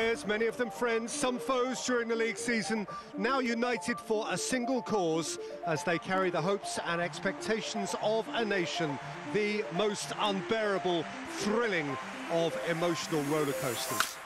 players, many of them friends, some foes during the league season, now united for a single cause as they carry the hopes and expectations of a nation, the most unbearable, thrilling of emotional roller coasters.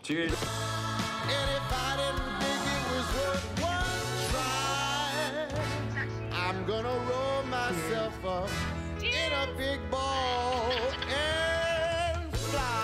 Cheers. And if I didn't think it was worth one try, I'm gonna roll myself up in a big ball and fly.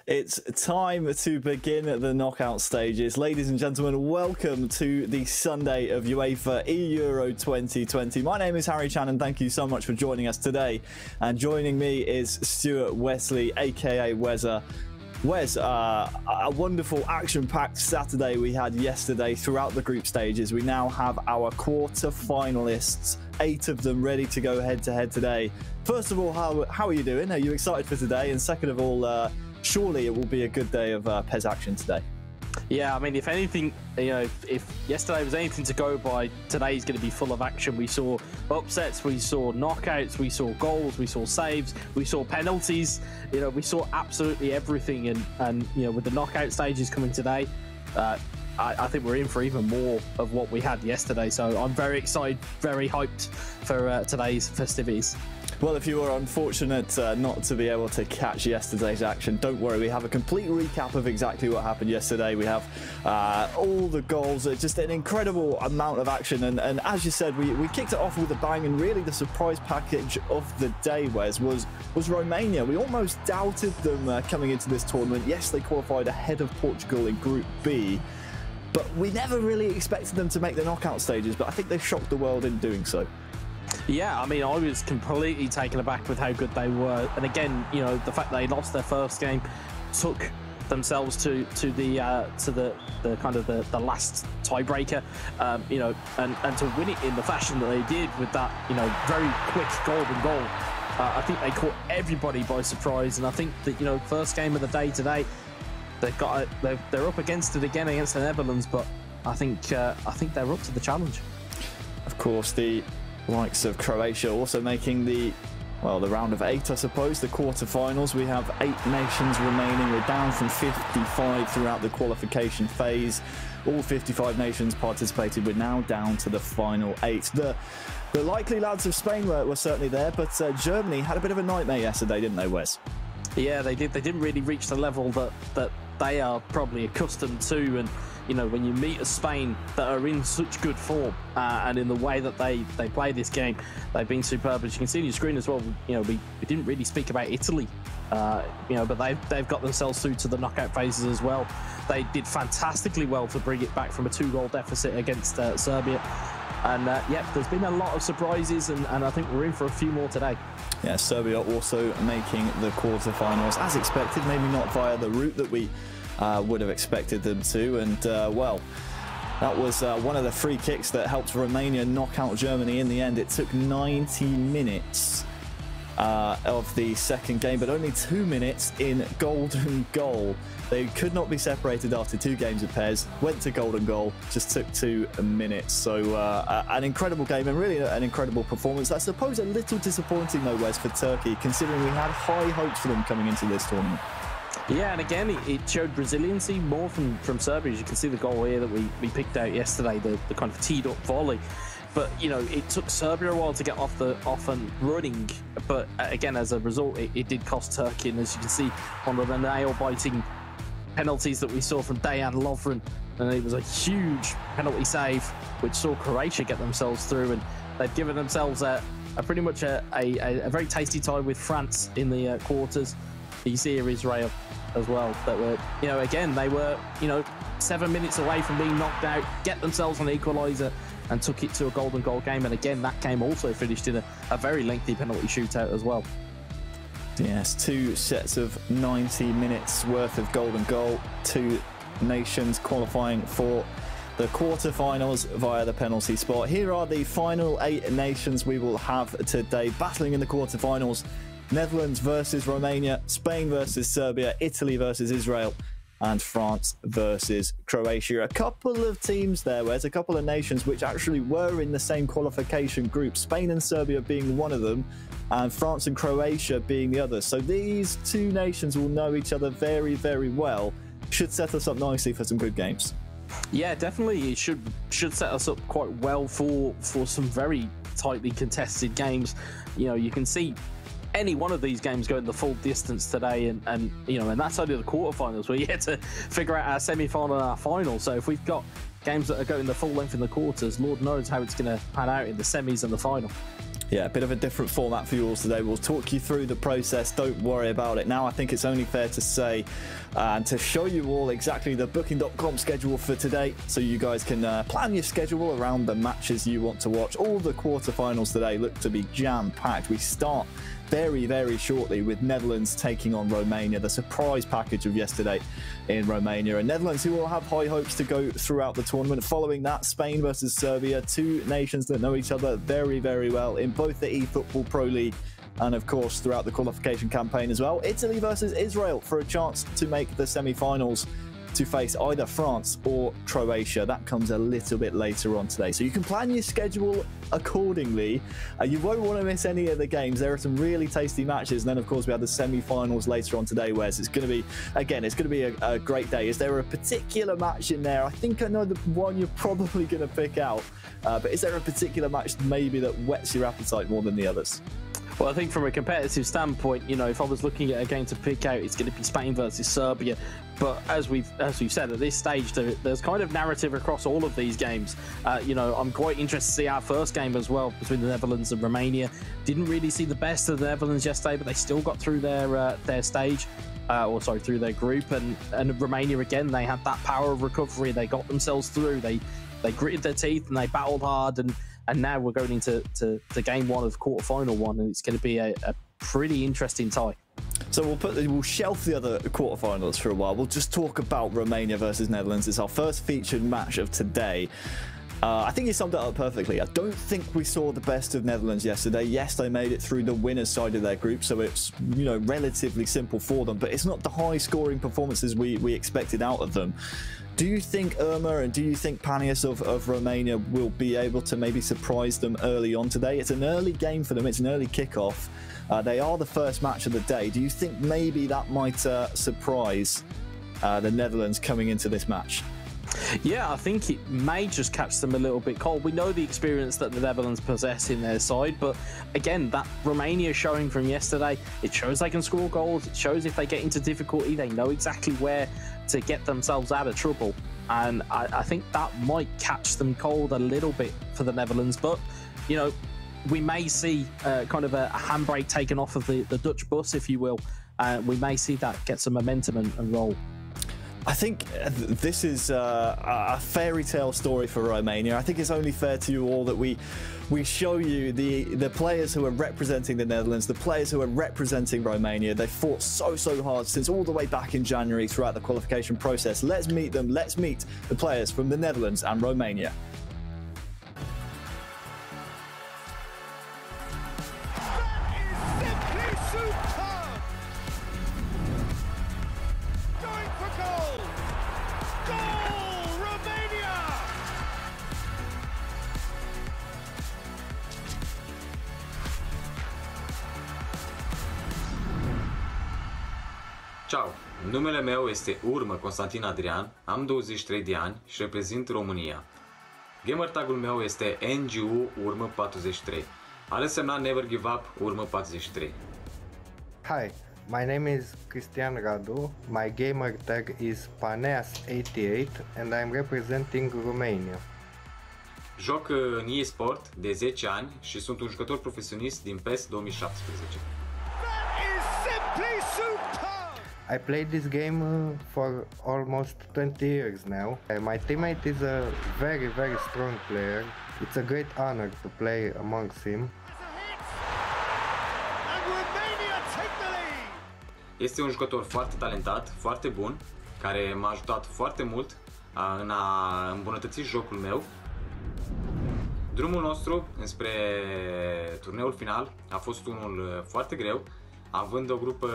It's time to begin the knockout stages. Ladies and gentlemen, welcome to the Sunday of UEFA eEURO 2020. My name is Harry Chan and thank you so much for joining us today. And joining me is Stuart Wesley, aka Wezza. Wes, a wonderful action-packed Saturday we had yesterday throughout the group stages. We now have our quarter-finalists, 8 of them ready to go head-to-head today. First of all, how are you doing? Are you excited for today? And second of all, surely it will be a good day of PES action today. Yeah, I mean, if anything, you know, if yesterday was anything to go by, today's going to be full of action. We saw upsets, we saw knockouts, we saw goals, we saw saves, we saw penalties. You know, we saw absolutely everything. And you know, with the knockout stages coming today, I think we're in for even more of what we had yesterday. So I'm very excited, very hyped for today's festivities. Well, if you were unfortunate not to be able to catch yesterday's action, don't worry. We have a complete recap of exactly what happened yesterday. We have all the goals, just an incredible amount of action. And as you said, we kicked it off with a bang. And really the surprise package of the day, Wes, was Romania. We almost doubted them coming into this tournament. Yes, they qualified ahead of Portugal in Group B. But we never really expected them to make the knockout stages. But I think they shocked the world in doing so. Yeah, I mean, I was completely taken aback with how good they were, and again, you know, the fact they lost their first game took themselves to the kind of the last tiebreaker, you know, and to win it in the fashion that they did with that, you know, very quick golden goal. I think they caught everybody by surprise, and I think that, you know, first game of the day today, they're up against it again against the Netherlands, but I think they're up to the challenge. Of course, the likes of Croatia also making the round of 8, I suppose, the quarterfinals. We have 8 nations remaining. We're down from 55 throughout the qualification phase. All 55 nations participated. We're now down to the final 8. The likely lads of Spain were certainly there, but Germany had a bit of a nightmare yesterday, didn't they, Wes? Yeah, they did. They didn't really reach the level that they are probably accustomed to, and you know, when you meet a Spain that are in such good form and in the way that they play this game, they've been superb. As you can see on your screen as well, you know, we didn't really speak about Italy, you know, but they've got themselves through to the knockout phases as well. They did fantastically well to bring it back from a 2-goal deficit against Serbia. And yeah, there's been a lot of surprises, and I think we're in for a few more today. Yeah, Serbia also making the quarterfinals as expected, maybe not via the route that we would have expected them to. And well, that was one of the free kicks that helped Romania knock out Germany in the end. It took 90 minutes of the second game, but only 2 minutes in golden goal. They could not be separated after 2 games of pairs, went to golden goal, just took 2 minutes. So an incredible game and really an incredible performance. I suppose a little disappointing though, Wes, for Turkey, considering we had high hopes for them coming into this tournament. Yeah, and again, it showed resiliency more from Serbia. As you can see the goal here that we picked out yesterday, the kind of teed up volley. But, you know, it took Serbia a while to get off and running. But again, as a result, it did cost Turkey. And as you can see, one of the nail-biting penalties that we saw from Dejan Lovren, and it was a huge penalty save, which saw Croatia get themselves through. And they've given themselves pretty much a very tasty tie with France in the quarters. You see here Israel as well, that were, you know, again, they were, you know, 7 minutes away from being knocked out, get themselves an equaliser and took it to a golden goal game. And again, that game also finished in a very lengthy penalty shootout as well. Yes, 2 sets of 90 minutes worth of golden goal, 2 nations qualifying for the quarterfinals via the penalty spot. Here are the final 8 nations we will have today battling in the quarterfinals. Netherlands versus Romania, Spain versus Serbia, Italy versus Israel, and France versus Croatia. A couple of teams there, where's a couple of nations which actually were in the same qualification group, Spain and Serbia being one of them, and France and Croatia being the other. So these 2 nations will know each other very, very well. Should set us up nicely for some good games. Yeah, definitely. It should set us up quite well for some very tightly contested games. You know, you can see any one of these games going the full distance today, and you know, and that's only the quarterfinals. We're yet to figure out our semi-final and our final. So if we've got games that are going the full length in the quarters, Lord knows how it's going to pan out in the semis and the final. Yeah, a bit of a different format for you all today. We'll talk you through the process. Don't worry about it. Now, I think it's only fair to say and to show you all exactly the Booking.com schedule for today, so you guys can plan your schedule around the matches you want to watch. All the quarterfinals today look to be jam-packed. We start very, very shortly with Netherlands taking on Romania, the surprise package of yesterday in Romania. And Netherlands, who will have high hopes to go throughout the tournament. Following that, Spain versus Serbia, 2 nations that know each other very, very well in both the eFootball Pro League and, of course, throughout the qualification campaign as well. Italy versus Israel for a chance to make the semi-finals, to face either France or Croatia. That comes a little bit later on today, so you can plan your schedule accordingly. You won't want to miss any of the games. There are some really tasty matches, and then of course we have the semi-finals later on today, where it's going to be, again, it's going to be a great day. Is there a particular match in there? I think I know the one you're probably going to pick out, but is there a particular match maybe that whets your appetite more than the others? Well, I think from a competitive standpoint, you know, if I was looking at a game to pick out, it's going to be Spain versus Serbia. But as we've said, at this stage, there's kind of narrative across all of these games. You know, I'm quite interested to see our first game as well between the Netherlands and Romania. Didn't really see the best of the Netherlands yesterday, but they still got through their stage. Through their group, and Romania again, they had that power of recovery. They got themselves through. They gritted their teeth and they battled hard, and now we're going into game one of quarterfinal one, and it's going to be a pretty interesting tie. So we'll shelf the other quarterfinals for a while. We'll just talk about Romania versus Netherlands. It's our first featured match of today. I think you summed it up perfectly. I don't think we saw the best of Netherlands yesterday. Yes, they made it through the winner's side of their group, so it's, you know, relatively simple for them, but it's not the high-scoring performances we expected out of them. Do you think Irma and do you think Panias of Romania will be able to maybe surprise them early on today? It's an early game for them. It's an early kickoff. They are the first match of the day. Do you think maybe that might surprise the Netherlands coming into this match? Yeah, I think it may just catch them a little bit cold. We know the experience that the Netherlands possess in their side, but again, that Romania showing from yesterday, it shows they can score goals. It shows if they get into difficulty, they know exactly where to get themselves out of trouble. And I think that might catch them cold a little bit for the Netherlands. But, you know, we may see kind of a handbrake taken off of the Dutch bus, if you will. We may see that get some momentum and roll. I think this is a fairy tale story for Romania. I think it's only fair to you all that we show you the players who are representing the Netherlands, the players who are representing Romania. They fought so hard since all the way back in January throughout the qualification process. Let's meet them. Let's meet the players from the Netherlands and Romania. Ciao, numele meu este Urmă Constantin Adrian, am 23 de ani și reprezint România. Gamer tagul meu este NGU Urmă 43. Are semnat Never Give Up Urmă 43. Hi, my name is Cristian Radu, my gamer tag is Paneas88 and I'm representing Romania. Joc în eSport de 10 ani și sunt un jucător profesionist din PES 2017. I played this game for almost 20 years now. My teammate is a very strong player. It's a great honor to play amongst him. Este un jucător foarte talentat, foarte bun, care m-a ajutat foarte mult în a îmbunătăți jocul meu. Drumul nostru înspre turneul final a fost unul foarte greu, având o grupă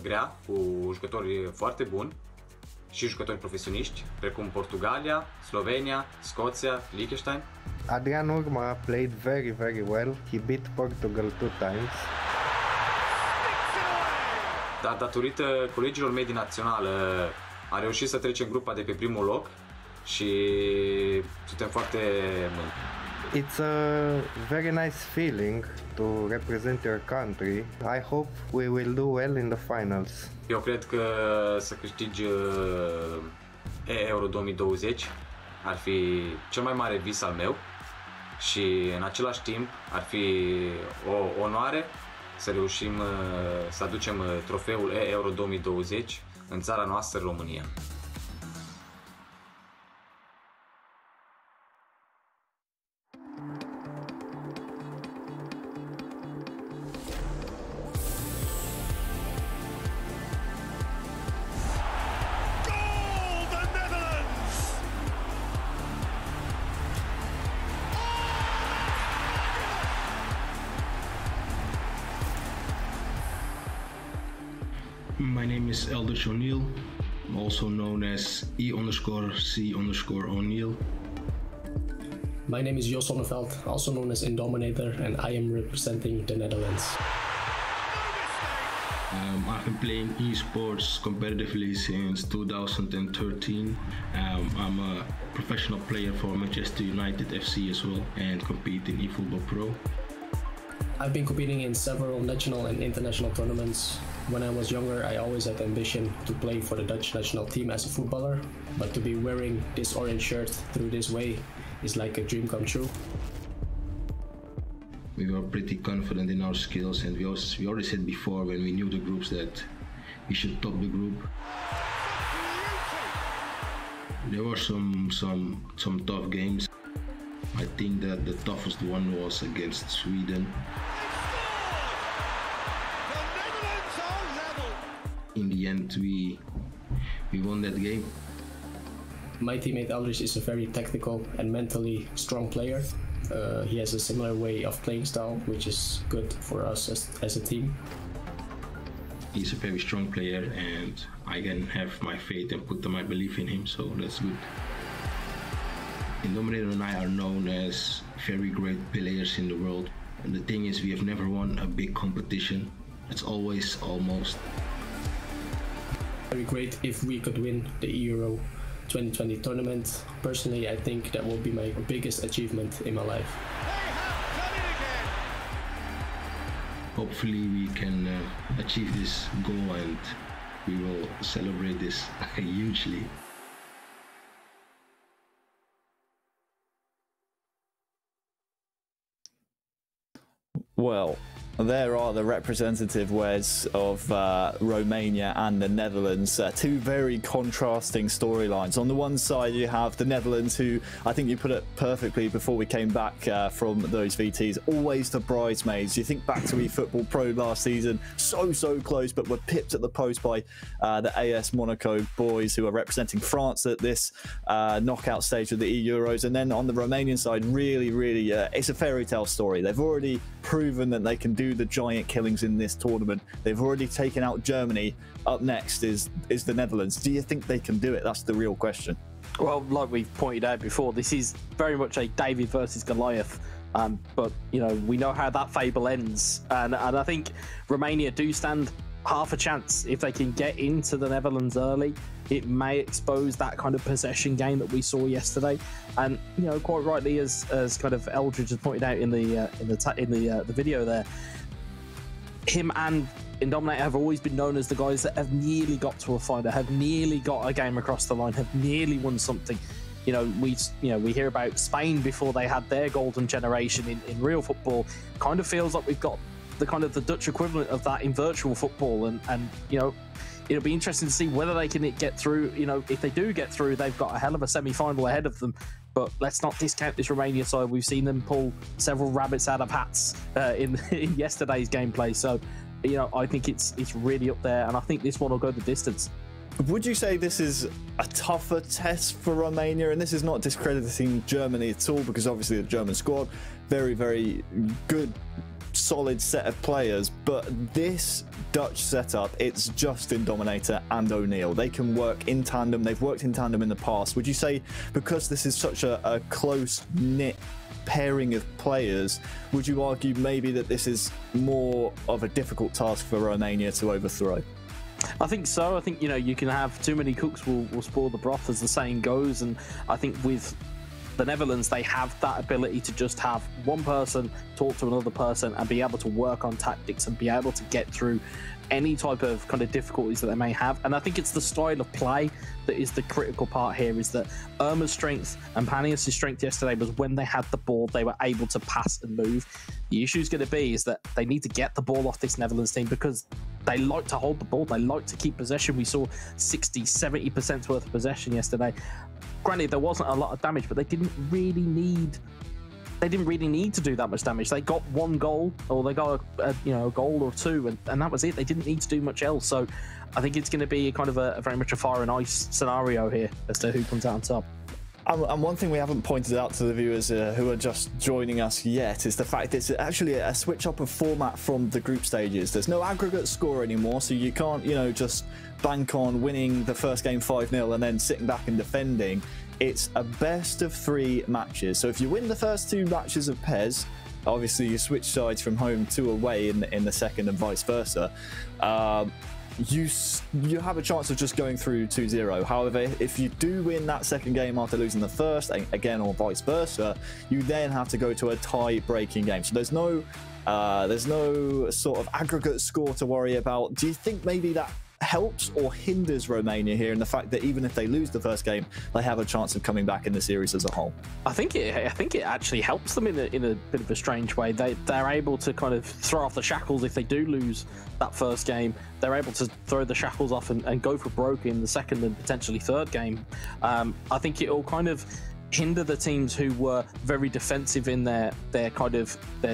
grea cu jucători foarte buni și jucători profesioniști, precum Portugalia, Slovenia, Scoția, Liechtenstein. Adrian Urma played very well. He beat Portugal 2 times. Dar datorită colegilor mei din națională a reușit să trecem grupa de pe primul loc și suntem foarte mândri. It's a very nice feeling to represent your country. I hope we will do well in the finals. Eu cred că să câștigi eEURO 2020 ar fi cel mai mare vis al meu și în același timp ar fi o onoare să reușim să aducem trofeul eEURO 2020 în țara noastră, România. My name is Eldridge O'Neill, also known as E_C_O'Neill. My name is Jos Sonneveld, also known as Indominator, and I am representing the Netherlands. I've been playing esports competitively since 2013. I'm a professional player for Manchester United FC as well and compete in eFootball Pro. I've been competing in several national and international tournaments. When I was younger, I always had the ambition to play for the Dutch national team as a footballer, but to be wearing this orange shirt through this way is like a dream come true. We were pretty confident in our skills, and we already said before when we knew the groups that we should top the group. There were some tough games. I think that the toughest one was against Sweden. In the end, we won that game. My teammate Aldrich is a very tactical and mentally strong player. He has a similar way of playing style, which is good for us as a team. He's a very strong player, and I can have my faith and put my belief in him, so that's good. Indominator and I are known as very great players in the world. And the thing is, we have never won a big competition. It's always almost. Very great if we could win the eEURO 2020 tournament. Personally, I think that will be my biggest achievement in my life. Hopefully we can achieve this goal, and we will celebrate this hugely. Well, there are the representative wares of Romania and the Netherlands. Two very contrasting storylines. On the one side, you have the Netherlands, who I think you put it perfectly before we came back from those VTs. Always the bridesmaids. You think back to eFootball Pro last season, so close, but were pipped at the post by the AS Monaco boys, who are representing France at this knockout stage of the eEuros. And then on the Romanian side, really, it's a fairy tale story. They've already proven that they can do the giant killings in this tournament. They've already taken out Germany. Up next is the Netherlands. Do you think they can do it? That's the real question. Well, like we've pointed out before, this is very much a David versus Goliath. But you know, we know how that fable ends, and I think Romania do stand half a chance if they can get into the Netherlands early. It may expose that kind of possession game that we saw yesterday, and you know, quite rightly, as kind of Eldridge has pointed out in the video there, him and Indominator have always been known as the guys that have nearly got to a final, have nearly got a game across the line, have nearly won something. You know, we hear about Spain before they had their golden generation in real football. Kind of feels like we've got the Dutch equivalent of that in virtual football, and you know, it'll be interesting to see whether they can get through. You know, if they do get through, they've got a hell of a semi-final ahead of them. But let's not discount this Romania side. We've seen them pull several rabbits out of hats in yesterday's gameplay. So, you know, I think it's really up there, and I think this one will go the distance. Would you say this is a tougher test for Romania? And this is not discrediting Germany at all, because obviously the German squad, very good, solid set of players, but this Dutch setup, it's just Indominator and O'Neill. They can work in tandem. They've worked in tandem in the past. Would you say, because this is such a close-knit pairing of players, would you argue maybe that this is more of a difficult task for Romania to overthrow? I think so. I think, you know, you can have too many cooks will spoil the broth, as the saying goes, and I think with the Netherlands, they have that ability to just have one person talk to another person and be able to work on tactics and be able to get through any type of kind of difficulties that they may have. And I think it's the style of play that is the critical part here, is that Irma's strength and Panias' strength yesterday was when they had the ball, they were able to pass and move. The issue is going to be is that they need to get the ball off this Netherlands team, because they like to hold the ball, they like to keep possession. We saw 60-70% worth of possession yesterday. Granted, there wasn't a lot of damage, but they didn't really need to do that much damage. They got one goal, or they got a goal or two, and that was it. They didn't need to do much else. So I think it's going to be kind of a very much a fire and ice scenario here as to who comes out on top. And one thing we haven't pointed out to the viewers who are just joining us yet is the fact it's actually a switch up of format from the group stages. There's no aggregate score anymore, so you can't, you know, just bank on winning the first game 5-0 and then sitting back and defending. It's a best of 3 matches. So if you win the first 2 matches of PES, obviously you switch sides from home to away in the second and vice versa. you have a chance of just going through 2-0. However, if you do win that second game after losing the first, again, or vice versa, you then have to go to a tie-breaking game. So there's no sort of aggregate score to worry about. Do you think maybe that helps or hinders Romania here in the fact that even if they lose the first game, they have a chance of coming back in the series as a whole? I think it actually helps them in a bit of a strange way. They're able to kind of throw off the shackles if they do lose that first game. They're able to throw the shackles off and go for broke in the second and potentially third game. I think it'll kind of hinder the teams who were very defensive in their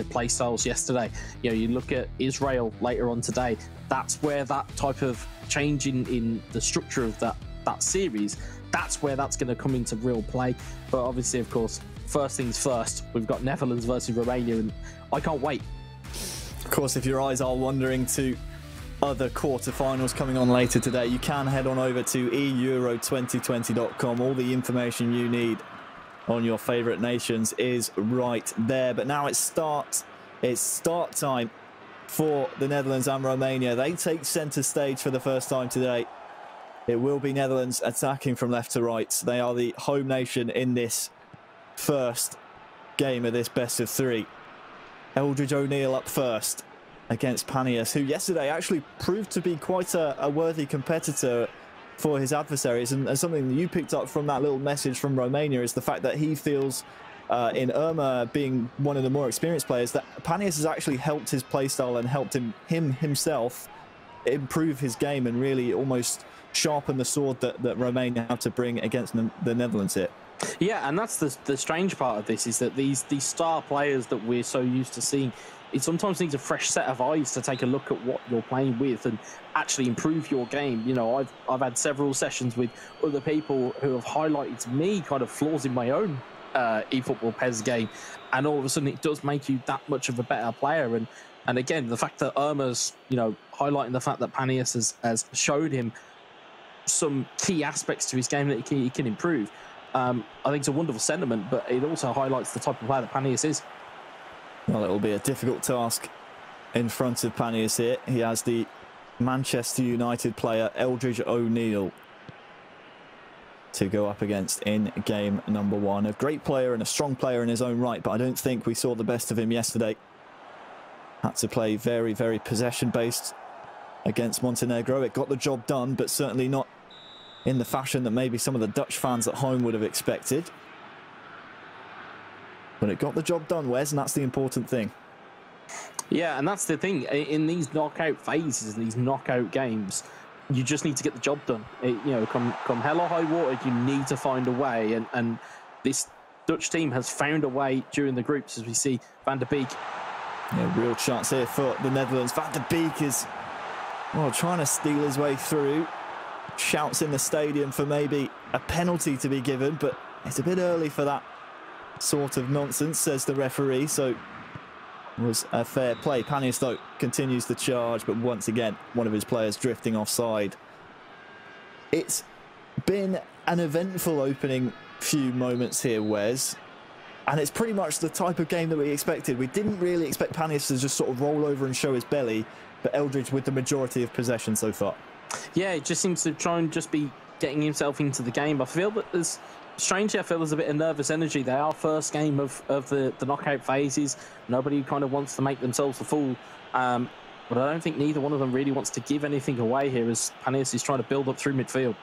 play styles yesterday. You know, you look at Israel later on today. That's where that type of change in the structure of that series, that's where that's going to come into real play. But obviously, of course, first things first, we've got Netherlands versus Romania, and I can't wait. Of course, if your eyes are wandering to other quarterfinals coming on later today, you can head on over to eEURO2020.com. All the information you need on your favourite nations is right there. But now it's start time for the Netherlands and Romania. They take centre stage for the first time today. It will be Netherlands attacking from left to right. They are the home nation in this first game of this best of three. Eldridge O'Neill up first against Panias, who yesterday actually proved to be quite a worthy competitor for his adversaries. And something that you picked up from that little message from Romania is the fact that he feels, in Irma being one of the more experienced players, that Panias has actually helped his playstyle and helped him himself improve his game and really almost sharpen the sword that Romania have to bring against the Netherlands here. Yeah, and that's the strange part of this, is that these star players that we're so used to seeing, it sometimes needs a fresh set of eyes to take a look at what you're playing with and actually improve your game. You know, I've had several sessions with other people who have highlighted to me kind of flaws in my own eFootball PES game, and all of a sudden it does make you that much of a better player. And again, the fact that Irma's, you know, highlighting the fact that Panias has showed him some key aspects to his game that he can improve, I think it's a wonderful sentiment, but it also highlights the type of player that Panias is. Well, it will be a difficult task in front of Panias here. He has the Manchester United player Eldridge O'Neill to go up against in game number one. A great player and a strong player in his own right, but I don't think we saw the best of him yesterday. Had to play very, very possession-based against Montenegro. It got the job done, but certainly not in the fashion that maybe some of the Dutch fans at home would have expected. But it got the job done, Wes, and that's the important thing. Yeah, and that's the thing. In these knockout phases, these knockout games, you just need to get the job done. You know, come hell or high water, you need to find a way. And this Dutch team has found a way during the groups, as we see Van der Beek. Yeah, real chance here for the Netherlands. Van der Beek is, well, trying to steal his way through. Shouts in the stadium for maybe a penalty to be given, but it's a bit early for that sort of nonsense, says the referee. So it was a fair play. Panias, though, continues the charge, but once again, one of his players drifting offside. It's been an eventful opening few moments here, Wes, and it's pretty much the type of game that we expected. We didn't really expect Panias to just sort of roll over and show his belly, but Eldridge with the majority of possession so far. Yeah, it just seems to try and just be getting himself into the game. I feel that there's, strangely, I feel there's a bit of nervous energy. They are first game of the knockout phases. Nobody kind of wants to make themselves a fool. But I don't think neither one of them really wants to give anything away here, as Panias is trying to build up through midfield.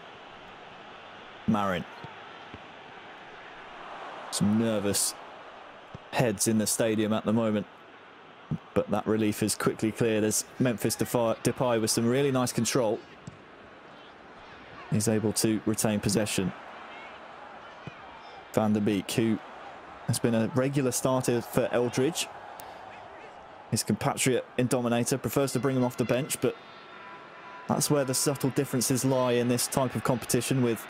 Marin. Some nervous heads in the stadium at the moment, but that relief is quickly cleared as Memphis Depay with some really nice control is able to retain possession. Van der Beek, who has been a regular starter for Eldridge, his compatriot in Dominator, prefers to bring him off the bench, but that's where the subtle differences lie in this type of competition, with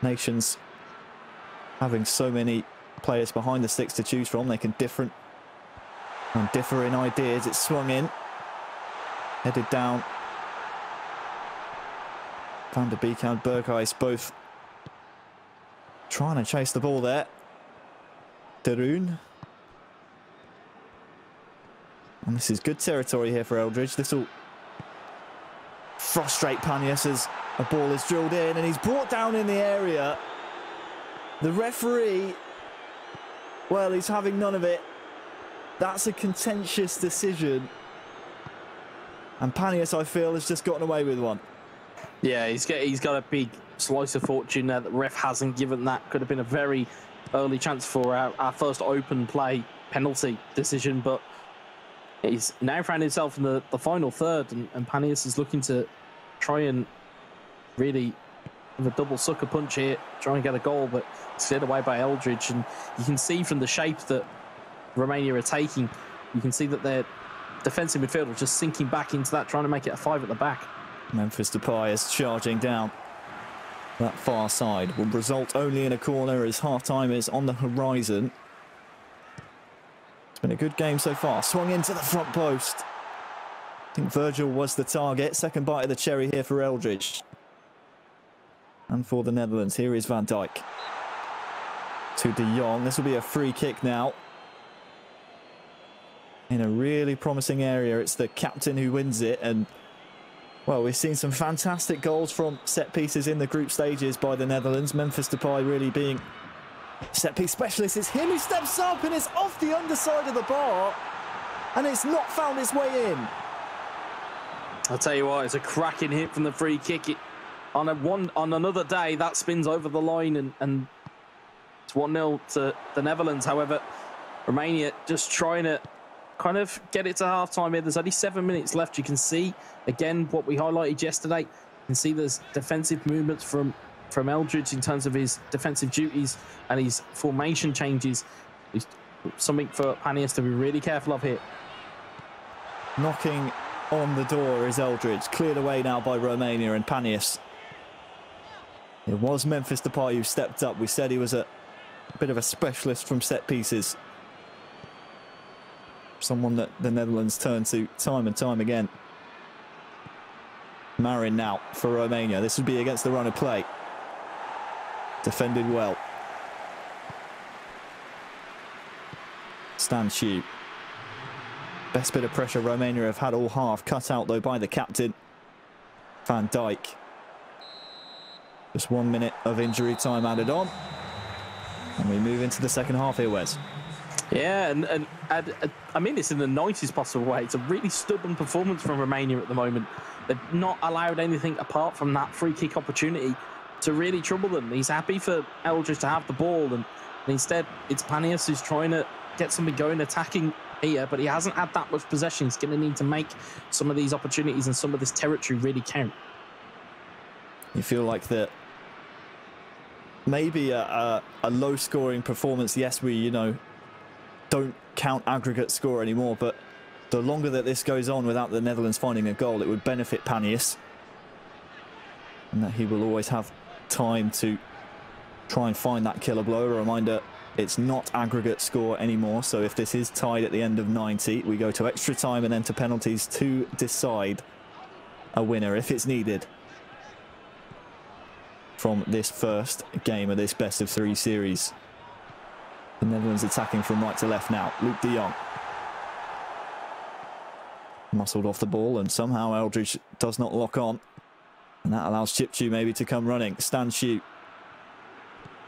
nations having so many players behind the sticks to choose from. They can differ in ideas. It's swung in, headed down. Van der Beek and Berghuis both trying to chase the ball there. De Roon. And this is good territory here for Eldridge. This will frustrate Panias as a ball is drilled in and he's brought down in the area. The referee, well, he's having none of it. That's a contentious decision. And Panias, I feel, has just gotten away with one. Yeah, he's got a big slice of fortune there that the ref hasn't given that. Could have been a very early chance for our first open play penalty decision, but he's now found himself in the final third, and Panias is looking to try and really have a double sucker punch here, try and get a goal, but it's cleared away by Eldridge. And you can see from the shape that Romania are taking, you can see that their defensive midfielder is just sinking back into that, trying to make it a 5 at the back. Memphis Depay is charging down that far side. Will result only in a corner as half-time is on the horizon. It's been a good game so far. Swung into the front post. I think Virgil was the target. Second bite of the cherry here for Eldridge. And for the Netherlands, here is Van Dijk. To De Jong. This will be a free kick now. In a really promising area. It's the captain who wins it, and well, we've seen some fantastic goals from set pieces in the group stages by the Netherlands. Memphis Depay really being set piece specialist. It's him who steps up and it's off the underside of the bar, and it's not found its way in. I'll tell you what, it's a cracking hit from the free kick. On another day, that spins over the line, and it's 1-0 to the Netherlands. However, Romania just trying to kind of get it to half-time here. There's only 7 minutes left. You can see, again, what we highlighted yesterday. You can see there's defensive movements from Eldridge in terms of his defensive duties and his formation changes. It's something for Panias to be really careful of here. Knocking on the door is Eldridge. Cleared away now by Romania and Panias. It was Memphis Depay who stepped up. We said he was a bit of a specialist from set pieces. Someone that the Netherlands turn to time and time again. Marin now for Romania. This would be against the run of play. Defended well. Stan Hsu. Best bit of pressure Romania have had all half. Cut out though by the captain, Van Dijk. Just 1 minute of injury time added on. And we move into the second half here, Wes. Yeah, and I mean this in the nicest possible way. It's a really stubborn performance from Romania at the moment. They've not allowed anything apart from that free kick opportunity to really trouble them. He's happy for Eldridge to have the ball, and instead it's Panias who's trying to get something going, attacking here, but he hasn't had that much possession. He's going to need to make some of these opportunities and some of this territory really count. You feel like that maybe a low-scoring performance. Yes, we, don't count aggregate score anymore, but the longer that this goes on without the Netherlands finding a goal, it would benefit Panias, and that he will always have time to try and find that killer blow. A reminder, it's not aggregate score anymore, so if this is tied at the end of 90, we go to extra time and then to penalties to decide a winner if it's needed from this first game of this best-of-3 series. The Netherlands attacking from right to left now. Luke de Jong. Muscled off the ball, and somehow Eldridge does not lock on. And that allows Chipchu maybe to come running. Stan Hsu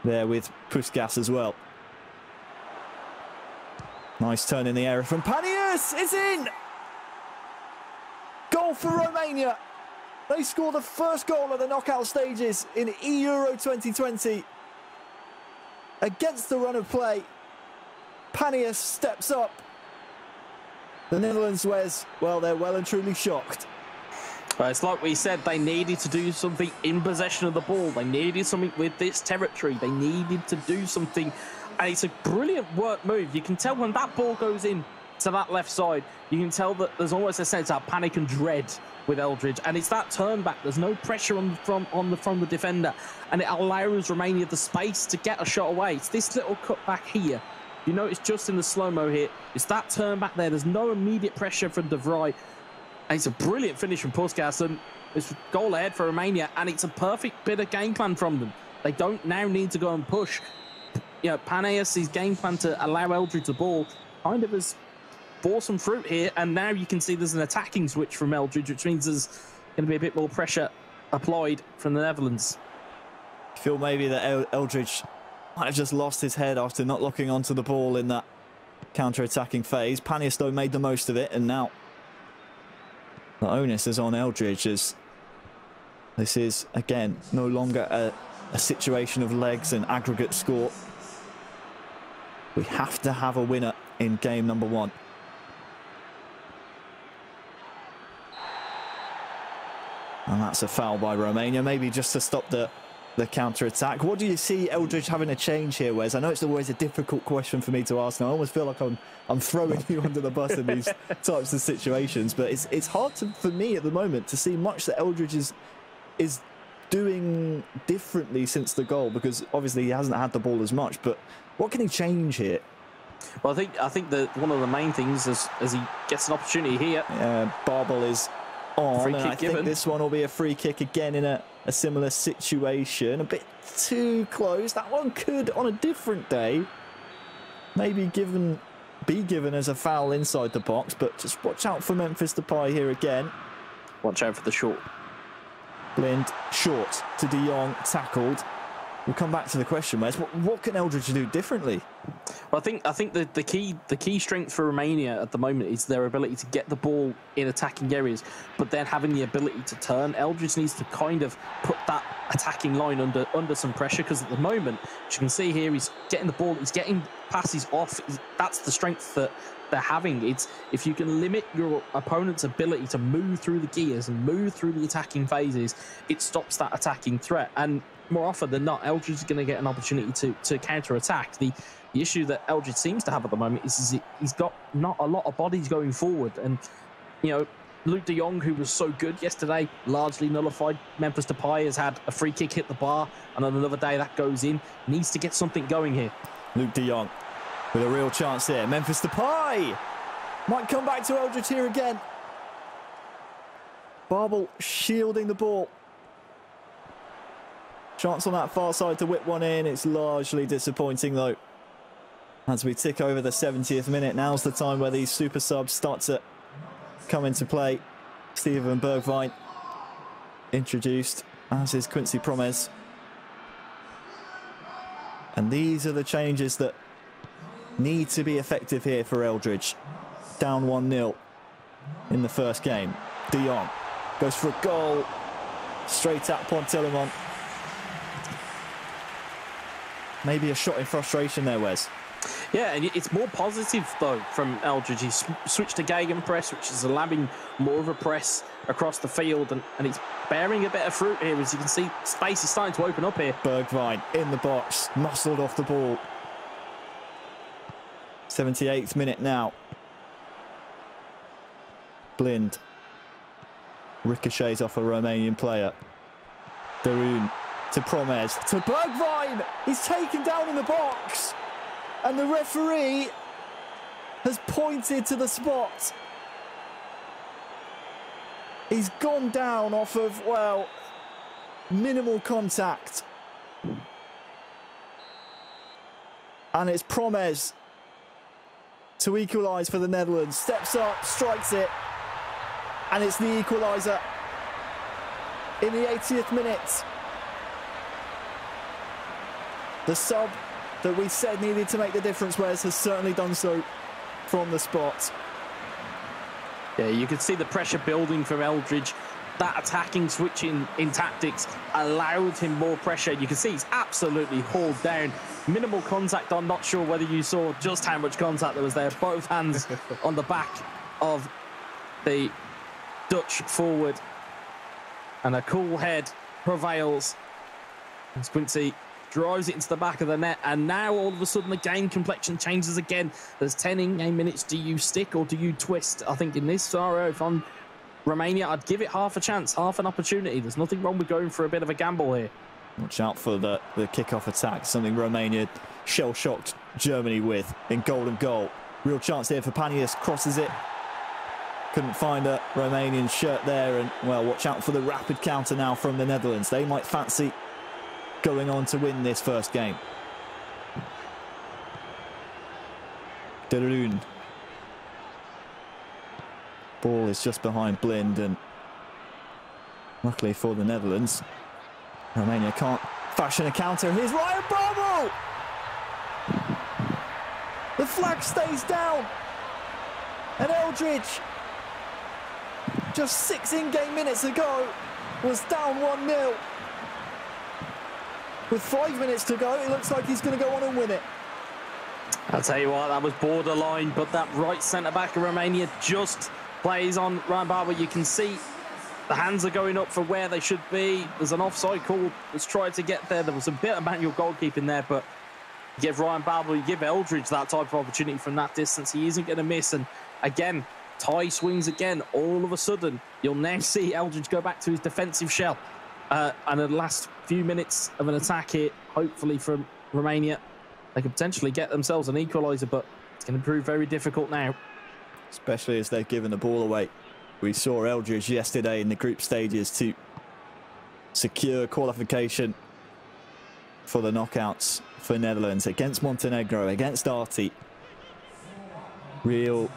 there with Puskas as well. Nice turn in the area from Panias. It's in! Goal for Romania. They score the first goal of the knockout stages in eEURO 2020. Against the run of play, Panias steps up. The Netherlands, Wes, well, they're well and truly shocked. Well, it's like we said, they needed to do something in possession of the ball. They needed something with this territory. They needed to do something, and it's a brilliant work move. You can tell when that ball goes in to that left side, you can tell that there's almost a sense of panic and dread with Eldridge, and it's that turn back. There's no pressure from the defender, and it allows Romania the space to get a shot away. It's this little cut back here. You notice just in the slow-mo here, it's that turn back there. There's no immediate pressure from De Vrij, and it's a brilliant finish from Puskas, and it's goal ahead for Romania, and it's a perfect bit of game plan from them. They don't now need to go and push. Panias' game plan to allow Eldridge the ball kind of has bore some fruit here, and now you can see there's an attacking switch from Eldridge, which means there's going to be a bit more pressure applied from the Netherlands. I feel maybe that Eldridge might have just lost his head after not locking onto the ball in that counter-attacking phase. Panius, though, made the most of it, and now the onus is on Eldridge, as this is, again, no longer a situation of legs and aggregate score. We have to have a winner in game number 1. And that's a foul by Romania, maybe just to stop the counter-attack. What do you see Eldridge having a change here, Wes? I know it's always a difficult question for me to ask, and I almost feel like I'm throwing you under the bus in these types of situations, but it's hard for me at the moment to see much that Eldridge is doing differently since the goal, because obviously he hasn't had the ball as much, but what can he change here? Well, I think that one of the main things is as he gets an opportunity here. Barbel is on, and I given. think this one will be a free kick again in a similar situation. A bit too close. That one could, on a different day, maybe be given as a foul inside the box, but just watch out for Memphis Depay here again. Watch out for the short. Blind, short to De Jong, tackled. We'll come back to the question, Wes. What can Eldridge do differently? Well, I think the key strength for Romania at the moment is their ability to get the ball in attacking areas, but then having the ability to turn. Eldridge needs to kind of put that attacking line under some pressure, because at the moment, as you can see here, he's getting the ball, he's getting passes off. That's the strength that they're having. It's if you can limit your opponent's ability to move through the gears and move through the attacking phases, it stops that attacking threat. And more often than not, Eldridge is going to get an opportunity to counter-attack. The issue that Eldridge seems to have at the moment is he's got not a lot of bodies going forward. And, you know, Luke de Jong, who was so good yesterday, largely nullified. Memphis Depay has had a free kick hit the bar, and on another day that goes in. Needs to get something going here. Luke de Jong with a real chance here. Memphis Depay might come back to Eldridge here again. Barbel shielding the ball. Chance on that far side to whip one in. It's largely disappointing, though. As we tick over the 70th minute, now's the time where these super subs start to come into play. Steven Bergwijn introduced, as is Quincy Promes. And these are the changes that need to be effective here for Eldridge. Down 1-0 in the first game. De Jong goes for a goal. Straight at Pont-Tillemont. Maybe a shot in frustration there, Wes. Yeah, and it's more positive, though, from Eldridge. He's switched to Gegenpress, which is allowing more of a press across the field, and it's bearing a bit of fruit here. As you can see, space is starting to open up here. Bergwijn in the box, muscled off the ball. 78th minute now. Blind. Ricochets off a Romanian player. Darun to Promes, to Bergwijn! He's taken down in the box! And the referee has pointed to the spot. He's gone down off of, well, minimal contact. And it's Promes to equalise for the Netherlands. Steps up, strikes it. And it's the equaliser in the 80th minute. The sub that we said needed to make the difference, Wes, has certainly done so from the spot. Yeah, you can see the pressure building from Eldridge. That attacking switch in tactics allowed him more pressure. You can see he's absolutely hauled down. Minimal contact. I'm not sure whether you saw just how much contact there was there. Both hands on the back of the Dutch forward. And a cool head prevails as Quincy drives it into the back of the net, and now all of a sudden the game complexion changes again. There's 10 in-game minutes. Do you stick or do you twist? I think in this scenario, if I'm Romania, I'd give it half a chance, half an opportunity. There's nothing wrong with going for a bit of a gamble here. Watch out for the kick-off attack, something Romania shell-shocked Germany with in golden goal. Real chance here for Panius, crosses it. Couldn't find a Romanian shirt there, and, well, watch out for the rapid counter now from the Netherlands. They might fancy going on to win this first game. Darun. Ball is just behind Blind, and Luckily for the Netherlands, Romania can't fashion a counter. Here's Ryan Babel! The flag stays down. And Eldridge, just 6 in-game minutes ago, was down 1-0. With 5 minutes to go, it looks like he's going to go on and win it. I'll tell you what, that was borderline, but that right centre-back of Romania just plays on Ryan Babel. You can see the hands are going up for where they should be. There's an offside call that's tried to get there. There was a bit of manual goalkeeping there, but you give Ryan Babel, you give Eldridge that type of opportunity from that distance, he isn't going to miss. And again, tie swings again. All of a sudden, you'll now see Eldridge go back to his defensive shell. And in the last few minutes of an attack here, hopefully from Romania, they could potentially get themselves an equaliser, but it's going to prove very difficult now. Especially as they've given the ball away. We saw Eldridge yesterday in the group stages to secure qualification for the knockouts for Netherlands against Montenegro, against Arti. Real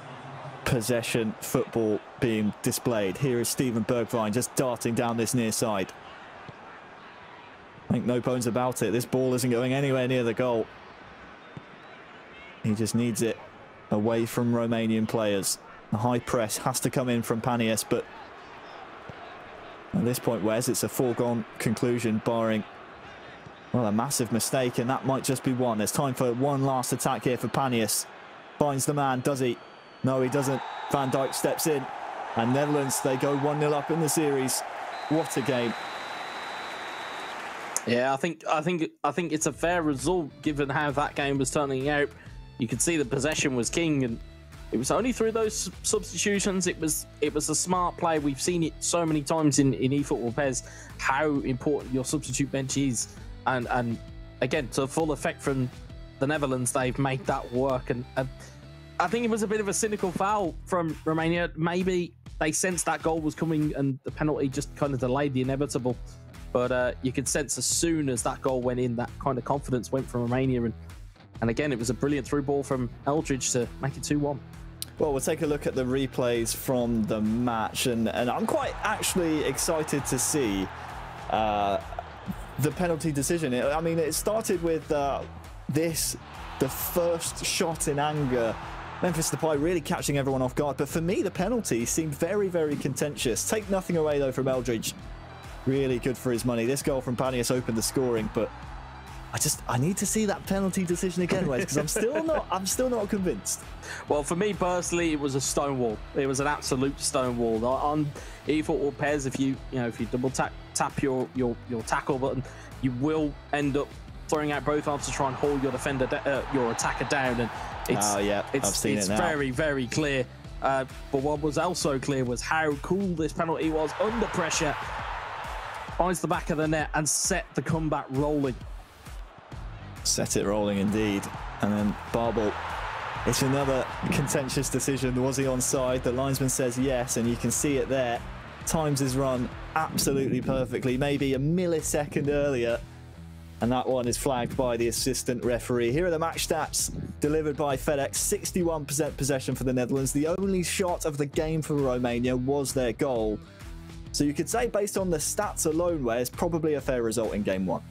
possession football being displayed. Here is Steven Bergwijn just darting down this near side. Make no bones about it, this ball isn't going anywhere near the goal. He just needs it away from Romanian players. The high press has to come in from Panias, but at this point, Wes, it's a foregone conclusion, barring, well, a massive mistake, and that might just be one. There's time for one last attack here for Panias. Finds the man, does he? No, he doesn't. Van Dijk steps in, and Netherlands, they go 1-0 up in the series. What a game. Yeah, I think it's a fair result given how that game was turning out. You could see the possession was king, and it was only through those substitutions. It was a smart play. We've seen it so many times in eFootball PES, how important your substitute bench is, and again, to full effect from the Netherlands, they've made that work. And I think it was a bit of a cynical foul from Romania. Maybe they sensed that goal was coming, and the penalty just kind of delayed the inevitable. But you could sense as soon as that goal went in, that kind of confidence went from Romania. And again, it was a brilliant through ball from Eldridge to make it 2-1. Well, we'll take a look at the replays from the match. And I'm quite actually excited to see the penalty decision. I mean, it started with the first shot in anger. Memphis Depay really catching everyone off guard. But for me, the penalty seemed very, very contentious. Take nothing away, though, from Eldridge. Really good for his money. This goal from Panias opened the scoring, but I need to see that penalty decision again, Wes, because I'm still not convinced. Well, for me personally, it was a stonewall. It was an absolute stonewall. On eFootball PES, if you double tap your tackle button, you will end up throwing out both arms to try and hold your your attacker down, and I've seen it now. Very, very clear. But what was also clear was how cool this penalty was under pressure. Finds the back of the net and set the comeback rolling. Set it rolling indeed. And then Babel, it's another contentious decision. Was he onside? The linesman says yes, and you can see it there. Times his run absolutely perfectly, maybe a millisecond earlier. And that one is flagged by the assistant referee. Here are the match stats delivered by FedEx. 61% possession for the Netherlands. The only shot of the game for Romania was their goal. So you could say, based on the stats alone, where it's probably a fair result in game one.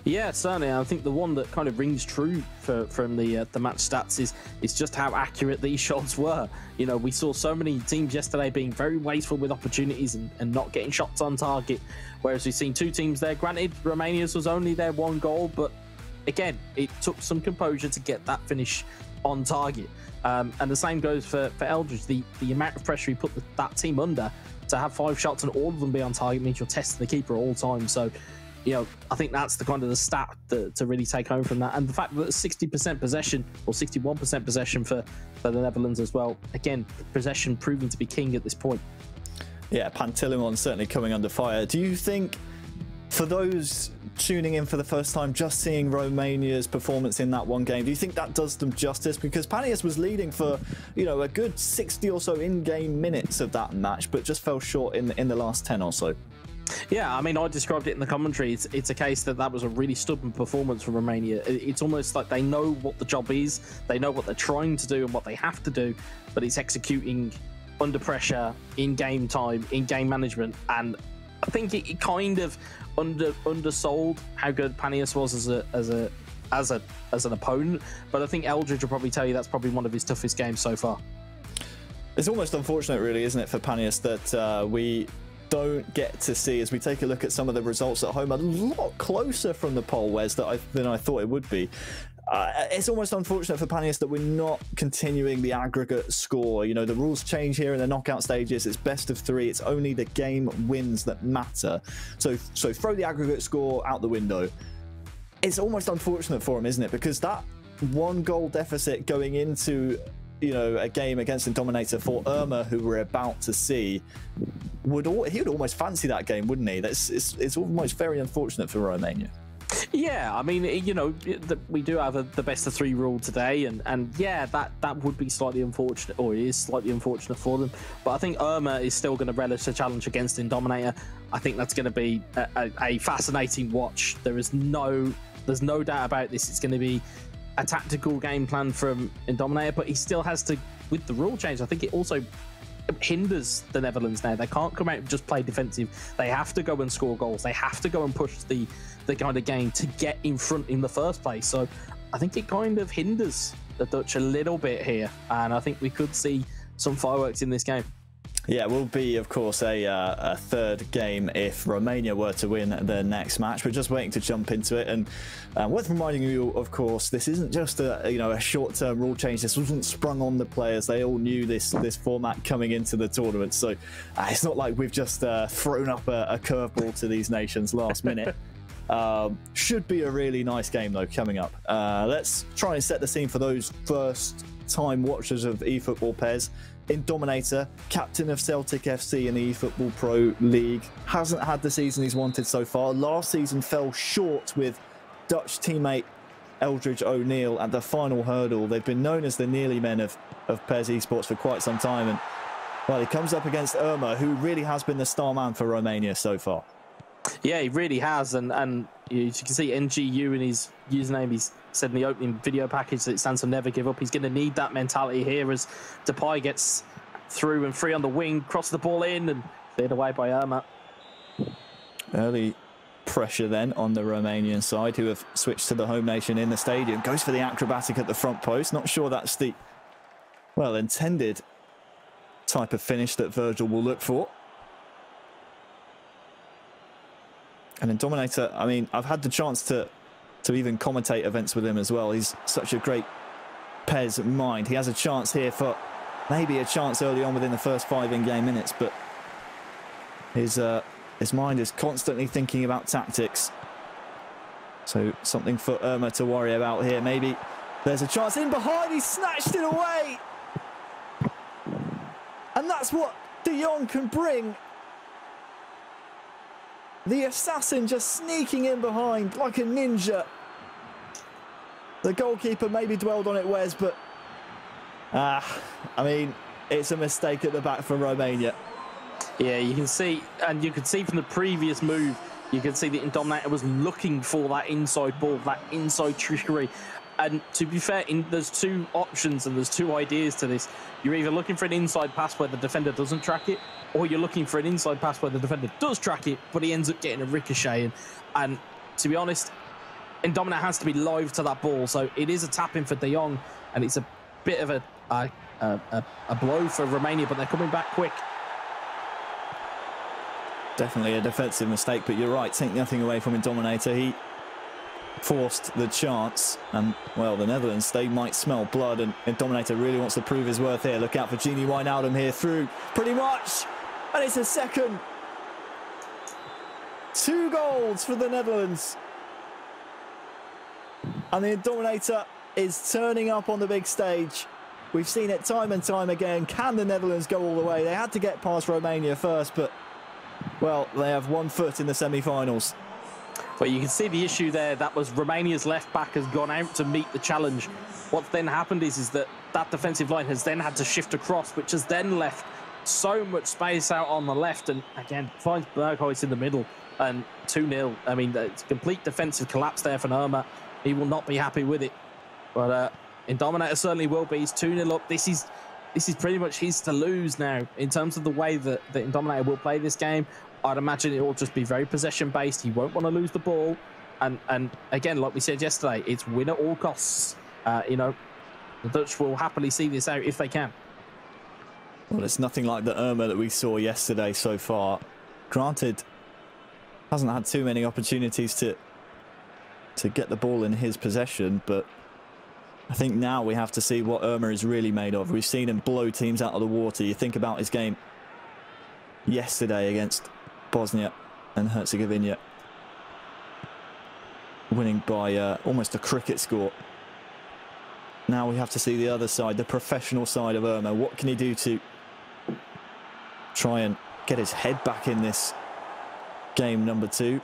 Yeah, certainly. I think the one that kind of rings true from the match stats is just how accurate these shots were. You know, we saw so many teams yesterday being very wasteful with opportunities and not getting shots on target, whereas we've seen two teams there. Granted, Romania's was only their one goal, but again, it took some composure to get that finish on target. And the same goes for Eldridge. The amount of pressure he put that team under, to have 5 shots and all of them be on target means you're testing the keeper all times. So, you know, I think that's the kind of the stat to really take home from that. And the fact that 60% possession or 61% possession for the Netherlands as well. Again, possession proving to be king at this point. Yeah, Pantilimon certainly coming under fire. Do you think, for those tuning in for the first time, just seeing Romania's performance in that one game, do you think that does them justice? Because Panias was leading for, you know, a good 60 or so in-game minutes of that match, but just fell short in the last 10 or so. Yeah, I mean, I described it in the commentary. It's a case that was a really stubborn performance from Romania. It's almost like they know what the job is, they know what they're trying to do and what they have to do, but it's executing under pressure, in game time, in game management, and I think it kind of undersold how good Panius was as an opponent, but I think Eldridge will probably tell you that's probably one of his toughest games so far. It's almost unfortunate, really, isn't it, for Panius that we don't get to see, as we take a look at some of the results at home, a lot closer from the poll, Wes, than I thought it would be. It's almost unfortunate for Panius that we're not continuing the aggregate score. You know, the rules change here in the knockout stages. It's best of 3. It's only the game wins that matter. So throw the aggregate score out the window. It's almost unfortunate for him, isn't it? Because that 1-goal deficit going into, you know, a game against Indominator for Irma, who we're about to see, he would almost fancy that game, wouldn't he? It's almost very unfortunate for Romania. Yeah, I mean, you know, we do have the best of 3 rule today, and yeah, that would be slightly unfortunate, or is slightly unfortunate for them. But I think Irma is still going to relish the challenge against Indominator. I think that's going to be a fascinating watch. There's no doubt about this. It's going to be a tactical game plan from Indominator, but he still has to, with the rule change, I think it also hinders the Netherlands now. They can't come out and just play defensive. They have to go and score goals. They have to go and push the kind of game to get in front in the first place. So I think it kind of hinders the Dutch a little bit here, and I think we could see some fireworks in this game. Yeah, it will be, of course, a third game if Romania were to win their next match. We're just waiting to jump into it, and worth reminding you, of course, this isn't just a short-term rule change. This wasn't sprung on the players. They all knew this format coming into the tournament, so it's not like we've just thrown up a curveball to these nations last minute. Should be a really nice game, though, coming up. Let's try and set the scene for those first-time watchers of eFootball, Pez. Indominator, captain of Celtic FC in the eFootball Pro League, hasn't had the season he's wanted so far. Last season fell short with Dutch teammate Eldridge O'Neill at the final hurdle. They've been known as the nearly men of PES Esports for quite some time, and well, he comes up against Irma, who really has been the star man for Romania so far. Yeah, he really has, and as you can see, NGU in his username, he's said in the opening video package that it stands for never give up. He's going to need that mentality here as Depay gets through and free on the wing, cross the ball in and cleared away by Irma. Early pressure then on the Romanian side, who have switched to the home nation in the stadium. Goes for the acrobatic at the front post. Not sure that's the, well, intended type of finish that Virgil will look for. And Indominator, I mean, I've had the chance to even commentate events with him as well. He's such a great PES mind. He has a chance here for maybe a chance early on within the first 5 in-game minutes, but his mind is constantly thinking about tactics. So something for Irma to worry about here. Maybe there's a chance in behind. He snatched it away. And that's what De Jong can bring. The assassin just sneaking in behind like a ninja. The goalkeeper maybe dwelled on it, Wes, but I mean, it's a mistake at the back for Romania. Yeah, you can see, and you could see from the previous move, you can see that Indominator was looking for that inside ball, that inside trickery. And to be fair, there's 2 options and there's 2 ideas to this. You're either looking for an inside pass where the defender doesn't track it, or you're looking for an inside pass where the defender does track it, but he ends up getting a ricochet. And to be honest, Indominator has to be live to that ball, so it is a tap-in for De Jong, and it's a bit of a blow for Romania, but they're coming back quick. Definitely a defensive mistake, but you're right, take nothing away from Indominator. He forced the chance, and well, the Netherlands, they might smell blood, and Indominator really wants to prove his worth here. Look out for Gini Wijnaldum here through, pretty much, and it's a second. 2 goals for the Netherlands, and the Indominator is turning up on the big stage. We've seen it time and time again. Can the Netherlands go all the way? They had to get past Romania first, but well, they have 1 foot in the semi-finals. But you can see the issue there. That was Romania's left back has gone out to meet the challenge. What's then happened is that defensive line has then had to shift across, which has then left so much space out on the left, and again finds Berghuis in the middle, and 2-0. I mean, it's a complete defensive collapse there for Irma. He will not be happy with it, but Indominator certainly will be. He's 2-0 up. This is pretty much his to lose now in terms of the way that Indominator will play this game. I'd imagine it will just be very possession-based. He won't want to lose the ball. And again, like we said yesterday, it's win at all costs. You know, the Dutch will happily see this out if they can. Well, it's nothing like the Irma that we saw yesterday so far. Granted, hasn't had too many opportunities to get the ball in his possession, but I think now we have to see what Irma is really made of. We've seen him blow teams out of the water. You think about his game yesterday against Bosnia and Herzegovina, winning by almost a cricket score. Now we have to see the other side, the professional side of Irma. What can he do to try and get his head back in this game number 2?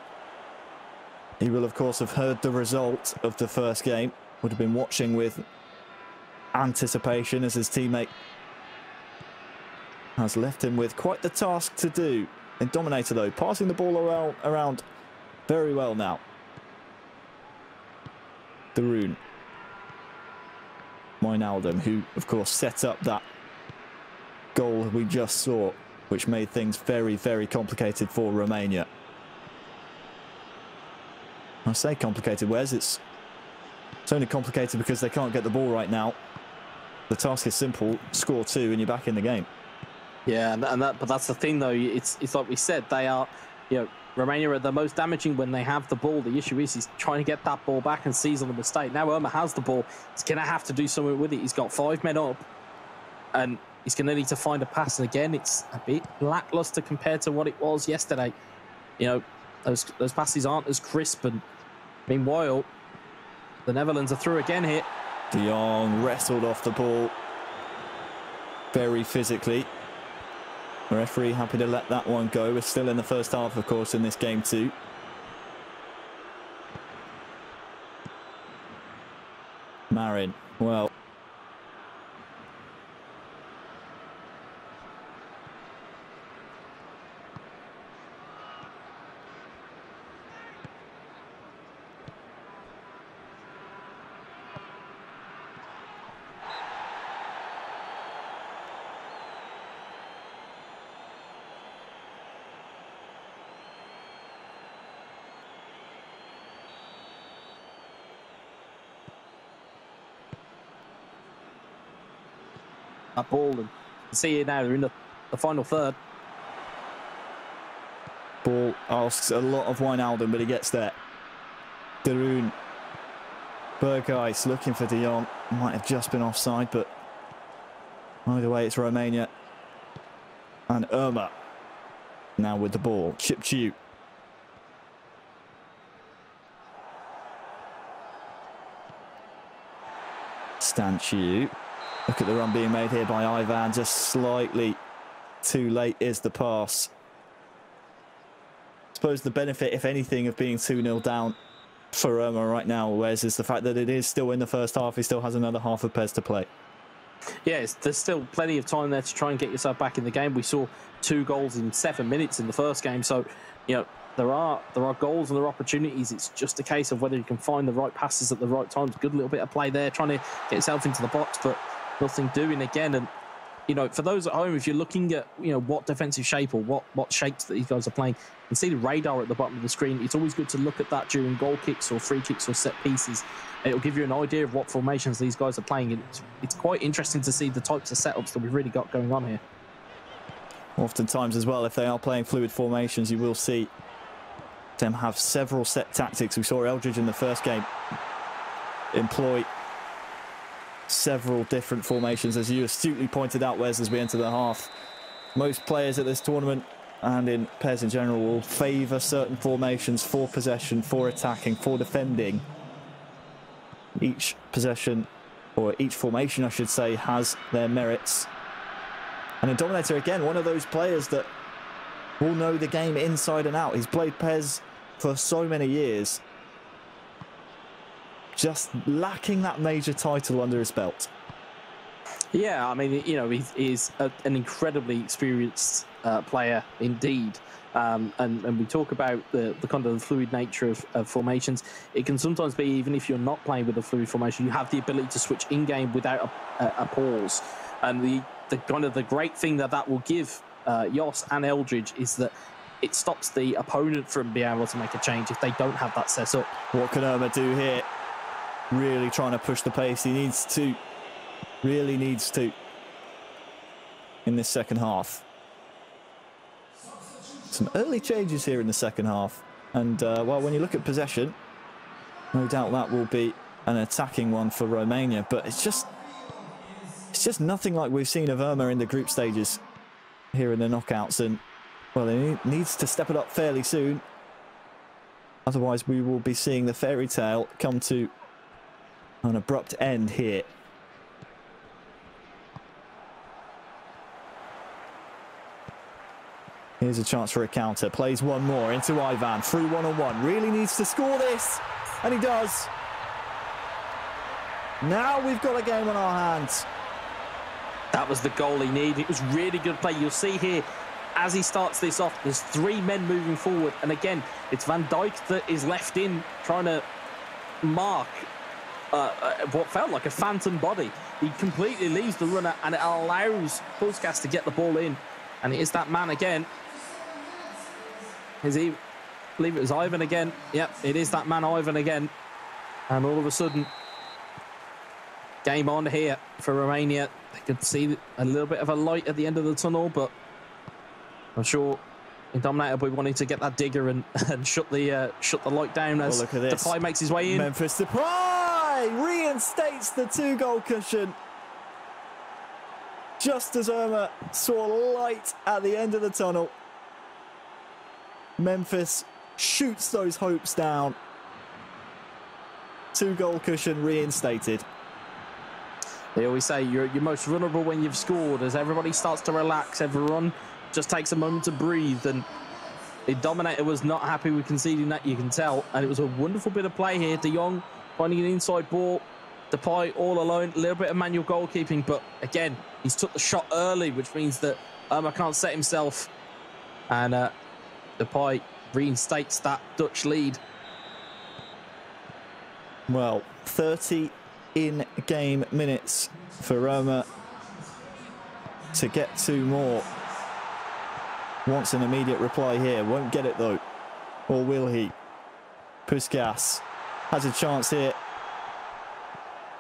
He will, of course, have heard the result of the first game. Would have been watching with anticipation as his teammate has left him with quite the task to do. And Dominator, though, passing the ball around very well now. Darun. Wijnaldum, who, of course, set up that goal we just saw, which made things very, very complicated for Romania. I say complicated, Wes. It's only complicated because they can't get the ball right now. The task is simple: score 2 and you're back in the game. Yeah, but that's the thing, though. It's like we said, they are, you know, Romania are the most damaging when they have the ball. The issue is he's trying to get that ball back and seize on the mistake. Now Irma has the ball. He's going to have to do something with it. He's got 5 men up, and he's going to need to find a pass. And again, it's a bit lackluster compared to what it was yesterday. You know, those passes aren't as crisp. And meanwhile, the Netherlands are through again here. De Jong wrestled off the ball very physically. The referee happy to let that one go. We're still in the first half, of course, in this game too. Marin, well, that ball, and you see here now they're in the final third. Ball asks a lot of Wijnaldum, but he gets there. Darun. Berghuis looking for De Jong. Might have just been offside, but either way, it's Romania. And Irma now with the ball. Chipchiu. Stanciu. Look at the run being made here by Ivan. Just slightly too late is the pass. I suppose the benefit, if anything, of being 2-0 down for Irma right now, Wes, is the fact that it is still in the first half. He still has another half of Pez to play. Yes, there's still plenty of time there to try and get yourself back in the game. We saw 2 goals in 7 minutes in the first game. So, you know, there are goals and there are opportunities. It's just a case of whether you can find the right passes at the right times. Good little bit of play there, trying to get yourself into the box, but nothing doing again. And, you know, for those at home, if you're looking at, you know, what defensive shape or what shapes that these guys are playing, you can see the radar at the bottom of the screen. It's always good to look at that during goal kicks or free kicks or set pieces. It'll give you an idea of what formations these guys are playing. And it's quite interesting to see the types of setups that we've really got going on here. Oftentimes as well, if they are playing fluid formations, you will see them have several set tactics. We saw Eldridge in the first game employ several different formations, as you astutely pointed out, Wes, as we enter the half. Most players at this tournament and in Pez in general will favour certain formations for possession, for attacking, for defending. Each possession, or each formation I should say, has their merits. And in Dominator, again, one of those players that will know the game inside and out. He's played Pez for so many years, just lacking that major title under his belt. Yeah, I mean, you know, he's an incredibly experienced player indeed. And we talk about the kind of the fluid nature of formations. It can sometimes be, even if you're not playing with a fluid formation, you have the ability to switch in-game without a pause. And the kind of the great thing that will give Jos and Eldridge is that it stops the opponent from being able to make a change if they don't have that set up. What can Irma do here? Really trying to push the pace. He needs to. Really needs to. In this second half. Some early changes here in the second half. And, well, when you look at possession, no doubt that will be an attacking one for Romania. But it's just nothing like we've seen of Irma in the group stages here in the knockouts. And, well, he needs to step it up fairly soon. Otherwise, we will be seeing the fairy tale come to an abrupt end here. Here's a chance for a counter. Plays one more into Ivan. Through one-on-one. Really needs to score this. And he does. Now we've got a game on our hands. That was the goal he needed. It was really good play. You'll see here, as he starts this off, there's 3 men moving forward. And again, it's Van Dijk that is left in, trying to mark what felt like a phantom body. He completely leaves the runner, and it allows Puskas to get the ball in. And it is that man again. Is he? I believe it was Ivan again. Yep, it is that man Ivan again. And all of a sudden, game on here for Romania. They could see a little bit of a light at the end of the tunnel, but I'm sure Dominator will be wanting to get that digger and shut the light down as Depay makes his way in. Memphis Depay reinstates the 2-goal cushion. Just as Irma saw light at the end of the tunnel, Memphis shoots those hopes down. 2-goal cushion reinstated. They always say you're most vulnerable when you've scored. As everybody starts to relax, everyone just takes a moment to breathe. And the Dominator was not happy with conceding that, you can tell. And it was a wonderful bit of play here. De Jong finding an inside ball. Depay all alone, a little bit of manual goalkeeping, but again, he's took the shot early, which means that Irma can't set himself. And Depay reinstates that Dutch lead. Well, 30 in-game minutes for Irma to get 2 more. Wants an immediate reply here, won't get it though. Or will he? Puskas has a chance here.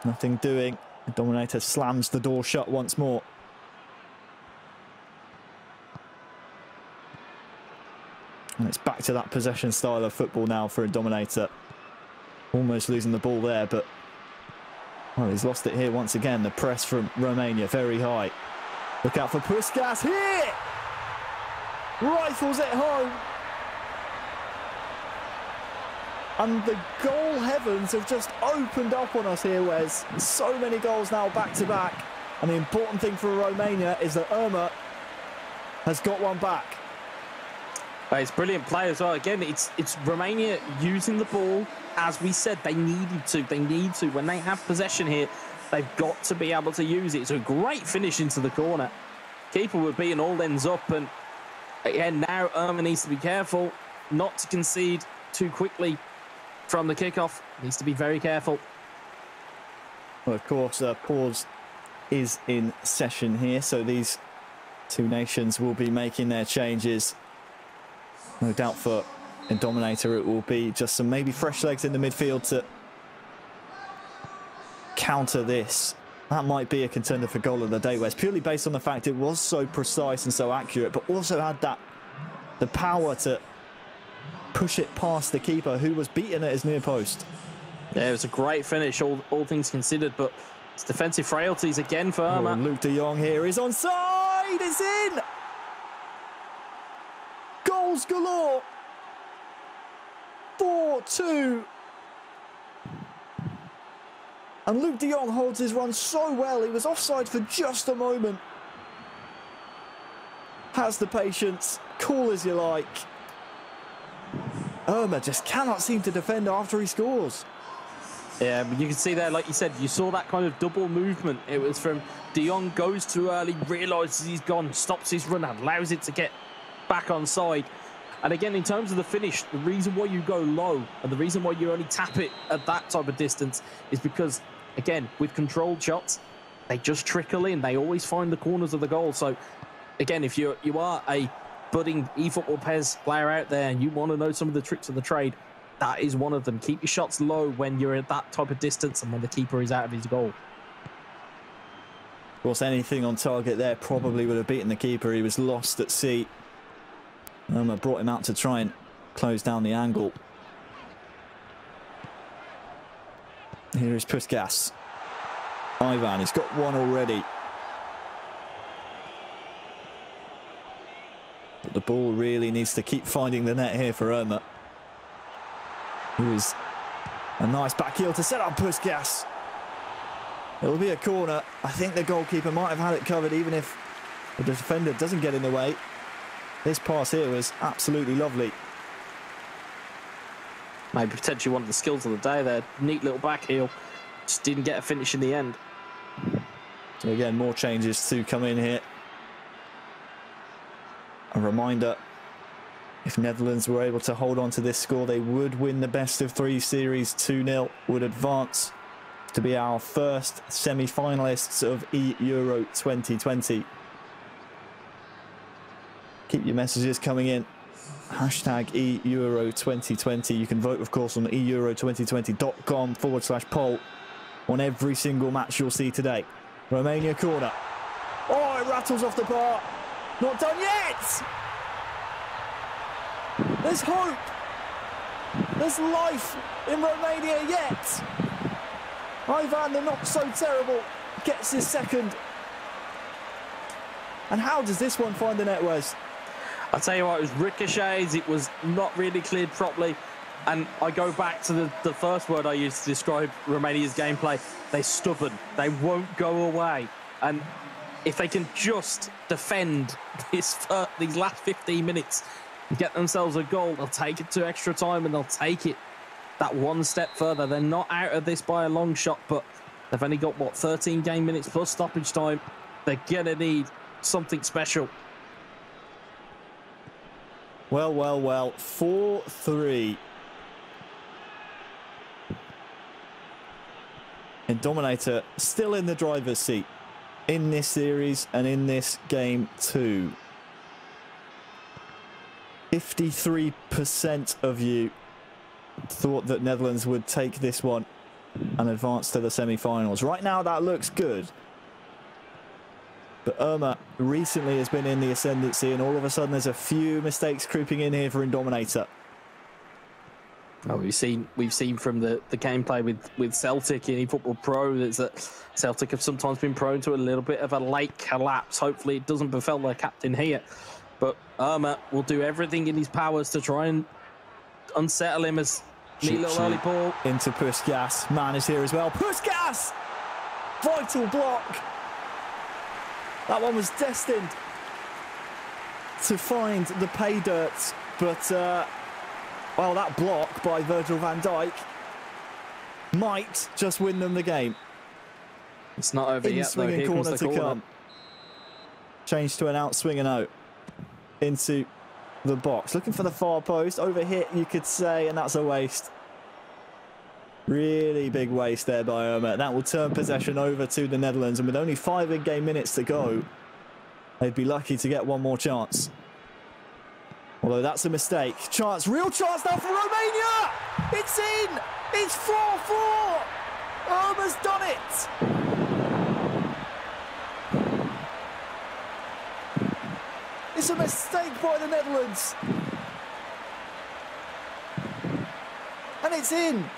Nothing doing. The Dominator slams the door shut once more. And it's back to that possession style of football now for a Dominator. Almost losing the ball there, but well, he's lost it here once again. The press from Romania very high. Look out for Puskas here! Rifles it home. And the goal heavens have just opened up on us here, Wes. So many goals now back to back. And the important thing for Romania is that Irma has got one back. It's brilliant play as well. Again, it's Romania using the ball as we said they needed to. They need to. When they have possession here, they've got to be able to use it. It's a great finish into the corner. Keeper would be and all ends up. And again, now Irma needs to be careful not to concede too quickly from the kickoff. Needs to be very careful. Well, of course, pause is in session here, so these 2 nations will be making their changes. No doubt for a Dominator it will be just some maybe fresh legs in the midfield to counter this. That might be a contender for goal of the day, Wes, purely based on the fact it was so precise and so accurate, but also had the power to push it past the keeper, who was beaten at his near post. Yeah, it was a great finish, all things considered, but it's defensive frailties again for Irma. Luke de Jong here is onside. It's in. Goals galore. 4-2. And Luke de Jong holds his run so well. He was offside for just a moment. Has the patience, cool as you like. Irma just cannot seem to defend after he scores. Yeah, but you can see there, like you said, you saw that kind of double movement. It was from De Jong goes too early, realises he's gone, stops his run, allows it to get back on side. And again, in terms of the finish, the reason why you go low and the reason why you only tap it at that type of distance is because, again, with controlled shots, they just trickle in. They always find the corners of the goal. So, again, if you are a budding eFootball PES player out there and you want to know some of the tricks of the trade, that is one of them. Keep your shots low when you're at that type of distance and when the keeper is out of his goal. Of course, anything on target there probably would have beaten the keeper. He was lost at sea. Brought him out to try and close down the angle. Here is Puskas. Ivan, he's got one already. But the ball really needs to keep finding the net here for Irma. It was a nice back heel to set up Puskas. It'll be a corner. I think the goalkeeper might have had it covered even if the defender doesn't get in the way. This pass here was absolutely lovely. Maybe potentially one of the skills of the day there. Neat little back heel. Just didn't get a finish in the end. So again, more changes to come in here. A reminder, if Netherlands were able to hold on to this score, they would win the best of 3 series 2-0, would advance to be our first semi-finalists of eEURO 2020. Keep your messages coming in. Hashtag eEURO 2020. You can vote, of course, on eEURO2020.com/poll on every single match you'll see today. Romania corner. Oh, it rattles off the bar. Not done yet! There's hope! There's life in Romania yet! Ivan, the not so terrible, gets his second. And how does this one find the net, Wes? I'll tell you what, it was ricochets, it was not really cleared properly. And I go back to the first word I used to describe Romania's gameplay. They're stubborn. They won't go away. And if they can just defend these last 15 minutes and get themselves a goal, they'll take it to extra time and they'll take it that one step further. They're not out of this by a long shot, but they've only got, what, 13 game minutes plus stoppage time. They're going to need something special. Well, well, well. 4-3. And Dominator still in the driver's seat in this series and in this game too. 53% of you thought that Netherlands would take this one and advance to the semi-finals. Right now that looks good. But Irma recently has been in the ascendancy and all of a sudden there's a few mistakes creeping in here for Indominator. Oh, we've seen from the gameplay with Celtic in eFootball Pro that Celtic have sometimes been prone to a little bit of a late collapse. Hopefully it doesn't befell their captain here. But Irma will do everything in his powers to try and unsettle him as neat little early ball. Into Puskas. Man is here as well. Puskas! Vital block. That one was destined to find the pay dirt, but well, that block by Virgil van Dijk might just win them the game. It's not over yet, though. Here comes the corner. Change to an outswing and out into the box. Looking for the far post. Over hit, you could say, and that's a waste. Really big waste there by Irma. That will turn possession over to the Netherlands, and with only 5 in-game minutes to go, they'd be lucky to get one more chance. Although that's a mistake. Chance, real chance now for Romania! It's in! It's 4-4! Irma's done it! It's a mistake by the Netherlands. And it's in!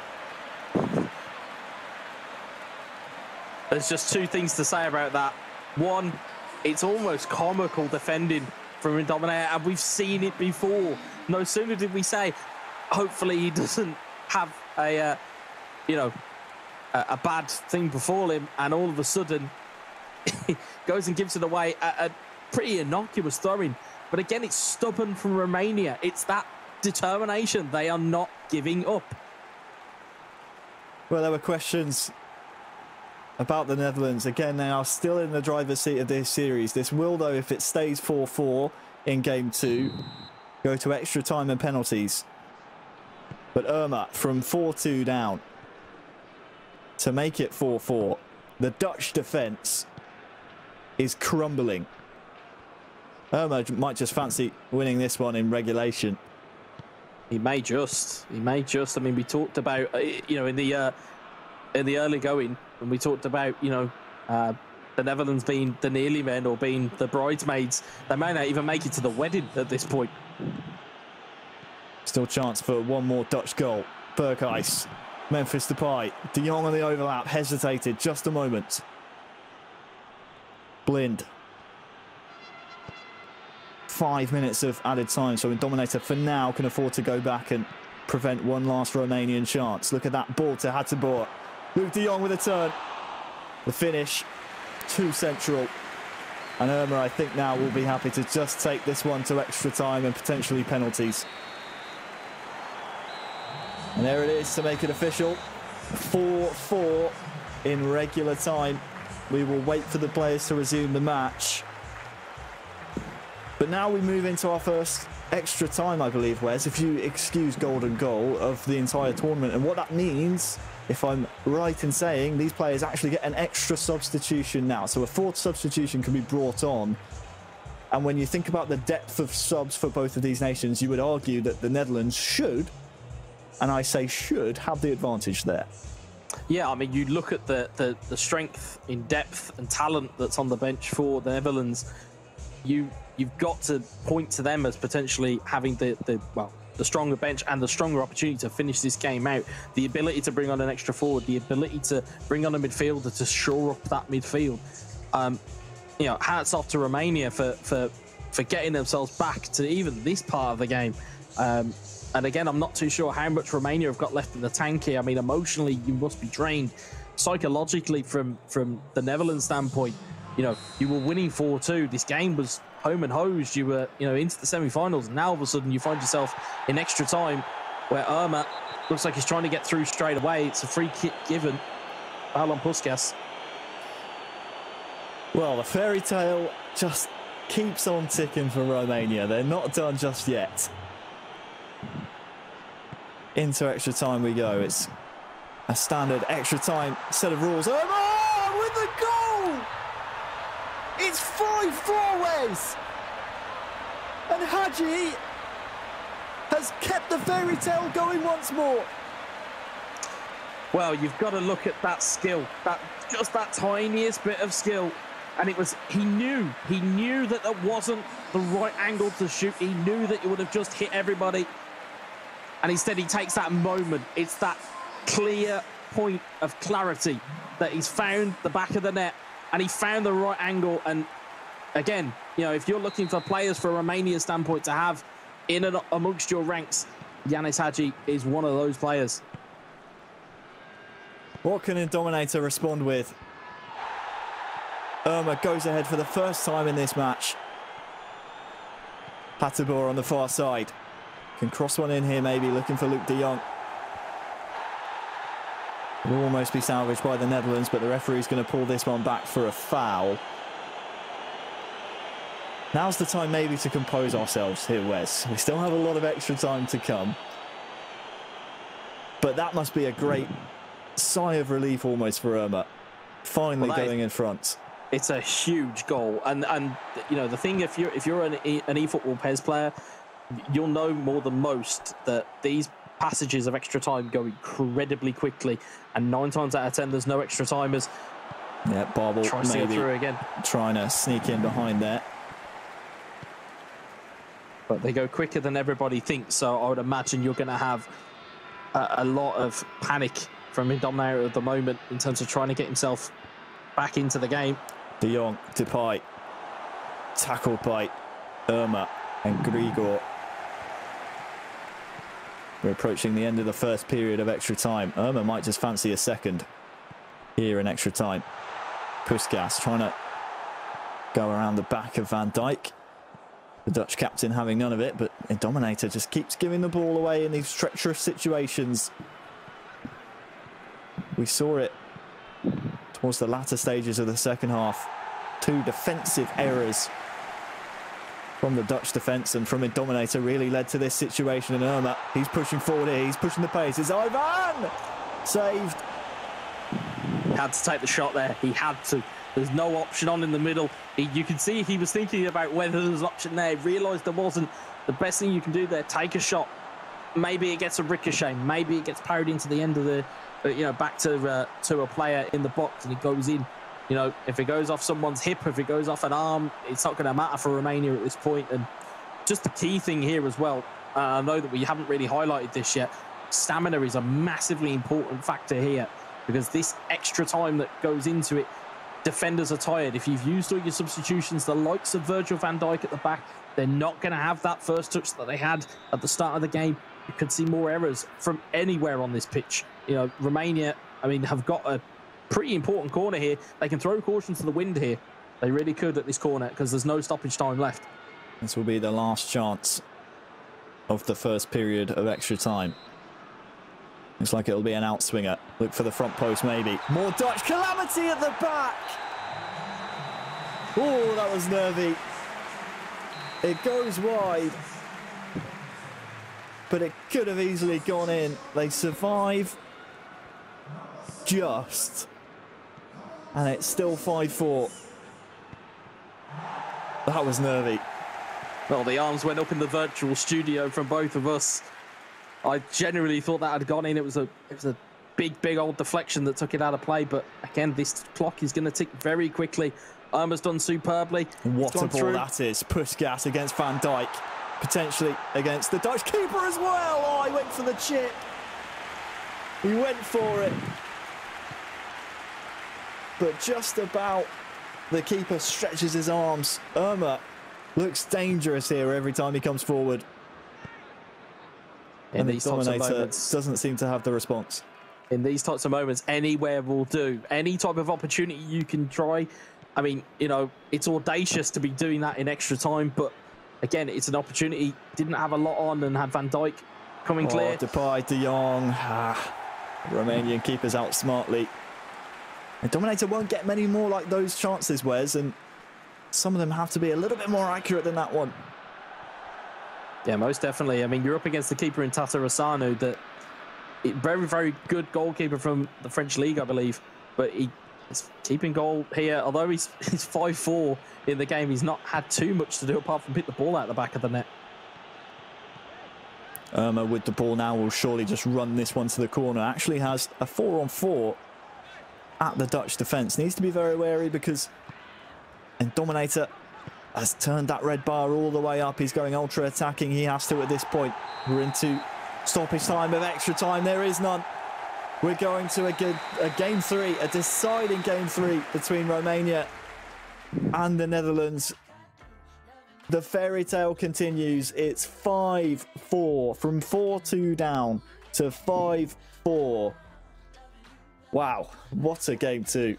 There's just 2 things to say about that. One, it's almost comical defending from Indominator, and we've seen it before. No sooner did we say, hopefully he doesn't have a bad thing befall him, and all of a sudden he goes and gives it away. A pretty innocuous throwing, but again, it's stubborn from Romania. It's that determination. They are not giving up. Well, there were questions about the Netherlands. Again, they are still in the driver's seat of this series. This will, though, if it stays 4-4 in game 2, go to extra time and penalties. But Irma from 4-2 down to make it 4-4. The Dutch defence is crumbling. Irma might just fancy winning this one in regulation. He may just. I mean, we talked about, you know, in the early going, when we talked about, you know, the Netherlands being the nearly men or being the bridesmaids. They may not even make it to the wedding at this point. Still chance for one more Dutch goal. Berghuis, Memphis Depay, De Jong on the overlap, hesitated just a moment. Blind. 5 minutes of added time, so Dominator for now can afford to go back and prevent one last Romanian chance. Look at that ball to Hateboer. Luke De Jong with a turn. The finish, too central. And Irma, I think now will be happy to just take this one to extra time and potentially penalties. And there it is to make it official. 4-4 in regular time. We will wait for the players to resume the match. But now we move into our first extra time, I believe, Wes, if you excuse golden goal, of the entire tournament. And what that means, if I'm right in saying, these players actually get an extra substitution now. So a fourth substitution can be brought on. And when you think about the depth of subs for both of these nations, you would argue that the Netherlands should, and I say should, have the advantage there. Yeah, I mean, you look at the strength in depth and talent that's on the bench for the Netherlands. You've got to point to them as potentially having the stronger bench and the stronger opportunity to finish this game out. The ability to bring on an extra forward, the ability to bring on a midfielder to shore up that midfield. You know, hats off to Romania for getting themselves back to even this part of the game. And again, I'm not too sure how much Romania have got left in the tank here. I mean, emotionally, you must be drained. Psychologically, from the Netherlands standpoint, you know, you were winning 4-2. This game was home and hosed. You were, you know, into the semi-finals. And now all of a sudden you find yourself in extra time where Irma looks like he's trying to get through straight away. It's a free kick given. Foul on Puskas. Well, the fairy tale just keeps on ticking for Romania. They're not done just yet. Into extra time we go. It's a standard extra time set of rules. Irma with the goal! It's 5-4, Wes! And Hadji has kept the fairy tale going once more. Well, you've got to look at that skill, just that tiniest bit of skill. And it was, he knew that there wasn't the right angle to shoot. He knew that it would have just hit everybody. And instead he takes that moment. It's that clear point of clarity that he's found the back of the net and he found the right angle. And again, you know, if you're looking for players for Romania's standpoint to have in and amongst your ranks, Yanis Hadji is one of those players. What can Dominator respond with? Irma goes ahead for the first time in this match. Hateboer on the far side. Can cross one in here maybe, looking for Luke de Jong. Will almost be salvaged by the Netherlands, but the referee's going to pull this one back for a foul. Now's the time maybe to compose ourselves here, Wes. We still have a lot of extra time to come. But that must be a great sigh of relief almost for Irma. Finally going in front. It's a huge goal. And you know, the thing, if you're an eFootball PES player, you'll know more than most that these passages of extra time go incredibly quickly, and 9 times out of 10 there's no extra timers. Yeah, Barbel tries to get through again, trying to sneak in behind there, but they go quicker than everybody thinks. So I would imagine you're going to have a lot of panic from Dominator at the moment in terms of trying to get himself back into the game. De Jong, Depay, tackled by Irma and Grigor. We're approaching the end of the first period of extra time. Irma might just fancy a second here in extra time. Puskas trying to go around the back of Van Dijk. The Dutch captain having none of it, but Dominator just keeps giving the ball away in these treacherous situations. We saw it towards the latter stages of the second half. 2 defensive errors from the Dutch defence and from Dominator really led to this situation. And Irma, he's pushing forward here, he's pushing the pace. It's Ivan! Saved. He had to take the shot there. He had to. There's no option on in the middle. You can see he was thinking about whether there was an option there. Realised there wasn't. The best thing you can do there, take a shot. Maybe it gets a ricochet. Maybe it gets parried into the end of the, back to a player in the box, and it goes in. If it goes off someone's hip, if it goes off an arm, it's not going to matter for Romania at this point. And just the key thing here as well, I know that we haven't really highlighted this yet. Stamina is a massively important factor here, because this extra time that goes into it, defenders are tired. If you've used all your substitutions, the likes of Virgil van Dijk at the back, they're not going to have that first touch that they had at the start of the game. You could see more errors from anywhere on this pitch. Romania, have got a pretty important corner here. They can throw caution to the wind here. They really could at this corner, because there's no stoppage time left. This will be the last chance of the first period of extra time. Looks like it'll be an outswinger. Look for the front post, maybe. More Dutch calamity at the back. Oh, that was nervy. It goes wide, but it could have easily gone in. They survive just, and it's still 5-4. That was nervy. Well, the arms went up in the virtual studio from both of us. I generally thought that had gone in. It was a big old deflection that took it out of play. But again, this clock is going to tick very quickly. Irma's done superbly. What a ball that is. Puskas against Van Dijk. Potentially against the Dutch keeper as well. Oh, he went for the chip. He went for it. But just about the keeper stretches his arms. Irma looks dangerous here every time he comes forward. And the Dominator doesn't seem to have the response. In these types of moments, anywhere will do. Any type of opportunity you can try. It's audacious to be doing that in extra time, but again, it's an opportunity. Didn't have a lot on and had Van Dijk coming clear. Depay, De Jong. Romanian keepers out smartly. And Dominator won't get many more like those chances, Wes, and some of them have to be a little bit more accurate than that one. Yeah, most definitely. You're up against the keeper in Tata Rosanu, that very, very good goalkeeper from the French league, I believe. But he's keeping goal here. Although he's 5-4 in the game, he's not had too much to do apart from pick the ball out the back of the net. Irma with the ball now will surely just run this one to the corner. Actually has a 4-on-4 at the Dutch defence. Needs to be very wary, because Dominator has turned that red bar all the way up. He's going ultra attacking. He has to at this point. We're into stoppage time of extra time. There is none. We're going to a game 3, a deciding game 3 between Romania and the Netherlands. The fairy tale continues. It's 5-4, from 4-2 down to 5-4. Wow, what a game 2.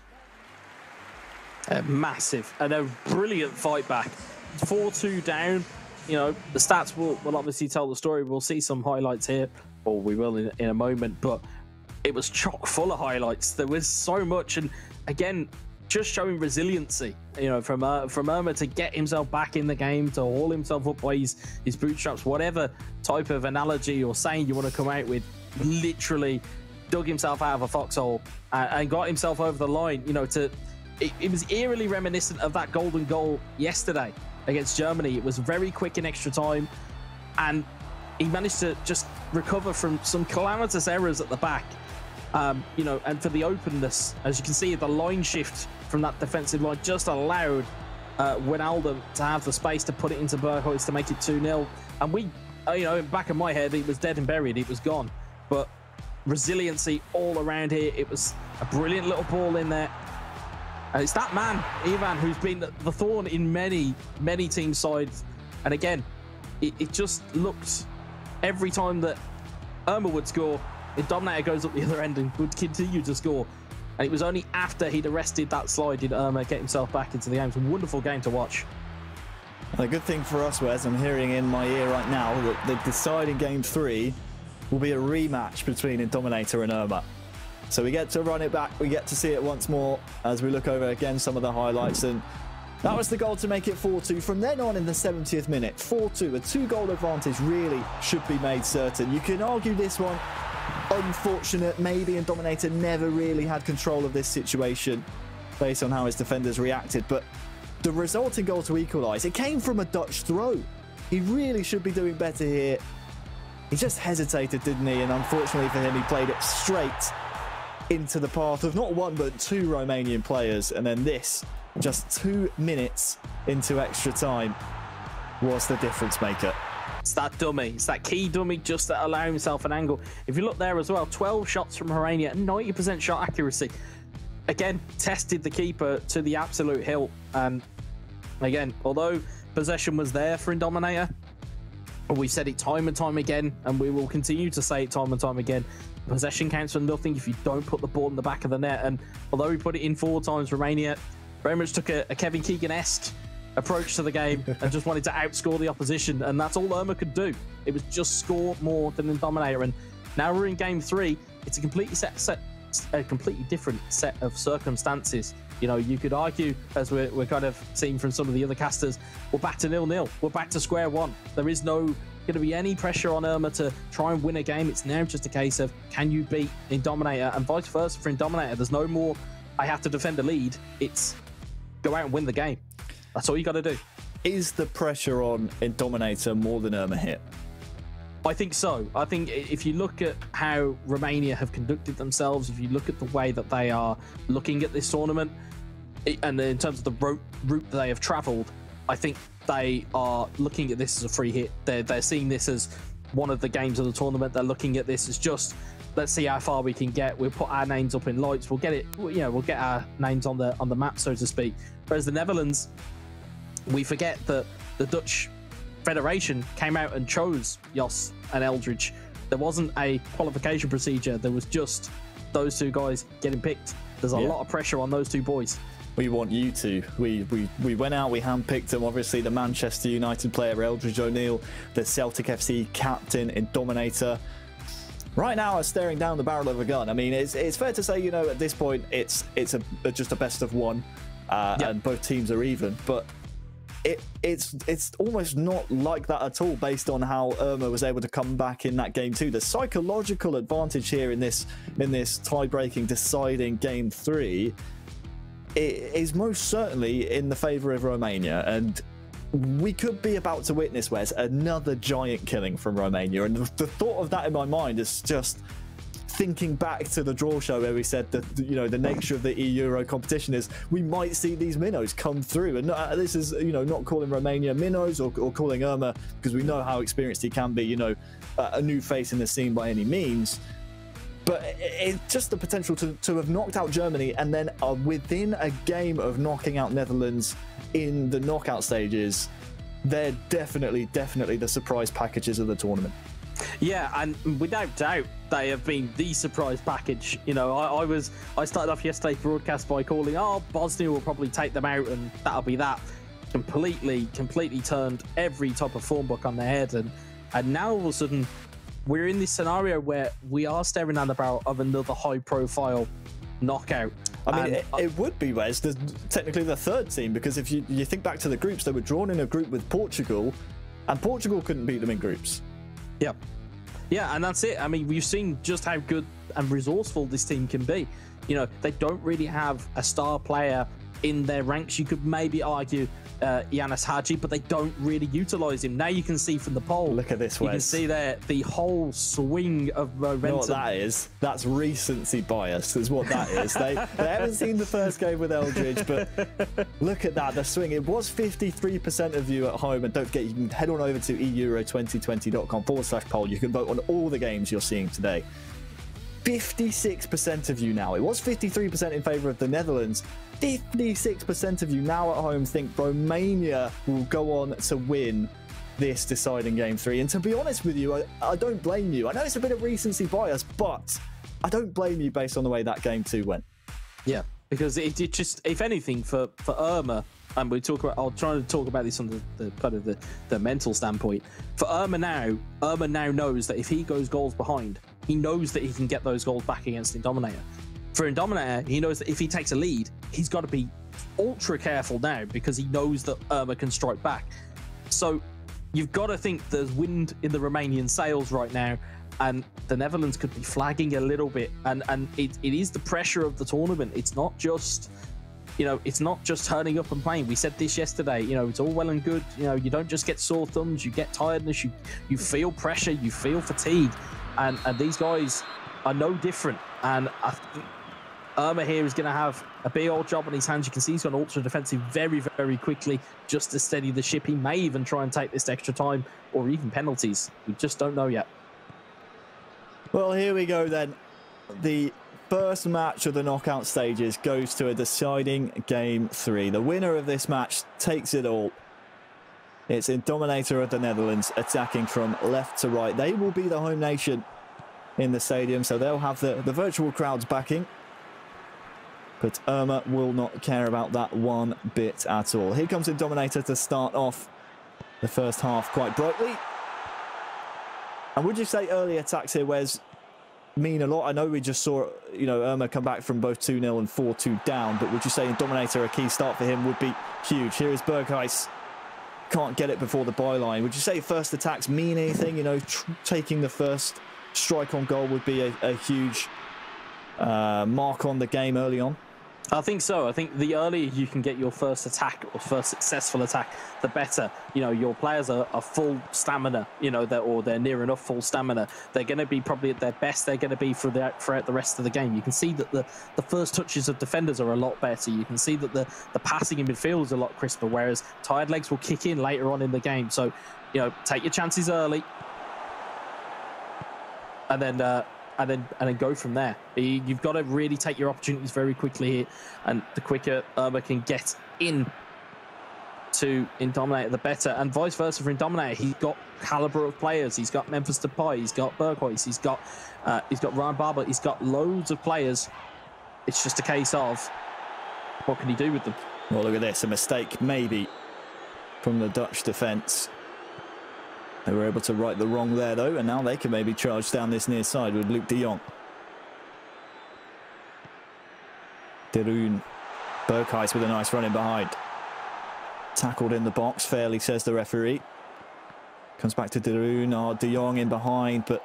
Massive and a brilliant fight back. 4-2 down. The stats will obviously tell the story. We'll see some highlights here, or we will in a moment, but it was chock full of highlights. There was so much, and again, just showing resiliency, from Irma to get himself back in the game, to haul himself up by his bootstraps, whatever type of analogy or saying you want to come out with. Literally dug himself out of a foxhole and got himself over the line. It was eerily reminiscent of that golden goal yesterday against Germany. It was very quick in extra time, and he managed to just recover from some calamitous errors at the back. And for the openness, as you can see, the line shift from that defensive line just allowed Wijnaldum to have the space to put it into Berghuis to make it 2-0. And we, in the back of my head, it was dead and buried. It was gone. But resiliency all around here. It was a brilliant little ball in there. And it's that man, Ivan, who's been the thorn in many team sides. And again, it just looked every time that Irma would score, the Dominator goes up the other end and would continue to score. And it was only after he'd arrested that slide did Irma get himself back into the game. It's a wonderful game to watch. The good thing for us, Wes, I'm hearing in my ear right now that the deciding game 3 will be a rematch between Dominator and Irma. So we get to run it back, we get to see it once more as we look over again some of the highlights. And that was the goal to make it 4-2. From then on in the 70th minute, 4-2, a 2-goal advantage really should be made certain. You can argue this one unfortunate maybe, and Dominator never really had control of this situation. based on how his defenders reacted. But the resulting goal to equalise, it came from a Dutch throw. He really should be doing better here. He just hesitated, didn't he? And unfortunately for him, he played it straight into the path of not one but two Romanian players. And then this, just 2 minutes into extra time, was the difference maker. It's that dummy. It's that key dummy just to allow himself an angle. If you look there as well, 12 shots from Romania, 90% shot accuracy. Again, tested the keeper to the absolute hilt. And again, although possession was there for Indominator, we've said it time and time again, and we will continue to say it time and time again, possession counts for nothing if you don't put the ball in the back of the net. And although we put it in 4 times, Romania very much took a Kevin Keegan-esque approach to the game and just wanted to outscore the opposition, and that's all Irma could do. It was just score more than Indominator. And now we're in game 3. It's a completely completely different set of circumstances. You know, you could argue, as we're kind of seeing from some of the other casters, we're back to 0-0. We're back to square one. There is no going to be any pressure on Irma to try and win a game. It's now just a case of, can you beat Indominator? And vice versa for Indominator. There's no more, I have to defend a lead. It's go out and win the game. That's all you got to do. Is the pressure on Indominator more than Irma here? I think so. I think if you look at how Romania have conducted themselves, if you look at the way that they are looking at this tournament, and in terms of the route they have travelled, I think they are looking at this as a free hit. They're seeing this as one of the games of the tournament. They're looking at this as just, let's see how far we can get. We'll put our names up in lights. We'll get it. You know, we'll get our names on the map, so to speak. Whereas the Netherlands, we forget that the Dutch Federation came out and chose Jos and Eldridge. There wasn't a qualification procedure. There was just those two guys getting picked. There's a lot of pressure on those two boys. We want you to. We went out, we handpicked them. Obviously, the Manchester United player, Eldridge O'Neill, the Celtic FC captain, Indominator. Right now, are staring down the barrel of a gun. I mean, it's fair to say, you know, at this point, it's just a best of one, and both teams are even. But it's almost not like that at all, based on how Irma was able to come back in that game too. The psychological advantage here in this tie-breaking, deciding game 3 is most certainly in the favour of Romania, and we could be about to witness, Wes, another giant killing from Romania. And the thought of that in my mind is just thinking back to the draw show where we said that, you know, the nature of the eEURO competition is we might see these minnows come through. And this is, you know, not calling Romania minnows or calling Irma, because we know how experienced he can be, you know, a new face in the scene by any means. But it's just the potential to have knocked out Germany and then within a game of knocking out Netherlands in the knockout stages. They're definitely the surprise packages of the tournament. Yeah, and without doubt, they have been the surprise package. You know, I started off yesterday's broadcast by calling, Bosnia will probably take them out and that'll be that. Completely turned every type of form book on their head. And now all of a sudden, we're in this scenario where we are staring down the barrel of another high-profile knockout. I mean, it would be, Wes, technically the third team, because if you think back to the groups, they were drawn in a group with Portugal, and Portugal couldn't beat them in groups. Yeah. Yeah, and that's it. I mean, we've seen just how good and resourceful this team can be. You know, they don't really have a star player in their ranks. You could maybe argue Yanis Hadji, but they don't really utilise him. Now you can see from the poll. Look at this, Wes. You can see there the whole swing of momentum. You know what that is? That's recency bias, is what that is. They haven't seen the first game with Eldridge, but look at that, the swing. It was 53% of you at home, and don't forget, you can head on over to eEURO2020.com/poll. You can vote on all the games you're seeing today. 56% of you now. It was 53% in favour of the Netherlands. 56% of you now at home think Romania will go on to win this deciding game 3. And to be honest with you, I don't blame you. I know it's a bit of recency bias, but I don't blame you based on the way that game 2 went. Yeah, because it just, if anything, for Irma, and I'll try to talk about this on the kind of the mental standpoint. For Irma now knows that if he goes goals behind, he knows that he can get those goals back against Indominator. For Indominator, he knows that if he takes a lead, he's got to be ultra careful now, because he knows that Irma can strike back. So you've got to think there's wind in the Romanian sails right now, and the Netherlands could be flagging a little bit. And it is the pressure of the tournament. It's not just you know, it's not just turning up and playing. We said this yesterday, you know, it's all well and good. You know, you don't just get sore thumbs, you get tiredness, you feel pressure, you feel fatigue. And these guys are no different. And I think Irma here is going to have a big old job on his hands. You can see he's gone ultra defensive very, very quickly just to steady the ship. He may even try and take this extra time or even penalties. We just don't know yet. Well, here we go then. The first match of the knockout stages goes to a deciding game 3. The winner of this match takes it all. It's Indominator of the Netherlands attacking from left to right. They will be the home nation in the stadium, so they'll have the virtual crowds backing. But Irma will not care about that one bit at all. Here comes Indominator to start off the first half quite brightly. And would you say early attacks here, Wes, mean a lot? I know we just saw, you know, Irma come back from both 2-0 and 4-2 down, but would you say Indominator, a key start for him, would be huge? Here is Berghuis. Can't get it before the byline. Would you say first attacks mean anything? You know, taking the first strike on goal would be a huge mark on the game early on? I think so. I think the earlier you can get your first attack or first successful attack, the better. You know, your players are full stamina, you know, they're near enough full stamina. They're going to be probably at their best they're going to be throughout the rest of the game. You can see that the first touches of defenders are a lot better. You can see that the passing in midfield is a lot crisper, whereas tired legs will kick in later on in the game. So, you know, take your chances early and then go from there. You've got to really take your opportunities very quickly here, and the quicker Irma can get in to Indominator, the better, and vice versa for Indominator. He's got caliber of players. He's got Memphis Depay, he's got Berghuis, he's got Ryan Barber, he's got loads of players. It's just a case of what can he do with them. Well, look at this, a mistake maybe from the Dutch defence. They were able to right the wrong there, though, and now they can maybe charge down this near side with Luc de Jong. De Roon. Berghuis with a nice run in behind. Tackled in the box, fairly, says the referee. Comes back to De Roon. Oh, de Jong in behind, but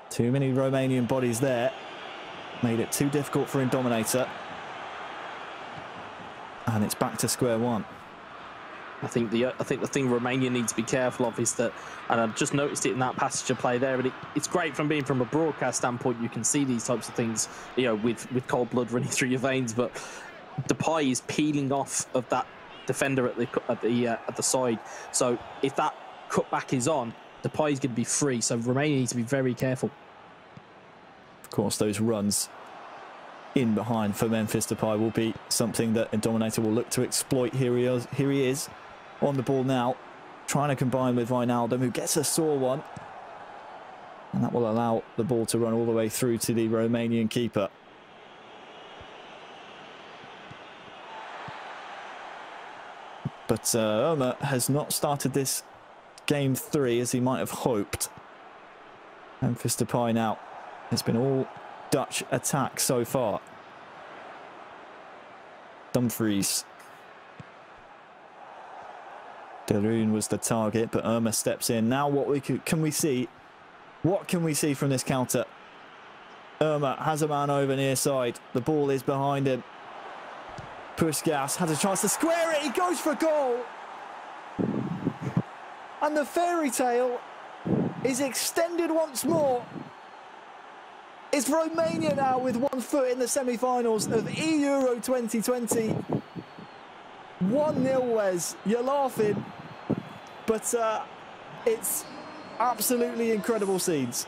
too many Romanian bodies there. Made it too difficult for Indominator. And it's back to square one. I think the thing Romania needs to be careful of is that, and I've just noticed it in that passage of play there, but it's great from being from a broadcast standpoint. You can see these types of things, you know, with cold blood running through your veins. But Depay is peeling off of that defender at the side. So if that cutback is on, Depay is going to be free. So Romania needs to be very careful. Of course, those runs in behind for Memphis Depay will be something that Indominator will look to exploit. Here he is. On the ball now, trying to combine with Wijnaldum, who gets a sore one. And that will allow the ball to run all the way through to the Romanian keeper. But Irma has not started this game 3 as he might have hoped. Memphis Depay now has been all Dutch attack so far. Dumfries. De Roon was the target, but Irma steps in. Now what can we see? What can we see from this counter? Irma has a man over near side. The ball is behind him. Puskas has a chance to square it. He goes for goal. And the fairy tale is extended once more. It's Romania now with one foot in the semi-finals of eEURO 2020. 1-0, Wes. You're laughing, but it's absolutely incredible scenes.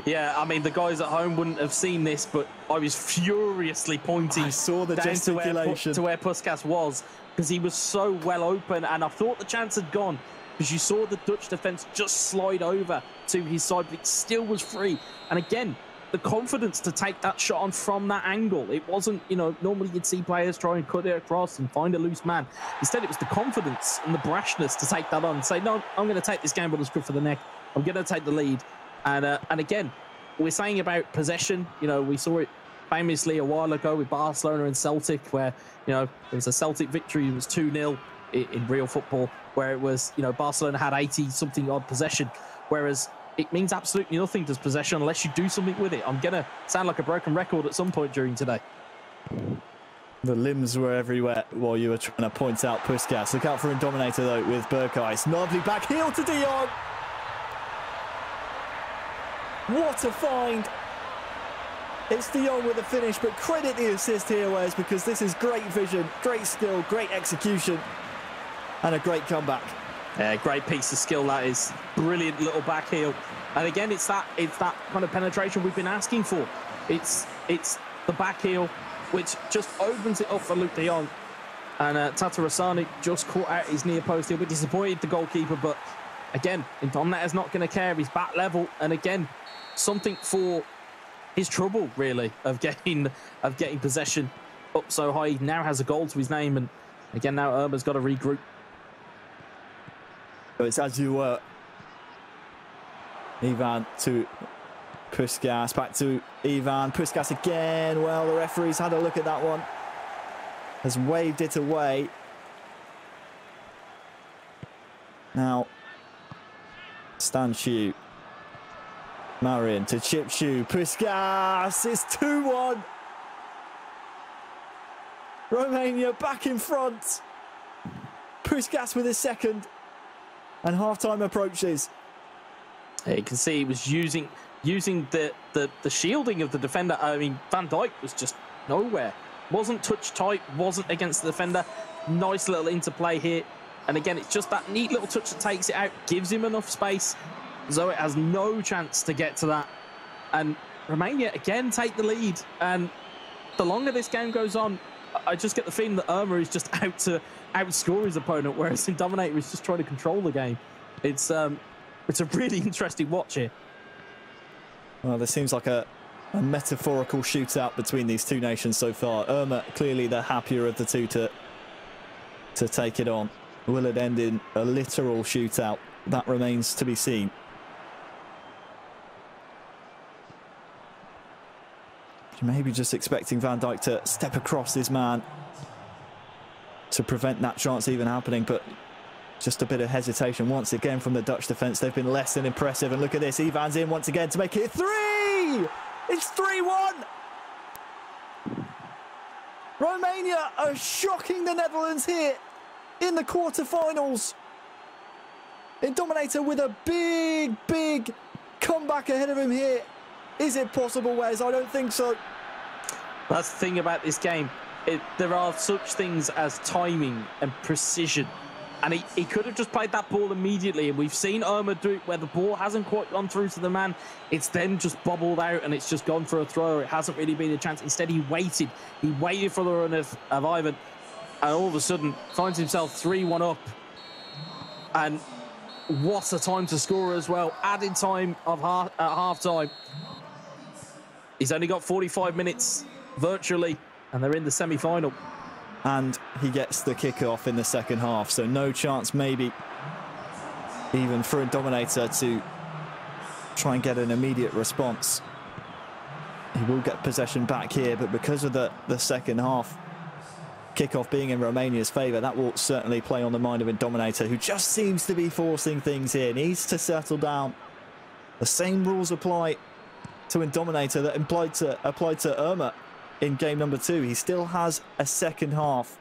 Yeah, I mean, the guys at home wouldn't have seen this, but I was furiously pointing. I saw the down gesticulation to where Puskas was, because he was so well open, and I thought the chance had gone, because you saw the Dutch defence just slide over to his side, but it still was free. And again, the confidence to take that shot on from that angle. It wasn't, you know, normally you'd see players try and cut it across and find a loose man. Instead, it was the confidence and the brashness to take that on and say, no, I'm going to take this game by the scruff of the neck. I'm going to take the lead. And again, we're saying about possession. You know, we saw it famously a while ago with Barcelona and Celtic, where, you know, there was a Celtic victory. It was 2-0 in real football, where it was, you know, Barcelona had 80-something odd possession, whereas it means absolutely nothing, does possession, unless you do something with it. I'm going to sound like a broken record at some point during today. The limbs were everywhere while you were trying to point out Puskas. Look out for Indominator, though, with Berghuis. Lovely back heel to De Jong. What a find. It's De Jong with the finish, but credit the assist here, Wes, because this is great vision, great skill, great execution, and a great comeback. Yeah, great piece of skill, that is. Brilliant little back heel. And again, it's that kind of penetration we've been asking for. It's the back heel, which just opens it up for Luuk de Jong. And Tatarusanu just caught out his near post. He'll be disappointed, the goalkeeper, but again, Indominator's not going to care. He's back level, and again, something for his trouble, really, of getting possession up so high. He now has a goal to his name, and again, now Irma's got to regroup. So it's as you were. Ivan to Puskas, back to Ivan. Puskas again. Well, the referee's had a look at that one. Has waved it away. Now, Stanciu. Marian to Chipshu. Puskas. It's 2-1. Romania back in front. Puskas with his second. And half-time approaches. Yeah, you can see he was using the shielding of the defender. I mean, Van Dijk was just nowhere. Wasn't touch tight, wasn't against the defender. Nice little interplay here. And again, it's just that neat little touch that takes it out, gives him enough space. Zoet has no chance to get to that. And Romania, again, take the lead. And the longer this game goes on, I just get the feeling that Irma is just out to outscore his opponent, whereas Indominator is just trying to control the game. It's a really interesting watch here. Well, there seems like a metaphorical shootout between these two nations so far. Irma clearly the happier of the two to take it on. Will it end in a literal shootout? That remains to be seen. Maybe just expecting Van Dijk to step across his man to prevent that chance even happening, but just a bit of hesitation once again from the Dutch defence. They've been less than impressive, and look at this. Ivan's in once again to make it 3! It's 3-1! Romania are shocking the Netherlands here in the quarter-finals. Indominator with a big comeback ahead of him here. Is it possible, Wes? I don't think so. That's the thing about this game. There are such things as timing and precision. And he could have just played that ball immediately. And we've seen Irma do it where the ball hasn't quite gone through to the man. It's then just bobbled out and it's just gone for a throw. It hasn't really been a chance. Instead, he waited. He waited for the run of Ivan. And all of a sudden, finds himself 3-1 up. And what a time to score as well. Added time at half-time. He's only got 45 minutes virtually, and they're in the semi-final. And he gets the kick-off in the second half, so no chance maybe even for Indominator to try and get an immediate response. He will get possession back here, but because of the second half kick-off being in Romania's favour, that will certainly play on the mind of Indominator, who just seems to be forcing things here. Needs to settle down. The same rules apply to Indominator that applied to Irma in game number 2. He still has a second half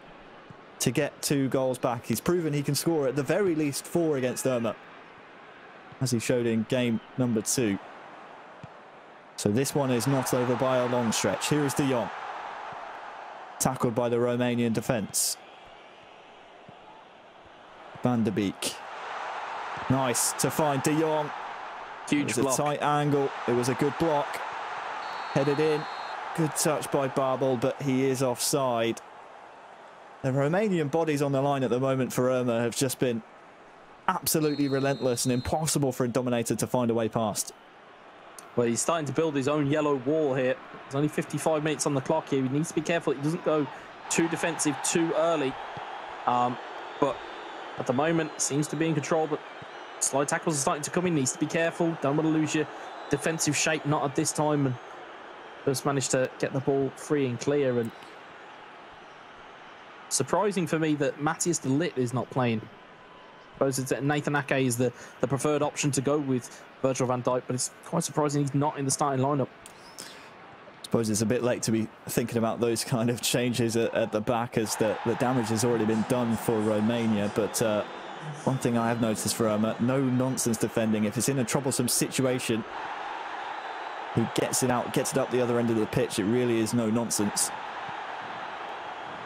to get 2 goals back. He's proven he can score at the very least 4 against Irma, as he showed in game number 2. So this one is not over by a long stretch. Here is De Jong, tackled by the Romanian defence. Van der Beek, nice to find De Jong. Huge block. A tight angle. It was a good block. Headed in. Good touch by Babel, but he is offside. The Romanian bodies on the line at the moment for Irma have just been absolutely relentless and impossible for Indominator to find a way past. Well, he's starting to build his own yellow wall here. There's only 55 minutes on the clock here. He needs to be careful he doesn't go too defensive too early. But at the moment, seems to be in control, but slide tackles are starting to come in. Needs to be careful. Don't want to lose your defensive shape, not at this time. And just managed to get the ball free and clear. And surprising for me that Matthias de Ligt is not playing. I suppose it's Nathan Ake is the preferred option to go with Virgil van Dijk, but it's quite surprising he's not in the starting lineup. suppose it's a bit late to be thinking about those kind of changes at the back, as the damage has already been done for Romania. But one thing I have noticed for Irma, no nonsense defending. If it's in a troublesome situation, he gets it out, gets it up the other end of the pitch. It really is no nonsense.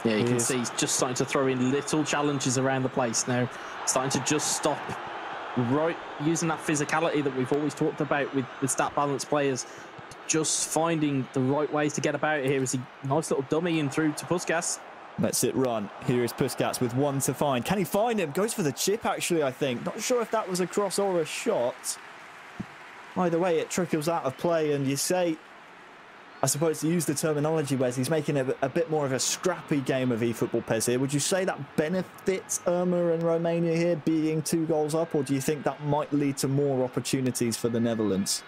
Yeah, you can see he's just starting to throw in little challenges around the place now. Starting to just stop, right, using that physicality that we've always talked about with stat balance players. Just finding the right ways to get about it here. Is a nice little dummy in through to Puskas. Lets it run. Here is Puskas with one to find. Can he find him? Goes for the chip, actually, I think. Not sure if that was a cross or a shot. Either way, it trickles out of play, and you say, I suppose to use the terminology, Wes, he's making a bit more of a scrappy game of eFootball PES here. Would you say that benefits Irma and Romania here, being 2 goals up, or do you think that might lead to more opportunities for the Netherlands?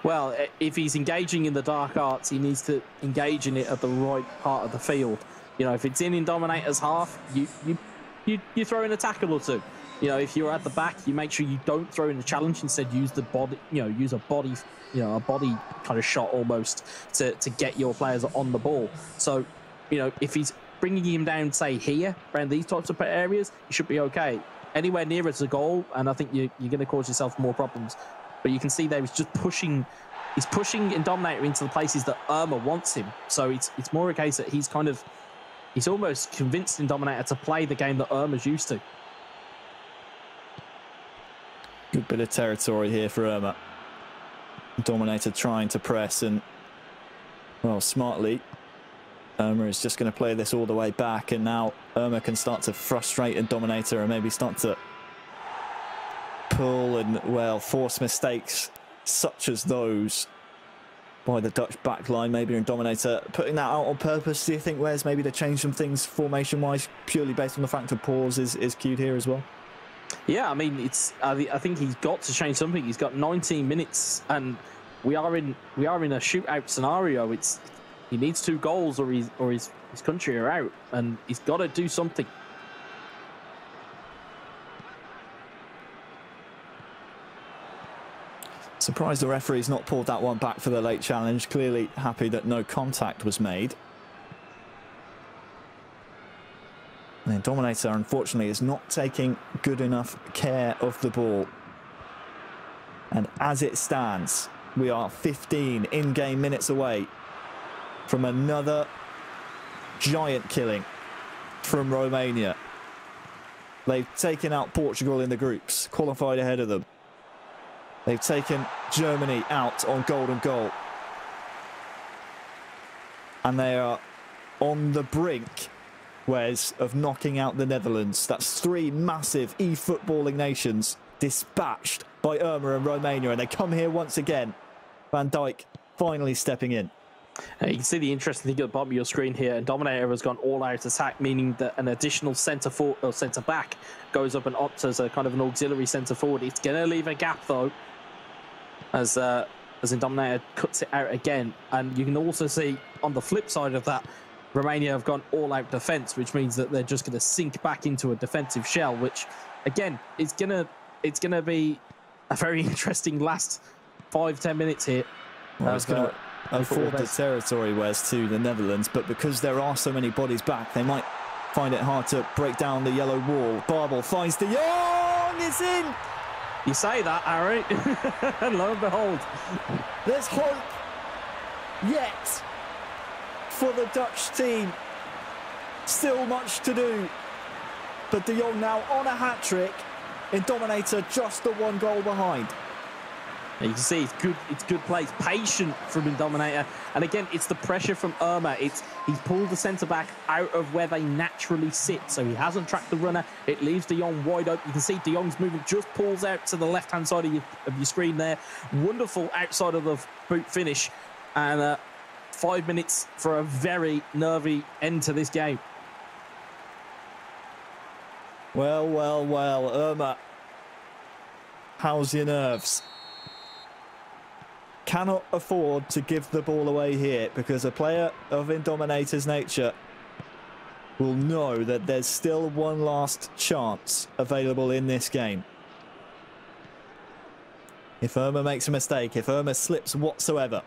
Well, if he's engaging in the dark arts, he needs to engage in it at the right part of the field. You know, if it's in Dominator's half, you throw in a tackle or two. You know, if you're at the back, you make sure you don't throw in a challenge. Instead, use the body. You know, use a body. You know, a body kind of shot almost to get your players on the ball. So, you know, if he's bringing him down, say here, around these types of areas, you should be okay. Anywhere near it's a goal, and I think you're going to cause yourself more problems. But you can see there he's just pushing. He's pushing Dominator into the places that Irma wants him. So it's more a case that he's almost convinced Dominator to play the game that Irma's used to. Good bit of territory here for Irma. Dominator trying to press, and, well, smartly, Irma is just going to play this all the way back, and now Irma can start to frustrate Dominator and maybe start to pull and, well, force mistakes such as those by the Dutch backline. Maybe Dominator putting that out on purpose, do you think, Wes, maybe to change some things formation-wise, purely based on the fact that pause is cued here as well? Yeah, I mean, I think he's got to change something. He's got 19 minutes, and we are in a shootout scenario. He needs 2 goals, or his country are out, and he's got to do something. Surprised the referee's not pulled that one back for the late challenge. Clearly happy that no contact was made. And Dominator, unfortunately, is not taking good enough care of the ball. And as it stands, we are 15 in-game minutes away from another giant killing from Romania. They've taken out Portugal in the groups, qualified ahead of them. They've taken Germany out on golden goal. And they are on the brink, Wes, of knocking out the Netherlands. That's 3 massive e-footballing nations dispatched by Irma and Romania, and they come here once again. Van Dijk finally stepping in. You can see the interesting thing at the bottom of your screen here, and Dominator has gone all-out attack, meaning that an additional centre-forward or centre-back goes up and opts as a kind of an auxiliary centre-forward. It's going to leave a gap, though, as Dominator cuts it out again. And you can also see on the flip side of that, Romania have gone all-out defence, which means that they're just going to sink back into a defensive shell, which, again, it's gonna be a very interesting last 5-10 minutes here. Well, it's going to afford the territory, Wes, to the Netherlands, but because there are so many bodies back, they might find it hard to break down the yellow wall. Barbel finds De Jong, it's in! You say that, Harry, and lo and behold. There's hope yet for the Dutch team. Still much to do, but De Jong now on a hat-trick, in Dominator just the 1 goal behind. You can see it's good play. It's patient from Dominator, and again, it's the pressure from Irma. He's pulled the centre-back out of where they naturally sit, so he hasn't tracked the runner. It leaves De Jong wide open. You can see De Jong's movement just pulls out to the left-hand side of your screen there. Wonderful outside of the boot finish, and 5 minutes for a very nervy end to this game. Well, well, well, Irma, how's your nerves? Cannot afford to give the ball away here, because a player of Dominator's nature will know that there's still one last chance available in this game. If Irma makes a mistake, if Irma slips whatsoever,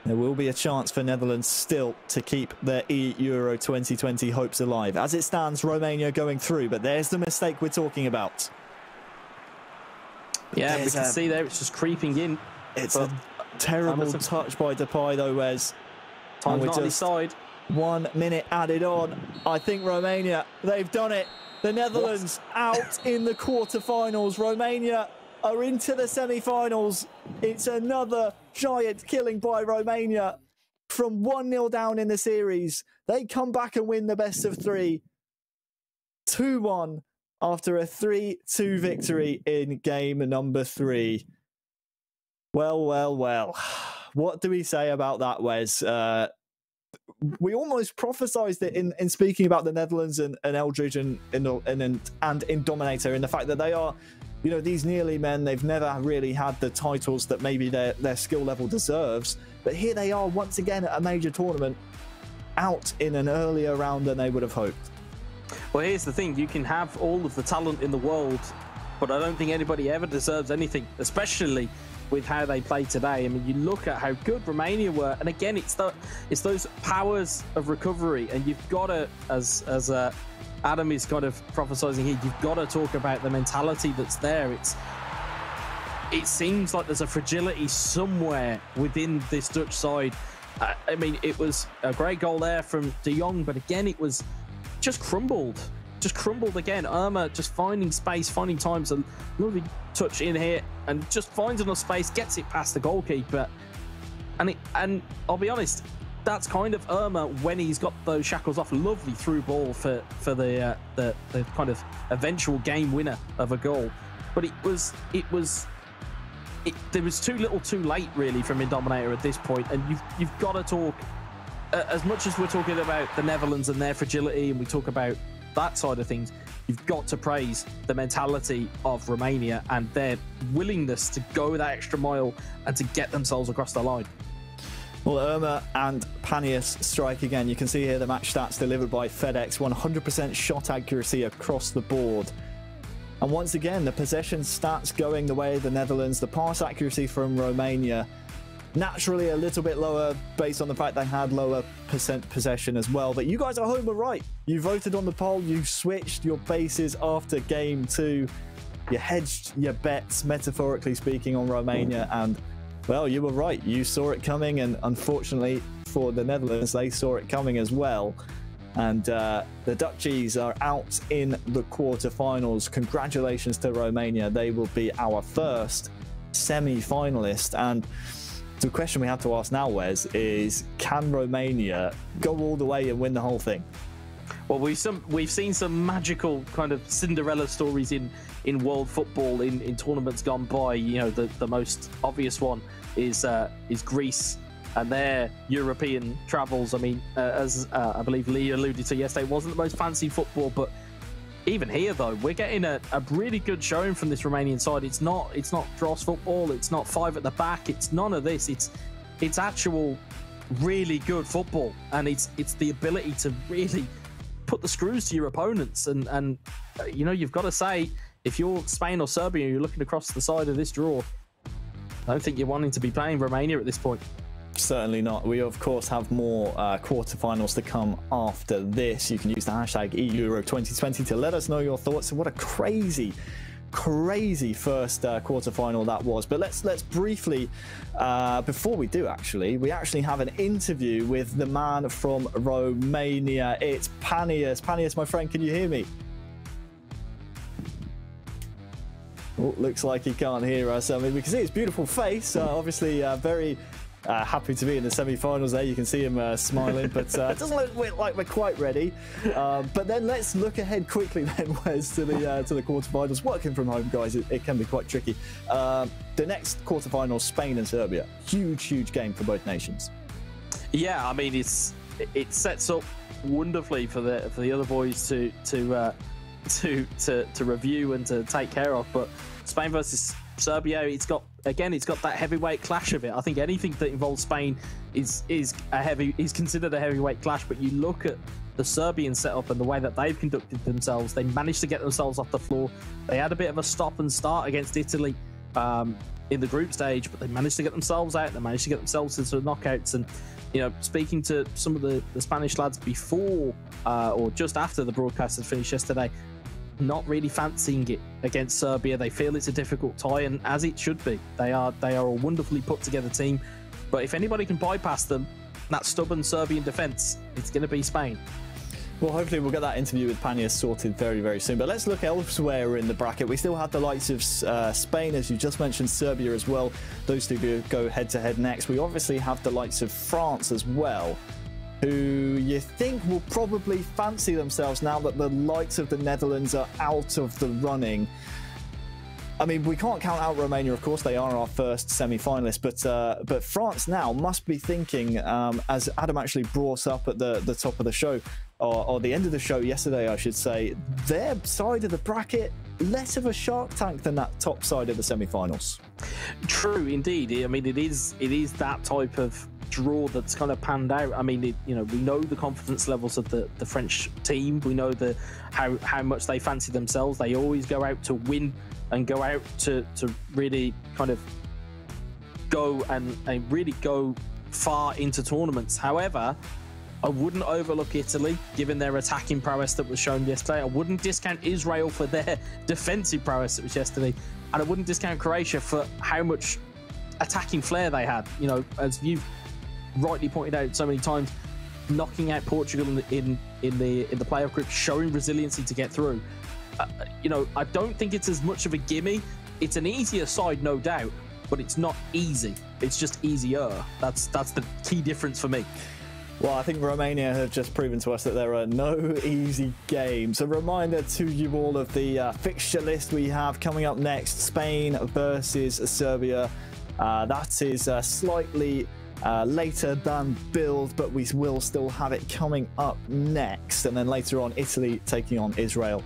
There will be a chance for Netherlands still to keep their eEURO 2020 hopes alive. As it stands, Romania going through, but there's the mistake we're talking about. Yeah, we can see there it's just creeping in. It's a terrible touch by Depay though, Wes. Time's not on his side. 1 minute added on. I think Romania, they've done it. The Netherlands out in the quarterfinals. Romania are into the semi-finals. It's another giant killing by Romania. From 1-0 down in the series, they come back and win the best of 3. 2-1 after a 3-2 victory in game number 3. Well, well, well. What do we say about that, Wes? We almost prophesized it in speaking about the Netherlands and Eldridge and Indominator, in the fact that they are, you know, these nearly men. They've never really had the titles that maybe their skill level deserves. But here they are once again at a major tournament, out in an earlier round than they would have hoped. Well, here's the thing. You can have all of the talent in the world, but I don't think anybody ever deserves anything, especially with how they play today. I mean, you look at how good Romania were, and again, it's those powers of recovery, and you've got to, as Adam is kind of prophesizing here, you've got to talk about the mentality that's there. It seems like there's a fragility somewhere within this Dutch side. I mean, it was a great goal there from De Jong, but again, it was just crumbled again. Irma just finding space, finding times, a lovely touch in here, and just finds enough space, gets it past the goalkeeper. And I'll be honest, that's kind of Irma when he's got those shackles off. Lovely through ball for the kind of eventual game winner of a goal. But there was too little too late really from Indominator at this point, and you've got to talk, as much as we're talking about the Netherlands and their fragility, and we talk about that side of things, you've got to praise the mentality of Romania and their willingness to go that extra mile and to get themselves across the line. Well, Irma and Panius strike again. You can see here the match stats delivered by FedEx. 100% shot accuracy across the board. And once again, the possession stats going the way of the Netherlands. The pass accuracy from Romania, naturally a little bit lower based on the fact they had lower percent possession as well. But you guys at home were right. You voted on the poll. You switched your bases after game 2. You hedged your bets, metaphorically speaking, on Romania. And, well, you were right. You saw it coming. And unfortunately for the Netherlands, they saw it coming as well. And the Dutchies are out in the quarterfinals. Congratulations to Romania. They will be our first semi-finalist. And the question we have to ask now, Wes, is can Romania go all the way and win the whole thing? Well, we've seen some magical kind of Cinderella stories in world football in tournaments gone by. You know, the most obvious one is Greece and their European travels. I mean, as I believe Lee alluded to yesterday, it wasn't the most fancy football, but even here though, we're getting a really good showing from this Romanian side. It's not dross football. It's not 5 at the back. It's none of this. It's actual really good football, and it's the ability to really put the screws to your opponents. And you know, you've got to say, if you're Spain or Serbia and you're looking across the side of this draw, I don't think you're wanting to be playing Romania at this point. Certainly not. We, of course, have more quarterfinals to come after this. You can use the hashtag eEURO 2020 to let us know your thoughts. What a crazy first quarterfinal that was. But let's briefly, before we do actually, we actually have an interview with the man from Romania. It's Panius. Panius, my friend, can you hear me? Oh, looks like he can't hear us. I mean, we can see his beautiful face. Obviously, very happy to be in the semi-finals there. You can see him smiling, but it doesn't look like we're quite ready. But then let's look ahead quickly then, Wes, to the quarterfinals. Working from home, guys, it can be quite tricky. The next quarterfinals, Spain and Serbia. Huge game for both nations. Yeah, I mean, it sets up wonderfully for the other boys to review and to take care of. But Spain versus Serbia, it's got that heavyweight clash of it. I think anything that involves Spain is considered a heavyweight clash. But you look at the Serbian setup and the way that they've conducted themselves, they managed to get themselves off the floor. They had a bit of a stop and start against Italy. in the group stage, but they managed to get themselves out. They managed to get themselves into the knockouts. And you know, speaking to some of the Spanish lads before or just after the broadcast had finished yesterday, not really fancying it against Serbia. They feel it's a difficult tie, and as it should be. They are a wonderfully put together team. But if anybody can bypass them, that stubborn Serbian defence, it's going to be Spain. Well, hopefully we'll get that interview with Pania sorted very, very soon. But let's look elsewhere in the bracket. We still have the likes of Spain, as you just mentioned, Serbia as well. Those two go head-to-head next. We obviously have the likes of France as well, who you think will probably fancy themselves now that the likes of the Netherlands are out of the running. I mean, we can't count out Romania, of course. They are our first semi-finalist, but France now must be thinking, as Adam actually brought up at the top of the show, or the end of the show yesterday, I should say, their side of the bracket, less of a shark tank than that top side of the semi-finals. True, indeed. I mean, it is that type of draw that's kind of panned out. I mean, you know, we know the confidence levels of the French team. We know how much they fancy themselves. They always go out to win and go out to really kind of go and really go far into tournaments. However, I wouldn't overlook Italy, given their attacking prowess that was shown yesterday. I wouldn't discount Israel for their defensive prowess that was yesterday. And I wouldn't discount Croatia for how much attacking flair they had. You know, as you've rightly pointed out so many times, knocking out Portugal in the playoff group, showing resiliency to get through. You know, I don't think it's as much of a gimme. It's an easier side, no doubt, but it's not easy. It's just easier. That's the key difference for me. Well, I think Romania have just proven to us that there are no easy games. A reminder to you all of the fixture list we have coming up next. Spain versus Serbia. That is slightly later than billed, but we will still have it coming up next. And then later on, Italy taking on Israel.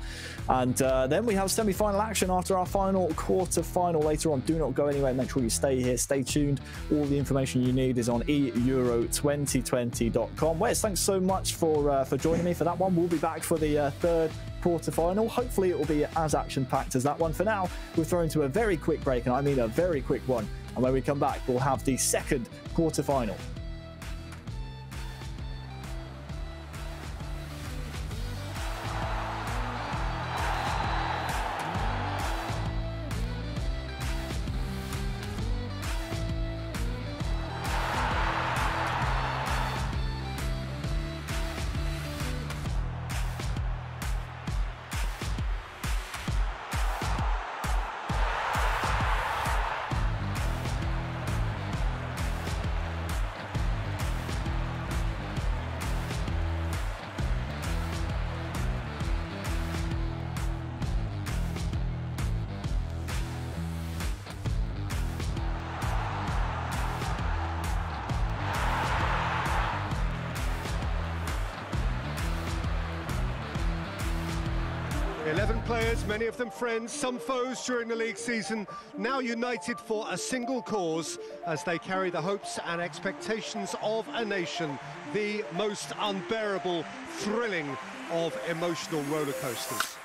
And then we have semi-final action after our final quarter-final later on. Do not go anywhere. Make sure you stay here. Stay tuned. All the information you need is on eEURO2020.com. Wes, thanks so much for joining me for that one. We'll be back for the third quarter-final. Hopefully it will be as action-packed as that one. For now, we're thrown to a very quick break, and I mean a very quick one. And when we come back, we'll have the second quarter-final. Players, many of them friends, some foes during the league season, now united for a single cause as they carry the hopes and expectations of a nation, the most unbearable, thrilling of emotional roller coasters.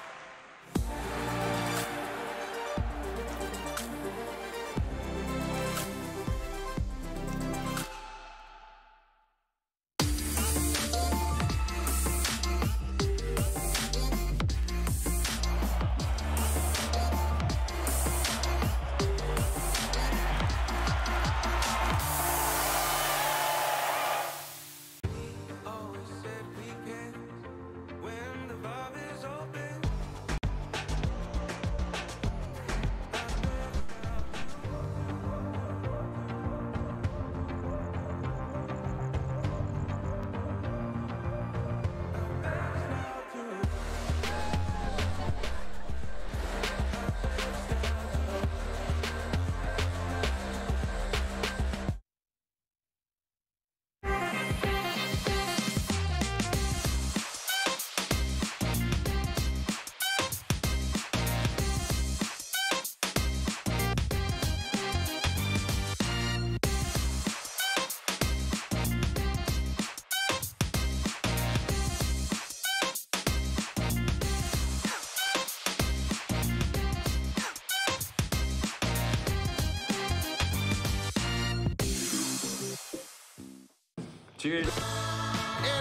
Cheers. And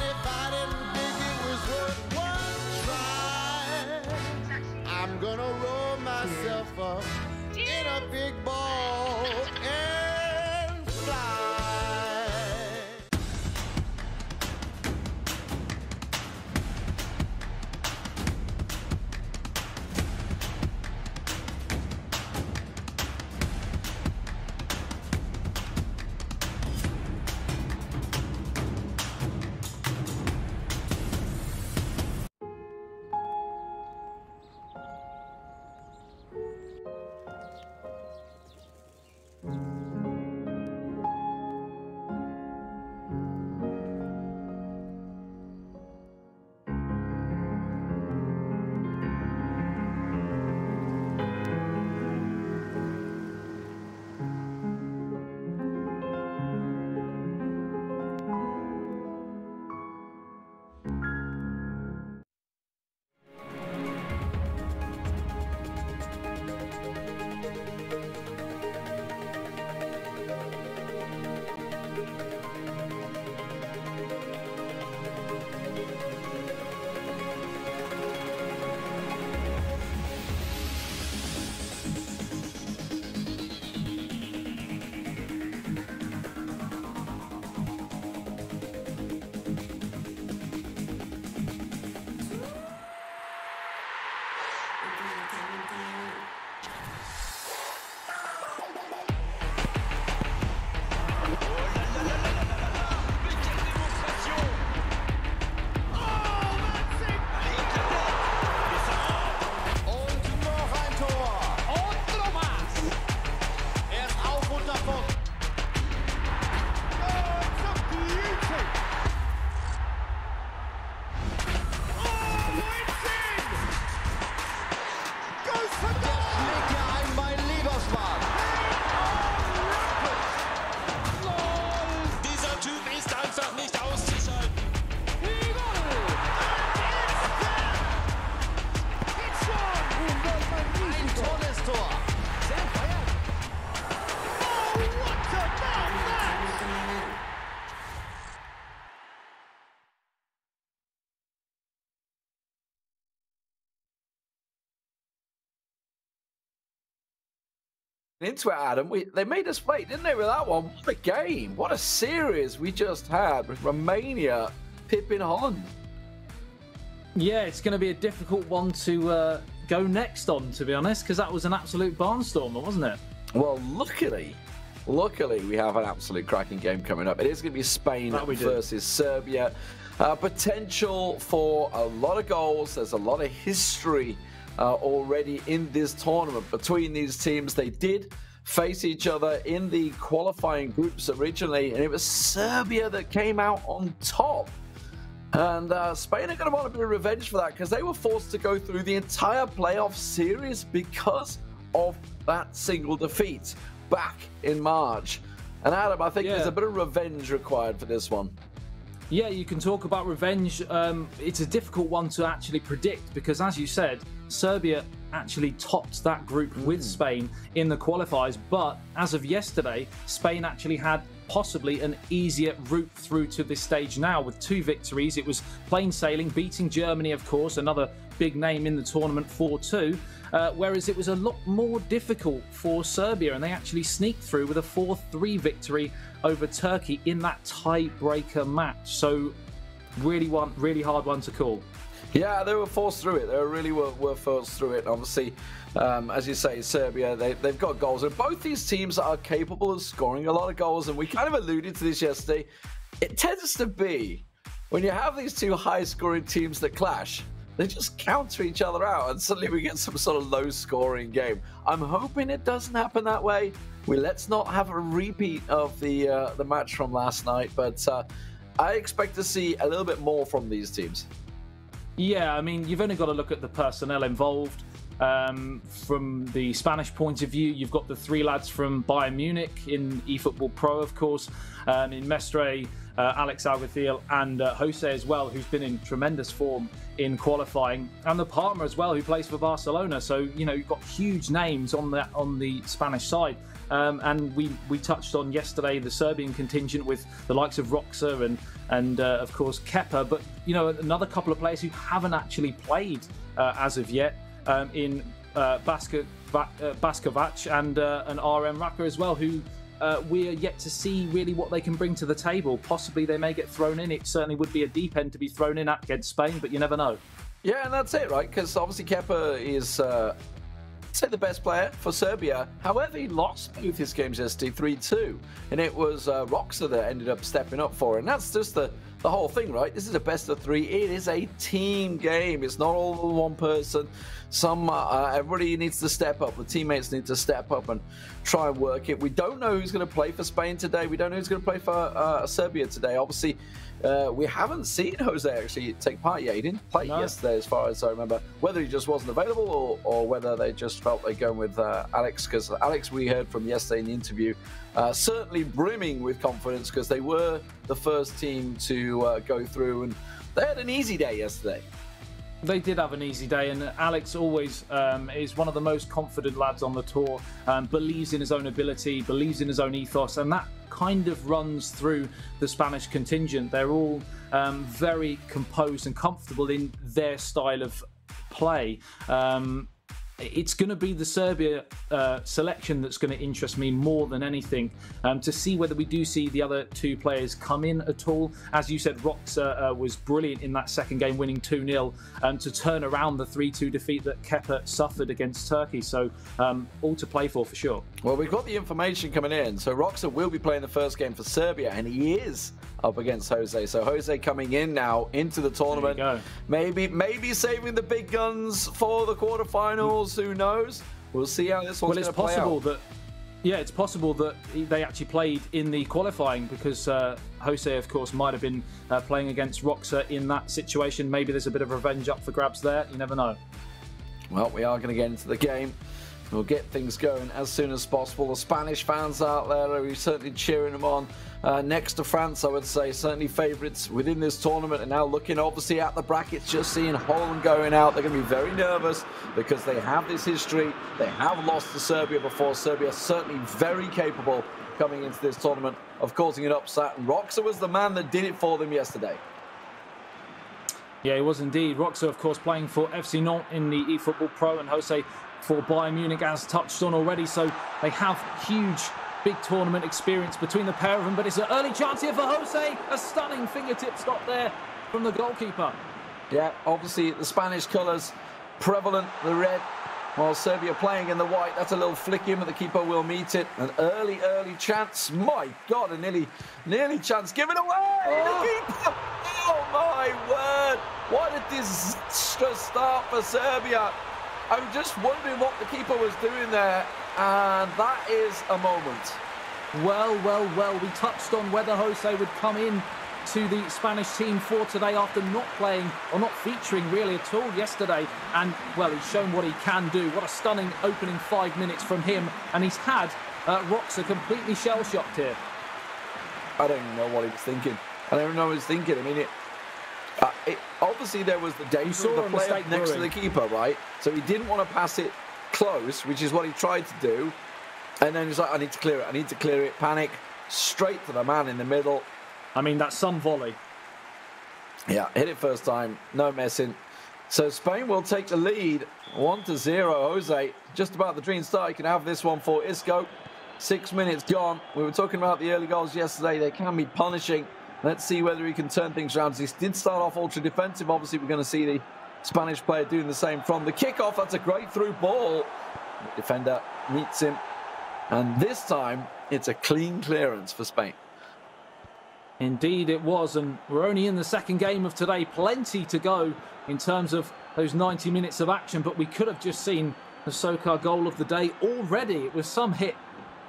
if I didn't think it was worth one try, I'm gonna roll myself up in a big ball and fly. Into it, Adam. They made us wait, didn't they, with that one? What a game. What a series we just had with Romania pipping Holland. Yeah, it's going to be a difficult one to go next on, to be honest, because that was an absolute barnstormer, wasn't it? Well, luckily, we have an absolute cracking game coming up. It is going to be Spain versus Serbia. Potential for a lot of goals. There's a lot of history already in this tournament between these teams. They did face each other in the qualifying groups originally, and it was Serbia that came out on top. And Spain are going to want a bit of revenge for that, because they were forced to go through the entire playoff series because of that single defeat back in March. And Adam, I think there's a bit of revenge required for this one. Yeah, you can talk about revenge. It's a difficult one to actually predict because, as you said, Serbia actually topped that group with Spain in the qualifiers. But as of yesterday, Spain actually had possibly an easier route through to this stage now with 2 victories. It was plain sailing, beating Germany, of course, another big name in the tournament, 4-2. Whereas it was a lot more difficult for Serbia, and they actually sneaked through with a 4-3 victory over Turkey in that tiebreaker match. So really hard one to call. Yeah, they were forced through it. They really were forced through it. Obviously, as you say, Serbia, they've got goals. And both these teams are capable of scoring a lot of goals. And we kind of alluded to this yesterday. It tends to be, when you have these two high-scoring teams that clash, they just counter each other out, and suddenly we get some sort of low-scoring game. I'm hoping it doesn't happen that way. Let's not have a repeat of the match from last night, but I expect to see a little bit more from these teams. Yeah, I mean, you've only got to look at the personnel involved. From the Spanish point of view, you've got the 3 lads from Bayern Munich in eFootball Pro, of course, in Mestre, Alex Alguacil and Jose as well, who's been in tremendous form in qualifying, and the partner as well, who plays for Barcelona. So, you know, you've got huge names on the Spanish side. And we touched on yesterday the Serbian contingent with the likes of Roxa and of course Kepa, but you know, another couple of players who haven't actually played as of yet in Baskovac and RM Raka as well, who we are yet to see really what they can bring to the table. Possibly they may get thrown in. It certainly would be a deep end to be thrown in at against Spain, but you never know. Yeah, and that's it, right? Because obviously Kepa is say the best player for Serbia. However, he lost both his games yesterday 3-2, and it was Roxa that ended up stepping up for it. And that's just the whole thing, right? This is a best of three. It is a team game. It's not all one person. Everybody needs to step up. The teammates need to step up and try and work it. We don't know who's going to play for Spain today. We don't know who's going to play for Serbia today. Obviously, we haven't seen Jose actually take part yet. He didn't play yesterday, as far as I remember. Whether he just wasn't available or whether they just felt they'd go with Alex, because Alex, we heard from yesterday in the interview, certainly brimming with confidence because they were the first team to go through, and they had an easy day yesterday. They did have an easy day, and Alex always is one of the most confident lads on the tour, believes in his own ability, believes in his own ethos, and that kind of runs through the Spanish contingent. They're all very composed and comfortable in their style of play. It's going to be the Serbia selection that's going to interest me more than anything, to see whether we do see the other two players come in at all. As you said, Roxa was brilliant in that second game, winning 2-0, to turn around the 3-2 defeat that Kepa suffered against Turkey. So all to play for sure. Well, we've got the information coming in. So Roxa will be playing the first game for Serbia, and he is up against Jose. So Jose coming in now into the tournament. Maybe saving the big guns for the quarterfinals. Who knows? We'll see how this one's going to play out. It's possible that they actually played in the qualifying, because Jose, of course, might have been playing against Roxa in that situation. Maybe there's a bit of revenge up for grabs there. You never know. Well, we are going to get into the game. We'll get things going as soon as possible. The Spanish fans out there are certainly cheering them on. Next to France, I would say, certainly favourites within this tournament. And now looking obviously at the brackets, just seeing Holland going out. They're going to be very nervous because they have this history. They have lost to Serbia before. Serbia certainly very capable coming into this tournament of causing an upset. And Roxa was the man that did it for them yesterday. Yeah, he was indeed. Roxa, of course, playing for FC Nantes in the eFootball Pro, and Jose for Bayern Munich, as touched on already. So they have huge, big tournament experience between the pair of them. But it's an early chance here for Jose. A stunning fingertip stop there from the goalkeeper. Yeah, obviously the Spanish colours prevalent, the red, while Serbia playing in the white. That's a little flick in, but the keeper will meet it. An early chance. My God, a nearly chance given away. The keeper. Oh my word! What a disastrous start for Serbia. I'm just wondering what the keeper was doing there, and that is a moment. Well, we touched on whether Jose would come in to the Spanish team for today after not playing or not featuring really at all yesterday, and well, he's shown what he can do. What a stunning opening 5 minutes from him, and he's had Roxa completely shell-shocked here. I don't even know what he was thinking. I mean, obviously there was the danger of the player next to the keeper, right? So he didn't want to pass it close, which is what he tried to do. And then he's like, I need to clear it, panic, straight to the man in the middle. I mean, that's some volley. Yeah, hit it first time, no messing. So Spain will take the lead, 1-0. Jose, just about the dream start. You can have this one for Isco. 6 minutes gone. We were talking about the early goals yesterday. They can be punishing. Let's see whether he can turn things around. He did start off ultra defensive. Obviously, we're going to see the Spanish player doing the same from the kickoff. That's a great through ball. The defender meets him. And this time, it's a clean clearance for Spain. Indeed it was, and we're only in the second game of today. Plenty to go in terms of those 90 minutes of action, but we could have just seen the Sokar goal of the day already. It was some hit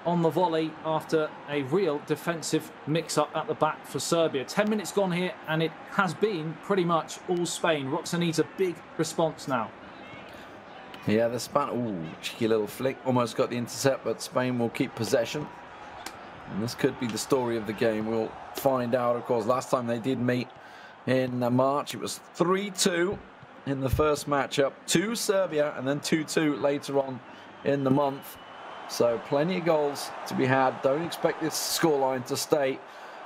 on the volley after a real defensive mix-up at the back for Serbia. 10 minutes gone here, and it has been pretty much all Spain. Roxa needs a big response now. Yeah, the Spain, cheeky little flick, almost got the intercept, but Spain will keep possession. And this could be the story of the game. We'll find out, of course. Last time they did meet in March, it was 3-2 in the first matchup to Serbia, and then 2-2 later on in the month. So plenty of goals to be had. Don't expect this scoreline to stay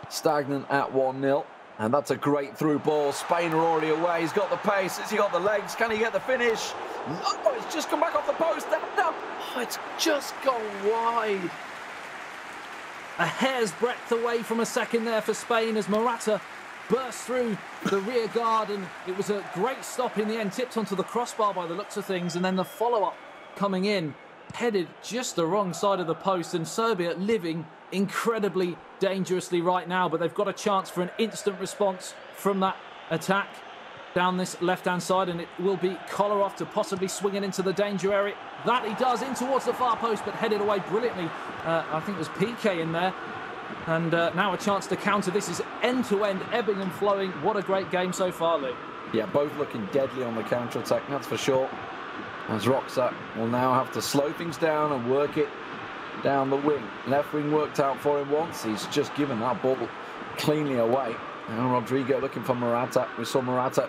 stagnant at 1-0. And that's a great through ball. Spain are already away. He's got the pace. Has he got the legs? Can he get the finish? No, it's just come back off the post. No, oh, it's just gone wide. A hair's breadth away from a second there for Spain as Morata burst through the rear guard, and it was a great stop in the end, tipped onto the crossbar by the looks of things, and then the follow-up coming in, headed just the wrong side of the post, and Serbia living incredibly dangerously right now, but they've got a chance for an instant response from that attack down this left-hand side, and it will be Kolarov to possibly swing it into the danger area. That he does, in towards the far post, but headed away brilliantly. I think it was PK in there. And now a chance to counter. This is end-to-end, ebbing and flowing. What a great game so far, Lee. Yeah, both looking deadly on the counter-attack, that's for sure. As Roxa will now have to slow things down and work it down the wing. Left wing worked out for him once. He's just given that ball cleanly away. Now Rodrigo looking for Morata. We saw Morata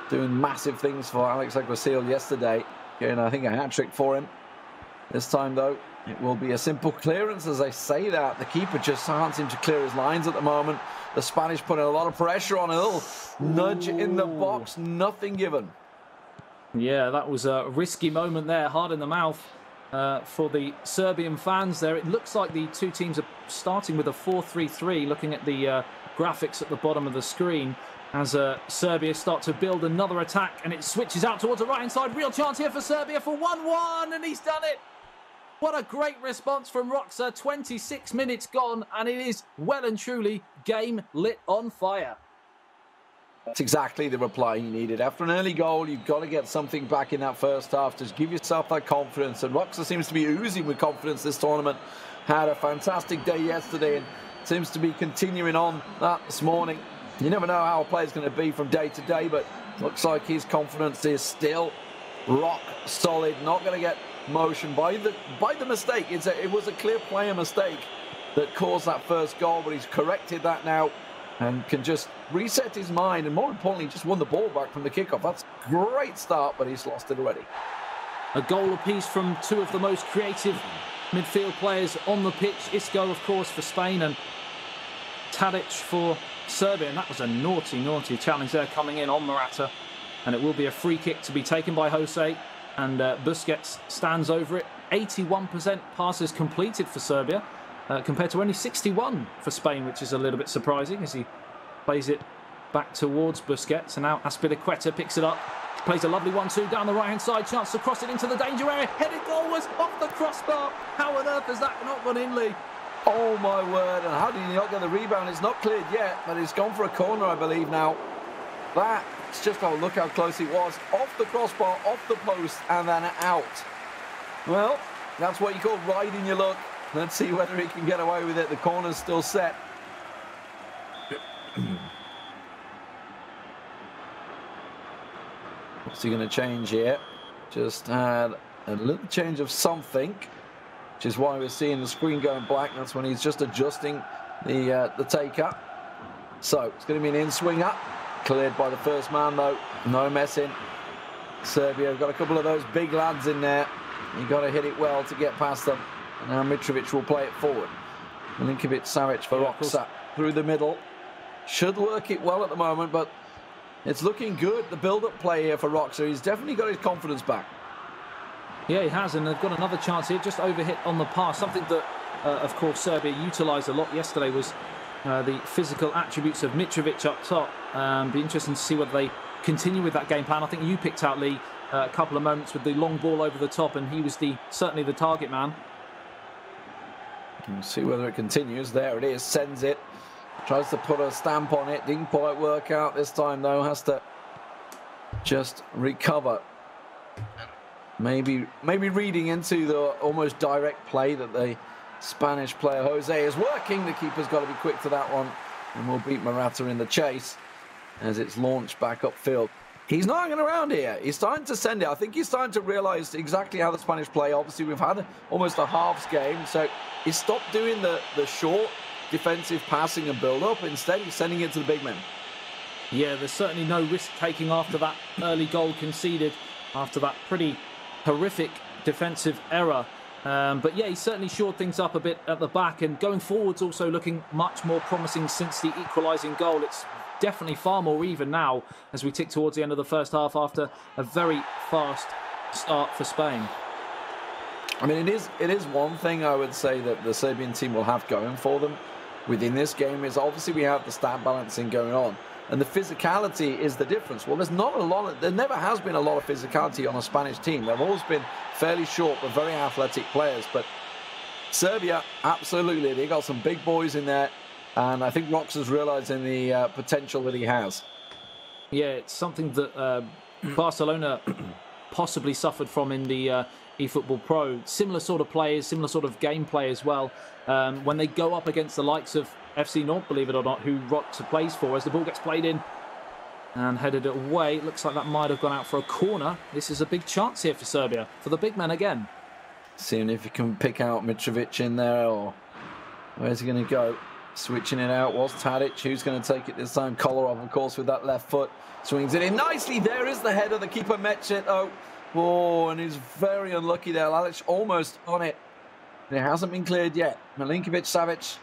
doing massive things for Alex Aguasil yesterday. Getting, I think, a hat-trick for him. This time, though, it will be a simple clearance. As I say that, the keeper just can't seem to clear his lines at the moment. The Spanish putting a lot of pressure on. A little nudge in the box, nothing given. Yeah, that was a risky moment there, hard in the mouth for the Serbian fans there. It looks like the two teams are starting with a 4-3-3, looking at the graphics at the bottom of the screen, as Serbia start to build another attack, and it switches out towards the right-hand side. Real chance here for Serbia for 1-1, and he's done it. What a great response from Roxa. 26 minutes gone, and it is well and truly game lit on fire. That's exactly the reply he needed. After an early goal, you've got to get something back in that first half. Just give yourself that confidence. And Roxa seems to be oozing with confidence this tournament. Had a fantastic day yesterday and seems to be continuing on that this morning. You never know how a player's going to be from day to day, but looks like his confidence is still rock solid. Not going to get motion by the mistake. It was a clear player mistake that caused that first goal, but he's corrected that now and can just reset his mind, and more importantly, just won the ball back from the kickoff. That's a great start, but he's lost it already. A goal apiece from two of the most creative midfield players on the pitch. Isco, of course, for Spain, and Tadic for Serbia. And that was a naughty challenge there coming in on Morata. And it will be a free kick to be taken by Jose. And Busquets stands over it. 81% passes completed for Serbia, compared to only 61 for Spain, which is a little bit surprising as he plays it back towards Busquets. And now Azpilicueta picks it up. Plays a lovely 1-2 down the right-hand side. Chance to cross it into the danger area. Headed goal was off the crossbar. How on earth has that not gone in, Lee? Oh, my word. And how did he not get the rebound? It's not cleared yet, but it's gone for a corner, I believe, now. That's just, oh, look how close it was. Off the crossbar, off the post, and then out. Well, that's what you call riding your luck. Let's see whether he can get away with it. The corner's still set. What's he going to change here? Just had a little change of something, which is why we're seeing the screen going black. That's when he's just adjusting the take-up. So it's going to be an in-swinger. Cleared by the first man, though. No messing. Serbia have got a couple of those big lads in there. You've got to hit it well to get past them. And now Mitrovic will play it forward. Milinkovic-Savic for Roxa through the middle. Should work it well at the moment, but it's looking good. The build-up play here for Roxa. He's definitely got his confidence back. Yeah, he has, and they've got another chance here. Just overhit on the pass. Something that, of course, Serbia utilised a lot yesterday was the physical attributes of Mitrovic up top. Be interesting to see whether they continue with that game plan. I think you picked out, Lee, a couple of moments with the long ball over the top, and he was certainly the target man. We'll see whether it continues. There it is, sends it. Tries to put a stamp on it. Didn't quite work out this time, though. Has to just recover. Maybe reading into the almost direct play that the Spanish player Jose is working. The keeper's got to be quick to that one, and we'll beat Morata in the chase as it's launched back upfield. He's not hanging around here. He's starting to send it. I think he's starting to realise exactly how the Spanish play. Obviously, we've had almost a halves game, so he stopped doing the short defensive passing and build-up. Instead, he's sending it to the big men. Yeah, there's certainly no risk-taking after that early goal conceded, after that pretty horrific defensive error. But yeah, he certainly shored things up a bit at the back, and going forwards also looking much more promising since the equalising goal. It's definitely far more even now as we tick towards the end of the first half after a very fast start for Spain. I mean, it is one thing I would say that the Serbian team will have going for them within this game is obviously we have the stat balancing going on, and the physicality is the difference. Well, there never has been a lot of physicality on a Spanish team. They've always been fairly short but very athletic players. But Serbia, absolutely, they got some big boys in there, and I think Roxa's realising the potential that he has. Yeah, it's something that Barcelona possibly suffered from in the eFootball Pro. Similar sort of players, similar sort of gameplay as well. When they go up against the likes of FC Nantes, believe it or not, who Roxa plays for, as the ball gets played in and headed away. It looks like that might have gone out for a corner. This is a big chance here for Serbia, for the big men again. Seeing if he can pick out Mitrovic in there, or where's he going to go? Switching it out was Tadic, who's going to take it this time. Kolarov, of course, with that left foot. Swings it in nicely. There is the header. The keeper met it. Oh, and he's very unlucky there. Lalic almost on it. It hasn't been cleared yet. Milinkovic-Savic,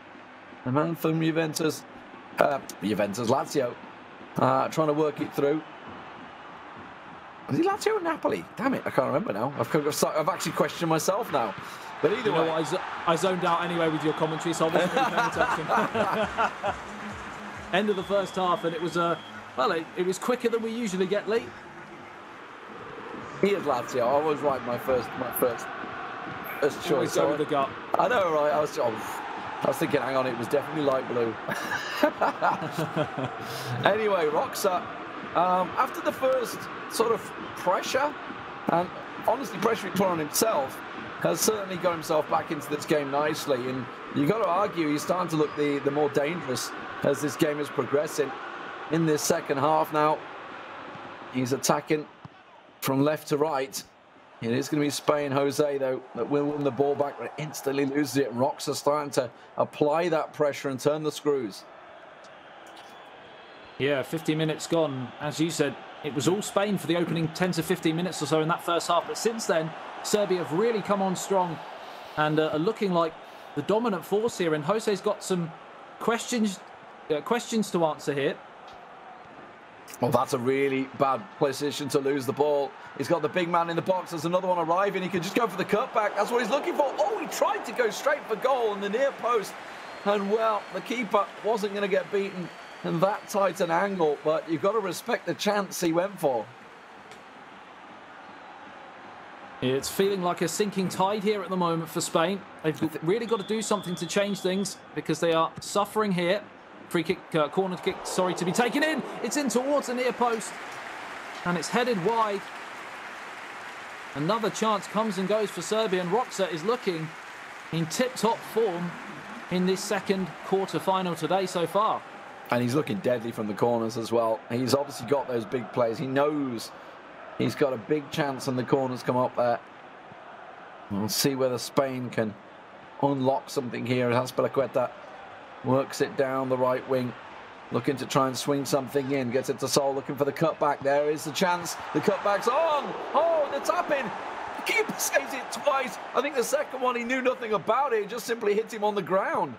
the man from Lazio, trying to work it through. Was he Lazio or Napoli? Damn it, I can't remember now. I've actually questioned myself now. But either way, I zoned out anyway with your commentary, so I wasn't really paying attention. End of the first half, and it was it was quicker than we usually get, Lee. He is Lazio. I was right. My first choice. Always go with the gut. I know, right? I was thinking, hang on, it was definitely light blue. Anyway, Roxa, after the first sort of pressure, and honestly pressure he put on himself, has certainly got himself back into this game nicely. And you've got to argue he's starting to look the more dangerous as this game is progressing. In this second half now, he's attacking from left to right. It is going to be Spain, Jose, though, that will win the ball back, but instantly loses it. And Roxa starting to apply that pressure and turn the screws. Yeah, 50 minutes gone. As you said, it was all Spain for the opening 10 to 15 minutes or so in that first half. But since then, Serbia have really come on strong and are looking like the dominant force here. And Jose's got some questions to answer here. Well, that's a really bad position to lose the ball. He's got the big man in the box. There's another one arriving. He could just go for the cutback. That's what he's looking for. Oh, he tried to go straight for goal in the near post. And, well, the keeper wasn't going to get beaten in that tight an angle. But you've got to respect the chance he went for. It's feeling like a sinking tide here at the moment for Spain. They've really got to do something to change things because they are suffering here. Free kick, corner kick, sorry, to be taken in. It's in towards the near post. And it's headed wide. Another chance comes and goes for Serbia. And Roxa is looking in tip-top form in this second quarter-final today so far. And he's looking deadly from the corners as well. He's obviously got those big plays. He knows he's got a big chance when the corners come up there. We'll see whether Spain can unlock something here. Azpilicueta works it down the right wing, looking to try and swing something in. Gets it to Sol, looking for the cutback. There is the chance. The cutback's on. Oh, the tap in. The keeper saves it twice. I think the second one, he knew nothing about it. It just simply hit him on the ground.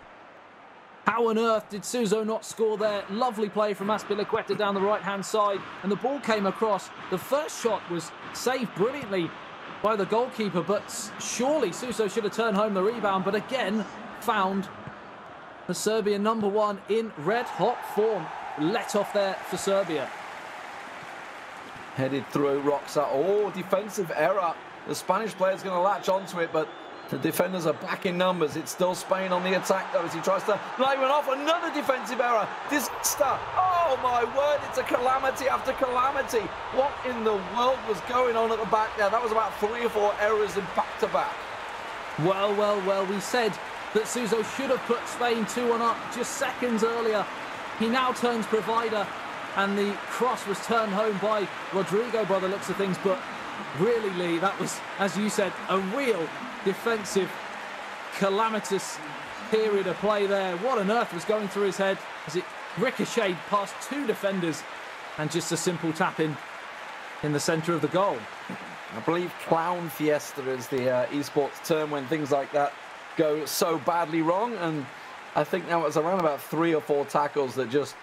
How on earth did Suso not score there? Lovely play from Azpilicueta down the right-hand side. And the ball came across. The first shot was saved brilliantly by the goalkeeper, but surely Suso should have turned home the rebound. But again, found the Serbian number one in red-hot form. Let off there for Serbia. Headed through Roxa. Oh, defensive error. The Spanish player's going to latch onto it, but the defenders are back in numbers. It's still Spain on the attack, though, as he tries to light one off. Another defensive error. Disaster. Oh, my word. It's a calamity after calamity. What in the world was going on at the back there? That was about 3 or 4 errors in back-to-back. Well, we said that Suso should have put Spain 2-1 up just seconds earlier. He now turns provider. and the cross was turned home by Rodrigo by the looks of things. But really, Lee, that was, as you said, a real defensive calamitous period of play there. What on earth was going through his head as it ricocheted past two defenders and just a simple tap in the centre of the goal. I believe clown fiesta is the esports term when things like that go so badly wrong, and I think that was around about 3 or 4 tackles that just,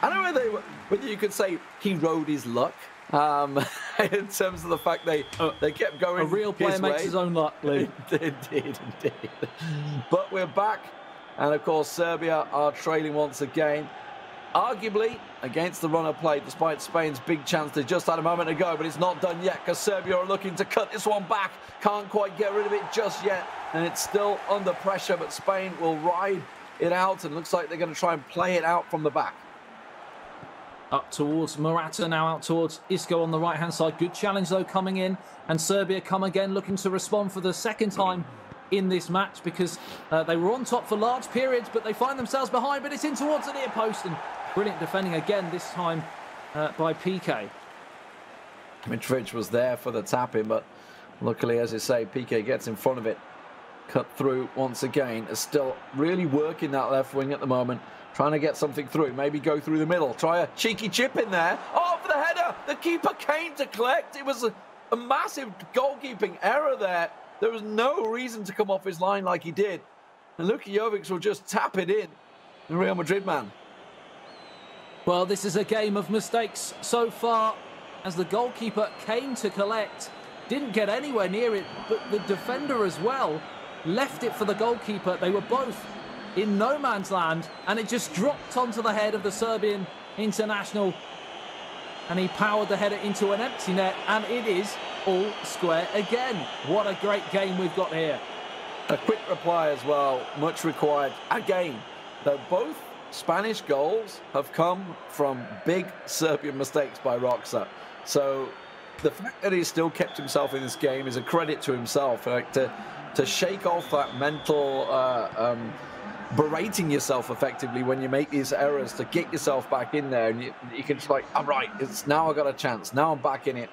I don't know whether you could say he rode his luck, in terms of the fact they kept going. A real player makes his own luck, Lee. Indeed. But we're back, and of course Serbia are trailing once again, arguably against the run of play, despite Spain's big chance they just had a moment ago. But it's not done yet, because Serbia are looking to cut this one back. Can't quite get rid of it just yet, and it's still under pressure, but Spain will ride it out, and looks like they're going to try and play it out from the back. Up towards Morata, now out towards Isco on the right-hand side. Good challenge, though, coming in. And Serbia come again, looking to respond for the second time in this match, because they were on top for large periods, but they find themselves behind. But it's in towards the near post, and brilliant defending again, this time by Piqué. Mitrovic was there for the tap-in, but luckily, as I say, Piqué gets in front of it. Cut through once again. Is still really working that left wing at the moment. Trying to get something through, maybe go through the middle. Try a cheeky chip in there. Oh, for the header! The keeper came to collect. It was a massive goalkeeping error there. There was no reason to come off his line like he did. And Luka Jovic will just tap it in. The Real Madrid man. Well, this is a game of mistakes so far, as the goalkeeper came to collect. Didn't get anywhere near it, but the defender as well left it for the goalkeeper. They were both in no man's land, and it just dropped onto the head of the Serbian international, and he powered the header into an empty net, and it is all square again. What a great game we've got here. A quick reply as well, much required. Again, though both Spanish goals have come from big Serbian mistakes by Roxa. So the fact that he's still kept himself in this game is a credit to himself. Like to shake off that mental berating yourself effectively when you make these errors, to get yourself back in there, and you can just like, I'm right, it's now I got a chance, now I'm back in it.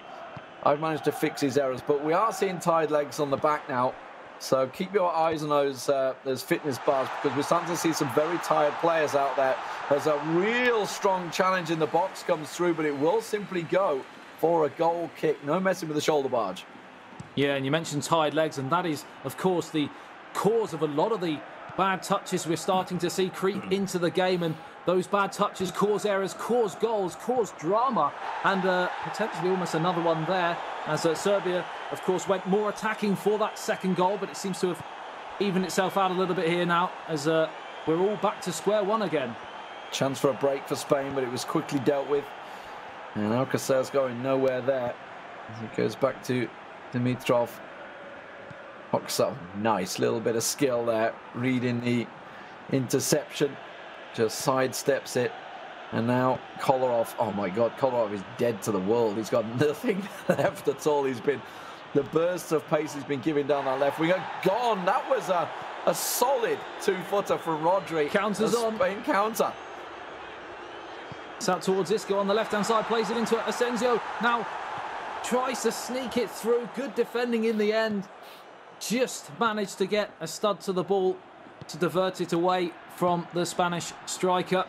I've managed to fix these errors, but we are seeing tired legs on the back now, so keep your eyes on those fitness bars, because we're starting to see some very tired players out there. There's a real strong challenge in the box comes through, but it will simply go for a goal kick. No messing with the shoulder barge. Yeah, and you mentioned tired legs, and that is, of course, the cause of a lot of the bad touches we're starting to see creep into the game, and those bad touches cause errors, cause goals, cause drama, and potentially almost another one there, as Serbia, of course, went more attacking for that second goal, but it seems to have evened itself out a little bit here now, as we're all back to square one again. Chance for a break for Spain, but it was quickly dealt with, and Alcacer's going nowhere there as he goes back to Dimitrov. Oxa, nice little bit of skill there, reading the interception, just sidesteps it, and now Kolarov, oh my god, Kolarov is dead to the world. He's got nothing left at all. He's been, the bursts of pace he's been giving down that left wing are gone. That was a solid 2-footer from Rodri. Counters on. Spain counter. It's out towards Isco on the left-hand side, plays it into Asensio. Now tries to sneak it through. Good defending in the end. Just managed to get a stud to the ball to divert it away from the Spanish striker.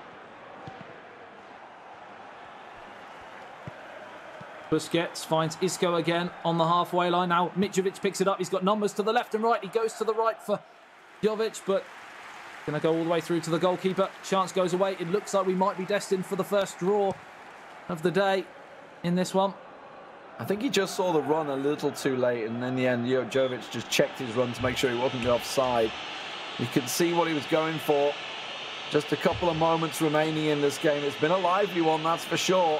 Busquets finds Isco again on the halfway line. Now Mitrovic picks it up. He's got numbers to the left and right. He goes to the right for Jovic, but going to go all the way through to the goalkeeper. Chance goes away. It looks like we might be destined for the first draw of the day in this one. I think he just saw the run a little too late, and in the end, Jovic just checked his run to make sure he wasn't offside. You can see what he was going for. Just a couple of moments remaining in this game. It's been a lively one, that's for sure.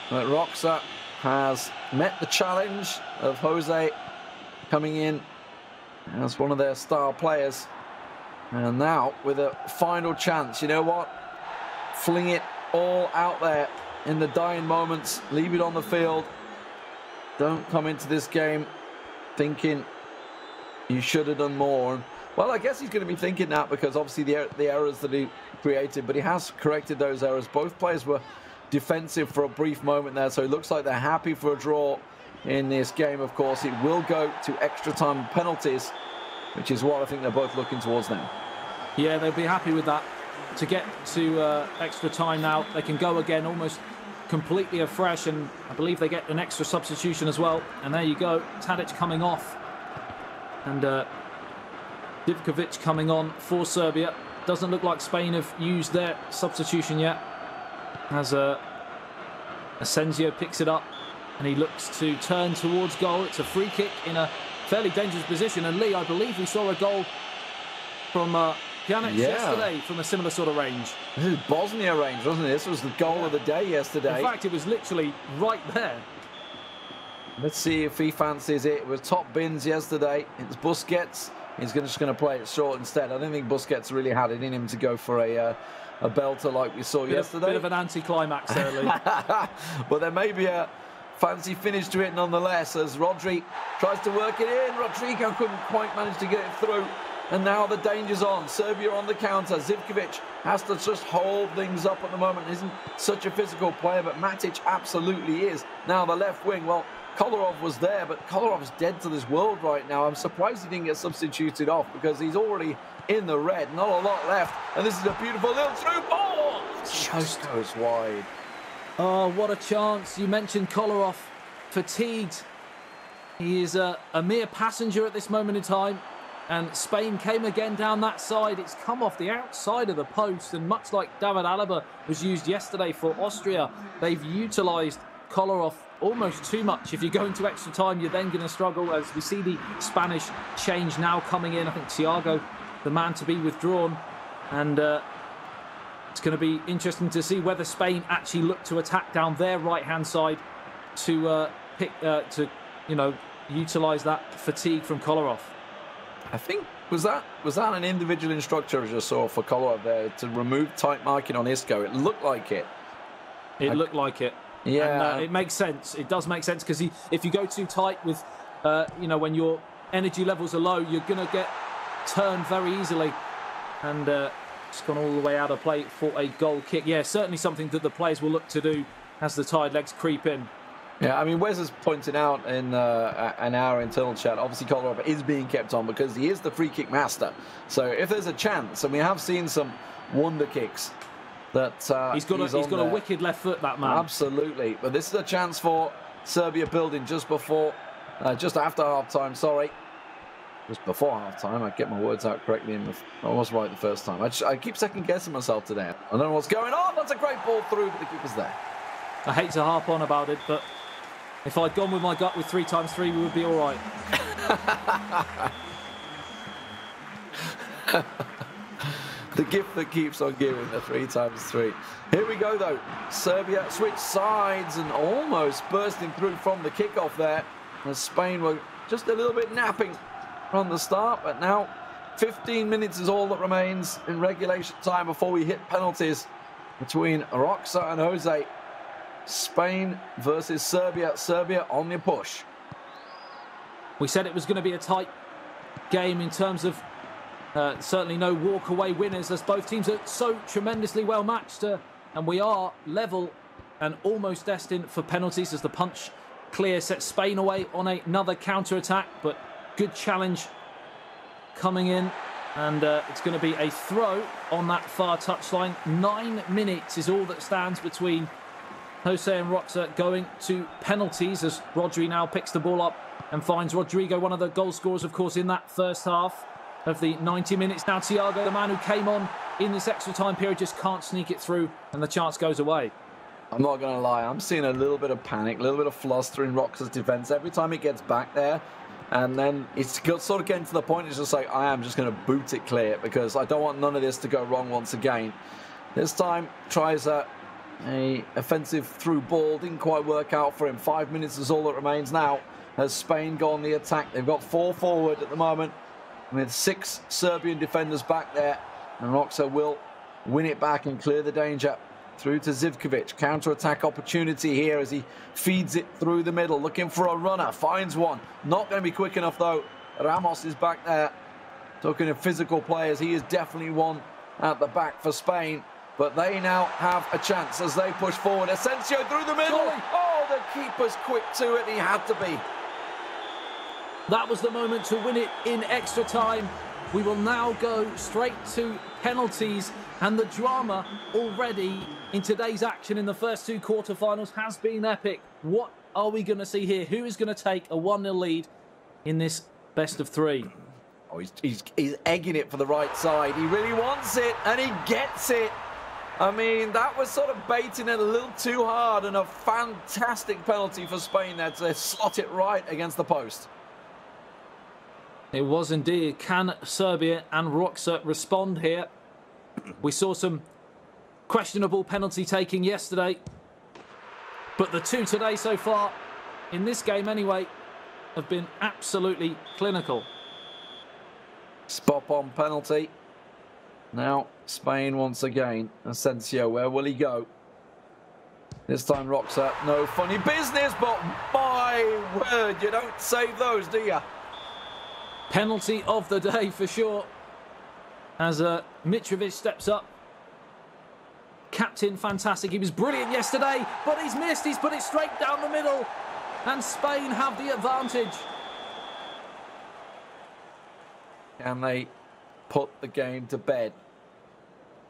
But Roxa has met the challenge of Jose coming in as one of their star players. And now, with a final chance, you know what? Fling it all out there in the dying moments. Leave it on the field. Don't come into this game thinking you should have done more. Well, I guess he's going to be thinking that, because obviously the errors that he created, but he has corrected those errors. Both players were defensive for a brief moment there. So it looks like they're happy for a draw in this game. Of course, it will go to extra time penalties, which is what I think they're both looking towards now. Yeah, they'll be happy with that. To get to extra time now, they can go again almost completely afresh, and I believe they get an extra substitution as well. And there you go, Tadic coming off, and Zivkovic coming on for Serbia. Doesn't look like Spain have used their substitution yet, as Asensio picks it up, and he looks to turn towards goal. It's a free kick in a fairly dangerous position, and Lee, I believe we saw a goal from Pjanic yesterday from a similar sort of range. This is Bosnia range, wasn't it? This was the goal of the day yesterday. In fact, it was literally right there. Let's see if he fancies it. It was top bins yesterday. It's Busquets. He's just going to play it short instead. I don't think Busquets really had it in him to go for a belter like we saw yesterday. Bit of an anti-climax there, Lee. But there may be a fancy finish to it nonetheless, as Rodri tries to work it in. Rodrigo couldn't quite manage to get it through. And now the danger's on. Serbia on the counter. Zivkovic has to just hold things up at the moment. Isn't such a physical player, but Matic absolutely is. Now the left wing, well, Kolarov was there, but Kolarov's dead to this world right now. I'm surprised he didn't get substituted off, because he's already in the red. Not a lot left. And this is a beautiful little through ball. Just goes wide. Oh, what a chance. You mentioned Kolarov. Fatigued. He is a mere passenger at this moment in time. And Spain came again down that side. It's come off the outside of the post. And much like David Alaba was used yesterday for Austria, they've utilised Kolarov almost too much. If you go into extra time, you're then going to struggle, as we see the Spanish change now coming in. I think Thiago, the man to be withdrawn. And it's going to be interesting to see whether Spain actually look to attack down their right-hand side to utilise that fatigue from Kolarov. I think, was that an individual instructor I just saw for Kolarov there to remove tight marking on Isco? It looked like it. It looked like it. Yeah. And, it makes sense. It does make sense, because if you go too tight with, when your energy levels are low, you're going to get turned very easily. And it's gone all the way out of play for a goal kick. Yeah, certainly something that the players will look to do as the tired legs creep in. Yeah, I mean, Wes has pointed out in our internal chat, obviously Kolarov is being kept on because he is the free kick master. So if there's a chance, and we have seen some wonder kicks, that he's got a wicked left foot, that man. Absolutely. But this is a chance for Serbia building just after half-time, sorry. Just before half-time. I get my words out correctly. I was right the first time. I keep second-guessing myself today. I don't know what's going on. That's a great ball through, but the keeper's there. I hate to harp on about it, but if I'd gone with my gut with 3x3, we would be all right. The gift that keeps on giving, the 3x3. Here we go, though. Serbia switch sides and almost bursting through from the kickoff there, as Spain were just a little bit napping from the start. But now 15 minutes is all that remains in regulation time before we hit penalties between Roxa and Jose. Spain versus Serbia. Serbia on the push. We said it was going to be a tight game in terms of certainly no walk-away winners, as both teams are so tremendously well matched. And we are level and almost destined for penalties, as the punch clear sets Spain away on another counter-attack. But good challenge coming in. And it's going to be a throw on that far touchline. 9 minutes is all that stands between Jose and Roxa going to penalties, as Rodri now picks the ball up and finds Rodrigo, one of the goal scorers, of course, in that first half of the 90 minutes. Now Thiago, the man who came on in this extra time period, just can't sneak it through, and the chance goes away. I'm not going to lie, I'm seeing a little bit of panic, a little bit of fluster in Roxa's defence every time it gets back there. And then it's sort of getting to the point, it's just like, I am just going to boot it clear, because I don't want none of this to go wrong once again. This time, tries a offensive through ball, didn't quite work out for him. 5 minutes is all that remains now as Spain go on the attack. They've got 4 forward at the moment, with 6 Serbian defenders back there, and Roxa will win it back and clear the danger through to Zivkovic. Counter-attack opportunity here as he feeds it through the middle, looking for a runner, finds one. Not going to be quick enough though. Ramos is back there. Talking of physical players, he is definitely one at the back for Spain. but they now have a chance as they push forward. Asensio through the middle. Oh, the keeper's quick to it. He had to be. That was the moment to win it in extra time. We will now go straight to penalties, and the drama already in today's action in the first two quarterfinals has been epic. What are we going to see here? Who is going to take a 1-0 lead in this best of three? Oh, he's egging it for the right side. He really wants it, and he gets it. I mean, that was sort of baiting it a little too hard, and a fantastic penalty for Spain there to slot it right against the post. It was indeed. Can Serbia and Roxa respond here? We saw some questionable penalty taking yesterday, but the two today so far, in this game anyway, have been absolutely clinical. Spot on penalty. Now Spain once again. Asensio, where will he go? This time Roxa, no funny business, but my word, you don't save those, do you? Penalty of the day for sure, as Mitrovic steps up. Captain, fantastic. He was brilliant yesterday, but he's missed. He's put it straight down the middle, and Spain have the advantage. Can they put the game to bed?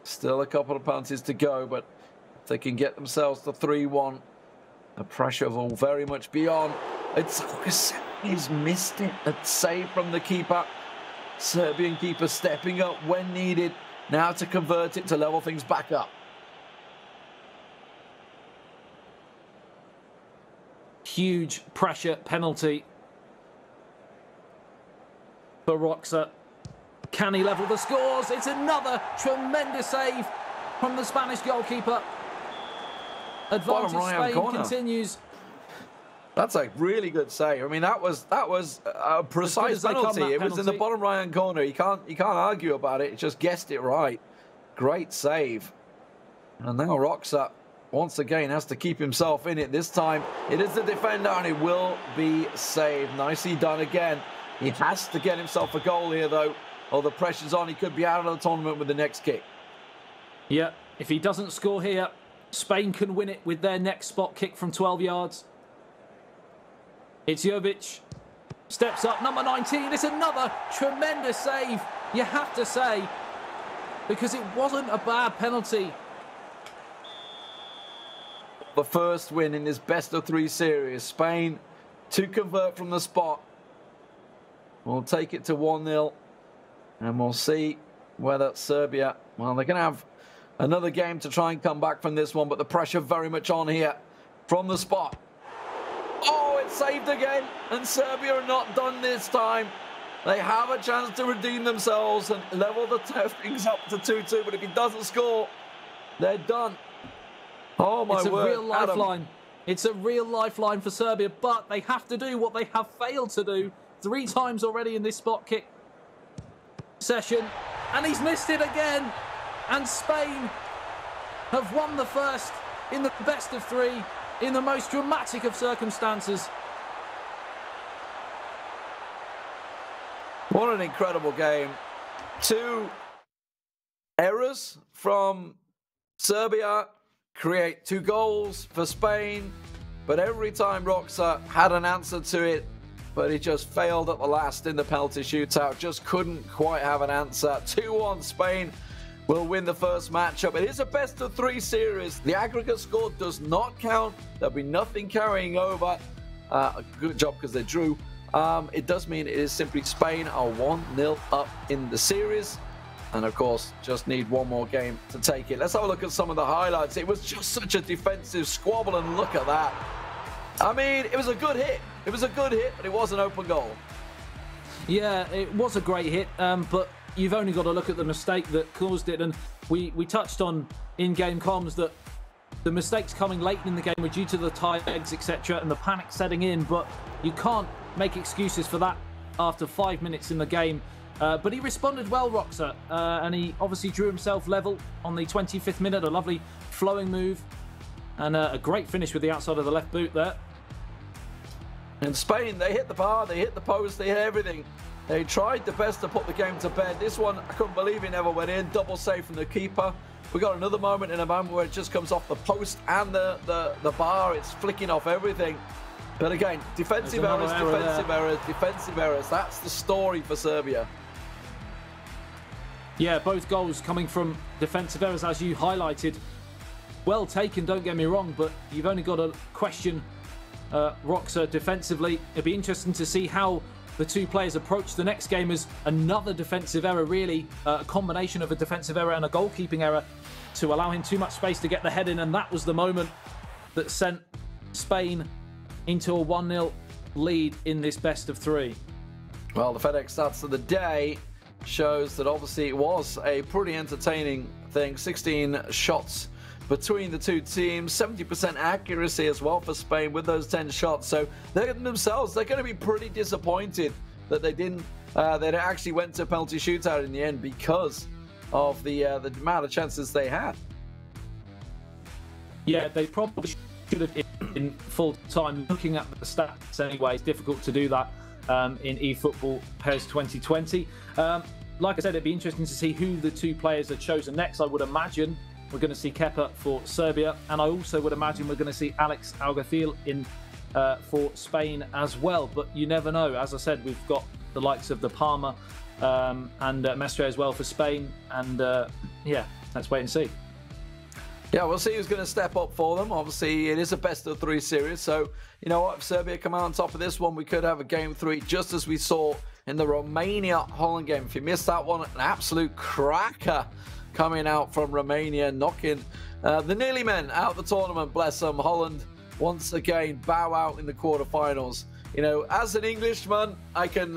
Still a couple of penalties to go, but if they can get themselves to 3-1, the pressure will very much be on. He's missed it. A save from the keeper. Serbian keeper stepping up when needed. Now to convert it to level things back up. Huge pressure penalty for Roxa. Can he level the scores? It's another tremendous save from the Spanish goalkeeper. Advantage Spain continues. That's a really good save. I mean, that was a precise penalty. It was in the bottom right-hand corner. You can't argue about it. He just guessed it right. Great save. And now Roxa once again has to keep himself in it. This time it is the defender, and it will be saved. Nicely done again. He has to get himself a goal here, though. Oh, the pressure's on. He could be out of the tournament with the next kick. Yeah, if he doesn't score here, Spain can win it with their next spot kick from 12 yards. It's Jovic. Steps up, number 19. It's another tremendous save, you have to say, because it wasn't a bad penalty. The first win in this best-of-3 series. Spain to convert from the spot. We'll take it to 1-0. And we'll see whether Serbia, well, they're going to have another game to try and come back from this one, but the pressure very much on here from the spot. Oh, it's saved again, and Serbia are not done this time. They have a chance to redeem themselves and level the things up to 2-2, but if he doesn't score, they're done. Oh, my word. It's a real lifeline. It's a real lifeline for Serbia, but they have to do what they have failed to do 3 times already in this spot kick session, and he's missed it again, and Spain have won the first in the best of 3 in the most dramatic of circumstances. What an incredible game. 2 errors from Serbia create 2 goals for Spain, but every time Roxa had an answer to it, but he just failed at the last in the penalty shootout. Just couldn't quite have an answer. 2-1 Spain will win the first matchup. It is a best-of-3 series. The aggregate score does not count. There'll be nothing carrying over. Good job because they drew. It does mean it is simply Spain are 1-0 up in the series. And of course, just need one more game to take it. Let's have a look at some of the highlights. It was just such a defensive squabble, and look at that. I mean, it was a good hit. It was a good hit, but it was an open goal. Yeah, it was a great hit, but you've only got to look at the mistake that caused it. And we touched on in-game comms that the mistakes coming late in the game were due to the tired legs, etc., and the panic setting in. But you can't make excuses for that after 5 minutes in the game. But he responded well, Roxa, and he obviously drew himself level on the 25th minute. A lovely flowing move and a great finish with the outside of the left boot there. In Spain, they hit the bar, they hit the post, they hit everything. They tried the best to put the game to bed. This one, I couldn't believe it never went in. Double save from the keeper. We got another moment in a moment where it just comes off the post and the bar. It's flicking off everything. But again, defensive errors, defensive errors. That's the story for Serbia. Yeah, both goals coming from defensive errors, as you highlighted. Well taken, don't get me wrong, but you've only got to question Roxa defensively. It'd be interesting to see how the two players approach the next game as another defensive error, really. A combination of a defensive error and a goalkeeping error to allow him too much space to get the head in, and that was the moment that sent Spain into a 1-0 lead in this best of three. Well, the FedEx stats of the day shows that obviously it was a pretty entertaining thing. 16 shots between the two teams, 70% accuracy as well for Spain with those 10 shots. So they're going to be pretty disappointed that they didn't. They actually went to penalty shootout in the end because of the amount of chances they had. Yeah, they probably should have in full time. Looking at the stats anyway, it's difficult to do that in eFootball PES 2020. Like I said, it'd be interesting to see who the two players are chosen next. I would imagine we're going to see Kepa for Serbia, and I also would imagine we're going to see Alex Alguacil in for Spain as well. But you never know. As I said, we've got the likes of the Palmer and Mestre as well for Spain, and yeah, let's wait and see. Yeah, we'll see who's going to step up for them. Obviously, it is a best-of-3 series, so you know what? If Serbia come out on top of this one, we could have a Game 3, just as we saw in the Romania-Holland game. If you missed that one, an absolute cracker coming out from Romania, knocking the nearly men out of the tournament, bless them. Holland, once again, bow out in the quarterfinals. You know, as an Englishman, we can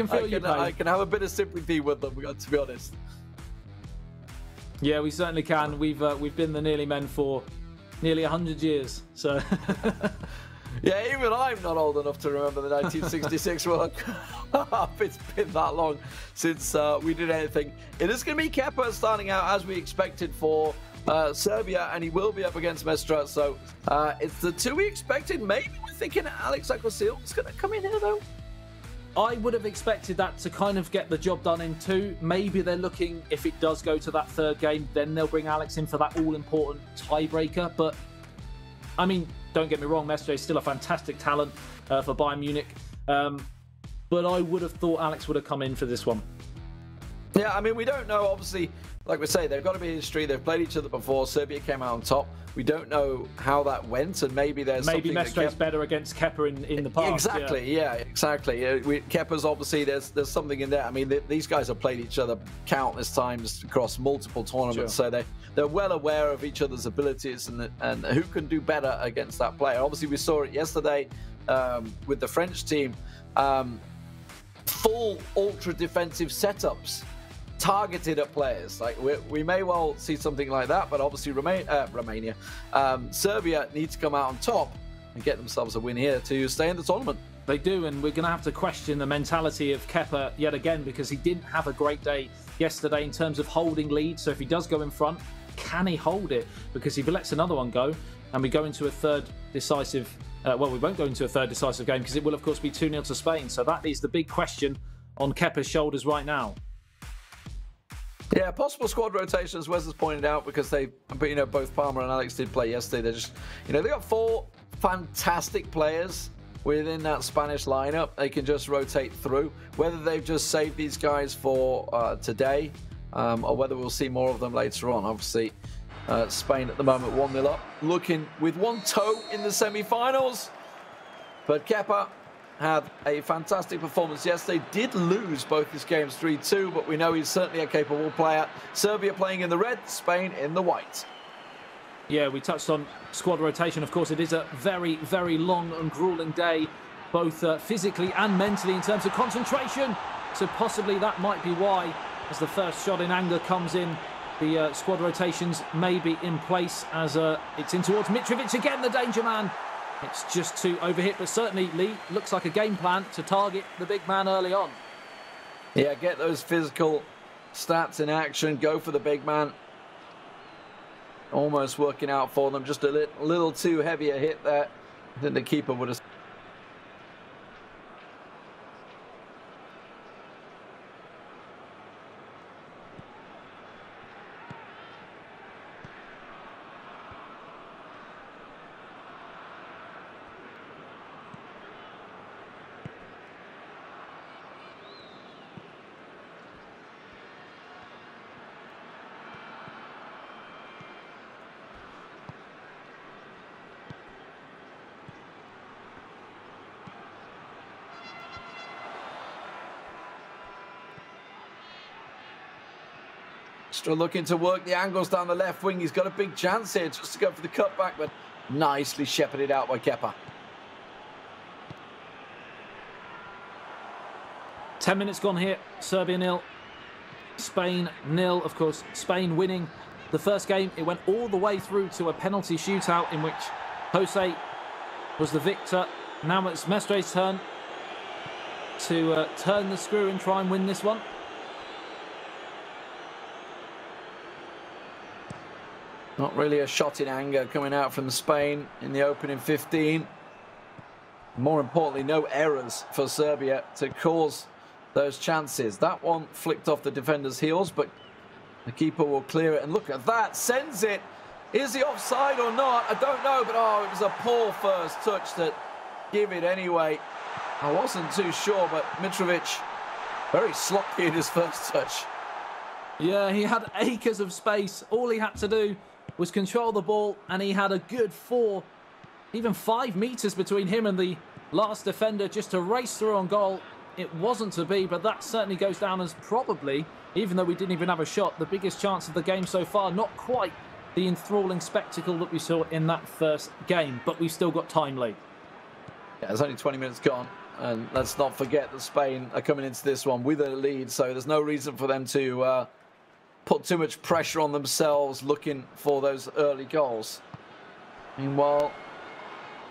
feel you, I can have a bit of sympathy with them, to be honest. Yeah, we certainly can. We've been the nearly men for nearly 100 years. So yeah, even I'm not old enough to remember the 1966 World Cup. It's been that long since we did anything. It is going to be Kepa starting out as we expected for Serbia, and he will be up against Mestre. So it's the two we expected. Maybe we're thinking Alex Alguacil is going to come in here though. I would have expected that to kind of get the job done in two. Maybe they're looking, if it does go to that third game, then they'll bring Alex in for that all-important tiebreaker. But, I mean, don't get me wrong, Mestre is still a fantastic talent for Bayern Munich. But I would have thought Alex would have come in for this one. Yeah, I mean, we don't know, obviously, like we say, they've got to be history. They've played each other before. Serbia came out on top. We don't know how that went, and maybe there's maybe Mestre's better against Kepa in the past. Exactly, yeah exactly. Kepa's obviously there's something in there. I mean, these guys have played each other countless times across multiple tournaments, so they're well aware of each other's abilities and who can do better against that player. Obviously, we saw it yesterday with the French team. Full ultra defensive setups targeted at players. Like we may well see something like that, but obviously Serbia need to come out on top and get themselves a win here to stay in the tournament. They do, and we're going to have to question the mentality of Kepa yet again, because he didn't have a great day yesterday in terms of holding leads. So if he does go in front, can he hold it? Because if he lets another one go and we go into a third decisive well, we won't go into a third decisive game because it will of course be 2-0 to Spain. So that is the big question on Kepa's shoulders right now. Yeah, possible squad rotation, as Wes has pointed out, because both Palmer and Alex did play yesterday. They're just, they got 4 fantastic players within that Spanish lineup. They can just rotate through. Whether they've just saved these guys for today, or whether we'll see more of them later on. Obviously, Spain at the moment 1-0 up, looking with one toe in the semi-finals. But Kepa had a fantastic performance yesterday. Did lose both his games 3-2, but we know he's certainly a capable player. Serbia playing in the red, Spain in the white. Yeah, we touched on squad rotation. Of course, it is a very, very long and grueling day, both physically and mentally in terms of concentration. So possibly that might be why, as the first shot in anger comes in, the squad rotations may be in place as it's in towards Mitrovic again, the danger man. It's just too overhit, but certainly, Lee, looks like a game plan to target the big man early on. Yeah, get those physical stats in action, go for the big man. Almost working out for them, just a little too heavy a hit there. I think the keeper would have... Still looking to work the angles down the left wing. He's got a big chance here just to go for the cutback, but nicely shepherded out by Kepa. 10 minutes gone here. Serbia 0, Spain 0. Of course, Spain winning the first game. It went all the way through to a penalty shootout in which Jose was the victor. Now it's Mestre's turn to turn the screw and try and win this one. Not really a shot in anger coming out from Spain in the opening 15. More importantly, no errors for Serbia to cause those chances. That one flicked off the defender's heels, but the keeper will clear it. And look at that, sends it. Is he offside or not? I don't know, but oh, it was a poor first touch that give it anyway. I wasn't too sure, but Mitrovic very sloppy in his first touch. Yeah, he had acres of space. All he had to do was control the ball, and he had a good 4, even 5 meters between him and the last defender just to race through on goal. It wasn't to be, but that certainly goes down as probably, even though we didn't even have a shot, the biggest chance of the game so far. Not quite the enthralling spectacle that we saw in that first game, but we've still got time lead. Yeah, there's only 20 minutes gone, and let's not forget that Spain are coming into this one with a lead, so there's no reason for them to put too much pressure on themselves looking for those early goals. Meanwhile,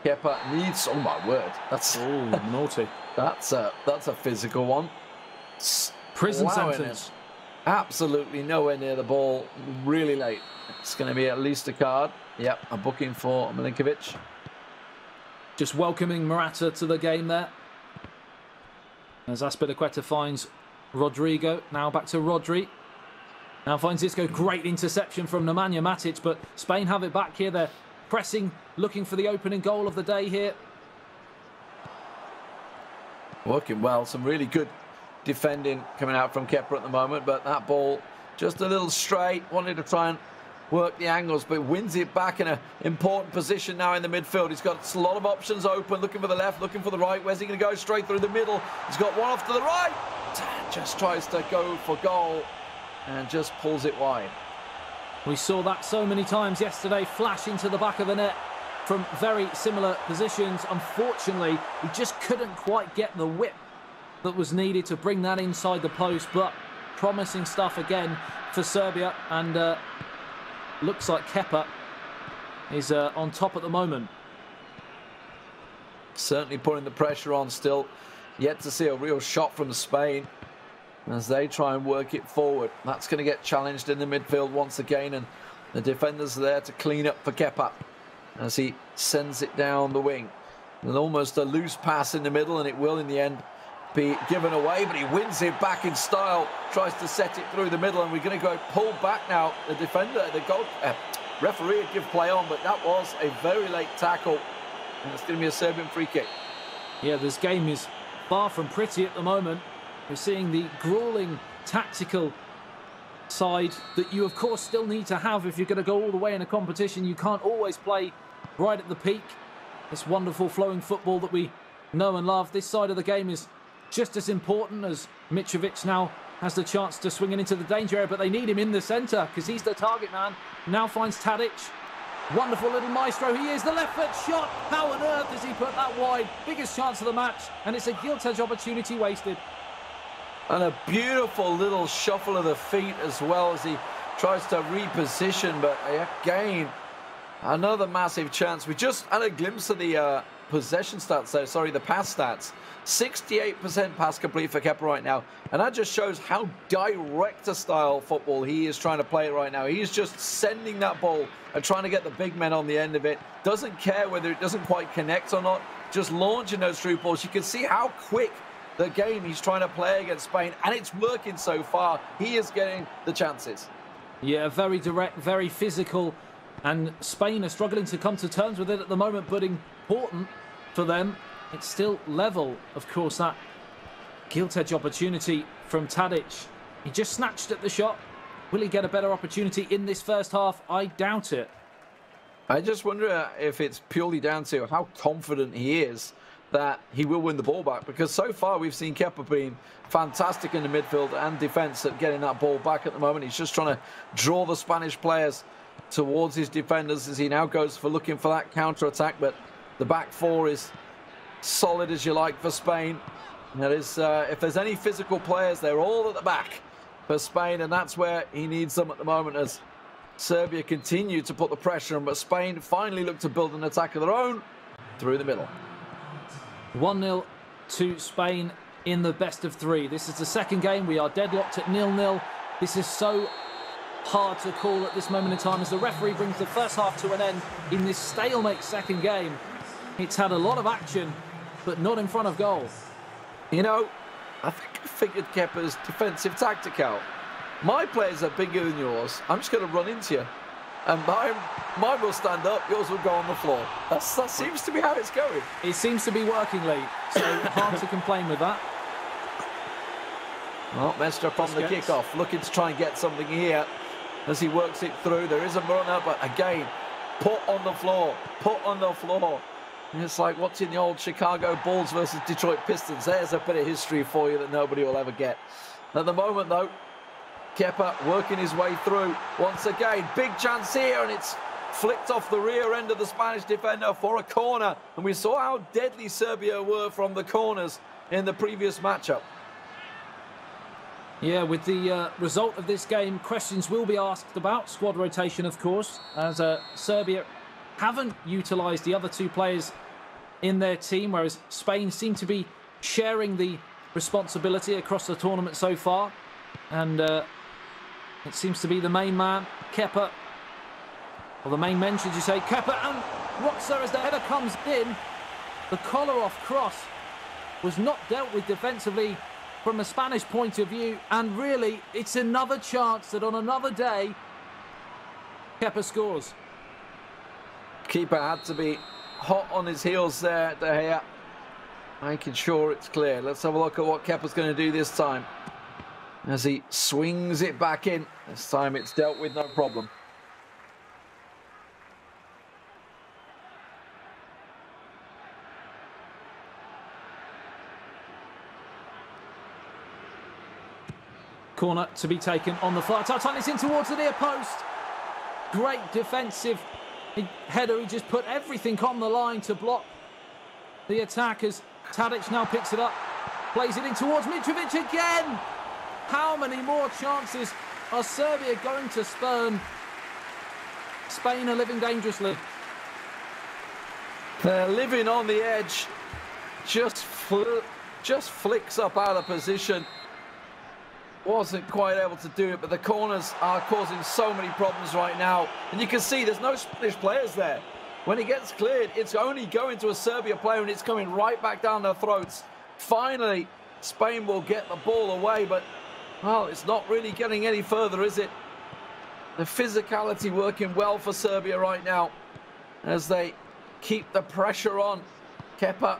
Kepa needs... Oh, my word. That's... Oh, naughty. That's a physical one. Prison sentence. Absolutely nowhere near the ball. Really late. It's going to be at least a card. Yep, a booking for Milinkovic. Just welcoming Morata to the game there. As Azpilicueta finds Rodrigo. Now back to Rodri. Now finds Isco. Great interception from Nemanja Matic, but Spain have it back here. They're pressing, looking for the opening goal of the day here. Working well. Some really good defending coming out from Kepa at the moment, but that ball just a little straight. Wanted to try and work the angles, but wins it back in an important position now in the midfield. He's got a lot of options open, looking for the left, looking for the right. Where's he going to go? Straight through the middle. He's got one off to the right. Just tries to go for goal and just pulls it wide. We saw that so many times yesterday, flash into the back of the net from very similar positions. Unfortunately, he just couldn't quite get the whip that was needed to bring that inside the post, but promising stuff again for Serbia, and looks like Kepa is on top at the moment. Certainly putting the pressure on still. Yet to see a real shot from Spain as they try and work it forward. That's going to get challenged in the midfield once again, and the defenders are there to clean up for Kepa as he sends it down the wing. And almost a loose pass in the middle, and it will in the end be given away, but he wins it back in style, tries to set it through the middle, and we're going to go pull back now. The defender, the goal referee would give play on, but that was a very late tackle, and it's going to be a Serbian free kick. Yeah, this game is far from pretty at the moment. We're seeing the grueling tactical side that you of course still need to have if you're going to go all the way in a competition. You can't always play right at the peak. This wonderful flowing football that we know and love. This side of the game is just as important as Mitrovic now has the chance to swing it into the danger area, but they need him in the centre because he's the target man. Now finds Tadic. Wonderful little maestro he is. The left foot shot. How on earth has he put that wide? Biggest chance of the match, and it's a gilt-edge opportunity wasted. And a beautiful little shuffle of the feet as well as he tries to reposition, but again, another massive chance. We just had a glimpse of the possession stats there, sorry, the pass stats. 68% pass complete for Kepa right now, and that just shows how direct a style football he is trying to play right now. He's just sending that ball and trying to get the big men on the end of it. Doesn't care whether it doesn't quite connect or not, just launching those through balls. You can see how quick the game he's trying to play against Spain, and it's working so far. He is getting the chances. Yeah, very direct, very physical, and Spain are struggling to come to terms with it at the moment, but important for them. It's still level, of course, that gilt-edge opportunity from Tadic. He just snatched at the shot. Will he get a better opportunity in this first half? I doubt it. I just wonder if it's purely down to how confident he is that he will win the ball back, because so far we've seen Kepa being fantastic in the midfield and defence at getting that ball back at the moment. He's just trying to draw the Spanish players towards his defenders as he now goes for looking for that counter-attack, but the back four is solid as you like for Spain. That is, if there's any physical players, they're all at the back for Spain, and that's where he needs them at the moment as Serbia continue to put the pressure on, but Spain finally look to build an attack of their own through the middle. 1-0 to Spain in the best of three. This is the second game. We are deadlocked at 0-0. This is so hard to call at this moment in time as the referee brings the first half to an end in this stalemate second game. It's had a lot of action, but not in front of goal. You know, I think I figured Kepa's defensive tactic out. My players are bigger than yours. I'm just going to run into you. And mine will stand up, yours will go on the floor. That seems to be how it's going. It seems to be working, Lee. So hard to complain with that. Well, Mestre from the kickoff, looking to try and get something here as he works it through. There is a runner, but again, put on the floor, put on the floor. And it's like watching the old Chicago Bulls versus Detroit Pistons. There's a bit of history for you that nobody will ever get. At the moment, though, Kepa working his way through once again. Big chance here, and it's flicked off the rear end of the Spanish defender for a corner. And we saw how deadly Serbia were from the corners in the previous matchup. Yeah, with the result of this game, questions will be asked about squad rotation, of course, as Serbia haven't utilised the other two players in their team, whereas Spain seem to be sharing the responsibility across the tournament so far. And it seems to be the main man, Kepa, or the main men, should you say, Kepa, and Roxa as the header comes in. The collar-off cross was not dealt with defensively from a Spanish point of view, and really, it's another chance that on another day, Kepa scores. Keeper had to be hot on his heels there, De Gea, making sure it's clear. Let's have a look at what Kepa's going to do this time as he swings it back in. This time it's dealt with, no problem. Corner to be taken on the far touchline. It's in towards the near post. Great defensive header. He just put everything on the line to block the attack as Tadic now picks it up, plays it in towards Mitrovic again. How many more chances are Serbia going to spurn? Spain are living dangerously. They're living on the edge. Just flicks up out of position. Wasn't quite able to do it, but the corners are causing so many problems right now. And you can see there's no Spanish players there. When it gets cleared, it's only going to a Serbia player and it's coming right back down their throats. Finally, Spain will get the ball away, but, well, it's not really getting any further, is it? The physicality working well for Serbia right now as they keep the pressure on Kepa.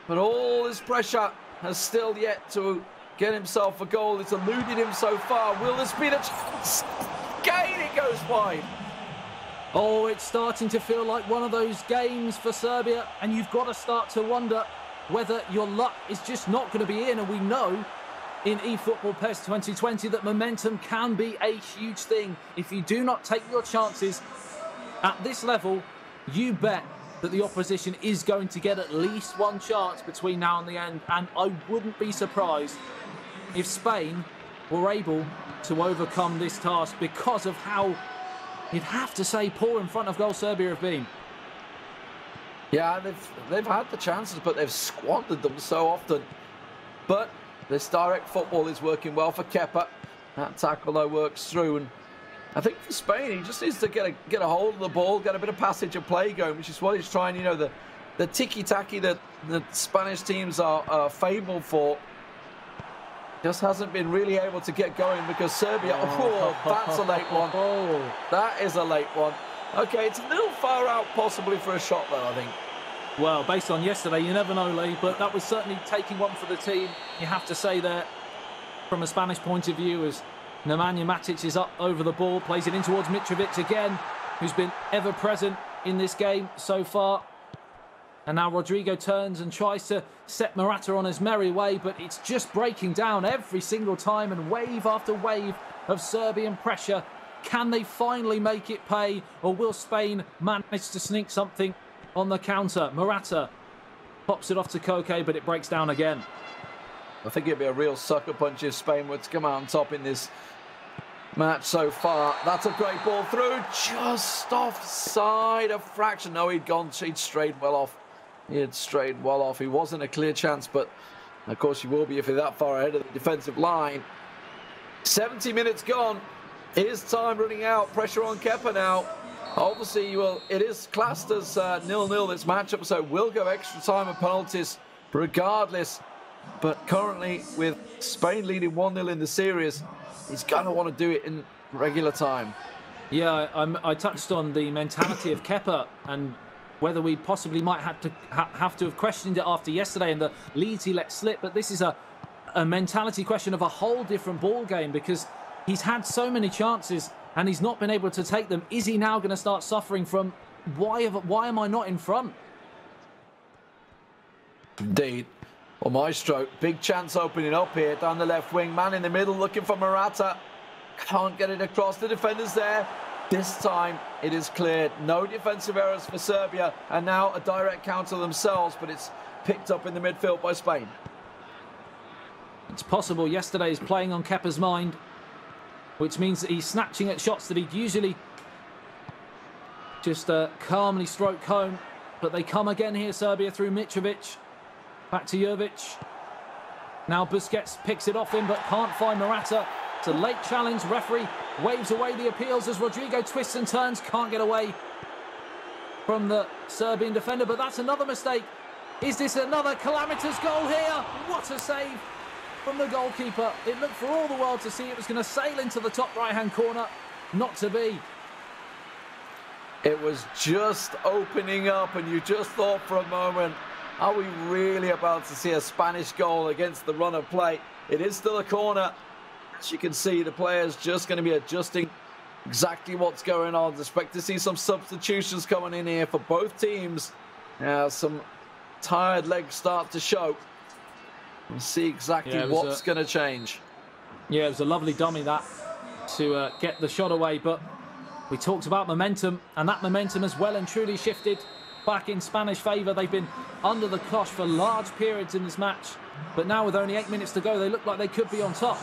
But all this pressure has still yet to get himself a goal. It's eluded him so far. Will this be the chance? Again, it goes wide. Oh, it's starting to feel like one of those games for Serbia, and you've got to start to wonder whether your luck is just not going to be in. And we know in eFootball PES 2020 that momentum can be a huge thing. If you do not take your chances at this level, you bet that the opposition is going to get at least one chance between now and the end. And I wouldn't be surprised if Spain were able to overcome this task because of how, you'd have to say, poor in front of goal Serbia have been. Yeah, they've had the chances, but they've squandered them so often. But this direct football is working well for Kepa. That tackle, though, works through. And I think for Spain, he just needs to get a hold of the ball, get a bit of passage and play going, which is what he's trying. You know, the tiki-taki that the Spanish teams are fabled for just hasn't been really able to get going because Serbia, oh, that's a late one. That is a late one. Okay, it's a little far out possibly for a shot though, I think. Well, based on yesterday, you never know, Lee, but that was certainly taking one for the team. You have to say there, from a Spanish point of view, as Nemanja Matic is up over the ball, plays it in towards Mitrovic again, who's been ever present in this game so far. And now Rodrigo turns and tries to set Morata on his merry way, but it's just breaking down every single time, and wave after wave of Serbian pressure. Can they finally make it pay, or will Spain manage to sneak something on the counter? Morata pops it off to Koke, but it breaks down again. I think it'd be a real sucker punch if Spain were to come out on top in this match so far. That's a great ball through, just offside a fraction. No, he'd strayed well off. He had strayed well off. He wasn't a clear chance, but of course you will be if you're that far ahead of the defensive line. 70 minutes gone. Is time running out? Pressure on Kepa now. Obviously, well, it is classed as 0-0 this matchup, so we'll go extra time and penalties regardless. But currently, with Spain leading 1-0 in the series, he's going to want to do it in regular time. Yeah, I touched on the mentality of Kepa and whether we possibly might have to have questioned it after yesterday and the leads he let slip. But this is a mentality question of a whole different ball game, because he's had so many chances and he's not been able to take them. Is he now going to start suffering from, why am I not in front? Indeed. Well, Maestro, big chance opening up here down the left wing. Man in the middle looking for Morata. Can't get it across. The defender's there. This time it is cleared. No defensive errors for Serbia. And now a direct counter themselves, but it's picked up in the midfield by Spain. It's possible yesterday is playing on Kepa's mind, which means that he's snatching at shots that he'd usually just calmly stroke home. But they come again here, Serbia, through Mitrovic. Back to Jovic. Now Busquets picks it off him, but can't find Morata. It's a late challenge. Referee waves away the appeals as Rodrigo twists and turns. Can't get away from the Serbian defender, but that's another mistake. Is this another calamitous goal here? What a save from the goalkeeper. It looked for all the world to see it was going to sail into the top right-hand corner. Not to be. It was just opening up, and you just thought for a moment, are we really about to see a Spanish goal against the run of play? It is still a corner. As you can see, the players just going to be adjusting exactly what's going on. Expect to see some substitutions coming in here for both teams. Some tired legs start to show. We'll see exactly what's going to change. Yeah, it was a lovely dummy that to get the shot away, but we talked about momentum, and that momentum has well and truly shifted back in Spanish favour. They've been under the cosh for large periods in this match, but now with only 8 minutes to go, they look like they could be on top.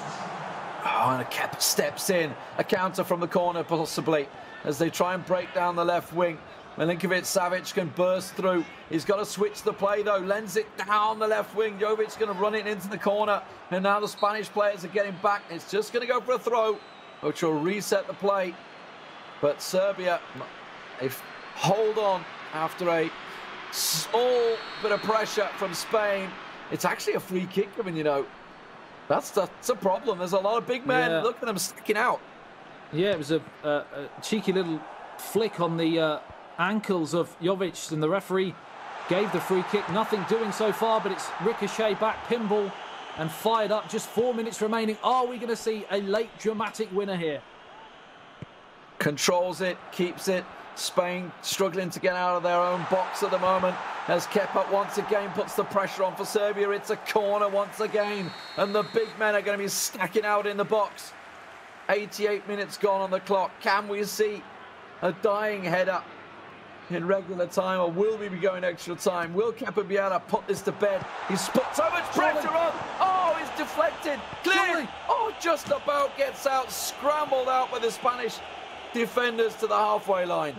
Oh, and Kepa steps in. A counter from the corner, possibly, as they try and break down the left wing. Milinkovic-Savic can burst through. He's got to switch the play, though. Lends it down the left wing. Jovic's going to run it into the corner. And now the Spanish players are getting back. It's just going to go for a throw, which will reset the play. But Serbia, they hold on after a small bit of pressure from Spain. It's actually a free kick. I mean, you know, that's a problem. There's a lot of big men. Yeah. Look at them sticking out. Yeah, it was a cheeky little flick on the ankles of Jovic, and the referee gave the free kick. Nothing doing so far, but it's ricochet back, pinball, and fired up. Just 4 minutes remaining. Are we going to see a late dramatic winner here? Controls it, keeps it. Spain struggling to get out of their own box at the moment, as Kepa once again puts the pressure on for Serbia. It's a corner once again, and the big men are going to be stacking out in the box. 88 minutes gone on the clock. Can we see a dying header in regular time, or will we be going extra time? Will Kepa be able to put this to bed? He's put so much pressure on. Oh, he's deflected. Clear. Oh, just about gets out. Scrambled out by the Spanish defenders to the halfway line.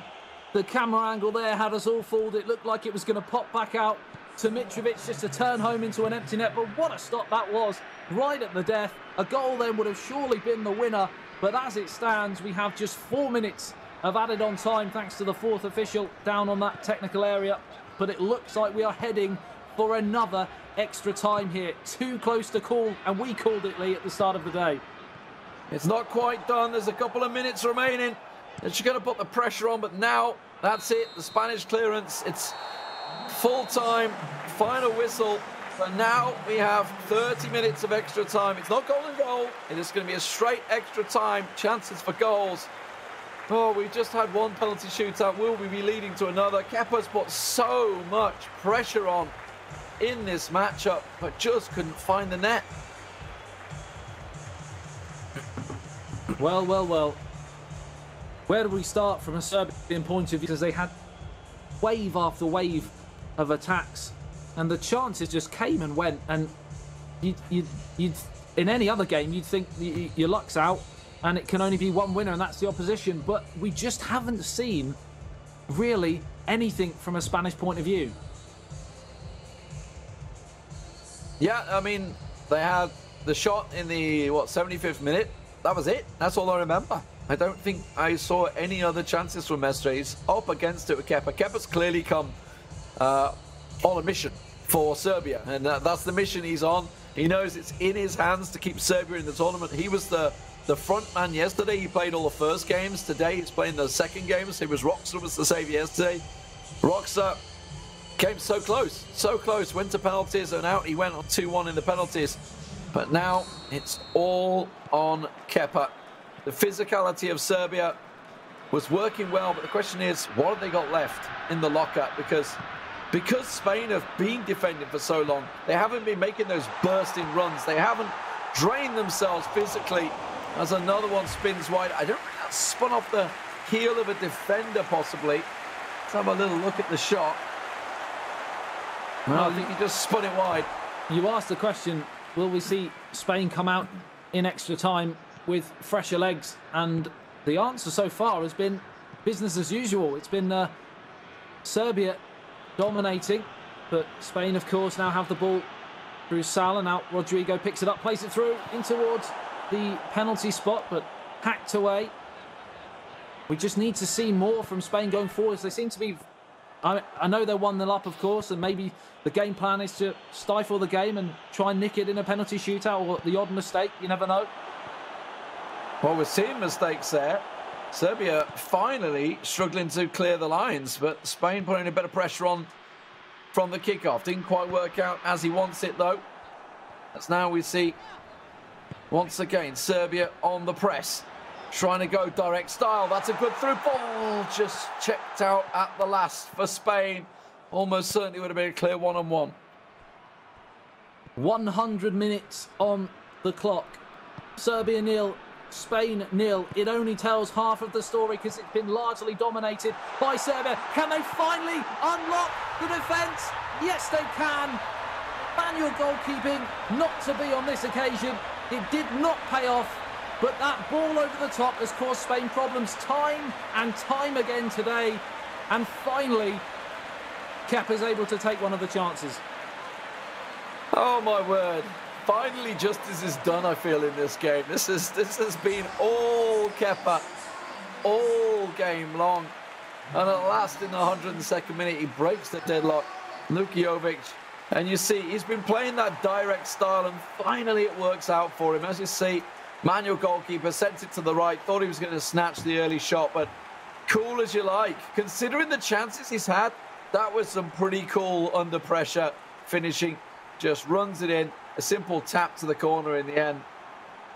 The camera angle there had us all fooled. It looked like it was going to pop back out to Mitrovic just to turn home into an empty net. But what a stop that was, right at the death. A goal then would have surely been the winner. But as it stands, we have just 4 minutes of added on time thanks to the fourth official down on that technical area. But it looks like we are heading for another extra time here. Too close to call, and we called it, Lee, at the start of the day. It's not quite done. There's a couple of minutes remaining. And she's going to put the pressure on, but now that's it. The Spanish clearance. It's full time, final whistle. But now we have 30 minutes of extra time. It's not golden goal. It is going to be a straight extra time. Chances for goals. Oh, we've just had one penalty shootout. Will we be leading to another? Kepa's put so much pressure on in this matchup, but just couldn't find the net. Well, well, well. Where do we start from a Serbian point of view? Because they had wave after wave of attacks, and the chances just came and went. And you'd in any other game, you'd think your luck's out, and it can only be one winner, and that's the opposition. But we just haven't seen really anything from a Spanish point of view. Yeah, I mean, they had the shot in the, 75th minute. That was it. That's all I remember. I don't think I saw any other chances from Mestre. He's up against it with Kepa. Kepa's clearly come on a mission for Serbia, and that's the mission he's on. He knows it's in his hands to keep Serbia in the tournament. He was the front man yesterday. He played all the first games. Today he's playing the second games. It was Roxa was the saviour yesterday. Roxa came so close, went to penalties, and out he went on 2-1 in the penalties. But now it's all on Kepa. The physicality of Serbia was working well, but the question is, what have they got left in the locker? Because Spain have been defending for so long, they haven't been making those bursting runs. They haven't drained themselves physically. As another one spins wide. I don't think that's spun off the heel of a defender, possibly. Let's have a little look at the shot. No, I think he just spun it wide. You asked the question, will we see Spain come out in extra time with fresher legs? And the answer so far has been business as usual. It's been Serbia dominating, but Spain, of course, now have the ball through Sala. Now Rodrigo picks it up, plays it through in towards the penalty spot, but hacked away. We just need to see more from Spain going forward. They seem to be, I know they're 1-0 up, of course, and maybe the game plan is to stifle the game and try and nick it in a penalty shootout or the odd mistake. You never know. Well, we're seeing mistakes there. Serbia finally struggling to clear the lines, but Spain putting a bit of pressure on from the kickoff. Didn't quite work out as he wants it, though. As now we see, once again, Serbia on the press. Trying to go direct style. That's a good through ball. Just checked out at the last for Spain. Almost certainly would have been a clear one-on-one. 100 minutes on the clock. Serbia 0, Spain 0. It only tells half of the story because it's been largely dominated by Serbia. Can they finally unlock the defence? Yes, they can. Manual goalkeeping, not to be on this occasion. It did not pay off, but that ball over the top has caused Spain problems time and time again today. And finally, Kepa's able to take one of the chances. Oh my word. Finally justice is done, I feel, in this game. This has been all Kepa all game long. And at last, in the 102nd minute, he breaks the deadlock. Luka Jovic. And you see, he's been playing that direct style, and finally it works out for him. As you see, manual goalkeeper sent it to the right, thought he was going to snatch the early shot, but cool as you like. Considering the chances he's had, that was some pretty cool under pressure finishing. Just runs it in, a simple tap to the corner in the end.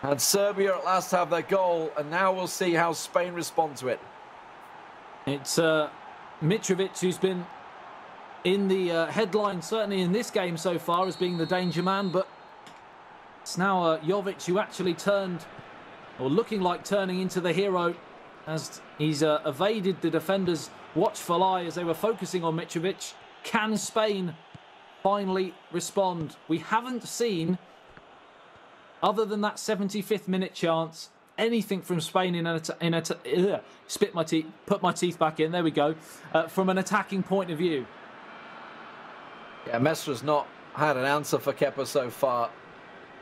And Serbia at last have their goal, and now we'll see how Spain respond to it. It's Mitrovic who's been in the headline, certainly in this game so far, as being the danger man, but it's now Jovic who actually turned, or looking like turning into the hero, as he's evaded the defenders' watchful eye as they were focusing on Mitrovic. Can Spain finally respond? We haven't seen, other than that 75th minute chance, anything from Spain put my teeth back in, there we go, from an attacking point of view. Yeah, Mesra's not had an answer for Kepa so far.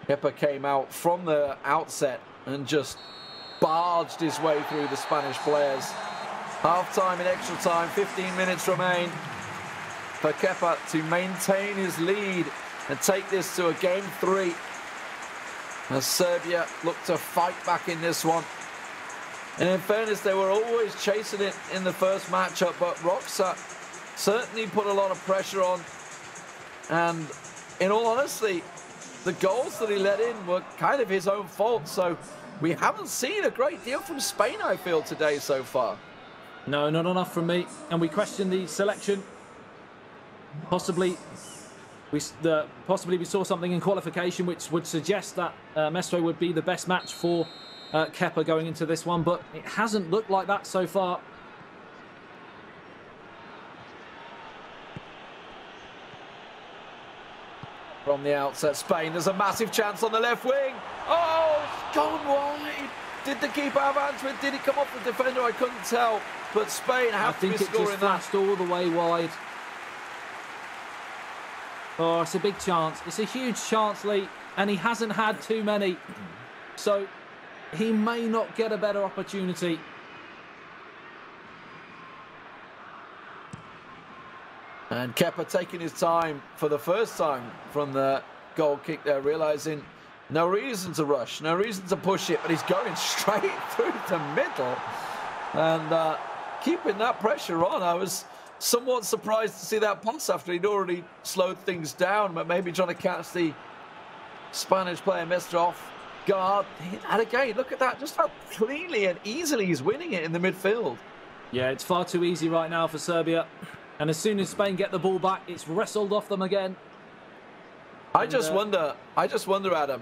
Kepa came out from the outset and just barged his way through the Spanish players. Half-time in extra time, 15 minutes remain for Kepa to maintain his lead and take this to a game 3. As Serbia look to fight back in this one. And in fairness, they were always chasing it in the first matchup, but Roxa certainly put a lot of pressure on. And in all honesty, the goals that he let in were kind of his own fault. So we haven't seen a great deal from Spain, I feel, today so far. No, not enough from me. And we question the selection. Possibly we saw something in qualification which would suggest that Mestre would be the best match for Kepa going into this one, but it hasn't looked like that so far. From the outset, Spain, there's a massive chance on the left wing. Oh, gone wide. Did the keeper have hands with? Did it come off the defender? I couldn't tell. But Spain have to be scoring that. I think it just flashed all the way wide. Oh, it's a big chance. It's a huge chance, Lee, and he hasn't had too many. So he may not get a better opportunity. And Kepa taking his time for the first time from the goal kick there, realising no reason to rush, no reason to push it, but he's going straight through the middle and keeping that pressure on. I was somewhat surprised to see that pass after he'd already slowed things down, but maybe trying to catch the Spanish player Mestre off guard. And again, look at that, just how cleanly and easily he's winning it in the midfield. Yeah, it's far too easy right now for Serbia. And as soon as Spain get the ball back, it's wrestled off them again. I just wonder, Adam,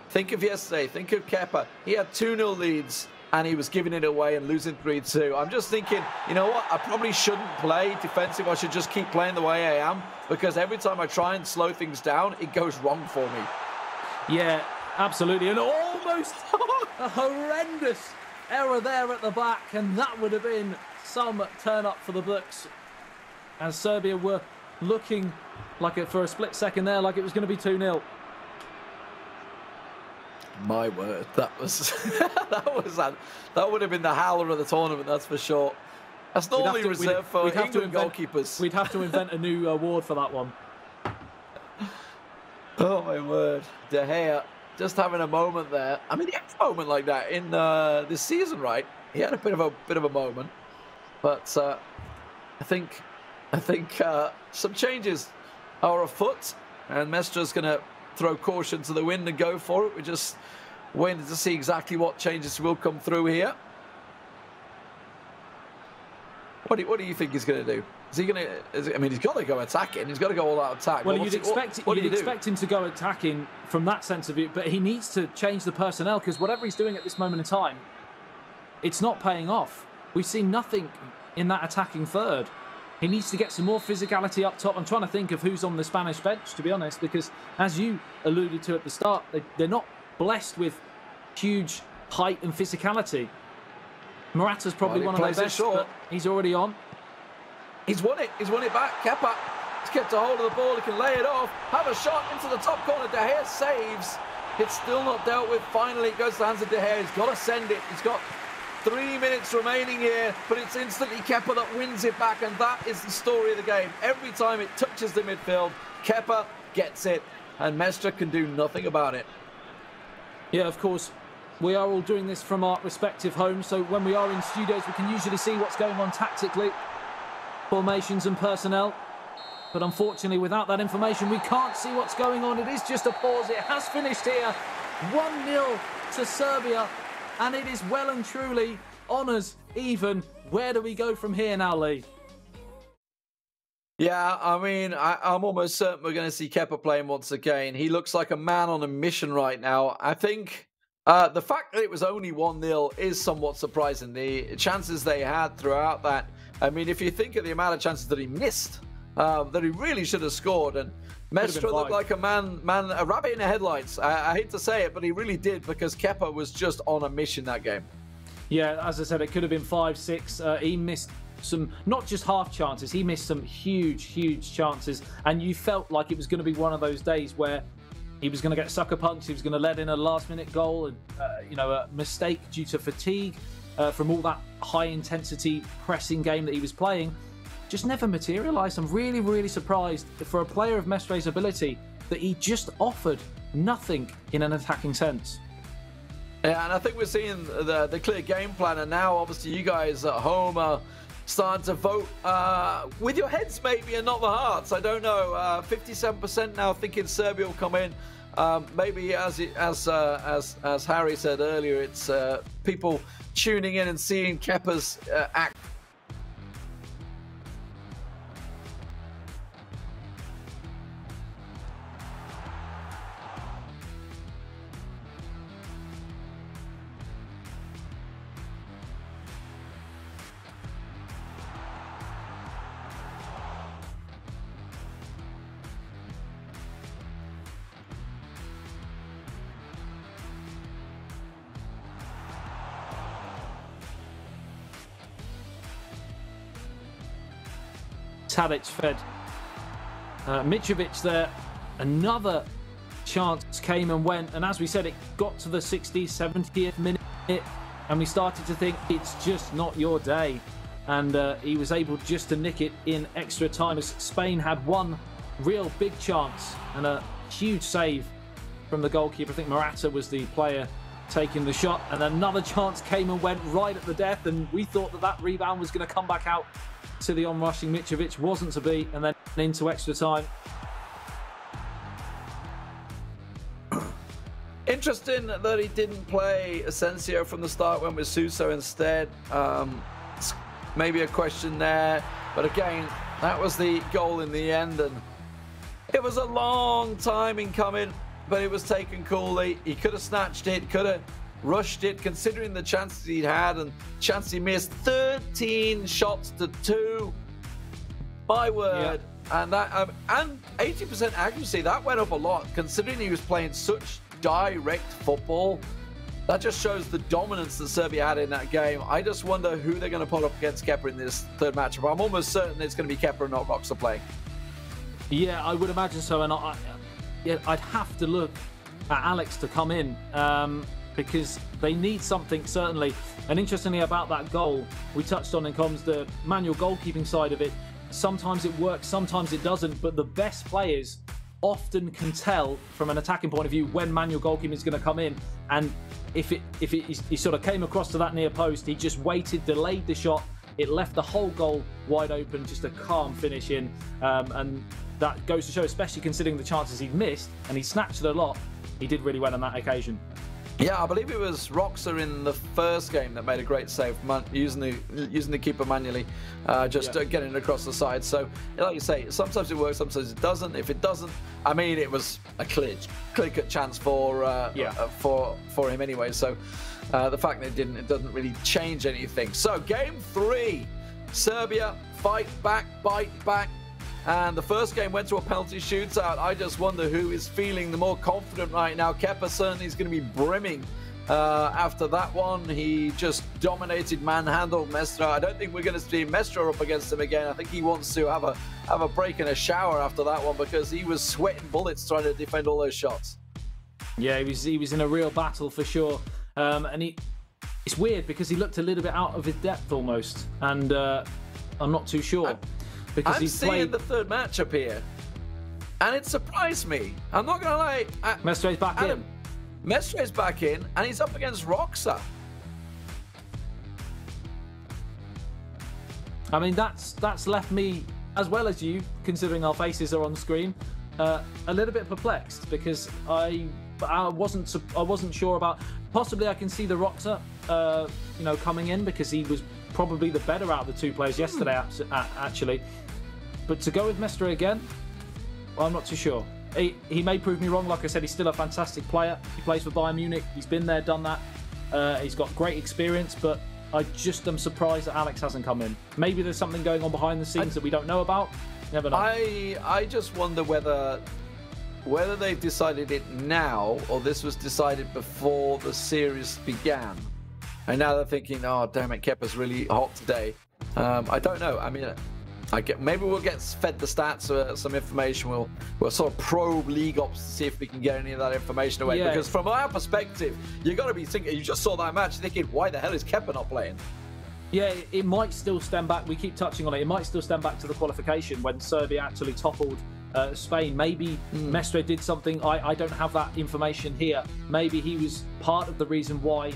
think of yesterday, think of Kepa. He had 2-0 leads and he was giving it away and losing 3-2. I'm just thinking, you know what, I probably shouldn't play defensive. I should just keep playing the way I am, because every time I try and slow things down, it goes wrong for me. Yeah, absolutely. And almost a horrendous error there at the back, and that would have been some turn up for the books. And Serbia were looking like it for a split second there, like it was going to be 2-0. My word, that would have been the howler of the tournament, that's for sure. That's normally reserved for England goalkeepers. We'd have to invent a new award for that one. Oh my word, De Gea just having a moment there. I mean, he had a moment like that in this season, right? He had a bit of a moment, but I think some changes are afoot, and Mestre's going to throw caution to the wind and go for it. We're just waiting to see exactly what changes will come through here. What do you think he's going to do? Is he going to? I mean, he's got to go attacking. He's got to go all out attack. Well, you'd expect him to go attacking from that sense of it, but he needs to change the personnel, because whatever he's doing at this moment in time, it's not paying off. We've seen nothing in that attacking third. He needs to get some more physicality up top. I'm trying to think of who's on the Spanish bench, to be honest, because as you alluded to at the start, they're not blessed with huge height and physicality. Morata's probably one of their best, but he's already on. He's won it. He's won it back. Kepa has kept a hold of the ball. He can lay it off. Have a shot into the top corner. De Gea saves. It's still not dealt with. Finally, it goes to the hands of De Gea. He's got to send it. He's got 3 minutes remaining here, but it's instantly Kepa that wins it back, and that is the story of the game. Every time it touches the midfield, Kepa gets it, and Mestre can do nothing about it. Yeah, of course, we are all doing this from our respective homes, so when we are in studios, we can usually see what's going on tactically, formations and personnel. But unfortunately, without that information, we can't see what's going on. It is just a pause. It has finished here. 1-0 to Serbia. And it is well and truly honours even. Where do we go from here now, Lee? Yeah, I mean, I'm almost certain we're going to see Kepa playing once again. He looks like a man on a mission right now. I think the fact that it was only 1-0 is somewhat surprising. The chances they had throughout that. I mean, if you think of the amount of chances that he missed, that he really should have scored. And Mestre looked like a rabbit in the headlights. I hate to say it, but he really did, because Kepa was just on a mission that game. Yeah, as I said, it could have been 5-6. He missed some, not just half chances, he missed some huge chances. And you felt like it was going to be one of those days where he was going to get sucker punched, he was going to let in a last-minute goal, and a mistake due to fatigue from all that high-intensity pressing game that he was playing. Just never materialised. I'm really surprised for a player of Mestre's ability that he just offered nothing in an attacking sense. Yeah, and I think we're seeing the clear game plan, and now obviously you guys at home are starting to vote with your heads maybe and not the hearts. I don't know. 57% now thinking Serbia will come in. maybe as Harry said earlier, it's people tuning in and seeing Kepa's act. Tadic fed Mitrovic there. Another chance came and went, and as we said, it got to the 60th, 70th minute, and we started to think it's just not your day. And he was able just to nick it in extra time, as Spain had one real big chance and a huge save from the goalkeeper. I think Morata was the player taking the shot, and another chance came and went right at the death, and we thought that that rebound was going to come back out to the on-rushing Mitrovic. Wasn't to be, and then into extra time. Interesting that he didn't play Asensio from the start, went with Suso instead. Maybe a question there, but again, that was the goal in the end, and it was a long time in coming, but it was taken coolly. He could have snatched it, could have rushed it, considering the chances he'd had and chance he missed. 13 shots to 2. My word. Yeah. And that and 80% accuracy, that went up a lot, considering he was playing such direct football. That just shows the dominance that Serbia had in that game. I just wonder who they're going to put up against Kepa in this third matchup. I'm almost certain it's going to be Kepa and not Roxa playing. Yeah, I would imagine so. And I'd have to look at Alex to come in, because they need something, certainly. And interestingly about that goal, we touched on in comms the manual goalkeeping side of it. Sometimes it works, sometimes it doesn't, but the best players often can tell from an attacking point of view when manual goalkeeping is going to come in. And if he sort of came across to that near post, he just waited, delayed the shot, it left the whole goal wide open, just a calm finish in. And that goes to show, especially considering the chances he'd missed, and he snatched it a lot, he did really well on that occasion. Yeah, I believe it was Roxa in the first game that made a great save, using the keeper manually, getting it across the side. So, like you say, sometimes it works, sometimes it doesn't. If it doesn't, I mean, it was a clear-cut chance for him anyway. So, the fact that it doesn't really change anything. So, game 3, Serbia fight back, bite back. And the first game went to a penalty shootout. I just wonder who is feeling the more confident right now. Kepa certainly is going to be brimming after that one. He just dominated, manhandled Mestre. I don't think we're going to see Mestre up against him again. I think he wants to have a break and a shower after that one, because he was sweating bullets trying to defend all those shots. Yeah, he was in a real battle for sure. And it's weird because he looked a little bit out of his depth almost. And I'm not too sure. I'm seeing the third matchup here, and it surprised me. I'm not going to lie. Mestre's back in. Mestre's back in, and he's up against Roxa. I mean, that's left me, as well as you, considering our faces are on screen, a little bit perplexed, because I wasn't sure about. Possibly, I can see the Roxa, coming in, because he was probably the better out of the two players yesterday, actually. But to go with Mestre again, well, I'm not too sure. He may prove me wrong. Like I said, he's still a fantastic player. He plays for Bayern Munich. He's been there, done that. He's got great experience, but I just am surprised that Alex hasn't come in. Maybe there's something going on behind the scenes that we don't know about. Never know. I just wonder whether they've decided it now, or this was decided before the series began. And now they're thinking, oh, damn it, Kepa's really hot today. I don't know. I mean, maybe we'll get fed the stats, some information. We'll sort of probe league ops to see if we can get any of that information away. Yeah. Because from our perspective, you got to be thinking, you just saw that match thinking, why the hell is Kepa not playing? Yeah, it might still stem back. We keep touching on it. It might still stem back to the qualification when Serbia actually toppled Spain. Maybe Mestre did something. I don't have that information here. Maybe he was part of the reason why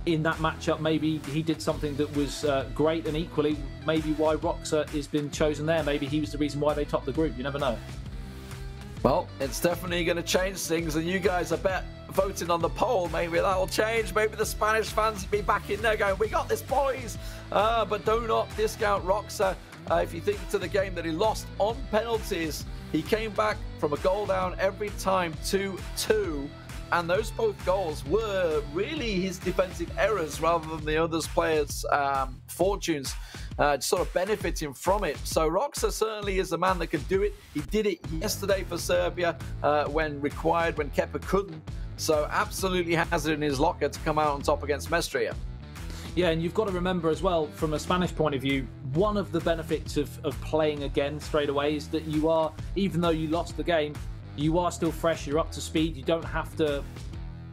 in that matchup, maybe he did something that was great, and equally maybe why Roxa has been chosen there. Maybe he was the reason why they topped the group. You never know. Well, it's definitely going to change things, and you guys are voting on the poll. Maybe that'll change. Maybe the Spanish fans will be back in there going, we got this, boys. But do not discount Roxa. If you think to the game that he lost on penalties, he came back from a goal down every time 2-2. And those both goals were really his defensive errors rather than the other players' fortunes sort of benefiting from it. So Roxa certainly is a man that can do it. He did it yesterday for Serbia when required, when Kepa couldn't. So absolutely has it in his locker to come out on top against Mestre. Yeah, and you've got to remember as well, from a Spanish point of view, one of the benefits of playing again straight away is that you are, even though you lost the game, you are still fresh, you're up to speed, you don't have to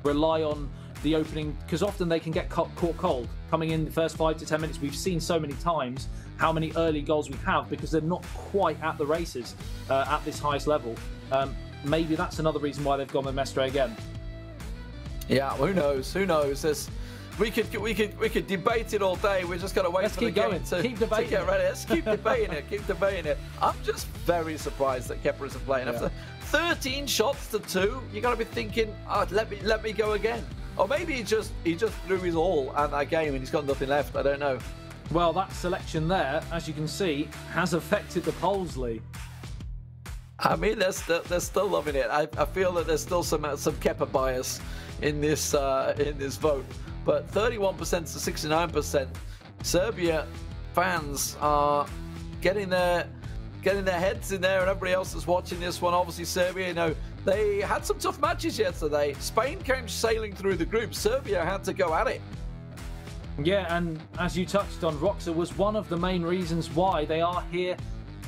rely on the opening, because often they can get caught cold. Coming in the first 5 to 10 minutes, we've seen so many times how many early goals we have because they're not quite at the races at this highest level. Maybe that's another reason why they've gone with Mestre again. Yeah, who knows? Who knows? We could debate it all day. We're just going to wait for the game to get ready. Let's keep debating it. Keep debating it. I'm just very surprised that Kepa isn't playing. After 13 shots to 2, you got to be thinking, oh, let me go again. Or maybe he just threw his all at that game and he's got nothing left. I don't know. Well, that selection there, as you can see, has affected the polls, Lee. I mean, they're still loving it. I feel that there's still some Kepa bias in this vote. But 31% to 69%, Serbia fans are getting their heads in there, and everybody else is watching this one. Obviously, Serbia, you know, they had some tough matches yesterday. Spain came sailing through the group. Serbia had to go at it. Yeah, and as you touched on, Roxa was one of the main reasons why they are here.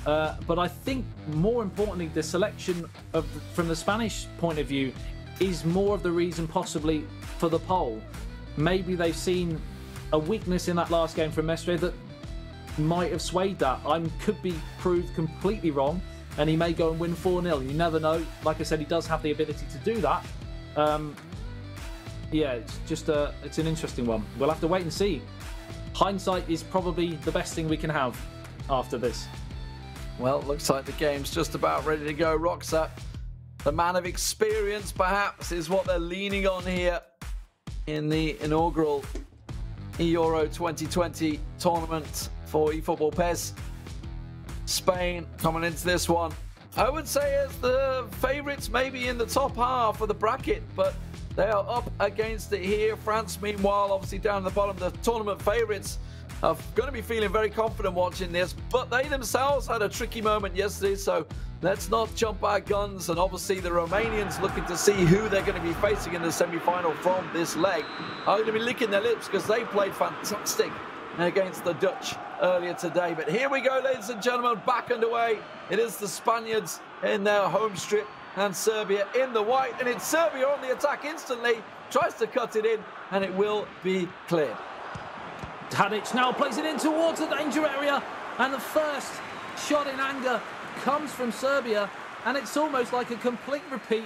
But I think more importantly, the selection from the Spanish point of view is more of the reason possibly for the poll. Maybe they've seen a weakness in that last game from Mestre that might have swayed that. Could be proved completely wrong, and he may go and win 4-0. You never know. Like I said, he does have the ability to do that. Yeah, it's just it's an interesting one. We'll have to wait and see. Hindsight is probably the best thing we can have after this. Well, it looks like the game's just about ready to go. Roxa, the man of experience, perhaps, is what they're leaning on here in the inaugural eEURO 2020 tournament for eFootball PES. Spain coming into this one, I would say, as the favourites, maybe in the top half of the bracket, but they are up against it here. France, meanwhile, obviously down at the bottom, the tournament favourites are going to be feeling very confident watching this, but they themselves had a tricky moment yesterday, so let's not jump our guns. And obviously the Romanians, looking to see who they're going to be facing in the semi-final from this leg, are going to be licking their lips because they played fantastic against the Dutch earlier today. But here we go, ladies and gentlemen, back underway. It is the Spaniards in their home strip and Serbia in the white, and it's Serbia on the attack instantly, tries to cut it in, and it will be cleared. Tadic now plays it in towards the danger area, and the first shot in anger comes from Serbia, and it's almost like a complete repeat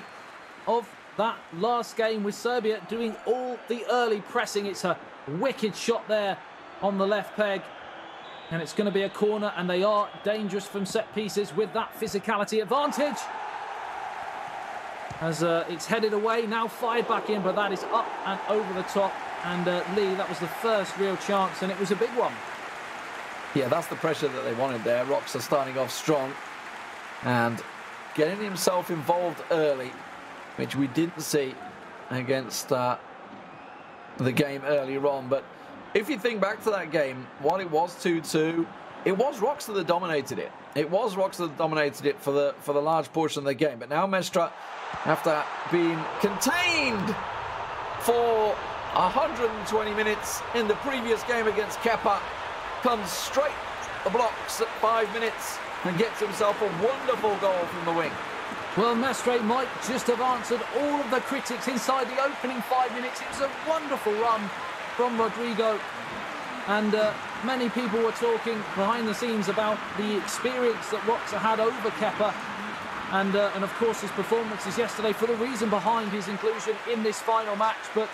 of that last game with Serbia doing all the early pressing. It's a wicked shot there on the left peg, and it's going to be a corner, and they are dangerous from set pieces with that physicality advantage. As it's headed away, now fired back in, but that is up and over the top. And Lee, that was the first real chance, and it was a big one. Yeah, that's the pressure that they wanted there. Roxa starting off strong and getting himself involved early, which we didn't see against the game earlier on. But if you think back to that game, while it was 2-2, it was Roxa that dominated it. It was Roxa that dominated it for the large portion of the game. But now Mestre, after being contained for 120 minutes in the previous game against Kepa, comes straight the blocks at 5 minutes and gets himself a wonderful goal from the wing. Well, Mestre might just have answered all of the critics inside the opening 5 minutes. It was a wonderful run from Rodrigo, and many people were talking behind the scenes about the experience that Roxa had over Kepa, and of course his performances yesterday for the reason behind his inclusion in this final match. But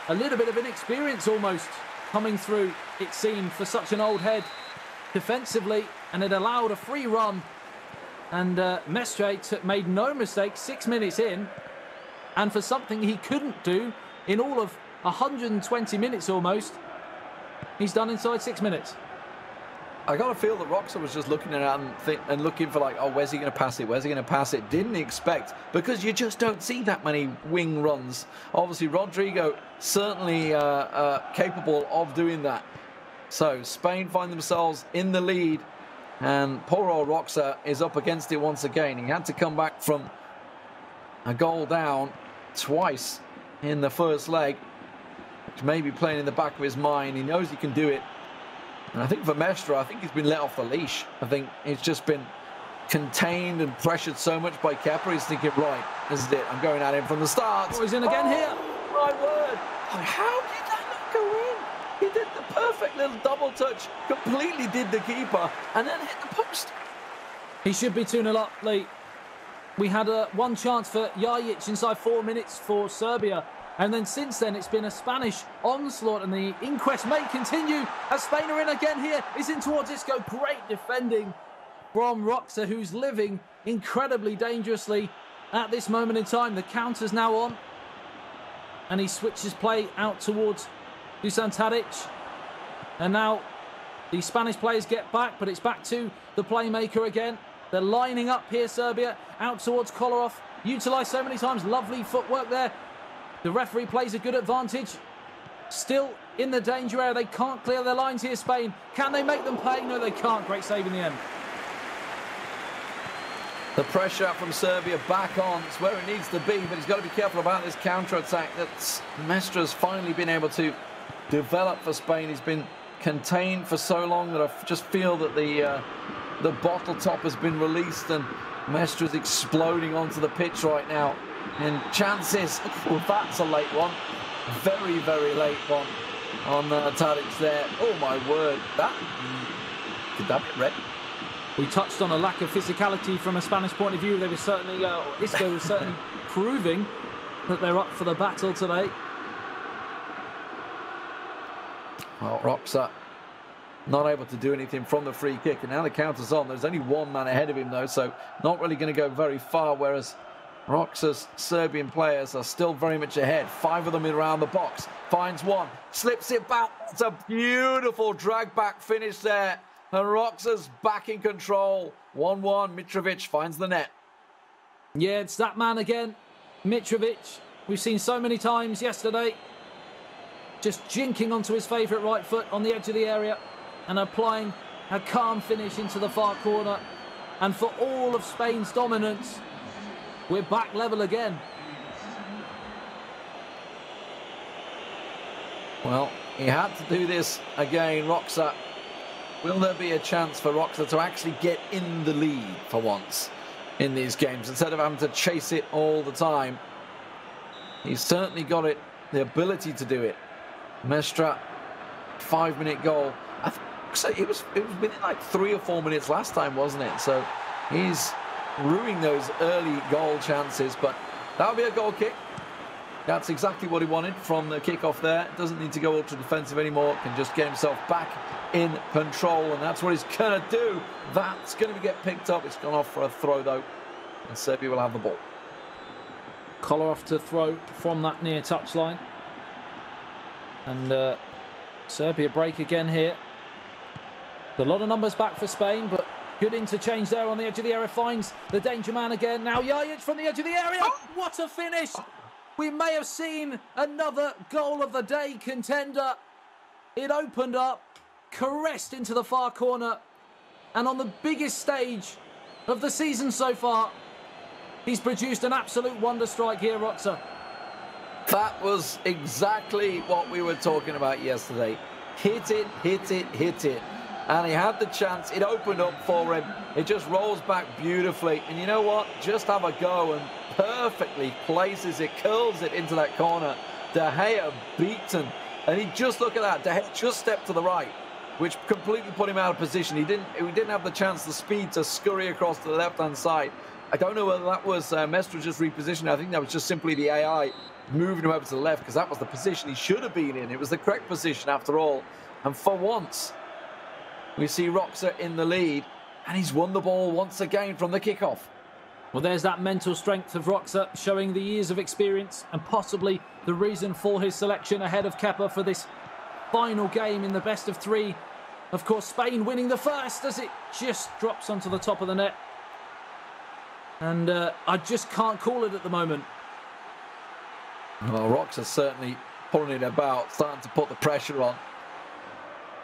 a little bit of inexperience almost coming through, it seemed, for such an old head defensively, and it allowed a free run And Mestre made no mistake 6 minutes in. And for something he couldn't do in all of 120 minutes almost, he's done inside 6 minutes. I got to feel that Roxa was just looking around and looking for like, oh, where's he going to pass it? Where's he going to pass it? Didn't expect, because you just don't see that many wing runs. Obviously, Rodrigo certainly capable of doing that. So Spain find themselves in the lead, and poor old Roxa is up against it once again. He had to come back from a goal down twice in the first leg, which may be playing in the back of his mind. He knows he can do it. And I think for Mestre, I think he's been let off the leash. I think he's just been contained and pressured so much by Kepa. He's thinking, right, this is it. I'm going at him from the start. Oh, he's in again here. My word. How did that not go in? He did the perfect little double touch, completely did the keeper, and then hit the post. He should be 2-0 up, Lee. We had one chance for Jajic inside 4 minutes for Serbia. And then since then, it's been a Spanish onslaught, and the inquest may continue as Spain are in again here. Is in towards Isco. Great defending from Roxa, who's living incredibly dangerously at this moment in time. The counter's now on, and he switches play out towards Dusan Tadic. And now the Spanish players get back, but it's back to the playmaker again. They're lining up here, Serbia, out towards Kolarov. Utilised so many times. Lovely footwork there. The referee plays a good advantage. Still in the danger area. They can't clear their lines here, Spain. Can they make them pay? No, they can't. Great save in the end. The pressure from Serbia back on. It's where it needs to be, but he's got to be careful about this counter-attack that Mestre's finally been able to develop for Spain. He's been contained for so long that I just feel that the bottle top has been released, and Mestre's exploding onto the pitch right now. And chances, well, that's a late one. Very, very late one on Tadic there. Oh, my word. Did that be red? We touched on a lack of physicality from a Spanish point of view. They were certainly, Isco was certainly proving that they're up for the battle today. Well, Roxa not able to do anything from the free kick, and now the counter's on. There's only one man ahead of him, though, so not really going to go very far, whereas Roxa's Serbian players are still very much ahead. 5 of them in around the box. Finds one. Slips it back. It's a beautiful drag-back finish there. And Roxa's back in control. 1-1. Mitrovic finds the net. Yeah, it's that man again. Mitrovic. We've seen so many times yesterday. Just jinking onto his favourite right foot on the edge of the area and applying a calm finish into the far corner. And for all of Spain's dominance, we're back level again. Well, he had to do this again, Roxa. Will there be a chance for Roxa to actually get in the lead for once in these games, instead of having to chase it all the time? He's certainly got it, the ability to do it. Mestre, 5-minute goal. I think it was within like 3 or 4 minutes last time, wasn't it? So he's ruining those early goal chances, but that'll be a goal kick. That's exactly what he wanted from the kickoff there. Doesn't need to go ultra defensive anymore. Can just get himself back in control, and that's what he's going to do. That's going to get picked up. It's gone off for a throw, though, and Serbia will have the ball. Kolarov to throw from that near touchline. And Serbia break again here. A lot of numbers back for Spain, but good interchange there on the edge of the area. Finds the danger man again. Now Jajic from the edge of the area. What a finish! We may have seen another goal of the day contender. It opened up, caressed into the far corner, and on the biggest stage of the season so far, he's produced an absolute wonder strike here, Roxa. That was exactly what we were talking about yesterday. Hit it, hit it, hit it. And he had the chance. It opened up for him. It just rolls back beautifully. And you know what? Just have a go, and perfectly places it, curls it into that corner. De Gea beaten. And he just, look at that. De Gea just stepped to the right, which completely put him out of position. He didn't have the chance, the speed to scurry across to the left-hand side. I don't know whether that was Mestre just repositioning. I think that was just simply the AI moving him over to the left, because that was the position he should have been in. It was the correct position after all. And for once, we see Roxa in the lead. And he's won the ball once again from the kickoff. Well, there's that mental strength of Roxa, showing the years of experience and possibly the reason for his selection ahead of Kepa for this final game in the best of 3. Of course, Spain winning the first as it just drops onto the top of the net. And I just can't call it at the moment. Well, Roxa certainly pulling it about, starting to put the pressure on.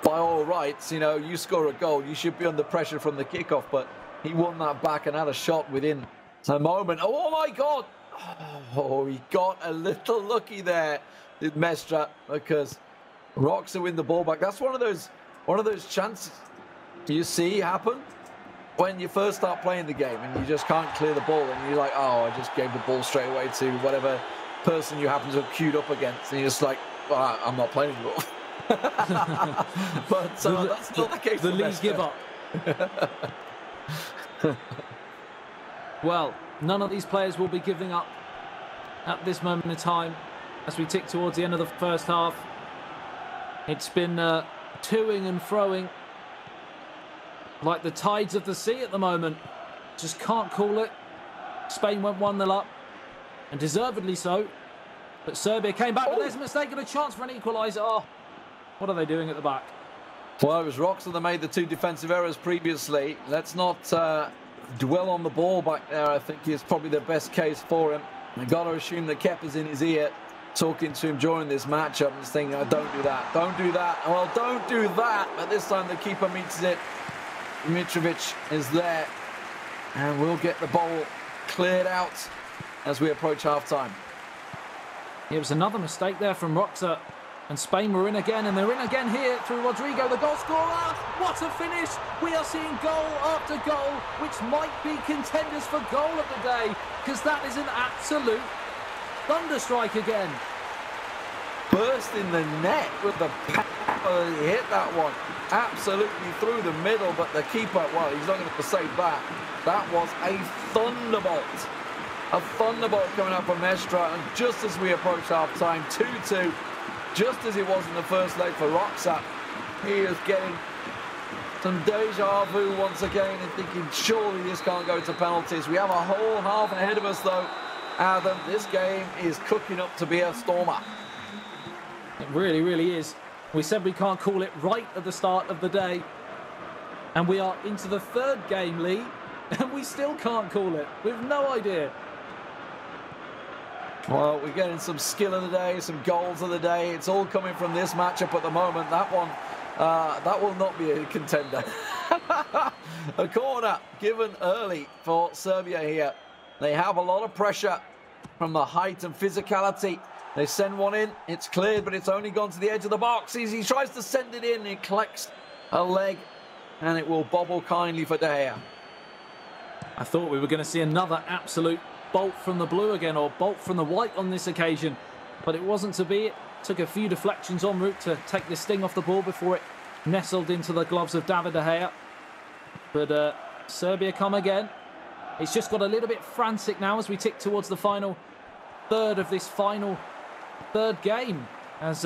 By all rights, you know, you score a goal, you should be under pressure from the kickoff, but he won that back and had a shot within a moment. Oh my God! Oh, he got a little lucky there, did Mestre, because Roxa win the ball back. That's one of those chances you see happen when you first start playing the game and you just can't clear the ball, and you're like, oh, I just gave the ball straight away to whatever person you happen to have queued up against, and you're just like, well, I'm not playing anymore. But that's not the case. The league give up. Well, none of these players will be giving up at this moment in time as we tick towards the end of the first half. It's been toing and froing like the tides of the sea at the moment. Just can't call it. Spain went 1-0 up, and deservedly so. But Serbia came back, but there's a mistake and a chance for an equaliser. Oh, what are they doing at the back? Well, it was Roxa that made the 2 defensive errors previously. Let's not dwell on the ball back there. I think is probably the best case for him. I've got to assume that Kepa's in his ear, talking to him during this matchup, and just thinking, oh, don't do that, don't do that. Well, don't do that. But this time the keeper meets it. Mitrovic is there, and we'll get the ball cleared out as we approach half-time. It was another mistake there from Roxa, and Spain were in again, and they're in again here through Rodrigo, the goal scorer. What a finish! We are seeing goal after goal, which might be contenders for goal of the day, because that is an absolute thunderstrike again. Burst in the net with the power. He hit that one absolutely through the middle, but the keeper, well, he's not going to save that. That was a thunderbolt. A thunderbolt coming out from Mestre, and just as we approach half-time, 2-2, just as it was in the first leg for Roxa, he is getting some deja vu once again and thinking, surely this can't go to penalties. We have a whole half ahead of us, though, Adam. This game is cooking up to be a stormer. It really, really is. We said we can't call it right at the start of the day, and we are into the 3rd game, Lee, and we still can't call it. We've no idea. Well, we're getting some skill of the day, some goals of the day. It's all coming from this matchup at the moment. That one, that will not be a contender. A corner given early for Serbia here. They have a lot of pressure from the height and physicality. They send one in, it's cleared, but it's only gone to the edge of the box. He tries to send it in, he collects a leg, and it will bobble kindly for De Gea. I thought we were going to see another absolute bolt from the blue again, or bolt from the white on this occasion, but it wasn't to be. It took a few deflections en route to take the sting off the ball before it nestled into the gloves of David De Gea. But Serbia come again. It's just got a little bit frantic now as we tick towards the final third of this final 3rd game, as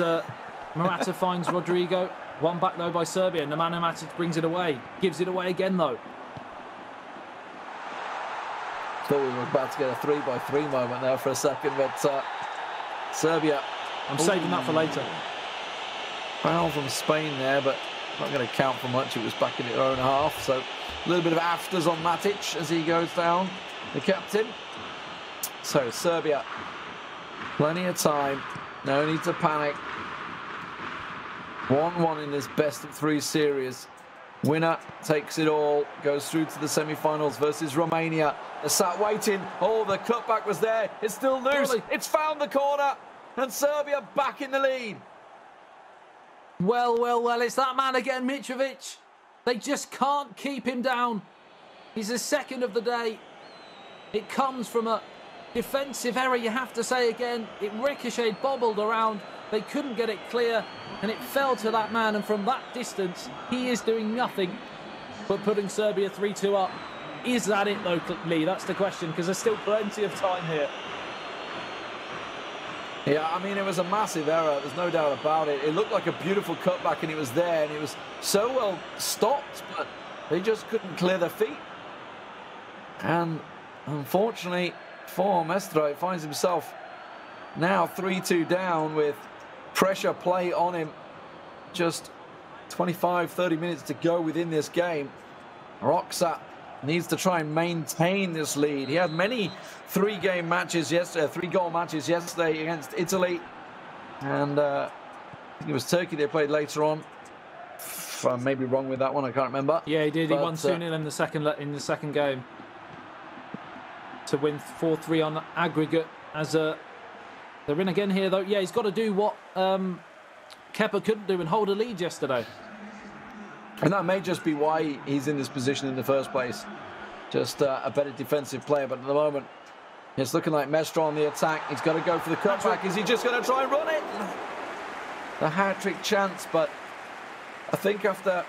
Morata finds Rodrigo. One back though by Serbia. Nemanja Matic brings it away, gives it away again though. Thought we were about to get a 3-by-3 moment there for a second, but Serbia. I'm saving that for later. Foul from Spain there, but not going to count for much. It was back in their own half, so a little bit of afters on Matic as he goes down, the captain. So Serbia, plenty of time, no need to panic. 1-1 in this best of 3 series. Winner takes it all, goes through to the semi-finals versus Romania. They're sat waiting. Oh, the cutback was there. It's still loose. It's found the corner, and Serbia back in the lead. Well, well, well, it's that man again, Mitrovic. They just can't keep him down. He's the 2nd of the day. It comes from a defensive error, you have to say again. It ricocheted, bobbled around. They couldn't get it clear, and it fell to that man. And from that distance, he is doing nothing but putting Serbia 3-2 up. Is that it, though, Lee? That's the question, because there's still plenty of time here. Yeah, I mean, it was a massive error. There's no doubt about it. It looked like a beautiful cutback, and it was there, and it was so well stopped. But They just couldn't clear their feet. And unfortunately for Mestre, finds himself now 3-2 down with pressure play on him. Just 25-30 minutes to go within this game. Roxa needs to try and maintain this lead. He had many three-goal matches yesterday against Italy, and I think it was Turkey they played later on. I may be wrong with that one. I can't remember. Yeah, he did. He won 2-0 in the second game to win 4-3 on aggregate. As they're in again here, though. Yeah, he's got to do what Kepa couldn't do and hold a lead yesterday. And that may just be why he's in this position in the first place. Just a better defensive player. But at the moment, it's looking like Mestre on the attack. He's got to go for the cutback. Is he just going to try and run it? The hat-trick chance, but I think after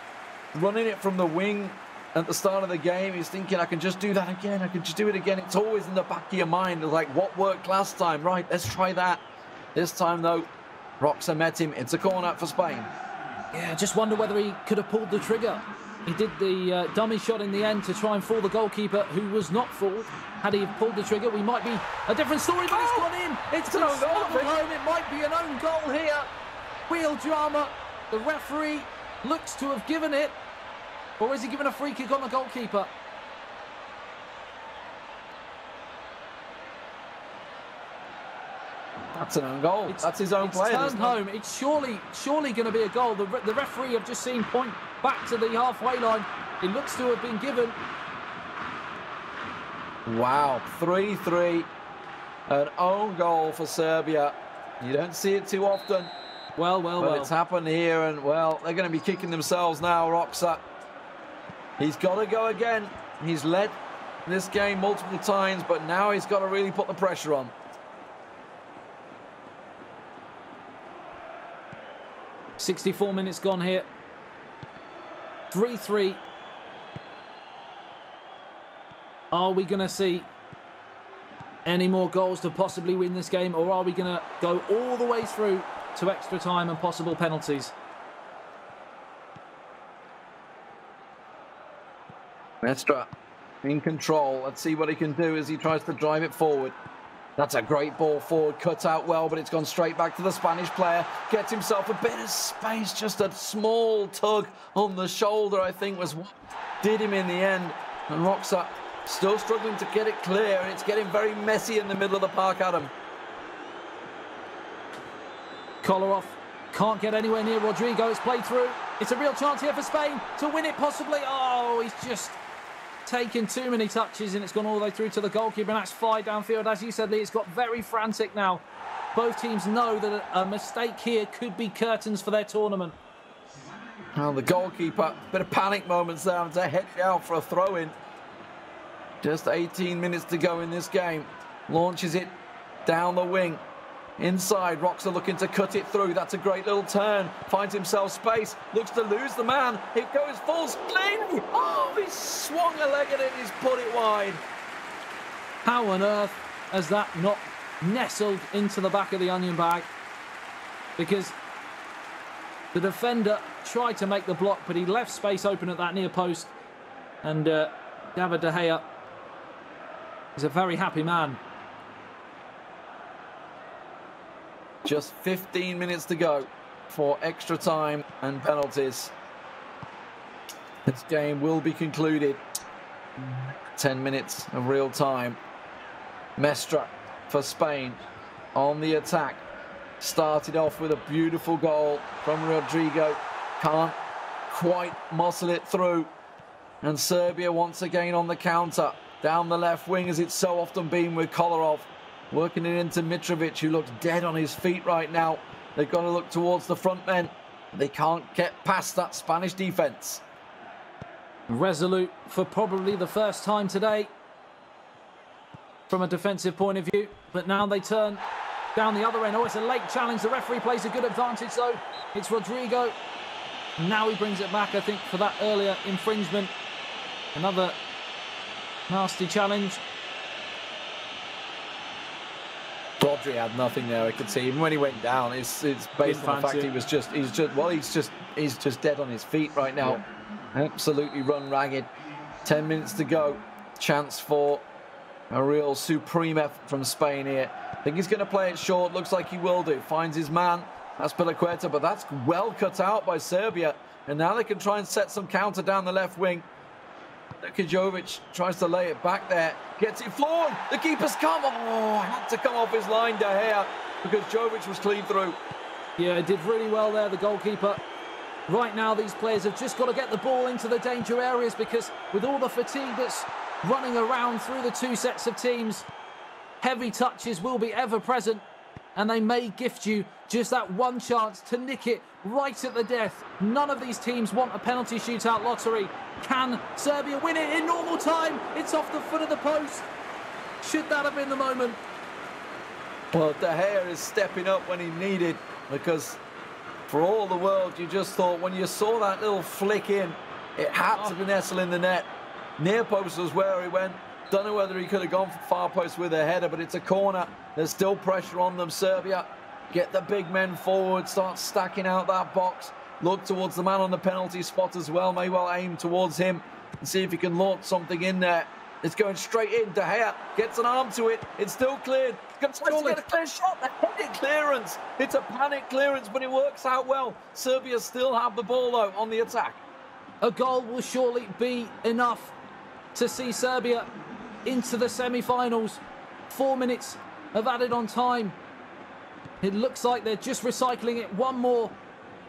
running it from the wing at the start of the game, he's thinking, I can just do that again. I can just do it again. It's always in the back of your mind. It's like, what worked last time? Right, let's try that. This time, though, Roxa met him. It's a corner for Spain. Yeah, just wonder whether he could have pulled the trigger. He did the dummy shot in the end to try and fool the goalkeeper, who was not fooled. Had he pulled the trigger, we might be a different story, but it's gone in. It's been smuggled home. It might be an own goal here. Real drama. The referee looks to have given it. Or is he given a free kick on the goalkeeper? That's an own goal. That's his own player. It's turned home. It's surely going to be a goal. The referee have just seen point back to the halfway line. It looks to have been given. Wow, 3-3. An own goal for Serbia. You don't see it too often. Well. It's happened here, and, well, they're going to be kicking themselves now, Roxa. He's got to go again. He's led this game multiple times, but now he's got to really put the pressure on. .64 minutes gone here. 3-3. Are we going to see any more goals to possibly win this game, or are we going to go all the way through to extra time and possible penalties? Mestre in control. Let's see what he can do as he tries to drive it forward. That's a great ball forward, cut out well, but it's gone straight back to the Spanish player. Gets himself a bit of space, just a small tug on the shoulder, I think, was what did him in the end. And Roxa still struggling to get it clear, and it's getting very messy in the middle of the park, Adam. Kolarov can't get anywhere near Rodrigo. It's played through. It's a real chance here for Spain to win it, possibly. Oh, he's just taken too many touches, and it's gone all the way through to the goalkeeper, and that's fired downfield. As you said, Lee, it's got very frantic now. Both teams know that a mistake here could be curtains for their tournament. Well, the goalkeeper, bit of panic moments there, to head out for a throw-in. Just 18 minutes to go in this game. Launches it down the wing. Inside, Roxa looking to cut it through. That's a great little turn. Finds himself space. Looks to lose the man. It goes full spin. Oh, he swung a leg at it. He's put it wide. How on earth has that not nestled into the back of the onion bag? Because the defender tried to make the block, but he left space open at that near post. And David De Gea is a very happy man. Just 15 minutes to go for extra time and penalties. This game will be concluded. 10 minutes of real time. Mestre for Spain on the attack. Started off with a beautiful goal from Rodrigo. Can't quite muscle it through. And Serbia once again on the counter. Down the left wing, as it's so often been with Kolarov. Working it into Mitrovic, who looks dead on his feet right now. They've got to look towards the front men. They can't get past that Spanish defence. Resolute for probably the first time today from a defensive point of view. But now they turn down the other end. Oh, it's a late challenge. The referee plays a good advantage, though. It's Rodrigo. Now he brings it back, I think, for that earlier infringement. Another nasty challenge. Rodri had nothing there. I could see even when he went down. It's based on the fact he's just dead on his feet right now. absolutely run ragged. 10 minutes to go. Chance for a real supreme effort from Spain here. I think he's going to play it short. Looks like he will do. Finds his man. That's Azpilicueta, but that's well cut out by Serbia. And now they can try and set some counter down the left wing. Jovic tries to lay it back there. Gets it forward. The keeper's come. Oh, had to come off his line, De Gea, because Jovic was clean through. Yeah, did really well there, the goalkeeper. Right now, these players have just got to get the ball into the danger areas, because with all the fatigue that's running around through the two sets of teams, heavy touches will be ever present, and they may gift you just that one chance to nick it right at the death. None of these teams want a penalty shootout lottery. Can Serbia win it in normal time? It's off the foot of the post. Should that have been the moment? Well, De Gea is stepping up when he needed, because for all the world, you just thought when you saw that little flick in, it had to be nestled in the net. Near post was where he went. Don't know whether he could have gone for far post with a header, but it's a corner. There's still pressure on them. Serbia get the big men forward, start stacking out that box. Look towards the man on the penalty spot as well. May well aim towards him and see if he can launch something in there. It's going straight in. De Gea gets an arm to it. It's still cleared. Tries to get a clear shot. The headed clearance. It's a panic clearance, but it works out well. Serbia still have the ball, though, on the attack. A goal will surely be enough to see Serbia into the semi-finals. 4 minutes of added on time. It looks like they're just recycling it one more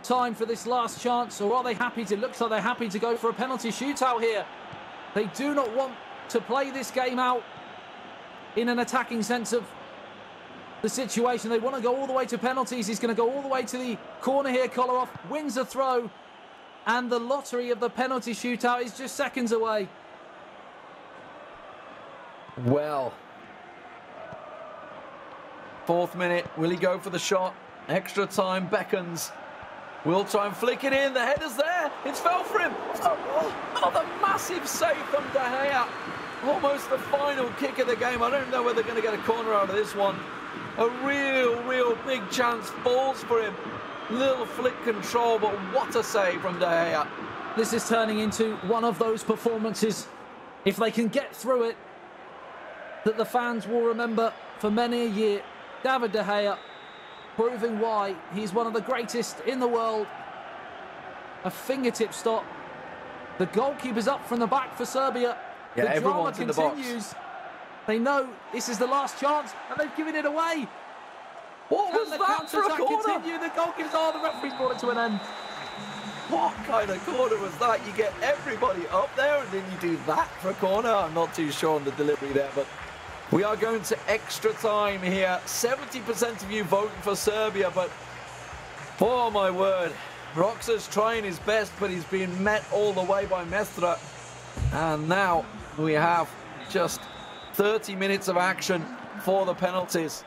time for this last chance, or are they happy to? It looks like they're happy to go for a penalty shootout here. They do not want to play this game out in an attacking sense of the situation. They want to go all the way to penalties. He's going to go all the way to the corner here. Kolarov wins the throw, and the lottery of the penalty shootout is just seconds away. Well, 4th minute, will he go for the shot? Extra time beckons. Will try and flick it in. The header's there. It's fell for him. Oh, the massive save from De Gea. Almost the final kick of the game. I don't know whether they're going to get a corner out of this one. A real big chance falls for him. Little flick control, but what a save from De Gea. This is turning into one of those performances, if they can get through it, that the fans will remember for many a year. David De Gea proving why he's one of the greatest in the world. A fingertip stop. The goalkeeper's up from the back for Serbia. Yeah, the drama continues. In the box. They know this is the last chance, and they've given it away. What was that for a corner? Continue? The goalkeeper's the referee's brought it to an end. What kind of corner was that? You get everybody up there, and then you do that for a corner. I'm not too sure on the delivery there, but we are going to extra time here. 70% of you voting for Serbia, but oh my word. Roxa's trying his best, but he's being met all the way by Mestra. And now we have just 30 minutes of action for the penalties.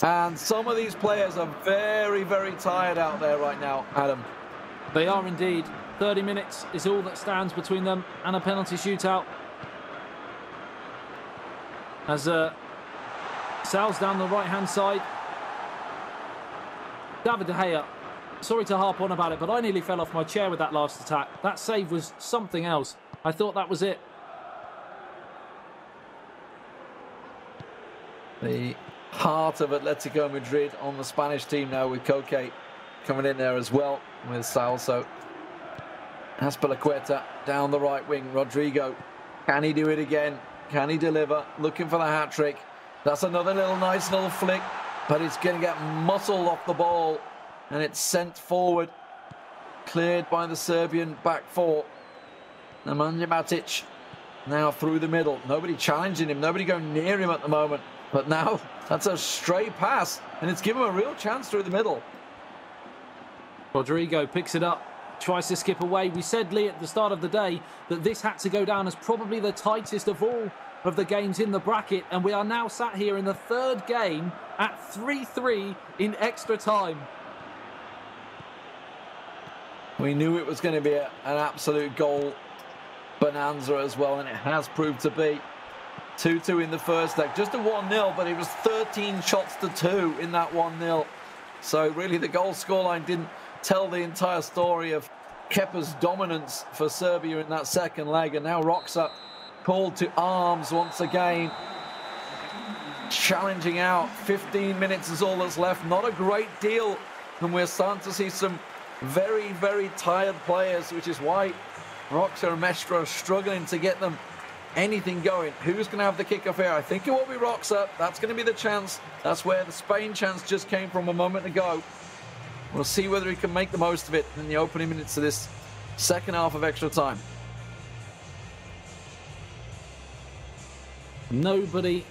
And some of these players are very tired out there right now, Adam. They are indeed. 30 minutes is all that stands between them and a penalty shootout. As Sal's down the right-hand side. David De Gea, sorry to harp on about it, but I nearly fell off my chair with that last attack. That save was something else. I thought that was it. The heart of Atletico Madrid on the Spanish team now, with Koke coming in there as well with Sal. So Azpilicueta down the right wing. Rodrigo, can he do it again? Can he deliver? Looking for the hat-trick. That's another nice little flick, but it's going to get muscled off the ball, and it's sent forward. Cleared by the Serbian back four. Nemanja Matic now through the middle. Nobody challenging him, nobody going near him at the moment. But now that's a straight pass, and it's given him a real chance through the middle. Rodrigo picks it up, tries to skip away. We said, Lee, at the start of the day that this had to go down as probably the tightest of all of the games in the bracket, and we are now sat here in the third game at 3-3 in extra time. We knew it was going to be an absolute goal bonanza as well, and it has proved to be. 2-2 in the first leg, just a 1-0, but it was 13 shots to 2 in that 1-0. So really the goal scoreline didn't tell the entire story of Kepa's dominance for Serbia in that second leg, and now Roxa called to arms once again. Challenging out. 15 minutes is all that's left. Not a great deal, and we're starting to see some very, very tired players, which is why Roxa and Mestre are struggling to get them anything going. Who's going to have the kickoff here? I think it will be Roxa. That's going to be the chance. That's where the Spain chance just came from a moment ago. We'll see whether he can make the most of it in the opening minutes of this second half of extra time. Nobody,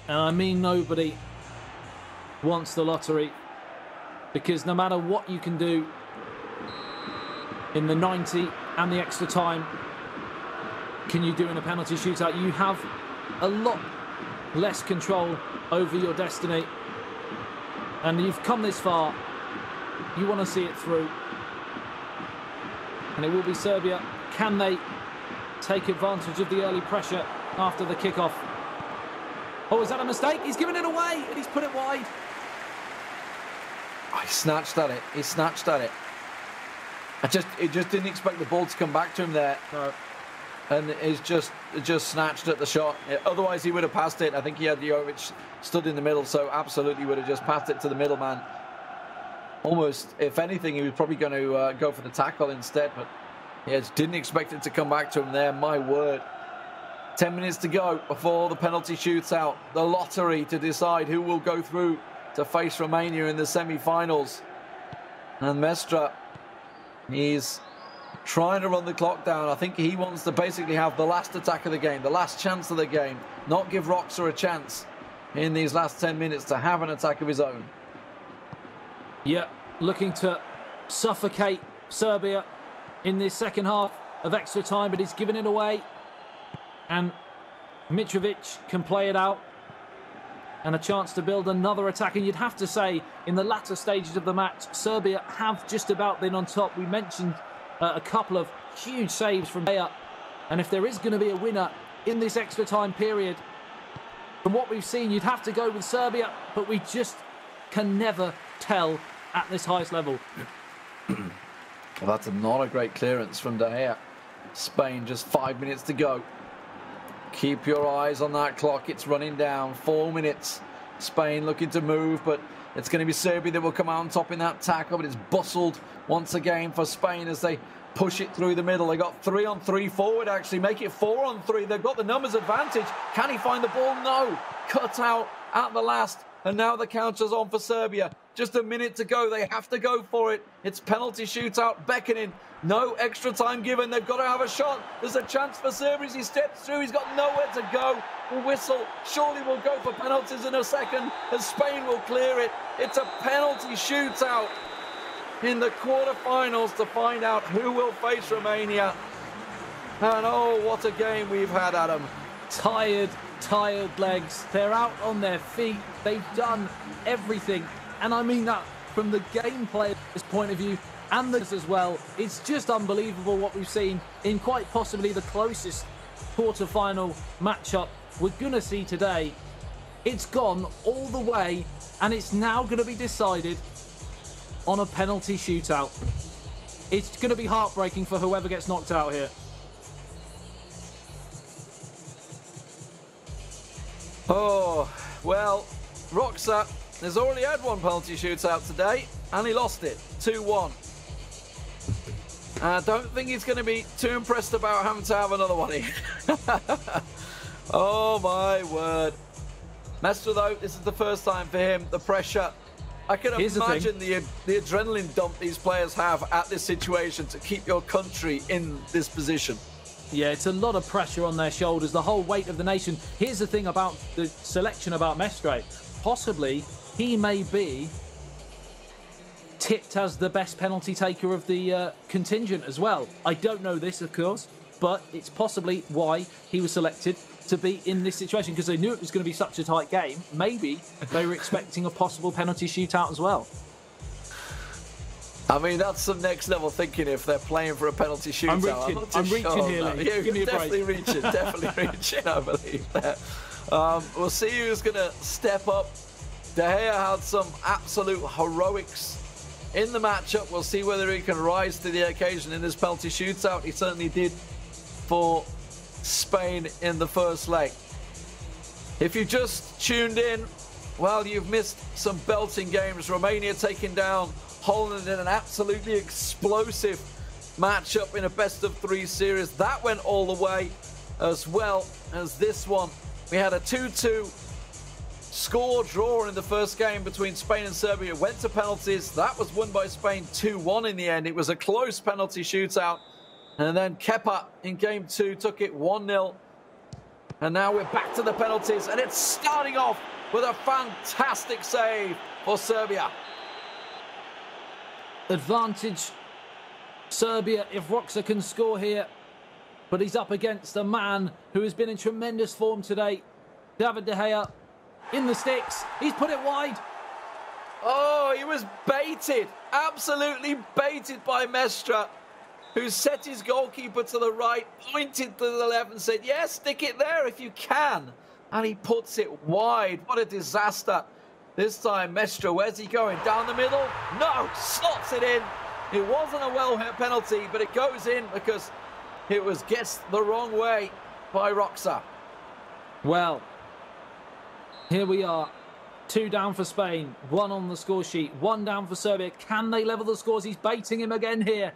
and I mean nobody, wants the lottery, because no matter what you can do in the 90 and the extra time, can you do in a penalty shootout, you have a lot less control over your destiny. And you've come this far, you want to see it through. And it will be Serbia. Can they take advantage of the early pressure after the kickoff? Oh, is that a mistake? He's given it away and he's put it wide. Oh, he snatched at it. He snatched at it. He just didn't expect the ball to come back to him there. No. And he's just snatched at the shot. Otherwise, he would have passed it. I think he had Jovic stood in the middle, so absolutely would have just passed it to the middleman. Almost, if anything, he was probably going to go for the tackle instead, but yeah, just didn't expect it to come back to him there. My word. 10 minutes to go before the penalty shootout. The lottery to decide who will go through to face Romania in the semi-finals. And Mestre, he's trying to run the clock down. I think he wants to basically have the last attack of the game, the last chance of the game, not give Roxa a chance in these last 10 minutes to have an attack of his own. Yeah, looking to suffocate Serbia in this second half of extra time, but he's given it away. And Mitrovic can play it out. And a chance to build another attack. And you'd have to say, in the latter stages of the match, Serbia have just about been on top. We mentioned a couple of huge saves from there. And if there is going to be a winner in this extra time period, from what we've seen, you'd have to go with Serbia. But we just can never tell at this highest level. Well, that's not a great clearance from De Gea. Spain, just 5 minutes to go. Keep your eyes on that clock. It's running down. 4 minutes. Spain looking to move, but it's going to be Serbia that will come out on top in that tackle. But it's bustled once again for Spain as they push it through the middle. They got 3-on-3 forward, actually. Make it 4-on-3. They've got the numbers advantage. Can he find the ball? No. Cut out at the last. And now the counter's on for Serbia. Just a minute to go. They have to go for it. It's penalty shootout beckoning. No extra time given. They've got to have a shot. There's a chance for Serbia as he steps through. He's got nowhere to go. The whistle surely will go for penalties in a second, and Spain will clear it. It's a penalty shootout in the quarterfinals to find out who will face Romania. And oh, what a game we've had, Adam. Tired legs. They're out on their feet. They've done everything. And I mean that from the gameplayer's point of view and this as well. It's just unbelievable what we've seen in quite possibly the closest quarter-final matchup we're going to see today. It's gone all the way, and it's now going to be decided on a penalty shootout. It's going to be heartbreaking for whoever gets knocked out here. Oh, well, Roxa has already had one penalty shootout today, and he lost it, 2-1. I don't think he's going to be too impressed about having to have another one here. Oh, my word. Mestre, though, this is the first time for him. The pressure. I can imagine the adrenaline dump these players have at this situation to keep your country in this position. Yeah, it's a lot of pressure on their shoulders, the whole weight of the nation. Here's the thing about the selection about Mestre. Possibly, he may be tipped as the best penalty taker of the contingent as well. I don't know this, of course, but it's possibly why he was selected to be in this situation, because they knew it was going to be such a tight game. Maybe they were expecting a possible penalty shootout as well. I mean, that's some next level thinking if they're playing for a penalty shootout. I'm reaching here, Lee. Yeah, give me a definitely break. definitely reaching, I believe that. We'll see who's going to step up. De Gea had some absolute heroics in the matchup. We'll see whether he can rise to the occasion in this penalty shootout. He certainly did for Spain in the first leg. If you just tuned in, well, you've missed some belting games. Romania taking down Holland in an absolutely explosive matchup in a best-of-3 series. That went all the way, as well as this one. We had a 2-2 score draw in the first game between Spain and Serbia. It went to penalties. That was won by Spain 2-1 in the end. It was a close penalty shootout. And then Kepa in game 2 took it 1-0. And now we're back to the penalties. And it's starting off with a fantastic save for Serbia. Advantage Serbia if Roxa can score here. But he's up against a man who has been in tremendous form today. David De Gea in the sticks. He's put it wide. Oh, he was baited. Absolutely baited by Mestre, who set his goalkeeper to the right, pointed to the left and said, yes, stick it there if you can. And he puts it wide. What a disaster. This time, Mestre, where's he going? Down the middle? No, slots it in. It wasn't a well-hit penalty, but it goes in because it was guessed the wrong way by Roxa. Well, here we are. 2 down for Spain, 1 on the score sheet, 1 down for Serbia. Can they level the scores? He's baiting him again here.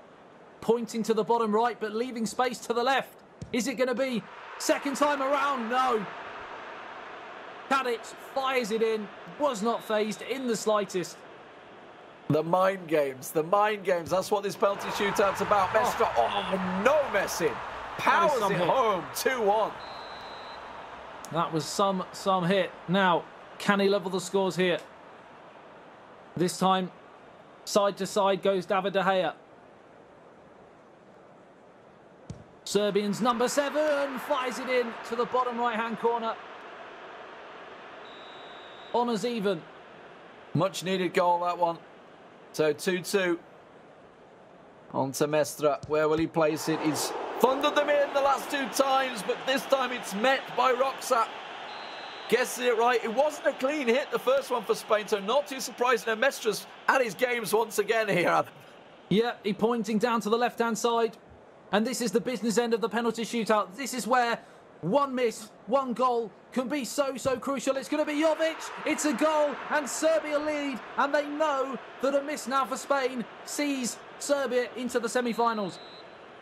Pointing to the bottom right, but leaving space to the left. Is it going to be second time around? No. Tadic fires it in. Was not phased in the slightest. The mind games. That's what this penalty shootout's about. Mestre, oh, no messing. Powers it home, 2-1. That was some hit. Now, can he level the scores here? This time, side to side goes David De Gea. Serbians number 7 fires it in to the bottom right-hand corner. Honours even. Much needed goal, that one. So 2-2. On to Mestre. Where will he place it? He's thundered them in the last 2 times, but this time it's met by Roxa. Guessing it right. It wasn't a clean hit, the first one for Spain, so not too surprising. And Mestre's at his games once again here, Adam. Yeah, he's pointing down to the left-hand side. And this is the business end of the penalty shootout. This is where one miss, one goal can be so crucial. It's going to be Jovic. It's a goal and Serbia lead. And they know that a miss now for Spain sees Serbia into the semi-finals.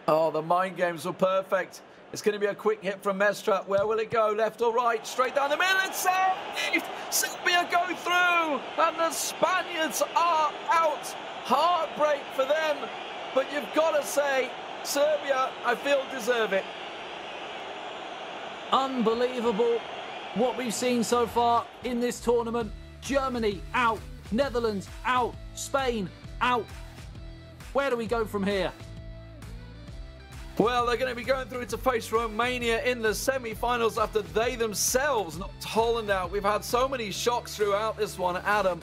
Oh, the mind games were perfect. It's going to be a quick hit from Mestre. Where will it go? Left or right? Straight down the middle. It's saved! Serbia go through. And the Spaniards are out. Heartbreak for them. But you've got to say, Serbia, I feel, deserve it. Unbelievable what we've seen so far in this tournament. Germany out, Netherlands out, Spain out. Where do we go from here? Well, they're going to be going through to face Romania in the semi-finals after they themselves knocked Holland out. We've had so many shocks throughout this one, Adam.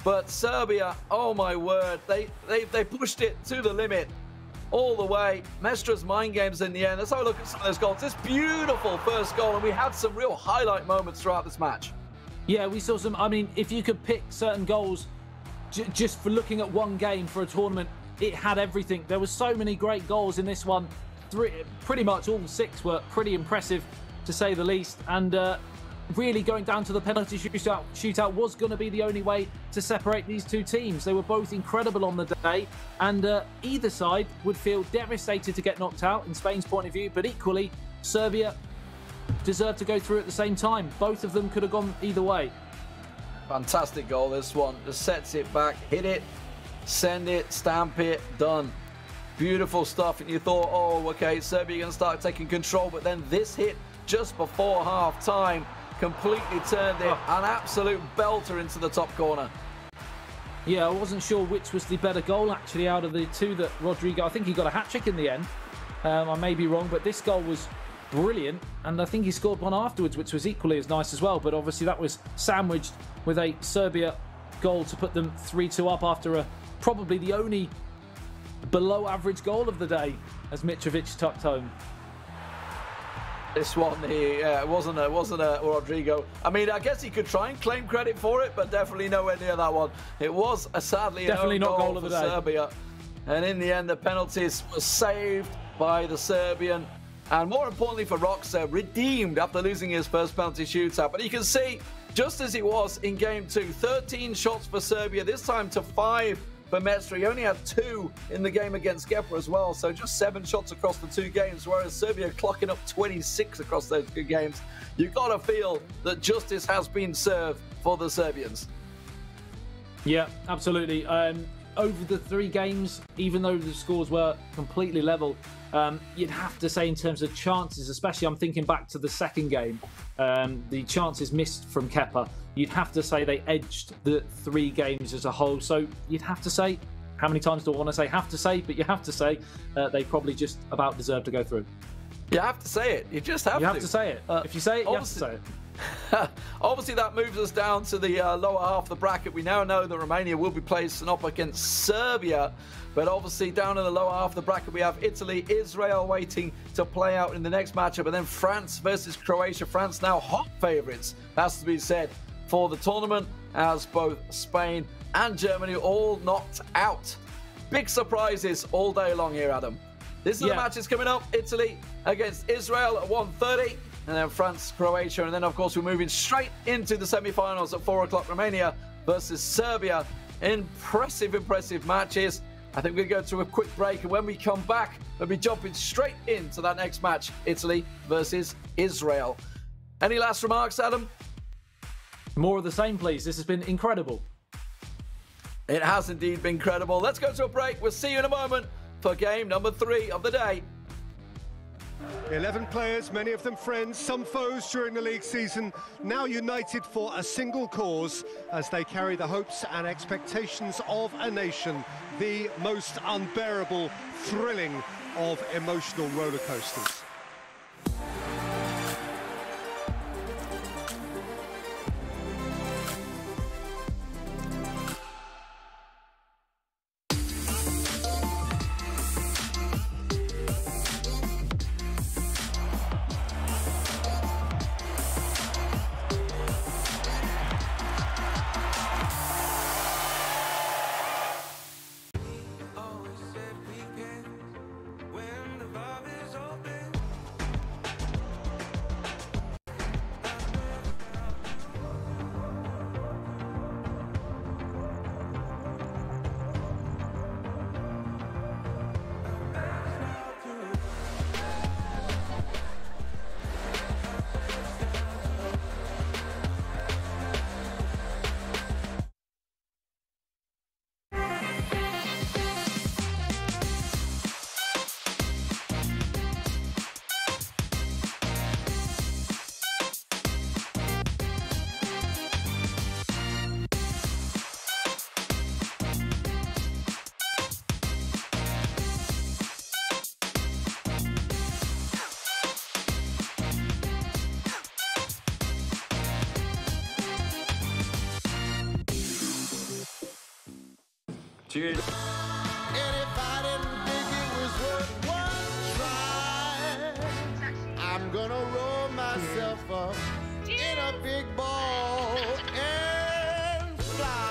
But Serbia, oh my word, they pushed it to the limit. All the way. Mestre's mind games in the end. Let's have a look at some of those goals. This beautiful first goal, and we had some real highlight moments throughout this match. Yeah, we saw some. I mean, if you could pick certain goals just for looking at one game for a tournament, it had everything. There were so many great goals in this one. Pretty much all 6 were pretty impressive, to say the least. And really going down to the penalty shootout was going to be the only way to separate these 2 teams. They were both incredible on the day, and either side would feel devastated to get knocked out in Spain's point of view, but equally Serbia deserved to go through at the same time. Both of them could have gone either way. Fantastic goal, this one. Just sets it back, hit it, send it, stamp it, done. Beautiful stuff. And you thought, oh, okay, Serbia going to start taking control, but then this hit just before half-time completely turned it. An absolute belter into the top corner. Yeah, I wasn't sure which was the better goal, actually, out of the 2 that Rodrigo... I think he got a hat-trick in the end. I may be wrong, but this goal was brilliant. And I think he scored one afterwards, which was equally as nice as well. But obviously that was sandwiched with a Serbia goal to put them 3-2 up after probably the only below-average goal of the day, as Mitrovic tucked home. This one, it wasn't a Rodrigo. I mean, I guess he could try and claim credit for it, but definitely nowhere near that one. It was sadly definitely an not own goal of for the day. Serbia. And in the end, the penalties were saved by the Serbian. And more importantly for Roxa, redeemed after losing his first penalty shootout. But you can see, just as it was in game 2, 13 shots for Serbia, this time to 5 for Mestre. He only had 2 in the game against Gepa as well, so just 7 shots across the 2 games, whereas Serbia clocking up 26 across those 2 games. You've got to feel that justice has been served for the Serbians. Yeah, absolutely. Over the 3 games, even though the scores were completely level, you'd have to say in terms of chances, especially I'm thinking back to the second game, the chances missed from Kepa, you'd have to say they edged the 3 games as a whole. So you'd have to say, how many times do I want to say have to say, but you have to say they probably just about deserve to go through. You have to say it. You just have to. You have to say it. If you say it, you have to say it. Obviously, that moves us down to the lower half of the bracket. We now know that Romania will be placing up against Serbia. But obviously, down in the lower half of the bracket, we have Italy, Israel waiting to play out in the next matchup. And then France versus Croatia. France now hot favourites, has to be said, for the tournament, as both Spain and Germany all knocked out. Big surprises all day long here, Adam. This is the matches coming up. Italy against Israel at 1:30. And then France, Croatia. And then, of course, we're moving straight into the semi-finals at 4 o'clock. Romania versus Serbia. Impressive, impressive matches. I think we're going to go to a quick break. And when we come back, we'll be jumping straight into that next match. Italy versus Israel. Any last remarks, Adam? More of the same, please. This has been incredible. It has indeed been incredible. Let's go to a break. We'll see you in a moment for game number 3 of the day. 11 players, many of them friends, some foes during the league season, now united for a single cause as they carry the hopes and expectations of a nation, the most unbearable, thrilling of emotional roller coasters. Cheers. And if I didn't think it was worth one try, I'm gonna roll myself up in a big ball and fly.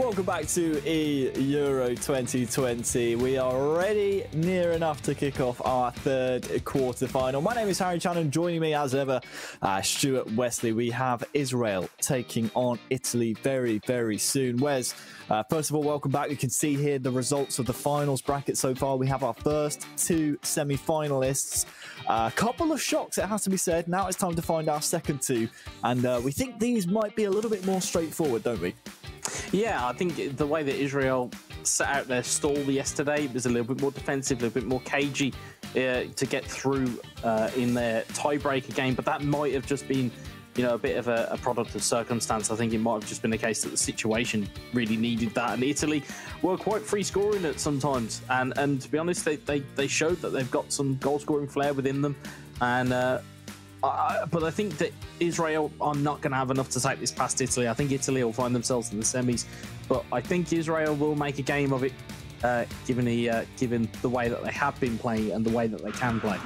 Welcome back to eEURO 2020. We are already near enough to kick off our third quarter-final. My name is Harry Channon. Joining me as ever, Stuart Wesley. We have Israel taking on Italy very, very soon. Wes, first of all, welcome back. You can see here the results of the finals bracket so far. We have our first two semi-finalists. A couple of shocks, it has to be said. Now it's time to find our second two. And we think these might be a little bit more straightforward, don't we? Yeah, I think the way that Israel set out their stall yesterday was a little bit more defensive, a little bit more cagey to get through in their tiebreaker game. But that might have just been, you know, a bit of a product of circumstance. I think it might have just been the case that the situation really needed that. And Italy were quite free scoring at sometimes. And to be honest, they showed that they've got some goal scoring flair within them. And but I think that Israel are not going to have enough to take this past Italy. I think Italy will find themselves in the semis, but I think Israel will make a game of it, given the way that they have been playing and the way that they can play.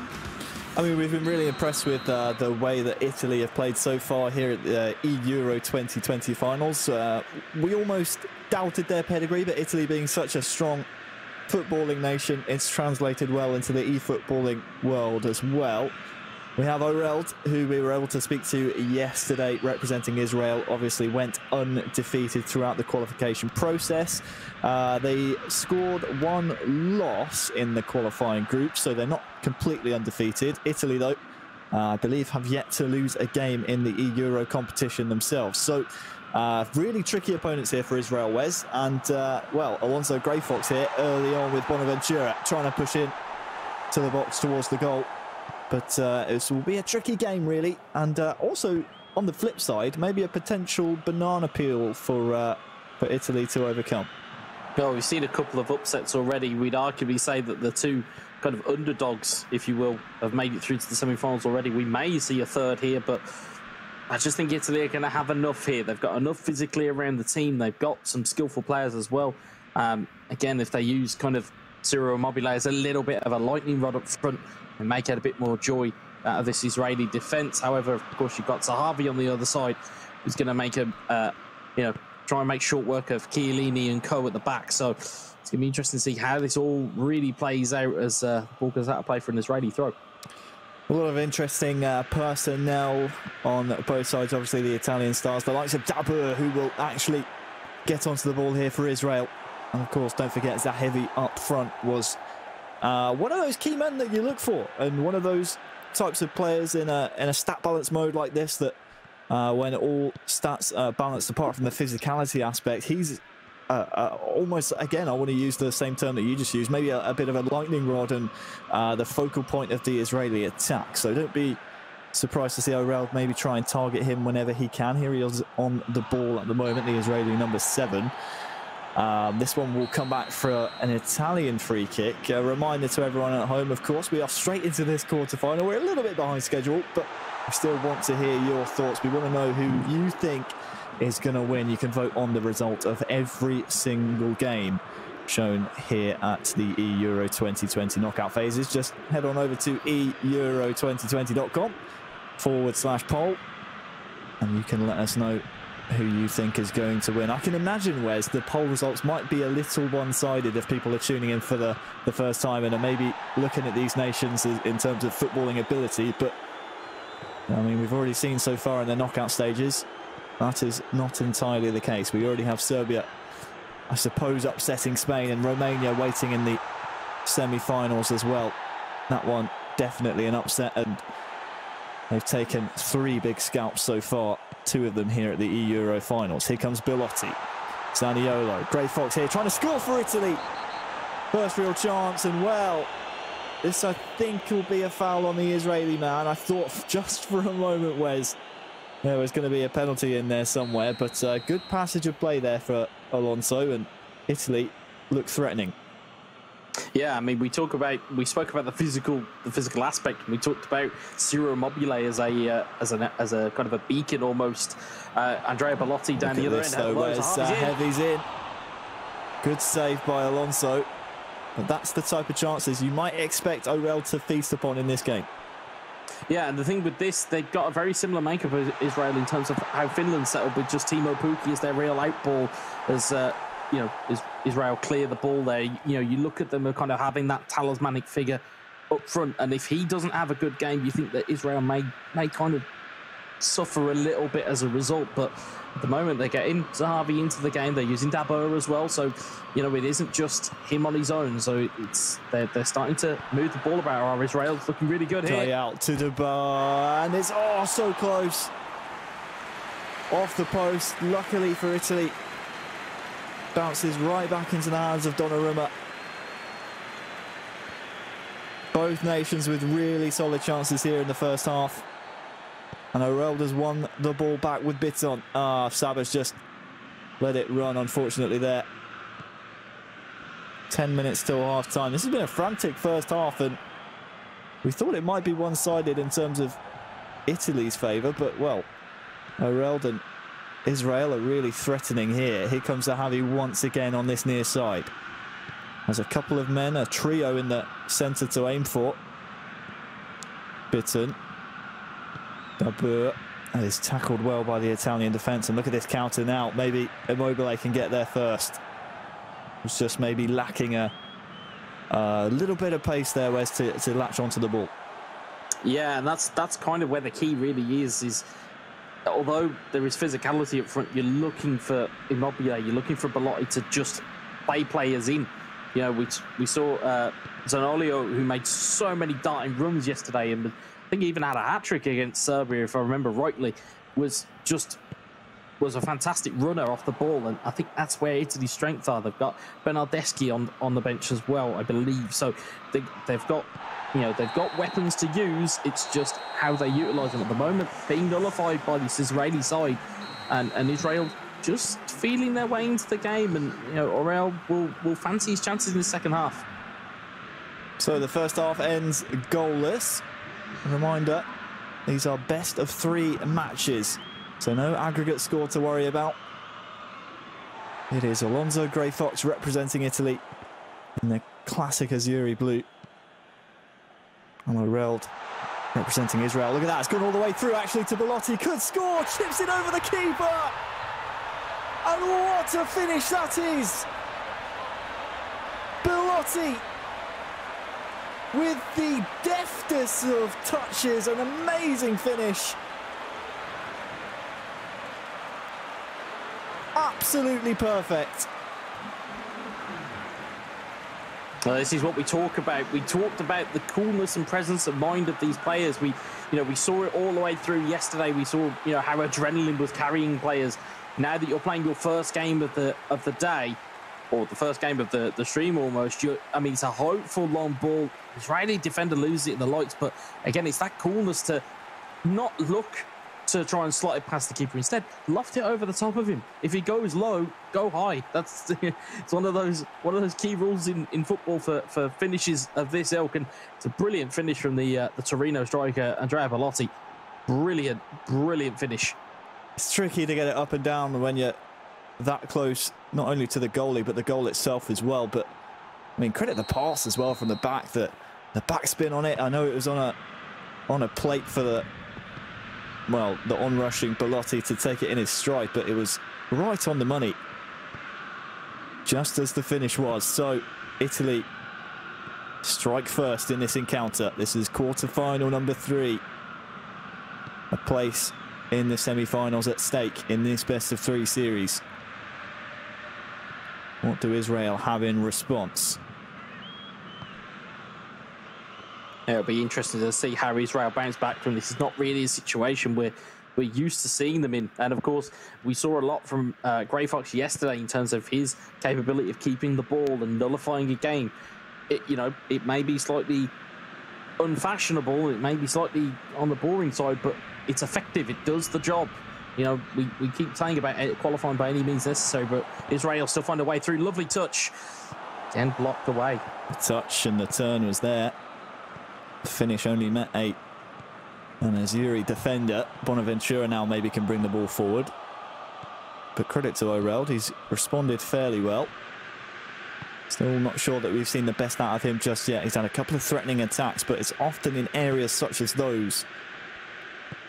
I mean, we've been really impressed with the way that Italy have played so far here at the eEURO 2020 finals. We almost doubted their pedigree, but Italy being such a strong footballing nation, it's translated well into the e-footballing world as well. We have Oreld, who we were able to speak to yesterday, representing Israel. Obviously went undefeated throughout the qualification process. They scored one loss in the qualifying group, so they're not completely undefeated. Italy, though, I believe, have yet to lose a game in the eEURO competition themselves. So really tricky opponents here for Israel, Wes. And, well, Alonso Grey Fox here early on with Bonaventura trying to push in to the box towards the goal. But this will be a tricky game, really. And also, on the flip side, maybe a potential banana peel for Italy to overcome. Well, we've seen a couple of upsets already. We'd arguably say that the two kind of underdogs, if you will, have made it through to the semi-finals already. We may see a third here, but I just think Italy are going to have enough here. They've got enough physically around the team. They've got some skillful players as well. Again, if they use kind of Ciro Immobile as a little bit of a lightning rod up front, and make it a bit more joy out of this Israeli defence. However, of course, you've got Zahavi on the other side, who's going to make a, try and make short work of Chiellini and co at the back. So it's going to be interesting to see how this all really plays out as ball goes out of play for an Israeli throw. A lot of interesting personnel on both sides. Obviously, the Italian stars, the likes of Dabur, who will actually get onto the ball here for Israel. And of course, don't forget Zahavi up front was one of those key men that you look for, and one of those types of players in a stat balance mode like this that when all stats are balanced apart from the physicality aspect, he's almost, again, I want to use the same term that you just used, maybe a bit of a lightning rod and the focal point of the Israeli attack. So don't be surprised to see Oreld maybe try and target him whenever he can. Here he is on the ball at the moment, the Israeli number 7. This one will come back for an Italian free kick. A reminder to everyone at home, of course, we are straight into this quarter-final. We're a little bit behind schedule, but we still want to hear your thoughts. We want to know who you think is going to win. You can vote on the result of every single game shown here at the eEURO 2020 knockout phases. Just head on over to eEURO2020.com/poll, and you can let us know who you think is going to win. I can imagine, Wes, the poll results might be a little one-sided if people are tuning in for the first time and are maybe looking at these nations in terms of footballing ability. But, I mean, we've already seen so far in the knockout stages, that is not entirely the case. We already have Serbia, I suppose, upsetting Spain, and Romania waiting in the semi-finals as well. That one definitely an upset, and they've taken 3 big scalps so far. 2 of them here at the eEURO finals. Here comes Belotti, Zaniolo, Grey Fox here trying to score for Italy. First real chance, and well, this I think will be a foul on the Israeli man. I thought just for a moment, Wes, there was going to be a penalty in there somewhere, but good passage of play there for Alonso, and Italy look threatening. Yeah, I mean, we spoke about the physical aspect. We talked about Ciro Immobile as a kind of a beacon almost. Andrea Belotti down the other end. Heavy's in. Good save by Alonso. But that's the type of chances you might expect Oreld to feast upon in this game. Yeah, and the thing with this, they've got a very similar makeup as Israel in terms of how Finland set up with just Timo Pukki as their real out ball, as you know, as Israel clear the ball there. You know, you look at them kind of having that talismanic figure up front, and if he doesn't have a good game, you think that Israel may kind of suffer a little bit as a result. But at the moment, they're getting Zahavi into the game. They're using Dabur as well, so you know, it isn't just him on his own. So it's they're starting to move the ball about. Israel's looking really good here. Try out to Dabur, and it's so close off the post. Luckily for Italy, bounces right back into the hands of Donnarumma. Both nations with really solid chances here in the first half. And Orelda's won the ball back with bits on. Sabas just let it run, unfortunately, there. 10 minutes till half-time. This has been a frantic first half, and we thought it might be one-sided in terms of Italy's favour, but, well, Orelda and Israel are really threatening here. Here comes Zahavi once again on this near side. There's a couple of men, a trio in the centre to aim for. Bitten. Dabur is tackled well by the Italian defence. And look at this counter now. Maybe Immobile can get there first. It's just maybe lacking a little bit of pace there, Wes, to latch onto the ball. Yeah, and that's kind of where the key really is although there is physicality up front, you're looking for Immobile, you're looking for Belotti to just play players in. You know, we saw Zanolio, who made so many darting runs yesterday, and I think he even had a hat-trick against Serbia, if I remember rightly, was a fantastic runner off the ball, and I think that's where Italy's strengths are. They've got Bernardeschi on the bench as well, I believe. So they've got, you know, they've got weapons to use. It's just how they utilise them at the moment, being nullified by this Israeli side, and Israel just feeling their way into the game, and you know, Orel will fancy his chances in the second half. So the first half ends goalless. A reminder, these are best of 3 matches, so no aggregate score to worry about. It is Alonso Grey Fox representing Italy in the classic Azzurri blue, and Orel representing Israel. Look at that, it's gone all the way through actually to Belotti, could score, chips it over the keeper, and what a finish that is! Belotti with the deftest of touches, an amazing finish. Absolutely perfect. Well, this is what we talk about. We talked about the coolness and presence of mind of these players. We saw it all the way through yesterday. We saw, you know, how adrenaline was carrying players. Now that you're playing your first game of the day, or the first game of the stream almost, I mean, it's a hopeful long ball. Israeli defender loses it in the lights, but again, it's that coolness to not look to try and slot it past the keeper. Instead, loft it over the top of him. If he goes low, go high. That's it's one of those key rules in football for finishes of this ilk, and it's a brilliant finish from the Torino striker Andrea Belotti. Brilliant finish. It's tricky to get it up and down when you're that close, not only to the goalie, but the goal itself as well. But, I mean, credit the pass as well from the back, the backspin on it. I know it was on a plate for the on-rushing Belotti to take it in his stride, but it was right on the money, just as the finish was. So, Italy strike first in this encounter. This is quarter-final number 3. A place in the semi-finals at stake in this best-of-3 series. What do Israel have in response? It'll be interesting to see how Israel bounce back from this. It's not really a situation where we're used to seeing them in. And, of course, we saw a lot from Grey Fox yesterday in terms of his capability of keeping the ball and nullifying a game. It may be slightly unfashionable, it may be slightly on the boring side, but it's effective. It does the job. You know, we keep saying about qualifying by any means necessary, but Israel still find a way through. Lovely touch. Again, blocked away. The touch and the turn was there. The finish only met an Azzurri defender. Bonaventura now maybe can bring the ball forward. But credit to Orel, he's responded fairly well. Still not sure that we've seen the best out of him just yet. He's had a couple of threatening attacks, but it's often in areas such as those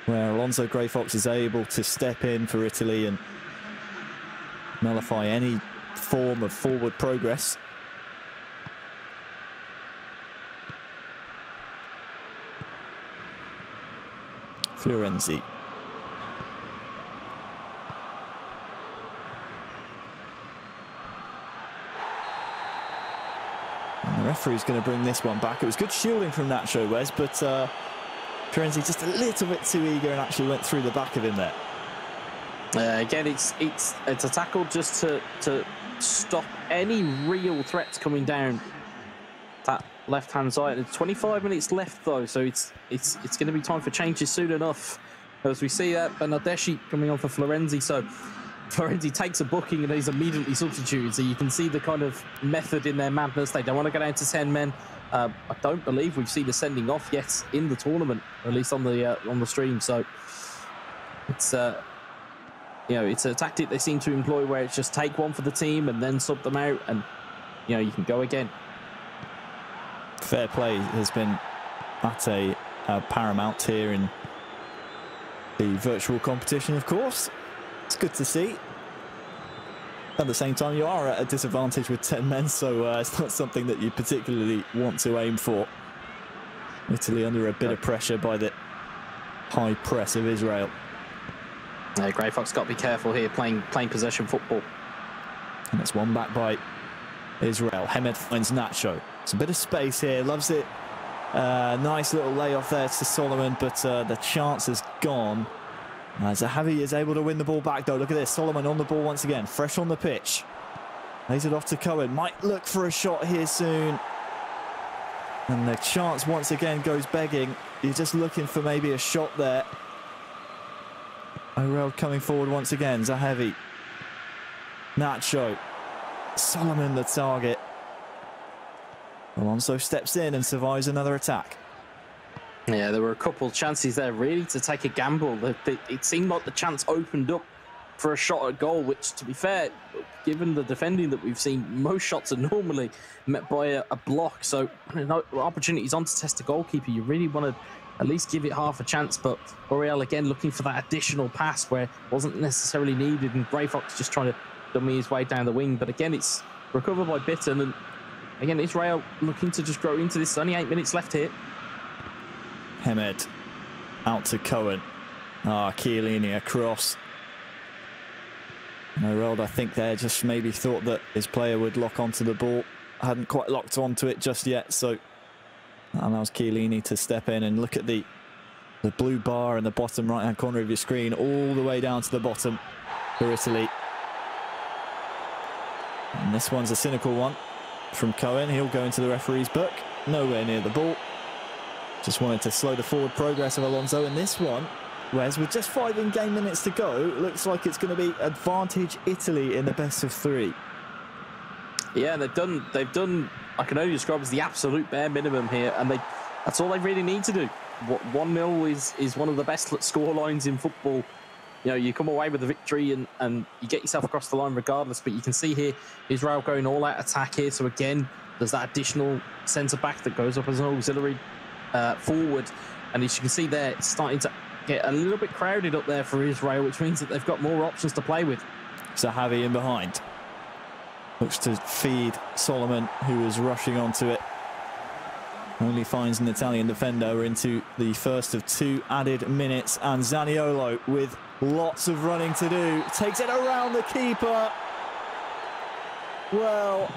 where Alonso Grey Fox is able to step in for Italy and nullify any form of forward progress. Florenzi. And the referee's going to bring this one back. It was good shielding from Nacho, Wes, but Florenzi just a little bit too eager and actually went through the back of him there. Again, it's a tackle just to stop any real threats coming down that left-hand side. There's 25 minutes left though, so it's going to be time for changes soon enough. As we see that Bernardeschi coming on for Florenzi, so Florenzi takes a booking and he's immediately substituted. So you can see the kind of method in their madness. They don't want to go down to 10 men. I don't believe we've seen the sending off yet in the tournament, or at least on the stream. So it's you know, it's a tactic they seem to employ where it's just take one for the team and then sub them out, and you know, you can go again. Fair play has been at a paramount here in the virtual competition, of course. It's good to see. At the same time, you are at a disadvantage with 10 men, so it's not something that you particularly want to aim for. Italy under a bit of pressure by the high press of Israel. Grey Fox got to be careful here, playing possession football. And it's one back by Israel. Hemed finds Nacho. It's a bit of space here, loves it. Nice little layoff there to Solomon, but the chance is gone. Zahavi is able to win the ball back though. Look at this, Solomon on the ball once again, fresh on the pitch. Lays it off to Cohen, might look for a shot here soon. And the chance once again goes begging. You're just looking for maybe a shot there. O'Reilly coming forward once again, Zahavi. Nacho. Solomon the target. Alonso steps in and survives another attack. Yeah, there were a couple of chances there really to take a gamble. It seemed like the chance opened up for a shot at goal, which, to be fair, given the defending that we've seen, most shots are normally met by a block. So, opportunities on to test the goalkeeper, you really want to at least give it half a chance. But Oriel again looking for that additional pass where it wasn't necessarily needed, and Grey Fox just trying to dummy his way down the wing. But again, it's recovered by Bitten, and again, Israel looking to just grow into this. Only 8 minutes left here. Hemed out to Cohen. Chiellini across. O'Reilly, I think there just maybe thought that his player would lock onto the ball. Hadn't quite locked onto it just yet, so that allows Chiellini to step in and look at the blue bar in the bottom right-hand corner of your screen, all the way down to the bottom for Italy. And this one's a cynical one from Cohen. He'll go into the referee's book. Nowhere near the ball. Just wanted to slow the forward progress of Alonso. And this one, whereas with just 5 in-game minutes to go, looks like it's going to be advantage Italy in the best of 3. Yeah, they've done, I can only describe as the absolute bare minimum here, and that's all they really need to do. 1-0 is one of the best score lines in football. You know, you come away with a victory and you get yourself across the line regardless, but you can see here Israel going all out attack here. So again, there's that additional centre back that goes up as an auxiliary forward, and as you can see there, it's starting to get a little bit crowded up there for Israel, which means that they've got more options to play with. Zahavi in behind. Looks to feed Solomon, who is rushing onto it. Only finds an Italian defender into the first of 2 added minutes, and Zaniolo with lots of running to do. Takes it around the keeper. Well,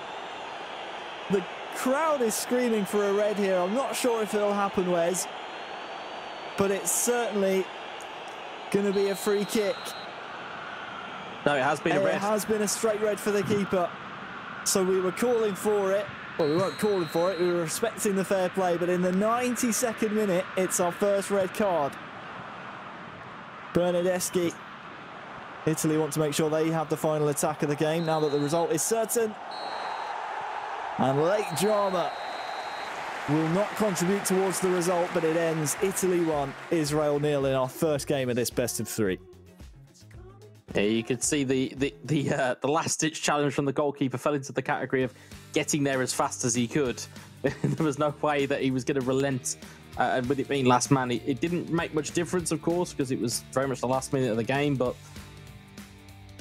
the crowd is screaming for a red here. I'm not sure if it'll happen, Wes, but it's certainly going to be a free kick. No, it has been a red. It has been a straight red for the keeper. So we were calling for it. Well, we weren't calling for it. We were respecting the fair play. But in the 92nd minute, it's our first red card. Bernardeschi. Italy want to make sure they have the final attack of the game now that the result is certain. And late drama will not contribute towards the result, but it ends Italy 1, Israel 0 in our first game of this best of 3. Yeah, you could see the last-ditch challenge from the goalkeeper fell into the category of getting there as fast as he could. There was no way that he was going to relent. And with it being last man, it didn't make much difference, of course, because it was very much the last minute of the game. But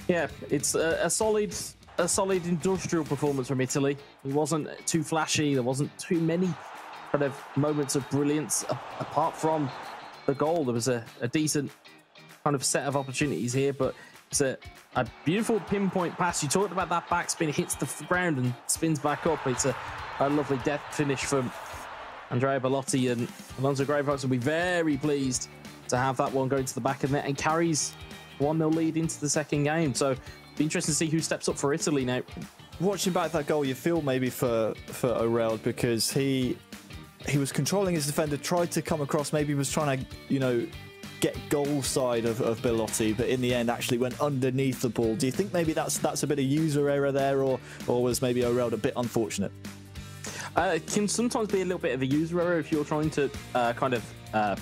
yeah, it's a solid industrial performance from Italy. It wasn't too flashy. There wasn't too many kind of moments of brilliance apart from the goal. There was a decent kind of set of opportunities here, but it's a beautiful pinpoint pass. You talked about that backspin, hits the ground and spins back up. It's a lovely death finish from Andrea Bellotti, and Alonso Gravehouse will be very pleased to have that one going to the back of the net and carries 1-0 lead into the second game. So it'll be interesting to see who steps up for Italy now. Watching back that goal, you feel maybe for O'Reilly, because he was controlling his defender, tried to come across, maybe was trying to, get goal side of Bellotti, but in the end actually went underneath the ball. Do you think maybe that's a bit of user error there, or was maybe O'Reilly a bit unfortunate? It can sometimes be a little bit of a user error if you're trying to kind of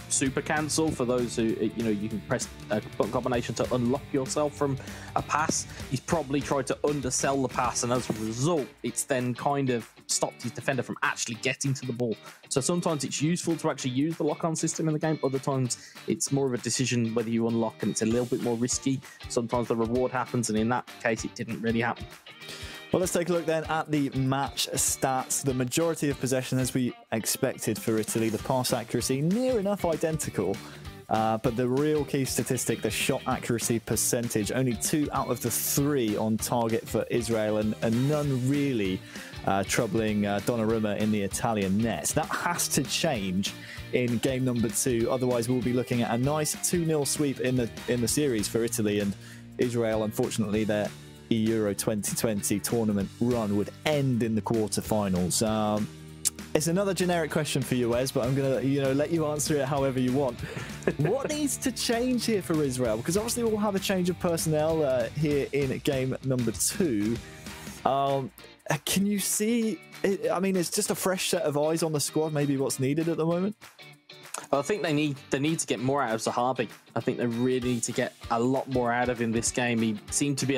super cancel. For those who, you can press a button combination to unlock yourself from a pass. He's probably tried to undersell the pass, and as a result, it's then kind of stopped his defender from actually getting to the ball. So sometimes it's useful to actually use the lock-on system in the game. Other times it's more of a decision whether you unlock, and it's a little bit more risky. Sometimes the reward happens, and in that case, it didn't really happen. Well, let's take a look then at the match stats. The majority of possession, as we expected for Italy. The pass accuracy near enough identical. But the real key statistic, the shot accuracy percentage, only 2 out of the 3 on target for Israel, and none really troubling Donnarumma in the Italian nets. That has to change in game number 2. Otherwise, we'll be looking at a nice 2-0 sweep in the series for Italy, and Israel, unfortunately, their eEURO 2020 tournament run would end in the quarterfinals. It's another generic question for you, Wes, but I'm going to let you answer it however you want. What needs to change here for Israel? Because obviously we'll have a change of personnel here in game number 2. Can you see, it's just a fresh set of eyes on the squad, maybe what's needed at the moment? I think they need to get more out of Zahavi. I think they really need to get a lot more out of him this game. He seemed to be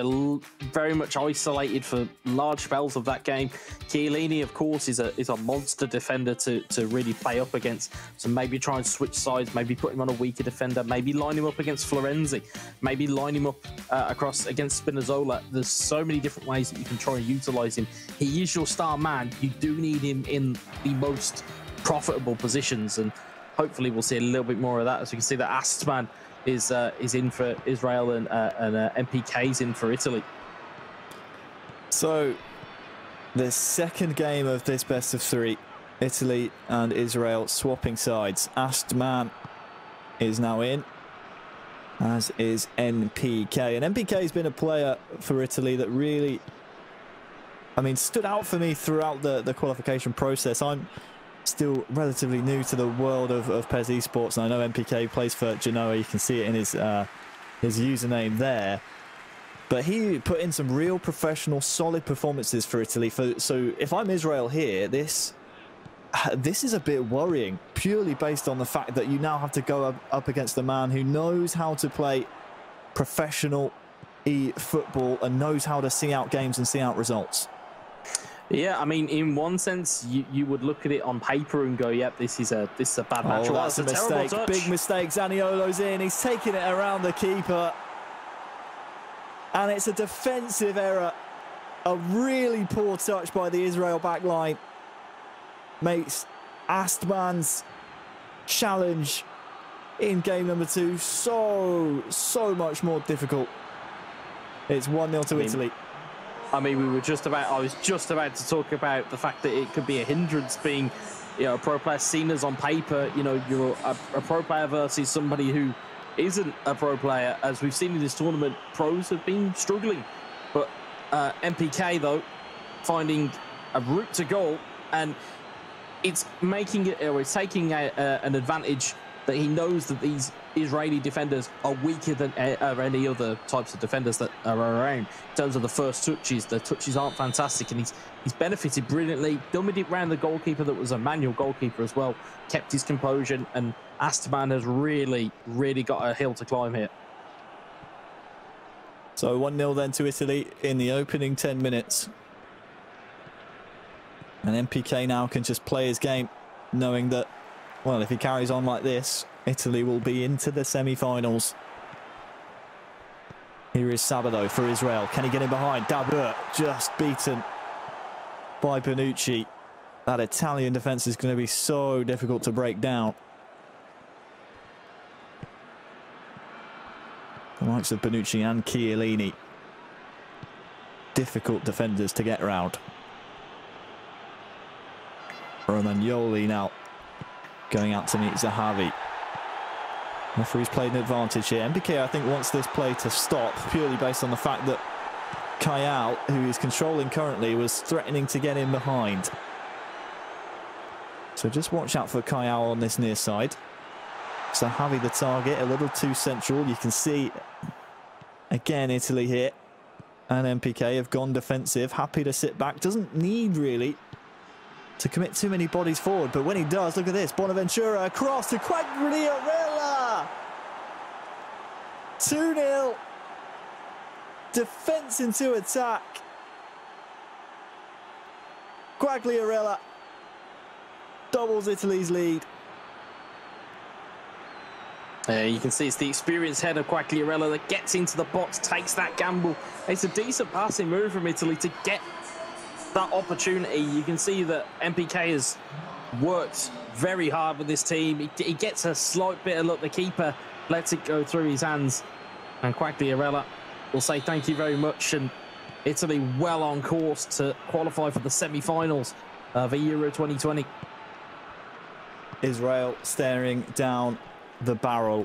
very much isolated for large spells of that game. Chiellini, of course, is a monster defender to really play up against. So maybe try and switch sides, maybe put him on a weaker defender, maybe line him up against Florenzi, maybe line him up across against Spinazzola. There's so many different ways that you can try and utilise him. He is your star man. You do need him in the most profitable positions, and hopefully we'll see a little bit more of that. As you can see, that Astman is in for Israel, and MPK's in for Italy. So the second game of this best of 3, Italy and Israel swapping sides. Astman is now in, as is NPK. And NPK has been a player for Italy that really, stood out for me throughout the qualification process. I'm still relatively new to the world of PES esports, and I know MPK plays for Genoa. You can see it in his username there. But he put in some real professional, solid performances for Italy. So if I'm Israel here, this is a bit worrying, purely based on the fact that you now have to go up against a man who knows how to play professional e-football and knows how to see out games and see out results. Yeah, in one sense, you would look at it on paper and go, "Yep, this is a bad match." Oh, that's a mistake. Big mistake. Zaniolo's in. He's taking it around the keeper, and it's a defensive error. A really poor touch by the Israel backline makes Astman's challenge in game number 2 so much more difficult. It's 1-0 to Italy. I was just about to talk about the fact that it could be a hindrance, being, a pro player seen as on paper, you're a pro player versus somebody who isn't a pro player. As we've seen in this tournament, pros have been struggling. But MPK, though, finding a route to goal, and it's making it, or it's taking an advantage that he knows that these Israeli defenders are weaker than any other types of defenders that are around. In terms of the first touches, the touches aren't fantastic, and he's benefited brilliantly. Dummied it round the goalkeeper that was a manual goalkeeper as well, kept his composure, and Astman has really got a hill to climb here. So 1-0 then to Italy in the opening 10 minutes. And MPK now can just play his game, knowing that, well, if he carries on like this, Italy will be into the semi-finals. Here is Sabado for Israel. Can he get in behind? Dabur just beaten by Bonucci. That Italian defence is going to be so difficult to break down. The likes of Bonucci and Chiellini. Difficult defenders to get around. Romagnoli now going out to meet Zahavi. Referee's played an advantage here. MPK, I think, wants this play to stop purely based on the fact that Kayal, who is controlling currently, was threatening to get in behind. So just watch out for Kayal on this near side. Zahavi the target, a little too central. You can see, again, Italy here. And MPK have gone defensive, happy to sit back. Doesn't need, really, to commit too many bodies forward. But when he does, look at this. Bonaventura across to Quagliarella. 2-0. Defence into attack. Quagliarella doubles Italy's lead. You can see it's the experienced head of Quagliarella that gets into the box, takes that gamble. It's a decent passing move from Italy to get that opportunity. You can see that MPK has worked very hard with this team. He gets a slight bit of luck. The keeper lets it go through his hands. And Quagliarella will say thank you very much. And Italy well on course to qualify for the semi-finals of eEURO 2020. Israel staring down the barrel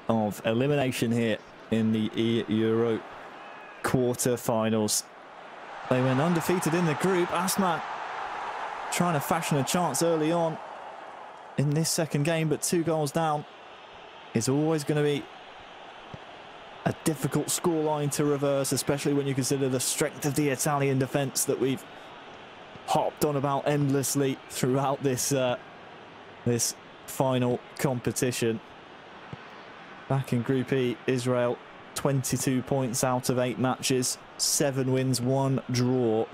of elimination here in the eEURO quarter-finals. They went undefeated in the group. Asman trying to fashion a chance early on in this second game, but 2 goals down is always going to be a difficult scoreline to reverse, especially when you consider the strength of the Italian defence that we've hopped on about endlessly throughout this this final competition. Back in Group E, Israel 22 points out of 8 matches, 7 wins, 1 draw.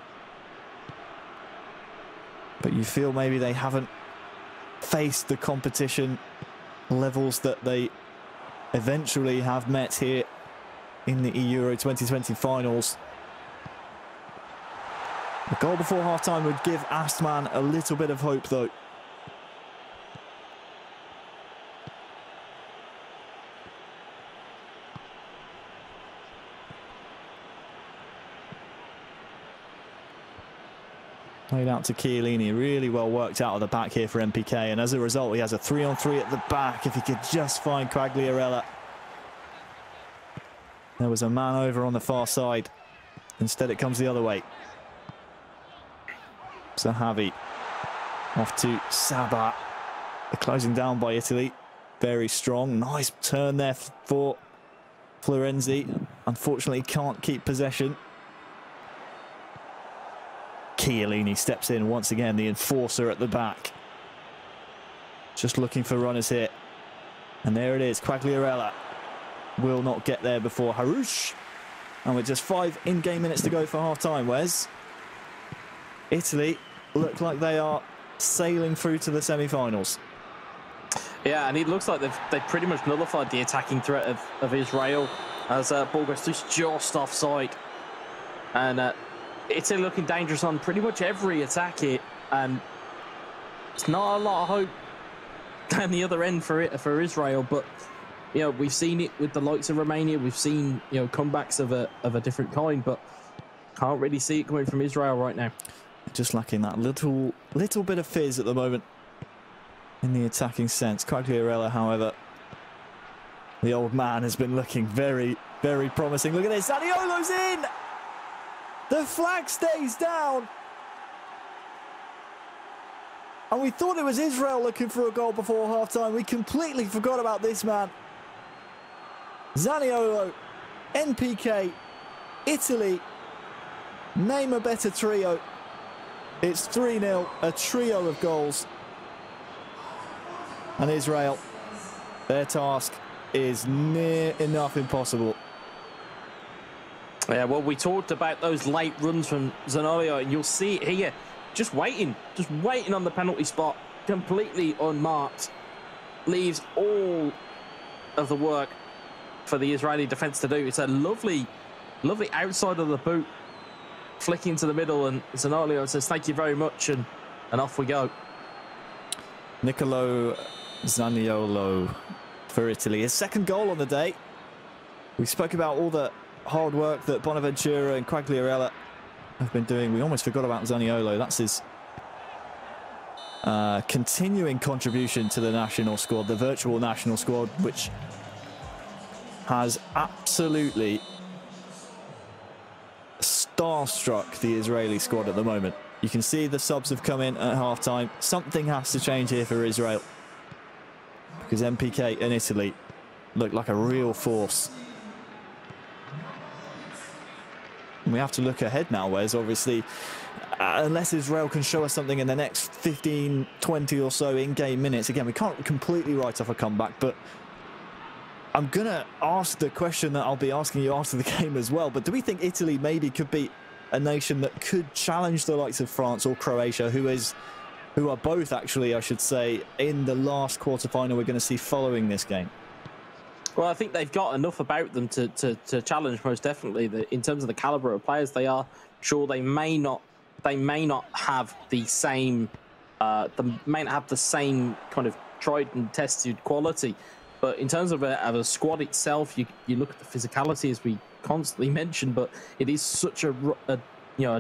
But you feel maybe they haven't faced the competition levels that they eventually have met here in the eEURO 2020 finals. The goal before half-time would give Astman a little bit of hope, though. Played out to Chiellini, really well worked out of the back here for MPK, and as a result he has a 3-on-3 at the back if he could just find Quagliarella. There was a man over on the far side. Instead it comes the other way. Zahavi off to Sabah. The closing down by Italy. Very strong. Nice turn there for Florenzi. Unfortunately can't keep possession. Chiellini steps in once again, the enforcer at the back. Just looking for runners here. And there it is, Quagliarella will not get there before Harouche. And with just 5 in-game minutes to go for half-time, Wes, Italy look like they are sailing through to the semi-finals. Yeah, and it looks like they've pretty much nullified the attacking threat of Israel as ball goes just offside. And Italy looking dangerous on pretty much every attack here, and it's not a lot of hope down the other end for Israel. But you know, we've seen it with the likes of Romania. We've seen, you know, comebacks of a different kind, but can't really see it coming from Israel right now. Just lacking that little bit of fizz at the moment in the attacking sense. Quagliarella, however, the old man has been looking very, very promising. Look at this, Zaniolo's in. The flag stays down. And we thought it was Israel looking for a goal before half-time. We completely forgot about this man. Zaniolo, NPK, Italy. Name a better trio. It's 3-0, a trio of goals. And Israel, their task is near enough impossible. Yeah, well, we talked about those late runs from Zanario, and you'll see it here. Just waiting on the penalty spot, completely unmarked. Leaves all of the work for the Israeli defence to do. It's a lovely outside of the boot, flick into the middle, and Zanario says, thank you very much, and off we go. Nicolo Zaniolo for Italy. His second goal on the day. We spoke about all the hard work that Bonaventura and Quagliarella have been doing. We almost forgot about Zaniolo. That's his continuing contribution to the national squad, the virtual national squad, which has absolutely starstruck the Israeli squad at the moment. You can see the subs have come in at half-time. Something has to change here for Israel, because MPK and Italy look like a real force. And we have to look ahead now, Wes, obviously. Unless Israel can show us something in the next 15, 20 or so in-game minutes. Again, we can't completely write off a comeback, but I'm going to ask the question that I'll be asking you after the game as well. But do we think Italy maybe could be a nation that could challenge the likes of France or Croatia, who are both actually, I should say, in the last quarter-final we're going to see following this game? Well, I think they've got enough about them to challenge, most definitely. In terms of the caliber of players they are, sure, they may not have the same kind of tried and tested quality, but in terms of a squad itself, you look at the physicality, as we constantly mention, but it is such a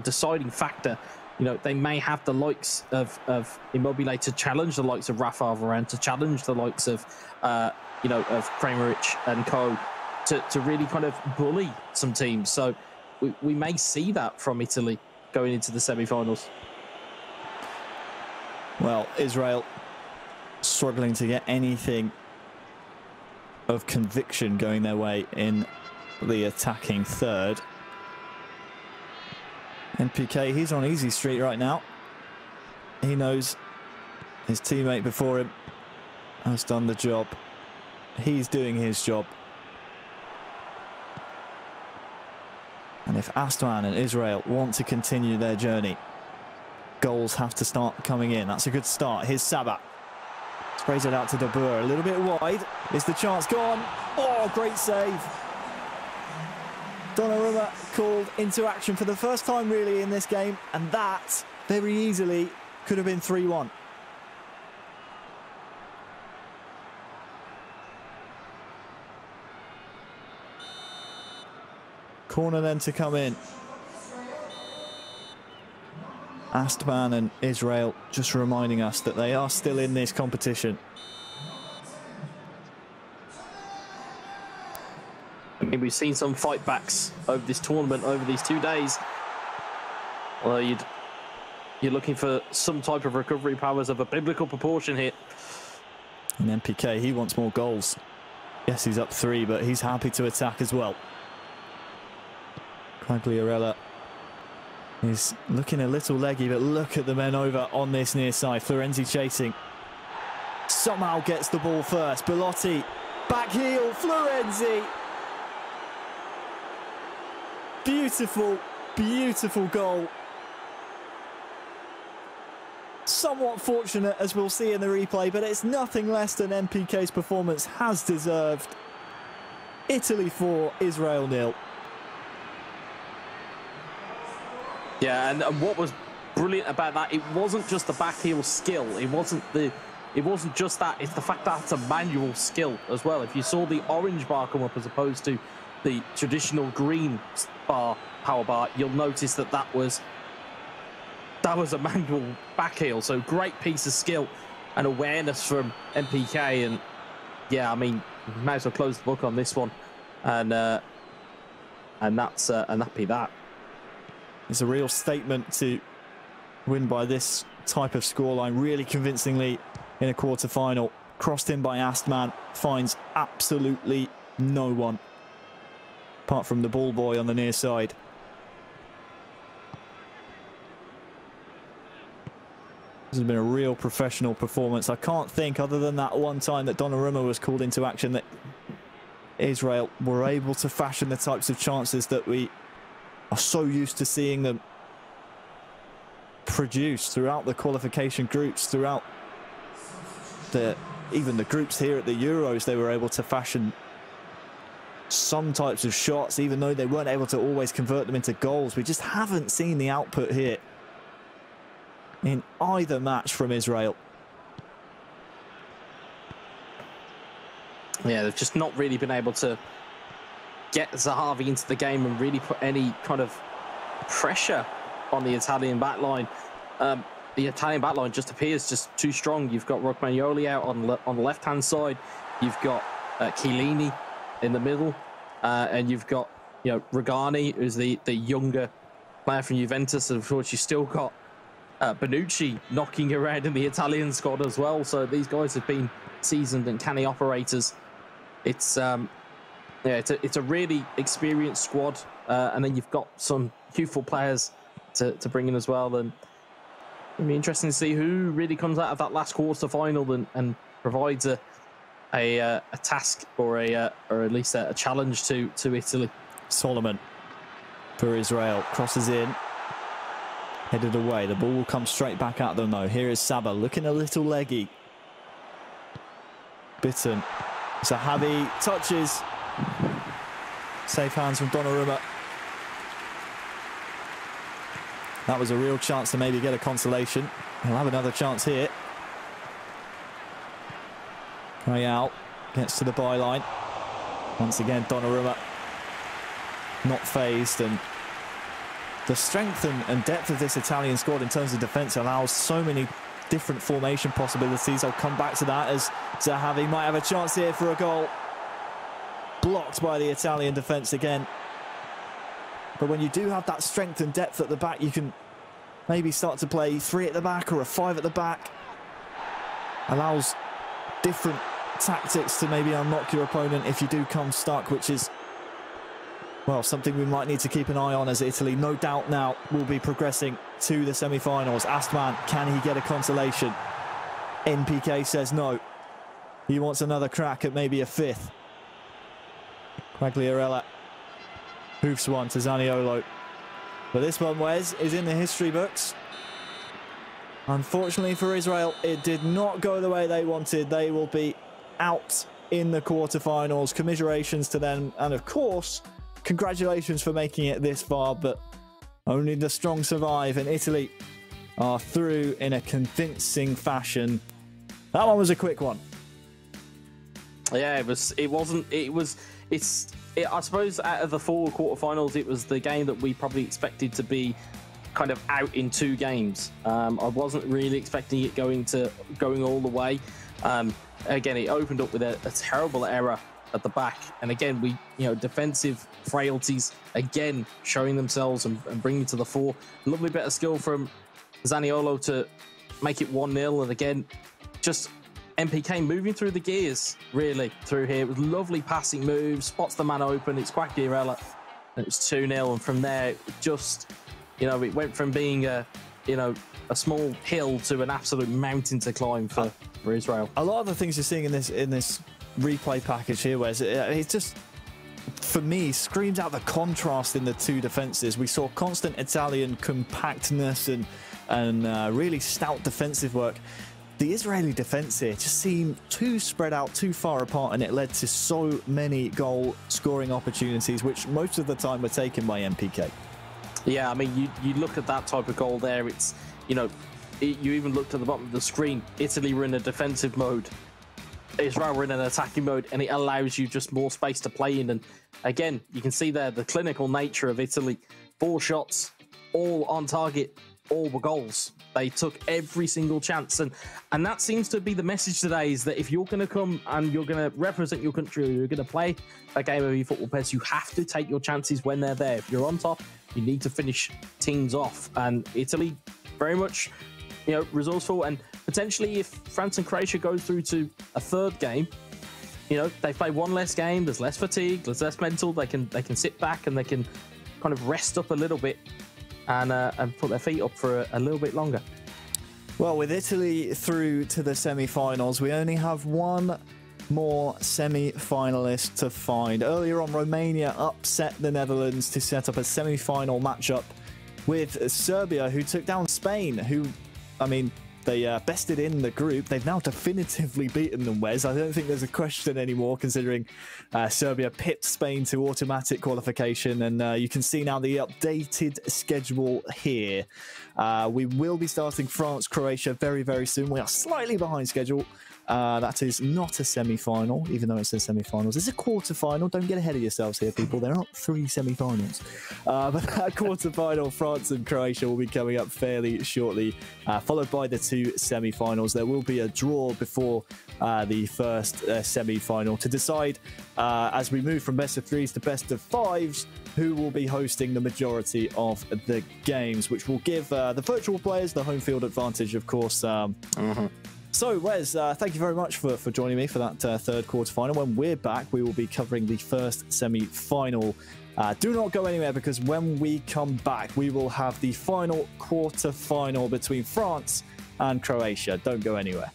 deciding factor. You know, they may have the likes of Immobile to challenge the likes of Rafa Varane, to challenge the likes of of Kramaric and co, to really kind of bully some teams. So we may see that from Italy going into the semi-finals. Well, Israel struggling to get anything of conviction going their way in the attacking third. NPK, he's on easy street right now. He knows his teammate before him has done the job. He's doing his job. And if Astman and Israel want to continue their journey, goals have to start coming in. That's a good start. Here's Sabat. Sprays it out to De Boer. A little bit wide. Is the chance gone? Oh, great save. Donnarumma called into action for the first time really in this game, and that very easily could have been 3-1. Corner then to come in. Astman and Israel just reminding us that they are still in this competition. I mean, we've seen some fight backs over this tournament over these 2 days. Well, you're looking for some type of recovery powers of a biblical proportion here. And MPK, he wants more goals. Yes, he's up 3, but he's happy to attack as well. Quagliarella is looking a little leggy, but look at the men over on this near side. Florenzi chasing. Somehow gets the ball first. Belotti, back heel, Florenzi. Beautiful, beautiful goal. Somewhat fortunate, as we'll see in the replay, but it's nothing less than MPK's performance has deserved. Italy 4, Israel 0. Yeah, and what was brilliant about that, it wasn't just the back heel skill. It wasn't just that. It's the fact that it's a manual skill as well. If you saw the orange bar come up as opposed to the traditional green bar, power bar, you'll notice that was a manual back heel. So great piece of skill and awareness from MPK. And yeah, I mean, might as well close the book on this one, and that'd be that. It's a real statement to win by this type of scoreline, really convincingly in a quarter-final. Crossed in by Astman, finds absolutely no one, apart from the ball boy on the near side. This has been a real professional performance. I can't think, other than that one time that Donnarumma was called into action, that Israel were able to fashion the types of chances that we are so used to seeing them produce throughout the qualification groups, throughout even the groups here at the Euros. They were able to fashion some types of shots, even though they weren't able to always convert them into goals. We just haven't seen the output here in either match from Israel. Yeah, they've just not really been able to get Zahavi into the game and really put any kind of pressure on the Italian backline. The Italian backline just appears just too strong. You've got Romagnoli out on the left-hand side. You've got Chiellini in the middle, and you've got Rugani, who's the younger player from Juventus. And of course, you've still got Bonucci knocking around in the Italian squad as well. So these guys have been seasoned and canny operators. It's it's a really experienced squad, and then you've got some youthful players to bring in as well. And it'll be interesting to see who really comes out of that last quarter final and provides a task or at least a challenge to Italy. Solomon for Israel crosses in, headed away. The ball will come straight back at them though. Here is Saba looking a little leggy. Bitten. Zahavi touches. Safe hands from Donnarumma. That was a real chance to maybe get a consolation. He'll have another chance here. Real gets to the byline. Once again, Donnarumma not phased, and the strength and depth of this Italian squad in terms of defence allows so many different formation possibilities. I'll come back to that as Zahavi might have a chance here for a goal. Blocked by the Italian defence again. But when you do have that strength and depth at the back, you can maybe start to play 3 at the back or a 5 at the back. Allows different tactics to maybe unlock your opponent if you do come stuck, which is, well, something we might need to keep an eye on as Italy, no doubt now, will be progressing to the semi-finals. Astman, can he get a consolation? NPK says no. He wants another crack at maybe a 5th. Quagliarella hoofs one to Zaniolo. But this one, Wes, is in the history books. Unfortunately for Israel, it did not go the way they wanted. They will be out in the quarterfinals. Commiserations to them. And of course, congratulations for making it this far. But only the strong survive. And Italy are through in a convincing fashion. That one was a quick one. Yeah, I suppose out of the 4 quarterfinals, it was the game that we probably expected to be kind of out in 2 games. I wasn't really expecting it going all the way. Again, it opened up with a terrible error at the back, and again, defensive frailties again showing themselves and bringing to the fore. Lovely bit of skill from Zaniolo to make it 1-0, and again, just MPK moving through the gears, really, through here. It was lovely passing moves, spots the man open, it's Quagliarella, and it's 2-0, and from there, it just, it went from being a small hill to an absolute mountain to climb for Israel. A lot of the things you're seeing in this replay package here, Wes, it's just, for me, screams out the contrast in the 2 defences. We saw constant Italian compactness and really stout defensive work. The Israeli defence here just seemed too spread out, too far apart, and it led to so many goal-scoring opportunities, which most of the time were taken by MPK. Yeah, I mean, you look at that type of goal there, it's, you even looked at the bottom of the screen, Italy were in a defensive mode, Israel were in an attacking mode, and it allows you just more space to play in. And again, you can see there the clinical nature of Italy. 4 shots, all on target, all were goals. They took every single chance, and that seems to be the message today, is that if you're going to come and you're going to represent your country, or you're going to play a game of eFootball PES, you have to take your chances when they're there. If you're on top, you need to finish teams off, and Italy very much resourceful, and potentially if France and Croatia go through to a 3rd game, they play 1 less game, there's less fatigue, there's less mental, they can sit back and they can kind of rest up a little bit and put their feet up for a little bit longer. Well, with Italy through to the semi-finals, we only have one more semi-finalists to find. Earlier on, Romania upset the Netherlands to set up a semi-final matchup with Serbia, who took down Spain, who, I mean, they bested in the group. They've now definitively beaten them, Wes. I don't think there's a question anymore, considering Serbia pipped Spain to automatic qualification. And you can see now the updated schedule here. We will be starting France-Croatia very, very soon. We are slightly behind schedule. That is not a semi-final, even though it says semi-finals. It's a quarter-final. Don't get ahead of yourselves here, people. There aren't 3 semi-finals. But that quarter-final, France and Croatia, will be coming up fairly shortly, followed by the 2 semi-finals. There will be a draw before the first semi-final to decide, as we move from best of 3s to best of 5s, who will be hosting the majority of the games, which will give the virtual players the home field advantage, of course. So, Wes, thank you very much for joining me for that third quarterfinal. When we're back, we will be covering the first semi-final. Do not go anywhere, because when we come back, we will have the final quarterfinal between France and Croatia. Don't go anywhere.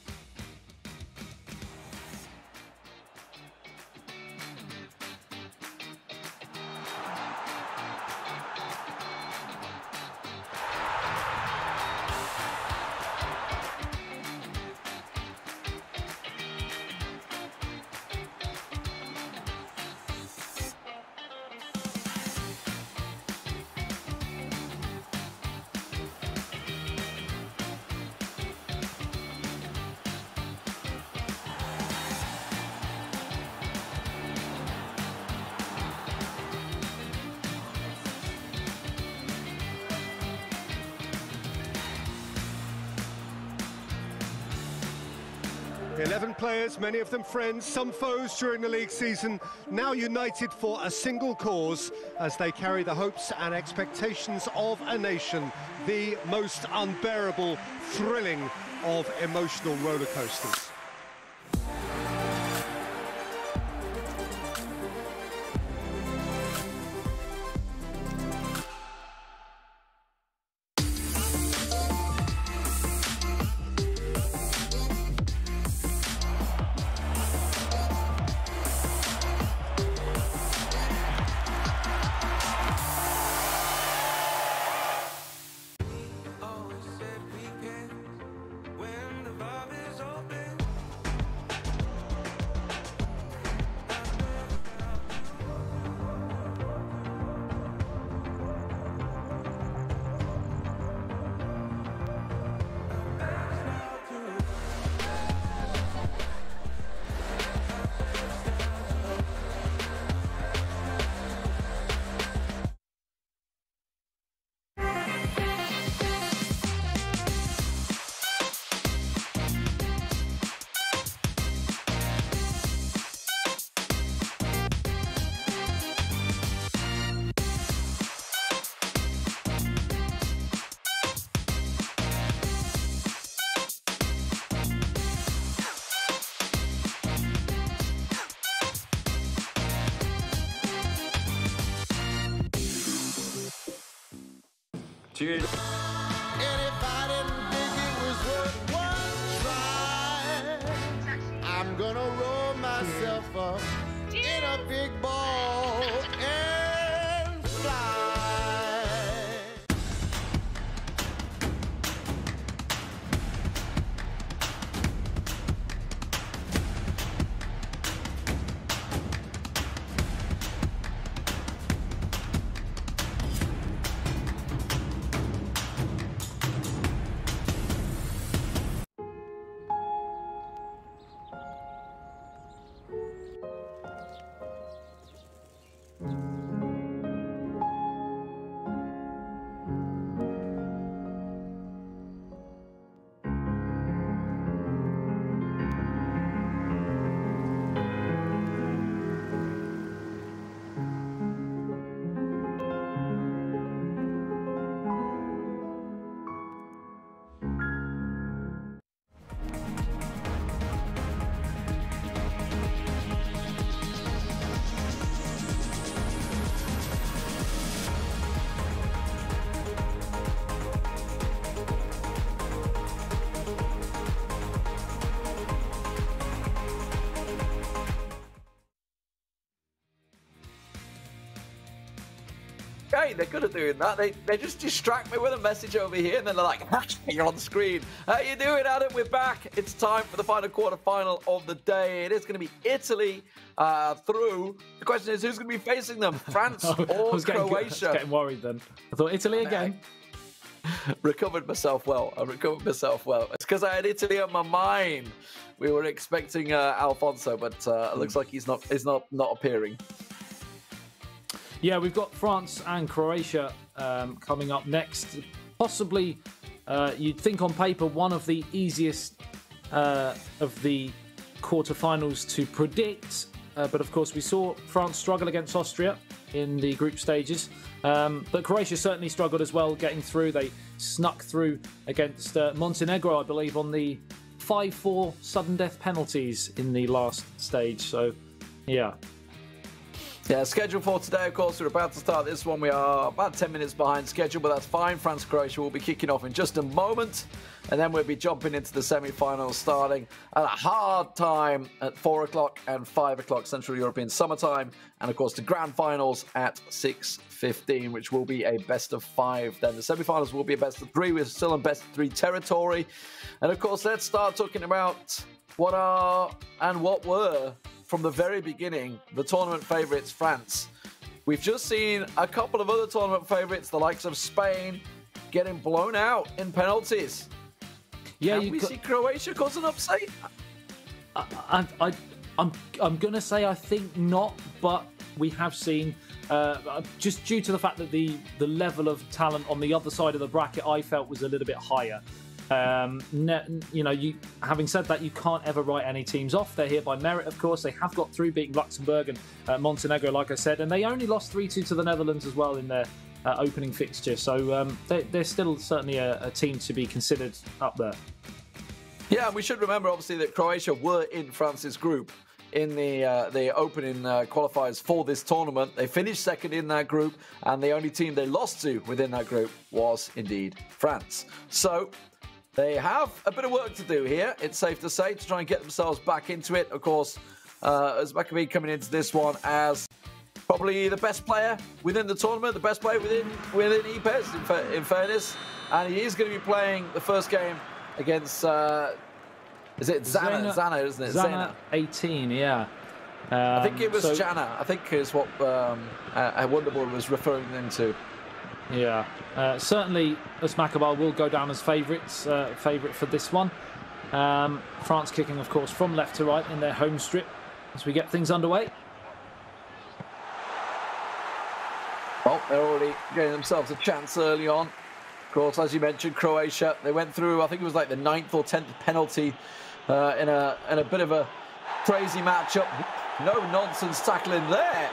Players, many of them friends, some foes during the league season, now united for a single cause as they carry the hopes and expectations of a nation, the most unbearable, thrilling of emotional roller coasters. Cheers. And if I didn't think it was worth one try, I'm gonna roll myself up in a big ball and fly. Hey, they're good at doing that. They just distract me with a message over here, and then they're like, you're on the screen. How you doing, Adam? We're back. It's time for the final quarter-final of the day. It is going to be Italy through. The question is, who's going to be facing them? France or Croatia? I was getting worried then. I thought Italy again. Recovered myself well. I recovered myself well. It's because I had Italy on my mind. We were expecting Alfonso, but it looks like he's not appearing. Yeah, we've got France and Croatia coming up next. Possibly, you'd think on paper, one of the easiest of the quarterfinals to predict. But of course, we saw France struggle against Austria in the group stages. But Croatia certainly struggled as well getting through. They snuck through against Montenegro, I believe, on the 5-4 sudden death penalties in the last stage. So, yeah. Yeah, schedule for today, of course, we're about to start this one. We are about 10 minutes behind schedule, but that's fine. France-Croatia will be kicking off in just a moment. And then we'll be jumping into the semi-finals starting at a hard time at 4 o'clock and 5 o'clock Central European summertime. And, of course, the grand finals at 6:15, which will be a best-of-5. Then the semi-finals will be a best-of-3. We're still in best-of-3 territory. And, of course, let's start talking about what are and what were, from the very beginning, the tournament favourites, France. We've just seen a couple of other tournament favourites, the likes of Spain, getting blown out in penalties. Yeah, Can we see Croatia cause an upset? I'm going to say I think not, but we have seen, just due to the fact that the level of talent on the other side of the bracket I felt was a little bit higher. Having said that, you can't ever write any teams off. They're here by merit, of course. They have got through, beating Luxembourg and Montenegro, like I said, and they only lost 3-2 to the Netherlands as well in their opening fixture. So they're still certainly a team to be considered up there. Yeah, and we should remember, obviously, that Croatia were in France's group in the opening qualifiers for this tournament. They finished second in that group, and the only team they lost to within that group was indeed France. So they have a bit of work to do here, it's safe to say, to try and get themselves back into it. Of course, Özmakabi coming into this one as probably the best player within the tournament, the best player within EPES, in fairness. And he is going to be playing the first game against, is it Zana, isn't it? Zana 18, yeah. I think it was Jana, I think is what Wonderboy was referring them to. Yeah, certainly Özmakabi will go down as favourite for this one. France kicking, of course, from left to right in their home strip as we get things underway. Well, they're already getting themselves a chance early on. Of course, as you mentioned, Croatia, they went through, I think it was like the 9th or 10th penalty in a bit of a crazy matchup. No nonsense tackling there.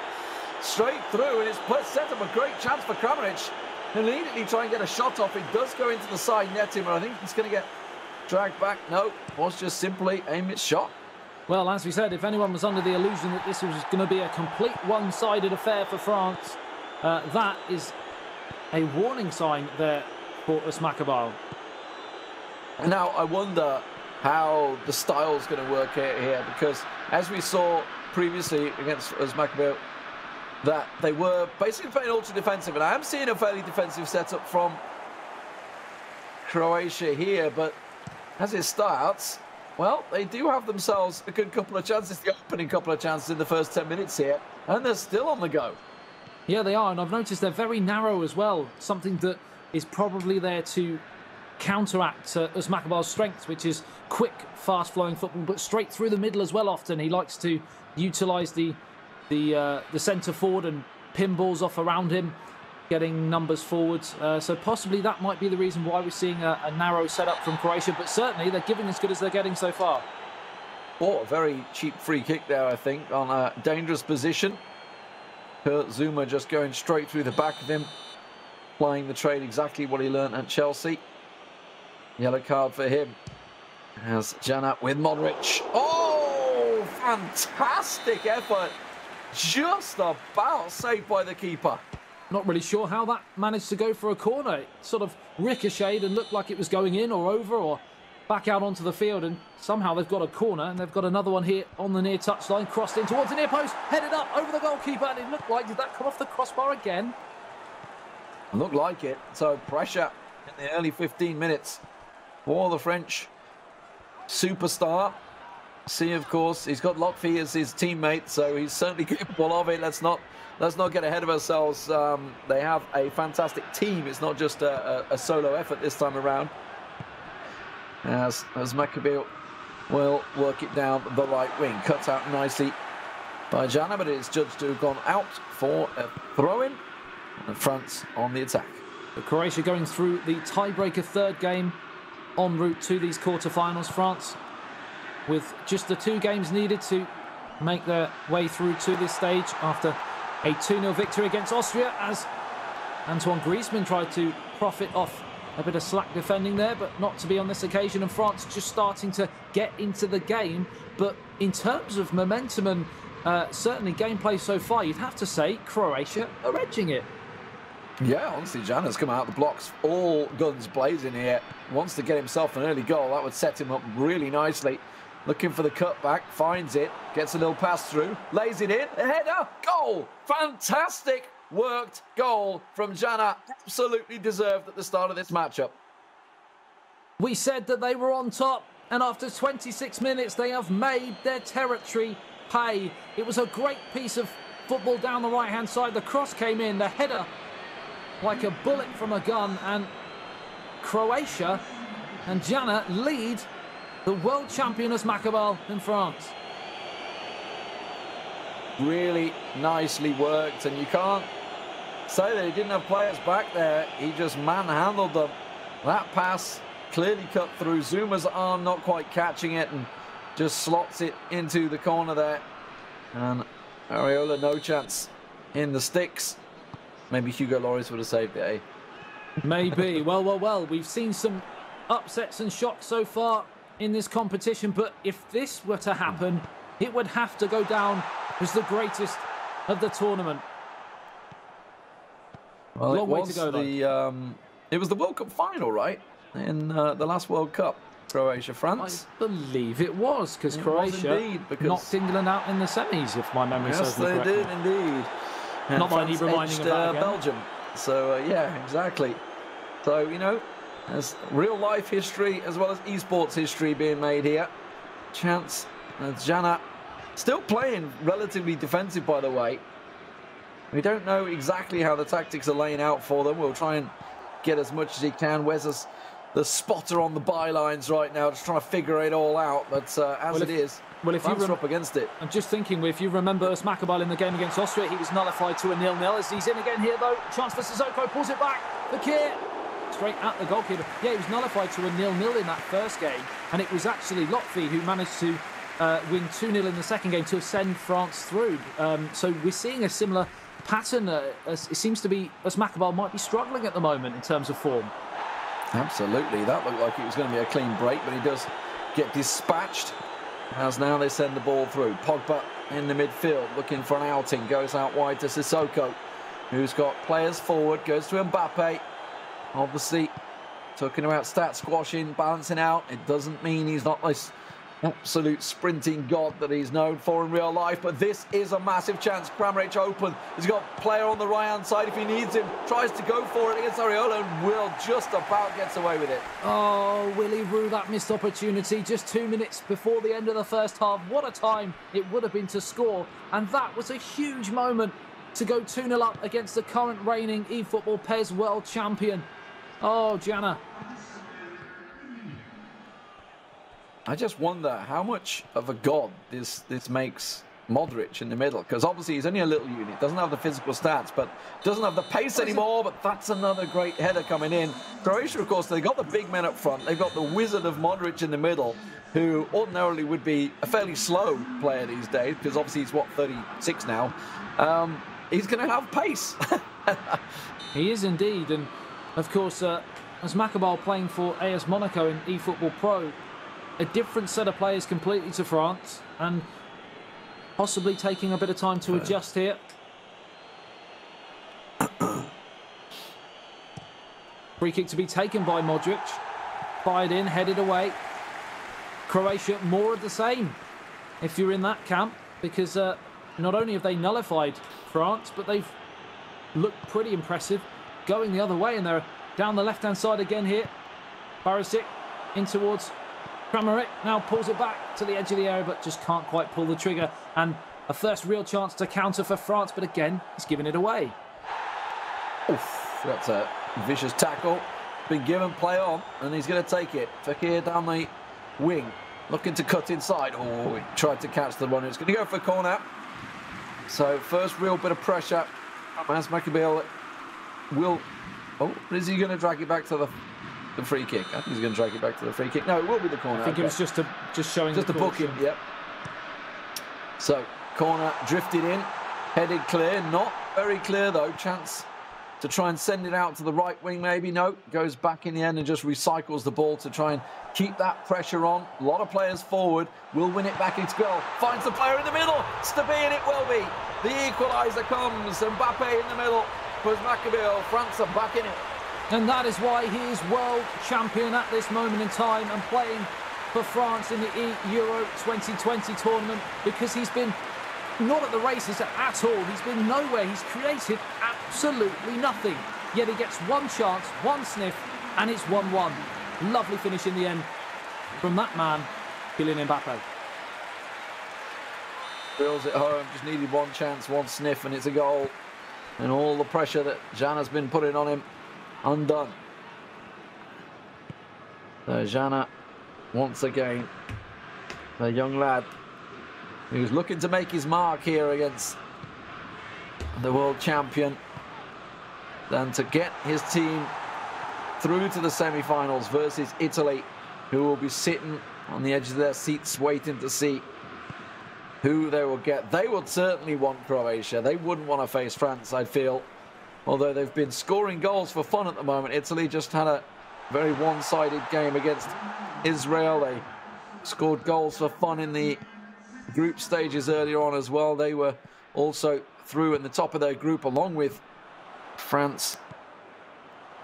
Straight through, and it's set up a great chance for Kramaric. He'll immediately try and get a shot off. It does go into the side netting, but I think it's going to get dragged back. No, it was just simply a missed shot. Well, as we said, if anyone was under the illusion that this was going to be a complete one-sided affair for France, that is a warning sign there for Özmakabi. Now, I wonder how the style's going to work here, because as we saw previously against Özmakabi, that they were basically playing ultra defensive, and I am seeing a fairly defensive setup from Croatia here, but as it starts, well, they do have themselves a good couple of chances, the opening couple of chances in the first 10 minutes here, and they're still on the go. Yeah, they are, and I've noticed they're very narrow as well, something that is probably there to counteract Özmakabi's strengths, which is quick, fast-flowing football, but straight through the middle as well often. He likes to utilise the centre forward and pin balls off around him, getting numbers forwards. So possibly that might be the reason why we're seeing a narrow setup from Croatia, but certainly they're giving as good as they're getting so far. Oh, a very cheap free kick there, I think, on a dangerous position. Kurt Zuma just going straight through the back of him, plying the trade, exactly what he learned at Chelsea. Yellow card for him. As Janat with Modric. Oh, fantastic effort. Just about saved by the keeper. Not really sure how that managed to go for a corner. It sort of ricocheted and looked like it was going in or over or back out onto the field, and somehow they've got a corner, and they've got another one here on the near touchline, crossed in towards the near post, headed up over the goalkeeper, and it looked like, did that come off the crossbar again? Looked like it. So pressure in the early 15 minutes for the French superstar. See, of course, he's got Lotfi as his teammate, so he's certainly capable of it. Let's not get ahead of ourselves. They have a fantastic team. It's not just a solo effort this time around. As Maccabi will work it down the right wing. Cut out nicely by Jana, but it's judged to have gone out for a throw-in. And France on the attack. Croatia going through the tiebreaker third game en route to these quarterfinals. France with just the 2 games needed to make their way through to this stage after a 2-0 victory against Austria, as Antoine Griezmann tried to profit off a bit of slack defending there, but not to be on this occasion. And France just starting to get into the game. But in terms of momentum and certainly gameplay so far, you'd have to say Croatia are edging it. Yeah, honestly, Jana's come out of the blocks all guns blazing here. Wants to get himself an early goal. That would set him up really nicely. Looking for the cutback, finds it, gets a little pass through, lays it in, a header, goal! Fantastic worked goal from Jana. Absolutely deserved at the start of this matchup. We said that they were on top, and after 26 minutes, they have made their territory pay. It was a great piece of football down the right-hand side. The cross came in, the header like a bullet from a gun, and Croatia and Jana lead the world champion as Maccabi in France. Really nicely worked, and you can't say that he didn't have players back there. He just manhandled them. That pass clearly cut through. Zuma's arm not quite catching it, and just slots it into the corner there. And Areola, no chance in the sticks. Maybe Hugo Lloris would have saved it, eh? Maybe. Well. We've seen some upsets and shocks so far in this competition, but if this were to happen, it would have to go down as the greatest of the tournament. Well, long way to go, though. It was the World Cup final, right? In the last World Cup, Croatia-France. I believe it was, because Croatia knocked England out in the semis, if my memory serves me correctly. Yes, they did indeed. And not mind reminding of that again. Belgium. So, yeah, exactly. So, you know, there's real-life history as well as esports history being made here. Chance as Jana still playing relatively defensive, by the way. We don't know exactly how the tactics are laying out for them. We'll try and get as much as he can. Where's the spotter on the bylines right now, just trying to figure it all out. But if you're up against it. I'm just thinking, if you remember us Maccabi in the game against Austria, he was nullified to a 0-0. As he's in again here, though, chance for Sissoko, pulls it back. Fakir, straight at the goalkeeper. Yeah, he was nullified to a 0-0 in that first game, and it was actually Lotfi who managed to win 2-0 in the second game to send France through. So we're seeing a similar pattern. It seems to be as Maccabi might be struggling at the moment in terms of form. Absolutely, that looked like it was going to be a clean break, but he does get dispatched. As now they send the ball through. Pogba in the midfield, looking for an outing. Goes out wide to Sissoko, who's got players forward. Goes to Mbappe. Obviously, talking about stat squashing, balancing out. It doesn't mean he's not this absolute sprinting god that he's known for in real life, but this is a massive chance. Kramaric open. He's got a player on the right-hand side if he needs him. Tries to go for it against Areola and Will just about gets away with it. Oh, Willie Roux, that missed opportunity just 2 minutes before the end of the first half. What a time it would have been to score, and that was a huge moment to go 2-0 up against the current reigning eFootball PES world champion. Oh, Jana. I just wonder how much of a god this makes Modric in the middle, because obviously he's only a little unit, doesn't have the physical stats, but doesn't have the pace anymore. But that's another great header coming in. Croatia, of course, they've got the big men up front. They've got the wizard of Modric in the middle, who ordinarily would be a fairly slow player these days, because obviously he's, what, 36 now. He's going to have pace. He is indeed, and of course, as Maccabi playing for AS Monaco in eFootball Pro, a different set of players completely to France, and possibly taking a bit of time to adjust here. Free kick to be taken by Modric. Fired in, headed away. Croatia, more of the same, if you're in that camp, because not only have they nullified France, but they've looked pretty impressive going the other way, and they're down the left-hand side again here. Barisic in towards Kramaric, now pulls it back to the edge of the area, but just can't quite pull the trigger. And a first real chance to counter for France, but again, he's giving it away. Oof, that's a vicious tackle. Been given play on, and he's going to take it. Fekir down the wing, looking to cut inside. Oh, he tried to catch the one. It's going to go for a corner. So first real bit of pressure. As Maccabiel will... Oh, is he going to drag it back to the free kick? I think he's going to drag it back to the free kick. No, it will be the corner. I think it was just showing just the to book him, yep. So, corner drifted in, headed clear. Not very clear, though. Chance to try and send it out to the right wing, maybe. No, goes back in the end and just recycles the ball to try and keep that pressure on. A lot of players forward. Will win it back into goal. Finds the player in the middle. Stabi, and it will be. The equaliser comes. Mbappe in the middle. Was Maccabiel. France are back in it. And that is why he is world champion at this moment in time and playing for France in the eEURO 2020 tournament, because he's been not at the races at all. He's been nowhere. He's created absolutely nothing. Yet he gets one chance, one sniff, and it's 1-1. Lovely finish in the end from that man, Kylian Mbappe. Drills it home, just needed one chance, one sniff, and it's a goal. And all the pressure that Jan has been putting on him, undone. So Jana, once again, the young lad who's looking to make his mark here against the world champion, and to get his team through to the semi-finals versus Italy, who will be sitting on the edge of their seats waiting to see who they will get. They would certainly want Croatia. They wouldn't want to face France, I feel. Although they've been scoring goals for fun at the moment. Italy just had a very one-sided game against Israel. They scored goals for fun in the group stages earlier on as well. They were also through in the top of their group along with France.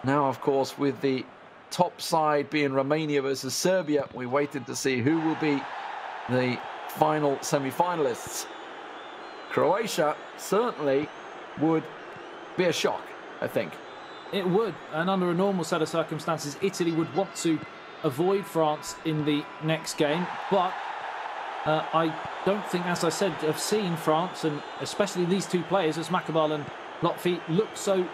Now, of course, with the top side being Romania versus Serbia, we waited to see who will be the final semi-finalists. Croatia certainly would be a shock, I think. It would, and under a normal set of circumstances, Italy would want to avoid France in the next game, but I don't think, as I said, I've seen France, and especially these two players, as Maccabiel and Lotfi, look so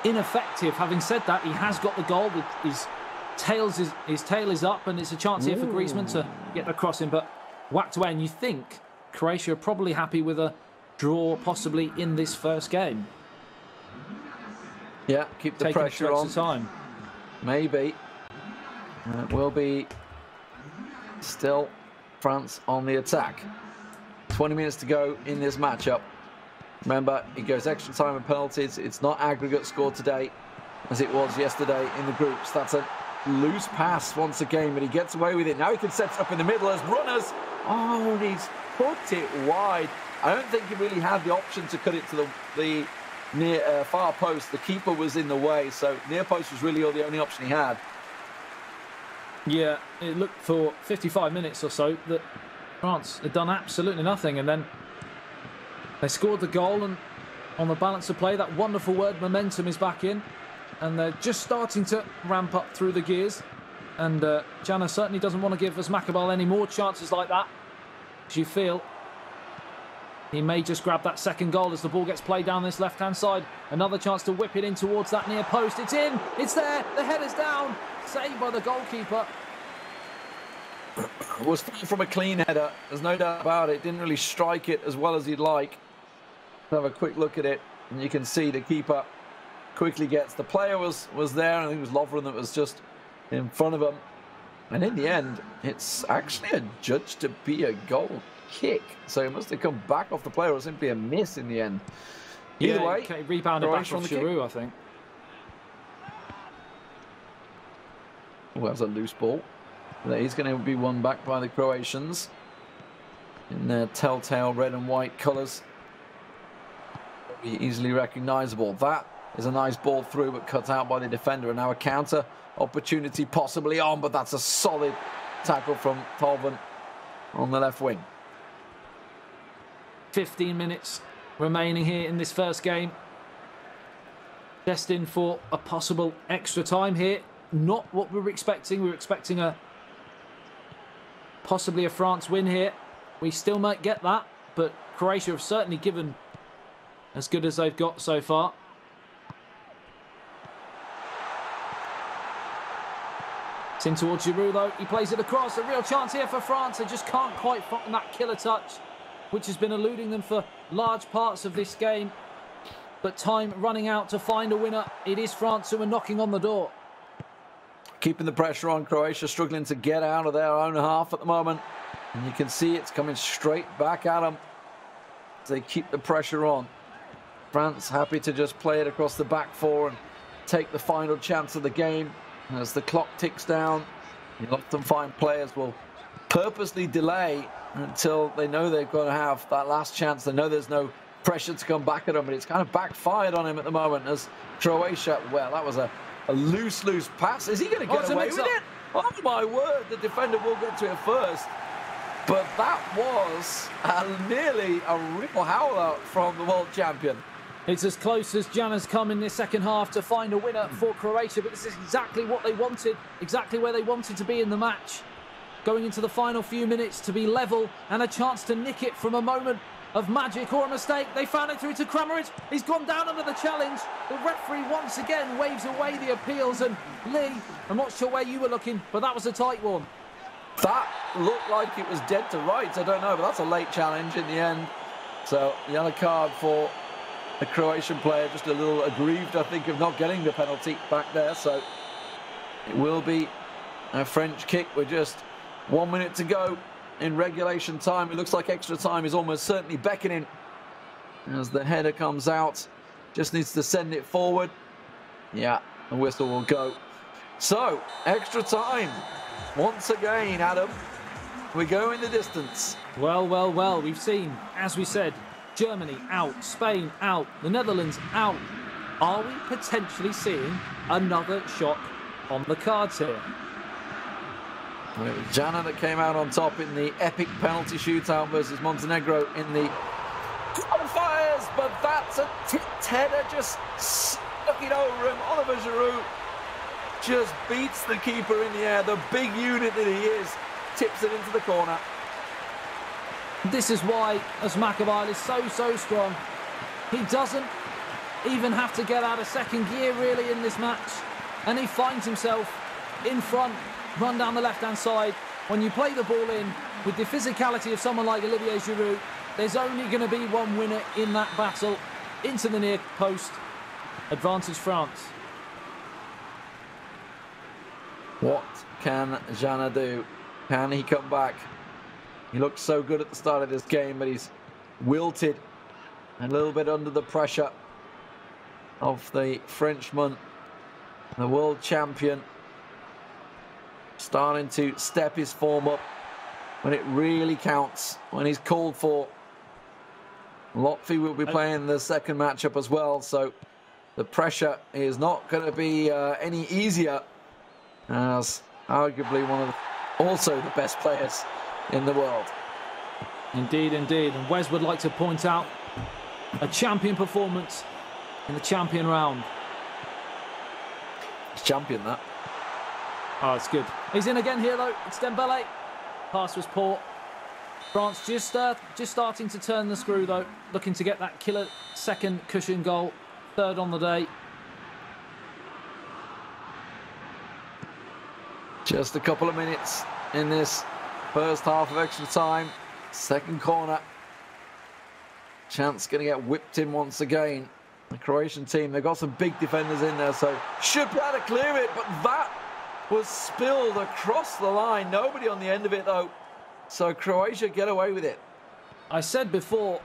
ineffective. Having said that, he has got the goal. With his tail is up, and it's a chance here for Griezmann to get the crossing, but whacked away. And you think Croatia are probably happy with a draw, possibly in this first game. Yeah, keep the pressure on. Time. Maybe. It will be still France on the attack. 20 minutes to go in this matchup. Remember, it goes extra time and penalties. It's not aggregate score today as it was yesterday in the groups. That's a loose pass once again, but he gets away with it. Now he can set it up in the middle as runners. Oh, he's put it wide. I don't think he really had the option to cut it to the near far post. The keeper was in the way, so near post was really the only option he had. Yeah, it looked for 55 minutes or so that France had done absolutely nothing, and then they scored the goal, and on the balance of play, that wonderful word momentum is back in, and they're just starting to ramp up through the gears. And Jana certainly doesn't want to give us Maccabiel any more chances like that. As you feel he may just grab that second goal as the ball gets played down this left-hand side. Another chance to whip it in towards that near post. It's in, it's there, the header's down. Saved by the goalkeeper. It was from a clean header, there's no doubt about it. Didn't really strike it as well as he'd like. Have a quick look at it, and you can see the keeper quickly gets. The player was there, and I think it was Lovren that was just in front of him. And in the end, it's actually adjudged to be a goal kick. So it must have come back off the player, or simply a miss in the end. Either way, rebounded back from Giroud, I think. Oh, that was a loose ball. He's going to be won back by the Croatians in their telltale red and white colours. Be easily recognisable. That is a nice ball through, but cut out by the defender. And now a counter opportunity possibly on, but that's a solid tackle from Tolvan on the left wing. 15 minutes remaining here in this first game. Destined for a possible extra time here. Not what we were expecting. We were expecting possibly a France win here. We still might get that, but Croatia have certainly given as good as they've got so far. It's in towards Giroud though. He plays it across. A real chance here for France. They just can't quite find that killer touch, which has been eluding them for large parts of this game. But time running out to find a winner. It is France who are knocking on the door. Keeping the pressure on. Croatia struggling to get out of their own half at the moment. And you can see it's coming straight back at them. They keep the pressure on. France happy to just play it across the back four and take the final chance of the game. As the clock ticks down, you'll often find players will purposely delay until they know they're going to have that last chance. They know there's no pressure to come back at them, but it's kind of backfired on him at the moment as Croatia, well, that was a loose pass. Is he going to get away with it? Oh my word, the defender will get to it first. But that was nearly a real howler from the world champion. It's as close as Jan has come in this second half to find a winner for Croatia, but this is exactly what they wanted, exactly where they wanted to be in the match. Going into the final few minutes to be level and a chance to nick it from a moment of magic or a mistake. They found it through to Kramaric. He's gone down under the challenge. The referee once again waves away the appeals. And Lee, I'm not sure where you were looking, but that was a tight one. That looked like it was dead to rights. I don't know, but that's a late challenge in the end. So, yellow card for the Croatian player. Just a little aggrieved, I think, of not getting the penalty back there. So, it will be a French kick with just 1 minute to go in regulation time. It looks like extra time is almost certainly beckoning as the header comes out. Just needs to send it forward. Yeah, the whistle will go. So, extra time. Once again, Adam, we go in the distance. Well, well, well, we've seen, as we said, Germany out, Spain out, the Netherlands out. Are we potentially seeing another shock on the cards here? Well, it was Jana that came out on top in the epic penalty shootout versus Montenegro in the qualifiers, but that's a tipped header, just stuck it over him. Oliver Giroud just beats the keeper in the air. The big unit that he is tips it into the corner. This is why Asmakabil is so strong. He doesn't even have to get out of second gear really in this match, and he finds himself in front. Run down the left-hand side. When you play the ball in with the physicality of someone like Olivier Giroud, there's only going to be one winner in that battle. Into the near post. Advantage France. What can Jana do? Can he come back? He looked so good at the start of this game, but he's wilted a little bit under the pressure of the Frenchman, the world champion. Starting to step his form up when it really counts, when he's called for. Lotfi will be playing the second matchup as well, so the pressure is not going to be any easier, as arguably one of also the best players in the world. Indeed, indeed. And Wes would like to point out a champion performance in the champion round. It's champion, that. Oh, it's good. He's in again here, though. It's Dembele. Pass was poor. France just starting to turn the screw, though. Looking to get that killer second cushion goal. Third on the day. Just a couple of minutes in this first half of extra time. Second corner. Chance going to get whipped in once again. The Croatian team, they've got some big defenders in there, so should be able to clear it, but that was spilled across the line. Nobody on the end of it, though. So Croatia get away with it. I said before,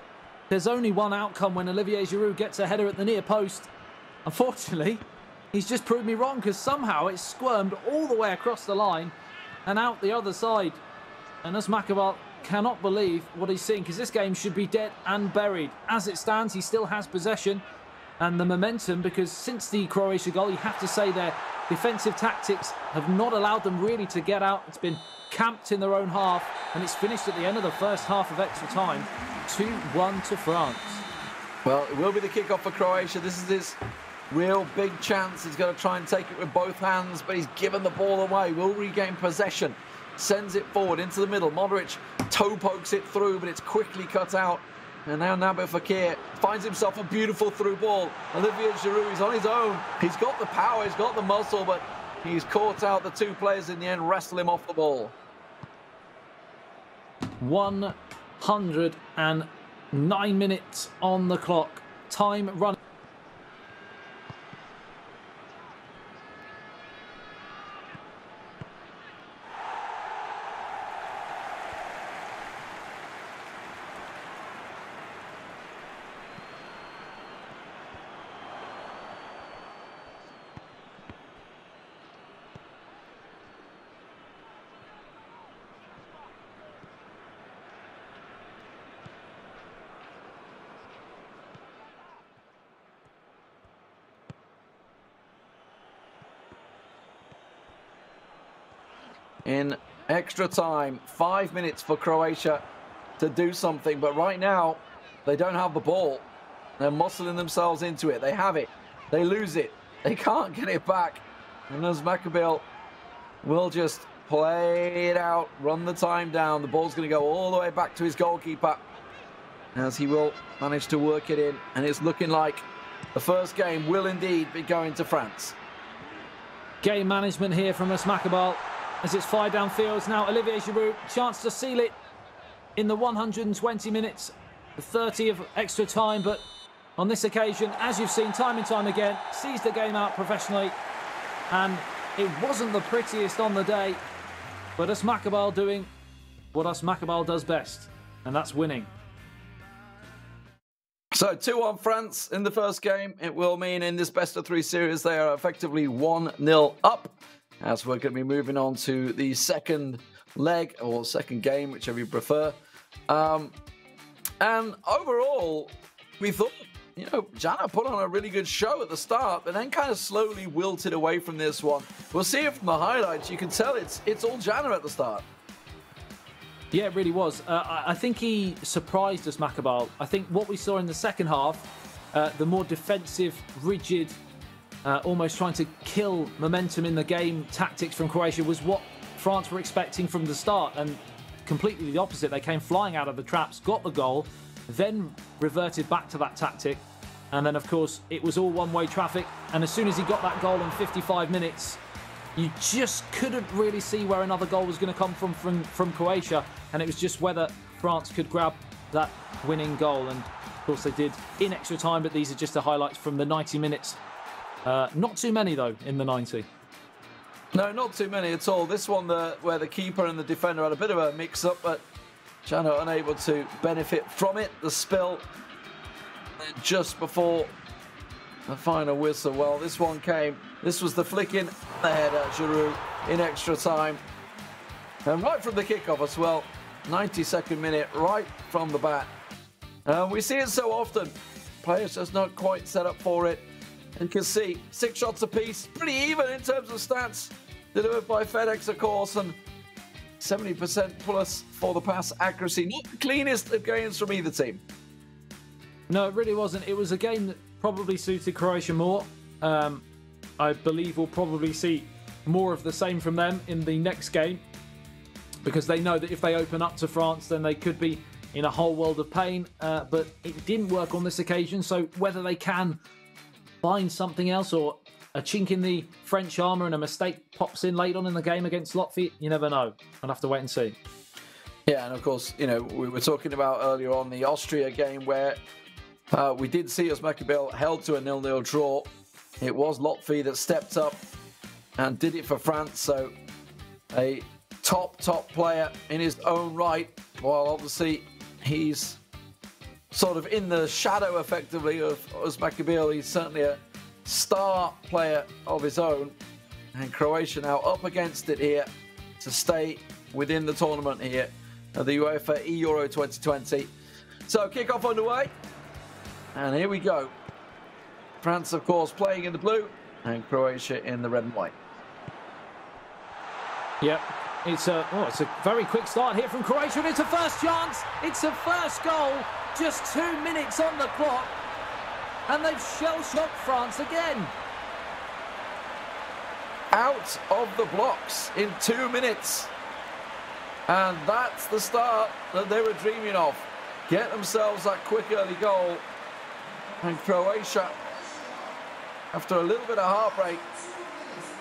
there's only one outcome when Olivier Giroud gets a header at the near post. Unfortunately, he's just proved me wrong, because somehow it's squirmed all the way across the line and out the other side. And Asmakabil cannot believe what he's seeing, because this game should be dead and buried. As it stands, he still has possession and the momentum, because since the Croatia goal, you have to say their defensive tactics have not allowed them really to get out. It's been camped in their own half, and it's finished at the end of the first half of extra time. 2-1 to France. Well, it will be the kickoff for Croatia. This is his Real big chance. He's going to try and take it with both hands, but he's given the ball away. Will regain possession. Sends it forward into the middle. Modric toe pokes it through, but it's quickly cut out. And now Nabil Fekir finds himself a beautiful through ball. Olivier Giroud is on his own. He's got the power, he's got the muscle, but he's caught out the two players in the end, wrestle him off the ball. 109 minutes on the clock. Time running. In extra time, 5 minutes for Croatia to do something. But right now, they don't have the ball. They're muscling themselves into it. They have it. They lose it. They can't get it back. And Özmakabil will just play it out, run the time down. The ball's going to go all the way back to his goalkeeper, as he will manage to work it in. And it's looking like the first game will indeed be going to France. Game management here from Özmakabil. As it's fired downfield, now Olivier Giroud, chance to seal it in the 120 minutes, 30 of extra time, but on this occasion, as you've seen time and time again, sees the game out professionally, and it wasn't the prettiest on the day, but Özmakabil doing what Özmakabil does best, and that's winning. So 2-1 France in the first game. It will mean in this best-of-3 series they are effectively 1-0 up, as we're going to be moving on to the second leg, or second game, whichever you prefer. And overall, we thought, you know, Jana put on a really good show at the start, but then kind of slowly wilted away from this one. We'll see it from the highlights. You can tell it's all Jana at the start. Yeah, it really was. I think he surprised us, Özmakabil. I think what we saw in the second half, the more defensive, rigid, almost trying to kill momentum in the game tactics from Croatia was what France were expecting from the start, and completely the opposite. They came flying out of the traps, got the goal, then reverted back to that tactic, and then of course it was all one-way traffic. And as soon as he got that goal in 55 minutes, you just couldn't really see where another goal was going to come from Croatia, and it was just whether France could grab that winning goal, and of course they did in extra time. But these are just the highlights from the 90 minutes. Not too many, though, in the 90. No, not too many at all. This one, where the keeper and the defender had a bit of a mix-up, but Jana unable to benefit from it. The spill just before the final whistle. Well, this one came. This was the flick in the header, Giroud, in extra time. And right from the kickoff as well. 92nd minute, right from the bat. We see it so often. Players just not quite set up for it. And you can see 6 shots apiece, pretty even in terms of stats, delivered by FedEx, of course, and 70% plus for the pass accuracy. Not the cleanest of games from either team. No, it really wasn't. It was a game that probably suited Croatia more. I believe we'll probably see more of the same from them in the next game, because they know that if they open up to France, then they could be in a whole world of pain. But it didn't work on this occasion, so whether they can find something else, or a chink in the French armour and a mistake pops in late on in the game against Latvia, you never know. I'll have to wait and see. Yeah, and of course, you know, we were talking about earlier on the Austria game where we did see Özmakabil held to a 0-0 draw. It was Latvia that stepped up and did it for France, so a top player in his own right, while obviously he's sort of in the shadow, effectively, of Özmakabil. He's certainly a star player of his own. And Croatia now up against it here to stay within the tournament here at the UEFA eEURO 2020. So kickoff underway. And here we go. France, of course, playing in the blue, and Croatia in the red and white. Yep. It's a very quick start here from Croatia, and it's a first chance. It's a first goal. Just 2 minutes on the clock. And they've shell-shocked France again. Out of the blocks in 2 minutes. And that's the start that they were dreaming of. Get themselves that quick early goal. And Croatia, after a little bit of heartbreak,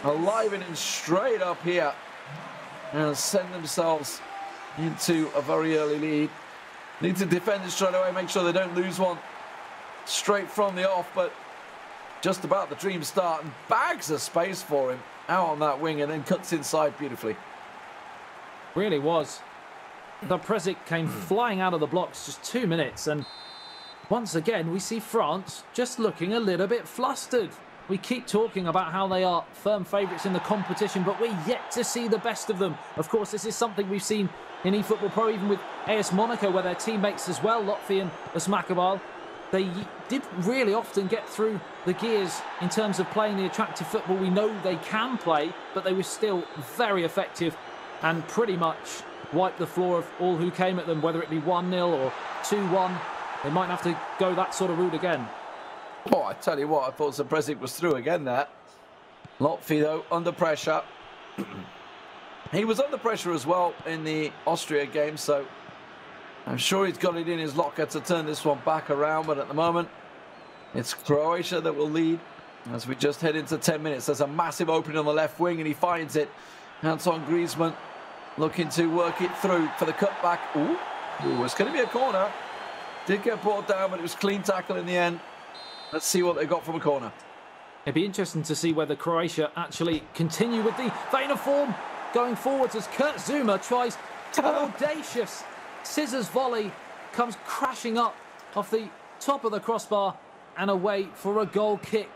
are livening straight up here and send themselves into a very early lead. Need to defend it straight away, make sure they don't lose one straight from the off, but just about the dream start, and bags of space for him out on that wing and then cuts inside beautifully. Really was. The Presic came flying out of the blocks just 2 minutes, and once again we see France just looking a little bit flustered. We keep talking about how they are firm favourites in the competition, but we're yet to see the best of them. Of course, this is something we've seen in eFootball Pro, even with AS Monaco, where their teammates as well, Lotfi and Asmakabal, they did really often get through the gears in terms of playing the attractive football we know they can play, but they were still very effective and pretty much wiped the floor of all who came at them, whether it be 1-0 or 2-1. They might have to go that sort of route again. Oh, I tell you what, I thought Zapresic was through again there. Lotfi, though, under pressure. He was under pressure as well in the Austria game, so I'm sure he's got it in his locker to turn this one back around, but at the moment, it's Croatia that will lead as we just head into 10 minutes. There's a massive opening on the left wing, and he finds it. Antoine Griezmann looking to work it through for the cutback. Ooh, it's going to be a corner. Did get brought down, but it was clean tackle in the end. Let's see what they've got from a corner. It'd be interesting to see whether Croatia actually continue with the vein of form going forwards as Kurt Zuma tries an audacious scissors volley, comes crashing up off the top of the crossbar and away for a goal kick.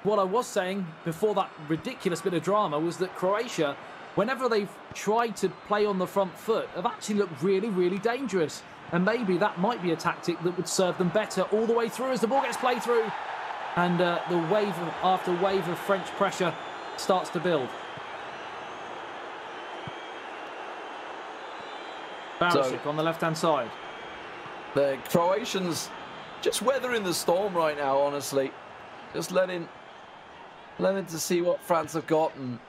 What I was saying before that ridiculous bit of drama was that Croatia, whenever they've tried to play on the front foot, have actually looked really, really dangerous. And maybe that might be a tactic that would serve them better all the way through as the ball gets played through. And the wave after wave of French pressure starts to build. Barisic on the left-hand side. The Croatians just weathering the storm right now, honestly. Just letting to see what France have got. And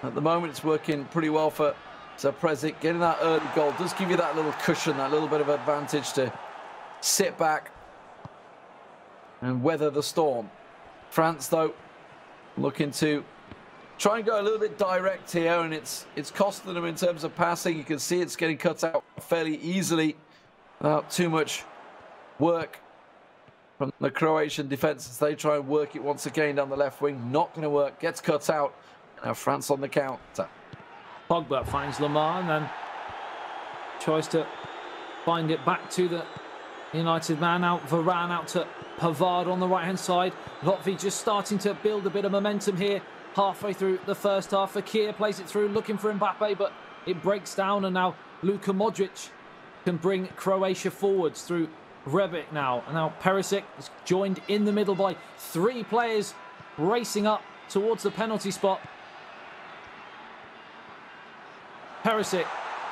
at the moment, it's working pretty well for Zapresic. Getting that early goal does give you that little cushion, that little bit of advantage to sit back and weather the storm. France, though, looking to try and go a little bit direct here, and it's costing them in terms of passing. You can see it's getting cut out fairly easily without too much work from the Croatian defence as they try and work it once again down the left wing. Not going to work. Gets cut out. Now France on the counter. Pogba finds Lamar and then tries to find it back to the United man. Out Varane out to Pavard on the right-hand side. Lotfi just starting to build a bit of momentum here. Halfway through the first half, Fekir plays it through, looking for Mbappe, but it breaks down, and now Luka Modric can bring Croatia forwards through Rebic now. And now Perisic is joined in the middle by 3 players racing up towards the penalty spot. Perisic,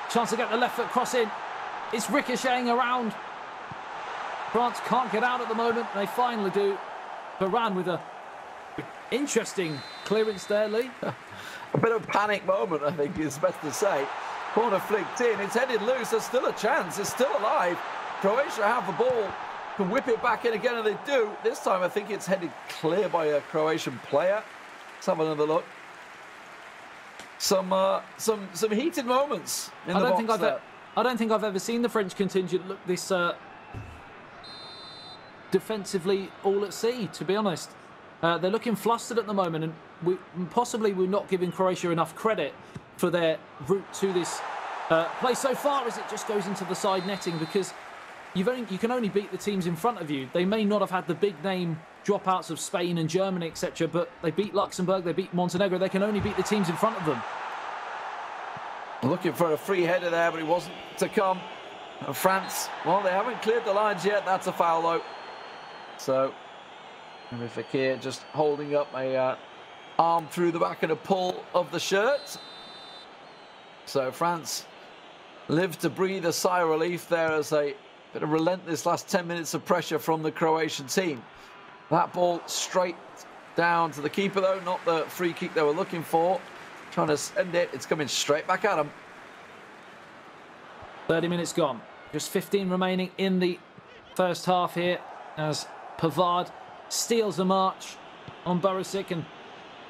chance to get the left foot cross in. It's ricocheting around. France can't get out at the moment. They finally do. Varane with a interesting clearance there, Lee. A bit of a panic moment, I think is best to say. Corner flicked in, it's headed loose, there's still a chance, it's still alive. Croatia have the ball, can whip it back in again, and they do. This time I think it's headed clear by a Croatian player. Let's have another look. Some heated moments in the box there. I don't think I've ever seen the French contingent look this defensively all at sea, to be honest. They're looking flustered at the moment, and we're not giving Croatia enough credit for their route to this play so far, as it just goes into the side netting, because you can only beat the teams in front of you. They may not have had the big name dropouts of Spain and Germany, etc., but they beat Luxembourg, they beat Montenegro. They can only beat the teams in front of them. Looking for a free header there, but it wasn't to come. And France, well, they haven't cleared the lines yet. That's a foul, though. So Fekir just holding up a arm through the back and a pull of the shirt. So France live to breathe a sigh of relief there as a bit of relentless last 10 minutes of pressure from the Croatian team. That ball straight down to the keeper, though. Not the free kick they were looking for. Trying to send it. It's coming straight back at them. 30 minutes gone. Just 15 remaining in the first half here as Pavard steals the march on Barisic and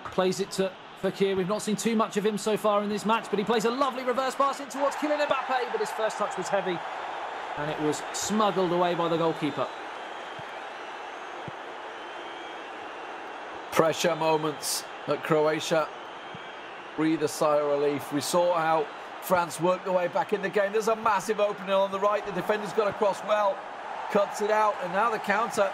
plays it to Fekir. We've not seen too much of him so far in this match, but he plays a lovely reverse pass in towards Kylian Mbappe, but his first touch was heavy and it was smuggled away by the goalkeeper. Pressure moments at Croatia. Breathe a sigh of relief. We saw how France worked their way back in the game. There's a massive opening on the right. The defender's got across well, cuts it out, and now the counter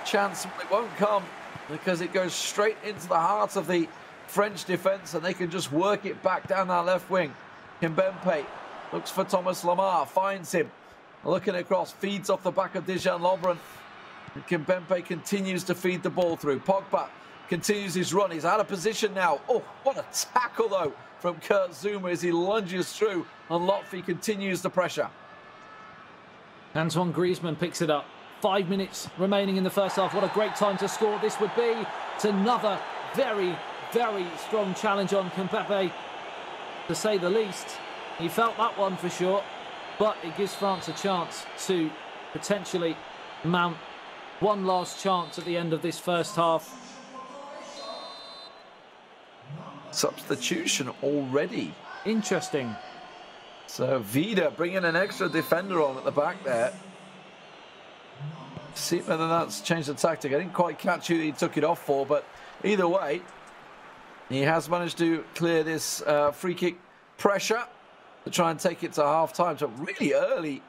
chance it won't come because it goes straight into the heart of the French defence, and they can just work it back down that left wing. Kimpembe looks for Thomas Lemar, finds him, looking across, feeds off the back of Dejan Lovren. And Kimpembe continues to feed the ball through. Pogba continues his run. He's out of position now. Oh, what a tackle, though, from Kurt Zuma as he lunges through, and Lotfi continues the pressure. Antoine Griezmann picks it up. 5 minutes remaining in the first half. What a great time to score this would be. It's another very, very strong challenge on Kimpembe, to say the least. He felt that one for sure, but it gives France a chance to potentially mount one last chance at the end of this first half. Substitution already. Interesting. So Vida bringing an extra defender on at the back there. See whether that's changed the tactic. I didn't quite catch who he took it off for, but either way, he has managed to clear this free kick pressure to try and take it to half-time. So really early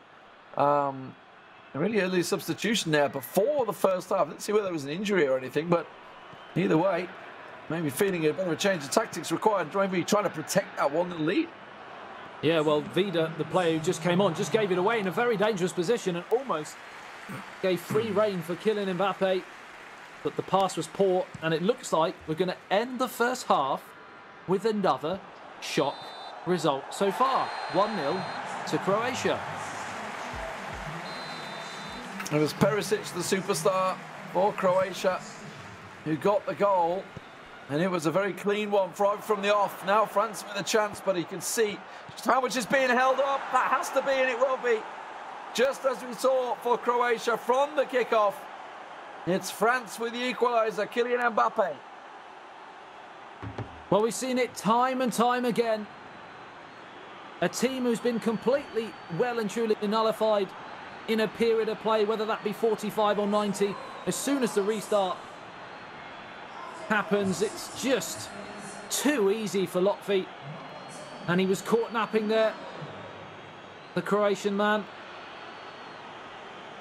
substitution there before the first half. I didn't see whether there was an injury or anything, but either way, maybe feeling a bit of a change of tactics required. Maybe trying to protect that 1-0 lead. Yeah, well, Vida, the player who just came on, just gave it away in a very dangerous position and almost gave free rein for Kylian Mbappe. But the pass was poor, and it looks like we're going to end the first half with another shock result so far. 1-0 to Croatia. It was Perisic, the superstar for Croatia, who got the goal. And it was a very clean one from the off. Now France with a chance, but he can see just how much is being held up. That has to be, and it will be. Just as we saw for Croatia from the kickoff. It's France with the equaliser, Kylian Mbappe. Well, we've seen it time and time again. A team who's been completely well and truly nullified in a period of play, whether that be 45 or 90. As soon as the restart happens, it's just too easy for Lotfi, and he was caught napping there, the Croatian man.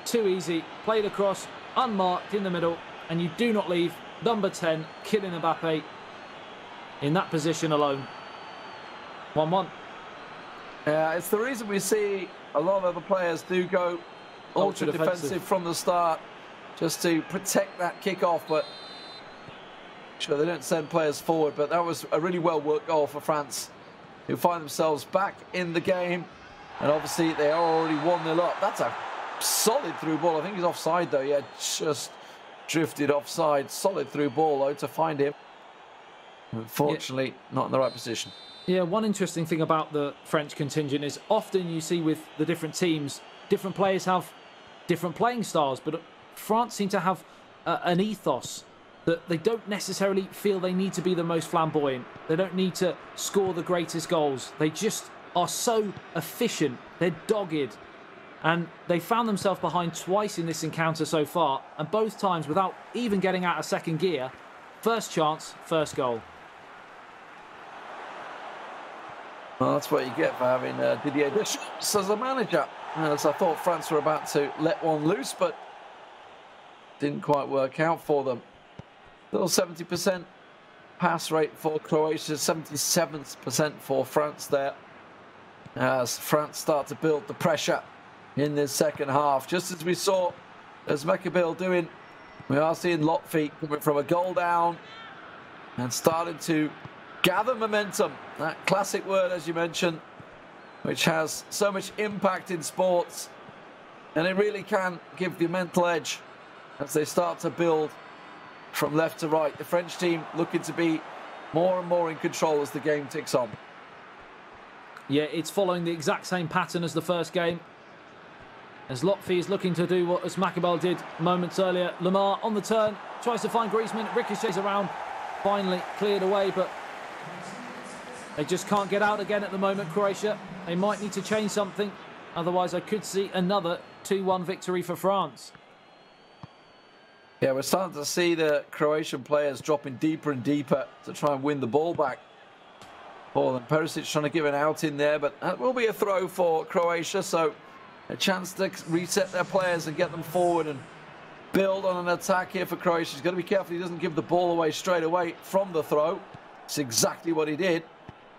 Too easy, played across, unmarked in the middle, and you do not leave number 10 Kylian Mbappe in that position alone. 1-1. Yeah, it's the reason we see a lot of the players do go ultra defensive from the start, just to protect that kick-off, but sure, they don't send players forward. But that was a really well-worked goal for France, who find themselves back in the game. And obviously, they are already 1-0 up. That's a solid through ball. I think he's offside, though. Yeah, just drifted offside. Solid through ball, though, to find him. Unfortunately, not in the right position. Yeah, one interesting thing about the French contingent is often you see with the different teams, different players have different playing styles. But France seem to have an ethos that they don't necessarily feel they need to be the most flamboyant. They don't need to score the greatest goals. They just are so efficient. They're dogged. And they found themselves behind twice in this encounter so far, and both times without even getting out of second gear. First chance, first goal. Well, that's what you get for having Didier Deschamps as a manager. As I thought France were about to let one loose, but didn't quite work out for them. Still 70% pass rate for Croatia, 77% for France there. As France start to build the pressure in this second half. Just as we saw as Mekabil doing, we are seeing Lotfi coming from a goal down and starting to gather momentum. That classic word, as you mentioned, which has so much impact in sports. And it really can give the mental edge as they start to build from left to right. The French team looking to be more and more in control as the game ticks on. Yeah, it's following the exact same pattern as the first game. As Lotfi is looking to do what Makabal did moments earlier. Lamar on the turn, tries to find Griezmann, ricochets around, finally cleared away, but they just can't get out again at the moment, Croatia. They might need to change something, otherwise I could see another 2-1 victory for France. Yeah, we're starting to see the Croatian players dropping deeper and deeper to try and win the ball back. Paul and Perisic trying to give an out in there, but that will be a throw for Croatia, so a chance to reset their players and get them forward and build on an attack here for Croatia. He's got to be careful he doesn't give the ball away straight away from the throw. It's exactly what he did.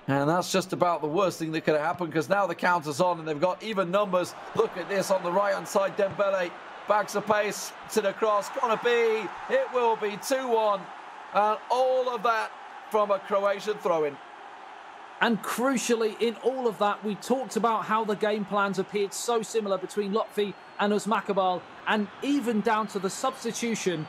And that's just about the worst thing that could have happened, because now the counter's on and they've got even numbers. Look at this on the right-hand side. Dembele backs a pace to the cross. Gonna be, it will be 2-1. And all of that from a Croatian throw-in. And crucially, in all of that, we talked about how the game plans appeared so similar between Lotfi and Makabal, and even down to the substitution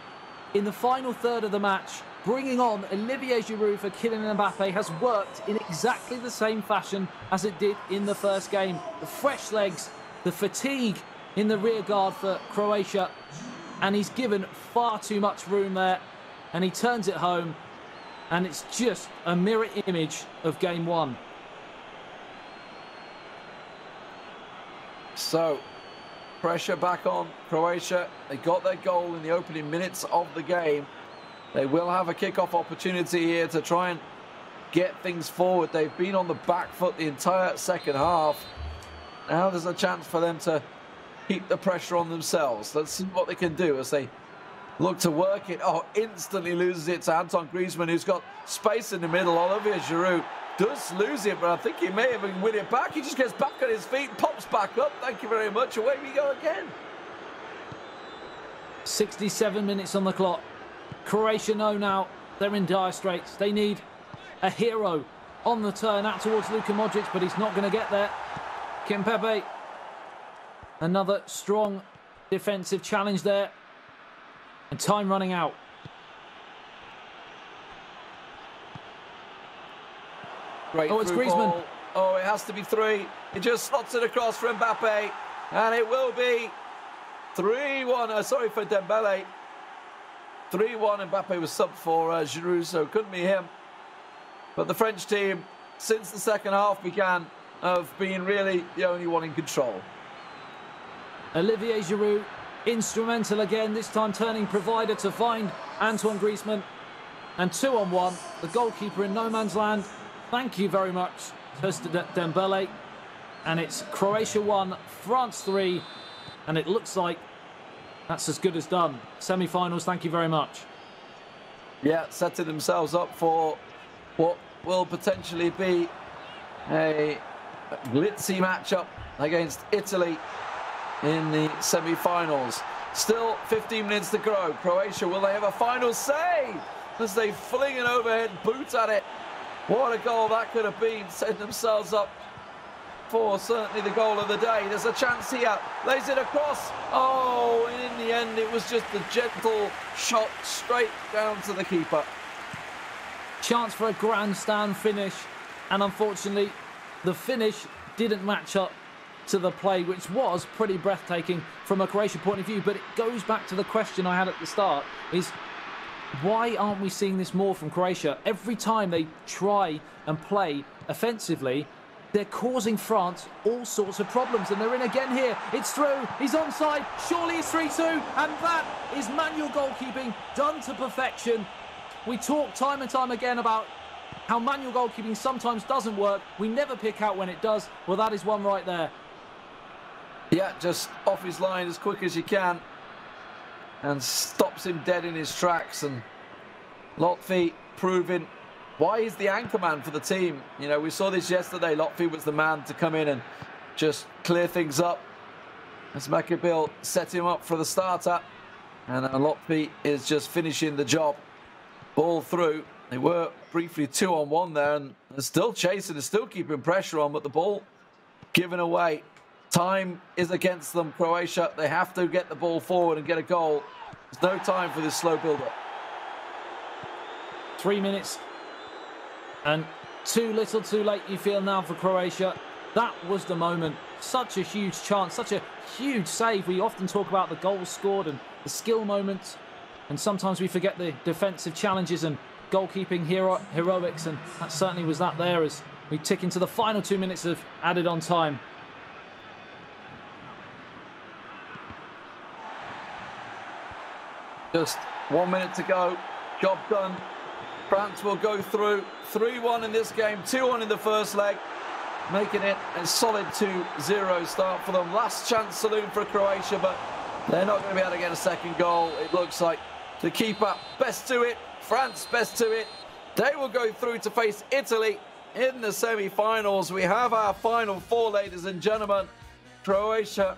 in the final third of the match, bringing on Olivier Giroud for Kylian Mbappe has worked in exactly the same fashion as it did in the first game. The fresh legs, the fatigue in the rear guard for Croatia, and he's given far too much room there, and he turns it home. And it's just a mirror image of game one. So, pressure back on Croatia. They got their goal in the opening minutes of the game. They will have a kickoff opportunity here to try and get things forward. They've been on the back foot the entire second half. Now there's a chance for them to keep the pressure on themselves. Let's see what they can do as they look to work it. Oh, instantly loses it to Antoine Griezmann, who's got space in the middle. Olivier Giroud does lose it, but I think he may have win it back. He just gets back on his feet, pops back up. Thank you very much. Away we go again. 67 minutes on the clock. Croatia know now they're in dire straits. They need a hero on the turn out towards Luka Modric, but he's not going to get there. Kimpembe, another strong defensive challenge there. And time running out. Great it's Griezmann. Ball. Oh, it has to be 3. It just slots it across for Mbappe. And it will be 3-1. Sorry for Dembele. 3-1. Mbappe was subbed for Giroud, so it couldn't be him. But the French team, since the second half began, have been really the only one in control. Olivier Giroud, instrumental again, this time turning provider to find Antoine Griezmann. And 2-on-1, the goalkeeper in no man's land. Thank you very much, Dembele. And it's Croatia 1, France 3. And it looks like that's as good as done. Semi-finals, thank you very much. Yeah, setting themselves up for what will potentially be a glitzy matchup against Italy in the semi-finals. Still 15 minutes to go. Croatia, will they have a final save as they fling an overhead boot at it? What a goal that could have been, setting themselves up for certainly the goal of the day. There's a chance here, lays it across. Oh, and in the end it was just a gentle shot straight down to the keeper. Chance for a grandstand finish, and unfortunately the finish didn't match up to the play, which was pretty breathtaking from a Croatian point of view. But it goes back to the question I had at the start, is why aren't we seeing this more from Croatia? Every time they try and play offensively, they're causing France all sorts of problems, and they're in again here. It's through, he's onside, surely it's 3-2, and that is manual goalkeeping done to perfection. We talk time and time again about how manual goalkeeping sometimes doesn't work. We never pick out when it does. Well, that is one right there. Yeah, just off his line as quick as you can and stops him dead in his tracks. And Lotfi proving why he's the anchor man for the team. You know, we saw this yesterday. Lotfi was the man to come in and just clear things up as Makabil set him up for the starter. And Lotfi is just finishing the job. Ball through. They were briefly 2-on-1 there, and they're still chasing, they're still keeping pressure on, but the ball given away. Time is against them, Croatia. They have to get the ball forward and get a goal. There's no time for this slow build-up. 3 minutes. And too little too late, you feel now, for Croatia. That was the moment. Such a huge chance, such a huge save. We often talk about the goals scored and the skill moments, and sometimes we forget the defensive challenges and goalkeeping heroics, and that certainly was that there as we tick into the final 2 minutes of added on time. Just 1 minute to go. Job done. France will go through. 3-1 in this game, 2-1 in the first leg, making it a solid 2-0 start for them. Last chance saloon for Croatia, but they're not going to be able to get a second goal. It looks like the keeper best to it. France best to it. They will go through to face Italy in the semi-finals. We have our final four, ladies and gentlemen. Croatia,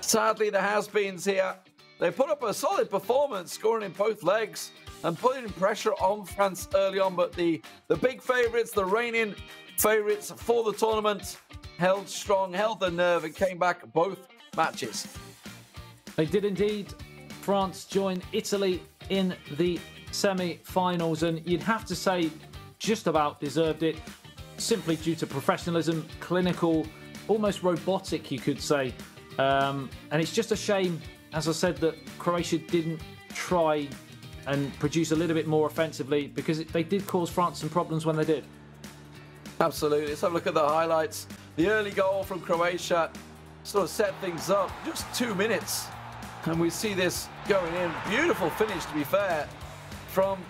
sadly the has-beens here. They put up a solid performance, scoring in both legs and putting pressure on France early on, but the big favourites, the reigning favourites for the tournament, held strong, held the nerve, and came back both matches. They did indeed. France joined Italy in the semi-finals, and you'd have to say just about deserved it, simply due to professionalism, clinical, almost robotic, you could say. And it's just a shame, as I said, that Croatia didn't try and produce a little bit more offensively, because they did cause France some problems when they did. Absolutely. Let's have a look at the highlights. The early goal from Croatia sort of set things up. Just 2 minutes, and we see this going in. Beautiful finish, to be fair, from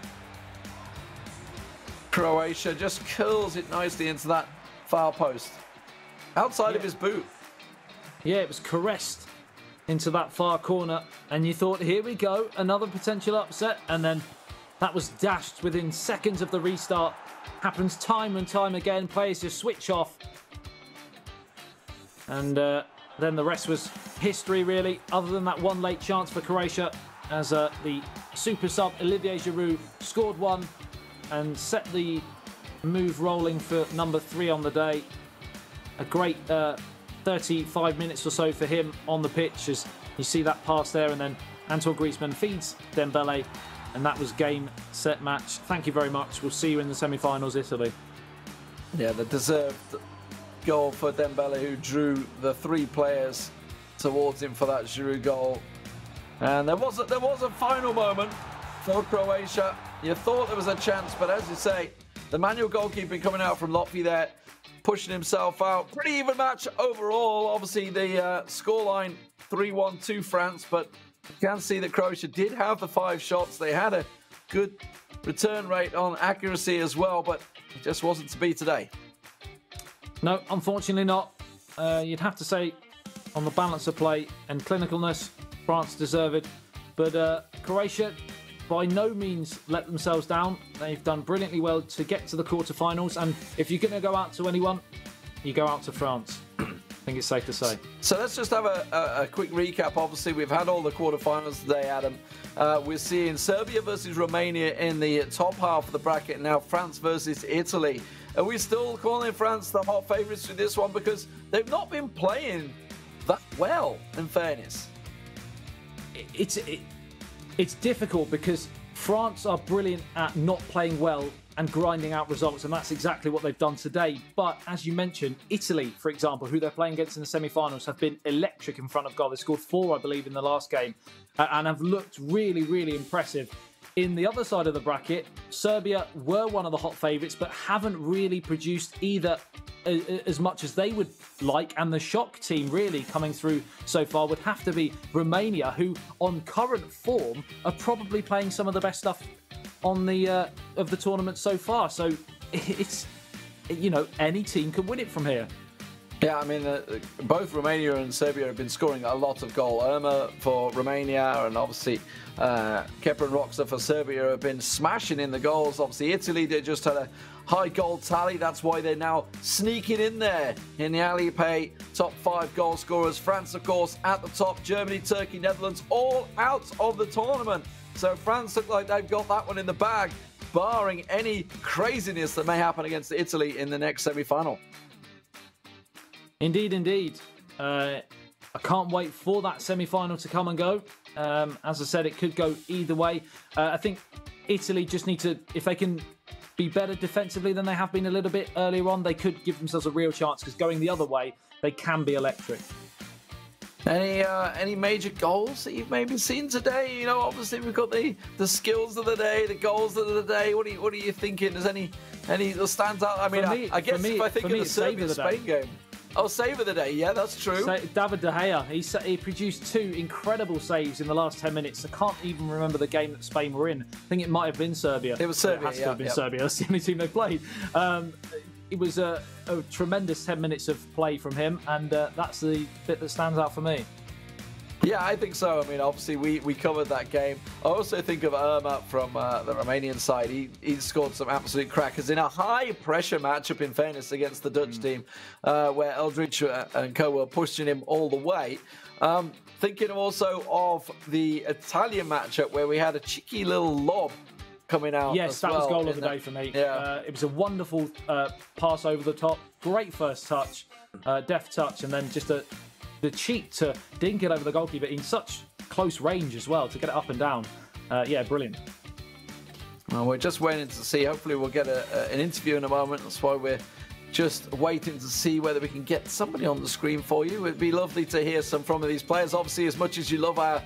Croatia. Just curls it nicely into that far post, outside of his boot. Yeah, it was caressed into that far corner, and you thought, here we go, another potential upset, and then that was dashed within seconds of the restart. Happens time and time again. Players just switch off, and then the rest was history, really, other than that one late chance for Croatia, as the super sub Olivier Giroud scored one and set the move rolling for number 3 on the day. A great 35 minutes or so for him on the pitch, as you see that pass there, and then Antoine Griezmann feeds Dembele, and that was game, set, match. Thank you very much. We'll see you in the semi-finals, Italy. Yeah, the deserved goal for Dembele, who drew the 3 players towards him for that Giroud goal. And there was a final moment for Croatia. You thought there was a chance, but as you say, the manual goalkeeping coming out from Lotfi there, pushing himself out. Pretty even match overall. Obviously, the scoreline 3-1 to France, but you can see that Croatia did have the 5 shots. They had a good return rate on accuracy as well, but it just wasn't to be today. No, unfortunately not. You'd have to say, on the balance of play and clinicalness, France deserve it. But Croatia by no means let themselves down. They've done brilliantly well to get to the quarterfinals, and if you're going to go out to anyone, you go out to France. I think it's safe to say. So let's just have a quick recap. Obviously, we've had all the quarterfinals today, Adam. We're seeing Serbia versus Romania in the top half of the bracket, and now France versus Italy. Are we still calling France the hot favourites for this one? Because they've not been playing that well, in fairness. It's difficult because France are brilliant at not playing well and grinding out results, and that's exactly what they've done today. But as you mentioned, Italy, for example, who they're playing against in the semi-finals, have been electric in front of goal. They scored 4, I believe, in the last game, and have looked really, really impressive. In the other side of the bracket, Serbia were one of the hot favourites, but haven't really produced either as much as they would like, and the shock team really coming through so far would have to be Romania, who on current form are probably playing some of the best stuff on the of the tournament so far. So it's, you know, any team can win it from here. Yeah, I mean, both Romania and Serbia have been scoring a lot of goal. Irma for Romania, and obviously Kepa and Roxa for Serbia have been smashing in the goals. Obviously, Italy, they just had a high goal tally. That's why they're now sneaking in there in the Alipay top 5 goal scorers. France, of course, at the top. Germany, Turkey, Netherlands, all out of the tournament. So France look like they've got that one in the bag, barring any craziness that may happen against Italy in the next semi-final. Indeed, indeed. I can't wait for that semi-final to come and go. As I said, it could go either way. I think Italy just need to, if they can be better defensively than they have been a little bit earlier on, they could give themselves a real chance, because going the other way, they can be electric. Any major goals that you've maybe seen today? You know, obviously we've got the skills of the day, the goals of the day. What are you thinking? Does any that stands out? I mean, I guess if I think of the Serbia-Spain game. Oh, save of the day. Yeah, that's true. David De Gea, he produced 2 incredible saves in the last 10 minutes. I can't even remember the game that Spain were in. I think it might have been Serbia. It was Serbia, It has to have been Serbia. That's the only team they played. It was a tremendous 10 minutes of play from him, and that's the bit that stands out for me. Yeah, I think so. I mean, obviously, we covered that game. I also think of Irma from the Romanian side. He scored some absolute crackers in a high-pressure matchup, in fairness, against the Dutch team, where Eldridge and co were pushing him all the way. Thinking also of the Italian matchup, where we had a cheeky little lob coming out. Yes, that was goal of the day for me. Yeah. It was a wonderful pass over the top. Great first touch, deft touch, and then just the cheek to dink it over the goalkeeper in such close range as well, to get it up and down. Yeah, brilliant. Well, we're just waiting to see. Hopefully we'll get an interview in a moment. That's why we're just waiting to see whether we can get somebody on the screen for you. It'd be lovely to hear some from these players. Obviously, as much as you love our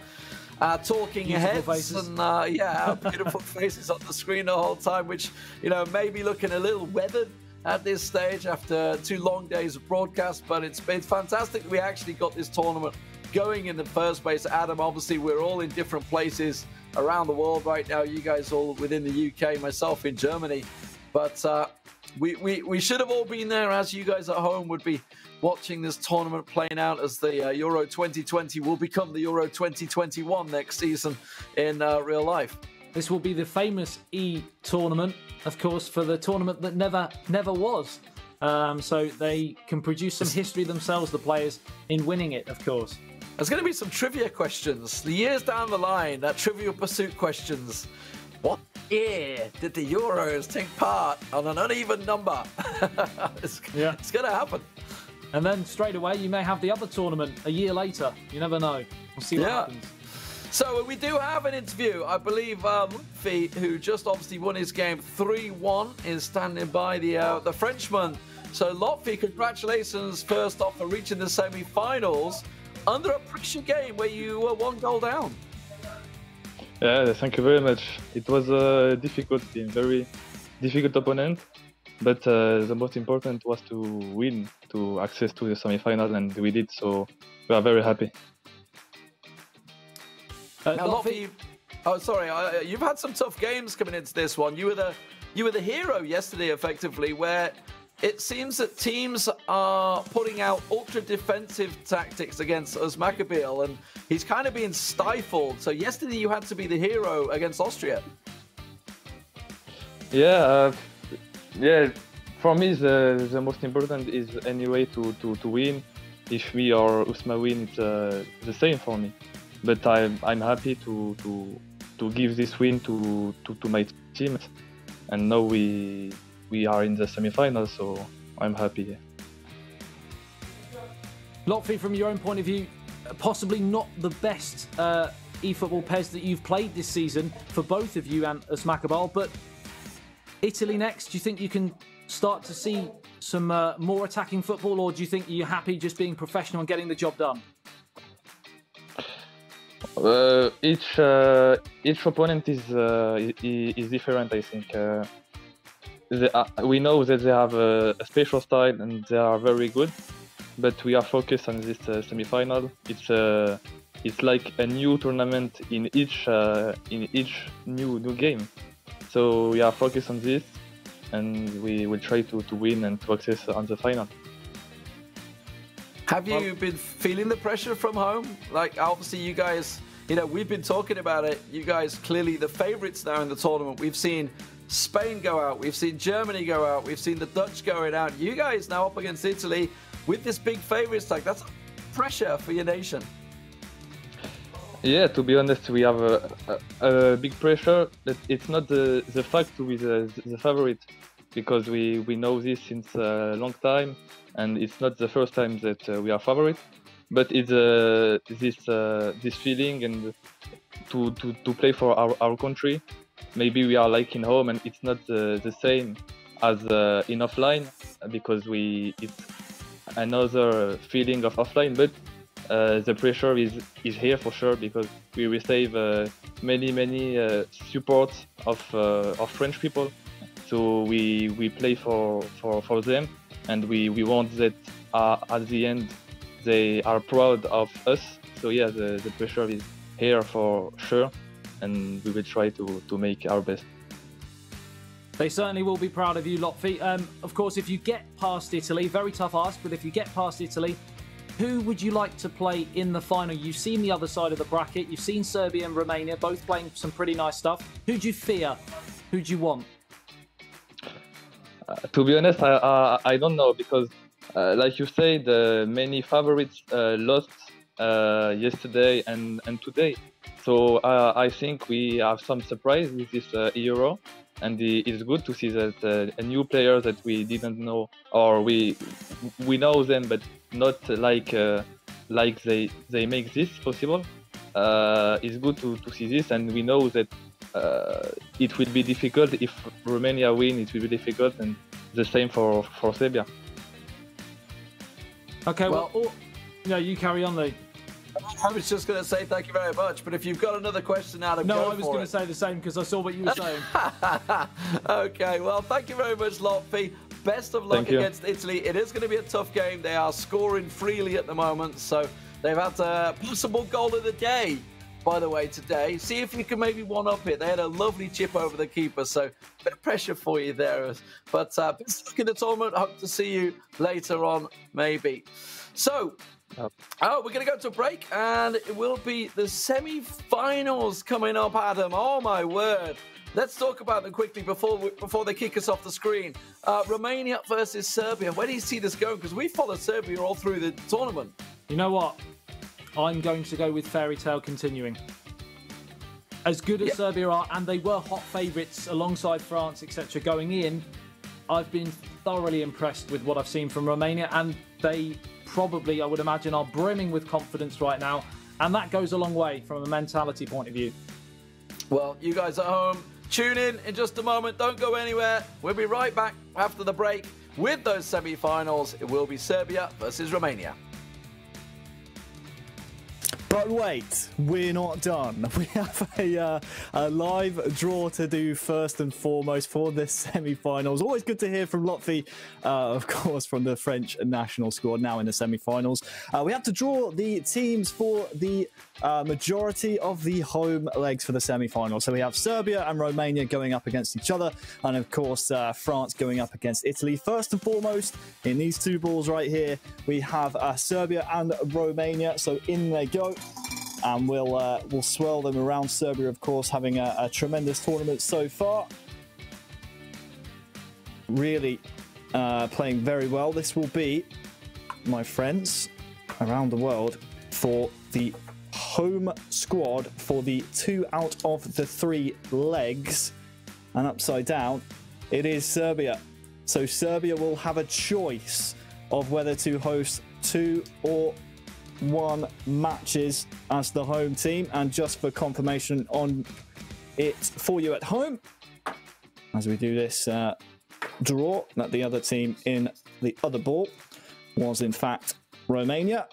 talking beautiful heads faces. and our beautiful faces on the screen the whole time, which, you know, may be looking a little weathered at this stage after 2 long days of broadcast, but it's been fantastic we actually got this tournament going in the first place. Adam, obviously we're all in different places around the world right now. You guys all within the UK, myself in Germany, but we should have all been there, as you guys at home would be watching this tournament playing out, as the Euro 2020 will become the Euro 2021 next season in real life. This will be the famous E-tournament, of course, for the tournament that never was. So they can produce some history themselves, the players, in winning it, of course. There's going to be some trivia questions. The years down the line, that Trivial Pursuit questions. What year did the Euros take part on an uneven number? It's going to happen. And then straight away, you may have the other tournament a year later. You never know. We'll see what happens. So we do have an interview. I believe Lutfi, who just obviously won his game 3-1, is standing by the Frenchman. So Lutfi, congratulations first off for reaching the semi-finals under a pressure game where you were 1 goal down. Yeah, thank you very much. It was a difficult team, very difficult opponent, but the most important was to win, to access to the semi-final, and we did, so we are very happy. Now, Lotfi, you've had some tough games coming into this one. You were the hero yesterday, effectively, where it seems that teams are putting out ultra-defensive tactics against Uzmakabil, and he's kind of being stifled. So yesterday you had to be the hero against Austria. Yeah, for me the most important is anyway to win. If we or Usma win, it's the same for me. But I'm happy to give this win to my team, and now we are in the semi-finals, so I'm happy. Lotfi, from your own point of view, possibly not the best eFootball PES that you've played this season for both of you and Uzmakabil, but Italy next, do you think you can start to see some more attacking football, or do you think you're happy just being professional and getting the job done? Each opponent is different, I think. We know that they have a special style and they are very good, but we are focused on this semi-final. It's like a new tournament in each new game. So we are focused on this, and we will try to win and to access on the final. Have you been feeling the pressure from home? Like, obviously you guys, we've been talking about it. You guys clearly the favourites now in the tournament. We've seen Spain go out. We've seen Germany go out. We've seen the Dutch going out. You guys now up against Italy with this big favourites tag. That's pressure for your nation. Yeah, to be honest, we have a big pressure. That it's not the fact to be the favourite, because we know this since a long time, and it's not the first time that we are favourite. But it's this feeling and to play for our country, maybe we are like in home, and it's not the same as in offline, because it's another feeling of offline. But the pressure is here for sure, because we receive many support of French people. So we play for them, and we want that at the end they are proud of us. So yeah, the pressure is here for sure, and we will try to make our best. They certainly will be proud of you, Lotfi. Of course, if you get past Italy, very tough ask, but if you get past Italy, who would you like to play in the final? You've seen the other side of the bracket. You've seen Serbia and Romania both playing some pretty nice stuff. Who do you fear? Who do you want? To be honest, I don't know, because like you said, many favorites lost yesterday and today. So I think we have some surprise with this eEURO, and it's good to see that a new player that we didn't know, or we know them, but not like they make this possible. It's good to see this, and we know that it will be difficult. If Romania win, it will be difficult, and the same for Serbia. Okay, well, you carry on, Lee. I was just going to say thank you very much, but if you've got another question, Adam, no, I was going to say the same because I saw what you were saying. Okay, well, thank you very much, Lotfi. Best of luck against Italy. It is going to be a tough game. They are scoring freely at the moment, so they've had a possible goal of the day, by the way, today. See if you can maybe one-up it. They had a lovely chip over the keeper, so a bit of pressure for you there. But best luck in the tournament. Hope to see you later on, maybe. So, we're going to go to a break, and it will be the semi-finals coming up, Adam. Oh, my word. Let's talk about them quickly before they kick us off the screen. Romania versus Serbia. Where do you see this going? Because we followed Serbia all through the tournament. You know what? I'm going to go with fairy tale continuing. As good as Serbia are, and they were hot favourites alongside France, etc. going in, I've been thoroughly impressed with what I've seen from Romania, and they probably, I would imagine, are brimming with confidence right now, and that goes a long way from a mentality point of view. Well, you guys at home, tune in just a moment. Don't go anywhere. We'll be right back after the break with those semi-finals. It will be Serbia versus Romania. But wait, we're not done. We have a live draw to do first and foremost for this semi-finals. Always good to hear from Lotfi, of course, from the French national squad now in the semi-finals. We have to draw the teams for the majority of the home legs for the semi-finals. So we have Serbia and Romania going up against each other, and of course France going up against Italy. First and foremost, in these two balls right here, we have Serbia and Romania. So in they go. And we'll swirl them around. Serbia, of course, having a tremendous tournament so far. Really playing very well. This will be, my friends, around the world for the home squad for the 2 out of the 3 legs. And upside down, it is Serbia. So Serbia will have a choice of whether to host 2 or 1 matches as the home team. And just for confirmation on it for you at home, as we do this draw, that the other team in the other ball was in fact Romania.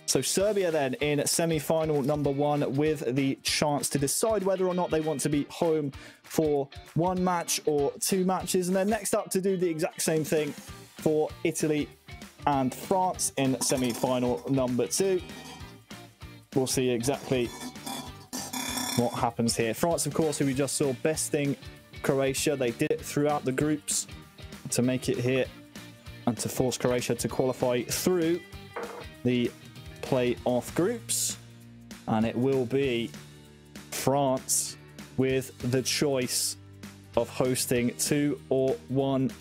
So Serbia then in semi-final number 1 with the chance to decide whether or not they want to be home for 1 match or 2 matches. And then next up to do the exact same thing for Italy and France in semi-final number 2. We'll see exactly what happens here. France, of course, who we just saw besting Croatia. They did it throughout the groups to make it here and to force Croatia to qualify through the play-off groups. And it will be France with the choice of hosting 2 or 1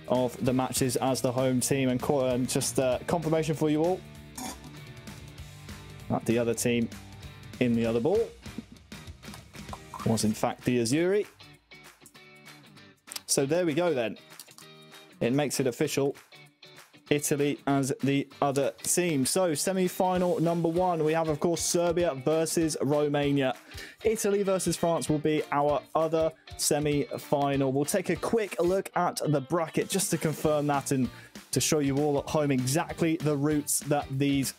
of the matches as the home team. And just confirmation for you all that the other team in the other ball was in fact the eEURO. So there we go then. It makes it official. Italy as the other team. So semi-final number 1, we have of course Serbia versus Romania Italy versus France will be our other semi-final. We'll take a quick look at the bracket just to confirm that and to show you all at home exactly the routes that these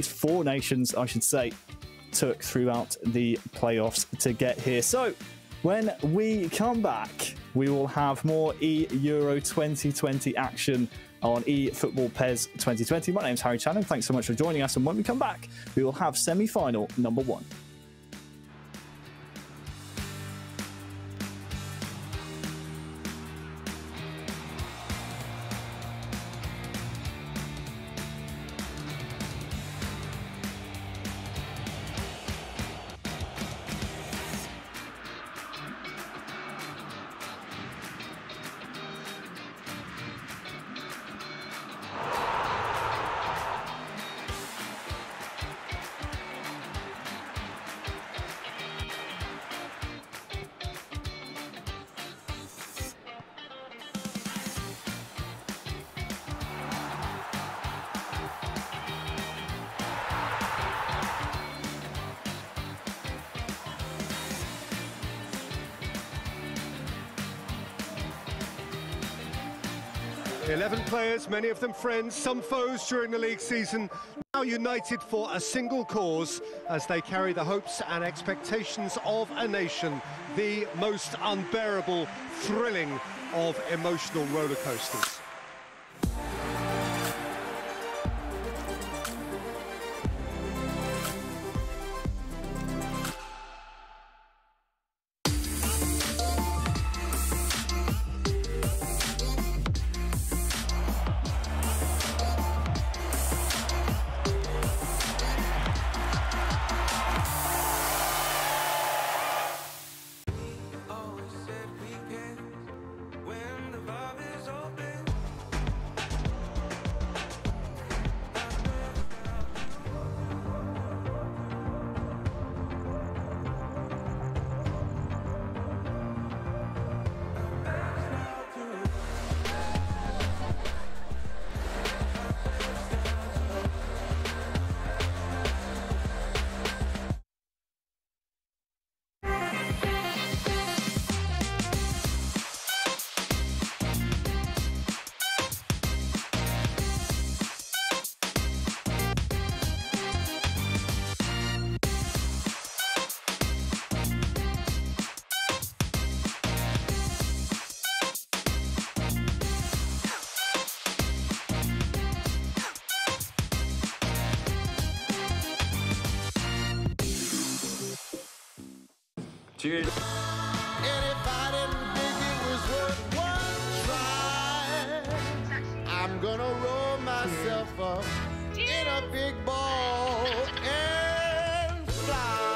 four nations, I should say, took throughout the playoffs to get here. So when we come back, we will have more eEURO 2020 action on eFootball PES 2020. My name's Harry Channon. Thanks so much for joining us. And when we come back, we will have semi-final number 1. 11 players, many of them friends, some foes during the league season, now united for a single cause as they carry the hopes and expectations of a nation, the most unbearable, thrilling of emotional roller coasters. Cheers. And if I didn't think it was worth one try, I'm gonna roll myself up in a big ball and fly.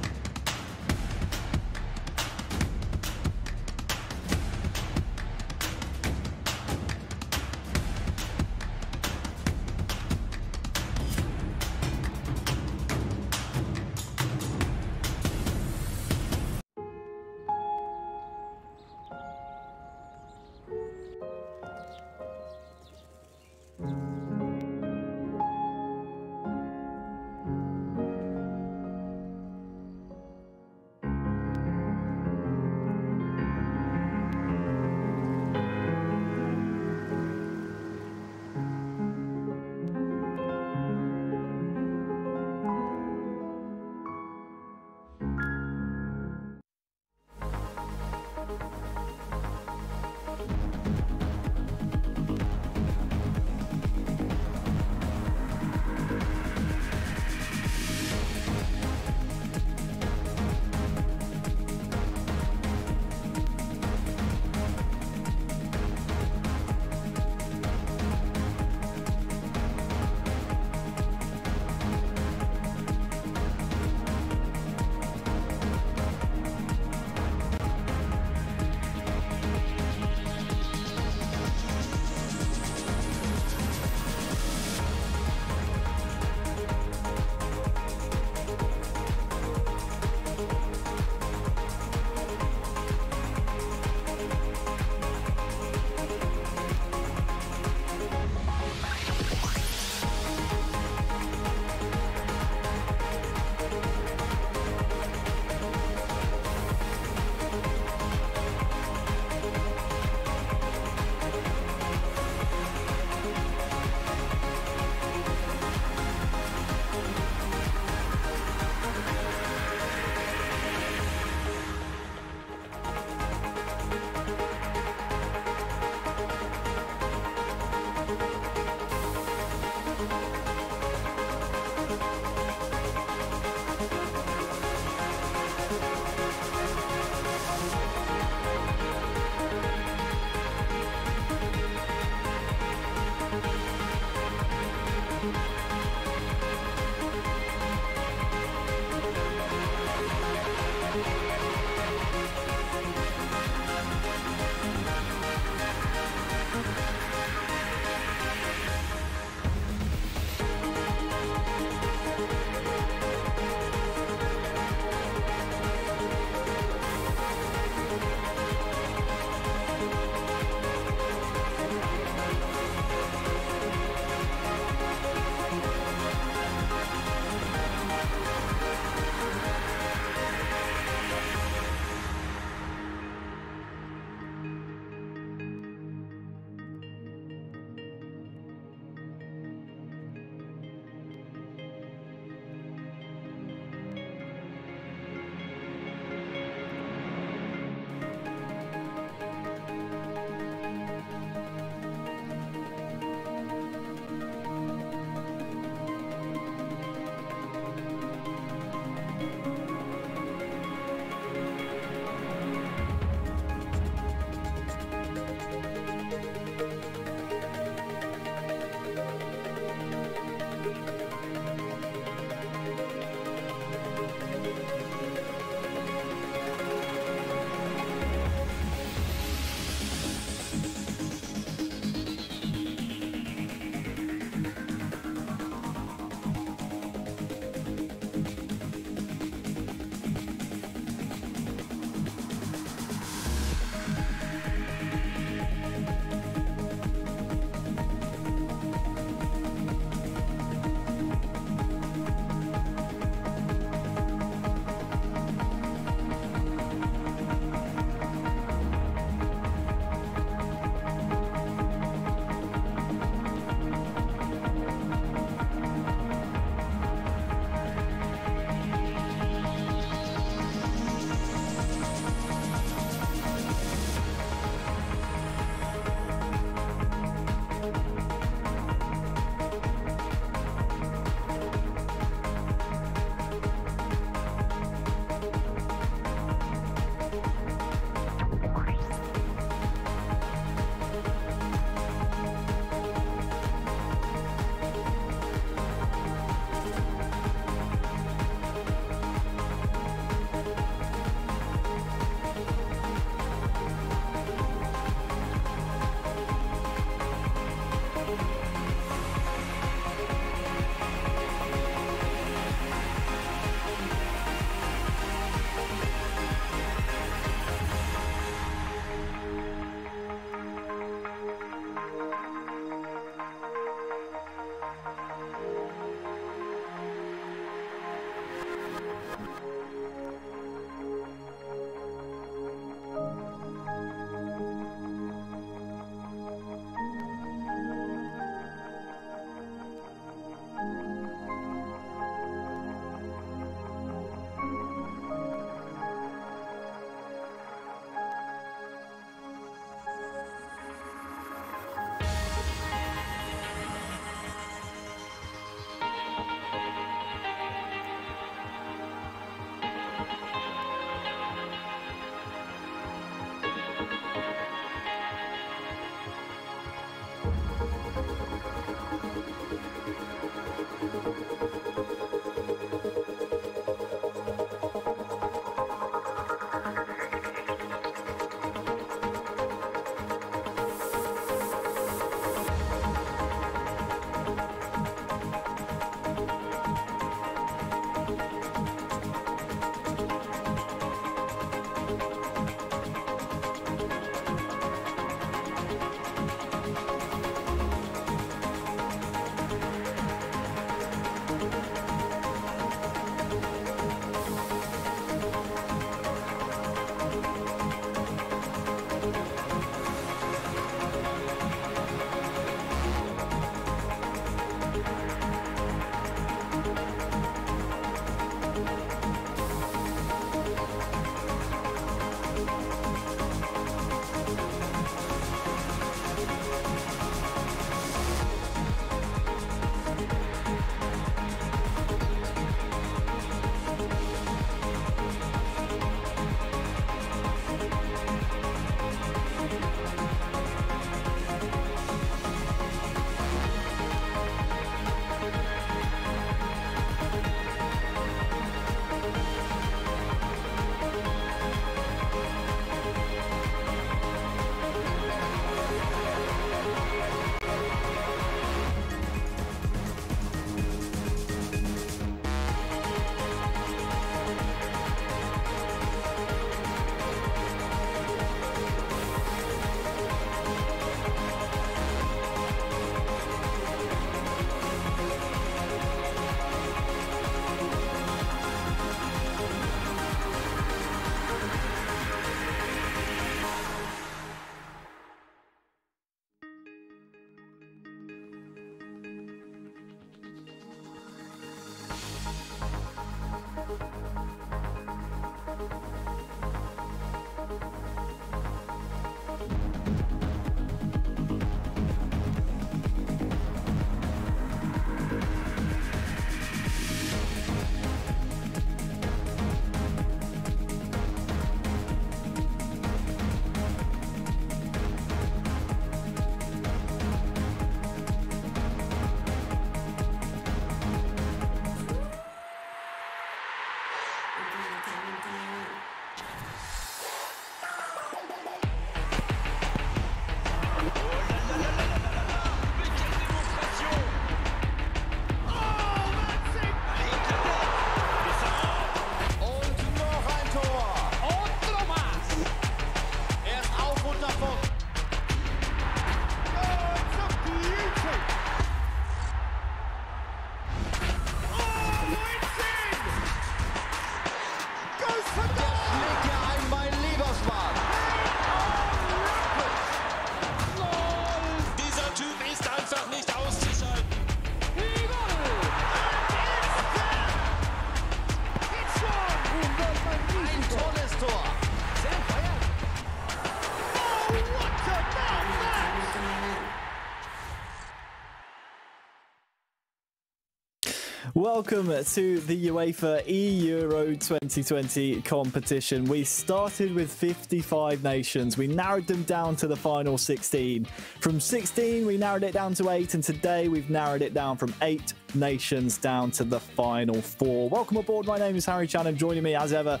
Welcome to the UEFA eEURO 2020 competition. We started with 55 nations. We narrowed them down to the final 16. From 16, we narrowed it down to 8, and today we've narrowed it down from 8 nations down to the final 4. Welcome aboard. My name is Harry Chan, and joining me as ever,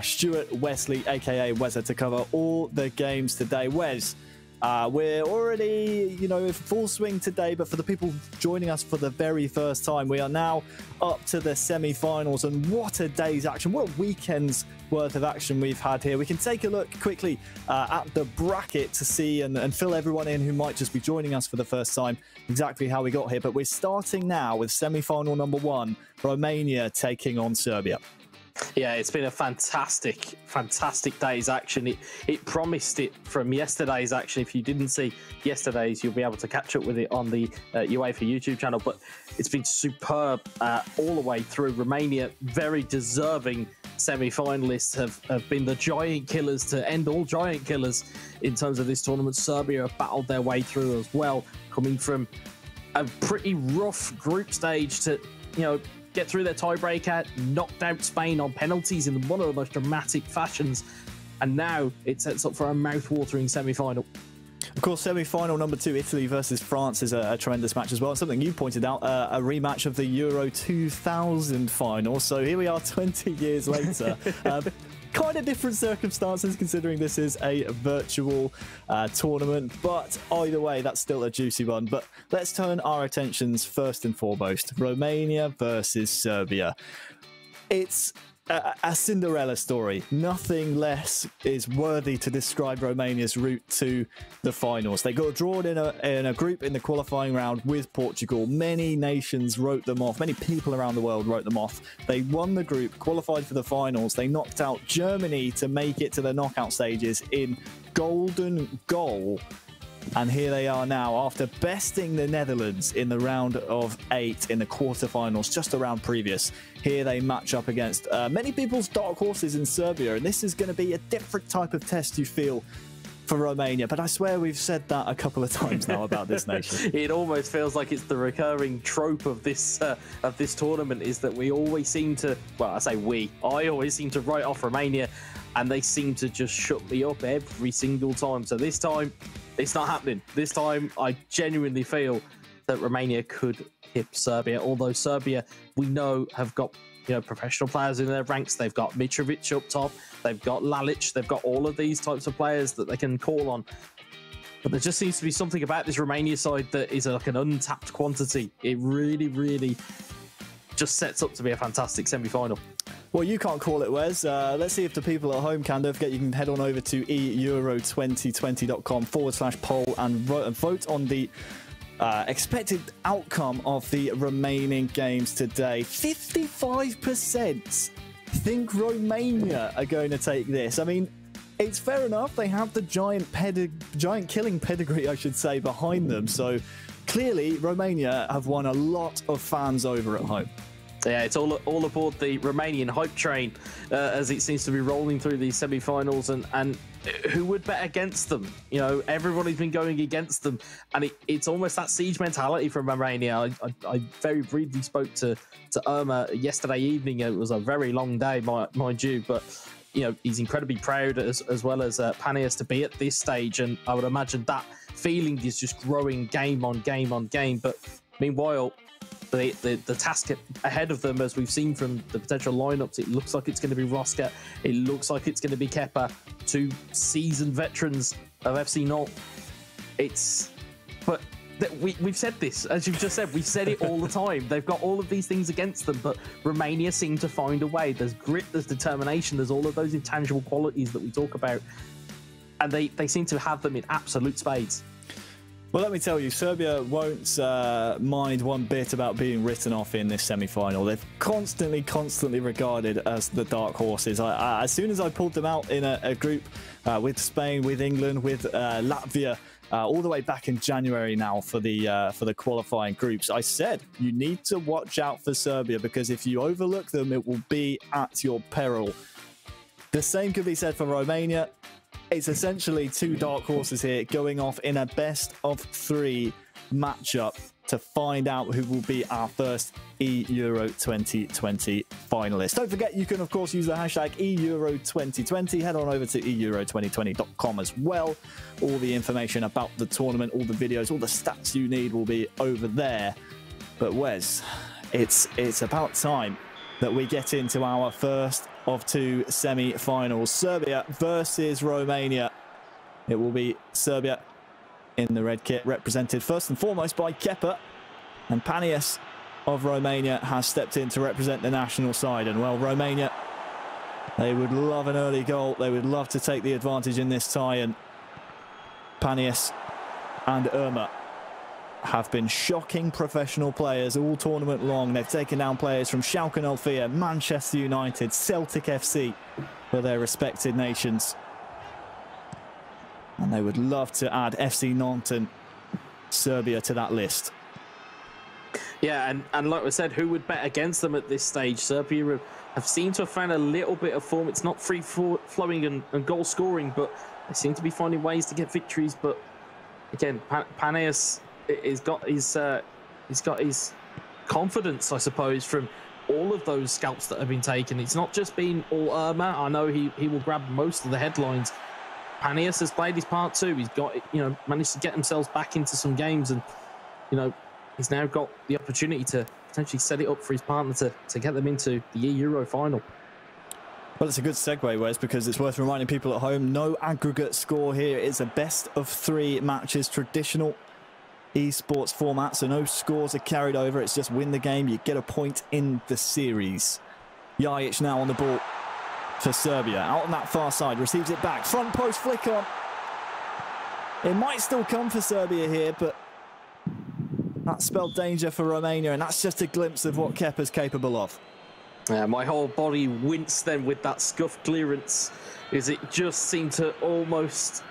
Stuart Wesley, aka Wezza, to cover all the games today. Wes, we're already, in full swing today, but for the people joining us for the very first time, we are now up to the semi-finals, and what a day's action, what a weekend's worth of action we've had here. We can take a look quickly at the bracket to see and fill everyone in who might just be joining us for the first time exactly how we got here, but we're starting now with semi-final number 1, Romania taking on Serbia. Yeah, it's been a fantastic day's action. It promised it from yesterday's action. If you didn't see yesterday's, you'll be able to catch up with it on the UEFA YouTube channel. But it's been superb all the way through. Romania, very deserving semi-finalists, have been the giant killers to end all giant killers in terms of this tournament. Serbia have battled their way through as well, coming from a pretty rough group stage to, get through their tiebreaker, knocked out Spain on penalties in one of the most dramatic fashions, and now it sets up for a mouth-watering semi-final. Of course, semi-final number 2, Italy versus France, is a tremendous match as well. And something you pointed out, a rematch of the Euro 2000 final. So here we are 20 years later. Kind of different circumstances considering this is a virtual tournament, but either way, that's still a juicy one. But let's turn our attentions first and foremost. Romania versus Serbia. It's a Cinderella story. Nothing less is worthy to describe Romania's route to the finals. They got drawn in a group in the qualifying round with Portugal. Many nations wrote them off. Many people around the world wrote them off. They won the group, qualified for the finals. They knocked out Germany to make it to the knockout stages in golden goal. And here they are now, after besting the Netherlands in the round of 8 in the quarterfinals, just a round previous. Here they match up against many people's dark horses in Serbia, and this is going to be a different type of test, you feel, for Romania. But I swear we've said that a couple of times now about this nation. It almost feels like it's the recurring trope of this tournament, is that we always seem to, well, I say we, I always seem to write off Romania, and they seem to just shut me up every single time. So this time, it's not happening. This time, I genuinely feel that Romania could hit Serbia. Although Serbia, we know, have got professional players in their ranks. They've got Mitrovic up top. They've got Lalic. They've got all of these types of players that they can call on. But there just seems to be something about this Romania side that is like an untapped quantity. It really, really just sets up to be a fantastic semi-final. Well, you can't call it, Wes. Let's see if the people at home can. Don't forget, you can head on over to eEURO2020.com/poll and vote on the expected outcome of the remaining games today. 55% think Romania are going to take this. I mean, it's fair enough. They have the giant killing pedigree, I should say, behind them. So clearly, Romania have won a lot of fans over at home. Yeah, it's all aboard the Romanian hype train as it seems to be rolling through these semi-finals, and who would bet against them? Everybody's been going against them, and it's almost that siege mentality from Romania. I very briefly spoke to Irma yesterday evening. It was a very long day, mind you, but he's incredibly proud as well as Panias to be at this stage, and I would imagine that feeling is just growing game on game on game. But meanwhile, the task ahead of them, as we've seen from the potential lineups, it looks like it's going to be Roska, it looks like it's going to be Kepa, 2 seasoned veterans of FC Nantes. But we've said this, as you've just said, we've said it all the time. They've got all of these things against them, but Romania seem to find a way. There's grit, there's determination, there's all of those intangible qualities that we talk about, and they seem to have them in absolute spades. Well, let me tell you, Serbia won't mind one bit about being written off in this semi-final. They've constantly regarded as the dark horses. As soon as I pulled them out in a group with Spain, with England, with Latvia, all the way back in January now for the qualifying groups, I said you need to watch out for Serbia, because if you overlook them, it will be at your peril. The same could be said for Romania. It's essentially 2 dark horses here going off in a best-of-3 matchup. to find out who will be our first eEURO 2020 finalist. Don't forget, you can of course use the hashtag eEURO 2020. Head on over to eEURO2020.com as well. All the information about the tournament, all the videos, all the stats you need will be over there. But Wes, it's about time that we get into our first of two semi-finals. Serbia versus Romania. It will be Serbia in the red kit, represented first and foremost by Kepa, and Panias of Romania has stepped in to represent the national side. And well, Romania, they would love an early goal. They would love to take the advantage in this tie, and Panias and Irma have been shocking professional players all tournament long. They've taken down players from Schalke 04, Manchester United, Celtic FC for their respected nations. And they would love to add FC Nantes and Serbia to that list. Yeah, and like I said, who would bet against them at this stage? Serbia have seemed to have found a little bit of form. It's not free-flowing and goal-scoring, but they seem to be finding ways to get victories. But again, Panias he's got his confidence, I suppose, from all of those scalps that have been taken. It's not just been all Irma. I know he will grab most of the headlines. Panias has played his part too. He's got, managed to get himself back into some games, and he's now got the opportunity to potentially set it up for his partner to get them into the eEURO final. Well, it's a good segue, Wes, because it's worth reminding people at home, no aggregate score here. It's a best of 3 matches, traditional esports format, so no scores are carried over. It's just win the game, you get a point in the series. Jajic now on the ball for Serbia, out on that far side, receives it back, front post flick on. It might still come for Serbia here, but that spelled danger for Romania, and that's just a glimpse of what Kepa's capable of. My whole body winced then with that scuff clearance, as it just seemed to almost,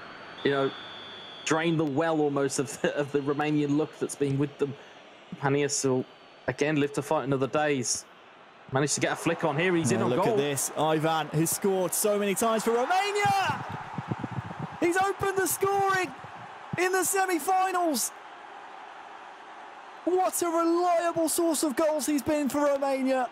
drain the well almost of the Romanian luck that's been with them. Panias will again live to fight another day. Managed to get a flick on here. He's in on goal. Look at this. Ivan has scored so many times for Romania. He's opened the scoring in the semi-finals. What a reliable source of goals he's been for Romania.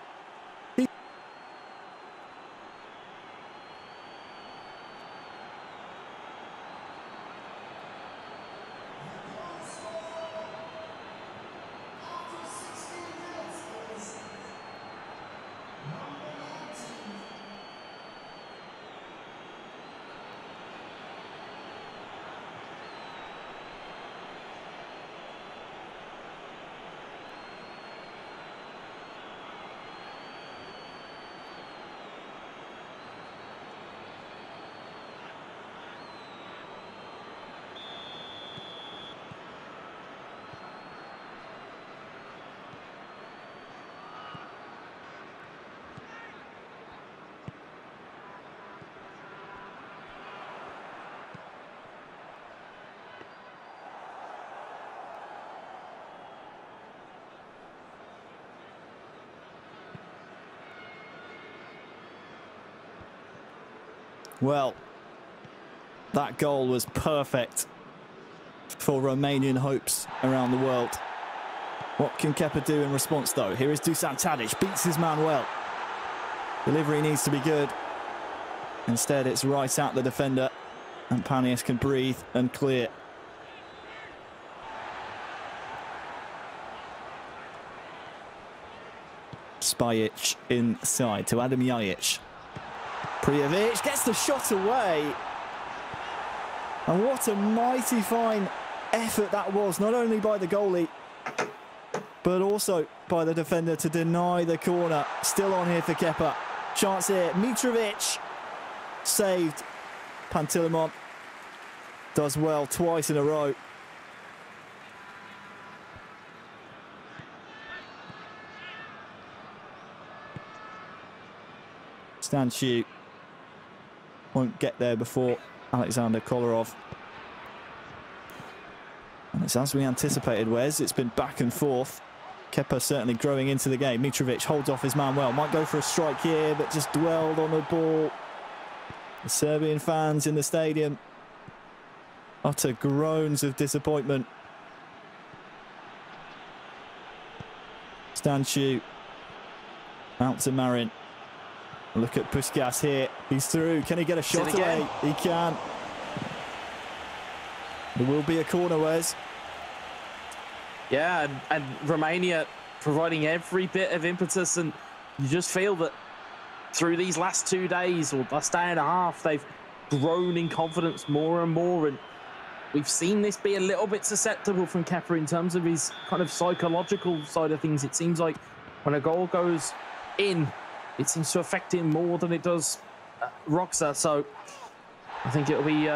Well, that goal was perfect for Romanian hopes around the world. What can Kepa do in response, though? Here is Dusan Tadic, beats his man well. Delivery needs to be good. Instead, it's right at the defender, and Panias can breathe and clear. Spajic inside to Adam Jajic. Prijovic gets the shot away. And what a mighty fine effort that was, not only by the goalie, but also by the defender to deny the corner. Still on here for Kepa. Chance here, Mitrovic saved. Pantilimon does well twice in a row. Stanciu won't get there before Alexander Kolarov. And it's as we anticipated, Wes. It's been back and forth. Kepa certainly growing into the game. Mitrovic holds off his man well. Might go for a strike here, but just dwelled on the ball. The Serbian fans in the stadium utter groans of disappointment. Stanchu. Out to Marin. Look at Puskas here. He's through. Can he get a shot away? He can. There will be a corner, Wes. Yeah, and Romania providing every bit of impetus, and you just feel that through these last 2 days or last day and a half, they've grown in confidence more and more, and we've seen this be a little bit susceptible from Kepa in terms of his kind of psychological side of things. It seems like when a goal goes in, it seems to affect him more than it does Roxa. So I think it'll be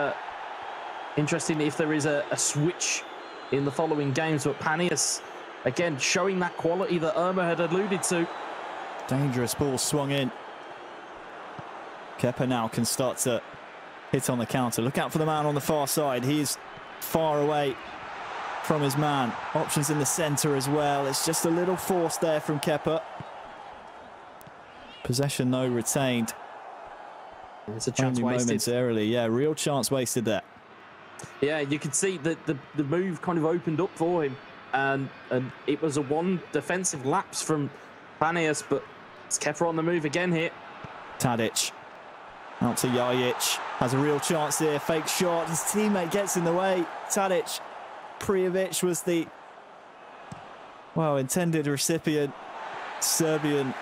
interesting if there is a switch in the following games. But Panius, again, showing that quality that Irma had alluded to. Dangerous ball swung in. Kepa now can start to hit on the counter. Look out for the man on the far side. He's far away from his man. Options in the centre as well. It's just a little force there from Kepa. Possession, though, retained. It's a chance only wasted. Momentarily, yeah, real chance wasted there. Yeah, you could see that the move kind of opened up for him, and it was a one defensive lapse from Panius, but it's Kepa on the move again here. Tadic out to Jajic, has a real chance here. Fake shot, his teammate gets in the way. Tadic, Prijovic was the intended recipient. Serbian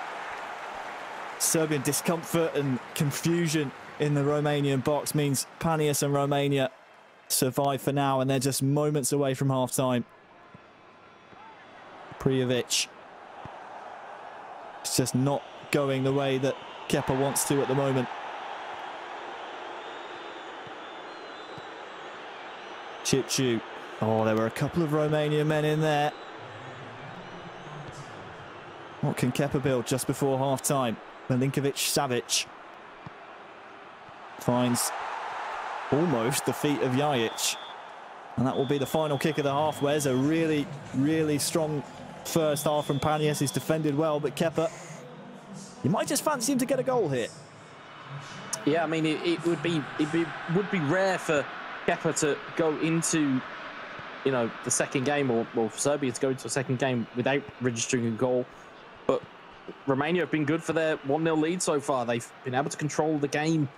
discomfort and confusion in the Romanian box means Panius and Romania survive for now, and they're just moments away from half-time. Prijovic, it's just not going the way that Kepa wants to at the moment. Chipchu. Oh, there were a couple of Romanian men in there. What can Kepa build just before half-time? Milinkovic-Savic finds almost the feet of Jajic. And that will be the final kick of the half. Where's a really, really strong first half from Panius. He's defended well, but Kepa, you might just fancy him to get a goal here. Yeah, I mean, it would be rare for Kepa to go into, you know, the second game, or for Serbia to go into a second game without registering a goal. But Romania have been good for their 1-0 lead so far. They've been able to control the game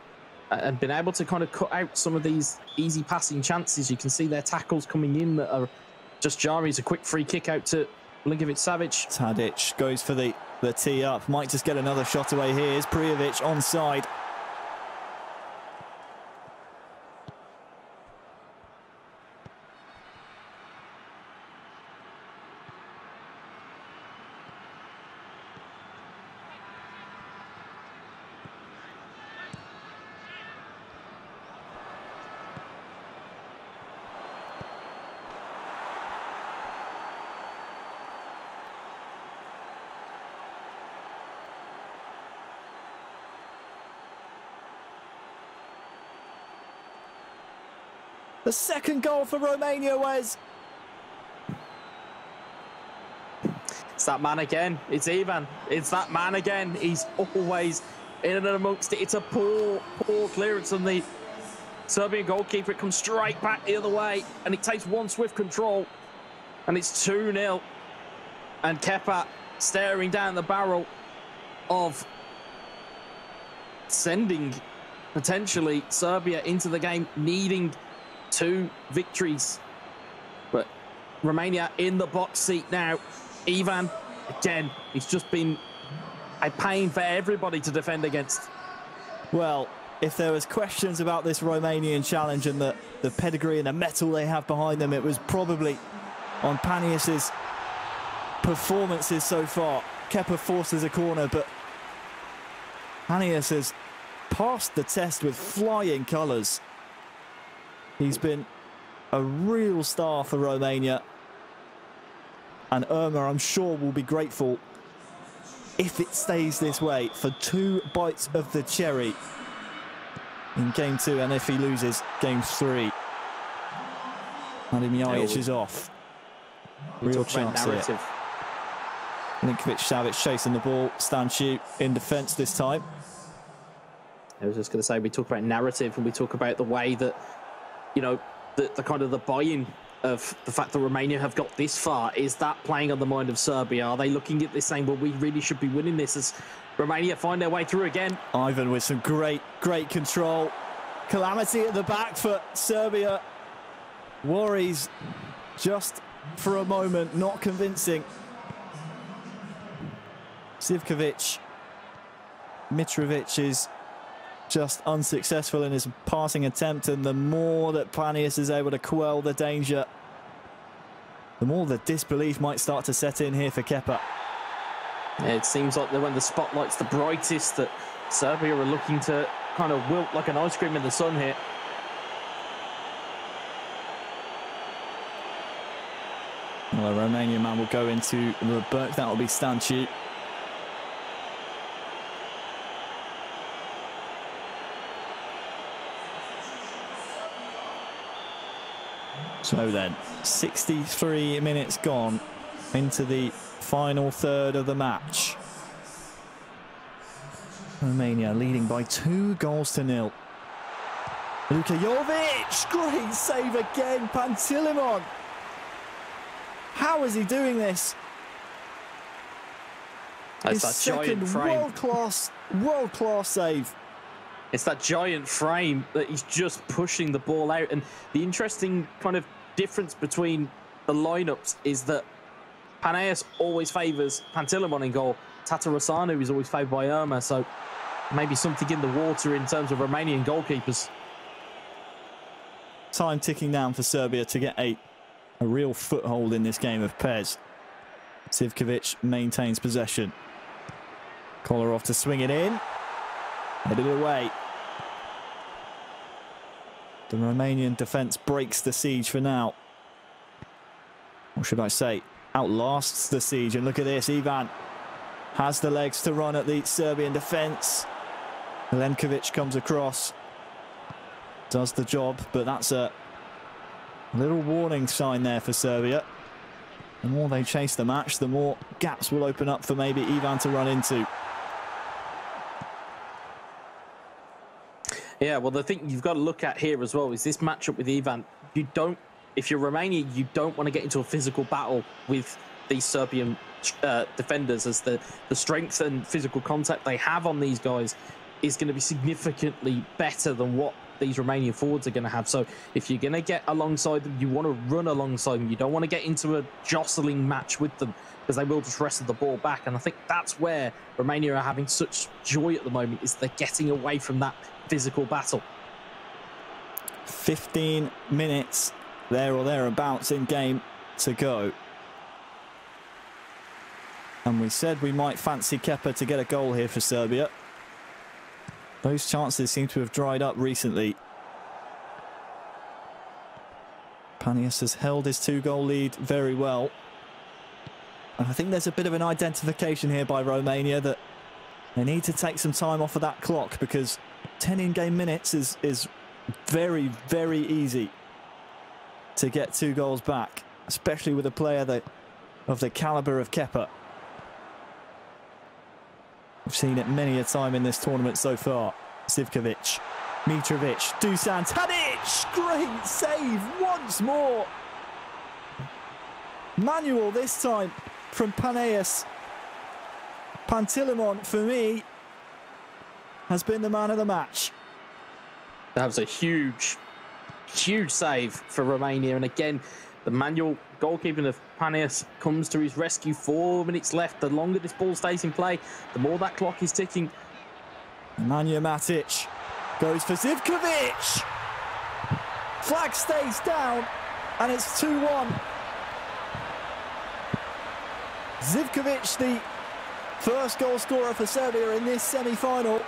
and been able to kind of cut out some of these easy passing chances. You can see their tackles coming in that are just jarring. A quick free kick out to Milinkovic-Savic. Tadic goes for the tee up. Might just get another shot away here. Here's Prijovic onside. The second goal for Romania, Wes. It's that man again. It's Ivan. It's that man again. He's always in and amongst it. It's a poor clearance on the Serbian goalkeeper. It comes straight back the other way, and it takes one swift control, and it's 2-0. And Kepa staring down the barrel of sending potentially Serbia into the game, needing 2 victories. But Romania in the box seat now. Ivan, again, he's just been a pain for everybody to defend against. Well, if there was questions about this Romanian challenge and the pedigree and the metal they have behind them, it was probably on Panius's performances so far. Kepa forces a corner, but Panius has passed the test with flying colours. He's been a real star for Romania. And Irma, I'm sure, will be grateful if it stays this way for 2 bites of the cherry in Game 2, and if he loses Game 3. Hadim Jajic is off. Real chance here. Milinkovic-Savic chasing the ball. Stanchu in defence this time. I was just going to say, we talk about narrative and we talk about the way that, you know, the kind of the buy-in of the fact that Romania have got this far? Is that playing on the mind of Serbia? Are they looking at this saying, well, we really should be winning this, as Romania find their way through again? Ivan with some great control. Calamity at the back for Serbia. Worries just for a moment, not convincing. Zivkovic. Mitrovic is just unsuccessful in his passing attempt, and the more that Panius is able to quell the danger, the more the disbelief might start to set in here for Kepa. Yeah, it seems like that when the spotlight's the brightest, that Serbia are looking to kind of wilt like an ice cream in the sun here. Well, the Romanian man will go into the book. That will be Stanciu. So then, 63 minutes gone into the final third of the match. Romania leading by 2-0. Luka Jovic, great save again. Pantilimon. How is he doing this? That's His second world-class save. It's that giant frame that he's just pushing the ball out. And the interesting kind of difference between the lineups is that Panaeus always favours Pantilimon in goal. Tatarusanu is always favoured by Irma. So maybe something in the water in terms of Romanian goalkeepers. Time ticking down for Serbia to get a real foothold in this game of Pez. Zivkovic maintains possession. Kolarov to swing it in. Headed away. The Romanian defence breaks the siege for now. Or should I say, outlasts the siege. And look at this, Ivan has the legs to run at the Serbian defence. Milenkovic comes across. Does the job, but that's a little warning sign there for Serbia. The more they chase the match, the more gaps will open up for maybe Ivan to run into. Yeah, well, the thing you've got to look at here as well is this matchup with Ivan. You don't, if you're Romania, you don't want to get into a physical battle with these Serbian defenders, as the strength and physical contact they have on these guys is going to be significantly better than what these Romanian forwards are going to have. So if you're going to get alongside them, you want to run alongside them. You don't want to get into a jostling match with them, because they will just wrestle the ball back. And I think that's where Romania are having such joy at the moment, is they're getting away from that physical battle. 15 minutes there or thereabouts in game to go. And we said we might fancy Kepa to get a goal here for Serbia. Those chances seem to have dried up recently. Panius has held his 2-goal lead very well. And I think there's a bit of an identification here by Romania that they need to take some time off of that clock, because 10 in-game minutes is very, very easy to get 2 goals back, especially with a player of the calibre of Kepa. We've seen it many a time in this tournament so far. Zivkovic, Mitrovic, Dusan Tadic, great save once more. Manual this time from Panaeus. Pantilimon, for me, has been the man of the match. That was a huge save for Romania. And again, the manual goalkeeping of Panaeus comes to his rescue. 4 minutes left. The longer this ball stays in play, the more that clock is ticking. Nemanja Matic goes for Zivkovic. Flag stays down, and it's 2-1. Zivkovic, the first goal scorer for Serbia in this semi-final.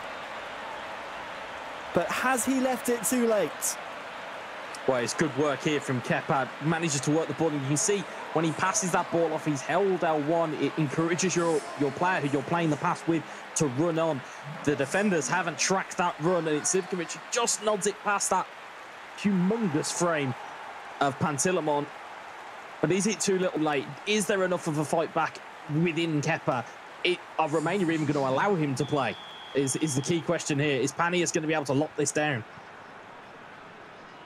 But has he left it too late? Well, it's good work here from Kepa. Manages to work the ball, and you can see when he passes that ball off, he's held L1. It encourages your player who you're playing the pass with to run on. The defenders haven't tracked that run, and it's Zivkovic who just nods it past that humongous frame of Pantilimon. But is it too little late? Is there enough of a fight back within Kepa? Are Romania even going to allow him to play? Is the key question here. Is Panius going to be able to lock this down?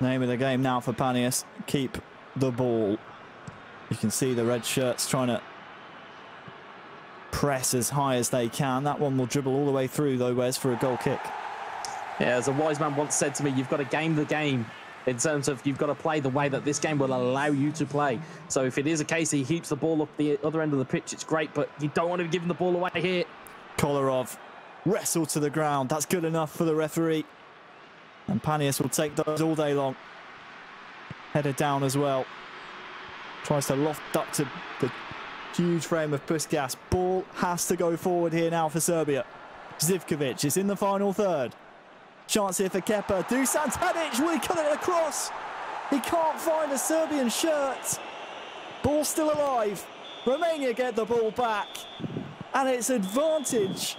Name of the game now for Panius. Keep the ball. You can see the red shirts trying to press as high as they can. That one will dribble all the way through, though, Wes, for a goal kick. Yeah, as a wise man once said to me, you've got to game the game in terms of you've got to play the way that this game will allow you to play. So if it is a case he heaps the ball up the other end of the pitch, it's great, but you don't want to be giving the ball away here. Kolarov wrestled to the ground. That's good enough for the referee. And Panius will take those all day long. Headed down as well. Tries to loft up to the huge frame of Puskas. Ball has to go forward here now for Serbia. Zivkovic is in the final third. Chance here for Kepa. Dusan Tadic, will he cut it across? He can't find a Serbian shirt. Ball still alive. Romania get the ball back. And it's advantage.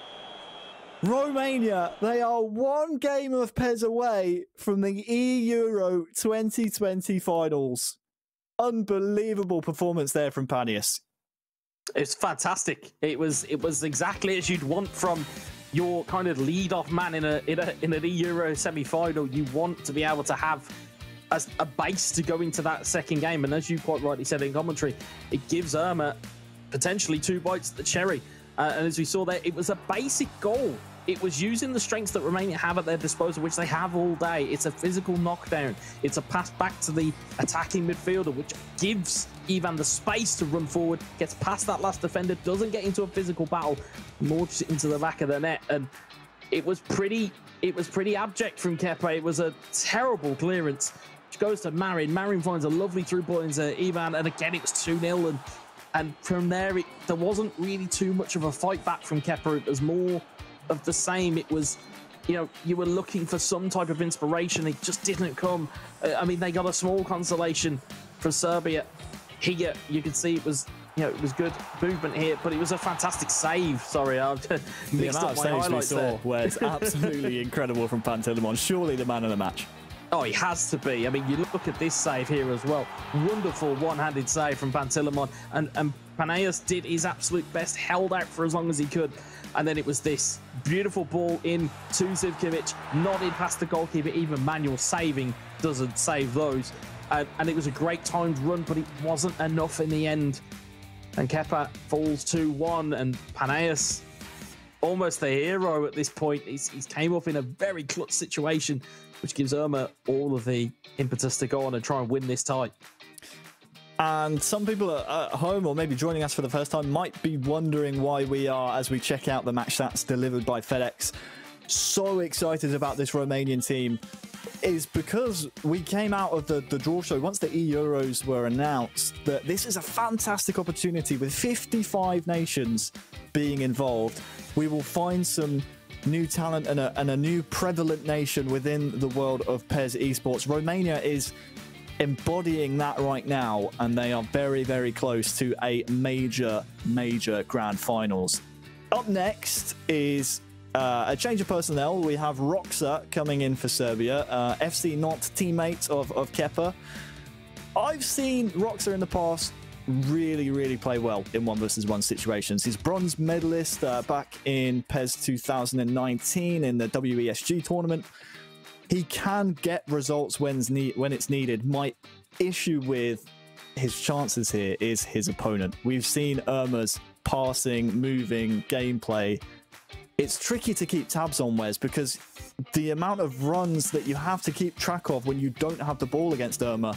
Romania, they are one game of Pez away from the eEURO 2020 finals. Unbelievable performance there from Panius. It's fantastic. It was exactly as you'd want from your kind of lead-off man in an eEURO semi-final. You want to be able to have a base to go into that second game, and as you quite rightly said in commentary, it gives Irma potentially 2 bites at the cherry. And as we saw there, it was a basic goal. It was using the strengths that Romania have at their disposal, which they have all day. It's a physical knockdown. It's a pass back to the attacking midfielder, which gives Ivan the space to run forward, gets past that last defender, doesn't get into a physical battle, launches it into the back of the net. And it was pretty abject from Kepa. It was a terrible clearance, which goes to Marin. Marin finds a lovely through ball into Ivan, and again, it was 2-0. And from there, there wasn't really too much of a fight back from Kepa. It was more of the same. It was, you were looking for some type of inspiration. It just didn't come. I mean, they got a small consolation for Serbia. Here, you could see it was, it was good movement here, but it was a fantastic save. Sorry, I've mixed up my highlights there. Where it's absolutely incredible from Pantilimon. Surely the man of the match. Oh, he has to be. I mean, you look at this save here as well. Wonderful one-handed save from Pantilimon. And Panaeus did his absolute best, held out for as long as he could. And then it was this beautiful ball in to Zivkovic, nodded past the goalkeeper. Even manual saving doesn't save those. And it was a great timed run, but it wasn't enough in the end. And Kepa falls 2-1, and Panaeus, almost the hero at this point. He's came up in a very clutch situation, which gives Irma all of the impetus to go on and try and win this tie. And some people at home, or maybe joining us for the first time, might be wondering why we are, as we check out the match stats delivered by FedEx, so excited about this Romanian team. Is because we came out of the draw show once the eEUROs were announced that this is a fantastic opportunity with 55 nations being involved. We will find some new talent and a new prevalent nation within the world of PES esports. Romania is embodying that right now, and they are very, very close to a major grand finals. Up next is a change of personnel. We have Roxa coming in for Serbia, FC Not teammate of Kepa. I've seen Roxa in the past really play well in 1v1 situations. He's bronze medalist back in PES 2019 in the WESG tournament. He can get results when it's needed. My issue with his chances here is his opponent. We've seen Irma's passing, moving, gameplay. It's tricky to keep tabs on, Wes, because the amount of runs that you have to keep track of when you don't have the ball against Irma,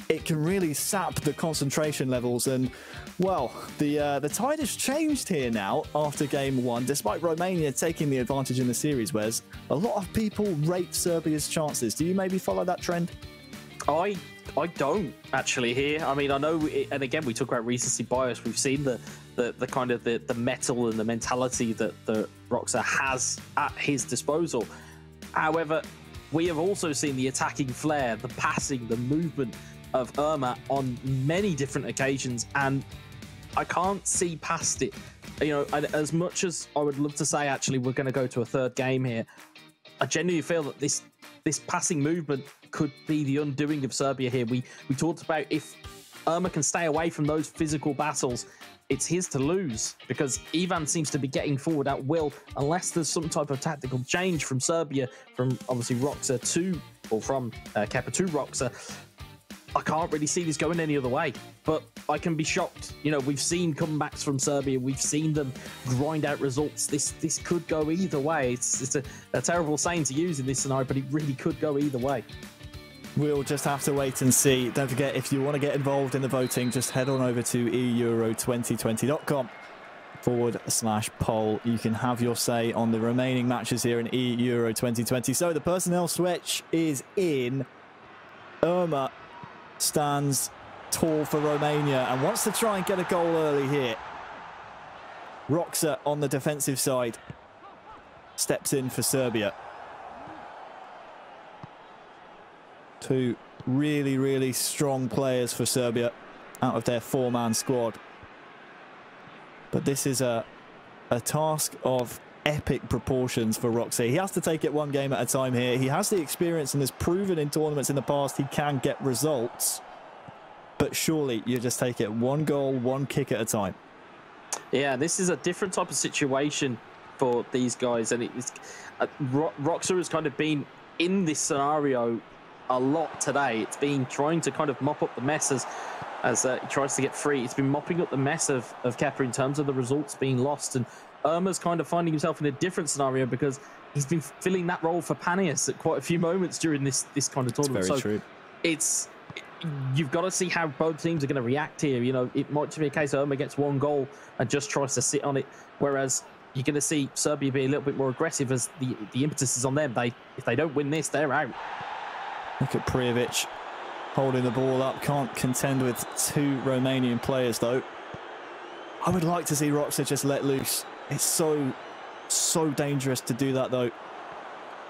it can really sap the concentration levels. And, well, the tide has changed here now after game one. Despite Romania taking the advantage in the series, Wes, a lot of people rate Serbia's chances. Do you maybe follow that trend? I don't actually here. I mean, I know, and again, we talk about recency bias. We've seen the kind of the metal and the mentality that Roxa has at his disposal. However, we have also seen the attacking flair, the passing, the movement of Irma on many different occasions, and I can't see past it. As much as I would love to say, actually, we're going to go to a third game here, I genuinely feel that this passing movement could be the undoing of Serbia here. We talked about if Irma can stay away from those physical battles, it's his to lose, because Ivan seems to be getting forward at will unless there's some type of tactical change from Serbia, from obviously Roxa to, or from Kepa to Roxa. I can't really see this going any other way, but I can be shocked. You know, we've seen comebacks from Serbia. We've seen them grind out results. This could go either way. It's a terrible saying to use in this scenario, but it really could go either way. We'll just have to wait and see. Don't forget, if you want to get involved in the voting, just head on over to eEURO2020.com/poll. You can have your say on the remaining matches here in eEURO 2020. So the personnel switch is in. Irma stands tall for Romania and wants to try and get a goal early here. Roxa on the defensive side steps in for Serbia. Two really, really strong players for Serbia out of their 4-man squad. But this is a task of epic proportions for Roxa. He has to take it one game at a time here. He has the experience and has proven in tournaments in the past he can get results. But surely you just take it one goal, one kick at a time. Yeah, this is a different type of situation for these guys. And it's Roxa has kind of been in this scenario a lot today. It's been trying to kind of mop up the mess as he tries to get free. It's been mopping up the mess of Kepa in terms of the results being lost. And Irma's kind of finding himself in a different scenario because he's been filling that role for Panias at quite a few moments during this kind of tournament. That's very true. You've got to see how both teams are going to react here. You know, it might just be a case Irma gets one goal and just tries to sit on it, whereas you're going to see Serbia be a little bit more aggressive as the impetus is on them. If they don't win this, they're out. Look at Prijovic holding the ball up. Can't contend with two Romanian players, though. I would like to see Roxa just let loose. It's so dangerous to do that, though,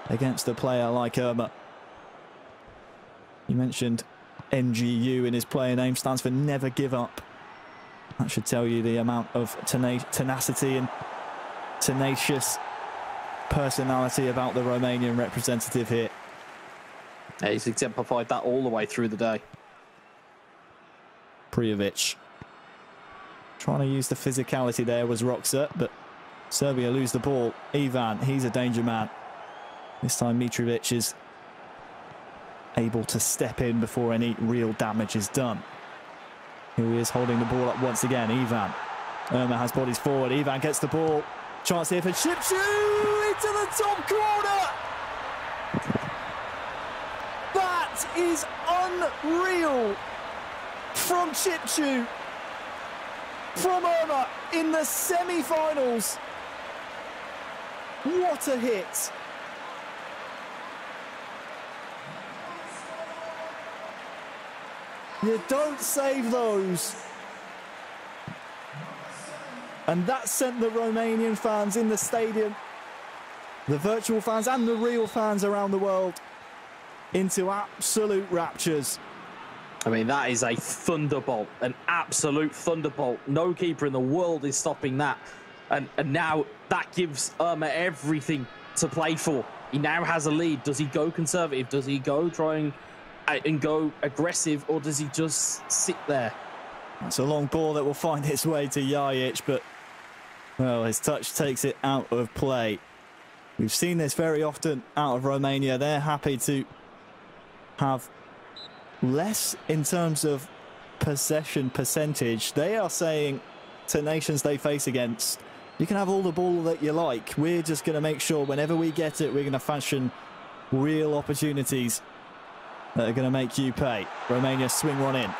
against a player like Irma. You mentioned NGU in his player name, stands for never give up. That should tell you the amount of tenacity and tenacious personality about the Romanian representative here. Yeah, he's exemplified that all the way through the day. Prijovic trying to use the physicality there was Roxa, but Serbia lose the ball. Ivan, he's a danger man. This time Mitrovic is able to step in before any real damage is done. Here he is holding the ball up once again. Ivan. Irma has bodies forward. Ivan gets the ball. Chance here for Chipchu into the top corner. That is unreal from Chipchu, from Irma in the semi-finals. What a hit. You don't save those. And that sent the Romanian fans in the stadium, the virtual fans and the real fans around the world, into absolute raptures. I mean, that is a thunderbolt, an absolute thunderbolt. No keeper in the world is stopping that. And now that gives Irma everything to play for. He now has a lead. Does he go conservative? Does he go trying and go aggressive, or does he just sit there? It's a long ball that will find its way to Jajic, but, well, his touch takes it out of play. We've seen this very often out of Romania. They're happy to have less in terms of possession percentage. They are saying to nations they face against, you can have all the ball that you like. We're just going to make sure whenever we get it, we're going to fashion real opportunities that are going to make you pay. Romania swing one in.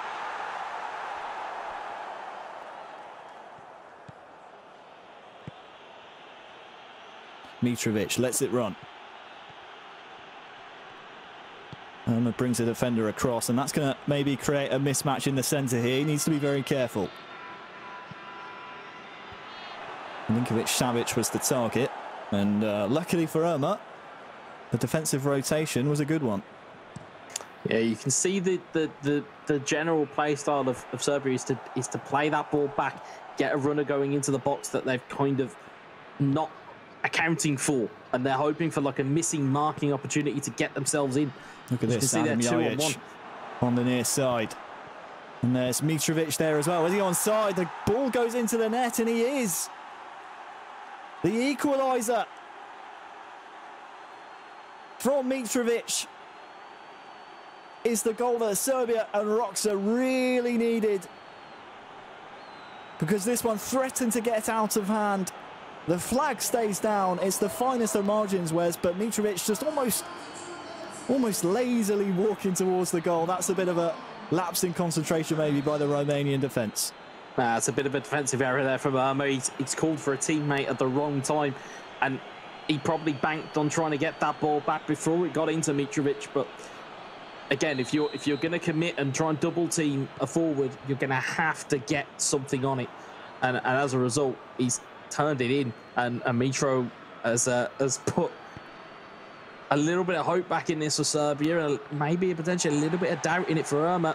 Mitrovic lets it run. Irma brings a defender across, and that's going to maybe create a mismatch in the centre here. He needs to be very careful. Milinkovic-Savic was the target, and luckily for Irma, the defensive rotation was a good one. Yeah, you can see the general play style of Serbia is to play that ball back, get a runner going into the box that they've kind of not accounting for, and they're hoping for like a missing marking opportunity to get themselves in. Look at this, Adam Jajic on the near side. And there's Mitrovic there as well. Is he onside? The ball goes into the net, and he is. The equaliser from Mitrovic. is the goal that Serbia and Roxa really needed, because this one threatened to get out of hand. The flag stays down. It's the finest of margins, Wes, but Mitrovic just almost lazily walking towards the goal. That's a bit of a lapse in concentration maybe by the Romanian defence. It's a bit of a defensive error there from Irma. He's called for a teammate at the wrong time, and he probably banked on trying to get that ball back before it got into Mitrovic. But again, if you're going to commit and try and double team a forward, you're going to have to get something on it, and as a result, he's turned it in, and Mitro has put a little bit of hope back in this for Serbia, and maybe potentially a little bit of doubt in it for Irma.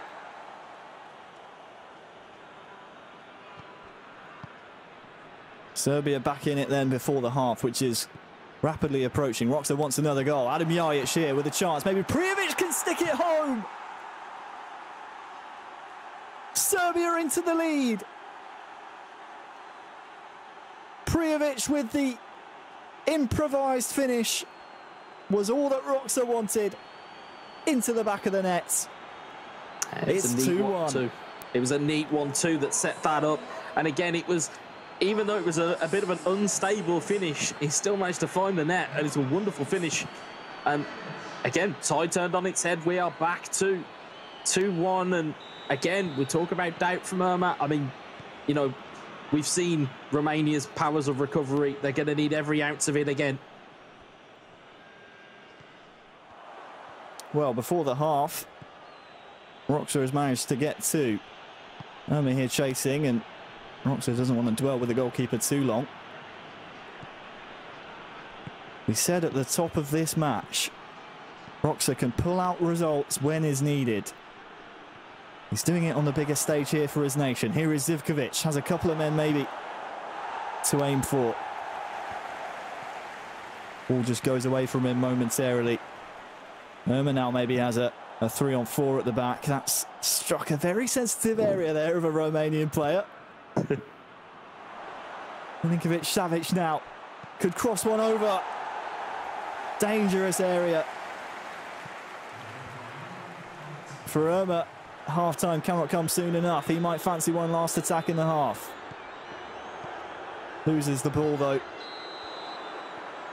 Serbia back in it then before the half, which is rapidly approaching. Roxa wants another goal. Adam Jajic here with a chance. Maybe Prijovic can stick it home. Serbia into the lead. Prijovic with the improvised finish was all that Roxa wanted. Into the back of the net. It's 2-1. It was a neat 1-2 that set that up. And again, it was, even though it was a bit of an unstable finish, he still managed to find the net, and it's a wonderful finish. And again, tie turned on its head. We are back to 2-1. And again, we talk about doubt from Irma. I mean, you know, we've seen Romania's powers of recovery. They're going to need every ounce of it again. Well, before the half, Roxa has managed to get two. Irma here chasing, and Roxa doesn't want to dwell with the goalkeeper too long. We said at the top of this match, Roxa can pull out results when is needed. He's doing it on the biggest stage here for his nation. Here is Zivkovic, has a couple of men maybe to aim for. Ball just goes away from him momentarily. Irma now maybe has a 3-on-4 at the back. That's struck a very sensitive area there of a Romanian player. Milinkovic Savic now could cross one over. Dangerous area for Irma. Half-time cannot come soon enough. He might fancy one last attack in the half. Loses the ball though.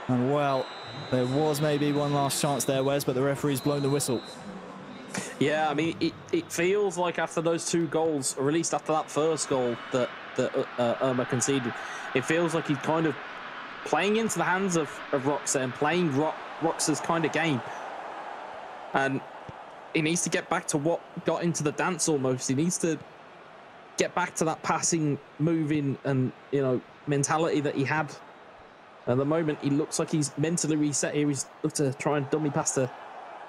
And well, there was maybe one last chance there, Wes, but the referee's blown the whistle. Yeah, I mean, it feels like after those two goals, or at least after that first goal that Irma conceded, it feels like he's kind of playing into the hands of Roxa and playing Roxa's kind of game. And he needs to get back to what got into the dance almost. He needs to get back to that passing, moving, and, you know, mentality that he had. At the moment, he looks like he's mentally reset here. He's looked to try and dummy past the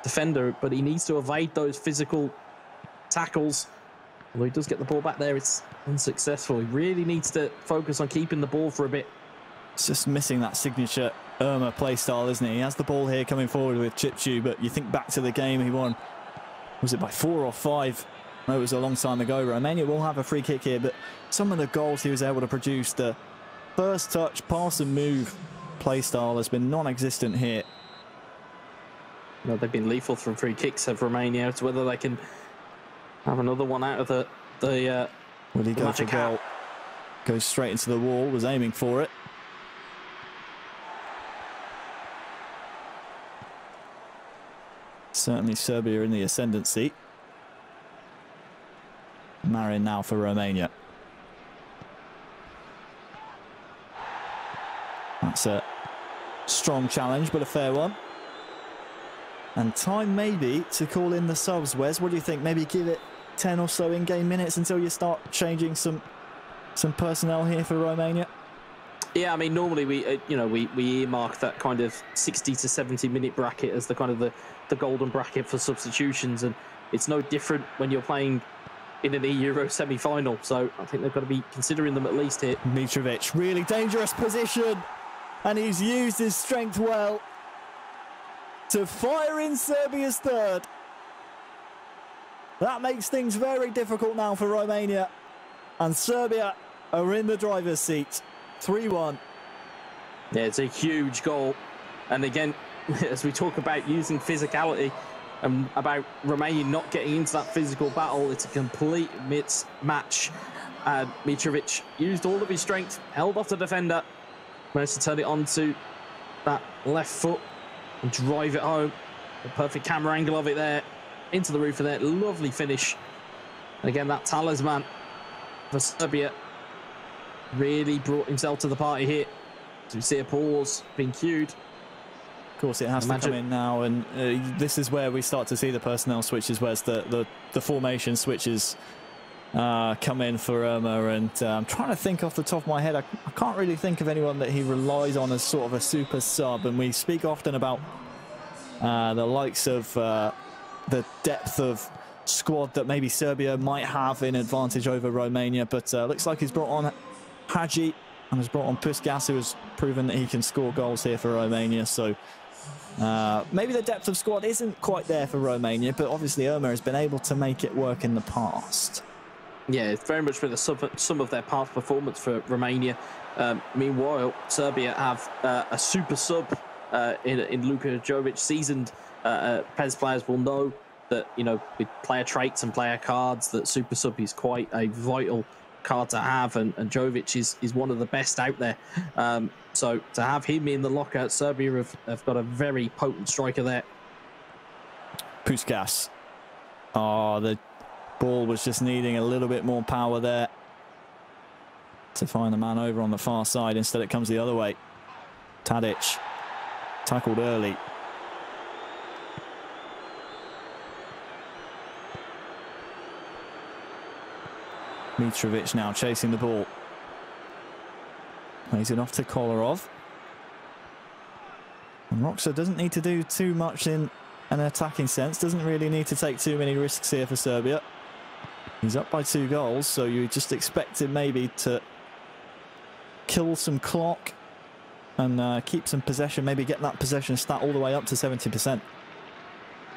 defender, but he needs to evade those physical tackles. Although he does get the ball back there, it's unsuccessful. He really needs to focus on keeping the ball for a bit. It's just missing that signature Irma play style, isn't he? He has the ball here coming forward with Chipchu, but you think back to the game he won, was it by 4 or 5? No, it was a long time ago. Romania will have a free kick here, but some of the goals he was able to produce, the first touch, pass and move play style has been non-existent here. Well, they've been lethal from free kicks of Romania. It's whether they can have another one out of the Will he go for goal? Goes straight into the wall, was aiming for it. Certainly Serbia in the ascendancy. Marin now for Romania. That's a strong challenge, but a fair one. And time maybe to call in the subs, Wes. What do you think? Maybe give it 10 or so in-game minutes until you start changing some personnel here for Romania? Yeah, I mean, normally we earmark that kind of 60 to 70 minute bracket as the kind of the golden bracket for substitutions, and it's no different when you're playing in an eEURO semi-final. So I think they've got to be considering them at least here. Mitrovic, really dangerous position, and he's used his strength well to fire in Serbia's third. That makes things very difficult now for Romania, and Serbia are in the driver's seat. 3-1. Yeah, it's a huge goal. And again, as we talk about using physicality, about Romania not getting into that physical battle. It's a complete mismatch. Mitrovic used all of his strength, held off the defender, managed to turn it onto that left foot and drive it home. The perfect camera angle of it there, into the roof of there. Lovely finish. And again, that talisman for Serbia really brought himself to the party here. So we see a pause being cued. Of course, it has to come in now, and this is where we start to see the personnel switches, whereas the formation switches come in for Irma. And I'm trying to think off the top of my head. I can't really think of anyone that he relies on as sort of a super sub. And we speak often about the likes of the depth of squad that maybe Serbia might have in advantage over Romania. But looks like he's brought on Hadji and has brought on Puskas, who has proven that he can score goals here for Romania. So maybe the depth of squad isn't quite there for Romania, but obviously Irma has been able to make it work in the past. Yeah, it's very much been a sum of their past performance for Romania. Meanwhile, Serbia have a super sub in Luka Jovic. Seasoned PES players will know that, you know, with player traits and player cards, that super sub is quite a vital card to have, and Jovic is one of the best out there. So to have him in the locker, Serbia have got a very potent striker there. Puskas. Oh, the ball was just needing a little bit more power there to find the man over on the far side. Instead it comes the other way. Tadic tackled early. Mitrovic now chasing the ball. Plays it off to Kolarov. And Roxa doesn't need to do too much in an attacking sense. Doesn't really need to take too many risks here for Serbia. He's up by 2 goals, so you just expect him maybe to kill some clock and keep some possession, maybe get that possession stat all the way up to 70%.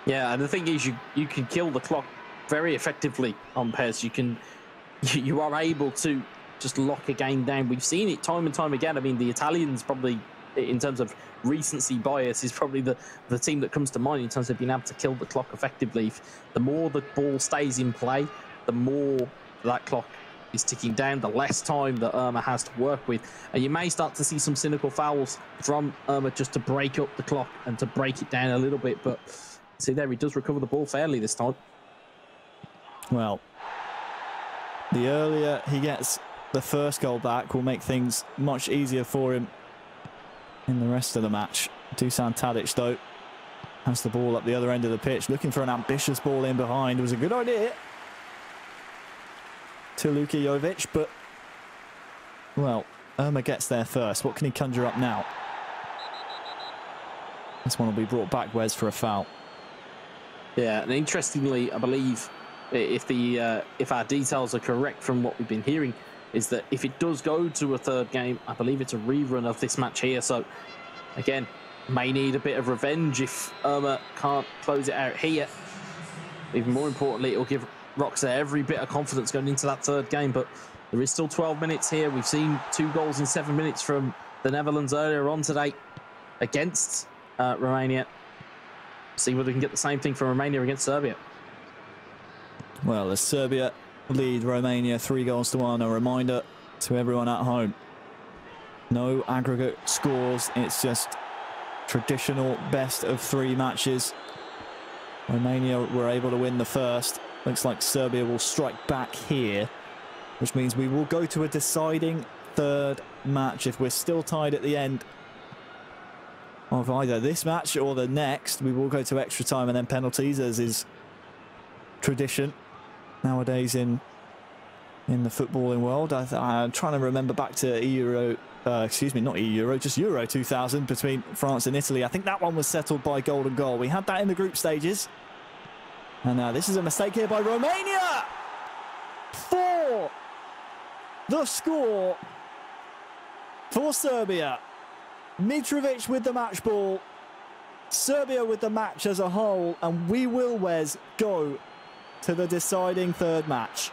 Yeah, and the thing is, you can kill the clock very effectively on PES. You are able to just lock a game down. We've seen it time and time again. I mean, the Italians probably, in terms of recency bias, is probably the team that comes to mind in terms of being able to kill the clock effectively. The more the ball stays in play, the more that clock is ticking down, the less time that Irma has to work with. And you may start to see some cynical fouls from Irma just to break up the clock and to break it down a little bit. But see there, he does recover the ball fairly this time. Well, the earlier he gets the first goal back will make things much easier for him in the rest of the match. Dusan Tadic, though, has the ball up the other end of the pitch, looking for an ambitious ball in behind. It was a good idea to Luka Jovic, but, well, Irma gets there first. What can he conjure up now? This one will be brought back, Wes, for a foul. Yeah, and interestingly, I believe, if our details are correct from what we've been hearing, is that if it does go to a third game, I believe it's a rerun of this match here. So again, may need a bit of revenge if Irma can't close it out here. Even more importantly, it'll give Roxa every bit of confidence going into that third game. But there is still 12 minutes here. We've seen 2 goals in 7 minutes from the Netherlands earlier on today against Romania. See whether we can get the same thing from Romania against Serbia. Well, as Serbia lead Romania 3-1, a reminder to everyone at home. No aggregate scores. It's just traditional best of 3 matches. Romania were able to win the first. Looks like Serbia will strike back here, which means we will go to a deciding third match. If we're still tied at the end of either this match or the next, we will go to extra time and then penalties, as is tradition nowadays in the footballing world. I'm trying to remember back to eEURO, excuse me, not eEURO, just Euro 2000 between France and Italy. I think that one was settled by golden goal. We had that in the group stages. And this is a mistake here by Romania for the score for Serbia. Mitrovic with the match ball. Serbia with the match as a whole. And we will, Wes, go to the deciding third match.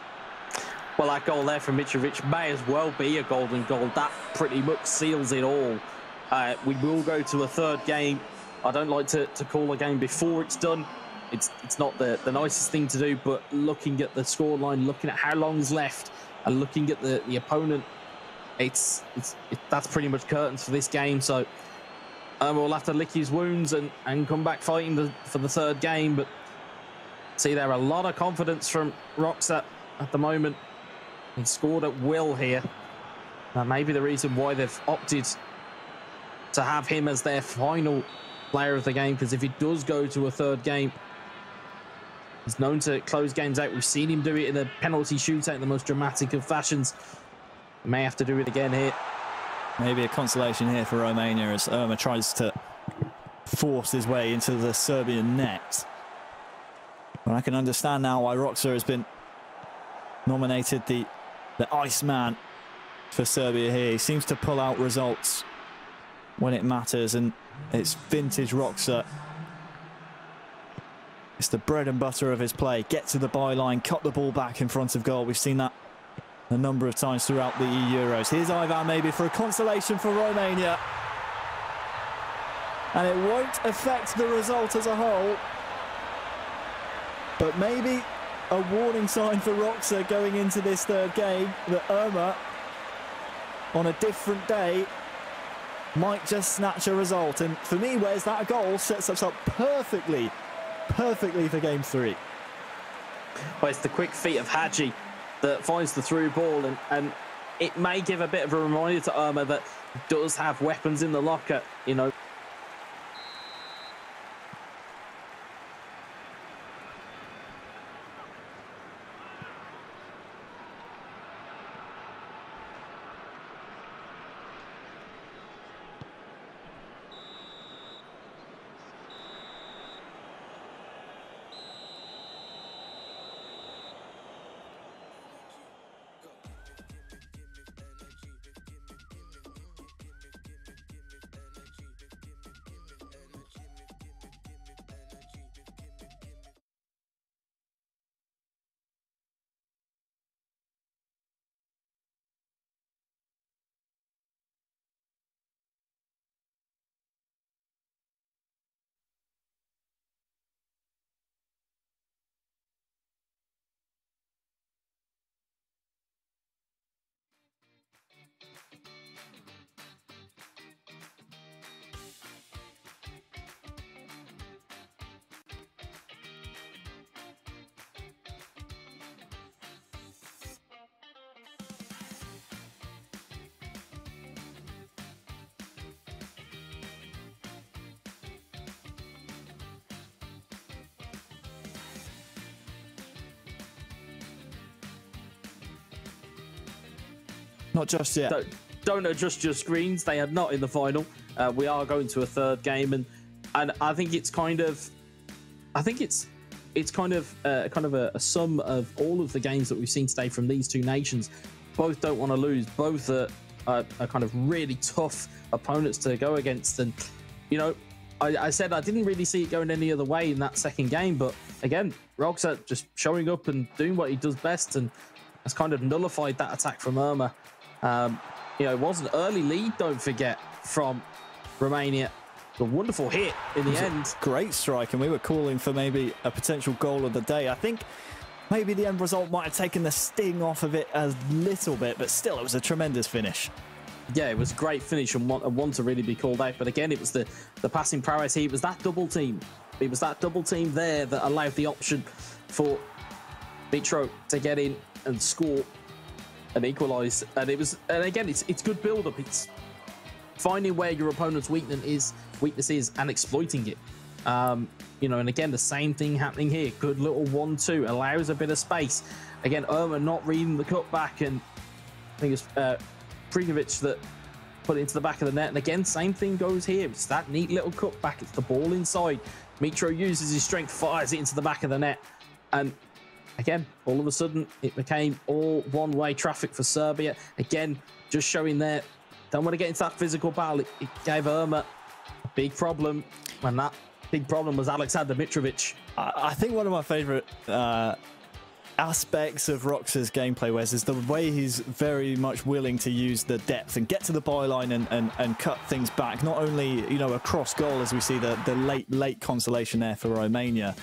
Well, that goal there from Mitrovic may as well be a golden goal. That pretty much seals it all. We will go to a third game. I don't like to call a game before it's done. it's not the nicest thing to do, but looking at the scoreline, looking at how long's left, and looking at the opponent, that's pretty much curtains for this game. So we'll have to lick his wounds and come back fighting for the third game. But see, there a lot of confidence from Roxa at the moment. He scored at will here. Maybe the reason why they've opted to have him as their final player of the game, because if he does go to a third game, he's known to close games out. We've seen him do it in a penalty shootout in the most dramatic of fashions. He may have to do it again here. Maybe a consolation here for Romania as Irma tries to force his way into the Serbian net. But I can understand now why Roxa has been nominated the Iceman for Serbia here. He seems to pull out results when it matters, and it's vintage Roxa. It's the bread and butter of his play. Get to the byline, cut the ball back in front of goal. We've seen that a number of times throughout the eEUROs. Here's Ivan maybe for a consolation for Romania. And it won't affect the result as a whole, but maybe a warning sign for Roxa going into this third game that Irma, on a different day, might just snatch a result. And for me, where's that goal sets us up perfectly for game 3. Well, it's the quick feet of Hadji that finds the through ball, and it may give a bit of a reminder to Irma that he does have weapons in the locker, you know. Not just yet. Don't adjust your screens. They are not in the final. We are going to a third game, and I think it's kind of, a sum of all of the games that we've seen today from these two nations. Both don't want to lose. Both are kind of really tough opponents to go against, and you know, I said I didn't really see it going any other way in that second game, but again, Roxa just showing up and doing what he does best, and has kind of nullified that attack from Irma. You know, it was an early lead, don't forget, from Romania. A wonderful hit in the end. Great strike, and we were calling for maybe a potential goal of the day. I think maybe the end result might have taken the sting off of it a little bit, but still, it was a tremendous finish. Yeah, it was a great finish and one to really be called out. But again, it was the passing prowess. It was that double team. It was that double team there that allowed the option for Mitro to get in and score and equalise. And again, it's good build-up. It's finding where your opponent's weakness is and exploiting it. You know, and again, the same thing happening here. Good little 1-2, allows a bit of space. Again, Irma not reading the cutback, and I think it's Prigovic that put it into the back of the net. And again, same thing goes here. It's that neat little cutback. It's the ball inside. Mitro uses his strength, fires it into the back of the net. And again, all of a sudden, it became all one-way traffic for Serbia. Again, just showing there, don't want to get into that physical battle. It gave Irma a big problem, and that big problem was Aleksandar Mitrovic. I think one of my favourite aspects of Roxa's gameplay, Wes, is the way he's very much willing to use the depth and get to the byline and cut things back. Not only, you know, across goal, as we see the late consolation there for Romania,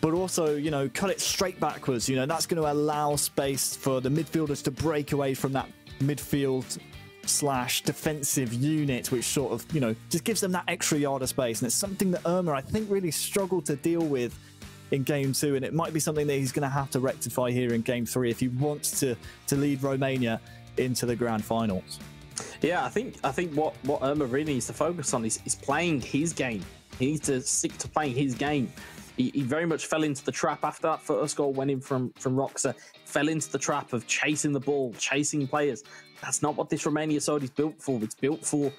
but also, you know, cut it straight backwards. You know, that's going to allow space for the midfielders to break away from that midfield / defensive unit, which sort of, you know, just gives them that extra yard of space. And it's something that Irma, I think, really struggled to deal with in Game 2, and it might be something that he's going to have to rectify here in Game 3 if he wants to lead Romania into the grand finals. Yeah, I think what Irma really needs to focus on is playing his game. He needs to stick to playing his game. He very much fell into the trap after that first goal went in from Roxa. Fell into the trap of chasing the ball, chasing players. That's not what this Romania side is built for. It's built for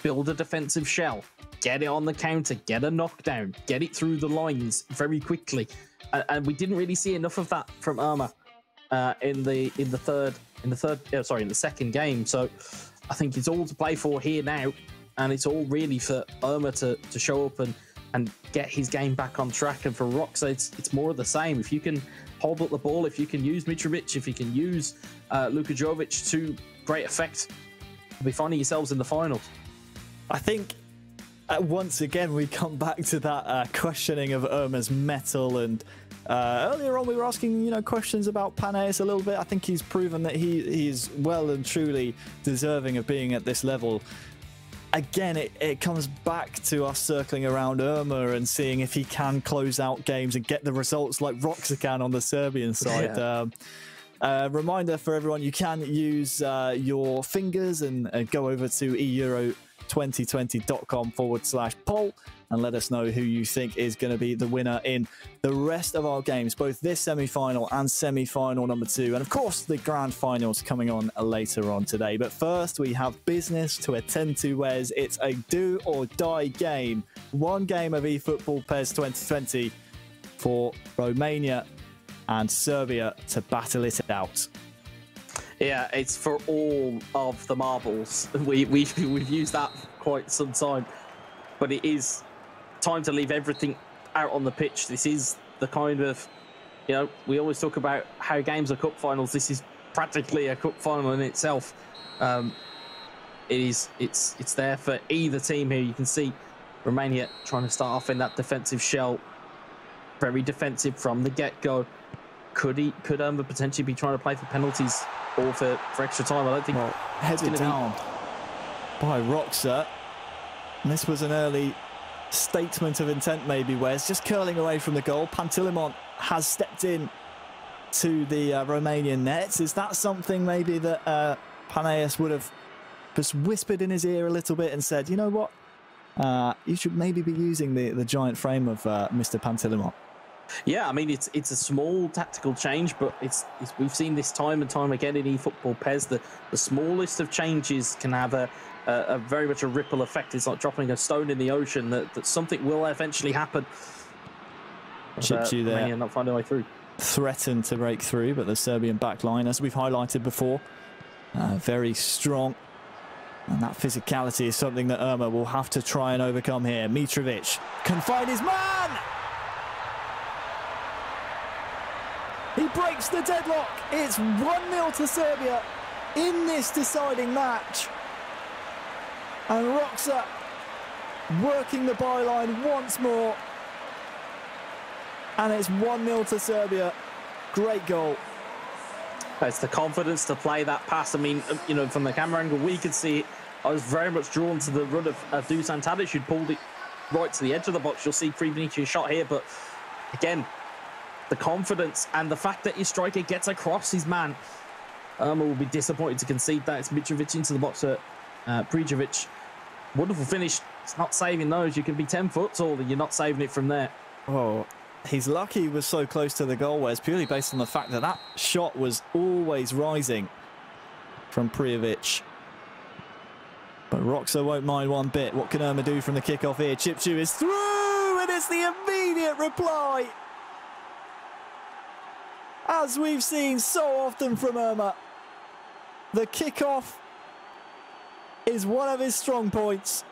build a defensive shell, get it on the counter, get a knockdown, get it through the lines very quickly. And we didn't really see enough of that from Irma in the second game. So I think it's all to play for here now, and it's all really for Irma to show up and get his game back on track. And for Roxa, it's more of the same. If you can hold up the ball, if you can use Mitrovic, if you can use Luka Jovic to great effect, you'll be finding yourselves in the finals. I think once again we come back to that questioning of Irma's mettle, and earlier on we were asking, you know, questions about Paneas a little bit. I think he's proven that he is well and truly deserving of being at this level. Again, it comes back to us circling around Irma and seeing if he can close out games and get the results like Roxa can on the Serbian side. Yeah. Reminder for everyone, you can use your fingers and go over to eEURO2020.com/poll and let us know who you think is going to be the winner in the rest of our games, both this semi-final and semi-final number 2. And of course, the grand finals coming on later on today. But first, we have business to attend to, Wes. It's a do or die game. One game of eFootball PES 2020 for Romania and Serbia to battle it out. Yeah, it's for all of the marbles. We've used that quite some time, but it is time to leave everything out on the pitch. This is the kind of, you know, we always talk about how games are cup finals. This is practically a cup final in itself. It's there for either team here. You can see Romania trying to start off in that defensive shell, very defensive from the get-go. Could Irma potentially be trying to play for penalties or for extra time? I don't think. Well, headed down by Roxa, and this was an early statement of intent, maybe, Wes, just curling away from the goal. Pantilimon has stepped in to the Romanian nets. Is that something maybe that Paneas would have just whispered in his ear a little bit and said, you know what, you should maybe be using the giant frame of Mr. Pantilimon? Yeah, I mean, it's a small tactical change, but we've seen this time and time again in eFootball PES. The smallest of changes can have a very much a ripple effect. It's like dropping a stone in the ocean, that something will eventually happen. Chips you there. Not finding a way through. Threatened to break through, but the Serbian backline, as we've highlighted before, very strong. And that physicality is something that Irma will have to try and overcome here. Mitrovic can find his man! He breaks the deadlock. It's 1-0 to Serbia in this deciding match. And Roxa working the byline once more. And it's 1-0 to Serbia. Great goal. It's the confidence to play that pass. I mean, you know, from the camera angle, we could see it. I was very much drawn to the run of Dusan Tadic, who'd pulled it right to the edge of the box. You'll see Privinic's shot here, but again, the confidence and the fact that his striker gets across his man. Irma will be disappointed to concede that. It's Mitrovic into the box at Prijovic. Wonderful finish. It's not saving those. You can be 10 foot tall and you're not saving it from there. Oh, he's lucky he was so close to the goal, Wes, purely based on the fact that that shot was always rising from Prijovic. But Roxa won't mind one bit. What can Irma do from the kickoff here? Chipchu is through, and it's the immediate reply. As we've seen so often from Irma, the kickoff is one of his strong points,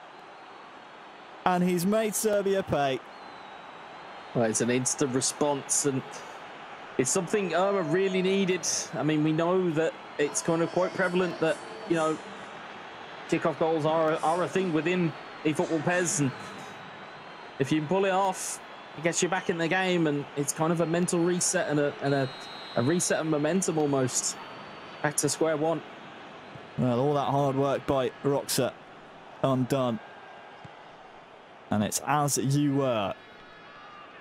and he's made Serbia pay. Well, it's an instant response, and it's something Irma really needed. I mean, we know that it's kind of quite prevalent that, you know, kickoff goals are a thing within eFootball PES, and if you can pull it off, it gets you back in the game, and it's kind of a mental reset and a reset of momentum almost. Back to square one. Well, all that hard work by Roxa undone. And it's as you were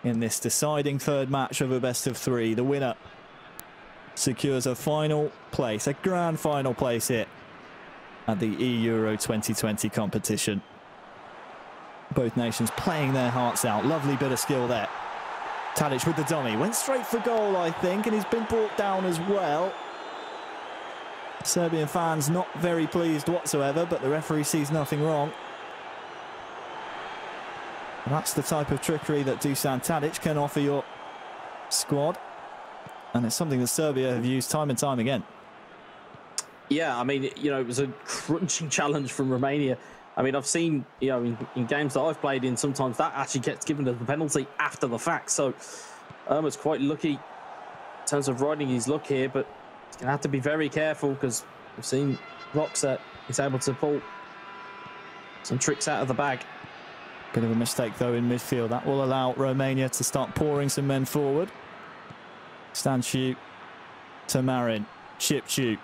in this deciding third match of a best of three. The winner secures a final place, a grand final place here at the eEURO 2020 competition. Both nations playing their hearts out. Lovely bit of skill there. Tadic with the dummy. Went straight for goal, I think, and he's been brought down as well. Serbian fans not very pleased whatsoever, but the referee sees nothing wrong. And that's the type of trickery that Dusan Tadic can offer your squad. And it's something that Serbia have used time and time again. Yeah, I mean, you know, it was a crunching challenge from Romania. I mean, I've seen, you know, in games that I've played in, sometimes that actually gets given as a penalty after the fact. So Irma's quite lucky in terms of riding his luck here, but he's going to have to be very careful because we've seen Roxa is able to pull some tricks out of the bag. Bit of a mistake, though, in midfield. That will allow Romania to start pouring some men forward. Stanciu to Marin. Chipchu.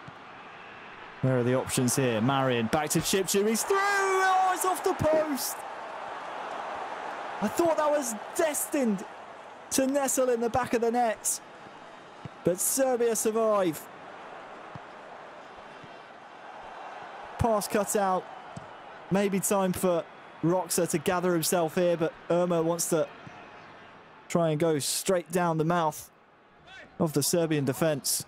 Where are the options here? Marin back to Chipchu. He's through! Oh, it's off the post! I thought that was destined to nestle in the back of the net. But Serbia survive. Pass cut out. Maybe time for Roxa to gather himself here, but Irma wants to try and go straight down the mouth of the Serbian defence.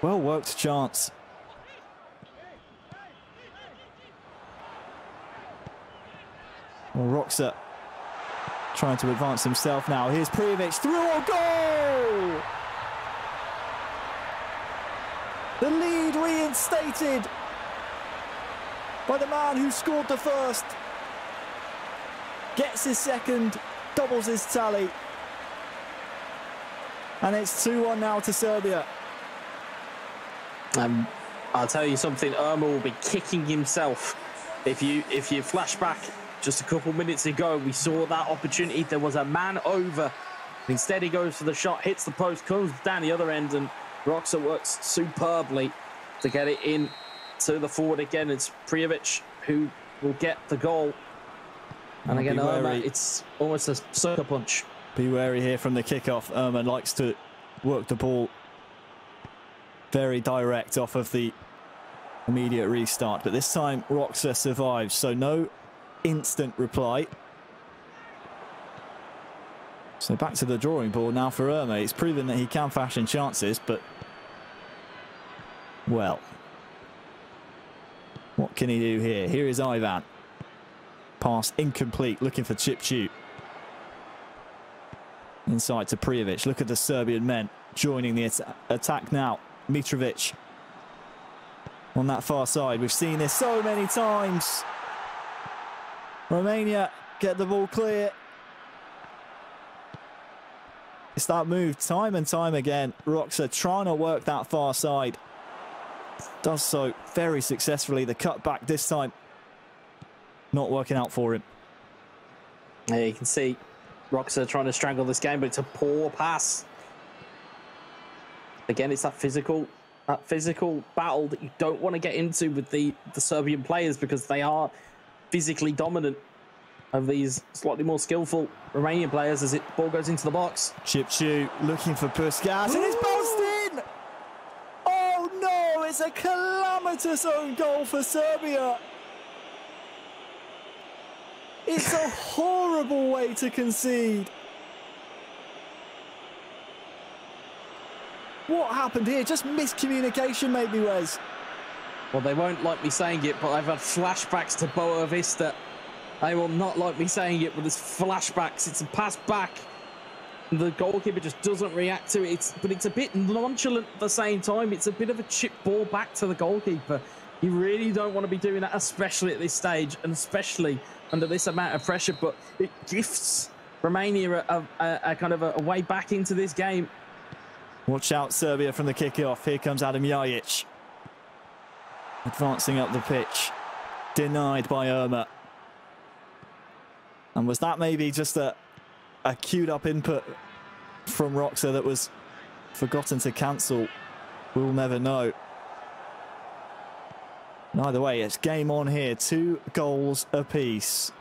Well worked chance. Well, Roxa trying to advance himself now. Here's Prijovic through a goal! The lead reinstated by the man who scored the first. Gets his second, doubles his tally. And it's 2-1 now to Serbia. I'll tell you something, Irma will be kicking himself. If you flash back just a couple minutes ago, we saw that opportunity. There was a man over. Instead, he goes for the shot, hits the post, comes down the other end, and Roxa works superbly to get it in to the forward again. It's Prijovic who will get the goal. And again, Irma, it's almost a sucker punch. Be wary here from the kickoff. Irma likes to work the ball very direct off of the immediate restart, but this time Roxa survives, so no instant reply. So back to the drawing board now for Irma. He's proven that he can fashion chances, but well, what can he do here? Here is Ivan. Pass incomplete, looking for Chipchu. Inside to Prijovic. Look at the Serbian men joining the attack now. Mitrovic on that far side. We've seen this so many times. Romania get the ball clear. It's that move time and time again. Roxa trying to work that far side. Does so very successfully. The cutback this time not working out for him. Yeah, you can see Roxa trying to strangle this game, but it's a poor pass. Again, it's that physical battle that you don't want to get into with the Serbian players, because they are physically dominant of these slightly more skillful Romanian players as it ball goes into the box. Chipchu looking for Puskas, and it's bounced in! Oh no, it's a calamitous own goal for Serbia. It's a horrible way to concede. What happened here? Just miscommunication maybe, Wes. Well, they won't like me saying it, but I've had flashbacks to Boa Vista. They will not like me saying it, but there's flashbacks. It's a pass back. The goalkeeper just doesn't react to it. But it's a bit nonchalant at the same time. It's a bit of a chip ball back to the goalkeeper. You really don't want to be doing that, especially at this stage, and especially under this amount of pressure. But it gifts Romania a kind of a way back into this game. Watch out, Serbia, from the kick-off. Here comes Adam Jajic. Advancing up the pitch. Denied by Irma. And was that maybe just a queued up input from Roxa that was forgotten to cancel? We'll never know. And either way, it's game on here. 2 goals apiece.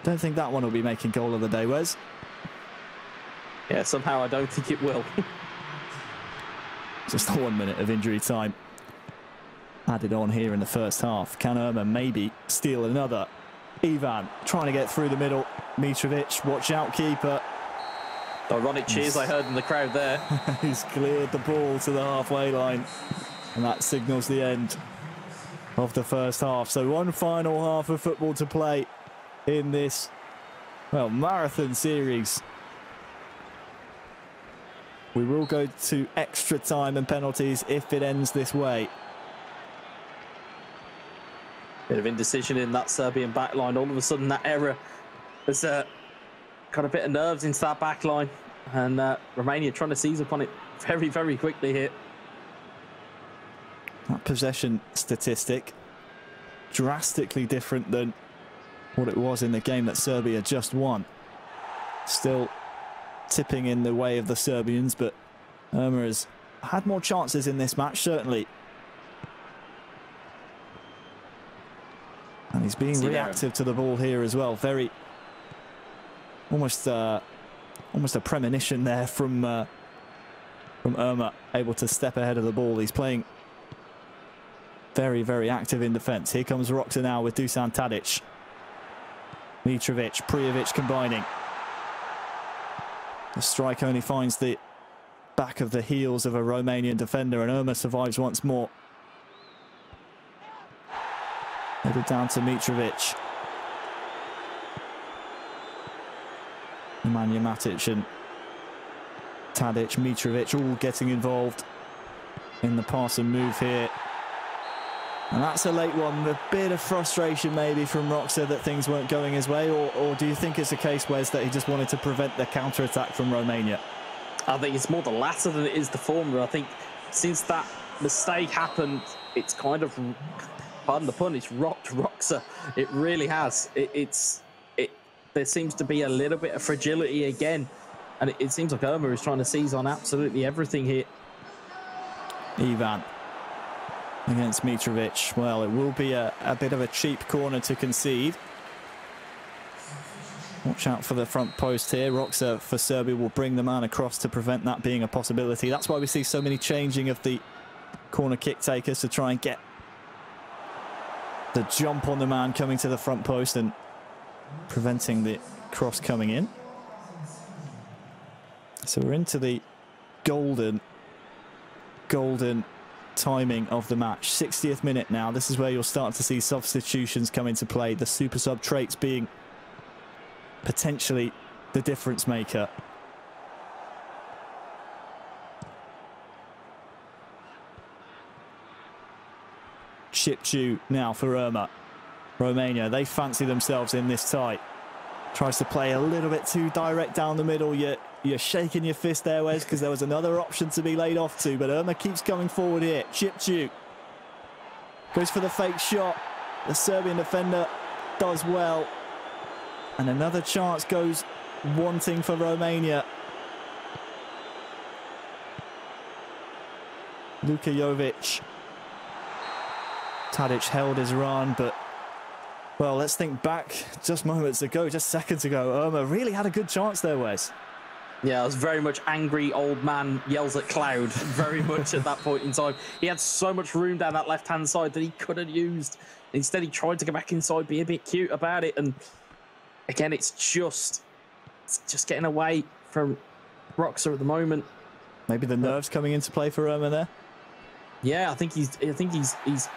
Don't think that one will be making goal of the day, Wes. Yeah, somehow I don't think it will. Just 1 minute of injury time added on here in the first half. Can Irma maybe steal another? Ivan trying to get through the middle. Mitrovic, watch out, keeper. Ironic cheers I heard in the crowd there. He's cleared the ball to the halfway line. And that signals the end of the first half. So one final half of football to play in this, well, marathon series. We will go to extra time and penalties if it ends this way. Bit of indecision in that Serbian backline. All of a sudden, that error has got a bit of nerves into that backline. And Romania trying to seize upon it very, very quickly here. That possession statistic, drastically different than what it was in the game that Serbia just won. Still tipping in the way of the Serbians, but Irma has had more chances in this match, certainly. And he's being reactive to the ball here as well. Very, almost a premonition there from Irma, able to step ahead of the ball. He's playing very, very active in defence. Here comes Roxa now with Dusan Tadic. Mitrovic, Prijovic combining. The strike only finds the back of the heels of a Romanian defender, and Irma survives once more. Headed down to Mitrovic. Nemanja Matic and Tadic, Mitrovic all getting involved in the pass and move here. And that's a late one. A bit of frustration maybe from Roxa that things weren't going his way, or do you think it's a case, Wes, that he just wanted to prevent the counter-attack from Romania? I think it's more the latter than it is the former. I think since that mistake happened, it's kind of, pardon the pun, it's rocked Roxa. It really has. There seems to be a little bit of fragility again, and it seems like Irma is trying to seize on absolutely everything here. Ivan against Mitrovic. Well, it will be a bit of a cheap corner to concede. Watch out for the front post here. Roxa for Serbia will bring the man across to prevent that being a possibility. That's why we see so many changing of the corner kick takers to try and get the jump on the man coming to the front post and preventing the cross coming in. So we're into the golden timing of the match. 60th minute now. This is where you'll start to see substitutions come into play. The super sub traits being potentially the difference maker. Shipchu now for Irma. Romania, they fancy themselves in this tight. Tries to play a little bit too direct down the middle. You're shaking your fist there, Wes, because there was another option to be laid off to, but Irma keeps coming forward here. Shipchu goes for the fake shot. The Serbian defender does well. And another chance goes wanting for Romania. Luka Jovic. Tadic held his run, but, well, let's think back just moments ago, just seconds ago. Irma really had a good chance there, Wes. Yeah, it was very much angry old man yells at cloud, very much at that point in time. He had so much room down that left-hand side that he could have used. Instead, he tried to go back inside, be a bit cute about it, and again, it's just getting away from Roxa at the moment. Maybe the nerves coming into play for Irma there. Yeah, I think he's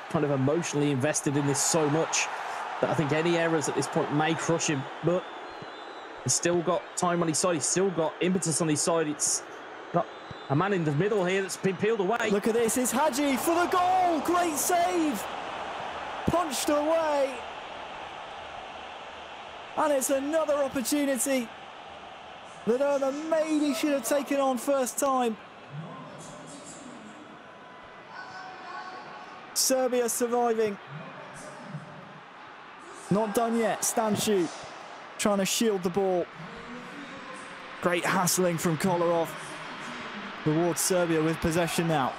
kind of emotionally invested in this so much that I think any errors at this point may crush him. But he's still got time on his side. He's still got impetus on his side. It's got a man in the middle here that's been peeled away. Look at this. It's Hadji for the goal. Great save. Punched away. And it's another opportunity that Irma maybe should have taken on first time. Serbia surviving. Not done yet. Stanciu trying to shield the ball. Great hassling from Kolarov. Rewards Serbia with possession now.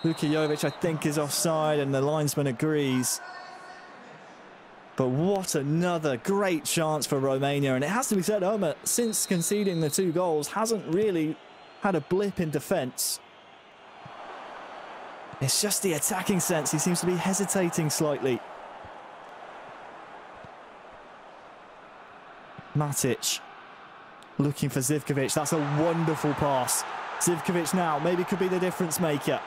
Luka Jovic, I think, is offside, and the linesman agrees. But what another great chance for Romania. And it has to be said, Ömer, since conceding the 2 goals, hasn't really had a blip in defence. It's just the attacking sense. He seems to be hesitating slightly. Matic looking for Zivkovic. That's a wonderful pass. Zivkovic now maybe could be the difference maker.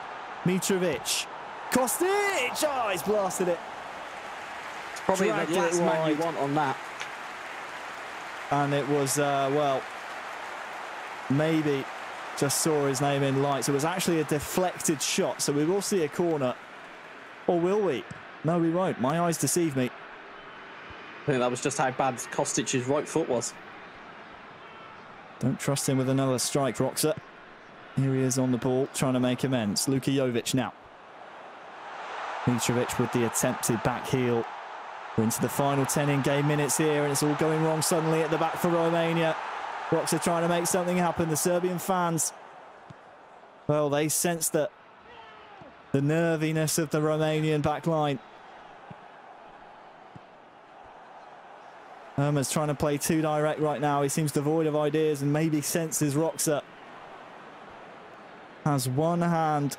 Mitrovic. Kostic! Oh, he's blasted it. It's probably the last man you want on that. And it was, well, maybe just saw his name in lights. It was actually a deflected shot, so we will see a corner. Or will we? No, we won't. My eyes deceive me. I think that was just how bad Kostic's right foot was. Don't trust him with another strike, Roxa. Here he is on the ball, trying to make amends. Luka Jovic now. Mitrovic with the attempted back heel. We're into the final 10 in-game minutes here, and it's all going wrong suddenly at the back for Romania. Roxa trying to make something happen. The Serbian fans, well, they sense that the nerviness of the Romanian back line. Ömer's trying to play too direct right now. He seems devoid of ideas and maybe senses Roxa has one hand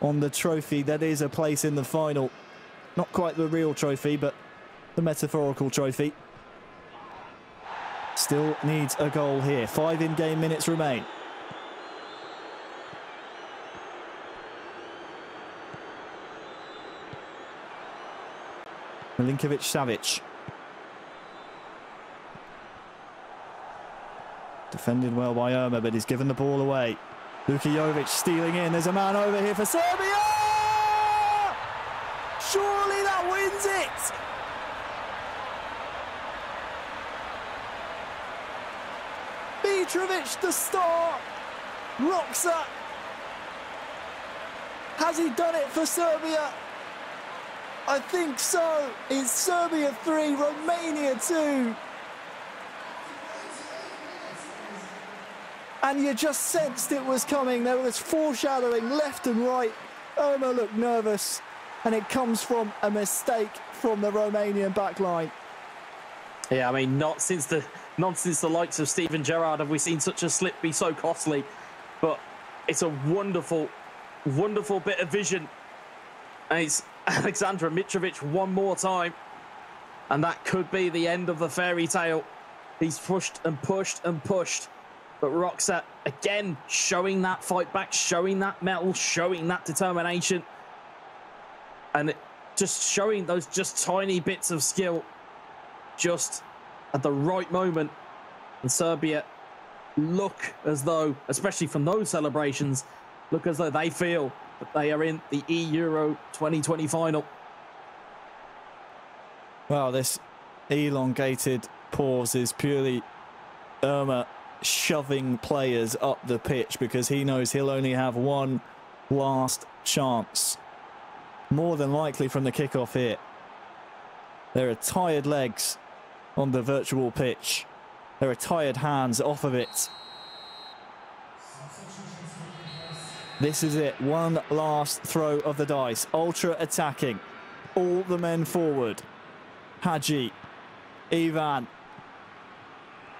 on the trophy that is a place in the final. Not quite the real trophy, but the metaphorical trophy. Still needs a goal here. 5 in-game minutes remain. Milinkovic-Savic. Defended well by Ömer, but he's given the ball away. Luka Jovic stealing in. There's a man over here for Serbia! Surely that wins it! Mitrovic the star. Roxa. Has he done it for Serbia? I think so. It's Serbia 3, Romania 2. And you just sensed it was coming. There was foreshadowing left and right. Ömer looked nervous, and it comes from a mistake from the Romanian backline. Yeah, I mean, not since the likes of Steven Gerrard have we seen such a slip be so costly. But it's a wonderful, wonderful bit of vision. And it's Aleksandar Mitrovic one more time. And that could be the end of the fairy tale. He's pushed and pushed and pushed. But Roxa, again, showing that fight back, showing that mettle, showing that determination. And just showing those just tiny bits of skill just at the right moment. And Serbia look as though, especially from those celebrations, look as though they feel that they are in the eEURO 2020 final. Well, this elongated pause is purely Ömer shoving players up the pitch because he knows he'll only have one last chance. More than likely from the kickoff here. There are tired legs on the virtual pitch. There are tired hands off of it. This is it. One last throw of the dice. Ultra attacking. All the men forward. Hadji. Ivan.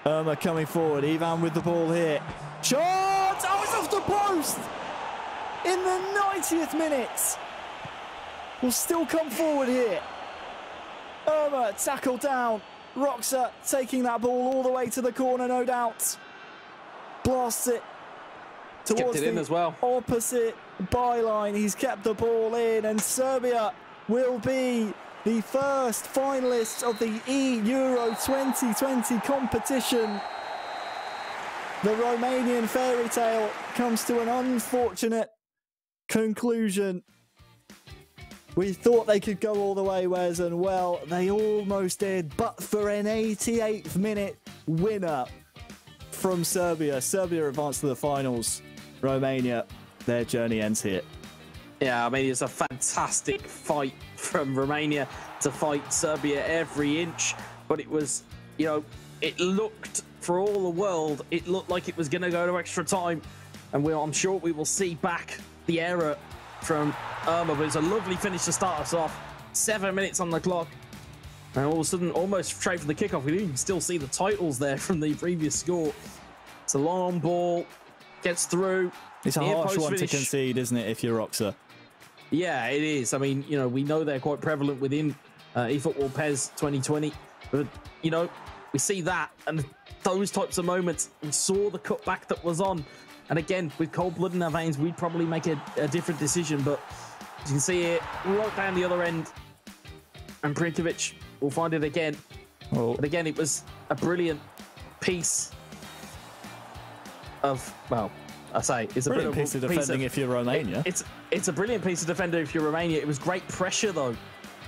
Ömer coming forward. Ivan with the ball here. Shot! Oh, it's off the post! In the 90th minute. Will still come forward here. Ömer tackled down. Roxa taking that ball all the way to the corner, no doubt. Blasts it towards the as well. Opposite byline. He's kept the ball in, and Serbia will be the first finalists of the eEURO 2020 competition. The Romanian fairy tale comes to an unfortunate conclusion. We thought they could go all the way, Wes, and well, they almost did, but for an 88th minute winner from Serbia. Serbia advanced to the finals. Romania, their journey ends here. Yeah, I mean, it's a fantastic fight from Romania to fight Serbia every inch. But it was, you know, it looked, for all the world, it looked like it was going to go to extra time. And I'm sure we will see back the error from Irma. But it's a lovely finish to start us off. 7 minutes on the clock. And all of a sudden, almost straight from the kickoff, we can still see the titles there from the previous score. It's a long ball, gets through. It's a harsh one to concede, isn't it, if you're Roxa? Yeah, it is. I mean, you know, we know they're quite prevalent within eFootball PES 2020. But, you know, we see that and those types of moments. We saw the cutback that was on. And again, with cold blood in our veins, we'd probably make a different decision. But as you can see it, right down the other end. And Prinkovic will find it again. Oh. But again, it was a brilliant piece of, well, I say it's a brilliant piece of defending if you're Romania. It's a brilliant piece of defending if you're Romania. It was great pressure though,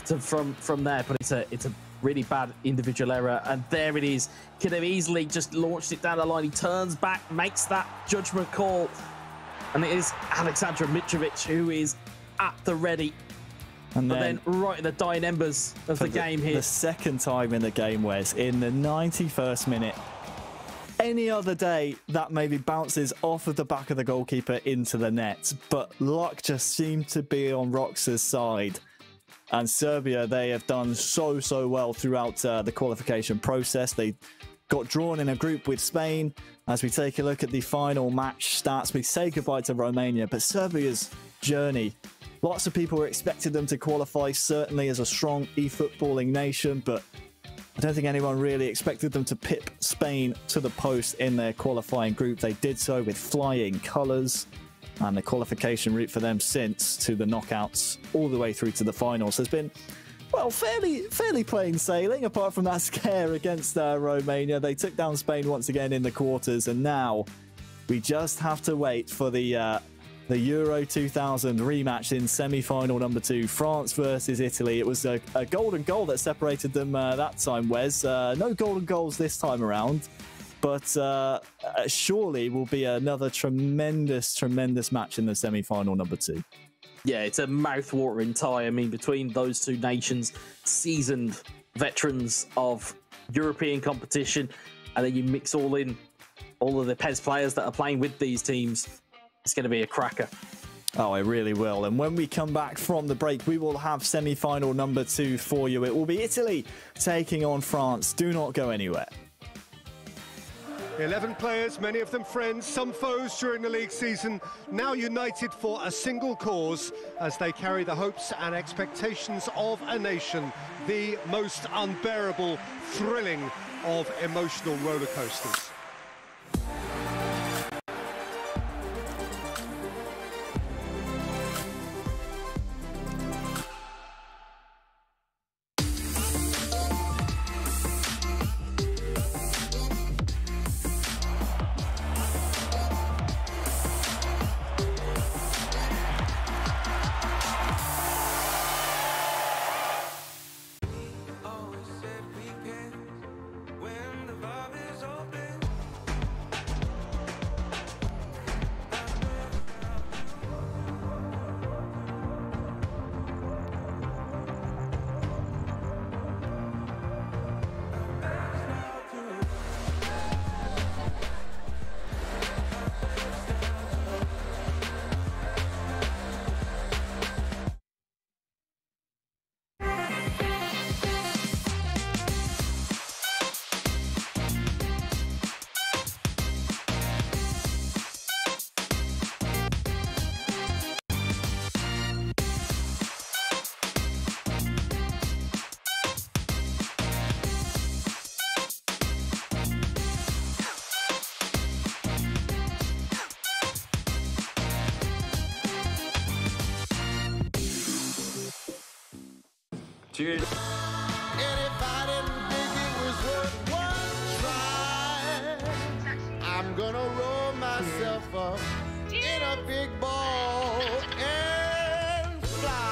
from there, but it's a really bad individual error, and there it is. Could have easily just launched it down the line. He turns back, makes that judgment call, and it is Aleksandar Mitrovic who is at the ready. And then right in the dying embers of the game here. The second time in the game, Wes, in the 91st minute. Any other day, that maybe bounces off of the back of the goalkeeper into the net. But luck just seemed to be on Roxa's side. And Serbia, they have done so well throughout the qualification process. They got drawn in a group with Spain. As we take a look at the final match stats, we say goodbye to Romania. But Serbia's journey, lots of people were expecting them to qualify, certainly as a strong eFootballing nation. But I don't think anyone really expected them to pip Spain to the post in their qualifying group. They did so with flying colours, and the qualification route for them since to the knockouts all the way through to the finals has been, well, fairly plain sailing, apart from that scare against Romania. They took down Spain once again in the quarters, and now we just have to wait for the Euro 2000 rematch in semi-final number 2, France versus Italy. It was a golden goal that separated them that time, Wes. No golden goals this time around, but surely will be another tremendous match in the semi-final number 2. Yeah, it's a mouth-watering tie. I mean, between those two nations, seasoned veterans of European competition, and then you mix all of the PES players that are playing with these teams. It's going to be a cracker. Oh, it really will. And when we come back from the break, we will have semi-final number 2 for you. It will be Italy taking on France. Do not go anywhere. 11 players, many of them friends, some foes during the league season, now united for a single cause as they carry the hopes and expectations of a nation, the most unbearable, thrilling of emotional roller coasters. Cheers. And if I didn't think it was worth one try, I'm gonna roll myself up in a big ball and fly.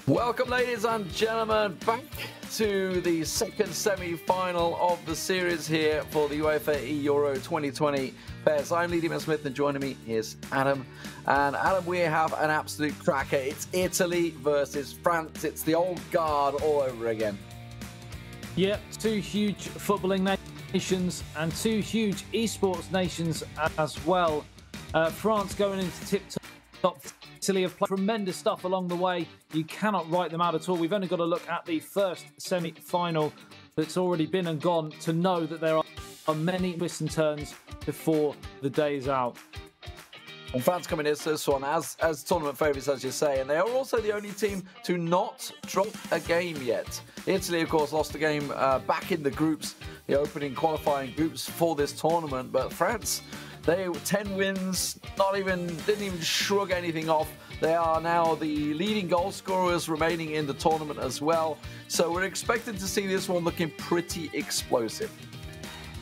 Welcome, ladies and gentlemen, back to the second semi-final of the series here for the UEFA eEURO 2020 pairs. I'm Lee Smith, and joining me is Adam. And Adam, we have an absolute cracker. It's Italy versus France. It's the old guard all over again. Yep, two huge footballing nations and two huge esports nations as well. France going into tip-top. Italy have played tremendous stuff along the way. You cannot write them out at all. We've only got to look at the first semi-final that's already been and gone to know that there are many twists and turns before the day is out. And France coming into this one as tournament favourites, as you say, and they are also the only team to not drop a game yet. Italy, of course, lost a game back in the groups, the opening qualifying groups for this tournament, but France, they 10 wins, didn't even shrug anything off. They are now the leading goal scorers remaining in the tournament as well. So we're expected to see this one looking pretty explosive.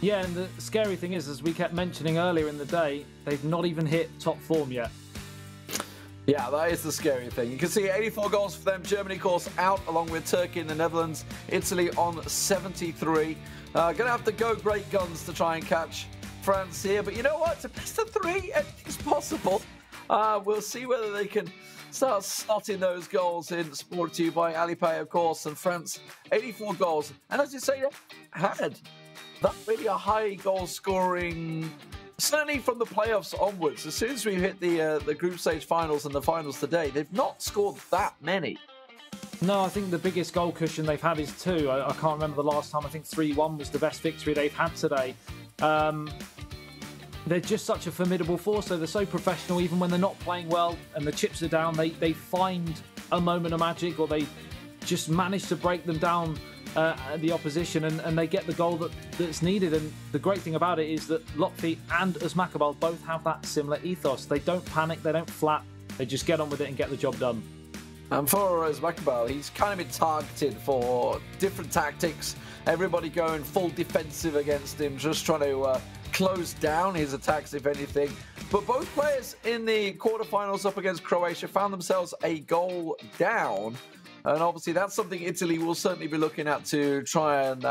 Yeah, and the scary thing is, as we kept mentioning earlier in the day, they've not even hit top form yet. Yeah, that is the scary thing. You can see 84 goals for them. Germany, of course, out along with Turkey and the Netherlands. Italy on 73. Going to have to go great guns to try and catch France here, but you know what? It's a best of three. Anything's possible. We'll see whether they can start slotting those goals in. Sport to you by Alipay, of course, and France 84 goals. And as you say, had that really a high goal scoring, certainly from the playoffs onwards. As soon as we hit the group stage finals and the finals today, they've not scored that many. No, I think the biggest goal cushion they've had is 2. I can't remember the last time. I think 3-1 was the best victory they've had today. They're just such a formidable force. So they're so professional, even when they're not playing well and the chips are down, they find a moment of magic, or they just manage to break them down, the opposition, and they get the goal that's needed. And the great thing about it is that Lotfi and Özmakabal both have that similar ethos. They don't panic, they don't flap, they just get on with it and get the job done. And for Özmakabal, he's kind of been targeted for different tactics. Everybody going full defensive against him, just trying to close down his attacks, if anything. But both players in the quarterfinals up against Croatia found themselves a goal down. And obviously that's something Italy will certainly be looking at to try and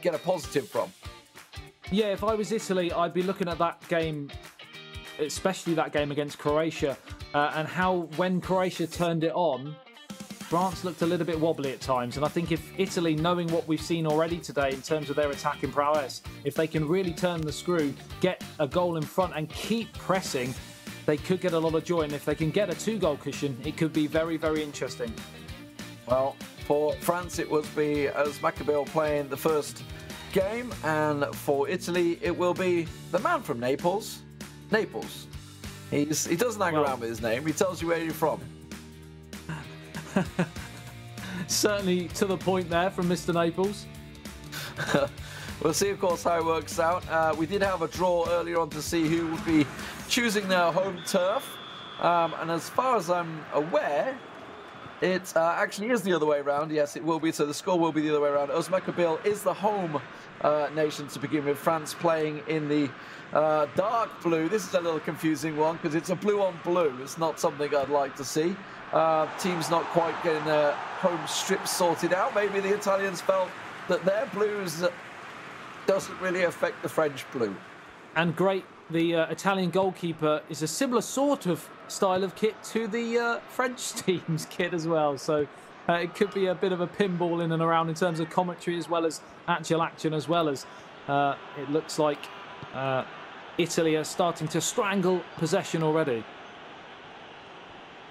get a positive from. Yeah, if I was Italy, I'd be looking at that game, especially that game against Croatia, and how when Croatia turned it on, France looked a little bit wobbly at times. And I think if Italy, knowing what we've seen already today in terms of their attacking prowess, if they can really turn the screw, get a goal in front and keep pressing, they could get a lot of joy. And if they can get a 2-goal cushion, it could be very, very interesting. Well, for France, it will be Özmakabal playing the first game. And for Italy, it will be the man from Naples. Naples. He doesn't hang around with his name. He tells you where you're from. Certainly to the point there from Mr. Naples. We'll see, of course, how it works out. We did have a draw earlier on to see who would be choosing their home turf. And as far as I'm aware, it actually is the other way around. Yes, it will be. So the score will be the other way around. Özmakabal is the home nation to begin with. France playing in the dark blue. This is a little confusing one because it's a blue on blue. It's not something I'd like to see. Teams not quite getting their home strips sorted out. Maybe the Italians felt that their blues doesn't really affect the French blue. And great, the Italian goalkeeper is a similar sort of style of kit to the French team's kit as well. So it could be a bit of a pinball in and around in terms of commentary as well as actual action, as well as it looks like Italy are starting to strangle possession already.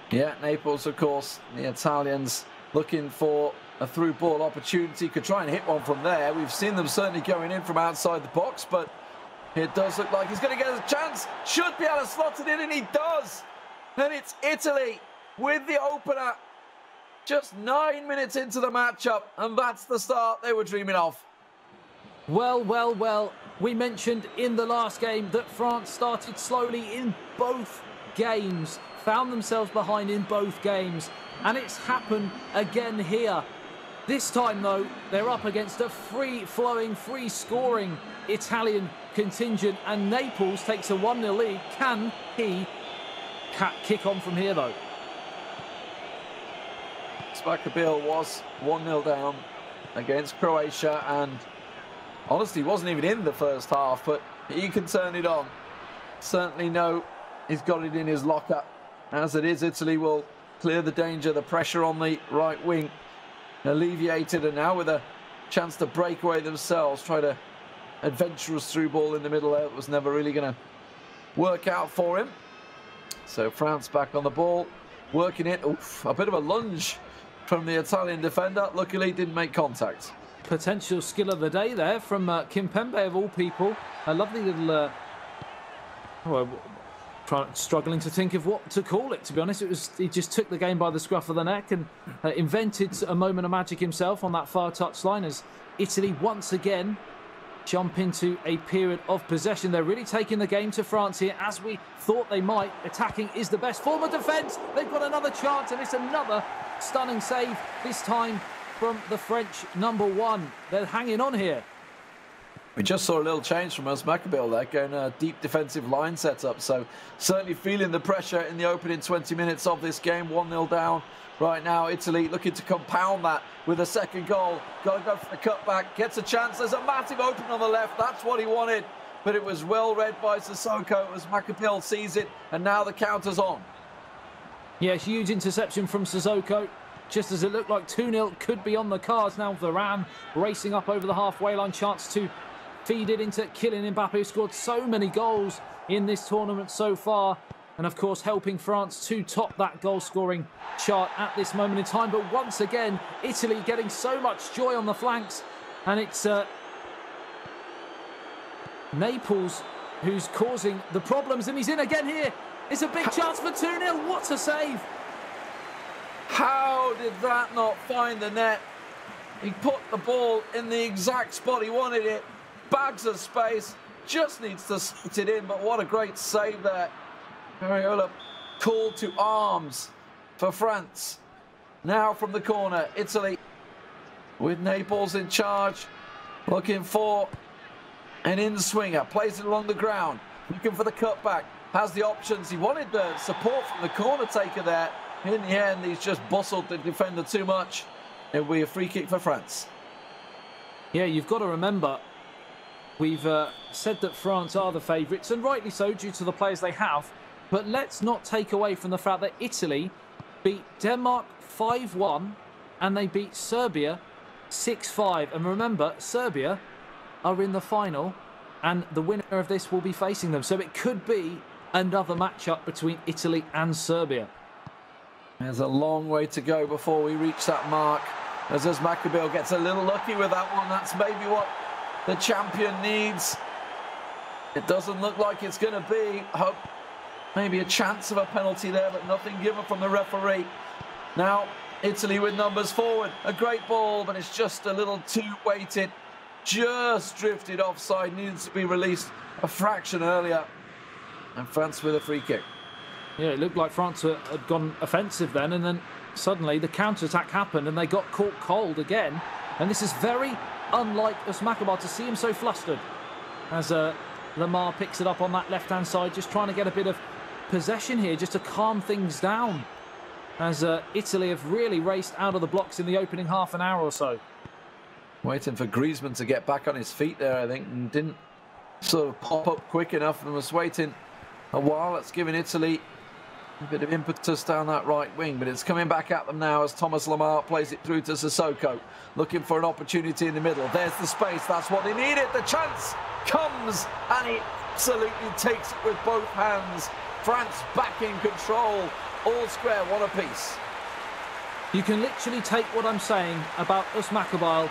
Yeah, Naples, of course, the Italians looking for a through ball opportunity. Could try and hit one from there. We've seen them certainly going in from outside the box, but it does look like he's going to get a chance. Should be able to slot it in, and he does. And it's Italy with the opener. Just 9 minutes into the matchup, and that's the start they were dreaming of. Well, well, well. We mentioned in the last game that France started slowly in both games. Found themselves behind in both games, and it's happened again here. This time, though, they're up against a free-flowing, free-scoring Italian contingent, and Naples takes a 1-0 lead. Can he kick on from here, though? Maccabil was 1-0 down against Croatia, and honestly wasn't even in the first half, but he can turn it on. Certainly know he's got it in his locker. As it is, Italy will clear the danger, the pressure on the right wing alleviated, and now with a chance to break away themselves, try to adventurous through ball in the middle there. It was never really going to work out for him. So France back on the ball, working it. Oof, a bit of a lunge from the Italian defender. Luckily didn't make contact. Potential skill of the day there from Kimpembe of all people. A lovely little struggling to think of what to call it, to be honest. He just took the game by the scruff of the neck and invented a moment of magic himself on that far touchline as Italy once again jump into a period of possession. They're really taking the game to France here, as we thought they might. Attacking is the best form of defence. They've got another chance, and it's another stunning save, this time from the French #1. They're hanging on here. We just saw a little change from Maccabil there, going a deep defensive line setup. So certainly feeling the pressure in the opening 20 minutes of this game. 1-0 down right now. Italy looking to compound that with a second goal. Got to go for the cutback. Gets a chance. There's a massive opening on the left. That's what he wanted. But it was well read by Sissoko as Maccabil sees it. And now the counter's on. Yeah, huge interception from Sissoko. Just as it looked like 2-0 could be on the cards. Now Varane racing up over the halfway line. Chance to feed it into Kylian Mbappe, who scored so many goals in this tournament so far. And of course, helping France to top that goal-scoring chart at this moment in time. But once again, Italy getting so much joy on the flanks. And it's Naples who's causing the problems. And he's in again here. It's a big chance for 2-0. What a save. How did that not find the net? He put the ball in the exact spot he wanted it. Bags of space, just needs to sit it in, but what a great save there. Areola called to arms for France. Now from the corner, Italy with Naples in charge, looking for an in-swinger, plays it along the ground, looking for the cutback, has the options. He wanted the support from the corner taker there. In the end, he's just bustled the defender too much. It'll be a free kick for France. Yeah, you've got to remember, we've said that France are the favourites, and rightly so due to the players they have. But let's not take away from the fact that Italy beat Denmark 5-1 and they beat Serbia 6-5. And remember, Serbia are in the final and the winner of this will be facing them. So it could be another matchup between Italy and Serbia. There's a long way to go before we reach that mark. As Maccabil gets a little lucky with that one. That's maybe what the champion needs. It doesn't look like it's going to be. Hope maybe a chance of a penalty there, but nothing given from the referee. Now Italy with numbers forward. A great ball, but it's just a little too weighted. Just drifted offside. Needs to be released a fraction earlier. And France with a free kick. Yeah, it looked like France had gone offensive then, and then suddenly the counter-attack happened and they got caught cold again. And this is very unlike Maccabil to see him so flustered. As Lamar picks it up on that left-hand side, just trying to get a bit of possession here, just to calm things down. As Italy have really raced out of the blocks in the opening half an hour or so. Waiting for Griezmann to get back on his feet there, I think, and didn't sort of pop up quick enough and was waiting a while. That's giving Italy a bit of impetus down that right wing, but it's coming back at them now as Thomas Lemar plays it through to Sissoko, looking for an opportunity in the middle. There's the space, that's what they needed. The chance comes, and he absolutely takes it with both hands. France back in control, all square, one apiece. You can literally take what I'm saying about Maccabil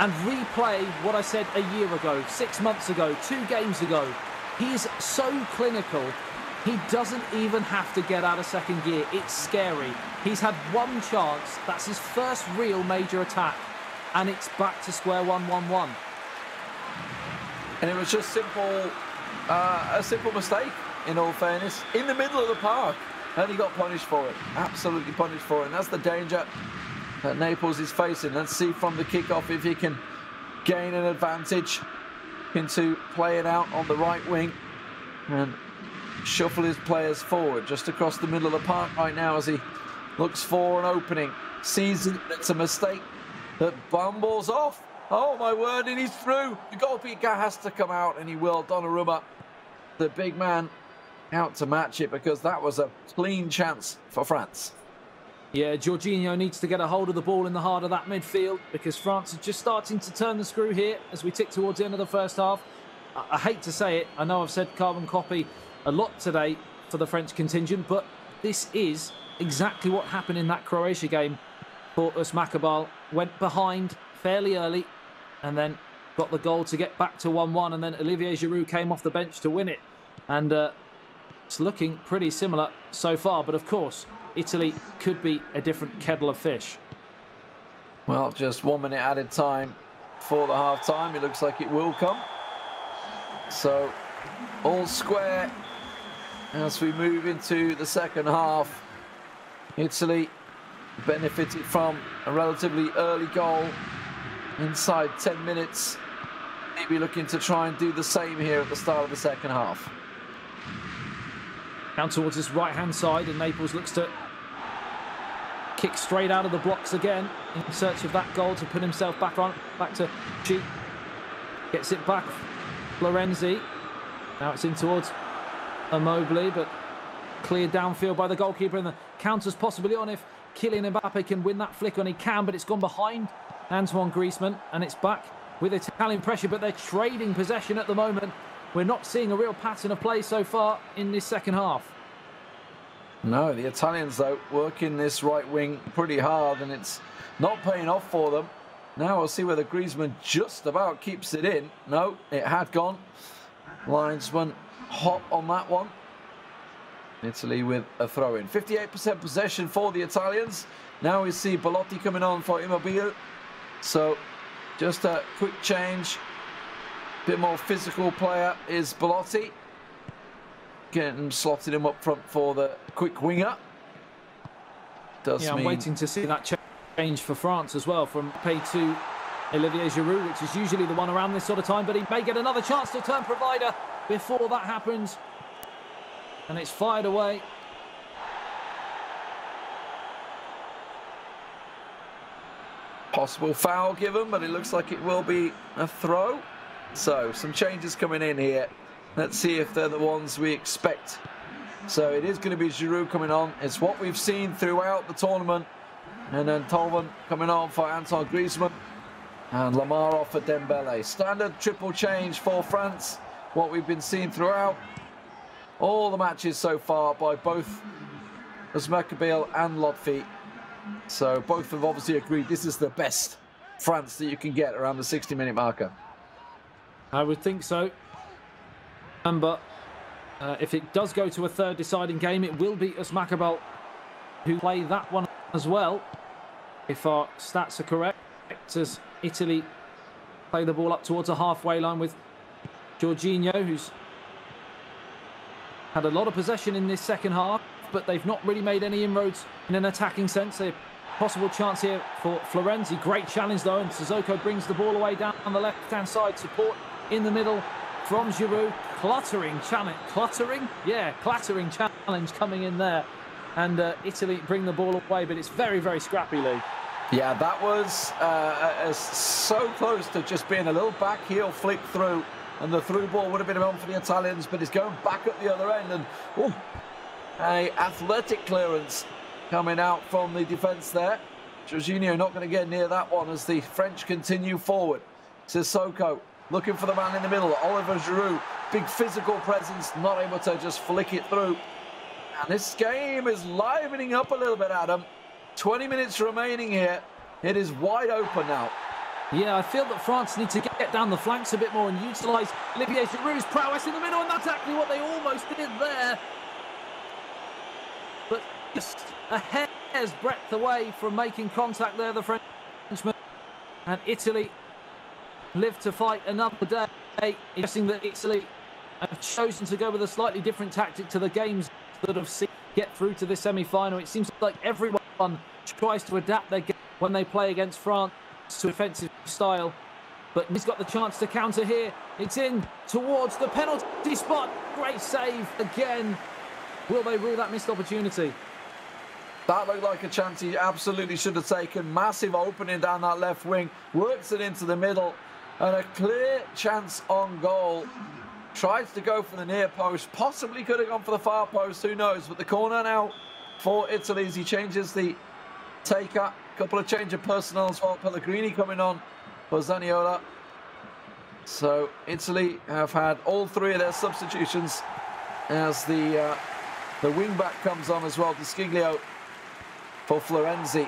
and replay what I said a year ago, 6 months ago, 2 games ago. He is so clinical. He doesn't even have to get out of second gear. It's scary. He's had one chance. That's his first real major attack. And it's back to square one, 1-1. And it was just simple, a simple mistake, in all fairness, in the middle of the park. And he got punished for it. Absolutely punished for it. And that's the danger that Naples is facing. Let's see from the kickoff if he can gain an advantage into playing out on the right wing and shuffle his players forward just across the middle of the park right now as he looks for an opening, sees it's a mistake that bumbles off. Oh my word, and he's through. The goalkeeper has to come out, and he will. Donnarumma, the big man, out to match it, because that was a clean chance for France. Yeah, Jorginho needs to get a hold of the ball in the heart of that midfield, because France are just starting to turn the screw here as we tick towards the end of the first half. I hate to say it, I know I've said carbon copy a lot today for the French contingent, but this is exactly what happened in that Croatia game for Usmakabal. Went behind fairly early and then got the goal to get back to 1-1, and then Olivier Giroud came off the bench to win it. And it's looking pretty similar so far, but of course, Italy could be a different kettle of fish. Well, just 1 minute added time for the half-time. It looks like it will come. So, all square as we move into the second half. Italy benefited from a relatively early goal inside 10 minutes. Maybe looking to try and do the same here at the start of the second half. Down towards his right-hand side, and Naples looks to kick straight out of the blocks again in search of that goal to put himself back on. Back to Chi. Gets it back. Florenzi. Now it's in towards Immobile, but cleared downfield by the goalkeeper, and the counter's possibly on if Kylian Mbappe can win that flick on. He can, but it's gone behind Antoine Griezmann, and it's back with Italian pressure, but they're trading possession at the moment. We're not seeing a real pattern of play so far in this second half. No, the Italians, though, working this right wing pretty hard, and it's not paying off for them. Now we'll see whether Griezmann just about keeps it in. No, it had gone. Linesman hot on that one. Italy with a throw-in. 58% possession for the Italians. Now we see Belotti coming on for Immobile. So just a quick change. Bit more physical player is Belotti. Getting slotted him up front for the quick winger. I'm waiting to see that change for France as well, from Pay to Olivier Giroud, which is usually the one around this sort of time, but he may get another chance to turn provider before that happens. And it's fired away. Possible foul given, but it looks like it will be a throw. So some changes coming in here. Let's see if they're the ones we expect. So it is going to be Giroud coming on. It's what we've seen throughout the tournament. And then Tolman coming on for Antoine Griezmann. And Lamar off for Dembele. Standard triple change for France. What we've been seeing throughout all the matches so far by both Usmakabal and Lotfi. So both have obviously agreed this is the best France that you can get around the 60-minute marker. I would think so. But if it does go to a third deciding game, it will be Usmakabal who play that one as well, if our stats are correct, as Italy play the ball up towards a halfway line with Jorginho, who's had a lot of possession in this second half, but they've not really made any inroads in an attacking sense. A possible chance here for Florenzi. Great challenge though, and Sissoko brings the ball away down on the left-hand side. Support in the middle from Giroud. Clattering challenge coming in there. And Italy bring the ball away, but it's very, very scrappy, Lee. Yeah, that was so close to just being a little back heel flick through, and the through ball would have been on for the Italians, but it's going back at the other end, and a athletic clearance coming out from the defence there. Jorginho not going to get near that one as the French continue forward. Sissoko looking for the man in the middle. Olivier Giroud, big physical presence, not able to just flick it through. And this game is livening up a little bit, Adam. 20 minutes remaining here. It is wide open now. Yeah, I feel that France need to get down the flanks a bit more and utilise Olivier Giroud's prowess in the middle, and that's actually what they almost did there. But just a hair's breadth away from making contact there, the Frenchman. And Italy live to fight another day. Interesting that Italy have chosen to go with a slightly different tactic to the games that have seen get through to this semi-final. It seems like everyone tries to adapt their game when they play against France to offensive style. But he's got the chance to counter here. It's in towards the penalty spot. Great save again. Will they rule that missed opportunity? That looked like a chance he absolutely should have taken. Massive opening down that left wing. Works it into the middle. And a clear chance on goal. Tries to go for the near post. Possibly could have gone for the far post. Who knows? But the corner now for Italy as he changes the taker. Couple of change of personnel as well. Pellegrini coming on for Zaniolo. So Italy have had all three of their substitutions as the wing back comes on as well. Desciglio for Florenzi.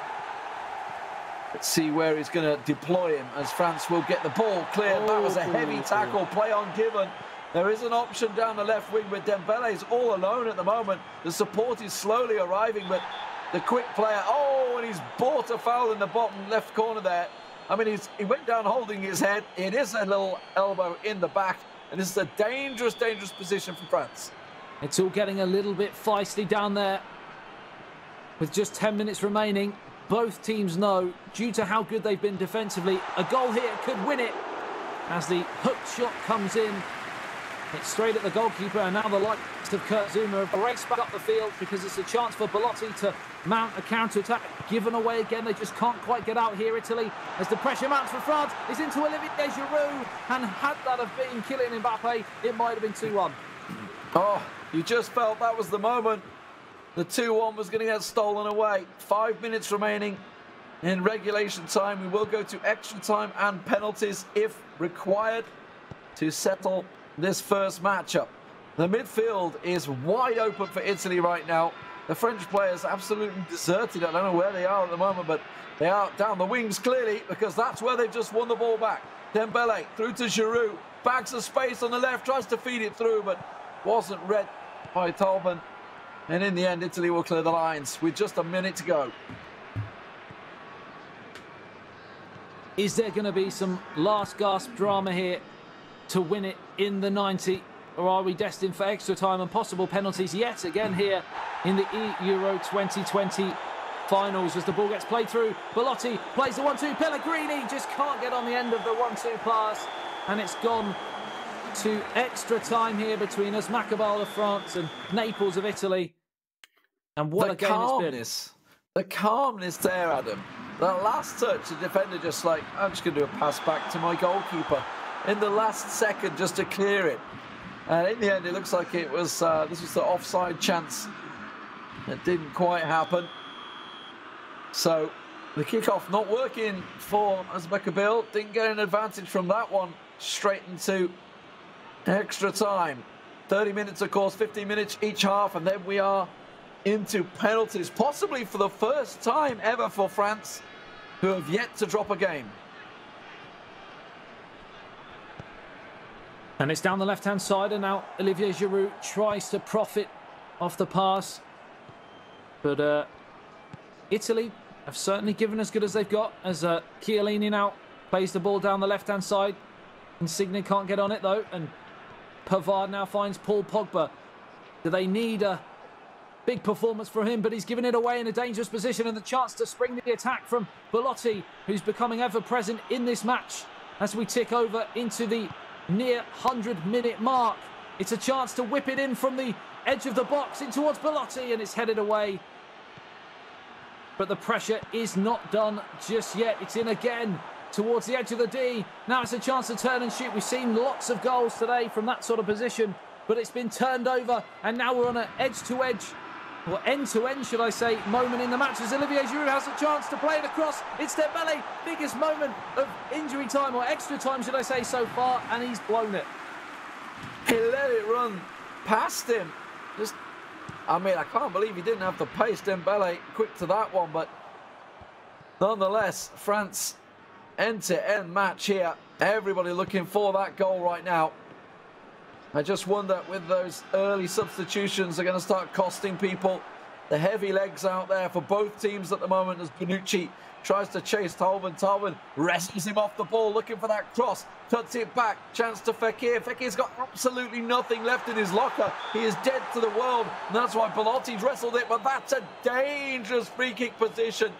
Let's see where he's going to deploy him as France will get the ball cleared. That was a heavy tackle, play on given. There is an option down the left wing, but Dembele is all alone at the moment. The support is slowly arriving, but the quick player, and he's bought a foul in the bottom left corner there. I mean, he went down holding his head. It is a little elbow in the back, and this is a dangerous, dangerous position for France. It's all getting a little bit feisty down there. With just 10 minutes remaining, both teams know, due to how good they've been defensively, a goal here could win it. As the hook shot comes in, it's straight at the goalkeeper, and now the likes of Kurt Zouma have raced back up the field because it's a chance for Belotti to mount a counter-attack. Given away again, they just can't quite get out here, Italy. As the pressure mounts for France, it's into Olivier Giroud, and had that have been Kylian Mbappe, it might have been 2-1. Oh, you just felt that was the moment. The 2-1 was going to get stolen away. 5 minutes remaining in regulation time. We will go to extra time and penalties if required to settle this first matchup. The midfield is wide open for Italy right now. The French players absolutely deserted. I don't know where they are at the moment, but they are down the wings clearly because that's where they've just won the ball back. Dembele through to Giroud. Bags of space on the left, tries to feed it through, but wasn't read by Tolman. And in the end, Italy will clear the lines with just a minute to go. Is there going to be some last gasp drama here to win it in the 90? Or are we destined for extra time and possible penalties yet again here in the eEURO 2020 finals as the ball gets played through? Belotti plays the 1-2. Pellegrini just can't get on the end of the 1-2 pass. And it's gone to extra time here between Asmacabal of France and Naples of Italy. And what a game it's been. The calmness there, Adam. The last touch, the defender just like, I'm just going to do a pass back to my goalkeeper in the last second just to clear it. And in the end, it looks like it was this was the offside chance. It didn't quite happen. So the kickoff not working for Asmacabal. Didn't get an advantage from that one. Straight into extra time. 30 minutes, of course, 15 minutes each half, and then we are into penalties, possibly for the first time ever for France, who have yet to drop a game. And it's down the left-hand side, and now Olivier Giroud tries to profit off the pass. But Italy have certainly given as good as they've got, as Chiellini now plays the ball down the left-hand side. Insigne can't get on it, though, and Pavard now finds Paul Pogba. Do they need a big performance from him? But he's given it away in a dangerous position, and the chance to spring the attack from Belotti, who's becoming ever-present in this match as we tick over into the near 100-minute mark. It's a chance to whip it in from the edge of the box in towards Belotti, and it's headed away. But the pressure is not done just yet. It's in again towards the edge of the D. Now it's a chance to turn and shoot. We've seen lots of goals today from that sort of position, but it's been turned over, and now we're on an edge-to-edge, or end-to-end, should I say, moment in the match as Olivier Giroud has a chance to play it across. It's Dembele, biggest moment of injury time, or extra time, should I say, so far, and he's blown it. He let it run past him. I mean, I can't believe he didn't have the pace, Dembele, quick to that one, but nonetheless, France end-to-end match here. Everybody looking for that goal right now. I just wonder, with those early substitutions, they're going to start costing people. The heavy legs out there for both teams at the moment as Bonucci tries to chase Tolman. Tolman wrestles him off the ball, looking for that cross. Cuts it back. Chance to Fekir. Fekir's got absolutely nothing left in his locker. He is dead to the world, and that's why Belotti's wrestled it, but that's a dangerous free kick position.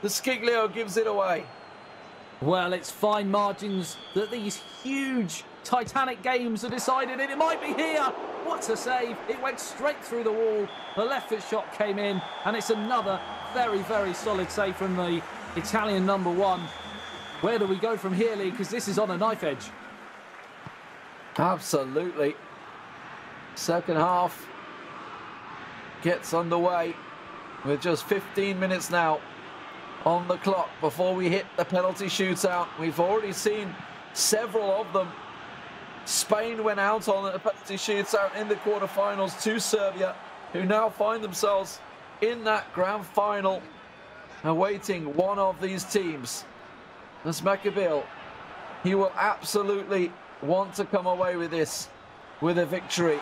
The Desciglio gives it away. Well, it's fine margins that these huge Titanic games are decided, and it might be here. What a save. It went straight through the wall. The left foot shot came in, and it's another very, very solid save from the Italian number one. Where do we go from here, Lee? Because this is on a knife edge. Absolutely. Second half gets underway with just 15 minutes now on the clock before we hit the penalty shootout. We've already seen several of them. Spain went out on a penalty shootout in the quarterfinals to Serbia, who now find themselves in that grand final, awaiting one of these teams. As Makabil, he will absolutely want to come away with this, with a victory.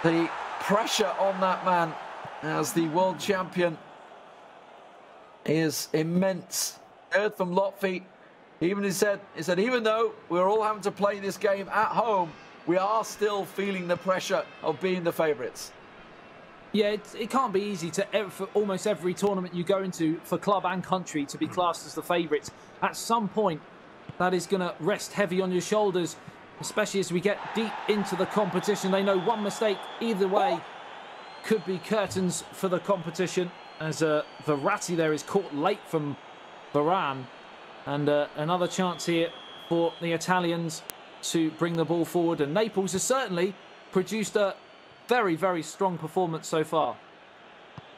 The pressure on that man as the world champion is immense. Heard from Lotfi, he said even though we're all having to play this game at home, we are still feeling the pressure of being the favourites. Yeah, it can't be easy for almost every tournament you go into, for club and country, to be classed as the favourites. At some point, that is going to rest heavy on your shoulders, especially as we get deep into the competition. They know one mistake either way could be curtains for the competition, as Verratti there is caught late from Varane. And another chance here for the Italians to bring the ball forward. And Naples has certainly produced a very, very strong performance so far.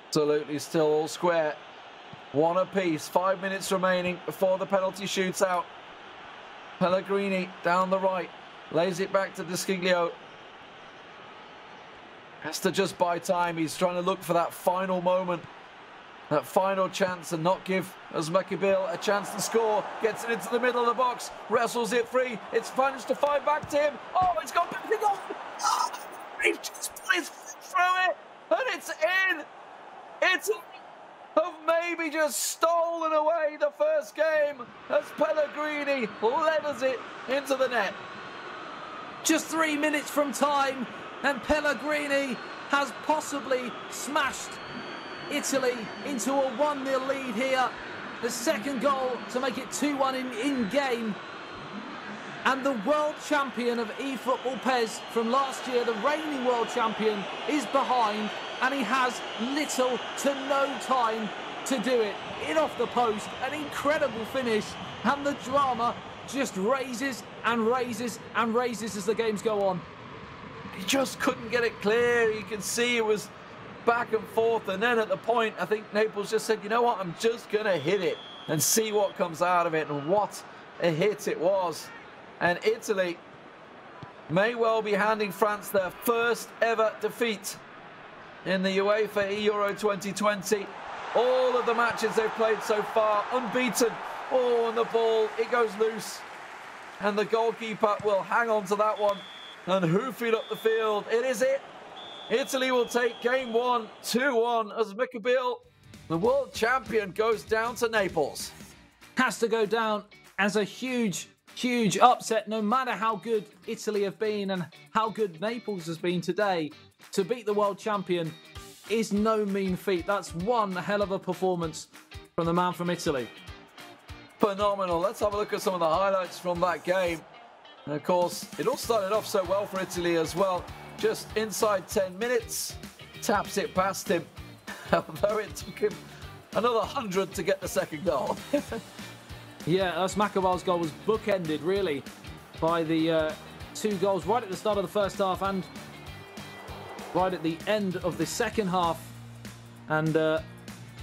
Absolutely, still all square. One apiece. 5 minutes remaining before the penalty shootout. Pellegrini down the right. Lays it back to Desciglio. Has to just buy time. He's trying to look for that final moment, that final chance, and not give Özmakabil a chance to score. Gets it into the middle of the box. Wrestles it free. It's managed to find back to him. Oh, it's gone back to goal. Oh, he just put his foot through it, and it's in. Italy have maybe just stolen away the first game as Pellegrini letters it into the net. Just 3 minutes from time, and Pellegrini has possibly smashed Italy into a 1-0 lead here. The second goal to make it 2-1 in game. And the world champion of eFootball PES from last year, the reigning world champion, is behind, and he has little to no time to do it. In off the post, an incredible finish, and the drama just raises and raises and raises as the games go on. He just couldn't get it clear. You can see it was back and forth, and then at the point, I think Naples just said, you know what, I'm just going to hit it and see what comes out of it. And what a hit it was. And Italy may well be handing France their first ever defeat in the UEFA eEURO 2020. All of the matches they've played so far, unbeaten. Oh, and the ball, it goes loose. And the goalkeeper will hang on to that one and hoof it up the field. It is it. Italy will take game one, 2-1, as Makabil, the world champion, goes down to Naples. Has to go down as a huge upset, no matter how good Italy have been and how good Naples has been today. To beat the world champion is no mean feat. That's one hell of a performance from the man from Italy. Phenomenal. Let's have a look at some of the highlights from that game. And of course, it all started off so well for Italy as well. Just inside 10 minutes, taps it past him, although it took him another 100 to get the second goal. Yeah, Özmakabil's goal was bookended, really, by the two goals right at the start of the first half and right at the end of the second half. And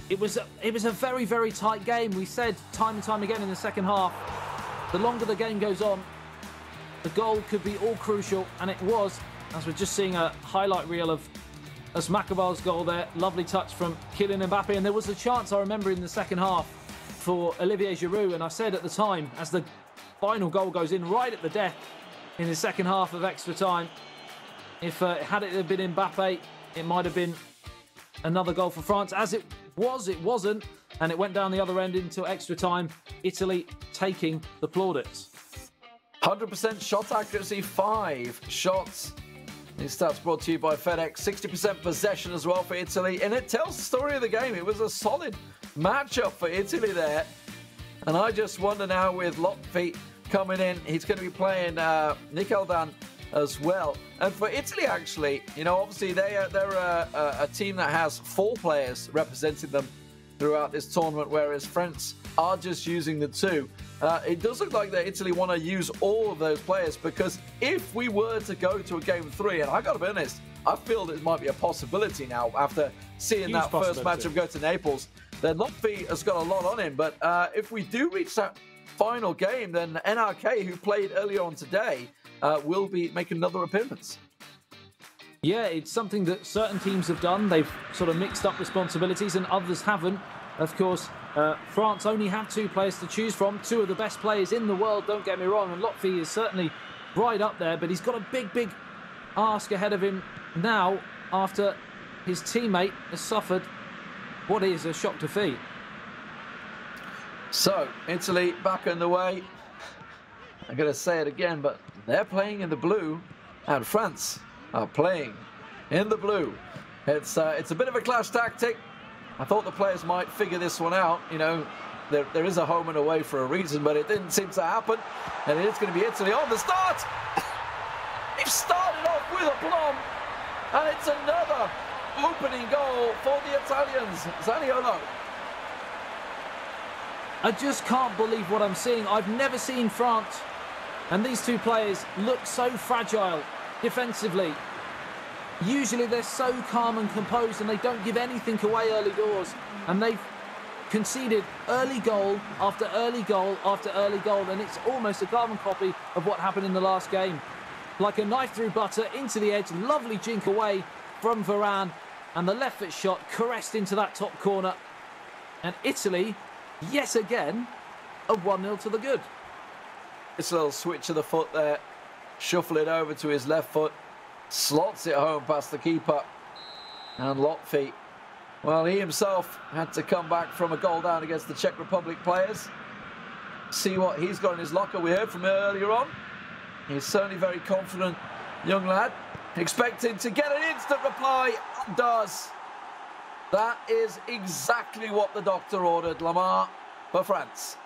it was a very, very tight game. We said time and time again in the second half, the longer the game goes on, the goal could be all crucial, and it was, as we're just seeing a highlight reel of Özmakabil's goal there. Lovely touch from Kylian Mbappe, and there was a chance, I remember, in the second half for Olivier Giroud, and I said at the time, as the final goal goes in right at the death in the second half of extra time, if had it been Mbappe, it might have been another goal for France. As it wasn't, and it went down the other end into extra time. Italy taking the plaudits. 100% shot accuracy, 5 shots. These stats brought to you by FedEx. 60% possession as well for Italy, and it tells the story of the game. It was a solid matchup for Italy there. And I just wonder now, with Lotfi coming in. He's going to be playing Nikeldan as well. And for Italy, actually, you know, obviously they're a team that has 4 players representing them throughout this tournament, whereas France are just using the 2. It does look like that Italy want to use all of those players, because if we were to go to a game 3, and I got to be honest, I feel that it might be a possibility now after seeing Huge that first matchup go to Naples. Then Lotfi has got a lot on him, but if we do reach that final game, then NRK, who played earlier on today, will be making another appearance. Yeah, it's something that certain teams have done. They've sort of mixed up responsibilities and others haven't. Of course, France only have 2 players to choose from, 2 of the best players in the world, don't get me wrong, and Lotfi is certainly right up there, but he's got a big ask ahead of him now after his teammate has suffered what is a shock defeat. So, Italy back underway. I'm going to say it again, but they're playing in the blue, and France are playing in the blue. It's a bit of a clash tactic. I thought the players might figure this one out. You know, there is a home and away for a reason, but it didn't seem to happen. And it is going to be Italy on the start. They've started off with a plum, and it's another opening goal for the Italians. Zaniolo. I just can't believe what I'm seeing. I've never seen France, and these 2 players look so fragile defensively. Usually they're so calm and composed and they don't give anything away early doors, and they've conceded early goal after early goal after early goal, and it's almost a carbon copy of what happened in the last game. Like a knife through butter, into the edge, lovely jink away from Varane, and the left foot shot caressed into that top corner, and Italy yet again a 1-0 to the good. This little switch of the foot there, shuffle it over to his left foot, slots it home past the keeper, and Lotfi, well, he himself had to come back from a goal down against the Czech Republic players. See what he's got in his locker. We heard from him earlier on. He's certainly very confident young lad, expecting to get an instant reply, and does. That is exactly what the doctor ordered, Lamar, for France.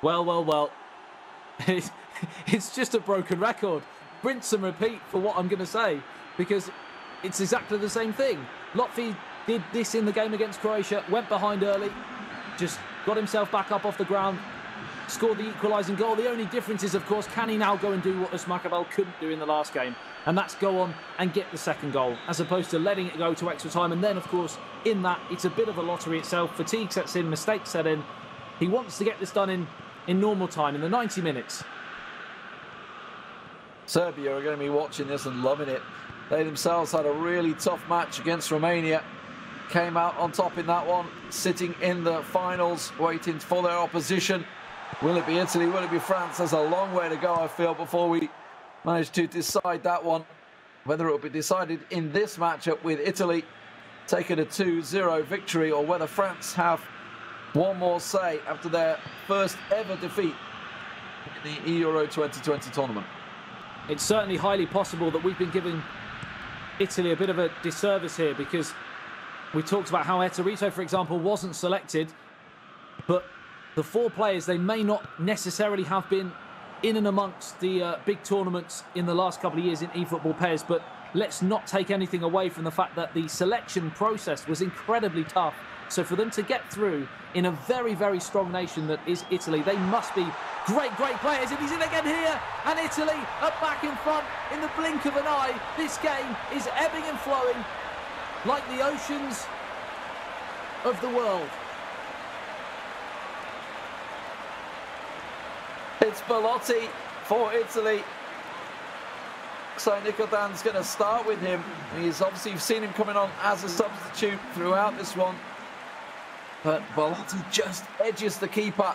Well. It's just a broken record. Rinse and repeat for what I'm going to say, because it's exactly the same thing. Lotfi did this in the game against Croatia, went behind early, just got himself back up off the ground, scored the equalising goal. The only difference is, of course, can he now go and do what Usmakabel couldn't do in the last game? And that's go on and get the second goal, as opposed to letting it go to extra time. And then, of course, in that, it's a bit of a lottery itself. Fatigue sets in, mistakes set in. He wants to get this done in normal time, in the 90 minutes. Serbia are going to be watching this and loving it. They themselves had a really tough match against Romania. Came out on top in that one, sitting in the finals, waiting for their opposition. Will it be Italy? Will it be France? There's a long way to go, I feel, before we manage to decide that one. Whether it will be decided in this matchup with Italy taking a 2-0 victory, or whether France have one more say after their first ever defeat in the eEURO 2020 tournament. It's certainly highly possible that we've been giving Italy a bit of a disservice here, because we talked about how Eterito, for example, wasn't selected, but the 4 players, they may not necessarily have been in and amongst the big tournaments in the last couple of years in eFootball pairs, but let's not take anything away from the fact that the selection process was incredibly tough. So for them to get through in a very, very strong nation that is Italy, they must be great players. And he's in again here, and Italy are back in front in the blink of an eye. This game is ebbing and flowing like the oceans of the world. It's Belotti for Italy. So Nicoldan's going to start with him. He's obviously, you've seen him coming on as a substitute throughout this one. But Belotti just edges the keeper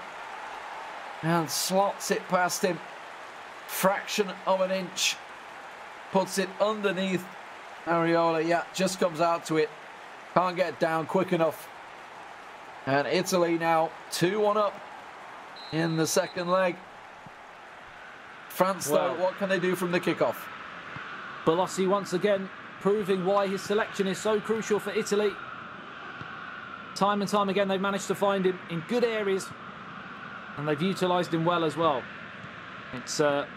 and slots it past him. Fraction of an inch. Puts it underneath Areola. Yeah, just comes out to it. Can't get down quick enough. And Italy now 2-1 up in the second leg. France, though, what can they do from the kickoff? Belotti once again proving why his selection is so crucial for Italy. Time and time again, they've managed to find him in good areas, and they've utilised him well as well. It's a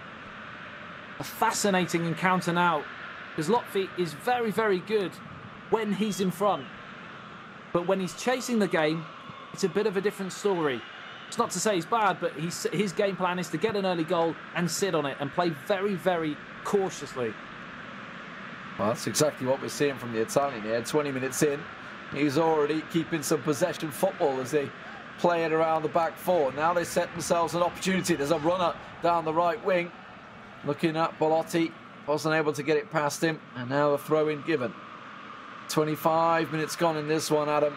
fascinating encounter now, because Lotfi is very, very good when he's in front. But when he's chasing the game, it's a bit of a different story. It's not to say he's bad, but his game plan is to get an early goal and sit on it and play very, very cautiously. Well, that's exactly what we're seeing from the Italian here. 20 minutes in, he's already keeping some possession football as they play it around the back four. Now they set themselves an opportunity. There's a runner down the right wing. Looking at Belotti, wasn't able to get it past him, and now the throw-in given. 25 minutes gone in this one, Adam.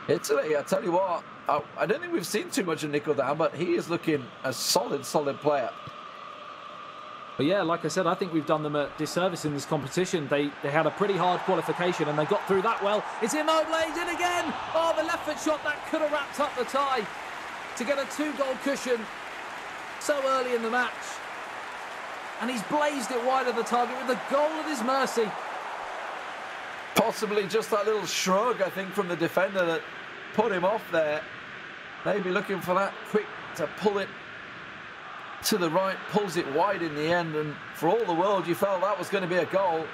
Italy, I tell you what, I don't think we've seen too much of Nico down, but he is looking a solid player. But yeah, like I said, I think we've done them a disservice in this competition. They had a pretty hard qualification and they got through that well. It's Immobile, he's in again! Oh, the left foot shot, that could have wrapped up the tie to get a 2-goal cushion so early in the match. And he's blazed it wide of the target with the goal at his mercy. Possibly just that little shrug, I think, from the defender that put him off there. Maybe looking for that quick to pull it to the right, pulls it wide in the end, and for all the world you felt that was going to be a goal,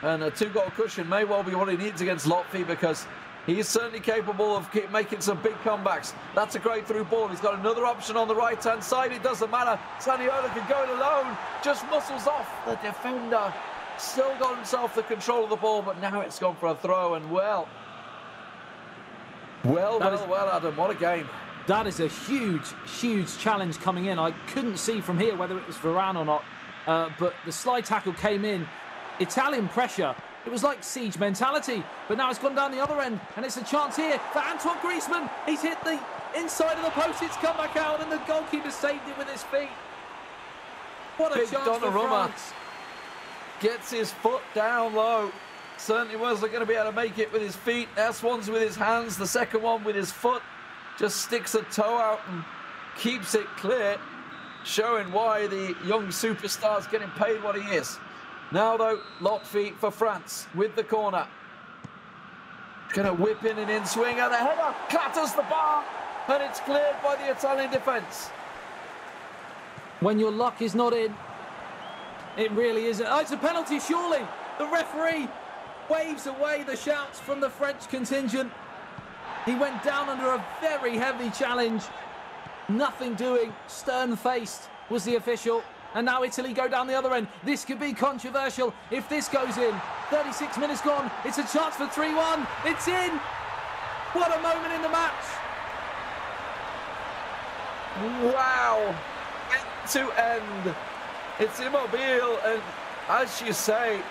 and a 2-goal cushion may well be what he needs against Lotfi, because he is certainly capable of making some big comebacks. That's a great through ball. He's got another option on the right hand side. It doesn't matter. Zaniolo can go it alone, just muscles off the defender. Still got himself the control of the ball, but now it's gone for a throw, and well, Adam, what a game. That is a huge, huge challenge coming in. I couldn't see from here whether it was Varane or not, but the slide tackle came in. Italian pressure. It was like siege mentality, but now it's gone down the other end, and it's a chance here for Antoine Griezmann. He's hit the inside of the post, it's come back out, and the goalkeeper saved it with his feet. What a chance for France. Gets his foot down low. Certainly wasn't going to be able to make it with his feet. That's one's with his hands, the second one with his foot. Just sticks a toe out and keeps it clear, showing why the young superstar is getting paid what he is. Now, though, Lotfi for France with the corner. Going to whip in an in-swing, and the header clatters the bar, and it's cleared by the Italian defence. When your luck is not in, it really isn't. Oh, it's a penalty, surely. The referee waves away the shouts from the French contingent. He went down under a very heavy challenge. Nothing doing, stern-faced was the official. And now Italy go down the other end. This could be controversial if this goes in. 36 minutes gone. It's a chance for 3-1. It's in. What a moment in the match. Wow. End to end. It's Immobile. And as you say,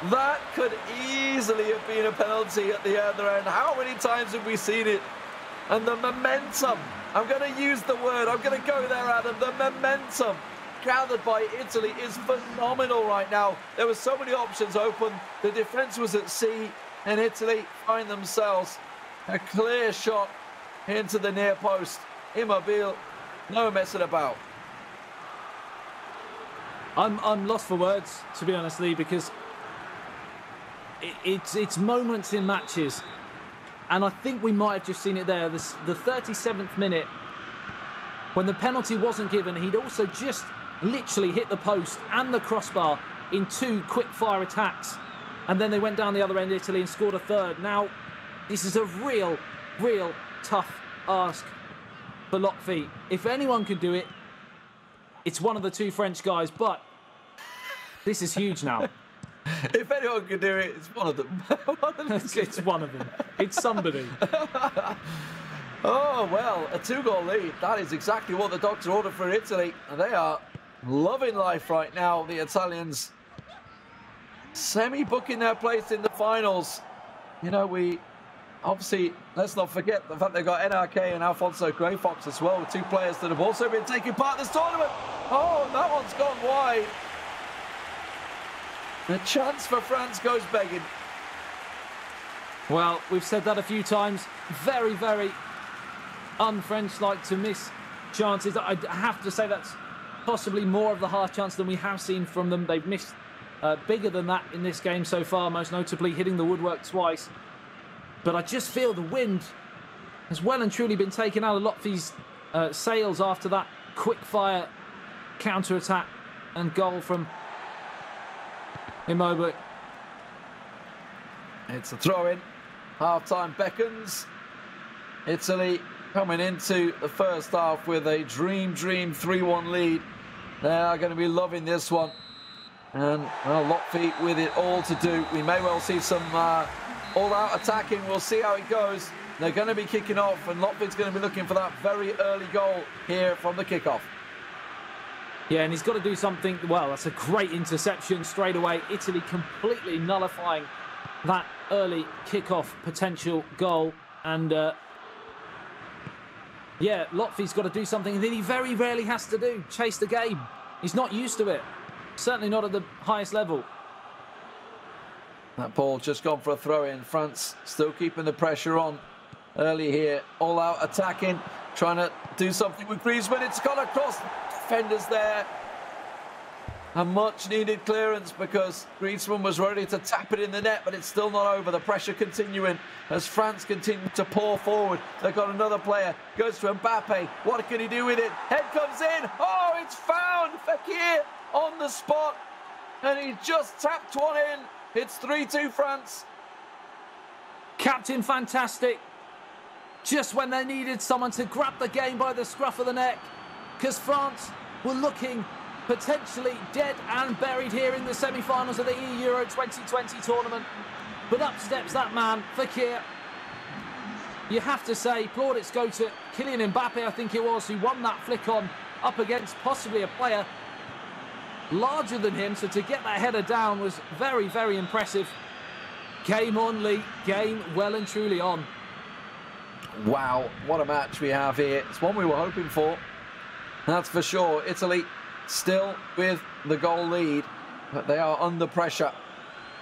that could easily have been a penalty at the other end. How many times have we seen it? And the momentum, I'm going to use the word, I'm going to go there, Adam. The momentum gathered by Italy is phenomenal right now. There were so many options open. The defence was at sea, and Italy find themselves a clear shot into the near post. Immobile, no messing about. I'm lost for words, to be honest, Lee, because it's moments in matches. And I think we might have just seen it there. The 37th minute, when the penalty wasn't given, he'd also just literally hit the post and the crossbar in 2 quick-fire attacks. And then they went down the other end, Italy, and scored a third. Now, this is a real tough ask for Lotfi. If anyone can do it, it's one of the 2 French guys, but this is huge now. If anyone can do it, it's one of them. It's one of them. It's somebody. Oh, well, a 2-goal lead. That is exactly what the doctor ordered for Italy. And they are loving life right now, the Italians. Semi-booking their place in the finals. You know, we obviously, let's not forget the fact they've got NRK and Alfonso Greyfox as well, with 2 players that have also been taking part in this tournament. Oh, that one's gone wide. The chance for France goes begging. Well, we've said that a few times. Very un-French-like to miss chances. I have to say that's possibly more of the half chance than we have seen from them. They've missed bigger than that in this game so far, most notably hitting the woodwork twice. But I just feel the wind has well and truly been taken out of Lotfi's sails after that quick fire counter-attack and goal from Immobile. It's a throw-in. Half-time beckons. Italy coming into the first half with a dream 3-1 lead. They are going to be loving this one. And, well, Lotfi with it all to do. We may well see some all-out attacking. We'll see how it goes. They're going to be kicking off, and Lotfi's going to be looking for that very early goal here from the kickoff. Yeah, and he's got to do something. Well, that's a great interception straight away. Italy completely nullifying that early kickoff potential goal. And, yeah, Lotfi's got to do something that he very rarely has to do. Chase the game. He's not used to it. Certainly not at the highest level. That ball just gone for a throw-in. France still keeping the pressure on early here. All out attacking, trying to do something with Griezmann. It's gone across. Defenders there. A much-needed clearance because Griezmann was ready to tap it in the net, but it's still not over. The pressure continuing as France continue to pour forward. They've got another player. Goes to Mbappe. What can he do with it? Head comes in. Oh, it's found. Fekir on the spot. And he just tapped one in. It's 3-2 France. Captain fantastic. Just when they needed someone to grab the game by the scruff of the neck. Because France were looking potentially dead and buried here in the semi-finals of the eEURO 2020 tournament. But up steps that man, Fekir. You have to say, plaudits go to Kylian Mbappe, I think it was, who won that flick on up against possibly a player larger than him. So to get that header down was very, very impressive. Game on, Lee. Game well and truly on. Wow, what a match we have here. It's one we were hoping for. That's for sure. Italy still with the goal lead, but they are under pressure.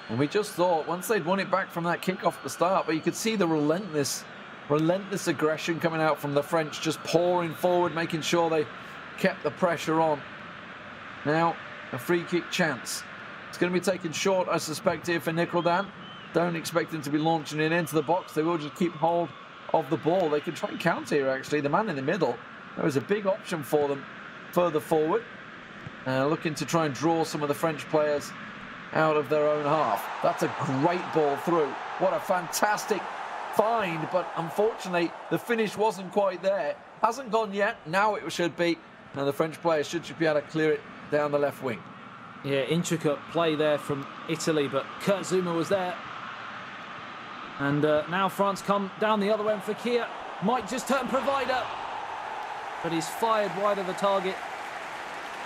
And we just thought once they'd won it back from that kick-off at the start, but you could see the relentless aggression coming out from the French, just pouring forward, making sure they kept the pressure on. Now, a free kick chance. It's going to be taken short, I suspect, here for Nicholdan. Don't expect him to be launching it into the box. They will just keep hold of the ball. They can try and counter here, actually. The man in the middle, that was a big option for them further forward. Looking to try and draw some of the French players out of their own half. That's a great ball through. What a fantastic find, but unfortunately the finish wasn't quite there. Hasn't gone yet, now it should be, and the French players should be able to clear it down the left wing. Yeah, intricate play there from Italy, but Kurt Zouma was there. And now France come down the other end. Fekir might just turn provider, but he's fired wide of the target.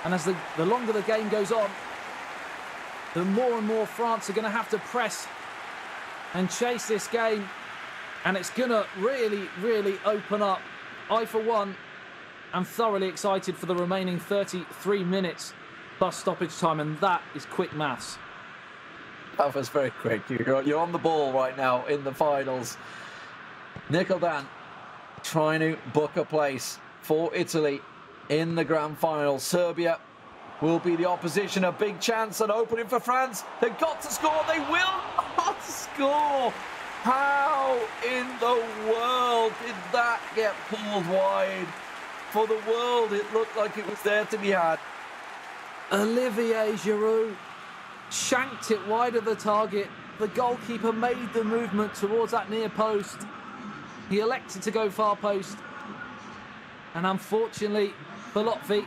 And as the longer the game goes on, the more and more France are going to have to press and chase this game. And it's going to really, really open up. I, for one, am thoroughly excited for the remaining 33 minutes plus stoppage time, and that is quick maths. That was very quick. You're on the ball right now in the finals. Nicholdan trying to book a place for Italy in the grand final. Serbia will be the opposition. A big chance, an opening for France. They've got to score. They will not score. How in the world did that get pulled wide? For the world, it looked like it was there to be had. Olivier Giroud shanked it wide of the target. The goalkeeper made the movement towards that near post. He elected to go far post. And unfortunately for Lotfi,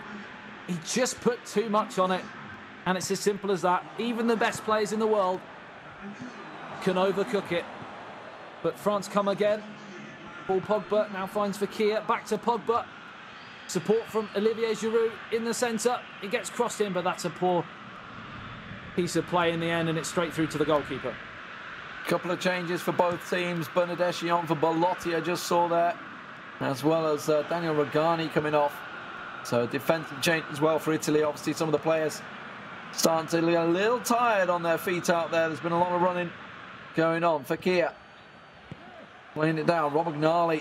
he just put too much on it. And it's as simple as that. Even the best players in the world can overcook it. But France come again. Ball Pogba now finds Fekir. Back to Pogba. Support from Olivier Giroud in the centre. It gets crossed in, but that's a poor piece of play in the end, and it's straight through to the goalkeeper. Couple of changes for both teams. Bernardeschi on for Belotti, I just saw there, as well as Daniel Rugani coming off. So defensive change as well for Italy. Obviously, some of the players starting to get a little tired on their feet out there. There's been a lot of running going on. Fekir playing it down. Romagnoli,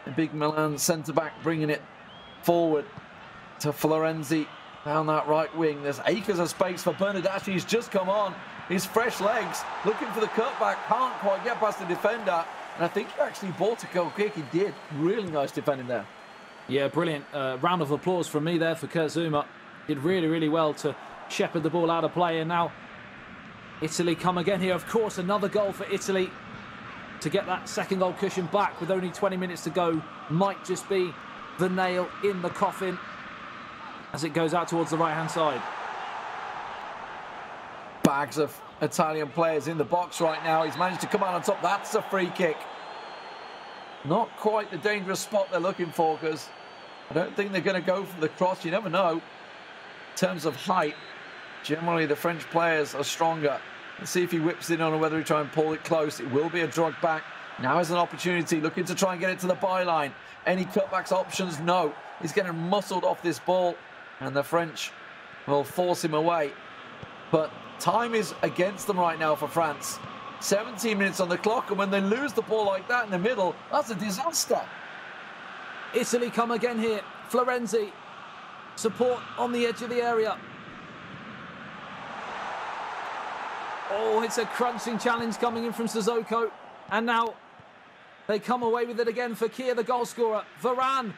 the big Milan centre-back, bringing it forward to Florenzi down that right wing. There's acres of space for Bernardeschi. He's just come on. His fresh legs looking for the cutback. Can't quite get past the defender. And I think he actually bought a goal kick. He did. Really nice defending there. Yeah, brilliant. Round of applause from me there for Kurt Zouma. Did really, really well to shepherd the ball out of play. And now Italy come again here. Of course, another goal for Italy to get that second goal cushion back with only 20 minutes to go. Might just be the nail in the coffin as it goes out towards the right-hand side. Bags of Italian players in the box right now. He's managed to come out on top. That's a free kick. Not quite the dangerous spot they're looking for, because I don't think they're going to go for the cross. You never know. In terms of height, generally the French players are stronger. Let's see if he whips it on or whether he try and pull it close. It will be a drug back. Now is an opportunity, looking to try and get it to the byline. Any cutbacks options? No. He's getting muscled off this ball, and the French will force him away. But time is against them right now for France. 17 minutes on the clock, and when they lose the ball like that in the middle, that's a disaster. Italy come again here. Florenzi, support on the edge of the area. Oh, it's a crunching challenge coming in from Sissoko. And now they come away with it again. Fekir, the goal scorer. Varane.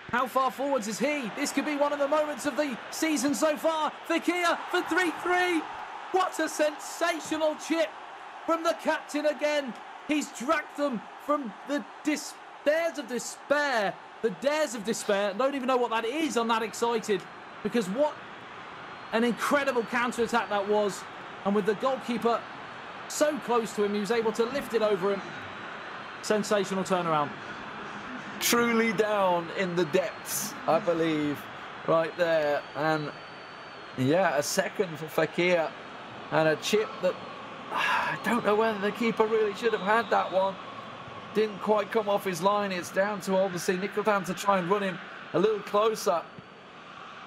How far forwards is he? This could be one of the moments of the season so far. Fekir for 3-3. What a sensational chip from the captain again. He's dragged them from the dares of despair. The dares of despair. I don't even know what that is. I'm that excited. Because what an incredible counter-attack that was. And with the goalkeeper so close to him, he was able to lift it over him. Sensational turnaround. Truly down in the depths, I believe, right there. And yeah, a second for Fekir. And a chip that I don't know whether the keeper really should have had that one. Didn't quite come off his line. It's down to obviously Nicodem to try and run him a little closer.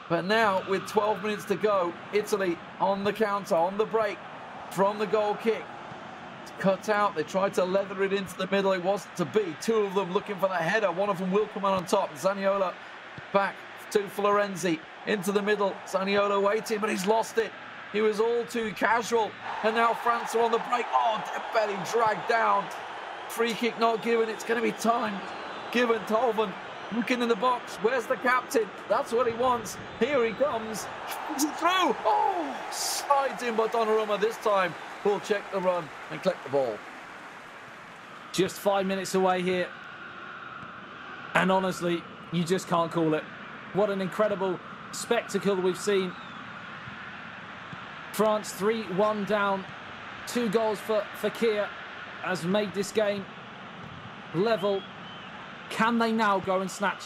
But now with 12 minutes to go, Italy on the counter, on the break from the goal kick. It's cut out. They tried to leather it into the middle. It wasn't to be. Two of them looking for the header. One of them will come out on top. Zaniolo back to Florenzi into the middle. Zaniolo waiting, but he's lost it. He was all too casual. And now France are on the break. Oh, dead belly dragged down. Free kick not given. It's going to be time given. Tolvan looking in the box. Where's the captain? That's what he wants. Here he comes. He's through. Oh, slides in, but Donnarumma this time will check the run and collect the ball. Just 5 minutes away here. And honestly, you just can't call it. What an incredible spectacle we've seen. France 3-1 down. 2 goals for Fekir has made this game level. Can they now go and snatch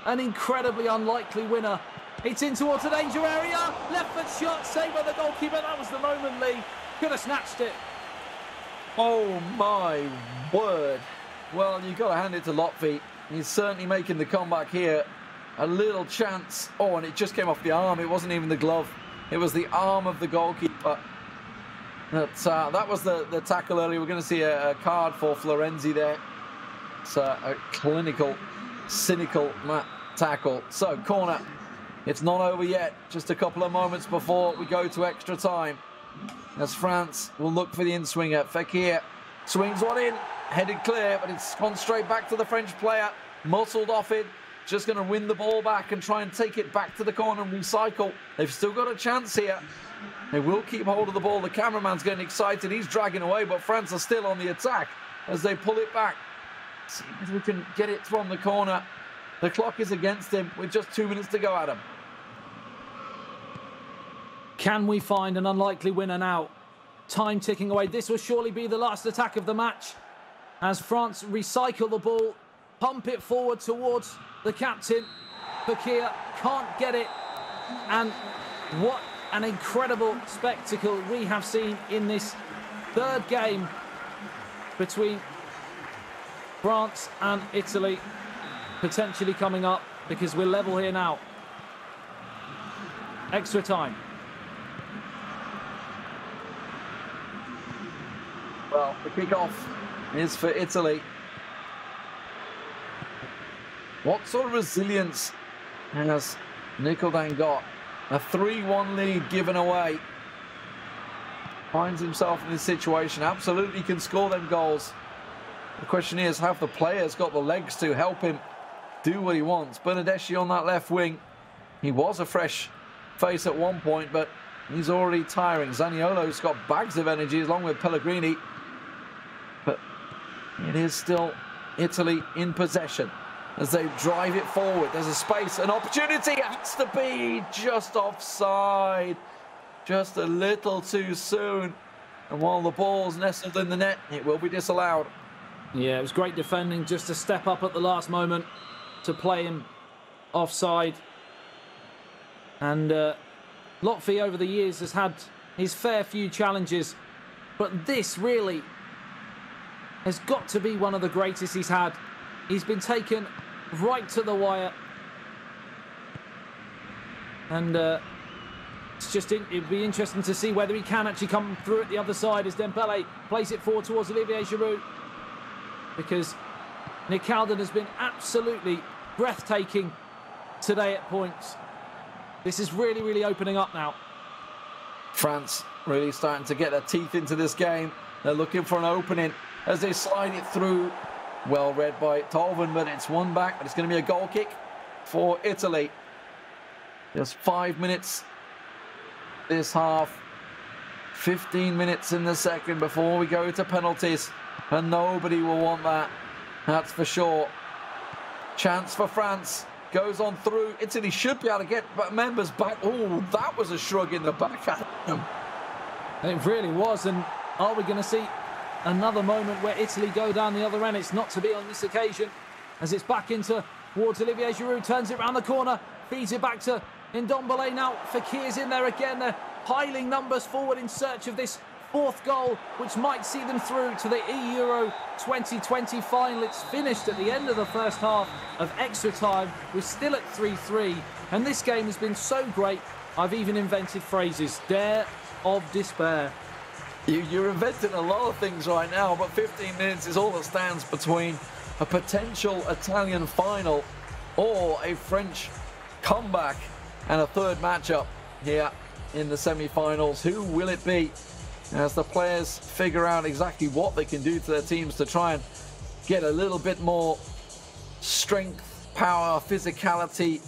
an incredibly unlikely winner? It's in towards the danger area. Left foot shot, saved by the goalkeeper. That was the moment, Lee. Could have snatched it. Oh my word. Well, you've got to hand it to Lotfi. He's certainly making the comeback here. A little chance. Oh, and it just came off the arm. It wasn't even the glove. It was the arm of the goalkeeper. That was the tackle earlier. We're going to see a card for Florenzi there. It's a clinical, cynical tackle. So, corner. It's not over yet. Just a couple of moments before we go to extra time. As France will look for the in-swinger. Fekir swings one in. Headed clear, but it's gone straight back to the French player. Muscled off it. Just going to win the ball back and try and take it back to the corner and recycle. They've still got a chance here. They will keep hold of the ball. The cameraman's getting excited. He's dragging away, but France are still on the attack as they pull it back. See if we can get it from the corner. The clock is against him with just 2 minutes to go, Adam. Can we find an unlikely winner now? Time ticking away. This will surely be the last attack of the match as France recycle the ball, pump it forward towards the captain. Fekir can't get it. And what an incredible spectacle we have seen in this third game between France and Italy, potentially coming up because we're level here now. Extra time. Well, the kick-off is for Italy. What sort of resilience has Nicodem got? A 3-1 lead given away. Finds himself in this situation. Absolutely can score them goals. The question is, have the players got the legs to help him do what he wants. Bernardeschi on that left wing. He was a fresh face at one point, but he's already tiring. Zaniolo's got bags of energy along with Pellegrini. But it is still Italy in possession as they drive it forward. There's a space, an opportunity. It has to be just offside. Just a little too soon. And while the ball's nestled in the net, it will be disallowed. Yeah, it was great defending just to step up at the last moment to play him offside. And Lotfi over the years has had his fair few challenges, but this really has got to be one of the greatest he's had. He's been taken right to the wire. And it'd be interesting to see whether he can actually come through at the other side as Dembele plays it forward towards Olivier Giroud. Because Nick Calden has been absolutely breathtaking today at points. This is really, really opening up now. France really starting to get their teeth into this game. They're looking for an opening as they slide it through. Well read by Tolven, but it's one back. But it's going to be a goal kick for Italy. Just 5 minutes this half. 15 minutes in the second before we go to penalties. And nobody will want that. That's for sure. Chance for France. Goes on through. Italy should be able to get members back. Oh, that was a shrug in the back. It really was. And are we going to see another moment where Italy go down the other end? It's not to be on this occasion. As it's back into towards Olivier Giroud. Turns it around the corner. Feeds it back to Ndombele now. Fekir's in there again. They're piling numbers forward in search of this fourth goal, which might see them through to the eEURO 2020 final. It's finished at the end of the first half of extra time. We're still at 3-3, and this game has been so great, I've even invented phrases. Dare of despair. You're inventing a lot of things right now, but 15 minutes is all that stands between a potential Italian final or a French comeback and a third matchup here in the semi-finals. Who will it be? As the players figure out exactly what they can do to their teams to try and get a little bit more strength, power, physicality,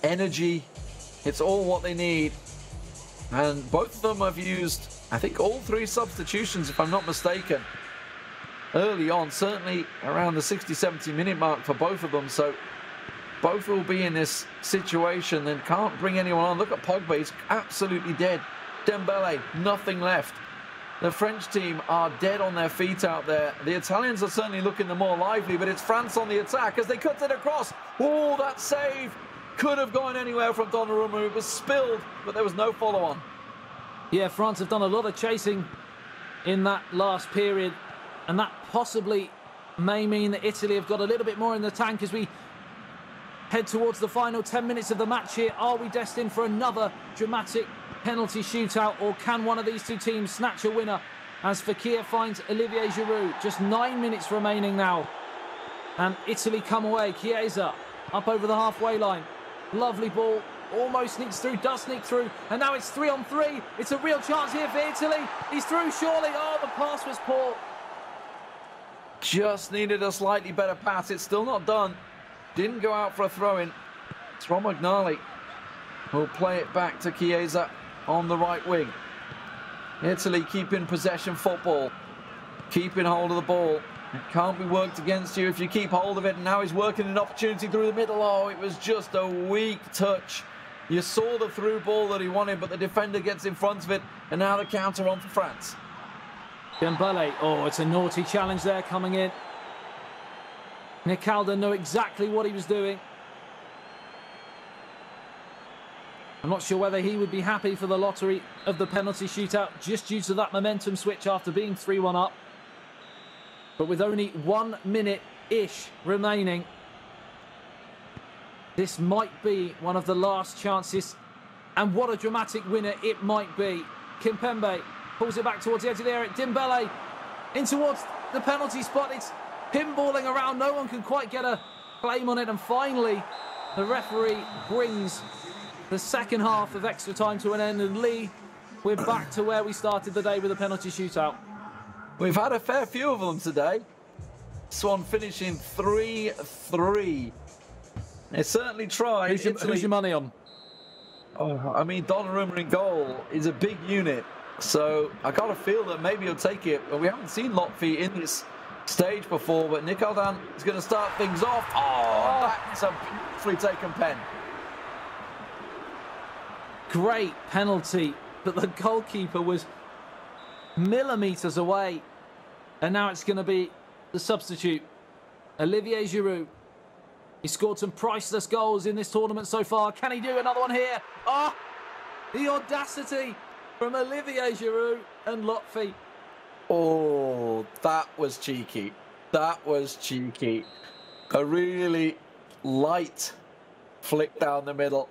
energy. It's all what they need. And both of them have used, I think, all three substitutions, if I'm not mistaken, early on, certainly around the 60-70 minute mark for both of them. So both will be in this situation and can't bring anyone on. Look at Pogba, he's absolutely dead. Dembele, nothing left. The French team are dead on their feet out there. The Italians are certainly looking the more lively, but it's France on the attack as they cut it across. Oh, that save could have gone anywhere from Donnarumma. It was spilled, but there was no follow-on. Yeah, France have done a lot of chasing in that last period, and that possibly may mean that Italy have got a little bit more in the tank as we head towards the final 10 minutes of the match here. Are we destined for another dramatic penalty shootout, or can one of these two teams snatch a winner as Fekir finds Olivier Giroud? Just 9 minutes remaining now, and Italy come away. Chiesa up over the halfway line. Lovely ball, almost sneaks through, does sneak through, and now it's 3-on-3. It's a real chance here for Italy. He's through surely. Oh, the pass was poor. Just needed a slightly better pass. It's still not done. Didn't go out for a throw-in. It's Romagnoli who'll play it back to Chiesa on the right wing. Italy keeping possession football, keeping hold of the ball. It can't be worked against you if you keep hold of it. And now he's working an opportunity through the middle. Oh, it was just a weak touch. You saw the through ball that he wanted, but the defender gets in front of it. And now the counter on for France. Dembele, oh, it's a naughty challenge there coming in. Nick Calden knew exactly what he was doing. I'm not sure whether he would be happy for the lottery of the penalty shootout just due to that momentum switch after being 3-1 up. But with only 1 minute-ish remaining, this might be one of the last chances. And what a dramatic winner it might be. Kimpembe pulls it back towards the edge of the area. Dembele in towards the penalty spot. It's pinballing around. No one can quite get a claim on it. And finally, the referee brings the second half of extra time to an end. And Lee, we're back to where we started the day with a penalty shootout. We've had a fair few of them today. This one finishing 3-3. They certainly tried. Who's your money on? Oh, I mean, Donnarumma in goal is a big unit, so I got a feel that maybe he'll take it. But we haven't seen Lotfi in this stage before, but Nikoldan is going to start things off. Oh, that's a beautifully taken pen. Great penalty, but the goalkeeper was millimetres away. And now it's going to be the substitute, Olivier Giroud. He scored some priceless goals in this tournament so far. Can he do another one here? Oh, the audacity from Olivier Giroud and Lotfi. Oh, that was cheeky. That was cheeky. A really light flick down the middle.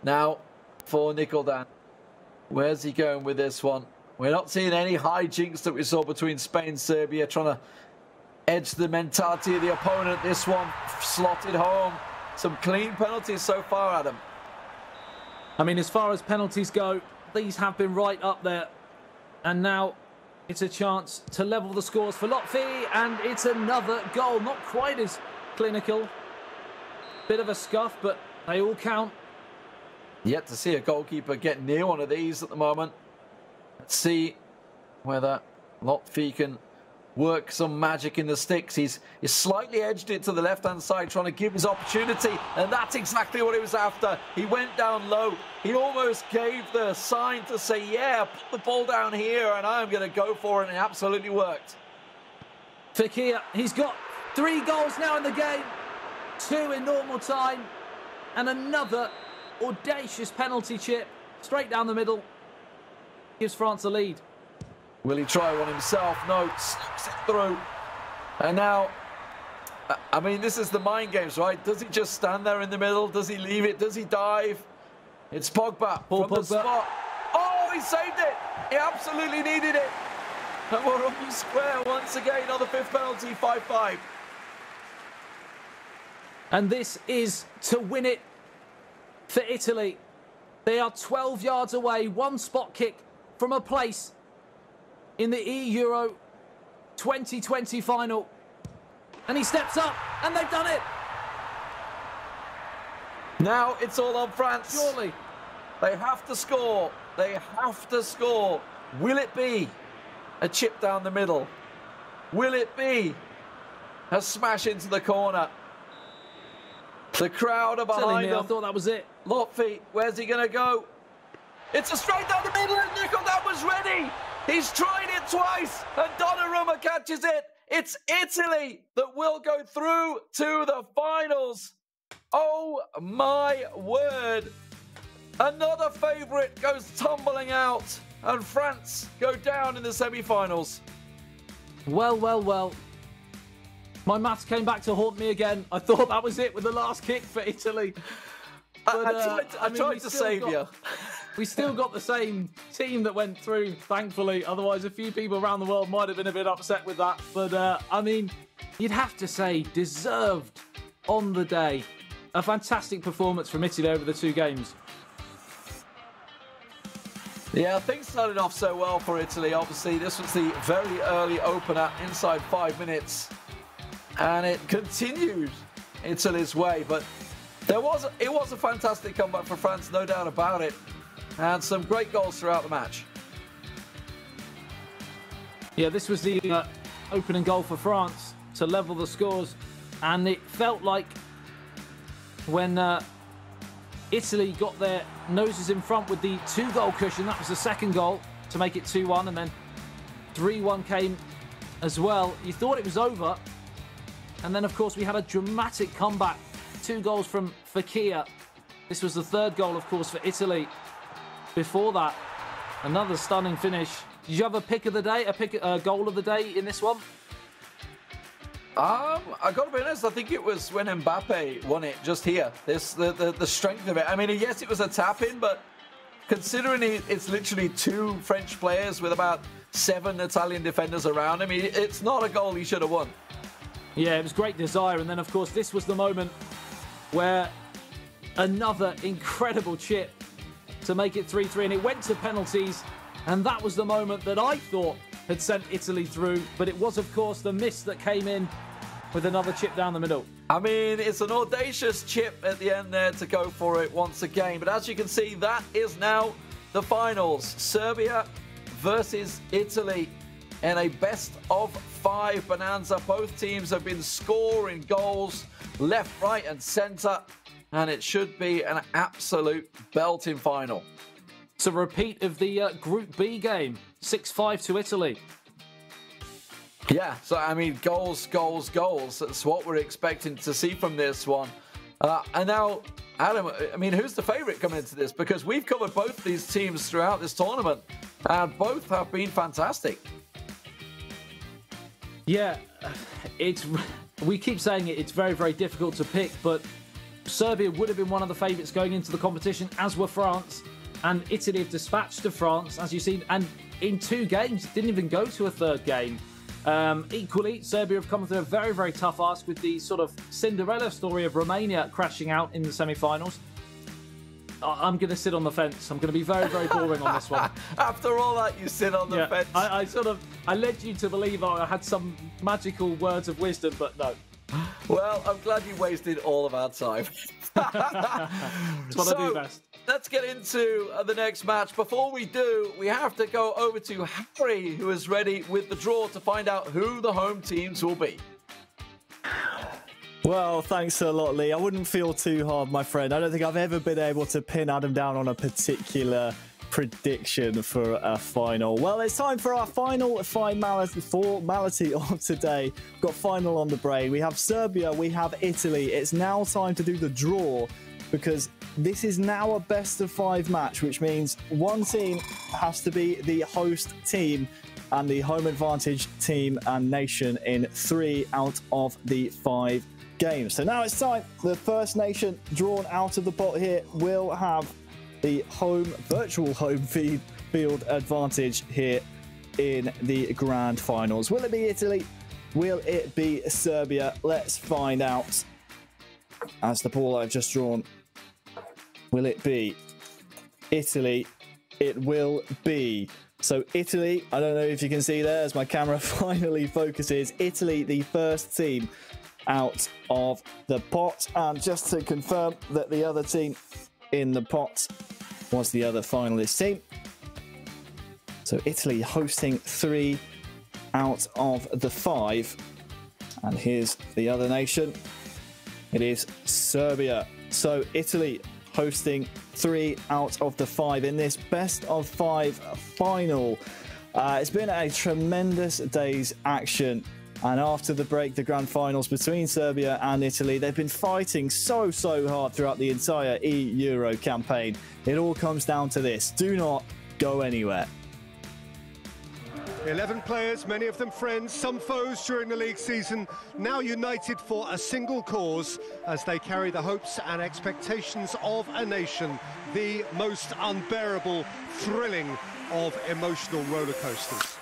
Now for Nikoldan. Where's he going with this one? We're not seeing any hijinks that we saw between Spain and Serbia, trying to edge the mentality of the opponent. This one slotted home. Some clean penalties so far, Adam. I mean, as far as penalties go, these have been right up there. And now it's a chance to level the scores for Lotfi, and it's another goal. Not quite as clinical. Bit of a scuff, but they all count. Yet to see a goalkeeper get near one of these at the moment. Let's see whether Lotfi can work some magic in the sticks. He's slightly edged it to the left-hand side, trying to give his opportunity, and that's exactly what he was after. He went down low. He almost gave the sign to say, yeah, put the ball down here, and I'm going to go for it, and it absolutely worked. Fekir, he's got 3 goals now in the game, 2 in normal time, and another audacious penalty chip straight down the middle. Gives France a lead. Will he try one himself? No, snaps it through. And now, I mean, this is the mind games, right? Does he just stand there in the middle? Does he leave it? Does he dive? It's Pogba from the spot. Oh, he saved it. He absolutely needed it. And we're on the square once again on the 5th penalty, 5-5. And this is to win it for Italy. They are 12 yards away, 1 spot kick from a place in the eEURO 2020 final. And he steps up, and they've done it. Now it's all on France. Surely. They have to score. They have to score. Will it be a chip down the middle? Will it be a smash into the corner? The crowd are behind them. I thought that was it. Lotfi, where's he going to go? It's a straight down the middle, and Nikoldan was ready. He's tried it twice, and Donnarumma catches it. It's Italy that will go through to the finals. Oh, my word. Another favourite goes tumbling out, and France go down in the semi-finals. Well, well, well. My maths came back to haunt me again. I thought that was it with the last kick for Italy. But, I tried to save you. We still got the same team that went through, thankfully. Otherwise, a few people around the world might have been a bit upset with that. But, I mean, you'd have to say deserved on the day. A fantastic performance from Italy over the 2 games. Yeah, things started off so well for Italy. Obviously, this was the very early opener inside 5 minutes. And it continued Italy's way. But it was a fantastic comeback for France, no doubt about it. And some great goals throughout the match. Yeah, this was the opening goal for France to level the scores. And it felt like when Italy got their noses in front with the 2-goal cushion, that was the second goal to make it 2-1, and then 3-1 came as well. You thought it was over. And then, of course, we had a dramatic comeback. 2 goals from Fekir. This was the 3rd goal, of course, for Italy. Before that, another stunning finish. Did you have a pick of the day, a goal of the day in this one? I got to be honest, I think it was when Mbappe won it just here. The strength of it. I mean, yes, it was a tap-in, but considering it's literally 2 French players with about 7 Italian defenders around him, it's not a goal he should have won. Yeah, it was great desire. And then, of course, this was the moment where another incredible chip to make it 3-3. And it went to penalties. And that was the moment that I thought had sent Italy through. But it was, of course, the miss that came in with another chip down the middle. I mean, it's an audacious chip at the end there to go for it once again. But as you can see, that is now the finals. Serbia versus Italy in a best-of-5 bonanza. Both teams have been scoring goals left, right and centre. And it should be an absolute belting final. It's a repeat of the Group B game. 6-5 to Italy. Yeah, so I mean, goals, goals, goals. That's what we're expecting to see from this one. And now, Adam, I mean, who's the favourite coming into this? Because we've covered both these teams throughout this tournament, and both have been fantastic. Yeah, we keep saying it's very, very difficult to pick, but Serbia would have been one of the favourites going into the competition, as were France. And Italy have dispatched to France, as you've seen, and in 2 games, didn't even go to a 3rd game. Equally, Serbia have come through a very, very tough ask with the sort of Cinderella story of Romania crashing out in the semi-finals. I'm going to sit on the fence. I'm going to be very, very boring on this one. After all that, you sit on the fence. I led you to believe I had some magical words of wisdom, but no. Well, I'm glad you wasted all of our time. That's what I do best. Let's get into the next match. Before we do, we have to go over to Harry, who is ready with the draw to find out who the home teams will be. Well, thanks a lot, Lee. I wouldn't feel too hard, my friend. I don't think I've ever been able to pin Adam down on a particular prediction for a final. Well, it's time for our final formality of today. We've got final on the brain. We have Serbia, we have Italy. It's now time to do the draw, because this is now a best-of-5 match, which means one team has to be the host team and the home advantage team and nation in 3 out of the 5 games. So now it's time. The first nation drawn out of the pot here will have the virtual home field advantage here in the grand finals. Will it be Italy? Will it be Serbia? Let's find out. As the pool I've just drawn, will it be Italy? It will be. So Italy, I don't know if you can see there as my camera finally focuses. Italy, the first team out of the pot. And just to confirm that the other team in the pot was the other finalist team. So Italy hosting 3 out of the 5. And here's the other nation. It is Serbia. So Italy hosting 3 out of the 5 in this best of 5 final. It's been a tremendous day's action. And after the break, the grand finals between Serbia and Italy, they've been fighting so hard throughout the entire eEURO campaign. It all comes down to this. Do not go anywhere. 11 players, many of them friends, some foes during the league season, now united for a single cause as they carry the hopes and expectations of a nation, the most unbearable, thrilling of emotional roller coasters.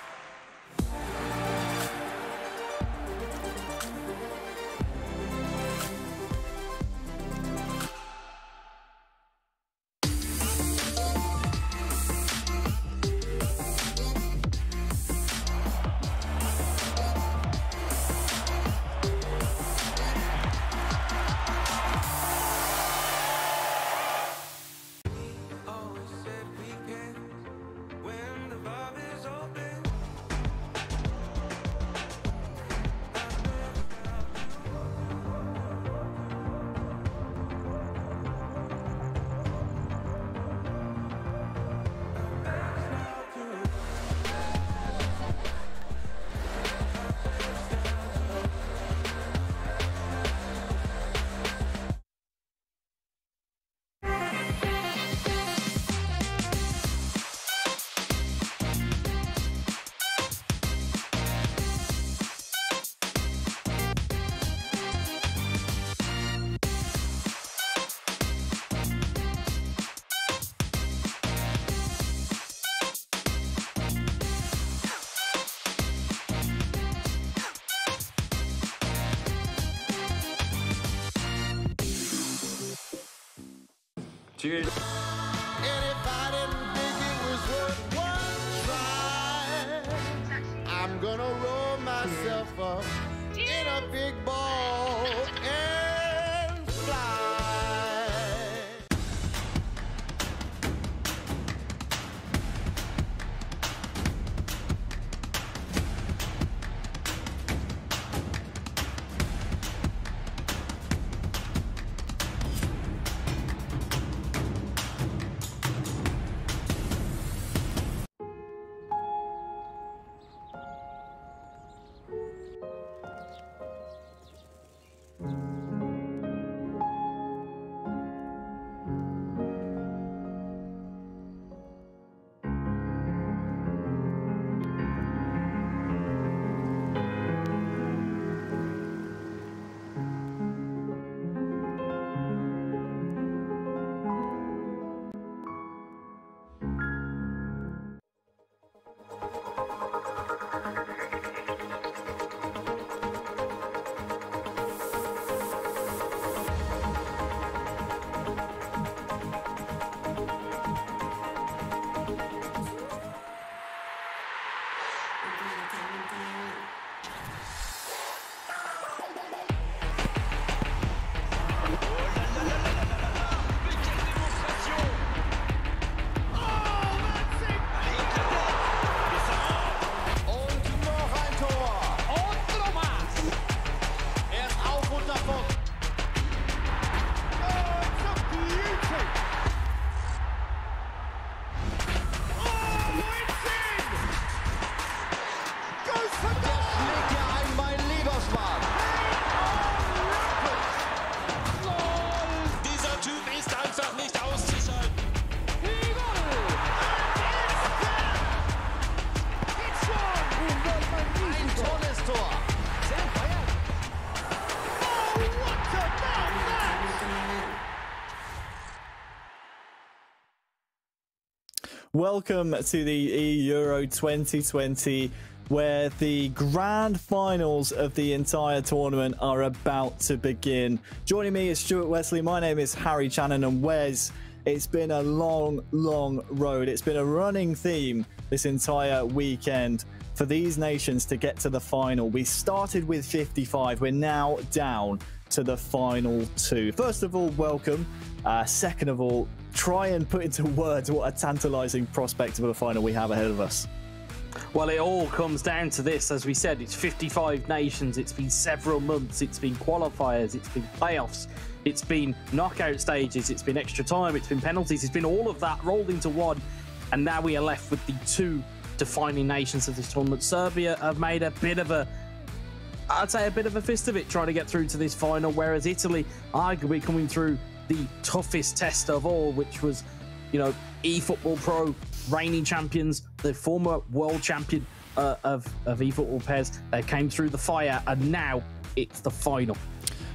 Cheers. And if I didn't think it was worth one try, I'm gonna roll myself up in a a big ball and fly. Welcome to the eEURO 2020, where the grand finals of the entire tournament are about to begin. Joining me is Stuart Wesley. My name is Harry Channon, and Wes, it's been a long road. It's been a running theme this entire weekend for these nations to get to the final. We started with 55. We're now down to the final 2. First of all, welcome. Second of all, try and put into words what a tantalising prospect of a final we have ahead of us. Well, it all comes down to this. As we said, it's 55 nations. It's been several months. It's been qualifiers. It's been playoffs. It's been knockout stages. It's been extra time. It's been penalties. It's been all of that rolled into one. And now we are left with the 2 defining nations of this tournament. Serbia have made a bit of a, I'd say a bit of a fist of it trying to get through to this final, whereas Italy arguably coming through the toughest test of all, which was, you know, eFootball Pro reigning champions, the former world champion of eFootball pairs. They came through the fire, and now it's the final.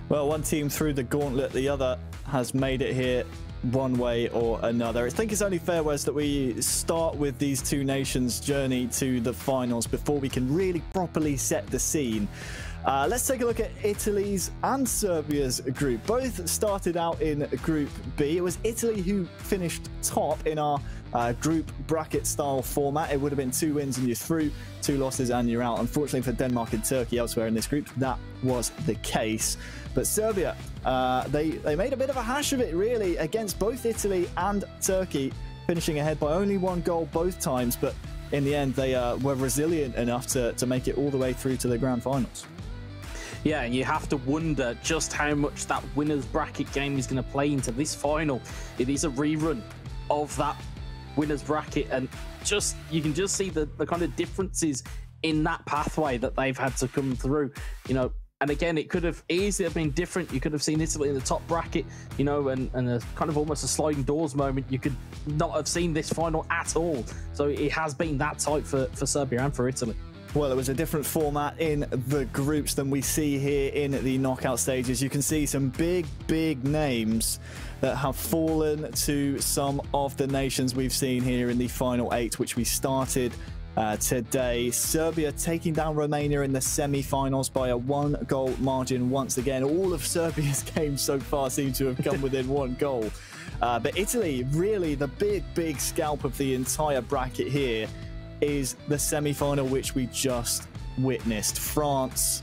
Well, one team threw the gauntlet, the other has made it here one way or another. I think it's only fair, Wes, that we start with these two nations' journey to the finals before we can really properly set the scene. Let's take a look at Italy's and Serbia's group. Both started out in Group B. It was Italy who finished top in our group bracket style format. It would have been 2 wins and you're through, 2 losses and you're out. Unfortunately for Denmark and Turkey elsewhere in this group, that was the case. But Serbia, they made a bit of a hash of it, really, against both Italy and Turkey, finishing ahead by only 1 goal both times. But in the end, they were resilient enough to make it all the way through to the grand finals. Yeah, and you have to wonder just how much that winner's bracket game is going to play into this final. It is a rerun of that winner's bracket, and just you can just see the kind of differences in that pathway that they've had to come through, you know. And again, it could have easily have been different. You could have seen Italy in the top bracket, you know, and a kind of almost a sliding doors moment. You could not have seen this final at all. So it has been that tight for Serbia and for Italy. Well, it was a different format in the groups than we see here in the knockout stages. You can see some big names that have fallen to some of the nations we've seen here in the final 8, which we started today. Serbia taking down Romania in the semi-finals by a 1-goal margin once again. All of Serbia's games so far seem to have come within 1 goal. But Italy, really the big scalp of the entire bracket here, is the semi-final which we just witnessed. France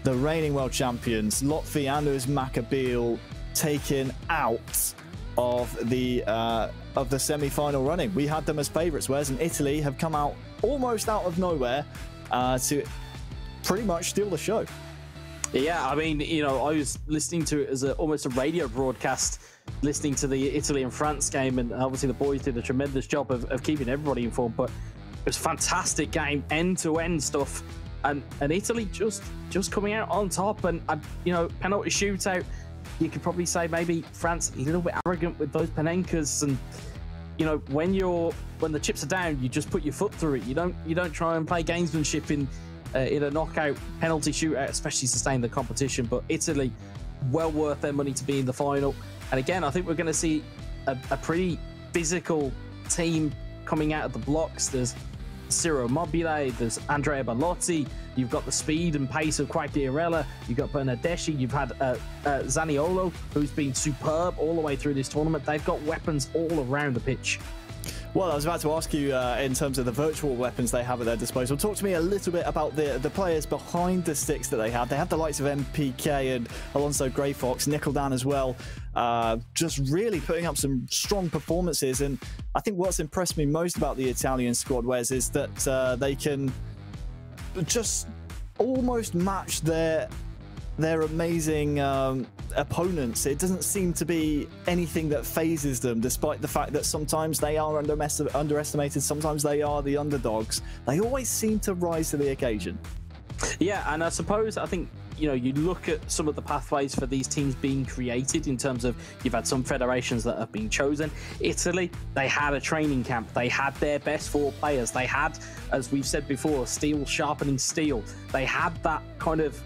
the reigning world champions, Latvia and Uzbekistan taken out of the semi-final running. We had them as favourites, whereas in Italy have come out almost out of nowhere to pretty much steal the show. Yeah, I mean, you know, I was listening to it as almost a radio broadcast, listening to the Italy and France game, and obviously the boys did a tremendous job of keeping everybody informed, but it was a fantastic game, end-to-end stuff, and Italy just coming out on top, and you know, penalty shootout. You could probably say maybe France a little bit arrogant with those Panenkas, and you know, when the chips are down, you just put your foot through it. You don't try and play gamesmanship in a knockout penalty shootout, especially sustain the competition. But Italy, well worth their money to be in the final. And again, I think we're going to see a pretty physical team coming out of the blocks. There's Ciro Immobile, there's Andrea Bellotti, you've got the speed and pace of Quagliarella, you've got Bernardeschi, you've had Zaniolo, who's been superb all the way through this tournament. They've got weapons all around the pitch. Well, I was about to ask you in terms of the virtual weapons they have at their disposal. Talk to me a little bit about the players behind the sticks that they have. They have the likes of MPK and Alonso Grey Fox, Nickeldan as well, just really putting up some strong performances. And I think what's impressed me most about the Italian squad, Wes, is that they can just almost match their amazing opponents. It doesn't seem to be anything that phases them, despite the fact that sometimes they are underestimated, sometimes they are the underdogs. They always seem to rise to the occasion. Yeah, and I think, you know, you look at some of the pathways for these teams being created in terms of you've had some federations that have been chosen. Italy, they had a training camp. They had their best 4 players. They had, as we've said before, steel sharpening steel. They had that kind of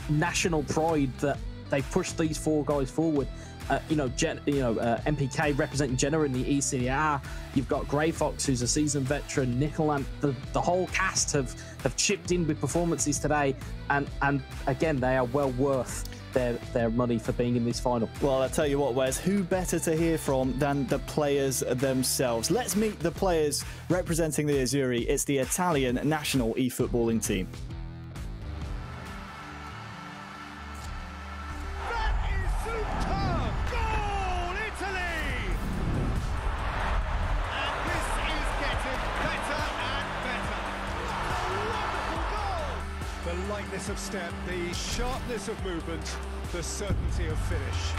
national pride that they pushed these 4 guys forward. MPK representing Genoa in the ECR. You've got Grey Fox, who's a seasoned veteran. Nickeland. The whole cast have chipped in with performances today, and again, they are well worth their money for being in this final. Well, I tell you what, Wes, who better to hear from than the players themselves? Let's meet the players representing the Azzurri. It's the Italian national e-footballing team. Of step, the sharpness of movement, the certainty of finish.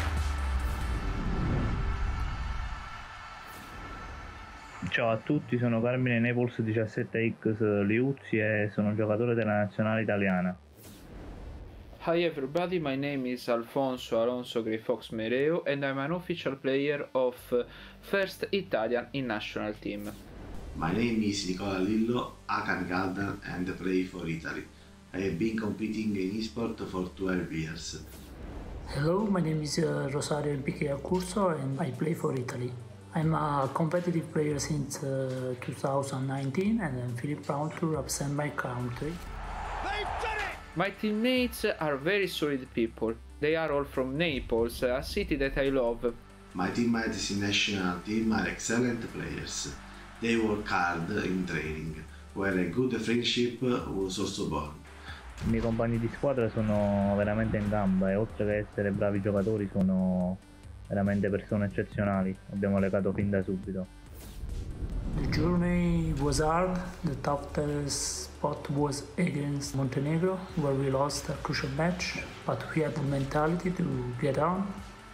Ciao a tutti, sono Carmine Naples 17X Liuzzi e sono giocatore della nazionale italiana. Hi everybody, my name is Alfonso Alonso Grey Fox Mereo and I'm an official player of first Italian in national team. My name is Nicola Lillo, Akan Galdan and play for Italy. I have been competing in esport for 12 years. Hello, my name is Rosario Enrique Accurso and I play for Italy. I'm a competitive player since 2019 and I'm feeling proud to represent my country. My teammates are very solid people. They are all from Naples, a city that I love. My teammates in national team are excellent players. They work hard in training, where a good friendship was also born. I miei compagni di squadra sono veramente in gamba e oltre che essere bravi giocatori sono veramente persone eccezionali. Abbiamo legato fin da subito. The journey was hard. The toughest spot was against Montenegro, where we lost a crucial match, but we had the mentality to get on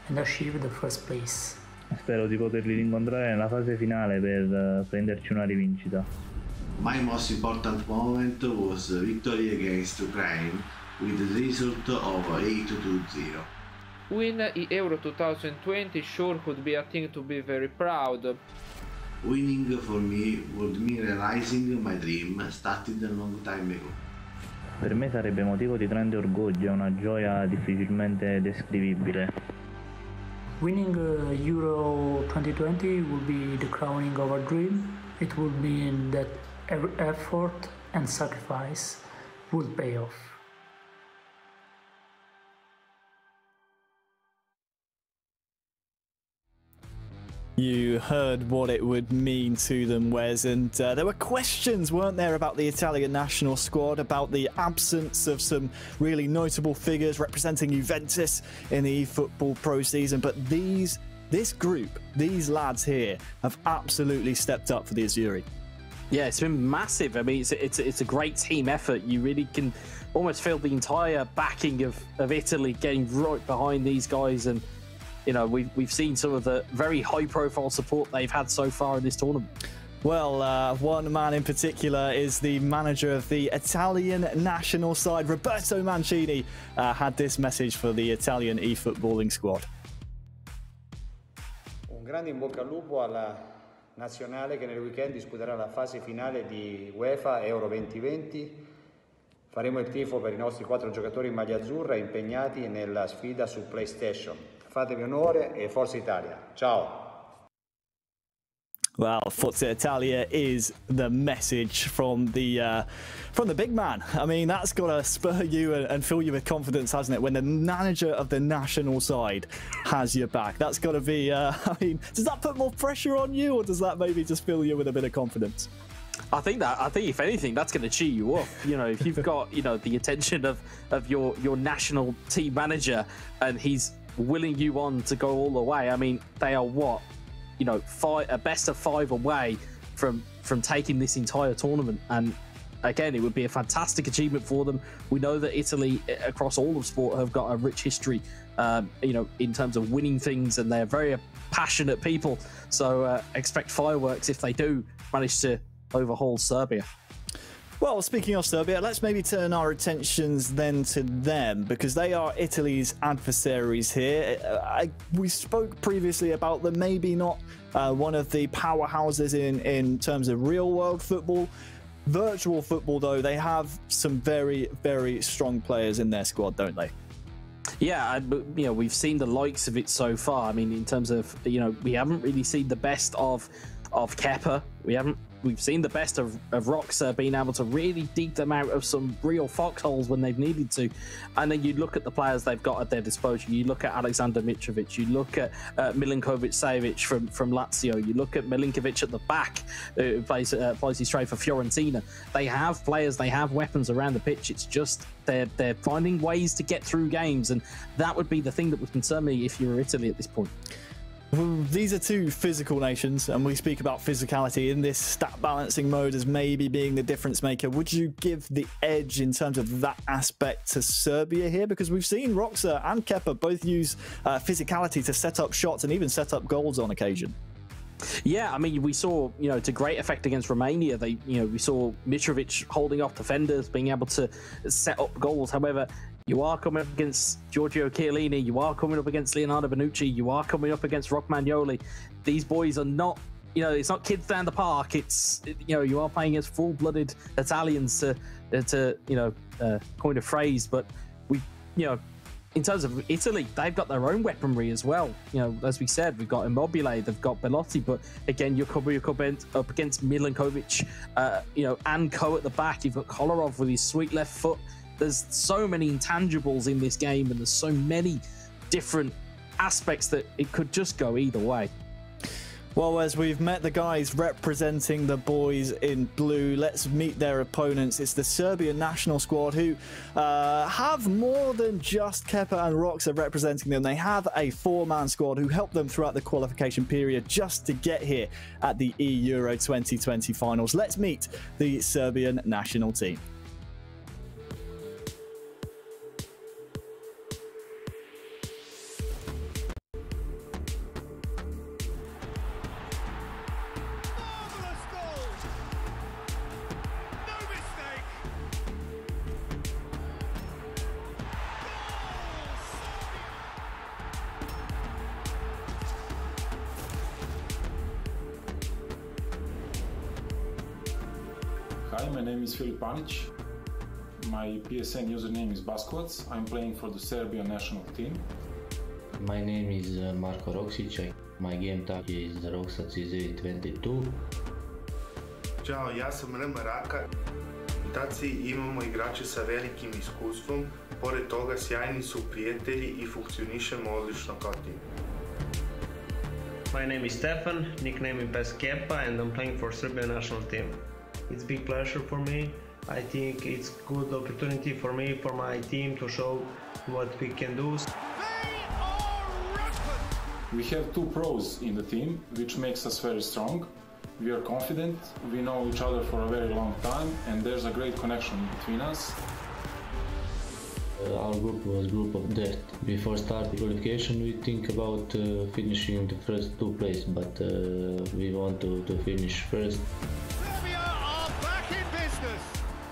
and achieve the first place. Spero di poterli rincontrare nella fase finale per prenderci una rivincita. My most important moment was victory against Ukraine with the result of 8-0. Win eEURO 2020 sure would be a thing to be very proud of. Winning for me would mean realizing my dream started a long time ago. Per me sarebbe motivo di grande orgoglio e una gioia difficilmente descrivibile. Winning Euro 2020 will be the crowning of our dream. It would mean that every effort and sacrifice will pay off. You heard what it would mean to them, Wes, and there were questions, weren't there, about the Italian national squad, about the absence of some really notable figures representing Juventus in the eFootball Pro season, but this group, these lads here, have absolutely stepped up for the Azzurri. Yeah, it's been massive. I mean, it's a great team effort. You really can almost feel the entire backing of Italy getting right behind these guys, and you know, we've seen some of the very high-profile support they've had so far in this tournament. Well, one man in particular is the manager of the Italian national side, Roberto Mancini, had this message for the Italian eFootballing squad. Un grande in bocca al lupo alla nazionale che nel weekend disputerà la fase finale di UEFA Euro 2020. Faremo il tifo per i nostri 4 giocatori in maglia azzurra impegnati nella sfida su PlayStation. Fatevi onore e Forza Italia. Ciao. Well, Forza Italia is the message from the big man. I mean, that's got to spur you and fill you with confidence, hasn't it? When the manager of the national side has your back, that's got to be. I mean, does that put more pressure on you, or does that maybe just fill you with a bit of confidence? I think if anything, that's going to cheer you up. You know, if you've got the attention of your national team manager, and he's willing you on to go all the way. I mean, they are what, a best of 5 away from taking this entire tournament, and again, it would be a fantastic achievement for them. We know that Italy, across all of sport, have got a rich history, in terms of winning things, and they're very passionate people. So expect fireworks if they do manage to overhaul Serbia. Well, speaking of Serbia, let's maybe turn our attentions then to them, because they are Italy's adversaries here. We spoke previously about them, maybe not one of the powerhouses in terms of real-world football. Virtual football, though, they have some very, very strong players in their squad, don't they? Yeah, we've seen the likes of it so far. I mean, in terms of, we haven't really seen the best of Kepa. We've seen the best of Roxa being able to really dig them out of some real foxholes when they've needed to. And then you look at the players they've got at their disposal. You look at Alexander Mitrovic. You look at Milinkovic-Savic from Lazio. You look at Milinkovic at the back, who plays his trade for Fiorentina. They have players, they have weapons around the pitch. It's just they're finding ways to get through games, and that would be the thing that would concern me if you were Italy at this point. These are two physical nations, and we speak about physicality in this stat balancing mode as maybe being the difference maker. Would you give the edge in terms of that aspect to Serbia here? Because we've seen Roxa and Kepa both use physicality to set up shots and even set up goals on occasion. Yeah, I mean, we saw, to great effect against Romania. We saw Mitrovic holding off defenders, being able to set up goals. However, you are coming up against Giorgio Chiellini, you are coming up against Leonardo Bonucci, you are coming up against Romagnoli. These boys are not, it's not kids down the park. It's, you are playing as full-blooded Italians to coin a phrase. But in terms of Italy, they've got their own weaponry as well. As we said, we've got Immobile, they've got Belotti, but again, you're coming up against Milinkovic, and Co at the back. You've got Kolarov with his sweet left foot. There's so many intangibles in this game, and there's so many different aspects that it could just go either way. Well, as we've met the guys representing the boys in blue, let's meet their opponents. It's the Serbian national squad, who have more than just Kepa and Roxa representing them. They have a 4-man squad who helped them throughout the qualification period just to get here at the eEURO 2020 finals. Let's meet the Serbian national team. Hi, my name is Filip Panic. My PSN username is Baskovac. I'm playing for the Serbian national team. My name is Marko Roksic. My game tag is Roxa22. Ćao, ja sam Rema Raka. U Taci imamo igrače sa velikim iskustvom, pored toga sjajni su prijatelji i funkcionišemo odlično kao tim. My name is Stefan, nickname in PES Kepa, and I'm playing for Serbian national team. It's a big pleasure for me. I think it's good opportunity for me, for my team to show what we can do. We have two pros in the team, which makes us very strong. We are confident, we know each other for a very long time, and there's a great connection between us. Our group was a group of death. Before starting qualification, we think about finishing the first two places, but we want to finish first. Serbia are back in business.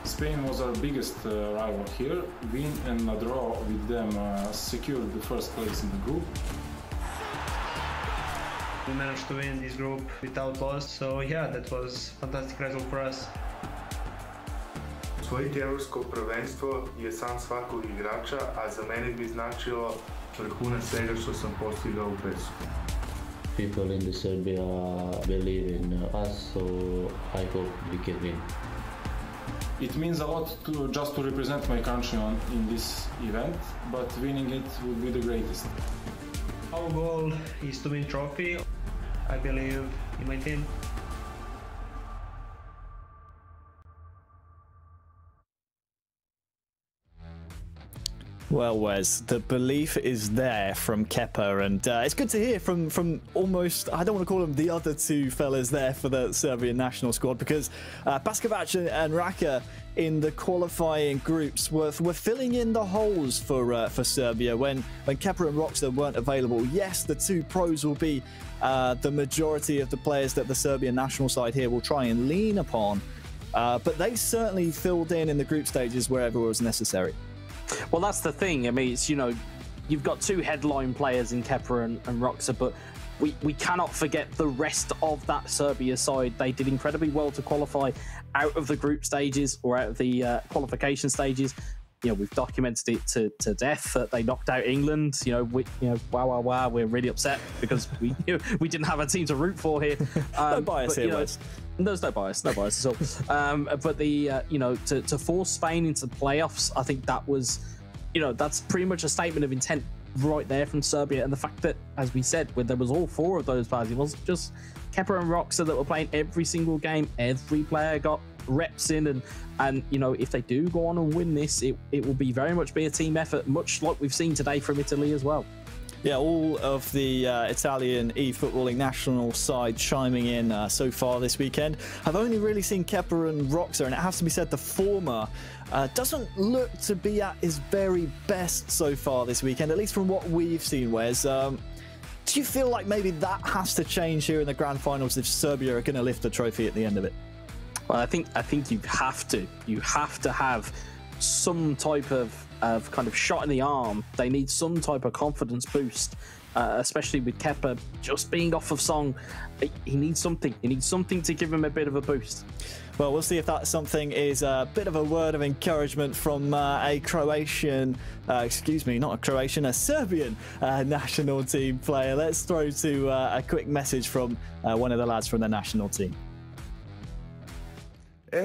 Spain was our biggest rival here. Win and a draw with them secured the first place in the group. We managed to win this group without loss, so yeah, that was a fantastic result for us. Osvojiti evropsko prvenstvo je san svakog igrača, a za mene bi značilo vrhunac svega što sam postigao u PES-u. People in the Serbia believe in us, so I hope we can win. It means a lot just to represent my country in this event, but winning it would be the greatest. Our goal is to win trophy. I believe in my team. Well, Wes, the belief is there from Kepa, and it's good to hear from almost, I don't want to call them the other two fellas there for the Serbian national squad, because Baskovac and Raka in the qualifying groups were filling in the holes for Serbia when Kepa and Roxa weren't available. Yes, the two pros will be the majority of the players that the Serbian national side here will try and lean upon, but they certainly filled in the group stages wherever it was necessary. Well, that's the thing. I mean, it's, you know, you've got two headline players in Kepa and Roxa, but we cannot forget the rest of that Serbia side. They did incredibly well to qualify out of the group stages or out of the qualification stages. You know, we've documented it to death that they knocked out England. Wow, we're really upset because we didn't have a team to root for here. No bias here, Wes. There's no bias at all. But to force Spain into the playoffs, I think that was, that's pretty much a statement of intent right there from Serbia. And the fact that, as we said, when there was all four of those players, it wasn't just Kepa and Roxa that were playing every single game. Every player got reps in, and if they do go on and win this, it will be very much be a team effort, much like we've seen today from Italy as well. Yeah, all of the Italian e-footballing national side chiming in so far this weekend. I've only really seen Kepa and Roxa, and it has to be said the former doesn't look to be at his very best so far this weekend, at least from what we've seen, Wes. Do you feel like maybe that has to change here in the grand finals if Serbia are going to lift the trophy at the end of it? Well, I think you have to. You have to have some type of kind of shot in the arm. They need some type of confidence boost, especially with Kepa just being off of song. He needs something. He needs something to give him a bit of a boost. Well, we'll see if that something is a bit of a word of encouragement from a Croatian, a Serbian national team player. Let's throw to a quick message from one of the lads from the national team.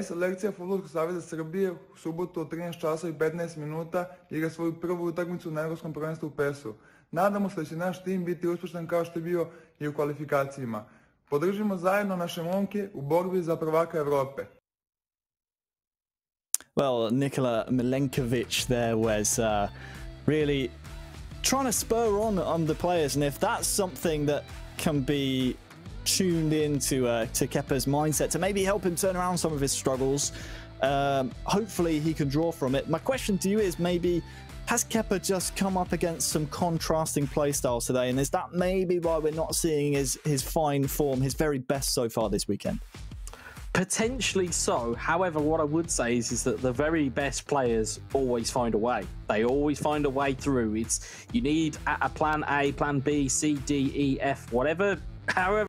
Selekcija Fudbalskog saveza Srbije u subotu od 13 časa i 15 minuta igra svoju prvu utakmicu na Evropskom prvenstvu u PES-u. Nadamo se da će naš tim biti uspješan kao što je bio i u kvalifikacijama. Podržimo zajedno naše momke u borbi za prvaka Evrope. Well, Nikola Milenkovic there was really trying to spur on the players, and if that's something that can be tuned into to Kepa's mindset to maybe help him turn around some of his struggles, hopefully he can draw from it. My question to you is, maybe has Kepa just come up against some contrasting play styles today, and is that maybe why we're not seeing his fine form, his very best so far this weekend? Potentially so. However, what I would say is that the very best players always find a way. They always find a way through. You need a plan A, plan B, C, D, E, F, whatever, however.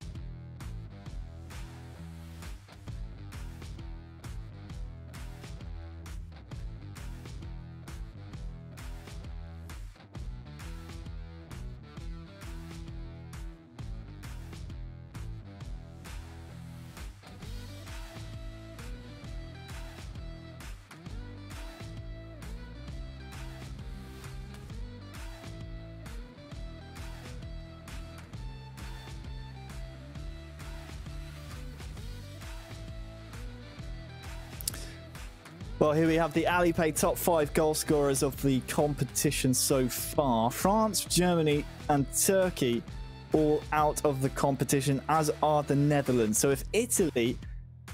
Well, here we have the Alipay top 5 goal scorers of the competition so far. France, Germany and Turkey all out of the competition, as are the Netherlands. So if Italy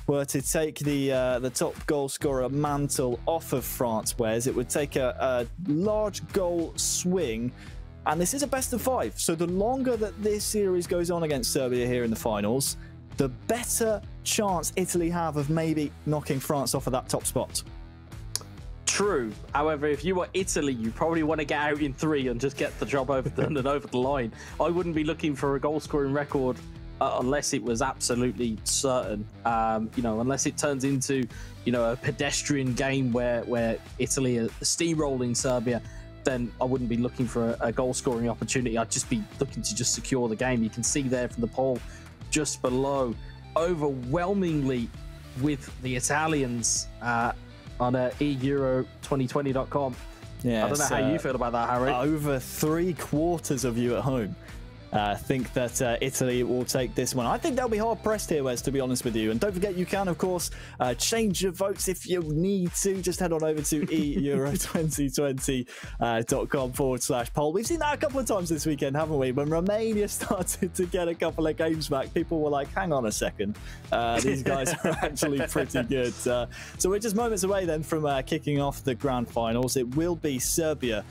were to take the top goal scorer mantle off of France, Wes, it would take a large goal swing. And this is a best of 5. So the longer that this series goes on against Serbia here in the finals, the better chance Italy have of maybe knocking France off of that top spot. True. However, if you were Italy, you probably want to get out in 3 and just get the job over the line. I wouldn't be looking for a goal-scoring record unless it was absolutely certain. Unless it turns into, a pedestrian game where Italy are steamrolling Serbia, then I wouldn't be looking for a goal-scoring opportunity. I'd just be looking to just secure the game. You can see there from the poll just below, overwhelmingly with the Italians on eEURO2020.com. Yeah, I don't know how you feel about that, Harry. Over 3/4 of you at home think that Italy will take this one. I think they'll be hard pressed here, Wes, to be honest with you. And don't forget, you can, of course, change your votes if you need to. Just head on over to eEURO2020.com/poll. We've seen that a couple of times this weekend, haven't we? When Romania started to get a couple of games back, people were like, hang on a second. These guys are actually pretty good. So we're just moments away then from kicking off the grand finals. It will be Serbia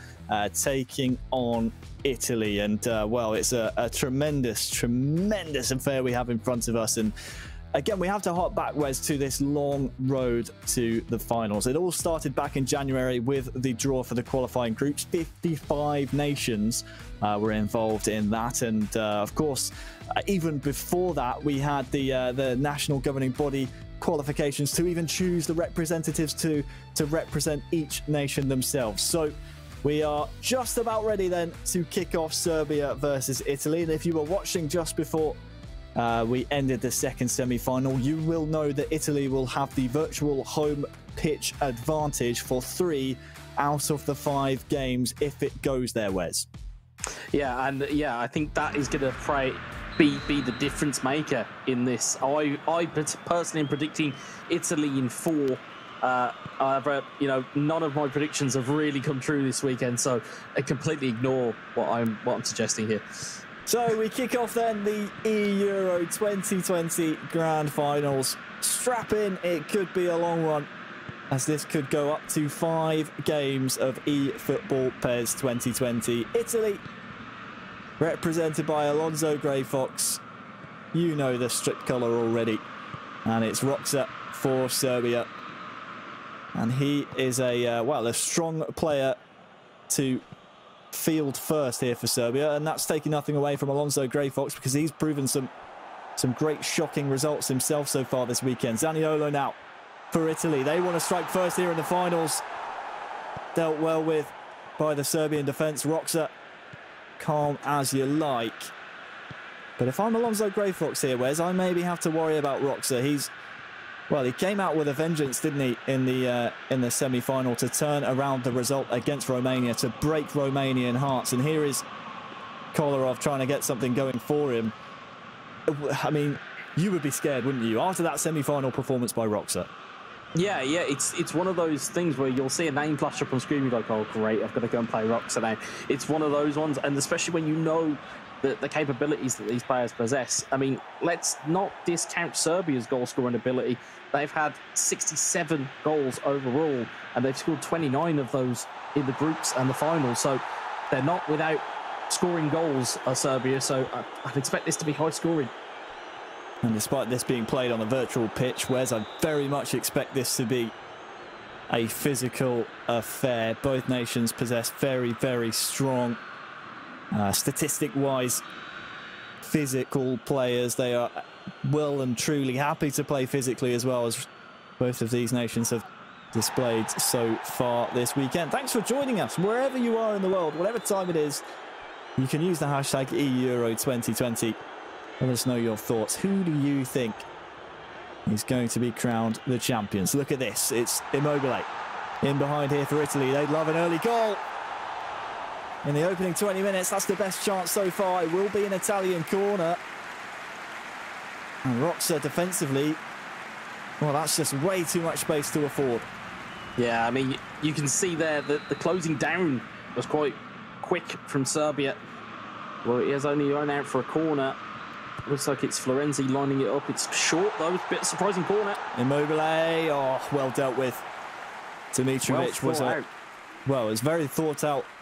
taking on Italy, and well, it's a tremendous affair we have in front of us. And again, we have to hop back, Wes, to this long road to the finals. It all started back in January with the draw for the qualifying groups. 55 nations were involved in that, and of course, even before that, we had the national governing body qualifications to even choose the representatives to represent each nation themselves. So we are just about ready then to kick off Serbia versus Italy. And if you were watching just before we ended the second semi-final, you will know that Italy will have the virtual home pitch advantage for 3 out of the 5 games if it goes their ways. Yeah, and I think that is going to be the difference maker in this. I personally am predicting Italy in 4. However, none of my predictions have really come true this weekend, so I completely ignore what I'm suggesting here. So we kick off then the eEURO 2020 Grand Finals. Strap in, it could be a long one, as this could go up to 5 games of eFootball PES 2020. Italy, represented by Alonso Grey Fox. You know the strip colour already. And it's Roxa for Serbia. And he is a strong player to field first here for Serbia, and that's taking nothing away from Alonso Grey Fox, because he's proven some great shocking results himself so far this weekend. Zaniolo now for Italy. They want to strike first here in the finals. Dealt well with by the Serbian defence. Roxa, calm as you like. But if I'm Alonso Grey Fox here, Wes, I maybe have to worry about Roxa. He came out with a vengeance, didn't he, in the semi-final to turn around the result against Romania, to break Romanian hearts. And here is Kolarov trying to get something going for him. I mean, you would be scared, wouldn't you, after that semi-final performance by Roxa? Yeah, it's one of those things where you'll see a name flash up on screen, you're like, oh great, I've got to go and play Roxa now. It's one of those ones, and especially when you know the capabilities that these players possess. I mean, let's not discount Serbia's goal-scoring ability. They've had 67 goals overall, and they've scored 29 of those in the groups and the finals. So they're not without scoring goals, Serbia. So I'd expect this to be high-scoring. And despite this being played on a virtual pitch, Wes, I very much expect this to be a physical affair. Both nations possess very, very strong, statistic-wise, physical players. They are well and truly happy to play physically, as well as both of these nations have displayed so far this weekend. Thanks for joining us wherever you are in the world, whatever time it is. You can use the hashtag eEURO2020. Let us know your thoughts. Who do you think is going to be crowned the champions? Look at this. It's Immobile in behind here for Italy. They'd love an early goal in the opening 20 minutes. That's the best chance so far. It will be an Italian corner. And Roxa defensively, well, that's just way too much space to afford. Yeah, I mean, you can see there that the closing down was quite quick from Serbia. Well, he has only run out for a corner. Looks like it's Florenzi lining it up. It's short, though. It's a bit of a surprising corner. Immobile. Oh, well dealt with. Dimitrovic was well, it's very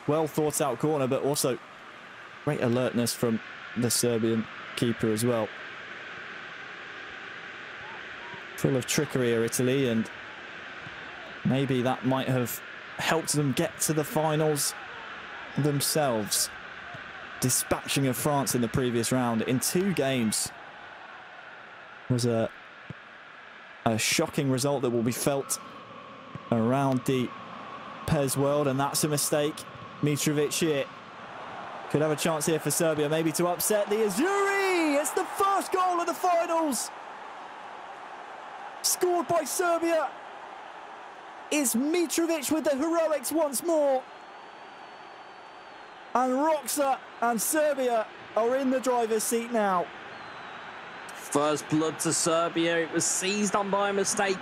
well thought out corner, but also great alertness from the Serbian keeper as well. Full of trickery are Italy, and maybe that might have helped them get to the finals themselves. Dispatching of France in the previous round in 2 games was a shocking result that will be felt around the PES world, and that's a mistake. Mitrovic here could have a chance here for Serbia, maybe to upset the Azzurri. It's the first goal of the finals, scored by Serbia. It's Mitrovic with the heroics once more. And Roxa and Serbia are in the driver's seat now. First blood to Serbia. It was seized on by a mistake.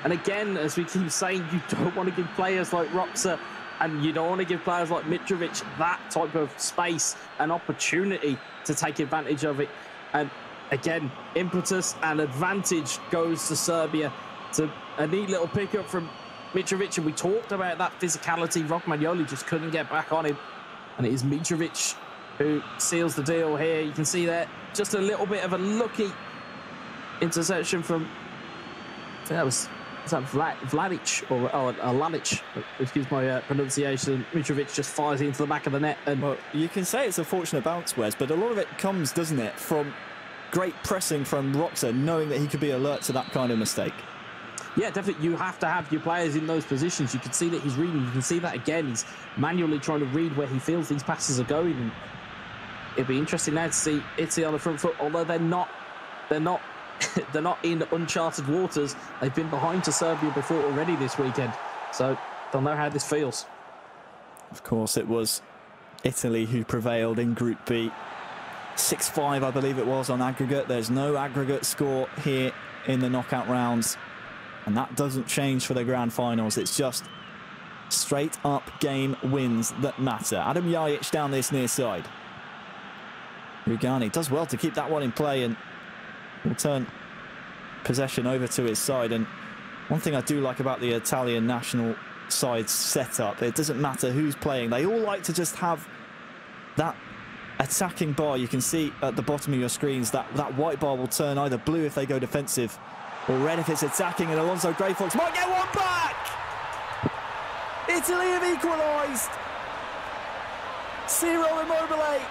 And again, as we keep saying, you don't want to give players like Roxa and you don't want to give players like Mitrovic that type of space and opportunity to take advantage of it. And again, impetus and advantage goes to Serbia. To a neat little pickup from Mitrovic, and we talked about that physicality. Romagnoli just couldn't get back on him. And it is Mitrovic who seals the deal here. You can see there just a little bit of a lucky interception from, I think that was that Vladic or Lalic, excuse my pronunciation. Mitrovic just fires it into the back of the net. And well, you can say it's a fortunate bounce, Wes, but a lot of it comes, doesn't it, from great pressing from Roxa, knowing that he could be alert to that kind of mistake. Yeah, definitely. You have to have your players in those positions. You can see that he's reading. You can see that again. He's manually trying to read where he feels these passes are going. And it'll be interesting now to see Italy on the front foot. Although they're not in uncharted waters. They've been behind to Serbia before already this weekend, so they'll know how this feels. Of course, it was Italy who prevailed in Group B. 6-5, I believe it was, on aggregate. There's no aggregate score here in the knockout rounds. And that doesn't change for the grand finals. It's just straight up game wins that matter. Adam Jajic down this near side. Rugani does well to keep that one in play and will turn possession over to his side. And one thing I do like about the Italian national side's setup, it doesn't matter who's playing. They all like to just have that attacking bar. You can see at the bottom of your screens that white bar will turn either blue if they go defensive or red if it's attacking, and Alonso Greyfox might get one back! Italy have equalised! Ciro Immobile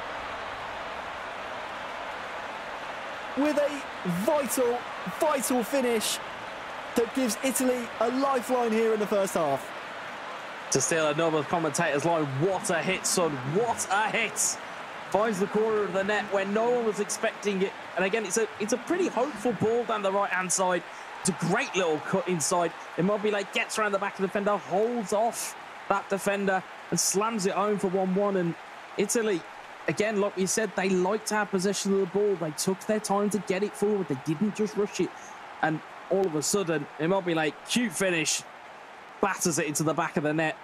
with a vital finish that gives Italy a lifeline here in the first half. To steal another commentator's line, what a hit, son, what a hit! Finds the corner of the net when no one was expecting it. And again, it's a pretty hopeful ball down the right-hand side. It's a great little cut inside. Immobile gets around the back of the defender, holds off that defender and slams it home for 1-1. And Italy, again, like we said, they like to have possession of the ball. They took their time to get it forward. They didn't just rush it. And all of a sudden, Immobile, cute finish, batters it into the back of the net.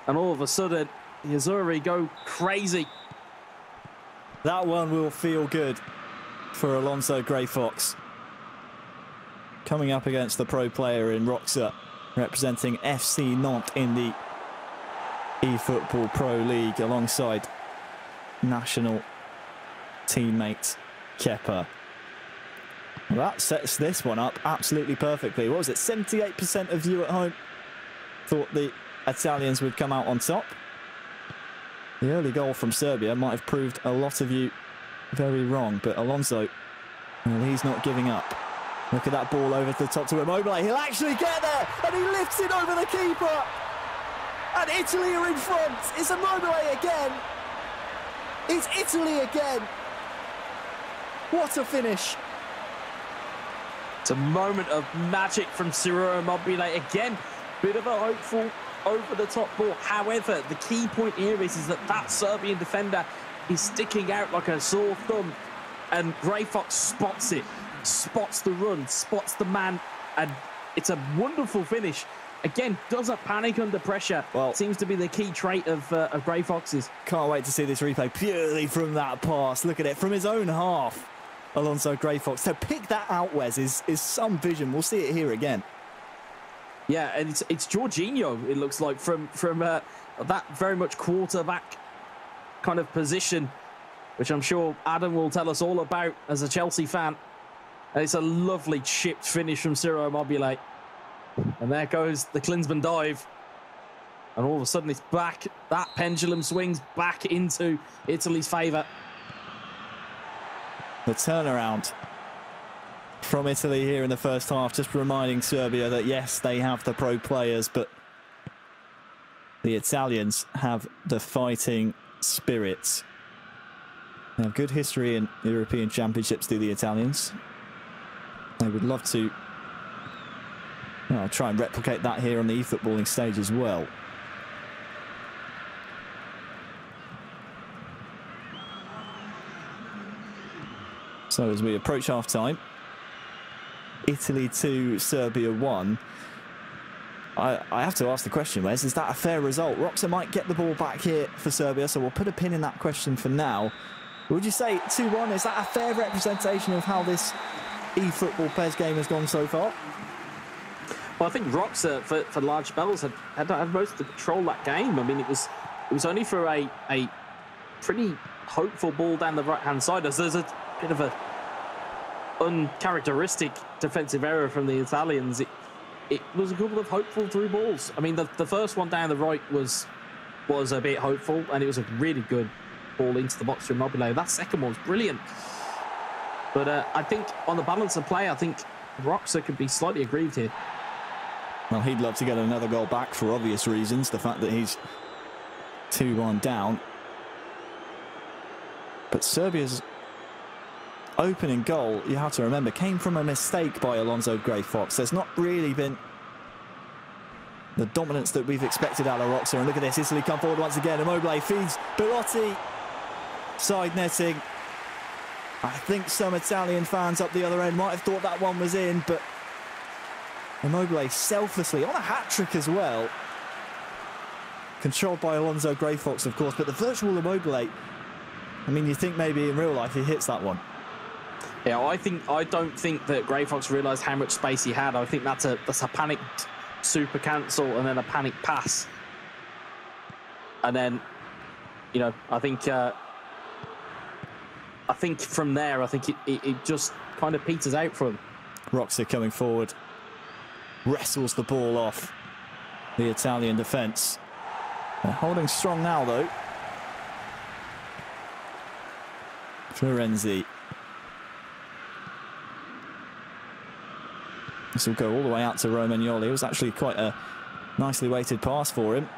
And all of a sudden, the Azzurri go crazy. That one will feel good for Alonso Greyfox. Coming up against the pro player in Roxa, representing FC Nantes in the eFootball Pro League alongside national teammate Kepa. Well, that sets this one up absolutely perfectly. What was it? 78% of you at home thought the Italians would come out on top. The early goal from Serbia might have proved a lot of you very wrong, but Alonso, well, he's not giving up. Look at that ball over to the top to Immobile. He'll actually get there, and he lifts it over the keeper. And Italy are in front. It's Immobile again. It's Italy again. What a finish. It's a moment of magic from Ciro Immobile. Again, bit of a hopeful over-the-top ball. However, the key point here is that Serbian defender is sticking out like a sore thumb, and Greyfox spots it, spots the run, spots the man, and it's a wonderful finish again, doesn't panic under pressure. Well, seems to be the key trait of Grey Foxes. Can't wait to see this replay purely from that pass. Look at it, from his own half. Alonso Grey Fox. To pick that out, Wes, is some vision. We'll see it here again. Yeah, and it's Jorginho, it looks like, from that very much quarterback kind of position, which I'm sure Adam will tell us all about as a Chelsea fan. And it's a lovely chipped finish from Ciro Immobile. And there goes the Klinsmann dive. And all of a sudden it's back. That pendulum swings back into Italy's favour. The turnaround from Italy here in the first half, just reminding Serbia that, yes, they have the pro players, but the Italians have the fighting spirits. They have good history in European Championships, do the Italians. They would love to try and replicate that here on the eFootballing stage as well. So as we approach half-time, Italy 2, Serbia 1. I have to ask the question, Wes, is that a fair result? Roxa might get the ball back here for Serbia, so we'll put a pin in that question for now. Would you say 2-1, is that a fair representation of how this eFootball PES game has gone so far? Well, I think Roxa, for large spells, had most of the control that game. I mean, it was only for a pretty hopeful ball down the right-hand side. There's a bit of a uncharacteristic defensive error from the Italians. It was a couple of hopeful through balls. I mean, the first one down the right was a bit hopeful, and it was a really good ball into the box for Immobile. That second one was brilliant. But I think on the balance of play, I think Roxa could be slightly aggrieved here. Well, he'd love to get another goal back for obvious reasons. The fact that he's 2-1 down. But Serbia's opening goal, you have to remember, came from a mistake by Alonso Grey Fox. There's not really been the dominance that we've expected out of Roxa. And look at this, Italy come forward once again. Immobile feeds Belotti. Side netting. I think some Italian fans up the other end might have thought that one was in, but Immobile selflessly on a hat-trick as well. Controlled by Alonso Grey Fox, of course, but the virtual Immobile, I mean, you think maybe in real life he hits that one. Yeah, I don't think that Grey Fox realised how much space he had. I think that's a panicked super cancel and then a panicked pass. And then, you know, I think from there, I think it just kind of peters out for him. Roxa coming forward, wrestles the ball off the Italian defence. They're holding strong now, though. Florenzi. This will go all the way out to Romagnoli. It was actually quite a nicely weighted pass for him.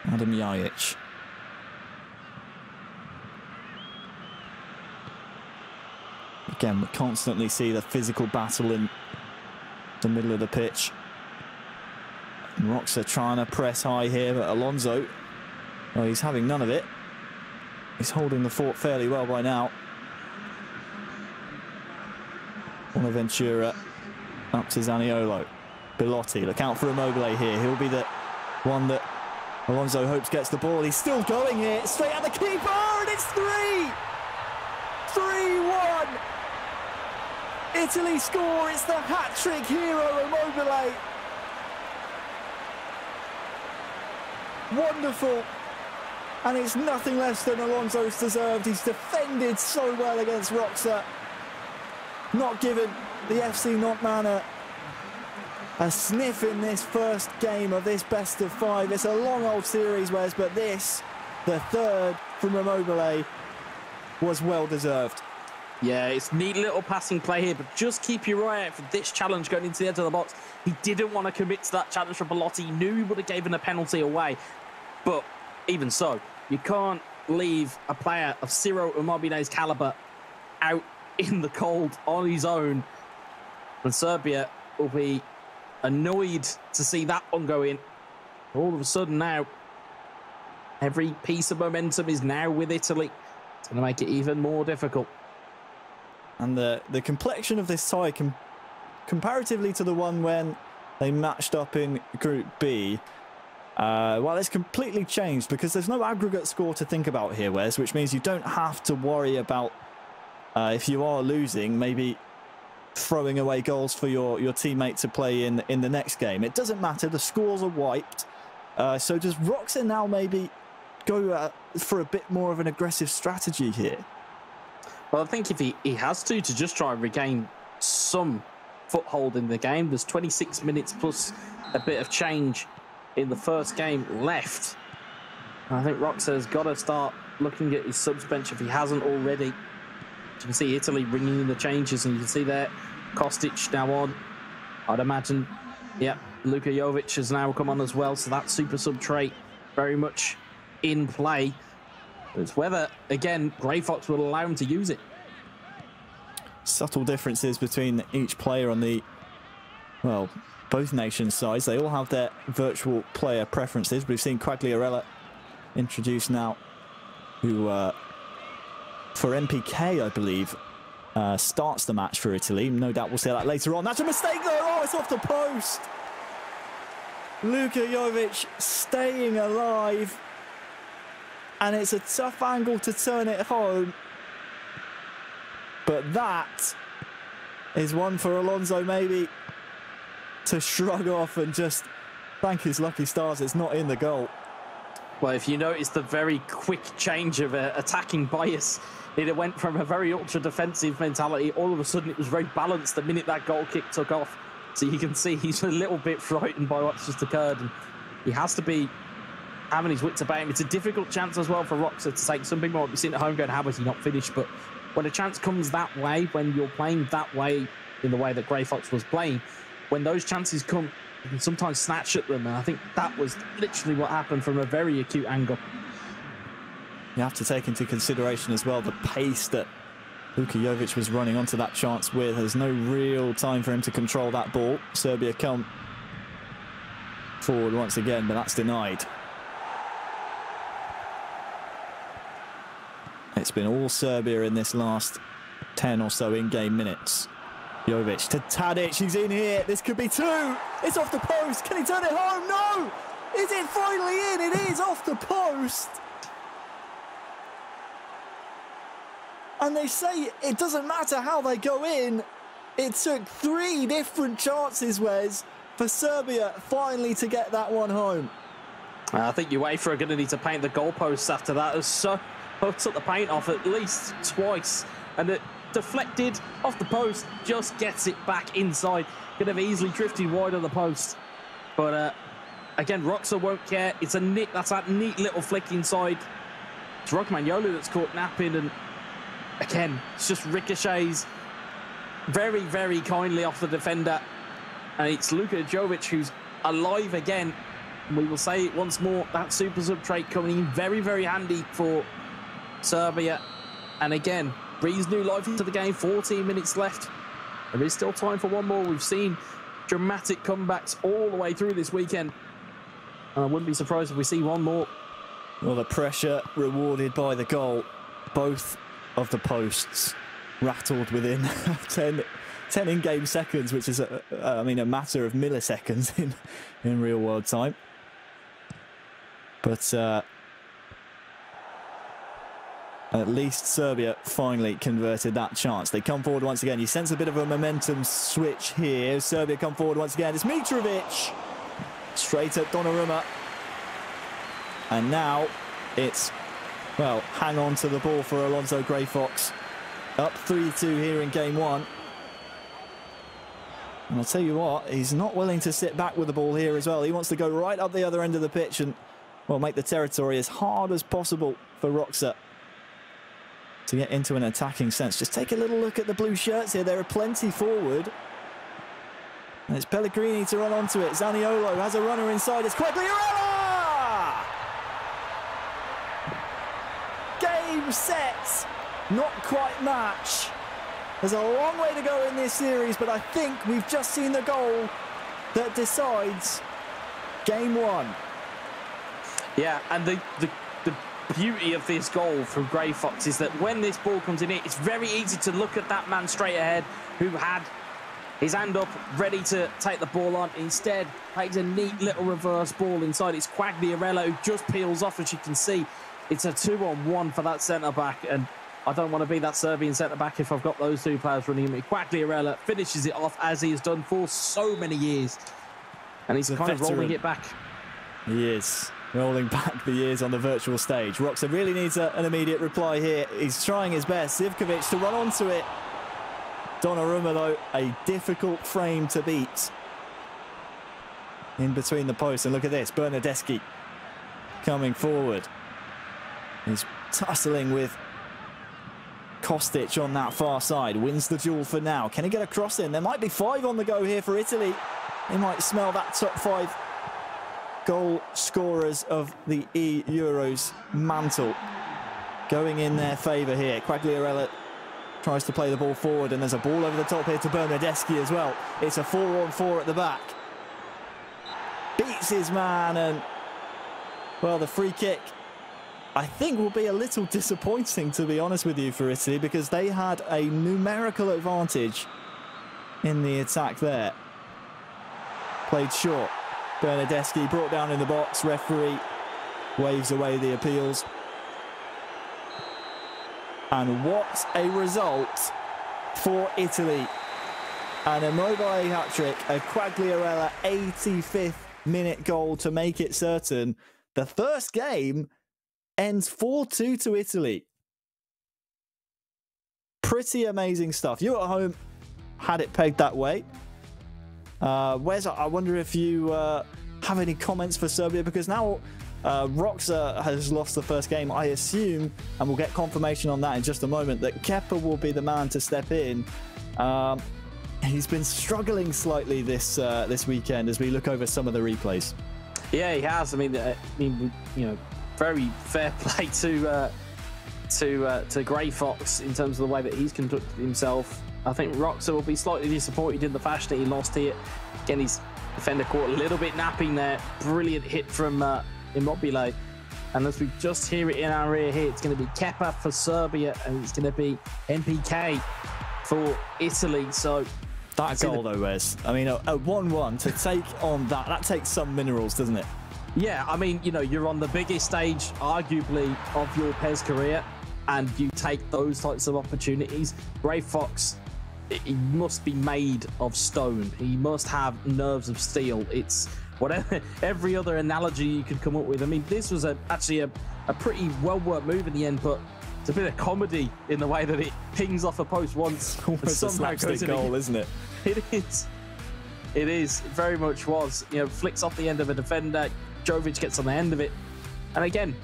Adam Jajic. Again, we constantly see the physical battle in the middle of the pitch. And Roxa trying to press high here, but Alonso, well, he's having none of it. He's holding the fort fairly well by now. Bonaventura up to Zaniolo. Belotti, look out for Immobile here. He'll be the one that Alonso hopes gets the ball. He's still going here, straight at the keeper, and it's 3-1. Italy score. It's the hat-trick hero, Immobile. Wonderful. And it's nothing less than Alonso's deserved. He's defended so well against Roxa. Not given the FC Nantes a sniff in this first game of this best of 5. It's a long old series, Wes, but this, the third from Immobile, was well deserved. Yeah, it's neat little passing play here, but just keep your eye out for this challenge going into the edge of the box. He didn't want to commit to that challenge from Belotti. He knew he would have given a penalty away. But even so, you can't leave a player of Ciro Immobile's calibre out in the cold on his own. And Serbia will be annoyed to see that one go in. All of a sudden now, every piece of momentum is now with Italy. It's going to make it even more difficult. And the complexion of this tie, comparatively to the one when they matched up in Group B, well, it's completely changed because there's no aggregate score to think about here, Wes, which means you don't have to worry about, if you are losing, maybe throwing away goals for your teammate to play in the next game. It doesn't matter. The scores are wiped. So does Roxa now maybe go for a bit more of an aggressive strategy here? Well, I think if he has to just try and regain some foothold in the game. There's 26 minutes plus a bit of change in the first game left. I think Roxa has got to start looking at his subs bench if he hasn't already. You can see Italy bringing in the changes, and you can see there Kostic now on. I'd imagine, yeah, Luka Jovic has now come on as well, so that super sub trait very much in play. It's whether, again, Grey Fox will allow him to use it. Subtle differences between each player on the, well, both nations' sides. They all have their virtual player preferences. We've seen Quagliarella introduced now, who, for MPK, I believe, starts the match for Italy. No doubt we'll see that later on. That's a mistake, though. Oh, it's off the post. Luka Jovic staying alive. And it's a tough angle to turn it home. But that is one for Alonso maybe to shrug off and just thank his lucky stars it's not in the goal. Well, if you notice the very quick change of attacking bias, it went from a very ultra-defensive mentality. All of a sudden, it was very balanced the minute that goal kick took off. So you can see he's a little bit frightened by what's just occurred. And he has to be having his wits about him. It's a difficult chance as well for Roxa to take. Some people might be sitting at home going, how has he not finished? But when a chance comes that way, when you're playing that way, in the way that Grey Fox was playing, when those chances come, you can sometimes snatch at them. And I think that was literally what happened from a very acute angle. You have to take into consideration as well the pace that Luka Jovic was running onto that chance with. There's no real time for him to control that ball. Serbia come forward once again, but that's denied. It's been all Serbia in this last 10 or so in-game minutes. Jovic to Tadic, he's in here. This could be two. It's off the post. Can he turn it home? No! Is it finally in? It is off the post. And they say it doesn't matter how they go in. It took 3 different chances, Wes, for Serbia finally to get that one home. I think UEFA are going to need to paint the goalposts after that. So took the paint off at least twice, and it deflected off the post, just gets it back inside. Could have easily drifted wide of the post, but again, Roxa won't care. It's a nick. That's that neat little flick inside. It's Rockmanoglu that's caught napping, and again, it's just ricochets very, very kindly off the defender, and it's Luka Jovic who's alive again. We will say it once more, that super sub trait coming in very, very handy for Serbia. And again, breathes new life into the game. 14 minutes left. There is still time for one more. We've seen dramatic comebacks all the way through this weekend, and I wouldn't be surprised if we see one more. Well, the pressure rewarded by the goal. Both of the posts rattled within 10 in-game seconds, which is I mean, a matter of milliseconds in real world time. But at least Serbia finally converted that chance. They come forward once again. You sense a bit of a momentum switch here. Serbia come forward once again. It's Mitrovic straight at Donnarumma. And now it's, well, hang on to the ball for Alonso Grey Fox. Up 3-2 here in game one. And I'll tell you what, he's not willing to sit back with the ball here as well. He wants to go right up the other end of the pitch and, well, make the territory as hard as possible for Roxa to get into an attacking sense. Just take a little look at the blue shirts here. There are plenty forward. And it's Pellegrini to run onto it. Zaniolo has a runner inside. It's Quagliarella! Game set. Not quite match. There's a long way to go in this series, but I think we've just seen the goal that decides game one. Yeah, and the beauty of this goal from Grey Fox is that when this ball comes in, it's very easy to look at that man straight ahead who had his hand up, ready to take the ball on. Instead, takes a neat little reverse ball inside. It's Quagliarella who just peels off, as you can see. It's a 2-on-1 for that centre-back, and I don't want to be that Serbian centre-back if I've got those two players running at me. Quagliarella finishes it off, as he has done for so many years. And he's kind of rolling it back. He is rolling back the years on the virtual stage. Roxa really needs an immediate reply here. He's trying his best. Zivkovic to run onto it. Donnarumma, though, a difficult frame to beat. In between the posts. And look at this. Bernardeschi coming forward. He's tussling with Kostic on that far side. Wins the duel for now. Can he get a cross in? There might be 5 on the go here for Italy. They might smell that top 5 goal scorers of the eEURO's mantle going in their favour here. Quagliarella tries to play the ball forward, and there's a ball over the top here to Bernardeschi as well. It's a 4-on-4 at the back. Beats his man, and, well, the free kick, I think, will be a little disappointing, to be honest with you, for Italy, because they had a numerical advantage in the attack there. Played short. Bernardeschi brought down in the box. Referee waves away the appeals. And what a result for Italy. An Immobile hat-trick, a Quagliarella 85th minute goal to make it certain. The first game ends 4-2 to Italy. Pretty amazing stuff. You at home had it pegged that way. Wes, I wonder if you have any comments for Serbia, because now Roxa has lost the first game. I assume, and we'll get confirmation on that in just a moment, that Kepa will be the man to step in. He's been struggling slightly this weekend as we look over some of the replays. Yeah, he has. I mean, you know, very fair play to Grey Fox in terms of the way that he's conducted himself. I think Roxa will be slightly disappointed in the fashion that he lost here. Again, his defender caught a little bit napping there. Brilliant hit from Immobile. And as we just hear it in our ear here, it's going to be Kepa for Serbia, and it's going to be MPK for Italy. So that goal, though, Wes, I mean, a 1-1 to take on that takes some minerals, doesn't it? Yeah, I mean, you know, you're on the biggest stage, arguably, of your PES career, and you take those types of opportunities. Grey Fox, he must be made of stone. He must have nerves of steel. It's whatever, every other analogy you could come up with. I mean, this was actually a pretty well-worked move in the end, but it's a bit of comedy in the way that it pings off a post once. Almost a slapstick goal, isn't it? It is. It is. It very much was. You know, flicks off the end of a defender. Jovic gets on the end of it. And again,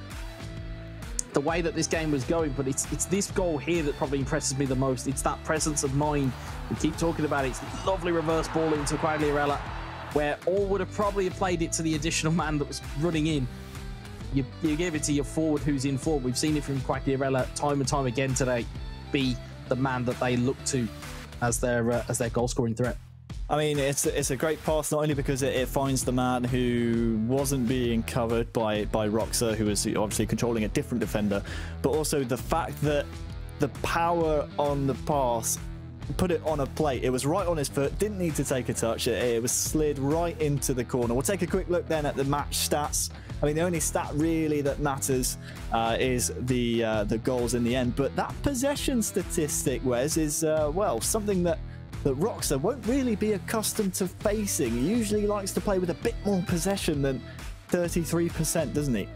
the way that this game was going, but it's this goal here that probably impresses me the most. It's that presence of mind. We keep talking about it. It's a lovely reverse ball into Quagliarella, where all would have probably played it to the additional man that was running in. You give it to your forward who's in form. We've seen it from Quagliarella time and time again today, be the man that they look to as their goal scoring threat. I mean, it's a great pass, not only because it finds the man who wasn't being covered by Roxa, who was obviously controlling a different defender, but also the fact that the power on the pass put it on a plate. It was right on his foot, didn't need to take a touch. It was slid right into the corner. We'll take a quick look then at the match stats. I mean, the only stat really that matters is the goals in the end, but that possession statistic, Wes, is well, something that Roxa won't really be accustomed to facing. He usually likes to play with a bit more possession than 33%, doesn't he?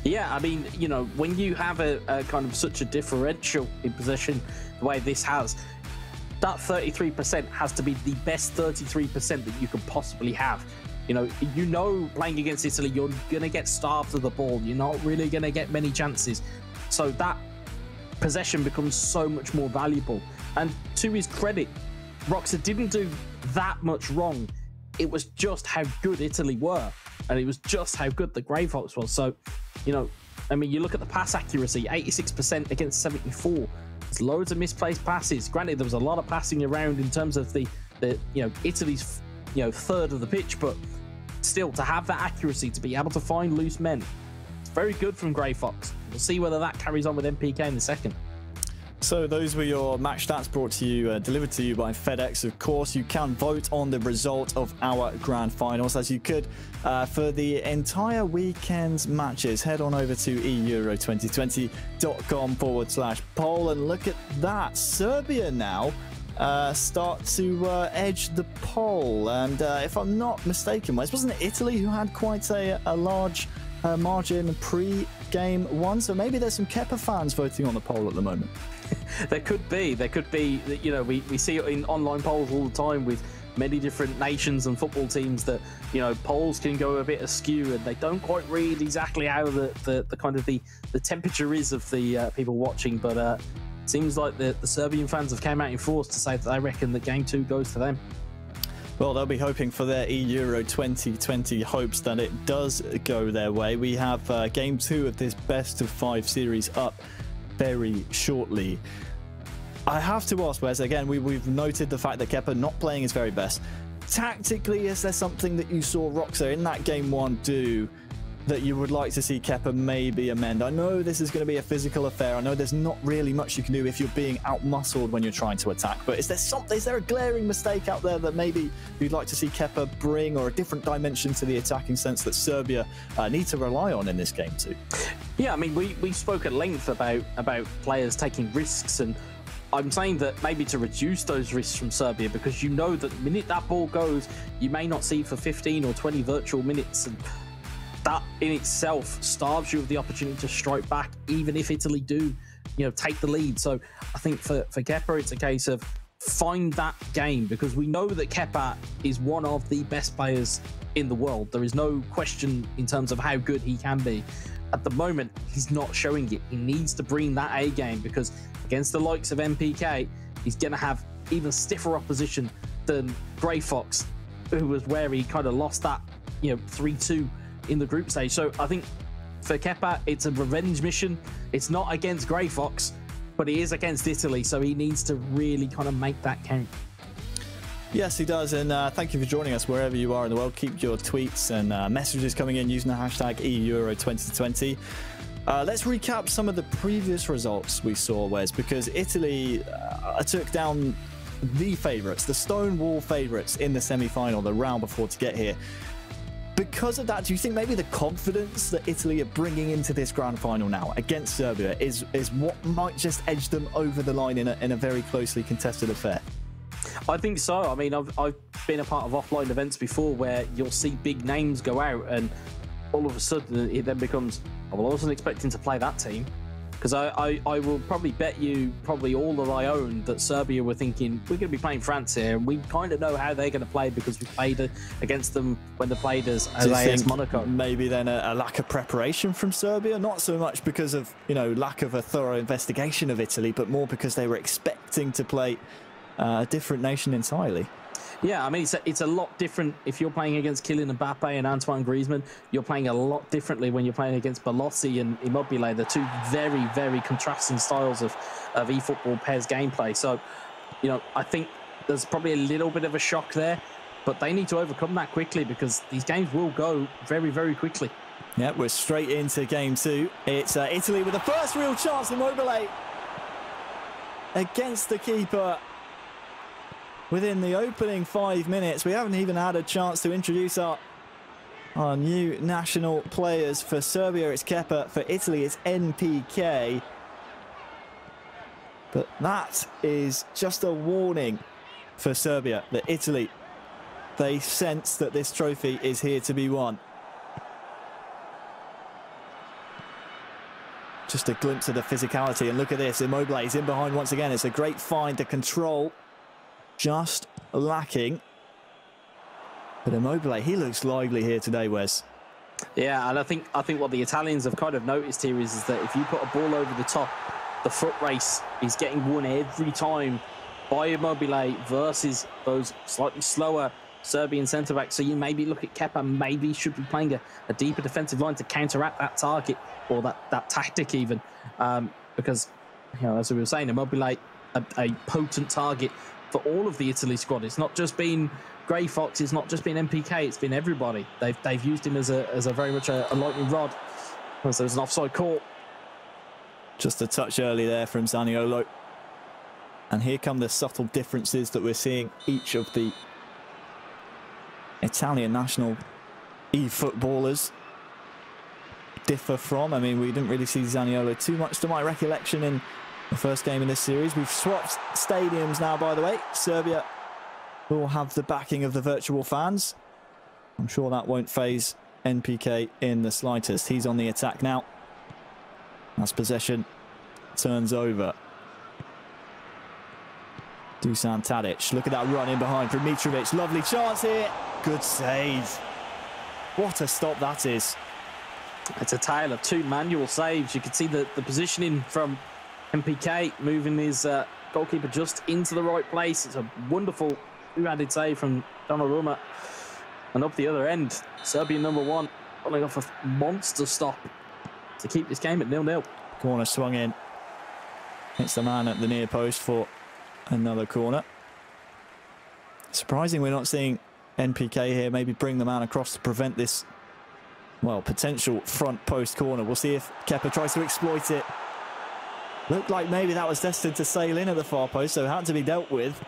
Yeah, I mean, you know, when you have a kind of such a differential in possession the way this has, that 33% has to be the best 33% that you could possibly have. You know, playing against Italy, you're going to get starved of the ball. You're not really going to get many chances. So that possession becomes so much more valuable. And to his credit, Roxa didn't do that much wrong. It was just how good Italy were, and it was just how good the Grey Fox was. So, you know, I mean, you look at the pass accuracy, 86% against 74. There's loads of misplaced passes. Granted, there was a lot of passing around in terms of the you know, Italy's, you know, third of the pitch, but still, to have that accuracy, to be able to find loose men, it's very good from Grey Fox. We'll see whether that carries on with MPK in the second. So those were your match stats brought to you, delivered to you by FedEx. Of course, you can vote on the result of our grand finals, as you could for the entire weekend's matches. Head on over to eEURO2020.com/poll and look at that. Serbia now start to edge the poll. And if I'm not mistaken, wasn't it Italy who had quite a large margin pre-game one? So maybe there's some Kepa fans voting on the poll at the moment. There could be. You know, we see it in online polls all the time with many different nations and football teams that, you know, polls can go a bit askew and they don't quite read exactly how the kind of the temperature is of the people watching. But it seems like the Serbian fans have come out in force to say that they reckon that game 2 goes to them. Well, they'll be hoping for their eEURO 2020 hopes that it does go their way. We have game 2 of this best of 5 series up very shortly. I have to ask, Wes, again, we've noted the fact that Kepa not playing his very best. Tactically, is there something that you saw Roxa in that game 1 do that you would like to see Kepa maybe amend? I know this is going to be a physical affair. I know there's not really much you can do if you're being out-muscled when you're trying to attack, but is there a glaring mistake out there that maybe you'd like to see Kepa bring, or a different dimension to the attacking sense that Serbia need to rely on in this game too? Yeah, I mean, we spoke at length about players taking risks, and I'm saying that maybe to reduce those risks from Serbia, because you know that the minute that ball goes, you may not see for 15 or 20 virtual minutes, and that in itself starves you of the opportunity to strike back, even if Italy do, you know, take the lead. So I think for Kepa, it's a case of find that game, because we know that Kepa is one of the best players in the world. There is no question in terms of how good he can be. At the moment, he's not showing it. He needs to bring that A game, because against the likes of MPK, he's going to have even stiffer opposition than Grey Fox, who was where he kind of lost that, you know, 3-2 in the group stage. So I think for Kepa, it's a revenge mission. It's not against Grey Fox, but it is against Italy. So he needs to really kind of make that count. Yes, he does. And thank you for joining us wherever you are in the world. Keep your tweets and messages coming in using the hashtag eEURO2020. Let's recap some of the previous results we saw, Wes, because Italy took down the favourites, the Stonewall favourites in the semi-final, the round before to get here. Because of that, do you think maybe the confidence that Italy are bringing into this grand final now against Serbia is what might just edge them over the line in a very closely contested affair? I think so. I mean, I've been a part of offline events before where you'll see big names go out and all of a sudden it then becomes, oh, well, I wasn't expecting to play that team. Because I will probably bet you probably all that I own that Serbia were thinking, we're going to be playing France here, and we kind of know how they're going to play because we played against them when they played as AS Monaco. Maybe then a lack of preparation from Serbia, not so much because of, you know, lack of a thorough investigation of Italy, but more because they were expecting to play a different nation entirely. Yeah, I mean, it's a lot different if you're playing against Kylian Mbappe and Antoine Griezmann. You're playing a lot differently when you're playing against Belotti and Immobile. They're two very, very contrasting styles of eFootball PES gameplay. So, you know, I think there's probably a little bit of a shock there, but they need to overcome that quickly because these games will go very, very quickly. Yeah, we're straight into game 2. It's Italy with the first real chance, Immobile against the keeper. Within the opening 5 minutes, we haven't even had a chance to introduce our new national players. For Serbia, it's Kepa. For Italy, it's NPK. But that is just a warning for Serbia that Italy, they sense that this trophy is here to be won. Just a glimpse of the physicality. And look at this, Immobile is in behind once again. It's a great find to control. Just lacking. But Immobile, he looks lively here today, Wes. Yeah, and I think what the Italians have kind of noticed here is that if you put a ball over the top, the foot race is getting won every time by Immobile versus those slightly slower Serbian centre-backs. So you maybe look at Kepa, maybe should be playing a deeper defensive line to counteract that target or that tactic even. Because, you know, as we were saying, Immobile, a potent target for all of the Italy squad. It's not just been Grey Fox, it's not just been MPK, it's been everybody. They've used him as a very much a lightning rod. So there's an offside call. Just a touch early there from Zaniolo. And here come the subtle differences that we're seeing each of the Italian national e-footballers differ from. I mean, we didn't really see Zaniolo too much to my recollection in the first game in this series. We've swapped stadiums now, by the way. Serbia will have the backing of the virtual fans. I'm sure that won't faze NPK in the slightest. He's on the attack now. As possession turns over. Dusan Tadic. Look at that run in behind from Mitrovic. Lovely chance here. Good save. What a stop that is. It's a tale of two manual saves. You can see the positioning from MPK, moving his goalkeeper just into the right place. It's a wonderful two-handed save from Donnarumma. And up the other end, Serbian #1 pulling off a monster stop to keep this game at 0-0. Corner swung in. Hits the man at the near post for another corner. Surprising we're not seeing NPK here maybe bring the man across to prevent this, well, potential front post corner. We'll see if Kepa tries to exploit it. Looked like maybe that was destined to sail in at the far post, so it had to be dealt with.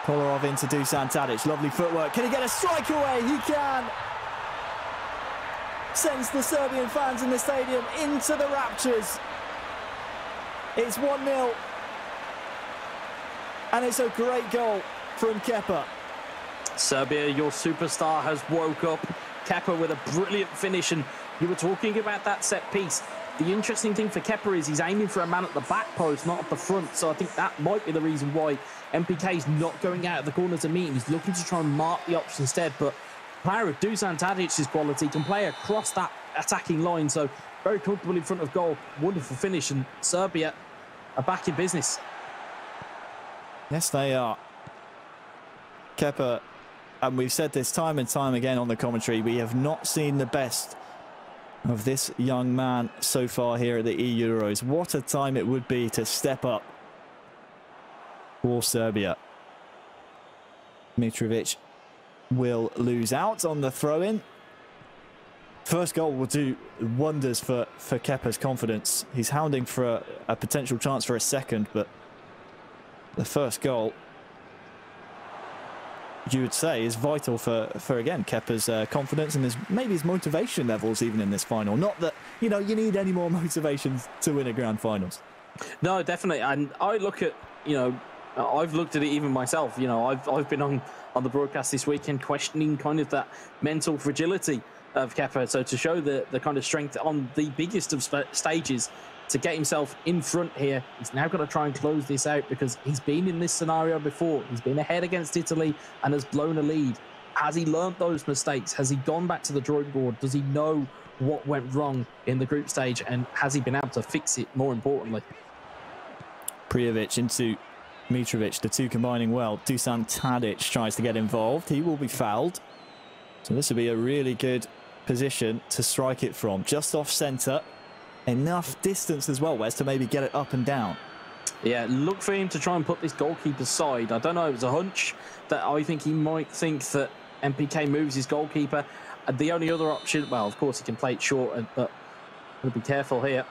Kolarov into Dusan Tadic. Lovely footwork. Can he get a strike away? He can. Sends the Serbian fans in the stadium into the raptures. It's 1-0. And it's a great goal from Kepa. Serbia, your superstar, has woke up. Kepa with a brilliant finish, and you were talking about that set piece. The interesting thing for Kepa is he's aiming for a man at the back post, not at the front, so I think that might be the reason why MPK is not going out of the corner to meet him. He's looking to try and mark the option instead, but a player of Dusan Tadic's quality can play across that attacking line, so very comfortable in front of goal. Wonderful finish, and Serbia are back in business. Yes, they are. Kepa, and we've said this time and time again on the commentary, we have not seen the best of this young man so far here at the eEUROs. What a time it would be to step up for Serbia. Mitrovic will lose out on the throw-in. First goal will do wonders for Kepa's confidence. He's hounding for a potential chance for a second, but the first goal, you would say, is vital for again, Kepa's confidence and maybe his motivation levels even in this final. Not that, you know, you need any more motivation to win a grand finals. No, definitely. And I look at, you know, I've looked at it even myself. You know, I've been on the broadcast this weekend questioning kind of that mental fragility of Kepa. So to show the kind of strength on the biggest of stages, to get himself in front here, he's now got to try and close this out, because he's been in this scenario before. He's been ahead against Italy and has blown a lead. Has he learnt those mistakes? Has he gone back to the drawing board? Does he know what went wrong in the group stage, and has he been able to fix it, more importantly? Prijovic into Mitrovic, the two combining well. Dusan Tadic tries to get involved. He will be fouled. So this will be a really good position to strike it from. Just off centre. Enough distance as well, Wes, to maybe get it up and down. Yeah, look for him to try and put this goalkeeper side. I don't know, it was a hunch that I think he might think that MPK moves his goalkeeper. The only other option, well, of course, he can play it short, but we'll be careful here.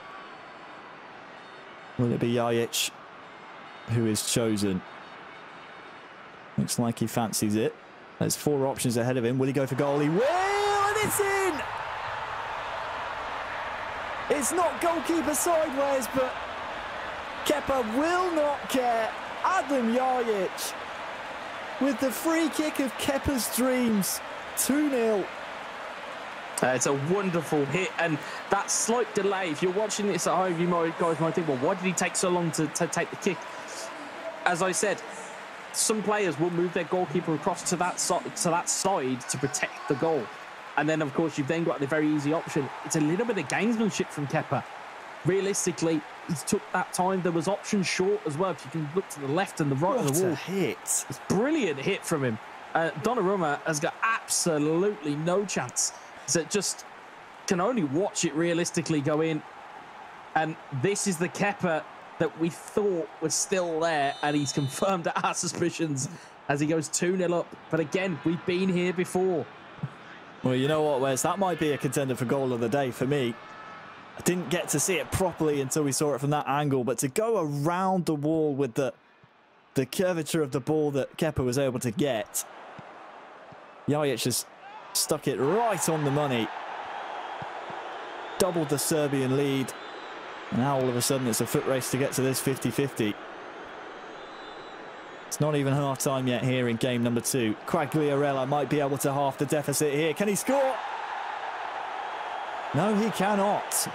Will it be Jajic who is chosen? Looks like he fancies it. There's 4 options ahead of him. Will he go for goal? He will, and it's in! It's not goalkeeper sideways, but Kepa will not care. Adam Jajic with the free kick of Kepa's dreams. 2-0. It's a wonderful hit, and that slight delay, if you're watching this at home, you guys might think, well, why did he take so long to take the kick? As I said, some players will move their goalkeeper across to that side to protect the goal. And then, of course, you've then got the very easy option. It's a little bit of gamesmanship from Kepa. Realistically, he took that time. There was options short as well. If you can look to the left and the right of the wall. What a hit. It's a brilliant hit from him. Donnarumma has got absolutely no chance. So just can only watch it realistically go in. And this is the Kepa that we thought was still there. And he's confirmed our suspicions as he goes 2-0 up. But again, we've been here before. Well, you know what, Wes? That might be a contender for goal of the day for me. I didn't get to see it properly until we saw it from that angle, but to go around the wall with the curvature of the ball that Kepa was able to get, Jajic has stuck it right on the money. Doubled the Serbian lead. And now all of a sudden it's a foot race to get to this 50-50. It's not even half time yet here in game number 2. Quagliarella might be able to half the deficit here. Can he score? No, he cannot.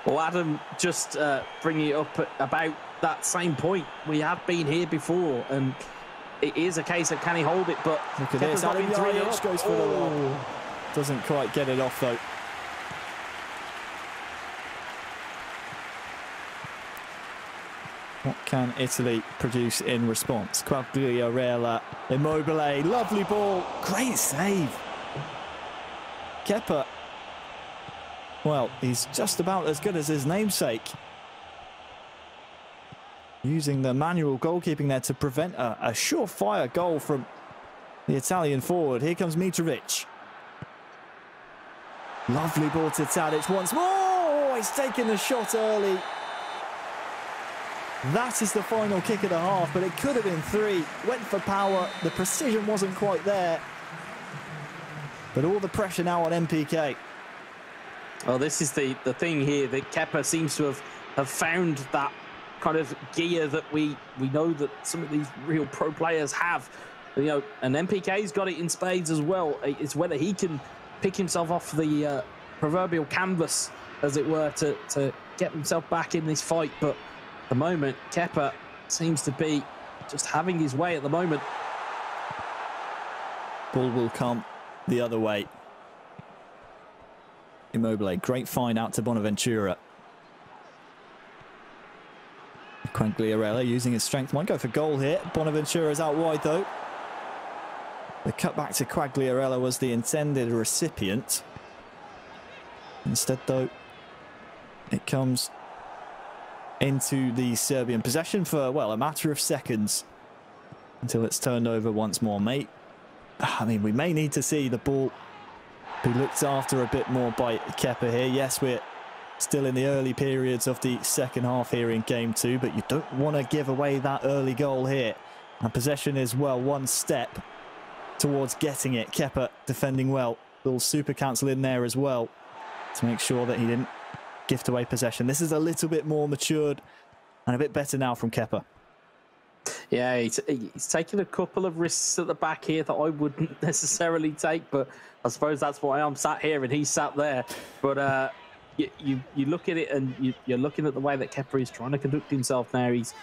Well, Adam, just bringing it up about that same point. We have been here before, and it is a case of can he hold it, but look at this. Adam Jajic goes for the lob. Doesn't quite get it off, though. What can Italy produce in response? Quagliarella, Immobile, lovely ball, great save. Kepa, well, he's just about as good as his namesake. Using the manual goalkeeping there to prevent a surefire goal from the Italian forward. Here comes Mitrovic. Lovely ball to Tadic once more. Oh, he's taken the shot early. That is the final kick of the half, but it could have been 3. Went for power. The precision wasn't quite there. But all the pressure now on MPK. Well, this is the thing here that Kepa seems to have found that kind of gear that we know that some of these real pro players have. You know, and MPK's got it in spades as well. It's whether he can pick himself off the proverbial canvas, as it were, to get himself back in this fight. But at the moment, Kepa seems to be just having his way at the moment. Ball will come the other way. Immobile, great find out to Bonaventura. Quagliarella using his strength, might go for goal here. Bonaventura's out wide though. The cut back to Quagliarella was the intended recipient. Instead though, it comes into the Serbian possession for, well, a matter of seconds until it's turned over once more, mate. I mean, we may need to see the ball be looked after a bit more by Kepa here. Yes, we're still in the early periods of the second half here in game 2, but you don't want to give away that early goal here. And possession is, well, one step towards getting it. Kepa defending well. Little super cancel in there as well to make sure that he didn't gift away possession. This is a little bit more matured and a bit better now from Kepa. Yeah, he's taken a couple of risks at the back here that I wouldn't necessarily take, but I suppose that's why I'm sat here and he's sat there. But you look at it and you're looking at the way that Kepa is trying to conduct himself now. He's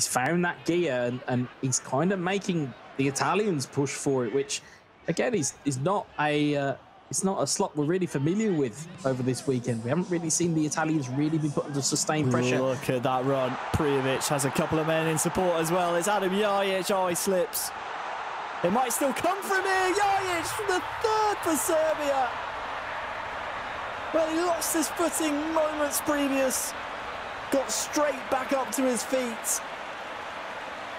found that gear and he's kind of making the Italians push for it, which again is not a it's not a slot we're really familiar with over this weekend. We haven't really seen the Italians really be put under sustained pressure. Look at that run. Prijovic has a couple of men in support as well. It's Adam Jajic. Oh, he slips. It might still come from here. Jajic, the third for Serbia. Well, he lost his footing moments previous. Got straight back up to his feet.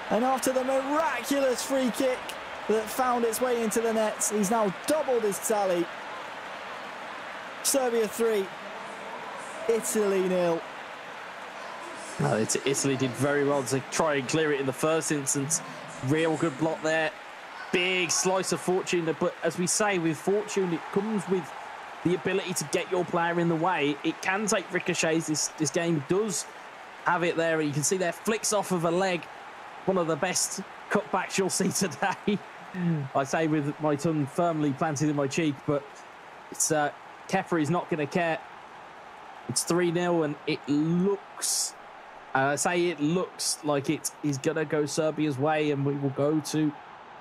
And after the miraculous free kick that found its way into the nets, he's now doubled his tally. Serbia 3, Italy 0. No, Italy did very well to try and clear it in the first instance. Real good block there. Big slice of fortune. But as we say, with fortune, it comes with the ability to get your player in the way. It can take ricochets. This game does have it there. And you can see there, flicks off of a leg. One of the best cutbacks you'll see today. I say with my tongue firmly planted in my cheek, but it's Kepa is not going to care. It's 3-0 and it looks, I say it looks like it is going to go Serbia's way and we will go to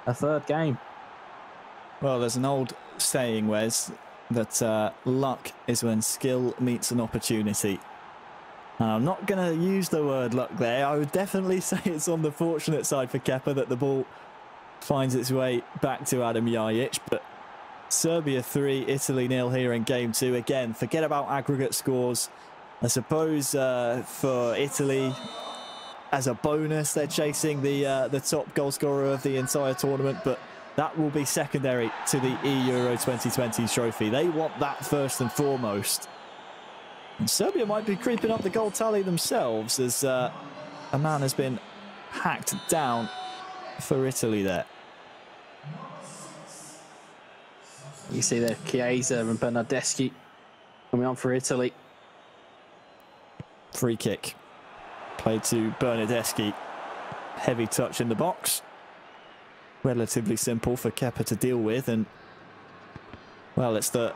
a third game. Well, there's an old saying, Wes, that luck is when skill meets an opportunity. And I'm not going to use the word luck there. I would definitely say it's on the fortunate side for Kepa that the ball finds its way back to Adam Jajic. But Serbia 3, Italy 0 here in game 2. Again, forget about aggregate scores. I suppose for Italy, as a bonus, they're chasing the top goal scorer of the entire tournament. But that will be secondary to the eEURO 2020 trophy. They want that first and foremost. And Serbia might be creeping up the goal tally themselves as a man has been hacked down for Italy there. You see there, Chiesa and Bernardeschi coming on for Italy. Free kick. Played to Bernardeschi. Heavy touch in the box. Relatively simple for Kepa to deal with. And, well, it's the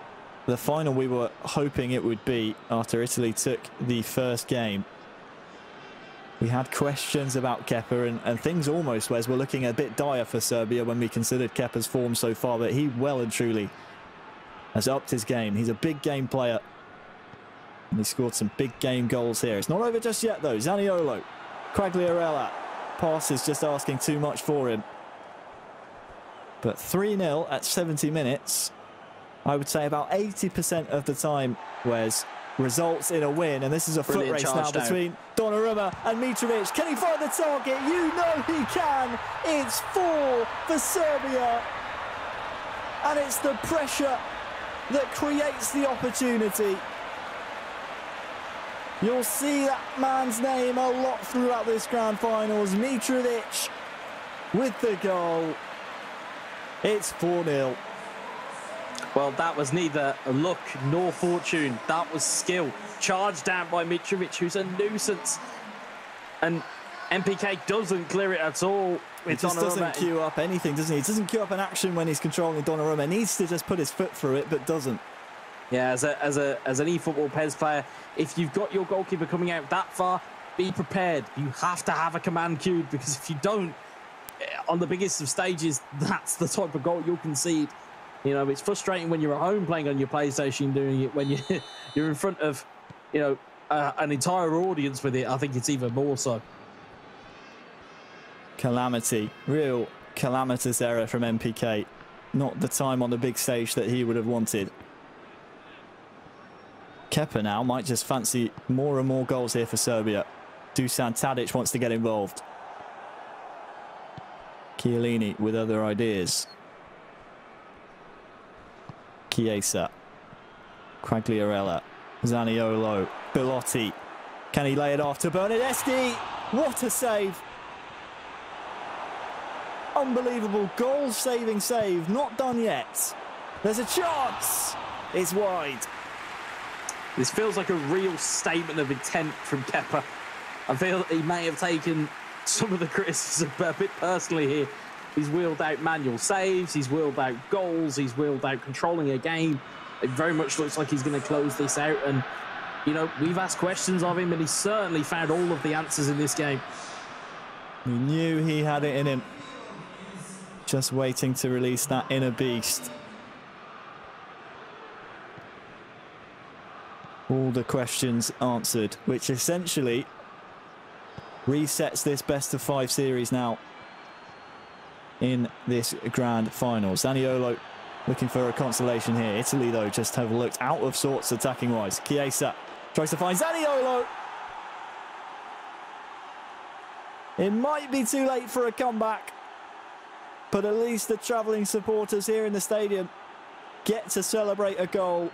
final we were hoping it would be after Italy took the first game. We had questions about Kepa and things almost, Wes, were looking a bit dire for Serbia when we considered Kepa's form so far, but he well and truly has upped his game. He's a big game player. And he scored some big game goals here. It's not over just yet, though. Zaniolo, Quagliarella. Pass is just asking too much for him. But 3-0 at 70 minutes. I would say about 80% of the time, Wes, results in a win. And this is a foot race now between Donnarumma and Mitrovic. Can he find the target? You know he can. It's 4 for Serbia. And it's the pressure that creates the opportunity. You'll see that man's name a lot throughout this grand finals. Mitrovic with the goal. It's 4-0. Well, that was neither luck nor fortune. That was skill. Charged down by Mitrovic, who's a nuisance. And MPK doesn't clear it at all. He just doesn't queue up anything, doesn't he? He doesn't queue up an action when he's controlling Donnarumma. He needs to just put his foot through it, but doesn't. Yeah, as an eFootball PES player, if you've got your goalkeeper coming out that far, be prepared. You have to have a command queued, because if you don't, on the biggest of stages, that's the type of goal you'll concede. You know, it's frustrating when you're at home playing on your PlayStation doing it. When you're in front of, you know, an entire audience with it, I think it's even more so. Calamity. Real calamitous error from MPK. Not the time on the big stage that he would have wanted. Kepa now might just fancy more and more goals here for Serbia. Dusan Tadic wants to get involved. Chiellini with other ideas. Chiesa. Quagliarella. Zaniolo. Belotti. Can he lay it off to Bernardeschi? What a save. Unbelievable goal-saving save. Not done yet. There's a chance. It's wide. This feels like a real statement of intent from Kepa. I feel he may have taken some of the criticism a bit personally here. He's wheeled out manual saves, he's wheeled out goals, he's wheeled out controlling a game. It very much looks like he's going to close this out. And, you know, we've asked questions of him and he's certainly found all of the answers in this game. He knew he had it in him. Just waiting to release that inner beast. All the questions answered, which essentially resets this best-of-5 series now in this grand final. Zaniolo looking for a consolation here. Italy, though, just have looked out of sorts attacking-wise. Chiesa tries to find Zaniolo. It might be too late for a comeback, but at least the travelling supporters here in the stadium get to celebrate a goal.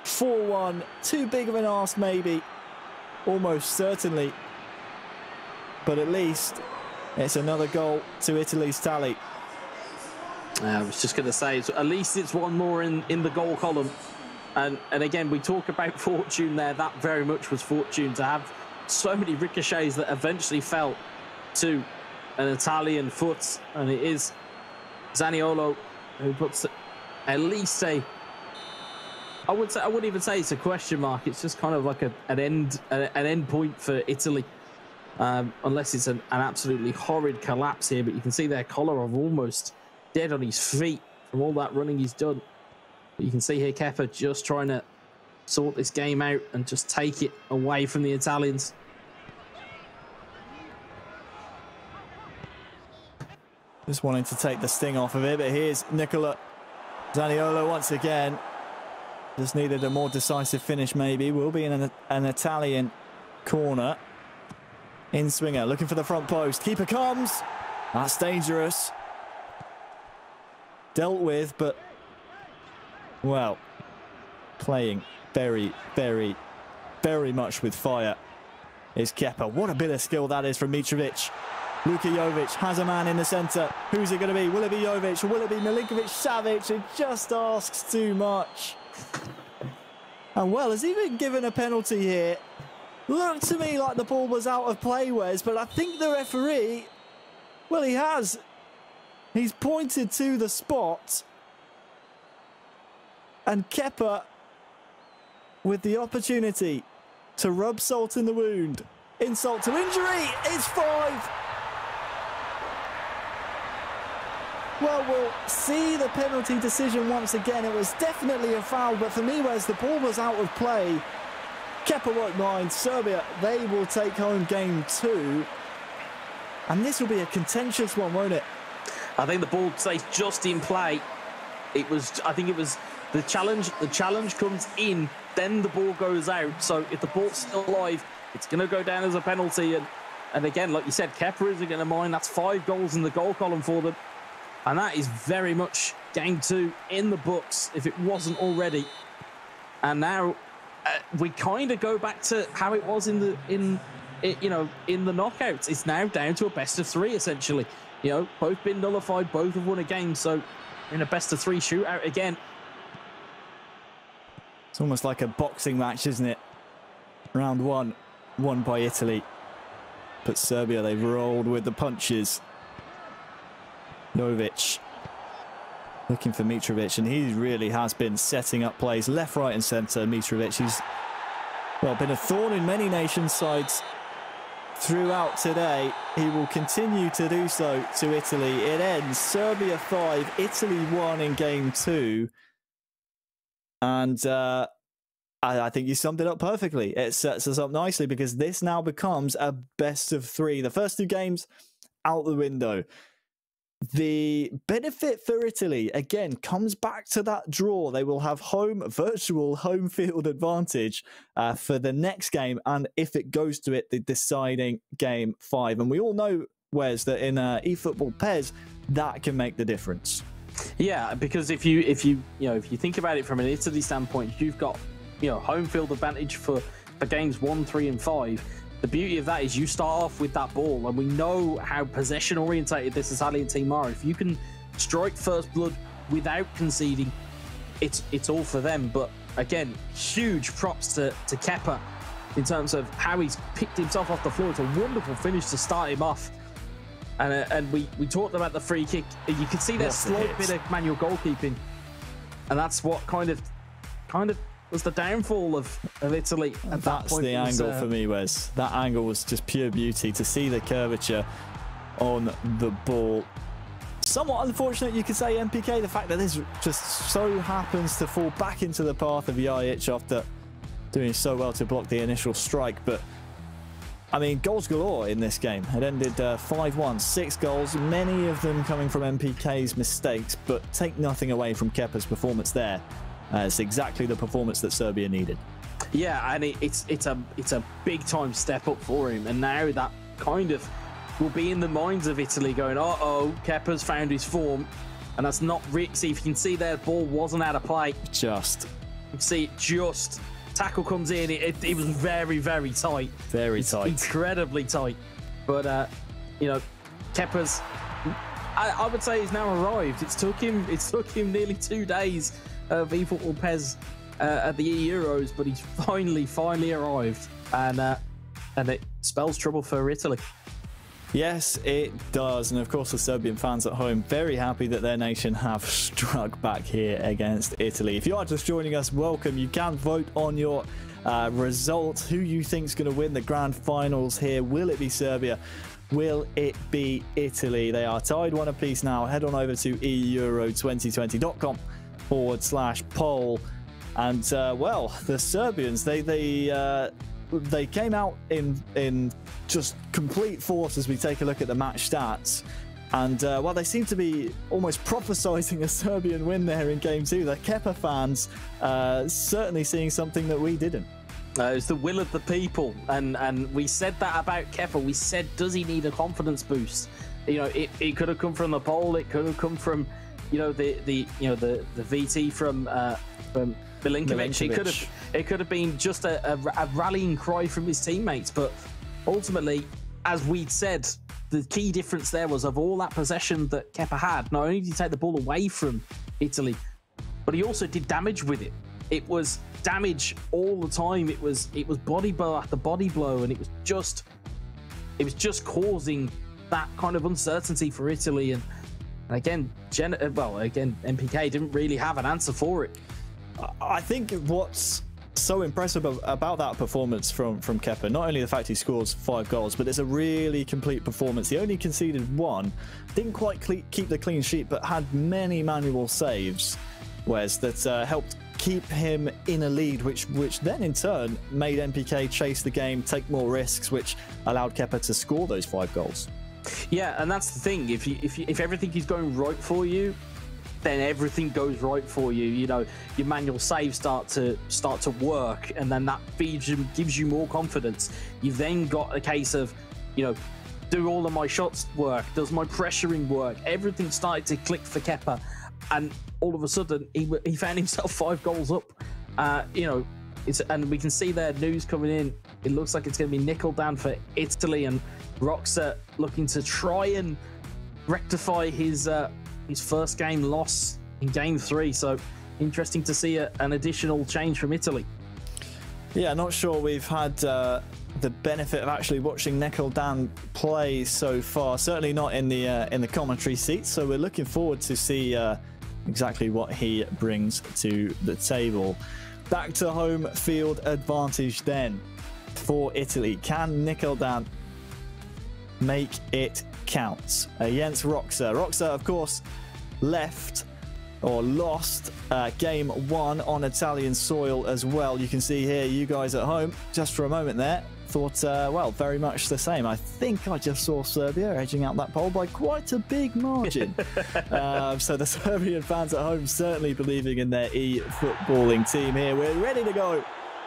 4-1, too big of an ask maybe, almost certainly, but at least it's another goal to Italy's tally. I was just going to say, at least it's one more in the goal column. And again, we talk about fortune there. That very much was fortune to have so many ricochets that eventually fell to an Italian foot. And it is Zaniolo who puts at least I wouldn't even say it's a question mark. It's just kind of like an end point for Italy. Unless it's an absolutely horrid collapse here. But you can see their Kolarov almost dead on his feet from all that running he's done. But you can see here Kepa just trying to sort this game out and just take it away from the Italians. Just wanting to take the sting off of it, but here's Nicola Zaniolo once again. Just needed a more decisive finish maybe. Will be in an Italian corner. In swinger, looking for the front post. Keeper comes. That's dangerous. dealt with, but, well, playing very, very, very much with fire is Kepa. What a bit of skill that is from Mitrovic. Luka Jovic has a man in the centre. Who's it going to be? Will it be Jovic or will it be Milinkovic-Savic? It just asks too much. And, well, has he been given a penalty here? Looked to me like the ball was out of play, Wes, but I think the referee, well, he has. He's pointed to the spot. And Kepa, with the opportunity to rub salt in the wound. Insult to injury. It's 5. Well, we'll see the penalty decision once again. It was definitely a foul, but for me, Wes, the ball was out of play. Kepa won't mind. Serbia, they will take home game 2. And this will be a contentious one, won't it? I think the ball stays just in play. I think it was the challenge. The challenge comes in, then the ball goes out. So if the ball's still alive, it's going to go down as a penalty. And again, like you said, Kepa isn't going to mind. That's 5 goals in the goal column for them. And that is very much game 2 in the books, if it wasn't already. And now we kind of go back to how it was in the knockouts. It's now down to a best of 3 essentially. You know, both been nullified, both have won a game. So in a best of 3 shootout again. It's almost like a boxing match, isn't it? Round 1, won by Italy. But Serbia, they've rolled with the punches. Jovic looking for Mitrovic, and he really has been setting up plays left, right and centre. Mitrovic, who's, well, been a thorn in many nations' sides throughout today. He will continue to do so to Italy. It ends Serbia 5, Italy 1 in game 2. And I think you summed it up perfectly. It sets us up nicely because this now becomes a best of 3. The first 2 games out the window. The benefit for Italy, again, comes back to that draw. They will have virtual home field advantage for the next game. And if it goes to it, the deciding game 5. And we all know, Wes, that in eFootball PES, that can make the difference. Yeah, because if you think about it from an Italy standpoint, you've got, home field advantage for games 1, 3 and 5. The beauty of that is you start off with that ball, and we know how possession orientated this Italian team are. If you can strike first blood without conceding, it's all for them. But again, huge props to Kepa in terms of how he's picked himself off the floor. It's a wonderful finish to start him off. And we talked about the free kick. You could see there's slight bit of manual goalkeeping, and that's what kind of was the downfall of Italy at that point. That's the angle for me, Wes. That angle was just pure beauty to see the curvature on the ball. Somewhat unfortunate, you could say, MPK, the fact that this just so happens to fall back into the path of Jajic after doing so well to block the initial strike. But I mean, goals galore in this game. It ended 5-1, 6 goals, many of them coming from MPK's mistakes, but take nothing away from Kepa's performance there. It's exactly the performance that Serbia needed. Yeah, and it's a big time step up for him, and now that kind of will be in the minds of Italy, going, uh-oh, Kepa's found his form, and that's not Rick. See, if you can see there, the ball wasn't out of play. Just tackle comes in. It was very, very tight. Very tight. Incredibly tight. But Kepa's, I would say, he's now arrived. It took him nearly 2 days of eFootball PES at the eEUROs, but he's finally arrived, and it spells trouble for Italy. Yes, it does. And of course, the Serbian fans at home, very happy that their nation have struck back here against Italy. If you are just joining us, welcome. You can vote on your result. Who you think is going to win the grand finals here? Will it be Serbia? Will it be Italy? They are tied 1 apiece now. Head on over to eEURO2020.com/poll. And well, the Serbians, they came out in just complete force as we take a look at the match stats. And well, they seem to be almost prophesizing a Serbian win there in game 2. The Kepa fans certainly seeing something that we didn't. It's the will of the people, and we said that about Kepa. We said, does he need a confidence boost? It could have come from the poll. It could have come from the VT from Milinkovic. It could have been just a rallying cry from his teammates, but ultimately, as we'd said, the key difference there was of all that possession that Kepa had. Not only did he take the ball away from Italy, but he also did damage with it. It was damage all the time. It was body blow after body blow, and it was just causing that kind of uncertainty for Italy. And again, MPK didn't really have an answer for it. I think what's so impressive about that performance from Kepa, not only the fact he scores 5 goals, but it's a really complete performance. He only conceded 1, didn't quite keep the clean sheet, but had many manual saves, Wes, that helped keep him in a lead, which then in turn made MPK chase the game, take more risks, which allowed Kepa to score those 5 goals. Yeah, and that's the thing. If everything is going right for you, then everything goes right for you. Your manual saves start to work, and then that gives you more confidence. You've then got a case of, do all of my shots work? Does my pressuring work? Everything started to click for Kepa, and all of a sudden he found himself 5 goals up. And we can see there news coming in. It looks like it's going to be nickel down for Italy, and Roxa looking to try and rectify his first game loss in game 3. So interesting to see an additional change from Italy. Yeah, not sure we've had the benefit of actually watching Nickel Dan play so far. Certainly not in the commentary seat. So we're looking forward to see exactly what he brings to the table. Back to home field advantage then for Italy. Can Nickel Dan make it count against Roxa? Roxa, of course, lost game 1 on Italian soil as well. You can see here, you guys at home, just for a moment there, thought, well, very much the same. I think I just saw Serbia edging out that poll by quite a big margin. So the Serbian fans at home certainly believing in their e-footballing team here. We're ready to go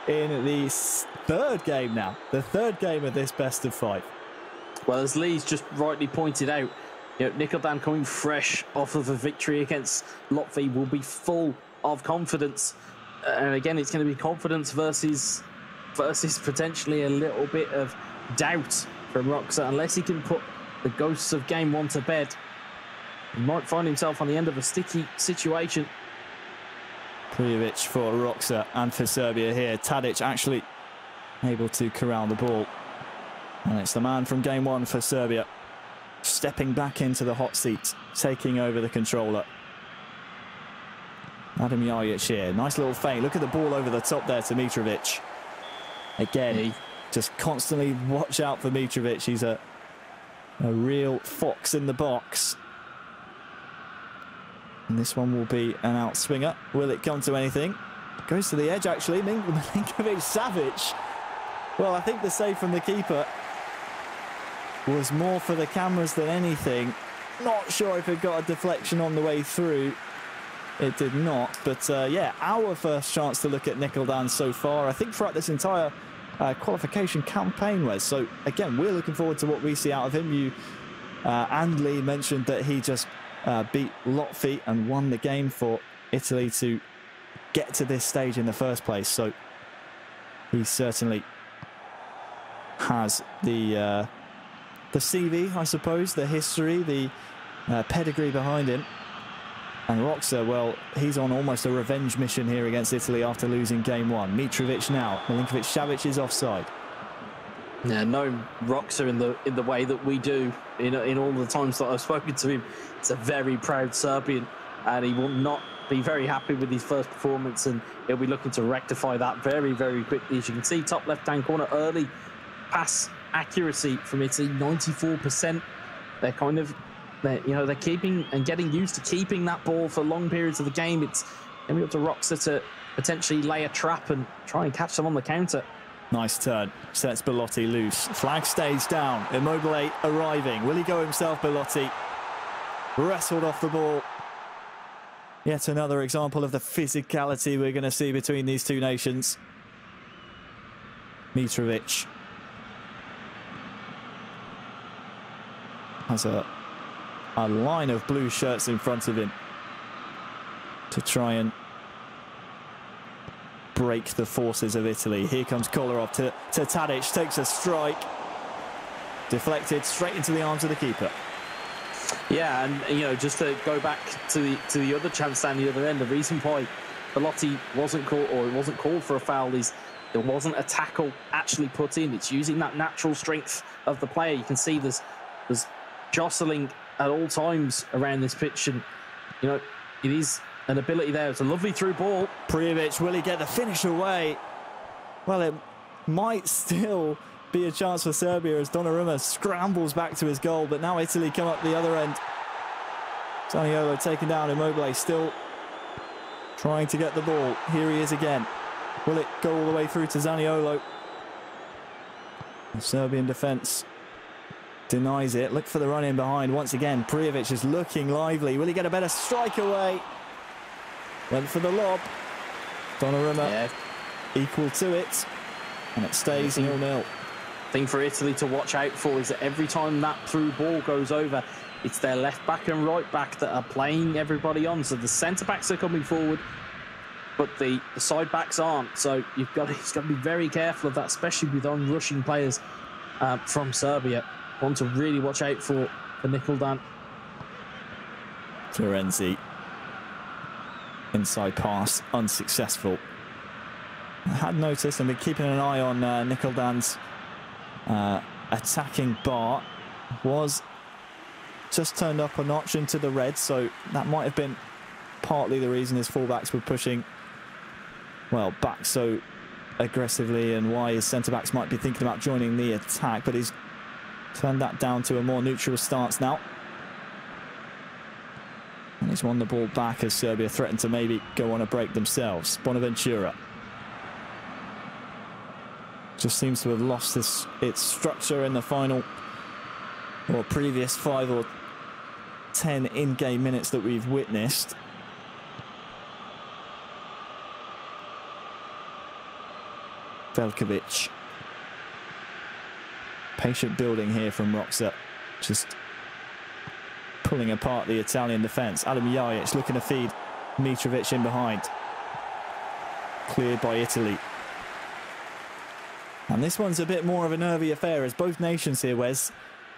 in the 3rd game now, the 3rd game of this best of 5. Well, as Lee's just rightly pointed out, Nickel Dan coming fresh off of a victory against Latvia will be full of confidence. And again, it's going to be confidence versus potentially a little bit of doubt from Roxa. Unless he can put the ghosts of game 1 to bed, he might find himself on the end of a sticky situation. Prijovic for Roxa and for Serbia here. Tadic actually able to corral the ball. And it's the man from game 1 for Serbia, stepping back into the hot seat, taking over the controller. Adam Jajic here, nice little feint. Look at the ball over the top there to Mitrovic. Again, just constantly watch out for Mitrovic. He's a real fox in the box. And this one will be an outswinger. Will it come to anything? Goes to the edge, actually. Milinkovic Savic. Well, I think the save from the keeper was more for the cameras than anything. Not sure if it got a deflection on the way through. It did not. But yeah, our first chance to look at Nickel Dan so far, I think, throughout this entire qualification campaign, Wes. So again, we're looking forward to what we see out of him. You and Lee mentioned that he just beat Latvia and won the game for Italy to get to this stage in the first place. So he certainly has the CV, I suppose, the history, the pedigree behind him. And Roxa, well, he's on almost a revenge mission here against Italy after losing game 1. Mitrovic now. Milinkovic Savic is offside. Yeah, knowing Roxa in the way that we do, in all the times that I've spoken to him, it's a very proud Serbian, and he will not be very happy with his first performance, and he'll be looking to rectify that very, very quickly. As you can see, top left-hand corner, early pass accuracy from Italy, 94%. They're keeping and getting used to keeping that ball for long periods of the game. It's going to be up to Roxa to potentially lay a trap and try and catch them on the counter. Nice turn, sets Belotti loose. Flag stays down, Immobile arriving. Will he go himself, Belotti? Wrestled off the ball. Yet another example of the physicality we're going to see between these two nations. Mitrovic has a line of blue shirts in front of him. to try and break the forces of Italy. Here comes Kolarov to Tadic, takes a strike, deflected straight into the arms of the keeper. Yeah, and you know, just to go back to the other chance down the other end, the reason why Belotti wasn't called, or it wasn't called for a foul, is there wasn't a tackle actually put in. It's using that natural strength of the player. You can see there's jostling at all times around this pitch, and you know, it is an ability there. It's a lovely through ball. Prijovic, will he get the finish away? Well, it might still be a chance for Serbia as Donnarumma scrambles back to his goal, but now Italy come up the other end. Zaniolo taken down, Immobile still trying to get the ball. Here he is again. Will it go all the way through to Zaniolo? The Serbian defence denies it. Look for the run in behind once again. Prijovic is looking lively. Will he get a better strike away? Went for the lob. Donnarumma equal to it, and it stays 0-0. Thing for Italy to watch out for is that every time that through ball goes over, it's their left back and right back that are playing everybody on. So the centre backs are coming forward, but the side backs aren't. So you've got to be very careful of that, especially with on-rushing players from Serbia. One to really watch out for Nikoldan. Florenzi. Inside pass, unsuccessful. I had noticed and been keeping an eye on Nikoldan's attacking bar. Was just turned up a notch into the red, so that might have been partly the reason his fullbacks were pushing, well, back so aggressively, and why his centre-backs might be thinking about joining the attack, but he's turned that down to a more neutral stance now. And he's won the ball back as Serbia threatened to maybe go on a break themselves. Bonaventura just seems to have lost its structure in the final, or previous 5 or 10 in-game minutes that we've witnessed. Veljkovic. Patient building here from Roxa. Just pulling apart the Italian defence. Adam Jajic looking to feed Mitrovic in behind. Cleared by Italy. And this one's a bit more of a nervy affair, as both nations here, Wes,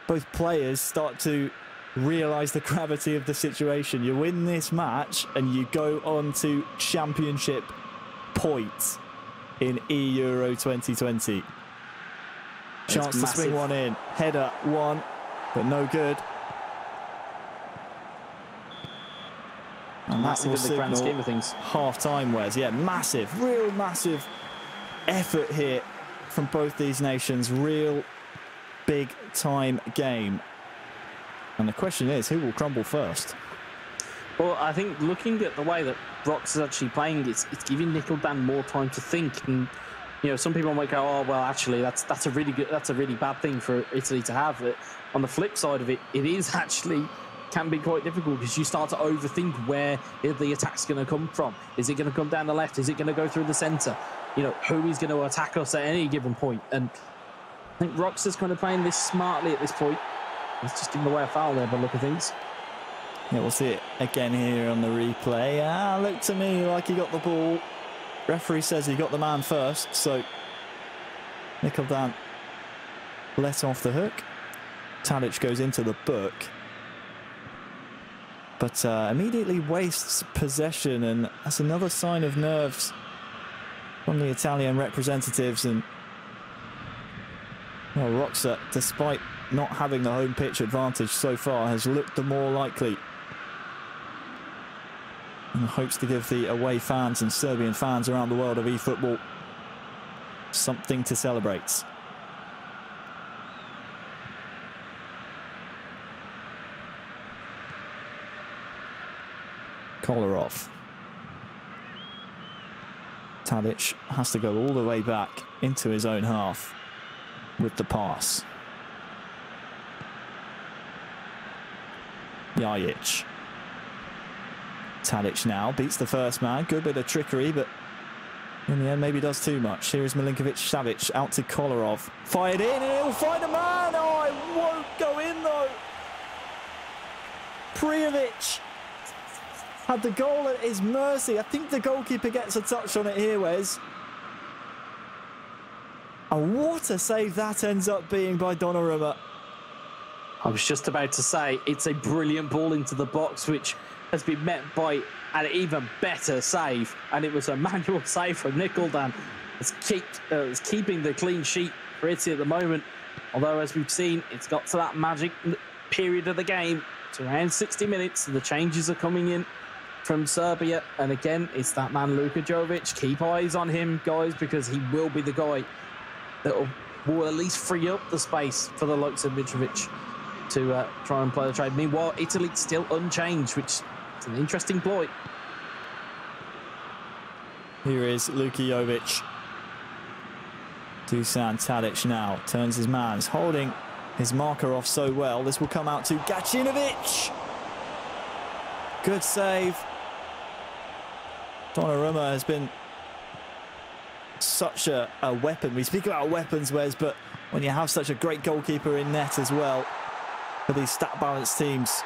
both players start to realise the gravity of the situation. You win this match and you go on to championship points in eEURO 2020. Chance to swing one in. Header, one, but no good. And massive in the grand scheme of things. Half-time, Wes. Yeah, massive, real massive effort here from both these nations. Real big-time game. And the question is, who will crumble first? Well, I think looking at the way that Rox is actually playing, it's giving Nikoldan more time to think. And you know, some people might go, "Oh, well, actually, that's a really bad thing for Italy to have." But on the flip side of it, it is actually can be quite difficult, because you start to overthink where the attack's going to come from. Is it going to come down the left? Is it going to go through the centre? You know, who is going to attack us at any given point? And I think Rox is kind of playing this smartly at this point. It's just in the way of foul there, by the look of things. Yeah, we'll see it again here on the replay. Looked to me like he got the ball. Referee says he got the man first, so Nikoldan let off the hook. Tadic goes into the book, but immediately wastes possession, and that's another sign of nerves from the Italian representatives. And well, Roxa, despite not having the home pitch advantage so far, has looked the more likely, and hopes to give the away fans and Serbian fans around the world of eFootball something to celebrate. Kolarov. Tadic has to go all the way back into his own half with the pass. Jajic. Tadic now beats the first man. Good bit of trickery, but in the end maybe does too much. Here is Milinkovic-Savic out to Kolarov. Fired in, and he'll find a man. Oh, it won't go in though. Prijovic. had the goal at his mercy. I think the goalkeeper gets a touch on it here, Wes. And what a save that ends up being by Donnarumma. I was just about to say, it's a brilliant ball into the box, which has been met by an even better save. And it was a manual save from Nicholdan. It's keeping the clean sheet for Italy at the moment. Although, as we've seen, it's got to that magic period of the game. It's around 60 minutes, and the changes are coming in from Serbia. And again, it's that man, Luka Jovic. Keep eyes on him, guys, because he will be the guy that will at least free up the space for the likes of Mitrovic to try and play the trade. Meanwhile, Italy still unchanged, which is an interesting ploy. Here is Luka Jovic. Dusan Tadic now turns his man. He's holding his marker off so well. This will come out to Gacinovic. Good save. Donnarumma has been such a weapon. We speak about weapons, Wes, but when you have such a great goalkeeper in net as well for these stat-balanced teams,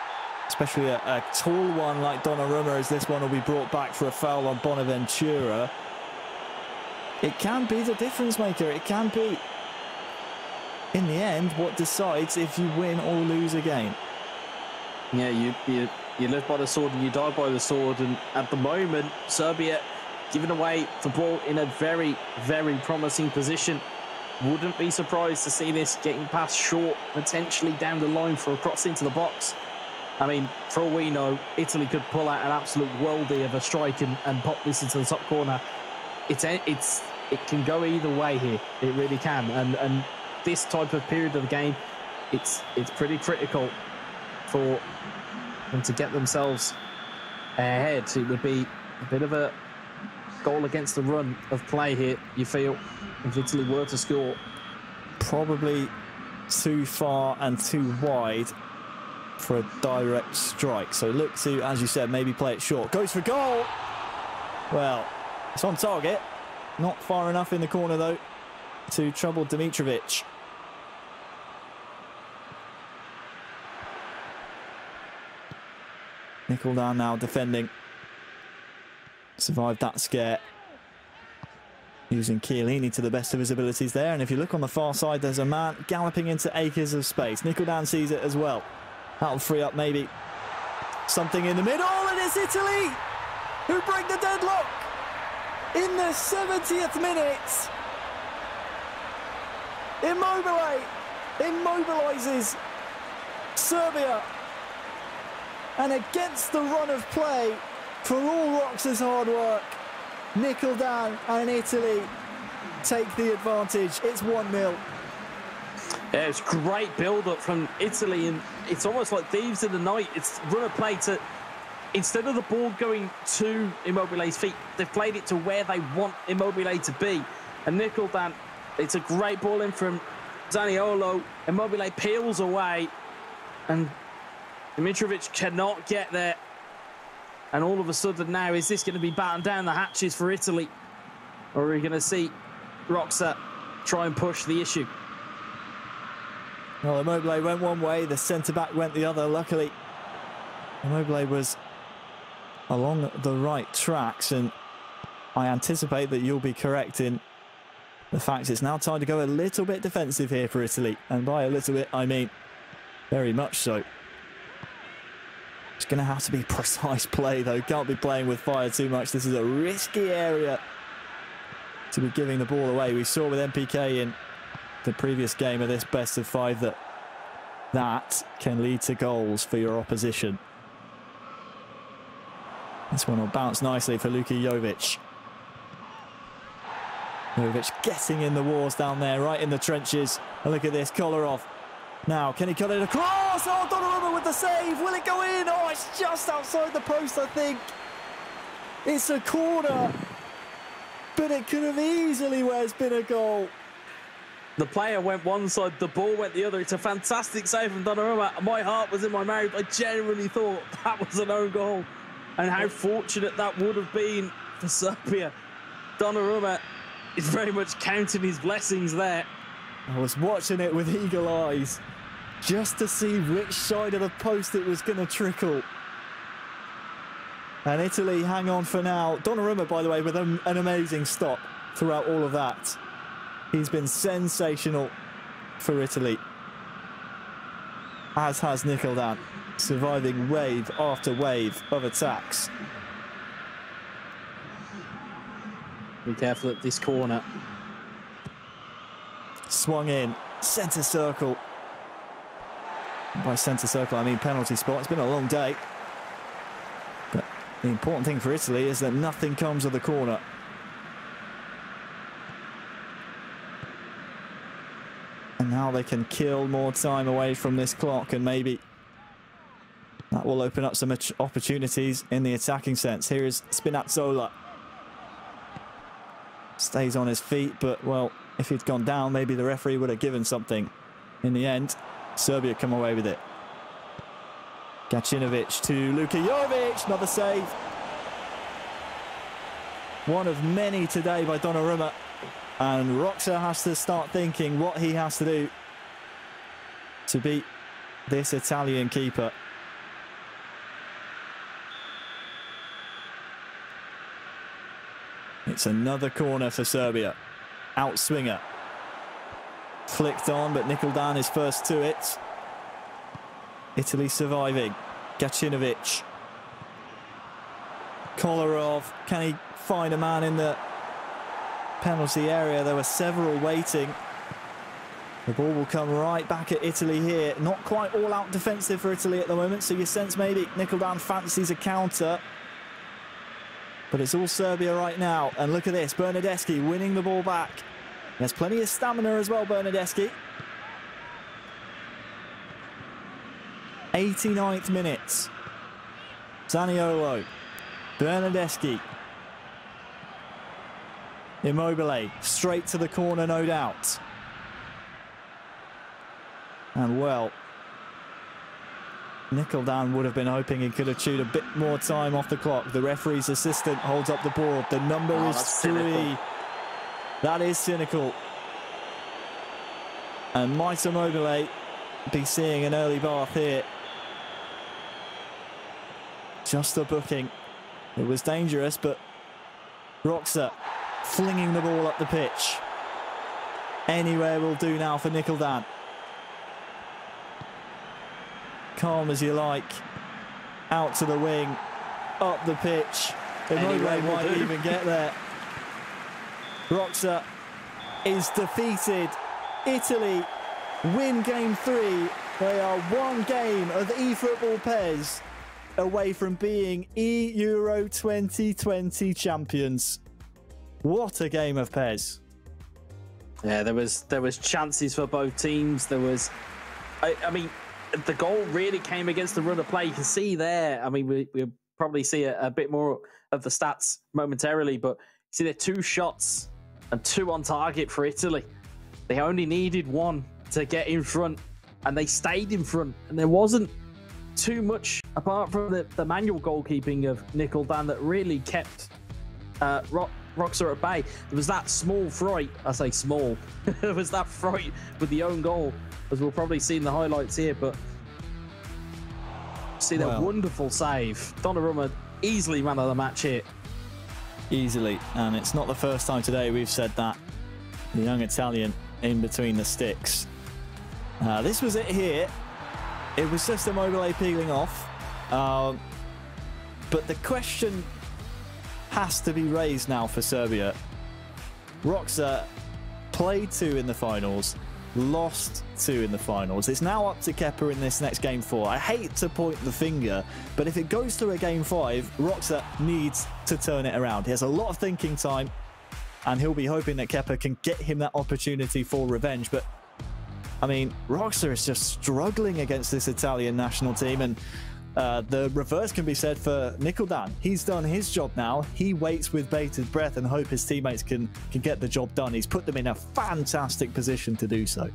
especially a tall one like Donnarumma, as this one will be brought back for a foul on Bonaventura, it can be the difference maker. It can be, in the end, what decides if you win or lose a game. Yeah, you live by the sword and you die by the sword. And at the moment, Serbia giving away the ball in a very, very promising position. Wouldn't be surprised to see this getting passed short, potentially down the line for a cross into the box. I mean, for all we know, Italy could pull out an absolute worldie of a strike and pop this into the top corner. It can go either way here. It really can. And this type of period of the game, it's pretty critical for them to get themselves ahead. It would be a bit of a goal against the run of play here, you feel, if Italy were to score. Probably too far and too wide for a direct strike. So look to, as you said, maybe play it short. Goes for goal. Well, it's on target. Not far enough in the corner, though, to trouble Dimitrovic. Nicholdan now defending. Survived that scare. Using Chiellini to the best of his abilities there. And if you look on the far side, there's a man galloping into acres of space. Nicholdan sees it as well. That'll free up maybe something in the middle. And it's Italy who break the deadlock in the 70th minute. Immobile immobilises Serbia. And against the run of play, for all Rox's hard work, Nicholdan and Italy take the advantage. It's 1-0. Yeah, it's great build-up from Italy, and it's almost like thieves in the night. It's run of play to, instead of the ball going to Immobile's feet, they've played it to where they want Immobile to be. And Nicholdan, it's a great ball in from Zaniolo. Immobile peels away, and Dimitrovic cannot get there. And all of a sudden now, is this going to be battened down the hatches for Italy? Or are we going to see Roxa try and push the issue? Well, Immobile went one way, the centre-back went the other. Luckily, Immobile was along the right tracks, and I anticipate that you'll be correct in the fact it's now time to go a little bit defensive here for Italy. And by a little bit, I mean very much so. It's going to have to be precise play, though. Can't be playing with fire too much. This is a risky area to be giving the ball away. We saw with MPK in the previous game of this best of 5 that can lead to goals for your opposition. This one will bounce nicely for Luka Jovic. Jovic getting in the wars down there, right in the trenches. And look at this, Kolarov. Now, can he cut it across? Oh, Donnarumma with the save. Will it go in? Oh, it's just outside the post, I think. It's a corner. But it could have easily been a goal. The player went one side, the ball went the other. It's a fantastic save from Donnarumma. My heart was in my mouth. I genuinely thought that was an own goal. And how fortunate that would have been for Serbia. Donnarumma is very much counting his blessings there. I was watching it with eagle eyes just to see which side of the post it was going to trickle. And Italy hang on for now. Donnarumma, by the way, with an amazing stop throughout all of that. He's been sensational for Italy, as has Nicholdan, surviving wave after wave of attacks. Be careful at this corner. Swung in, centre circle. By centre circle, I mean penalty spot. It's been a long day. But the important thing for Italy is that nothing comes of the corner. And now they can kill more time away from this clock, and maybe that will open up some opportunities in the attacking sense. Here is Spinazzola. Stays on his feet, but, well, if he'd gone down, maybe the referee would have given something. In the end, Serbia come away with it. Gacinovic to Luka Jovic, another save. One of many today by Donnarumma. And Roxa has to start thinking what he has to do to beat this Italian keeper. It's another corner for Serbia. Outswinger. Flicked on, but Nicholdan is first to it. Italy surviving. Gacinovic. Kolarov. Can he find a man in the penalty area? There were several waiting. The ball will come right back at Italy here. Not quite all out defensive for Italy at the moment, so you sense maybe Nicholdan fancies a counter. But it's all Serbia right now. And look at this, Bernardeschi winning the ball back. There's plenty of stamina as well, Bernardeschi. 89th minute. Zaniolo. Bernardeschi. Immobile, straight to the corner, no doubt. And, well, Nicholdan would have been hoping he could have chewed a bit more time off the clock. The referee's assistant holds up the board. The number is 3. Cynical. That is cynical. And might Immobile be seeing an early bath here. Just a booking. It was dangerous, but Roxa flinging the ball up the pitch. Anywhere will do now for Nicholdan. Calm as you like. Out to the wing. Up the pitch. Immobile might even get there. Roxa is defeated. Italy win game 3. They are one game of eFootball PES away from being eEURO 2020 champions. What a game of PES. Yeah, there was chances for both teams. There was, I mean, the goal really came against the run of play. You can see there. I mean, we'll probably see a bit more of the stats momentarily, but see there 2 shots and 2 on target for Italy. They only needed 1 to get in front, and they stayed in front. And there wasn't too much apart from the manual goalkeeping of Nicholdan that really kept Roxa at bay. There was that small fright. I say small. There was that fright with the own goal, as we'll probably see in the highlights here. But see that wonderful save. Donnarumma easily man of the match here. Easily, and it's not the first time today we've said that. The young Italian in between the sticks. This was it here. It was just Immobile peeling off. But the question has to be raised now for Serbia. Roxa played 2 in the finals, lost 2 in the finals. It's now up to Kepa in this next game 4. I hate to point the finger, but if it goes to a game 5, Roxa needs to turn it around. He has a lot of thinking time, and he'll be hoping that Kepa can get him that opportunity for revenge. But I mean, Roxa is just struggling against this Italian national team, and the reverse can be said for Nicholdan. He's done his job now. He waits with bated breath and hope his teammates can get the job done. He's put them in a fantastic position to do so.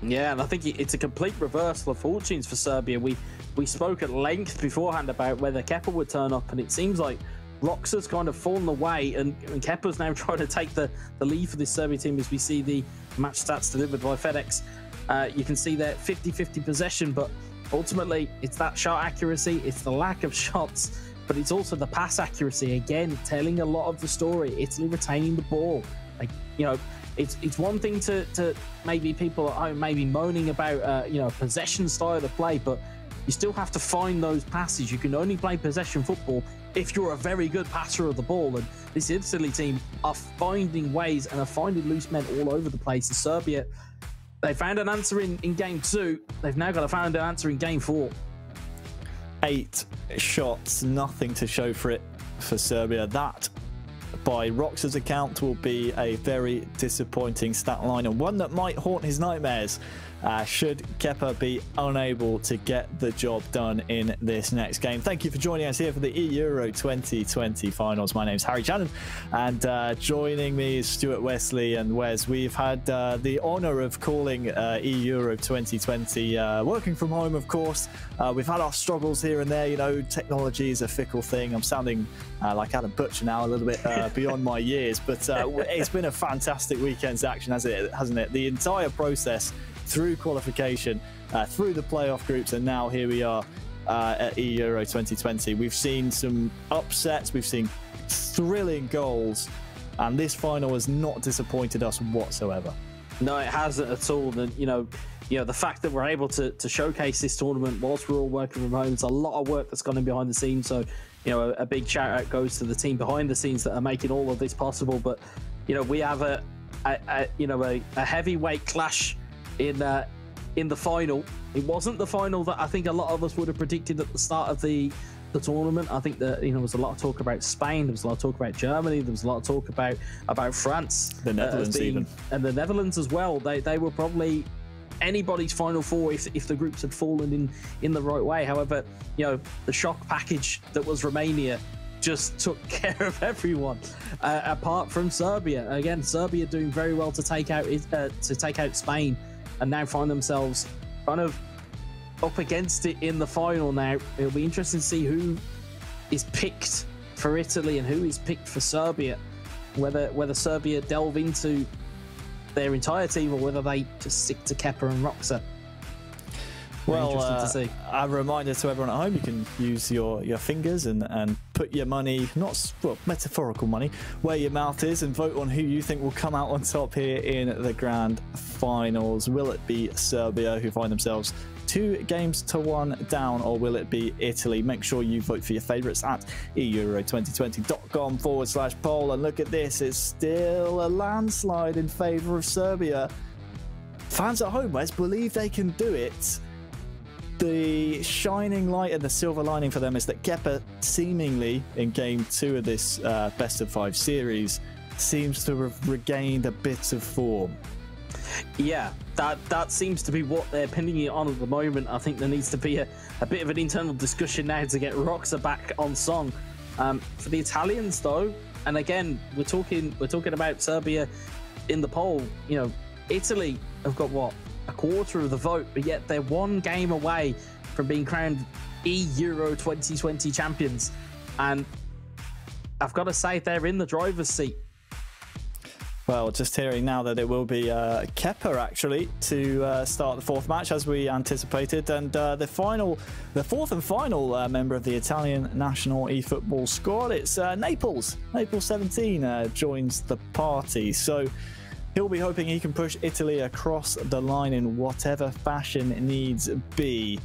Yeah, and I think it's a complete reversal of fortunes for Serbia. We spoke at length beforehand about whether Kepa would turn up, and it seems like Roxa's kind of fallen away, and Kepa's now trying to take the lead for this Serbia team as we see the match stats delivered by FedEx. You can see there 50-50 possession, but ultimately it's that shot accuracy, it's the lack of shots but it's also the pass accuracy, again, telling a lot of the story. Italy retaining the ball. Like, you know, it's one thing to maybe people at home maybe moaning about, you know, possession style of play, but you still have to find those passes. You can only play possession football if you're a very good passer of the ball. And this Italy team are finding ways and are finding loose men all over the place. And Serbia, they found an answer in game 2. They've now got to find an answer in game 4. 8 shots, nothing to show for it for Serbia. That, by Rox's account, will be a very disappointing stat line, and one that might haunt his nightmares should Kepa be unable to get the job done in this next game. Thank you for joining us here for the eEURO 2020 finals. My name's Harry Channon, and joining me is Stuart Wesley and Wes. We've had the honour of calling eEURO 2020 working from home, of course. We've had our struggles here and there. You know, technology is a fickle thing. I'm sounding like Adam Butcher now, a little bit beyond my years, but it's been a fantastic weekend's action, hasn't it? The entire process through qualification, through the playoff groups, and now here we are at eEURO 2020. We've seen some upsets, we've seen thrilling goals, and this final has not disappointed us whatsoever. No, it hasn't at all. And you know, the fact that we're able to showcase this tournament whilst we're all working from home, it's a lot of work that's gone in behind the scenes. So, you know, a big shout out goes to the team behind the scenes that are making all of this possible. But, you know, we have a heavyweight clash in the final. It wasn't the final that I think a lot of us would have predicted at the start of the tournament. I think that, you know, there was a lot of talk about Spain, there was a lot of talk about Germany, there was a lot of talk about France, the Netherlands even, and the Netherlands as well. They were probably anybody's final four if the groups had fallen in the right way. However, you know, the shock package that was Romania just took care of everyone, apart from Serbia. Again, Serbia doing very well to take out Spain, and now find themselves kind of up against it in the final. Now it'll be interesting to see who is picked for Italy and who is picked for Serbia, whether Serbia delve into their entire team or whether they just stick to Kepa and Roxa. Well, to see. A reminder to everyone at home, you can use your fingers and put your money, metaphorical money, where your mouth is, and vote on who you think will come out on top here in the grand finals. Will it be Serbia, who find themselves 2-1 down, or will it be Italy? Make sure you vote for your favourites at eEURO2020.com/poll. And look at this, it's still a landslide in favour of Serbia. Fans at home, Wes, believe they can do it. The shining light and the silver lining for them is that Kepa, seemingly in game 2 of this best-of-5 series, seems to have regained a bit of form. Yeah, that seems to be what they're pinning it on at the moment. I think there needs to be a bit of an internal discussion now to get Roxa back on song. For the Italians, though, and again, we're talking about Serbia in the poll. You know, Italy have got what, a quarter of the vote, but yet they're one game away from being crowned eEURO 2020 champions, and I've got to say they're in the driver's seat. Well, just hearing now that it will be Kepa actually to start the fourth match as we anticipated, and the fourth and final member of the Italian national eFootball squad, it's Naples 17 joins the party. So he'll be hoping he can push Italy across the line in whatever fashion needs be.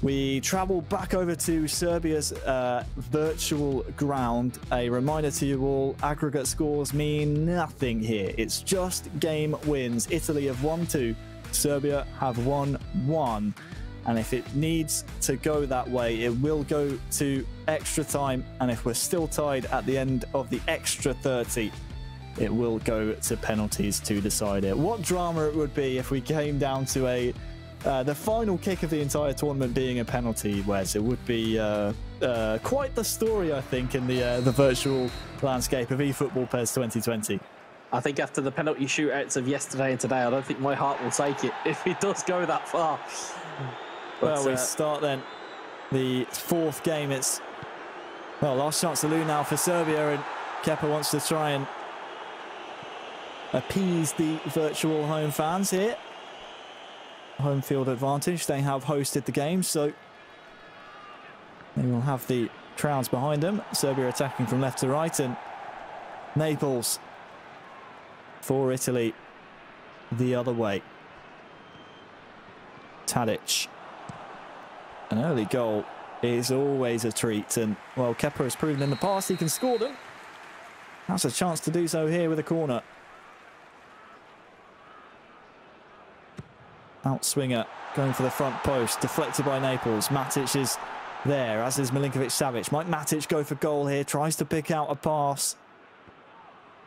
We travel back over to Serbia's virtual ground. A reminder to you all, aggregate scores mean nothing here. It's just game wins. Italy have won 2, Serbia have won 1. And if it needs to go that way, it will go to extra time. And if we're still tied at the end of the extra 30, it will go to penalties to decide it. What drama it would be if we came down to the final kick of the entire tournament being a penalty, Wes. It would be quite the story, I think, in the virtual landscape of eFootball PES 2020. I think after the penalty shootouts of yesterday and today, I don't think my heart will take it if it does go that far. Well, we start then the fourth game. It's, well, last chance to lose now for Serbia, and Kepa wants to try and appease the virtual home fans here. Home field advantage. They have hosted the game, so they will have the crowds behind them. Serbia attacking from left to right, and Naples for Italy the other way. Tadic. An early goal is always a treat, and well, Kepa has proven in the past he can score them. That's a chance to do so here with a corner. Outswinger going for the front post, deflected by Naples. Matic is there, as is Milinkovic-Savic. Might Matic go for goal here, tries to pick out a pass.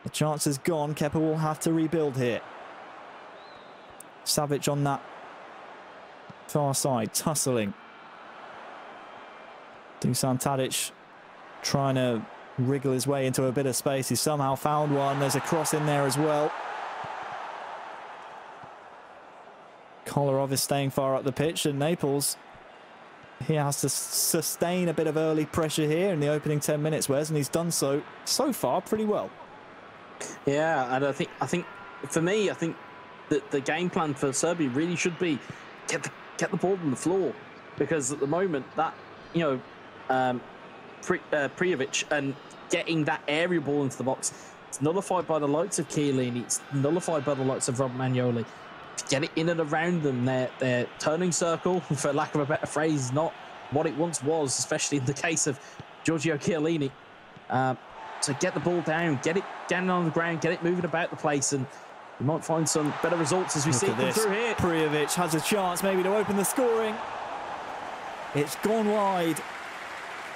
The chance is gone. Kepa will have to rebuild here. Savic on that far side, tussling. Dusan Tadic trying to wriggle his way into a bit of space. He's somehow found one. There's a cross in there as well. Kolarov is staying far up the pitch, and Naples, he has to sustain a bit of early pressure here in the opening 10 minutes, Wes, and he's done so far pretty well. Yeah, and I think for me, I think that the game plan for Serbia really should be get the ball on the floor, because at the moment that, you know, Prijovic and getting that area ball into the box, it's nullified by the likes of Chiellini, it's nullified by the likes of Romagnoli. Get it in and around them. Their turning circle, for lack of a better phrase, is not what it once was, especially in the case of Giorgio Chiellini. So get the ball down, get it down on the ground, get it moving about the place, and you might find some better results as we see them through here. Prijovic has a chance maybe to open the scoring. It's gone wide.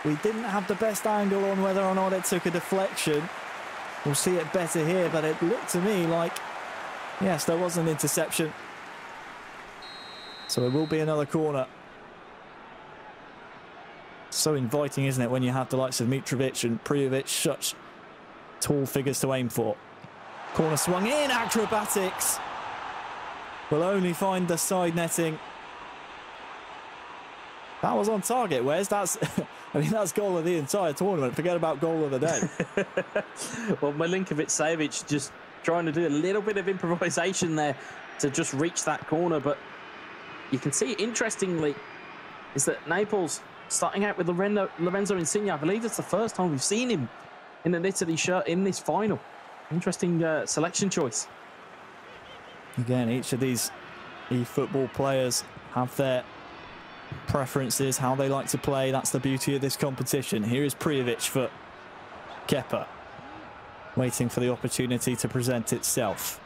We didn't have the best angle on whether or not it took a deflection. We'll see it better here, but it looked to me like, yes, there was an interception. So it will be another corner. So inviting, isn't it, when you have the likes of Mitrovic and Prijovic, such tall figures to aim for. Corner swung in, acrobatics. Will only find the side netting. That was on target, Wes. That's, I mean, that's goal of the entire tournament. Forget about goal of the day. Well, Milinkovic-Savic just trying to do a little bit of improvisation there to just reach that corner, but you can see, interestingly, is that Naples starting out with Lorenzo Insigne. I believe it's the first time we've seen him in an Italy shirt in this final. Interesting selection choice. Again, each of these eFootball players have their preferences, how they like to play. That's the beauty of this competition. Here is Prijovic for Kepa, waiting for the opportunity to present itself.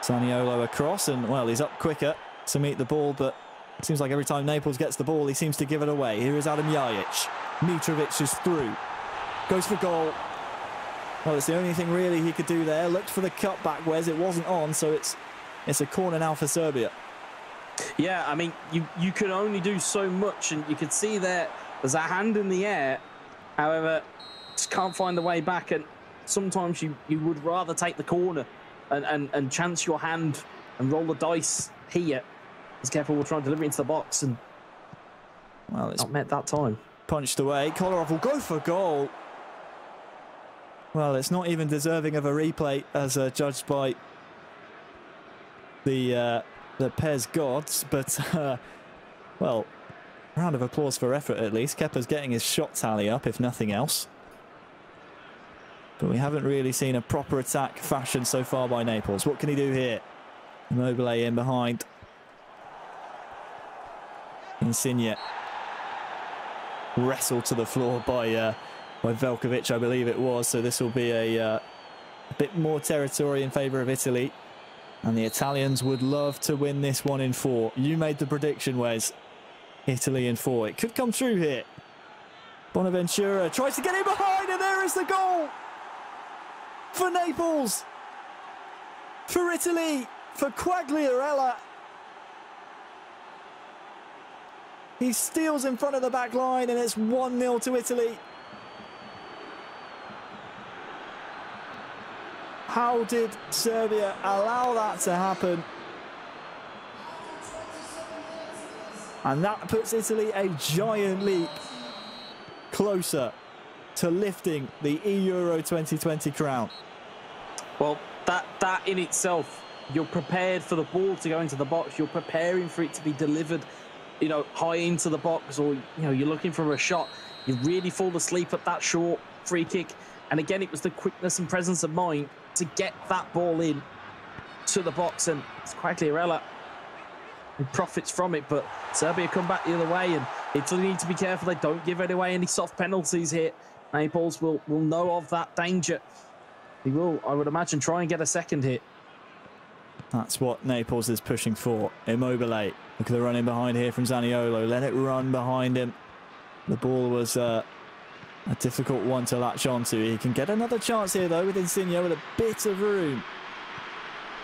Zaniolo across, and well, he's up quicker to meet the ball, but it seems like every time Naples gets the ball, he seems to give it away. Here is Adam Ljajic. Mitrovic is through. Goes for goal. Well, it's the only thing really he could do there. Looked for the cutback, Wes. It wasn't on, so it's a corner now for Serbia. Yeah, I mean, you can only do so much, and you can see there's a hand in the air. However, just can't find the way back, and sometimes you would rather take the corner and chance your hand and roll the dice here, as Kepa will try and deliver it into the box, and well, it's not met that time. Punched away. Kolarov will go for goal. Well, it's not even deserving of a replay as judged by the Pez gods, but well, round of applause for effort at least. Kepa's getting his shot tally up, if nothing else. But we haven't really seen a proper attack fashioned so far by Naples. What can he do here? Immobile in behind. Insigne. Wrestled to the floor by Veljkovic, I believe it was. So this will be a bit more territory in favour of Italy. And the Italians would love to win this one in 4. You made the prediction, Wes. Italy in 4. It could come true here. Bonaventura tries to get in behind, and there is the goal! For Naples! For Italy! For Quagliarella! He steals in front of the back line, and it's 1-0 to Italy. How did Serbia allow that to happen? And that puts Italy a giant leap closer to lifting the eEURO 2020 crown. Well, that in itself, you're prepared for the ball to go into the box. You're preparing for it to be delivered, you know, high into the box, or, you know, you're looking for a shot. You really fall asleep at that short free kick. And again, it was the quickness and presence of mind to get that ball in to the box, and it's Quagliarella who profits from it. But Serbia come back the other way, and Italy need to be careful they don't give away any soft penalties here. Naples will know of that danger. He will, I would imagine, try and get a second hit. That's what Naples is pushing for. Immobile. Look at the run in behind here from Zaniolo. Let it run behind him. The ball was a difficult one to latch onto. He can get another chance here, though, with Insigne with a bit of room.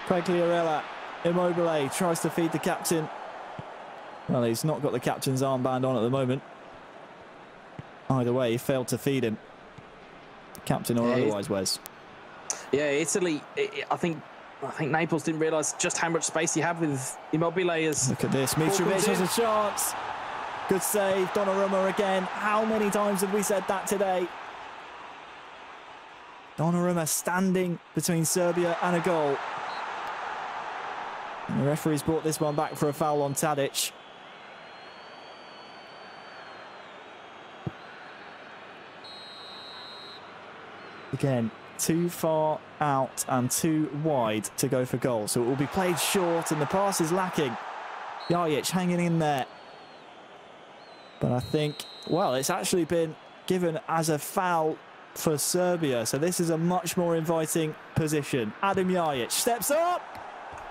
Quagliarella. Immobile tries to feed the captain. Well, he's not got the captain's armband on at the moment. Either way, he failed to feed him. Captain or otherwise, Wes. Yeah, Italy, I think Naples didn't realise just how much space he had with Immobile. As look at this, Mitrovic has a chance. Good save, Donnarumma again. How many times have we said that today? Donnarumma standing between Serbia and a goal. And the referee's brought this one back for a foul on Tadic. Again, too far out and too wide to go for goal. So it will be played short and the pass is lacking. Jajic hanging in there. But I think, well, it's actually been given as a foul for Serbia. So this is a much more inviting position. Adam Jajic steps up.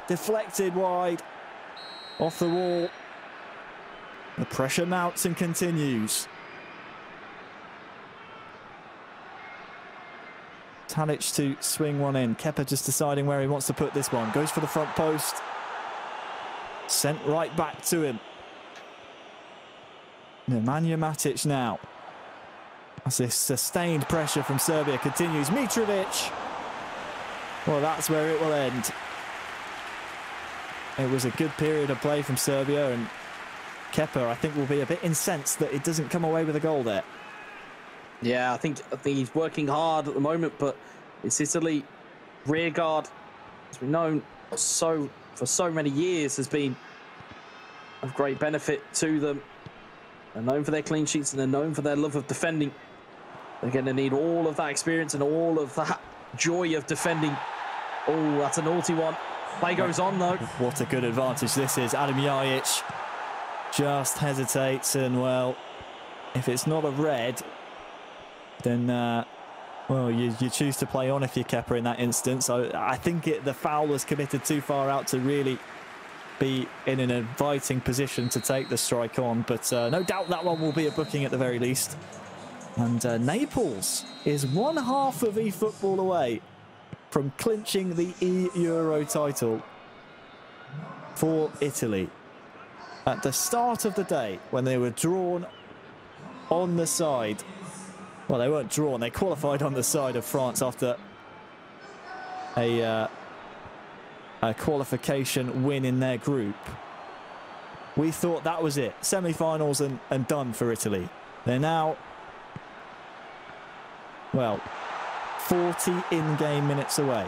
Deflected wide. Off the wall. The pressure mounts and continues. Tadic to swing one in. Kepa just deciding where he wants to put this one. Goes for the front post. Sent right back to him. Nemanja Matic now. As this sustained pressure from Serbia continues. Mitrovic. Well, that's where it will end. It was a good period of play from Serbia, and Kepa, I think, will be a bit incensed that it doesn't come away with a goal there. Yeah, I think he's working hard at the moment, but it's Italy. Rear guard, as we know, for so many years, has been of great benefit to them. They're known for their clean sheets and they're known for their love of defending. They're going to need all of that experience and all of that joy of defending. Oh, that's a naughty one. Play goes on, though. What a good advantage this is. Adam Jajic just hesitates, and, well, if it's not a red, then, well, you choose to play on if you're Kepa in that instance. So I think the foul was committed too far out to really be in an inviting position to take the strike on. But no doubt that one will be a booking at the very least. And Naples is one half of eFootball away from clinching the eEURO title for Italy. At the start of the day, when they were drawn on the side, well, they weren't drawn, they qualified on the side of France after a qualification win in their group. We thought that was it, semi-finals and done for Italy. They're now, well, 40 in-game minutes away.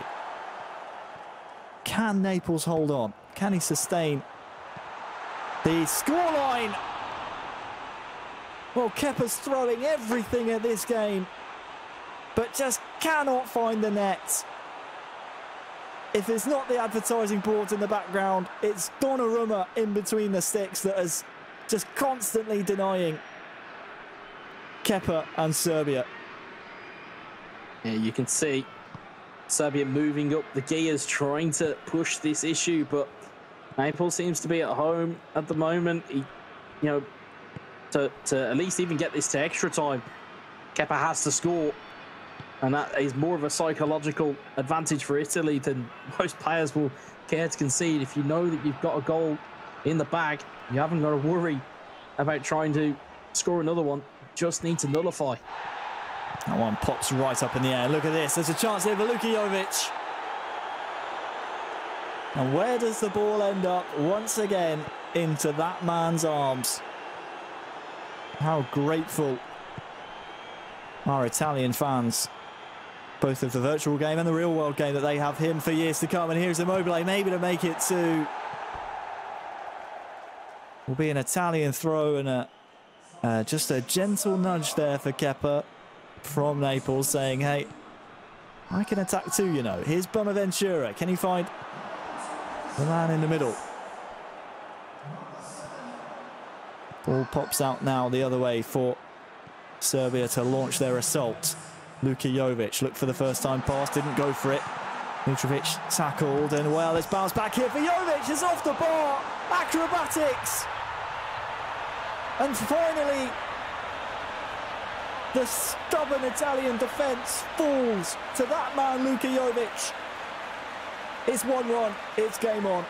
Can Naples hold on? Can he sustain the scoreline? Well, Kepa's throwing everything at this game, but just cannot find the net. If it's not the advertising boards in the background, it's Donnarumma in between the sticks that is just constantly denying Kepa and Serbia. Yeah, you can see Serbia moving up the gears, trying to push this issue, but Naples seems to be at home at the moment. To at least even get this to extra time, Kepa has to score, and that is more of a psychological advantage for Italy than most players will care to concede. If you know that you've got a goal in the bag, you haven't got to worry about trying to score another one. Just need to nullify. That one pops right up in the air. Look at this. There's a chance here for Luka Jovic. And where does the ball end up? Once again, into that man's arms. How grateful are Italian fans, both of the virtual game and the real world game, that they have him for years to come. And here's Immobile, maybe to make it two. Will be an Italian throw and a Just a gentle nudge there for Kepa from Naples, saying, hey, I can attack too, you know. Here's Bonaventura. Can he find the man in the middle? Ball pops out now the other way for Serbia to launch their assault. Luka Jovic looked for the first time pass, didn't go for it. Mitrovic tackled, and well, it's bounced back here for Jovic. It's off the bar. Acrobatics. And finally, the stubborn Italian defence falls to that man, Luka Jovic. It's 1-1. It's game on.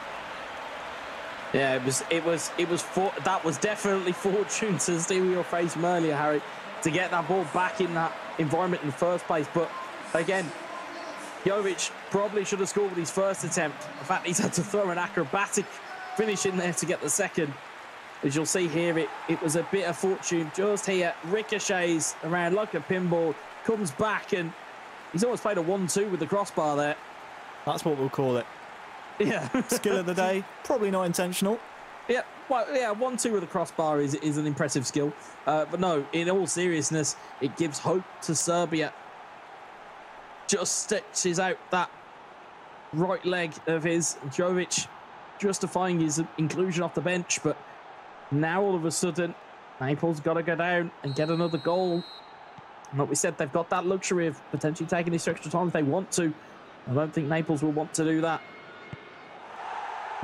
Yeah, that was definitely fortune, to steal your phrase from earlier, Harry, to get that ball back in that environment in the first place. But again, Jovic probably should have scored with his first attempt. In fact, he's had to throw an acrobatic finish in there to get the second. As you'll see here, it was a bit of fortune just here. Ricochets around like a pinball, comes back, and he's almost played a 1-2 with the crossbar there. That's what we'll call it. Yeah. Skill of the day, probably not intentional. Yeah, well, yeah, 1-2 with a crossbar is an impressive skill. But no, in all seriousness, it gives hope to Serbia. Just stretches out that right leg of his. Jovic justifying his inclusion off the bench, but now all of a sudden, Naples got to go down and get another goal. And like we said, they've got that luxury of potentially taking this extra time if they want to. I don't think Naples will want to do that.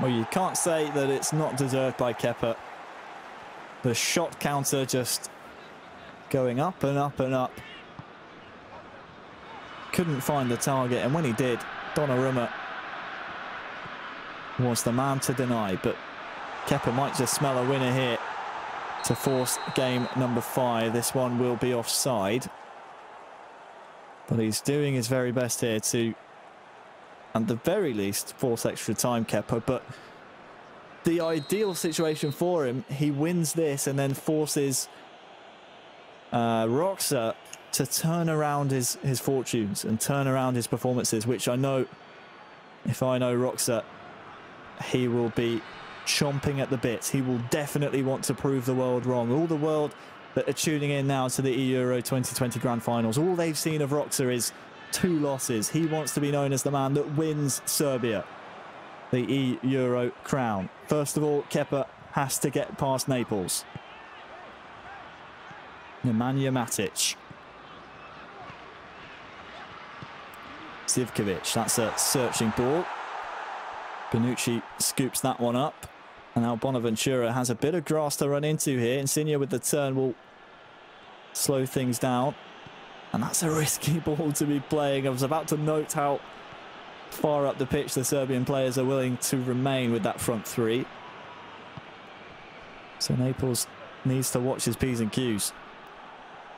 Well, you can't say that it's not deserved by Kepa. The shot counter just going up and up and up. Couldn't find the target, and when he did, Donnarumma was the man to deny, but Kepa might just smell a winner here to force game number 5. This one will be offside, but he's doing his very best here to, at the very least, force extra time, Kepa. But the ideal situation for him, he wins this and then forces Roxa to turn around his fortunes and turn around his performances, which I know, if I know Roxa, he will be chomping at the bits. He will definitely want to prove the world wrong. All the world that are tuning in now to the eEURO 2020 Grand Finals, all they've seen of Roxa is 2 losses. He wants to be known as the man that wins Serbia the eEURO crown. First of all, Kepa has to get past Naples. Nemanja Matic. Zivkovic, that's a searching ball. Bonucci scoops that one up. And now Bonaventura has a bit of grass to run into here. Insigne with the turn will slow things down. And that's a risky ball to be playing. I was about to note how far up the pitch the Serbian players are willing to remain with that front 3. So Naples needs to watch his P's and Q's.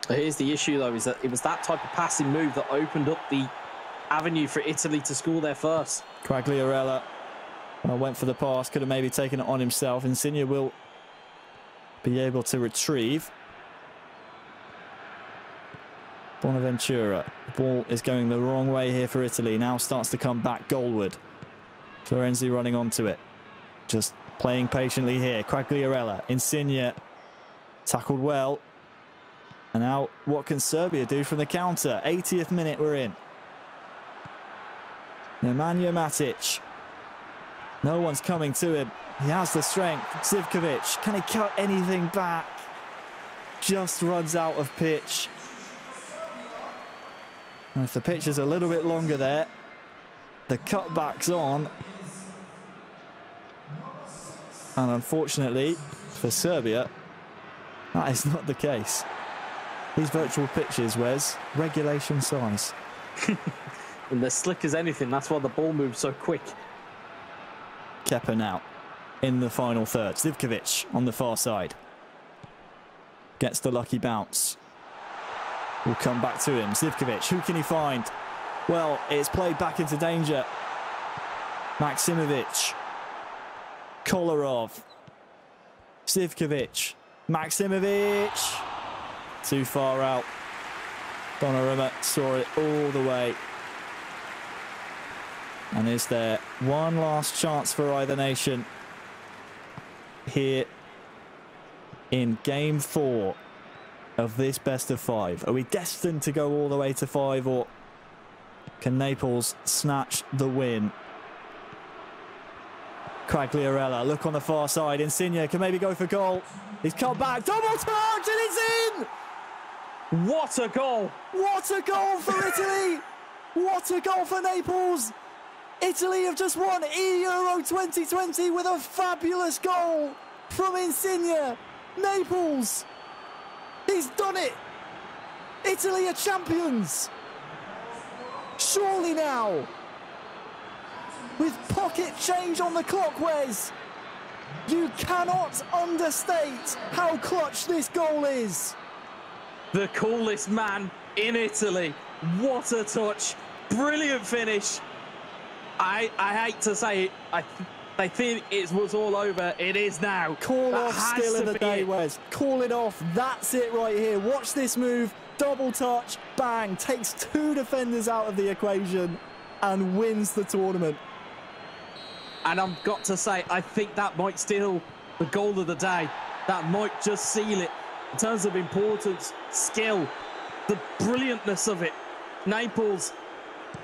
Here's the issue, though, is that it was that type of passing move that opened up the avenue for Italy to score their first. Quagliarella went for the pass, could have maybe taken it on himself. Insigne will be able to retrieve. Bonaventura. The ball is going the wrong way here for Italy. Now starts to come back goalward. Florenzi running onto it. Just playing patiently here. Quagliarella. Insigne tackled well. And now what can Serbia do from the counter? 80th minute we're in. Nemanja Matic. No one's coming to him. He has the strength. Zivkovic. Can he cut anything back? Just runs out of pitch. And if the pitch is a little bit longer there, the cutback's on. And unfortunately for Serbia, that is not the case. These virtual pitches, Wes, regulation size. And they're slick as anything. That's why the ball moves so quick. Kepa now in the final third. Zivkovic on the far side. Gets the lucky bounce. Will come back to him. Zivkovic, who can he find? Well, it's played back into danger. Maksimovic. Kolarov. Zivkovic. Maksimovic. Too far out. Donnarumma saw it all the way. And is there one last chance for either nation here in game 4 of this best of 5? Are we destined to go all the way to 5, or can Naples snatch the win? Quagliarella, look on the far side. Insigne can maybe go for goal. He's come back, double touch, and it's in! What a goal! What a goal for Italy! What a goal for Naples! Italy have just won eEURO 2020 with a fabulous goal from Insigne. Naples, he's done it! Italy are champions! Surely now, with pocket change on the clock, Wes, you cannot understate how clutch this goal is. The coolest man in Italy. What a touch. Brilliant finish. I hate to say it. They think it was all over. It is now. Call off still in the day, Wes. Call it off. That's it right here. Watch this move. Double touch. Bang. Takes 2 defenders out of the equation and wins the tournament. And I've got to say, I think that might steal the goal of the day. That might just seal it. In terms of importance, skill, the brilliantness of it. Naples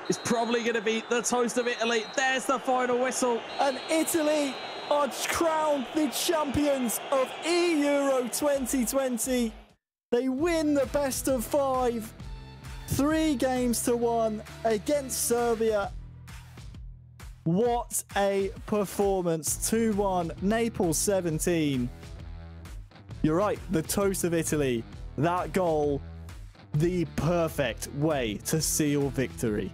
is probably going to be the toast of Italy. There's the final whistle. And Italy are crowned the champions of eEURO 2020. They win the best of 5. 3-1 against Serbia. What a performance. 2-1, Naples 17. You're right, the toast of Italy. That goal, the perfect way to seal victory.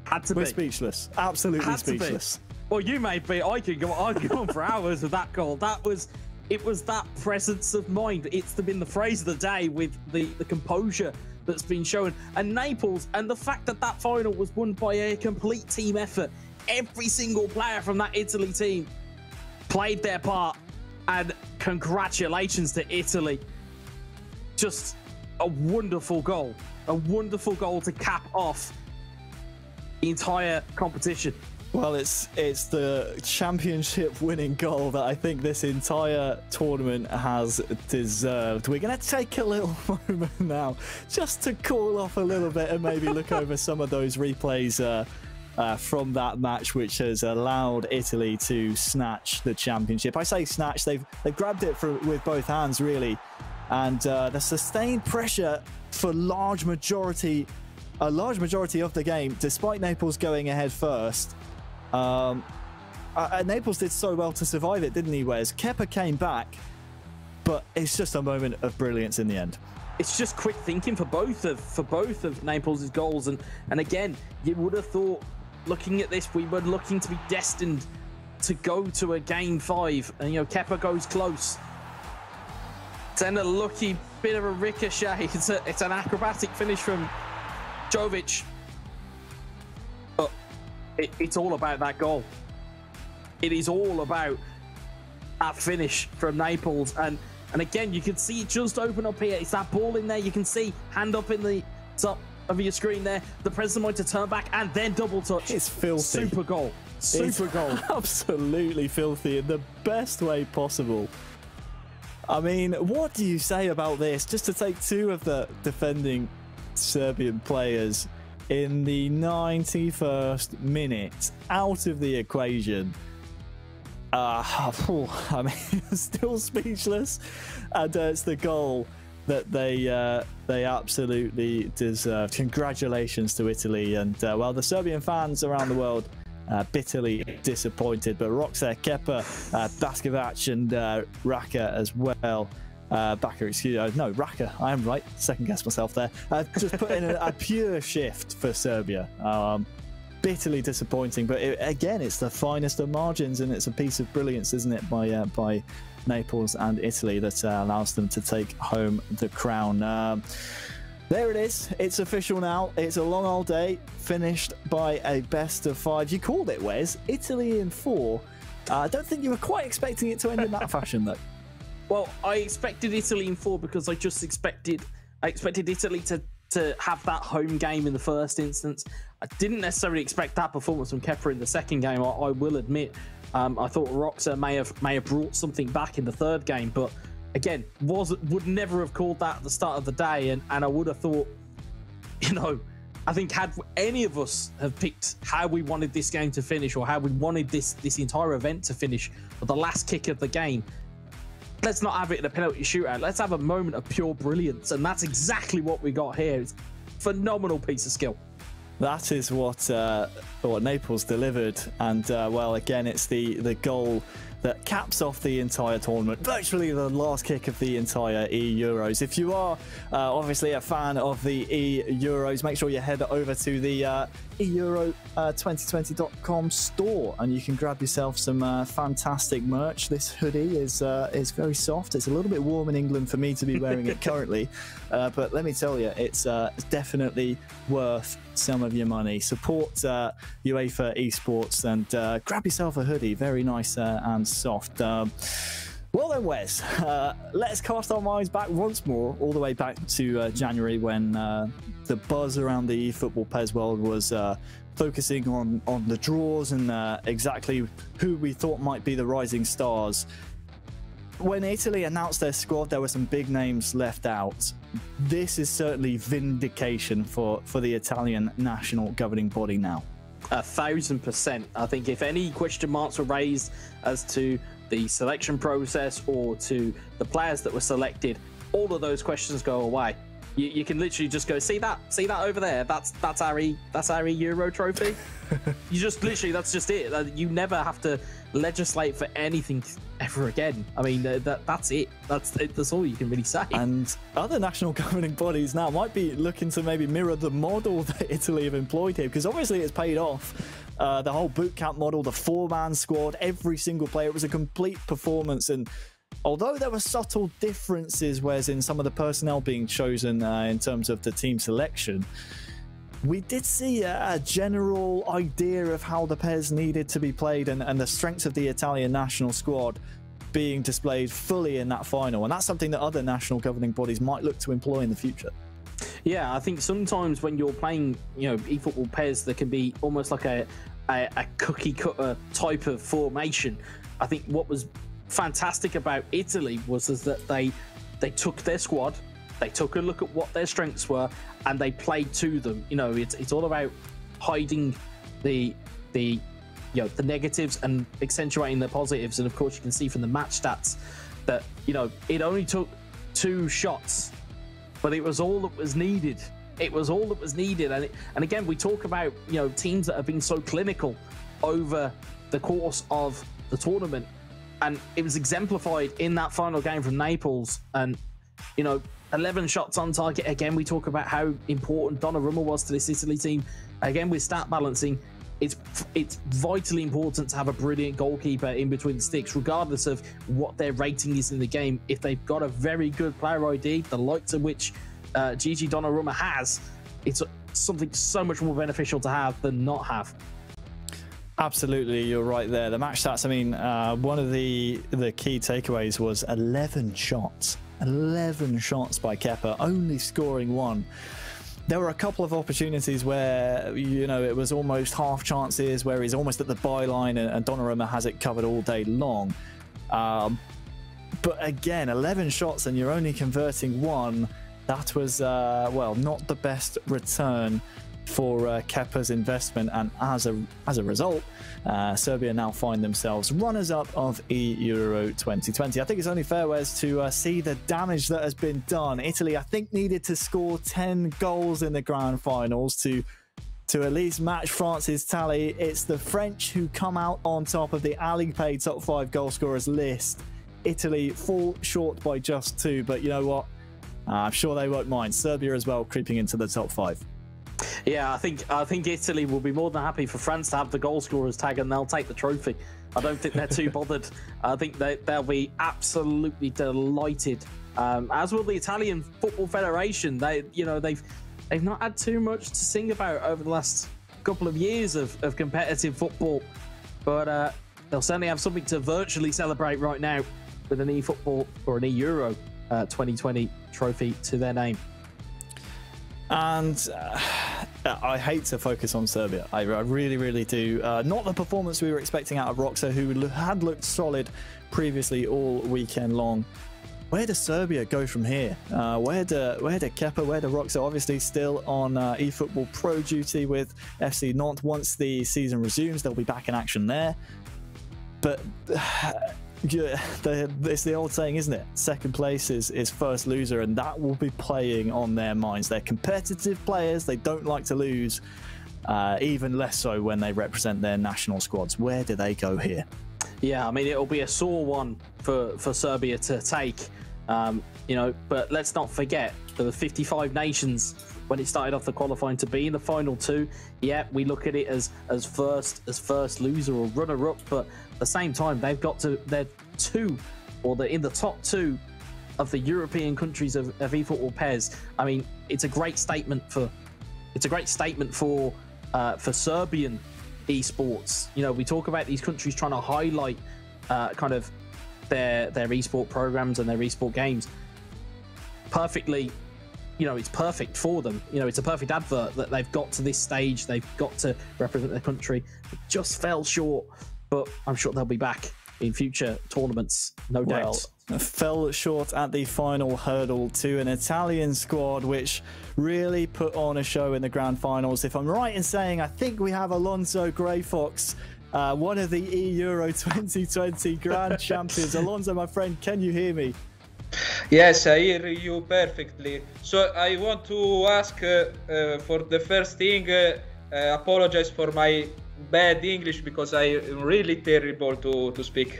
Had to We're be. Speechless. Absolutely speechless. Well, you may be. I could go on for hours with that goal. It was that presence of mind. It's been the phrase of the day with the composure that's been shown. And Naples, and the fact that that final was won by a complete team effort. Every single player from that Italy team played their part. And congratulations to Italy. Just a wonderful goal. A wonderful goal to cap off the entire competition. Well, it's the championship winning goal that I think this entire tournament has deserved. We're going to take a little moment now just to cool off a little bit and maybe look over some of those replays from that match, which has allowed Italy to snatch the championship. I say snatch, they've grabbed it with both hands, really. And the sustained pressure for a large majority of the game, despite Naples going ahead first. Naples did so well to survive it, didn't he, Wes? Kepa came back, but it's just a moment of brilliance in the end. It's just quick thinking for both of Naples' goals, and again, you would have thought, looking at this, we were looking to be destined to go to a game 5, and Kepa goes close. Then a lucky bit of a ricochet. It's an acrobatic finish from Jovic. But it's all about that goal. It is all about that finish from Naples. And again, you can see it just open up here. It's that ball in there. You can see hand up in the top of your screen there. The president wanted to turn back and then double touch. It's filthy. Super goal. Super goal. Absolutely filthy in the best way possible. I mean, what do you say about this? Just to take 2 of the defending Serbian players in the 91st minute out of the equation. I mean, still speechless. And it's the goal that they absolutely deserve. Congratulations to Italy. And well, the Serbian fans around the world bitterly disappointed, but Roxer, Kepa, Baskovac and Raka as well. Raka, I am right, second guess myself there. Just put in a pure shift for Serbia. Bitterly disappointing, but again, it's the finest of margins, and it's a piece of brilliance, isn't it, by Naples and Italy that allows them to take home the crown. There it is. It's official now. It's a long old day, finished by a best of 5. You called it, Wes. Italy in 4. I don't think you were quite expecting it to end in that fashion, though. Well, I expected Italy in 4 because I expected Italy to have that home game in the first instance. I didn't necessarily expect that performance from Kepa in the second game, I will admit. I thought Roxa may have brought something back in the third game, but again, would never have called that at the start of the day, and I would have thought, you know, I think had any of us have picked how we wanted this game to finish, or how we wanted this entire event to finish, or the last kick of the game, let's not have it in a penalty shootout. Let's have a moment of pure brilliance, and that's exactly what we got here. It's a phenomenal piece of skill. That is what Naples delivered, and well, again, it's the goal that caps off the entire tournament, virtually the last kick of the entire eEUROs. If you are obviously a fan of the eEUROs, make sure you head over to the eEURO2020.com store, and you can grab yourself some fantastic merch. This hoodie is very soft. It's a little bit warm in England for me to be wearing it currently, but let me tell you, it's definitely worth some of your money. Support UEFA esports and grab yourself a hoodie. Very nice and soft. Well then, Wes, let's cast our minds back once more, all the way back to January, when the buzz around the eFootball PES world was focusing on the draws and exactly who we thought might be the rising stars. When Italy announced their squad, there were some big names left out. This is certainly vindication for the Italian national governing body now. 1000%. I think if any question marks were raised as to the selection process or to the players that were selected, all of those questions go away. You can literally just go, see that over there, that's our eEURO trophy. You just literally, that's just it. You never have to legislate for anything ever again. I mean, that's it. That's all you can really say. And other national governing bodies now might be looking to maybe mirror the model that Italy have employed here, because obviously it's paid off. The whole boot camp model, the four-man squad, every single player, it was a complete performance. And although there were subtle differences, whereas in some of the personnel being chosen in terms of the team selection, we did see a general idea of how the PES needed to be played, and the strengths of the Italian national squad being displayed fully in that final. And that's something that other national governing bodies might look to employ in the future. Yeah, I think sometimes when you're playing, you know, eFootball PES, there can be almost like a cookie cutter type of formation. I think what was fantastic about Italy was that they took their squad, they took a look at what their strengths were, and they played to them. You know, it's all about hiding the negatives and accentuating the positives. And of course, you can see from the match stats that, you know, it only took 2 shots, but it was all that was needed. It was all that was needed. And again, we talk about, you know, teams that have been so clinical over the course of the tournament, and it was exemplified in that final game from Naples. And, you know, 11 shots on target. Again, we talk about how important Donnarumma was to this Italy team. Again, with stat balancing, it's vitally important to have a brilliant goalkeeper in between the sticks, regardless of what their rating is in the game. If they've got a very good player ID, the likes of which Gigi Donnarumma has, it's something so much more beneficial to have than not have. Absolutely, you're right there. The match stats, I mean, one of the key takeaways was 11 shots. 11 shots by Kepa, only scoring 1. There were a couple of opportunities where, you know, it was almost half chances, where he's almost at the byline and Donnarumma has it covered all day long. But again, 11 shots and you're only converting 1. That was, well, not the best return for Kepa's investment, and as a result, Serbia now find themselves runners-up of eEURO 2020. I think it's only fair, Wes, to see the damage that has been done. Italy, I think, needed to score 10 goals in the grand finals to at least match France's tally. It's the French who come out on top of the Alipay top 5 goal scorers list. Italy fall short by just 2, but you know what? I'm sure they won't mind. Serbia as well creeping into the top 5. Yeah, I think Italy will be more than happy for France to have the goal scorers tag, and they'll take the trophy. I don't think they're too bothered. I think they'll be absolutely delighted, as will the Italian Football Federation. They've not had too much to sing about over the last couple of years of competitive football, but they'll certainly have something to virtually celebrate right now with an eFootball or an eEURO 2020 trophy to their name. And I hate to focus on Serbia. I really, really do. Not the performance we were expecting out of Roxa, who had looked solid previously all weekend long. Where does Serbia go from here? Where do Kepa, where do Roxa? Obviously still on eFootball Pro duty with FC Nantes. Once the season resumes, they'll be back in action there. But it's the old saying, isn't it? Second place is first loser, and that will be playing on their minds. They're competitive players. They don't like to lose, even less so when they represent their national squads. Where do they go here? Yeah, I mean, it'll be a sore one for Serbia to take, you know, but let's not forget there were 55 nations when it started off the qualifying to be in the final two. Yeah, we look at it as first loser or runner-up, but at the same time, they're in the top two of the European countries of eFootball PES. I mean, it's a great statement for Serbian esports. You know, we talk about these countries trying to highlight kind of their esport programs and their esport games perfectly. You know, it's perfect for them. You know, it's a perfect advert that they've got to this stage. They've got to represent their country. It just fell short, but I'm sure they'll be back in future tournaments, no doubt. Fell short at the final hurdle to an Italian squad which really put on a show in the grand finals. If I'm right in saying, I think we have Alonso Greyfox, one of the eEURO 2020 grand champions. Alonso, my friend, can you hear me? Yes, I hear you perfectly. So I want to ask for the first thing, apologize for my bad English because I'm really terrible to speak.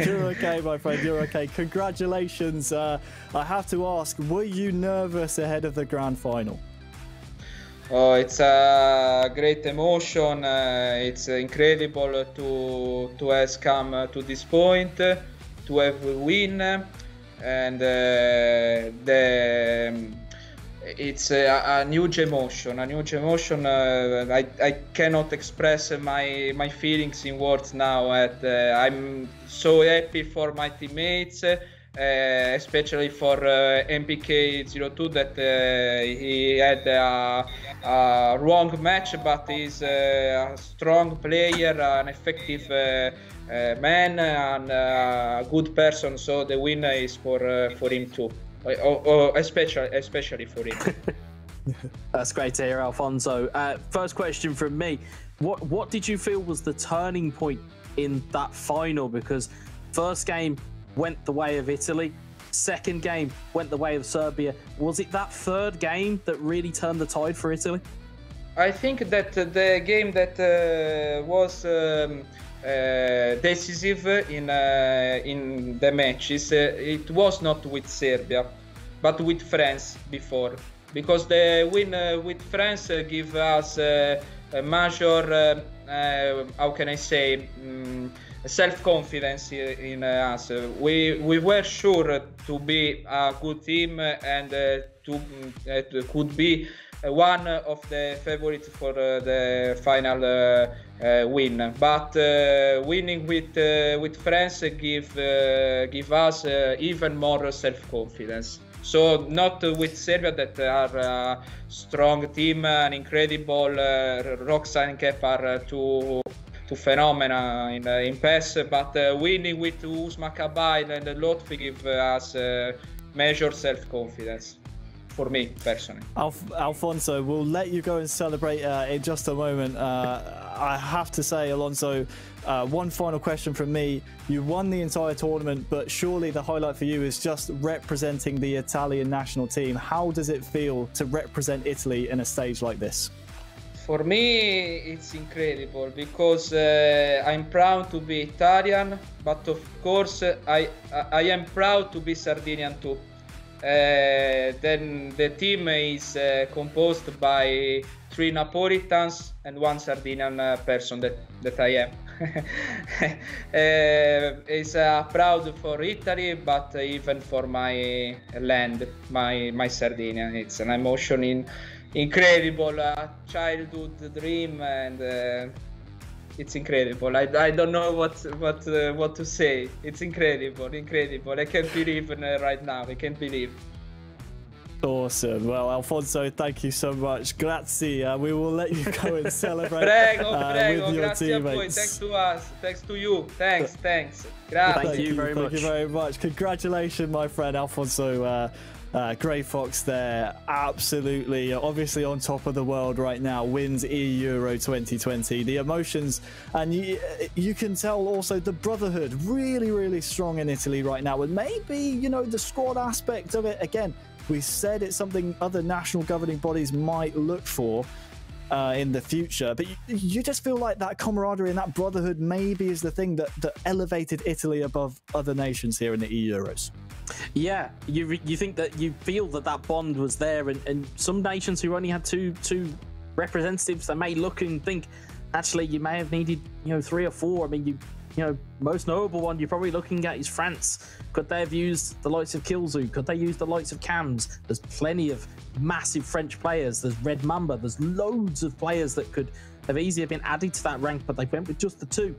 You're okay, my friend, you're okay. Congratulations. I have to ask, were you nervous ahead of the grand final? Oh, it's a great emotion. It's incredible to have come to this point, to have a win, and it's a huge emotion. I cannot express my feelings in words now. I'm so happy for my teammates, especially for MPK02 that he had a wrong match, but he's a strong player, an effective man, and a good person. So the win is for him too. Especially for him. That's great to hear, Alfonso. First question from me: what did you feel was the turning point in that final? Because first game went the way of Italy, second game went the way of Serbia. Was it that third game that really turned the tide for Italy? I think that the game that was decisive in the matches, it was not with Serbia, but with France before, because the win with France give us a major, how can I say, self-confidence in us. We were sure to be a good team and could be one of the favorites for the final win. But winning with France give us even more self-confidence. So not with Serbia, that are a strong team, an incredible Roxa and Kepa are two phenomena in PES, but winning with Usman Kabail and Lotfi give us measured self-confidence. For me, personally. Alfonso, we'll let you go and celebrate in just a moment. I have to say, Alonso, one final question from me. You won the entire tournament, but surely the highlight for you is just representing the Italian national team. How does it feel to represent Italy in a stage like this? For me, it's incredible because I'm proud to be Italian, but of course I am proud to be Sardinian too. Then the team is composed by 3 Napolitans and 1 Sardinian person that I am. It's proud for Italy, but even for my land, my Sardinia. It's an emotion incredible, childhood dream, and it's incredible. I don't know what to say. It's incredible. I can't believe right now. I can't believe. Awesome. Well, Alfonso, thank you so much. Grazie. We will let you go and celebrate prego, with your grazie a voi. teammates. Thanks to us. Thanks to you. Thanks. Grazie. Thank you very much. Congratulations, my friend Alfonso. Grey Fox there, absolutely, obviously on top of the world right now, wins eEURO 2020. The emotions, and you can tell also the brotherhood really, really strong in Italy right now. And maybe, you know, the squad aspect of it, again, we said it's something other national governing bodies might look for in the future, but you just feel like that camaraderie and that brotherhood maybe is the thing that elevated Italy above other nations here in the eEuros. Yeah, you think that you feel that bond was there, and some nations who only had two representatives, they may look and think, actually, you may have needed 3 or 4. I mean, you know, most notable one you're probably looking at is France. Could they have used the likes of Kilzu? Could they use the likes of Cams? There's plenty of massive French players. There's Red Mamba. There's loads of players that could have easily been added to that rank, but they went with just the 2.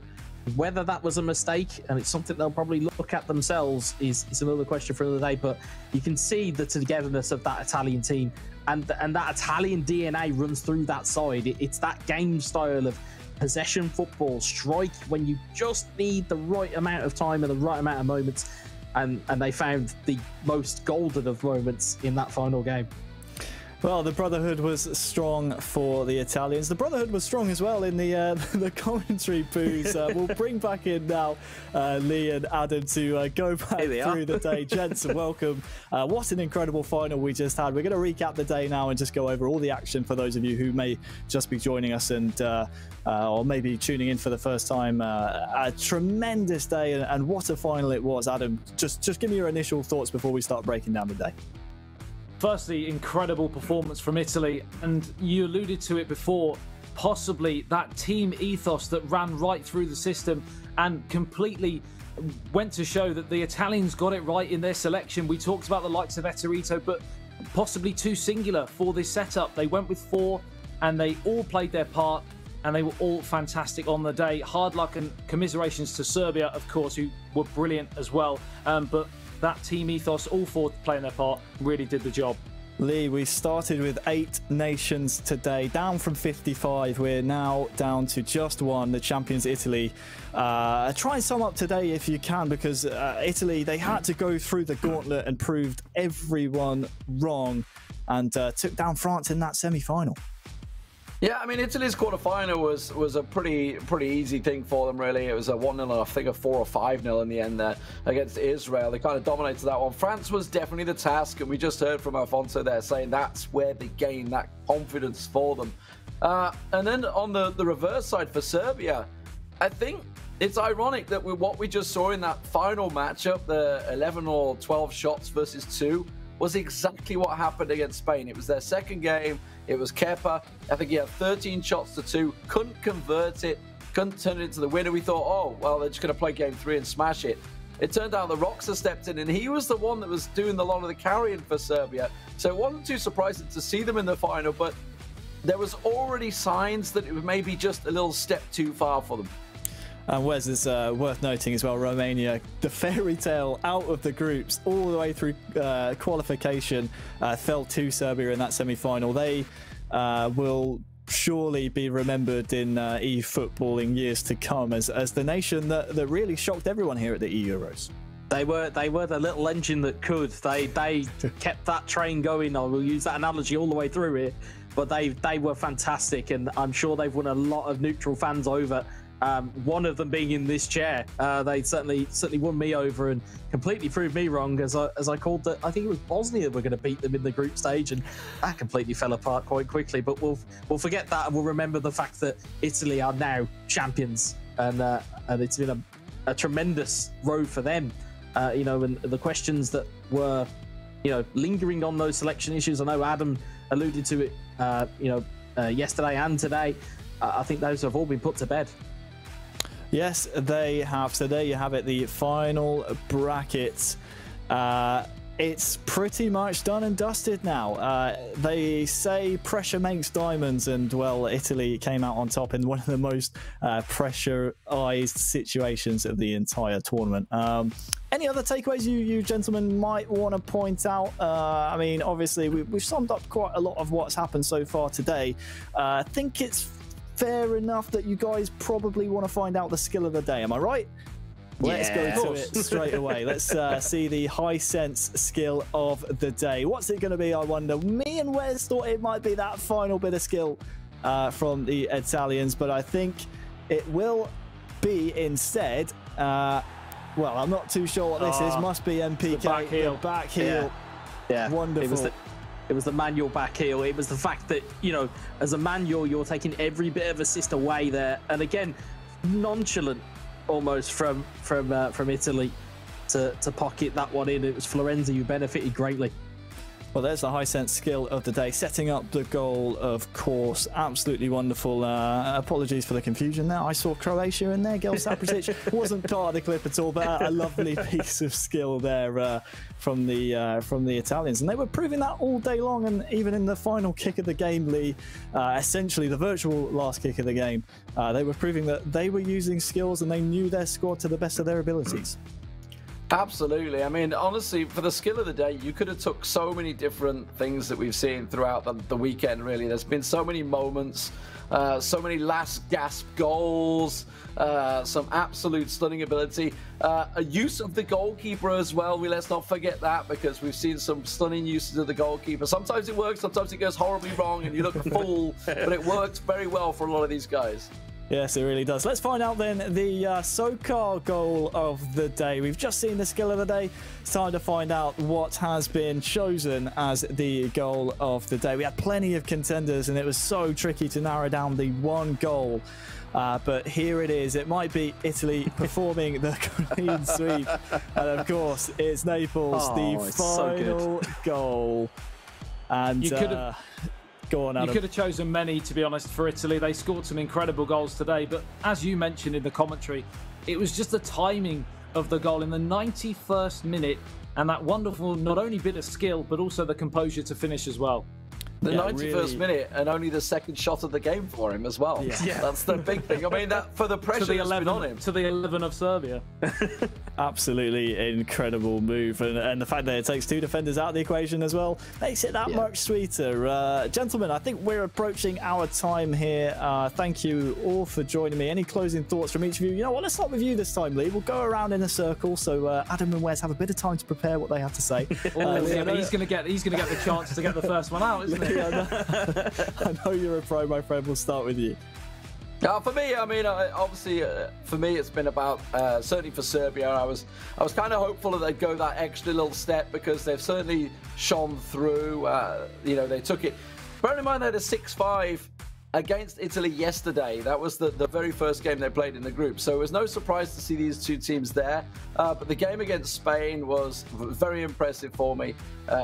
Whether that was a mistake, and it's something they'll probably look at themselves, is another question for another day. But you can see the togetherness of that Italian team, and that Italian DNA runs through that side. It's that game style of possession football, strike when you just need the right amount of time and the right amount of moments, and they found the most golden of moments in that final game. Well, the brotherhood was strong for the Italians. The brotherhood was strong as well in the commentary booths. We'll bring back in now Lee and Adam to go back through the day. Gents, welcome. What an incredible final we just had. We're going to recap the day now and just go over all the action for those of you who may just be joining us and or maybe tuning in for the first time. A tremendous day, and what a final it was. Adam, just give me your initial thoughts before we start breaking down the day. Firstly, incredible performance from Italy, and you alluded to it before, possibly that team ethos that ran right through the system and completely went to show that the Italians got it right in their selection. We talked about the likes of Eterito, but possibly too singular for this setup. They went with 4 and they all played their part, and they were all fantastic on the day. Hard luck and commiserations to Serbia, of course, who were brilliant as well. But that team ethos, all 4 playing their part, really did the job. Lee, we started with 8 nations today, down from 55. We're now down to just 1, the champions Italy. Try and sum up today if you can, because Italy, they had to go through the gauntlet and proved everyone wrong, and took down France in that semi-final. Yeah, I mean, Italy's quarterfinal was a pretty easy thing for them, really. It was a 1-0 and I think a 4 or 5-0 in the end there against Israel. They kind of dominated that one. France was definitely the task, and we just heard from Alfonso there saying that's where they gained that confidence for them. And then on the reverse side for Serbia, I think it's ironic that what we just saw in that final matchup, the 11 or 12 shots versus 2, was exactly what happened against Spain. It was their second game. It was Kepa. I think he had 13 shots to 2. Couldn't convert it. Couldn't turn it into the winner. We thought, oh, well, they're just going to play game 3 and smash it. It turned out the Roxa stepped in, and he was the one that was doing a lot of the carrying for Serbia. So it wasn't too surprising to see them in the final, but there was already signs that it was maybe just a little step too far for them. And Wes, is worth noting as well, Romania, the fairy tale out of the groups all the way through qualification, fell to Serbia in that semi-final. They will surely be remembered in e-football in years to come as the nation that really shocked everyone here at the eEuros. They were the little engine that could. They kept that train going. I will use that analogy all the way through here. But they were fantastic, and I'm sure they've won a lot of neutral fans over. One of them being in this chair. They certainly won me over and completely proved me wrong as I called that. I think it was Bosnia were going to beat them in the group stage, and that completely fell apart quite quickly. But we'll forget that, and we'll remember the fact that Italy are now champions, and it's been a tremendous road for them. You know, and the questions that were, lingering on those selection issues. I know Adam alluded to it, yesterday and today. I think those have all been put to bed. Yes, they have. So there you have it, the final bracket. It's pretty much done and dusted now. They say pressure makes diamonds, and well, Italy came out on top in one of the most pressurized situations of the entire tournament. Any other takeaways you gentlemen might want to point out? I mean, obviously, we've summed up quite a lot of what's happened so far today. I think it's fair enough that you guys probably want to find out the skill of the day. Am I right? Let's go to it straight away. Let's see the Hisense skill of the day. What's it going to be, I wonder? Me and Wes thought it might be that final bit of skill from the Italians, but I think it will be instead... well, I'm not too sure what this is. Must be MPK. Back heel. Back heel. Yeah. Wonderful. It was the manual back heel. It was the fact that, you know, as a manual, you're taking every bit of assist away there. And again, nonchalant almost from Italy to pocket that one in. It was Florenzi who benefited greatly. Well, there's the Hisense skill of the day, setting up the goal, of course. Absolutely wonderful. Apologies for the confusion there. I saw Croatia in there. Gil Sapricic wasn't part of the clip at all, but a lovely piece of skill there from the Italians. And they were proving that all day long, and even in the final kick of the game, Lee, essentially the virtual last kick of the game, they were proving that they were using skills and they knew their squad to the best of their abilities. Absolutely. I mean, honestly, for the skill of the day, you could have took so many different things that we've seen throughout the weekend, really. There's been so many moments, so many last gasp goals, some absolute stunning ability. A use of the goalkeeper as well. Let's not forget that, because we've seen some stunning uses of the goalkeeper. Sometimes it works, sometimes it goes horribly wrong and you look a fool, but it works very well for a lot of these guys. Yes, it really does. Let's find out then the Sokar goal of the day. We've just seen the skill of the day. It's time to find out what has been chosen as the goal of the day. We had plenty of contenders and it was so tricky to narrow down the one goal. But here it is. It might be Italy performing the clean sweep. And of course, it's Naples, the final goal. And... you could have... Go on, Adam. You could have chosen many, to be honest, for Italy. They scored some incredible goals today, but as you mentioned in the commentary, it was just the timing of the goal in the 91st minute and that wonderful, not only bit of skill, but also the composure to finish as well. The 91st minute and only the second shot of the game for him as well. Yeah. That's the big thing. I mean, that for the pressure that's been on him. To the 11 of Serbia. Absolutely incredible move. And the fact that it takes two defenders out of the equation as well makes it that much sweeter. Gentlemen, I think we're approaching our time here. Thank you all for joining me. Any closing thoughts from each of you? You know what? Let's start with you this time, Lee. We'll go around in a circle so Adam and Wes have a bit of time to prepare what they have to say. He's going to get the chance to get the first one out, isn't he? I know you're a pro, my friend. We'll start with you. For me, I mean, obviously, for me, it's been about certainly for Serbia. I was kind of hopeful that they'd go that extra little step because they've certainly shone through. You know, they took it. Bear in mind they had a 6-5 against Italy yesterday. That was the very first game they played in the group. So it was no surprise to see these two teams there. But the game against Spain was very impressive for me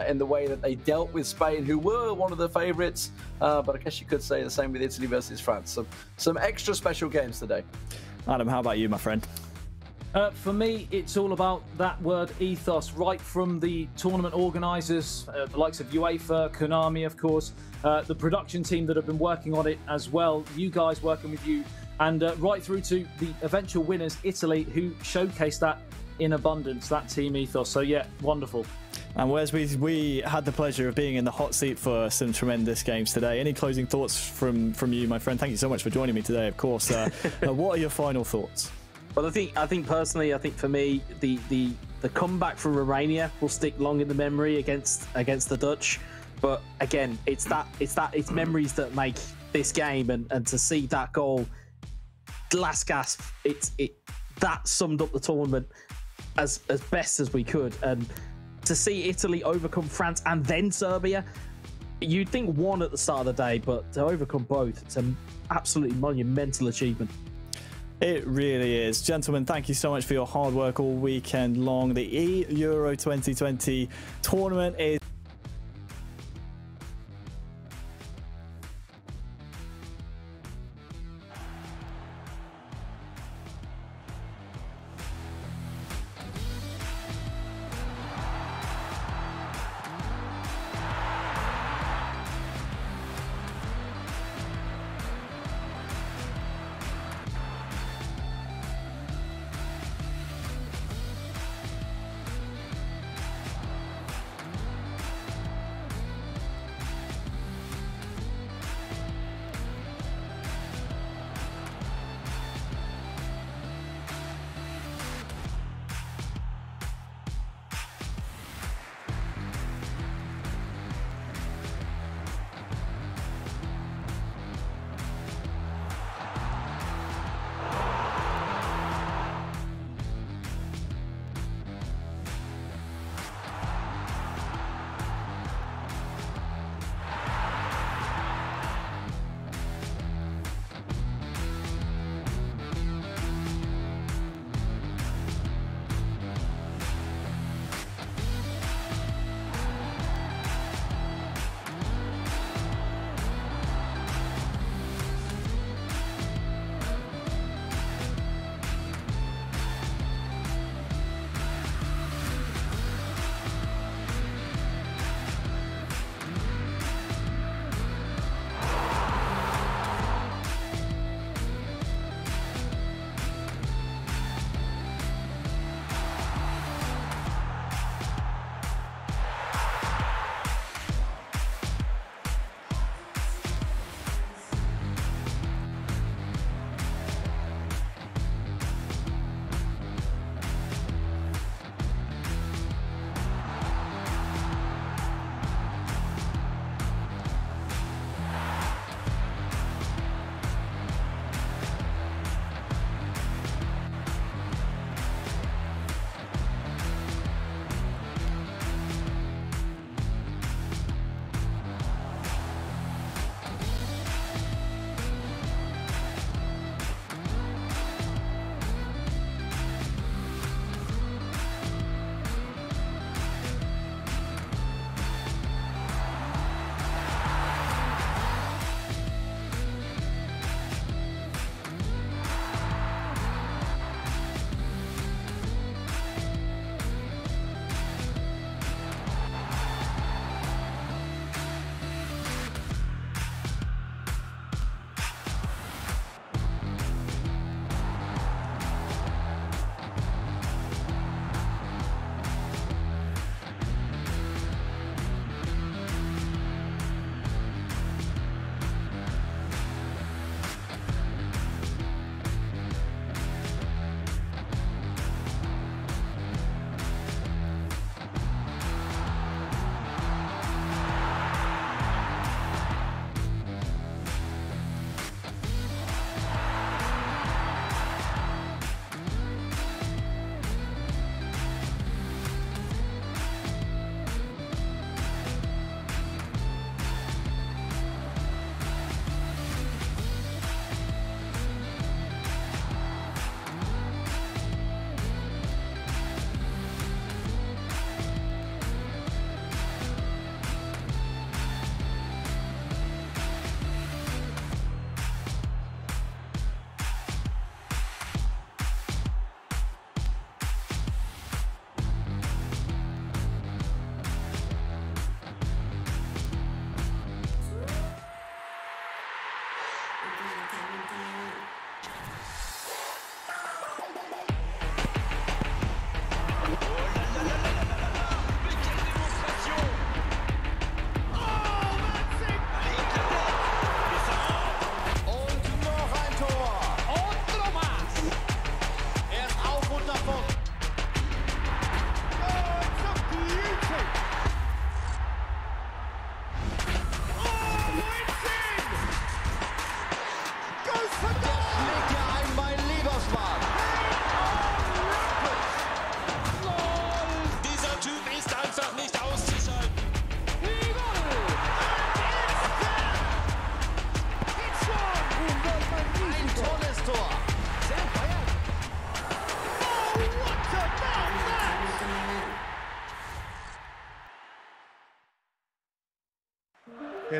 in the way that they dealt with Spain, who were one of the favourites. But I guess you could say the same with Italy versus France. So some extra special games today. Adam, how about you, my friend? For me, it's all about that word ethos, right from the tournament organisers, the likes of UEFA, Konami, of course, the production team that have been working on it as well, you guys working with you, and right through to the eventual winners, Italy, who showcased that in abundance, that team ethos. So yeah, wonderful. And Wes, we had the pleasure of being in the hot seat for some tremendous games today. Any closing thoughts from you, my friend? Thank you so much for joining me today, of course. What are your final thoughts? Well, I think personally, for me, the comeback from Romania will stick long in the memory against the Dutch. But again, it's memories that make this game, and to see that goal, last gasp, that summed up the tournament as best as we could. And to see Italy overcome France and then Serbia, you'd think one at the start of the day, but to overcome both, it's an absolutely monumental achievement. It really is. Gentlemen, thank you so much for your hard work all weekend long. The eEURO 2020 tournament is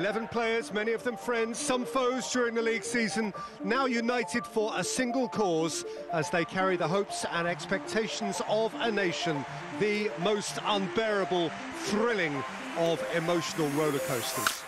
11 players, many of them friends, some foes during the league season, now united for a single cause as they carry the hopes and expectations of a nation, the most unbearable, thrilling of emotional roller coasters.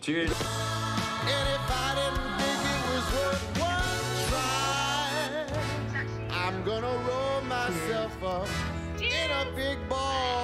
Cheers. And if I didn't think it was worth one try, I'm gonna roll myself up in a big ball.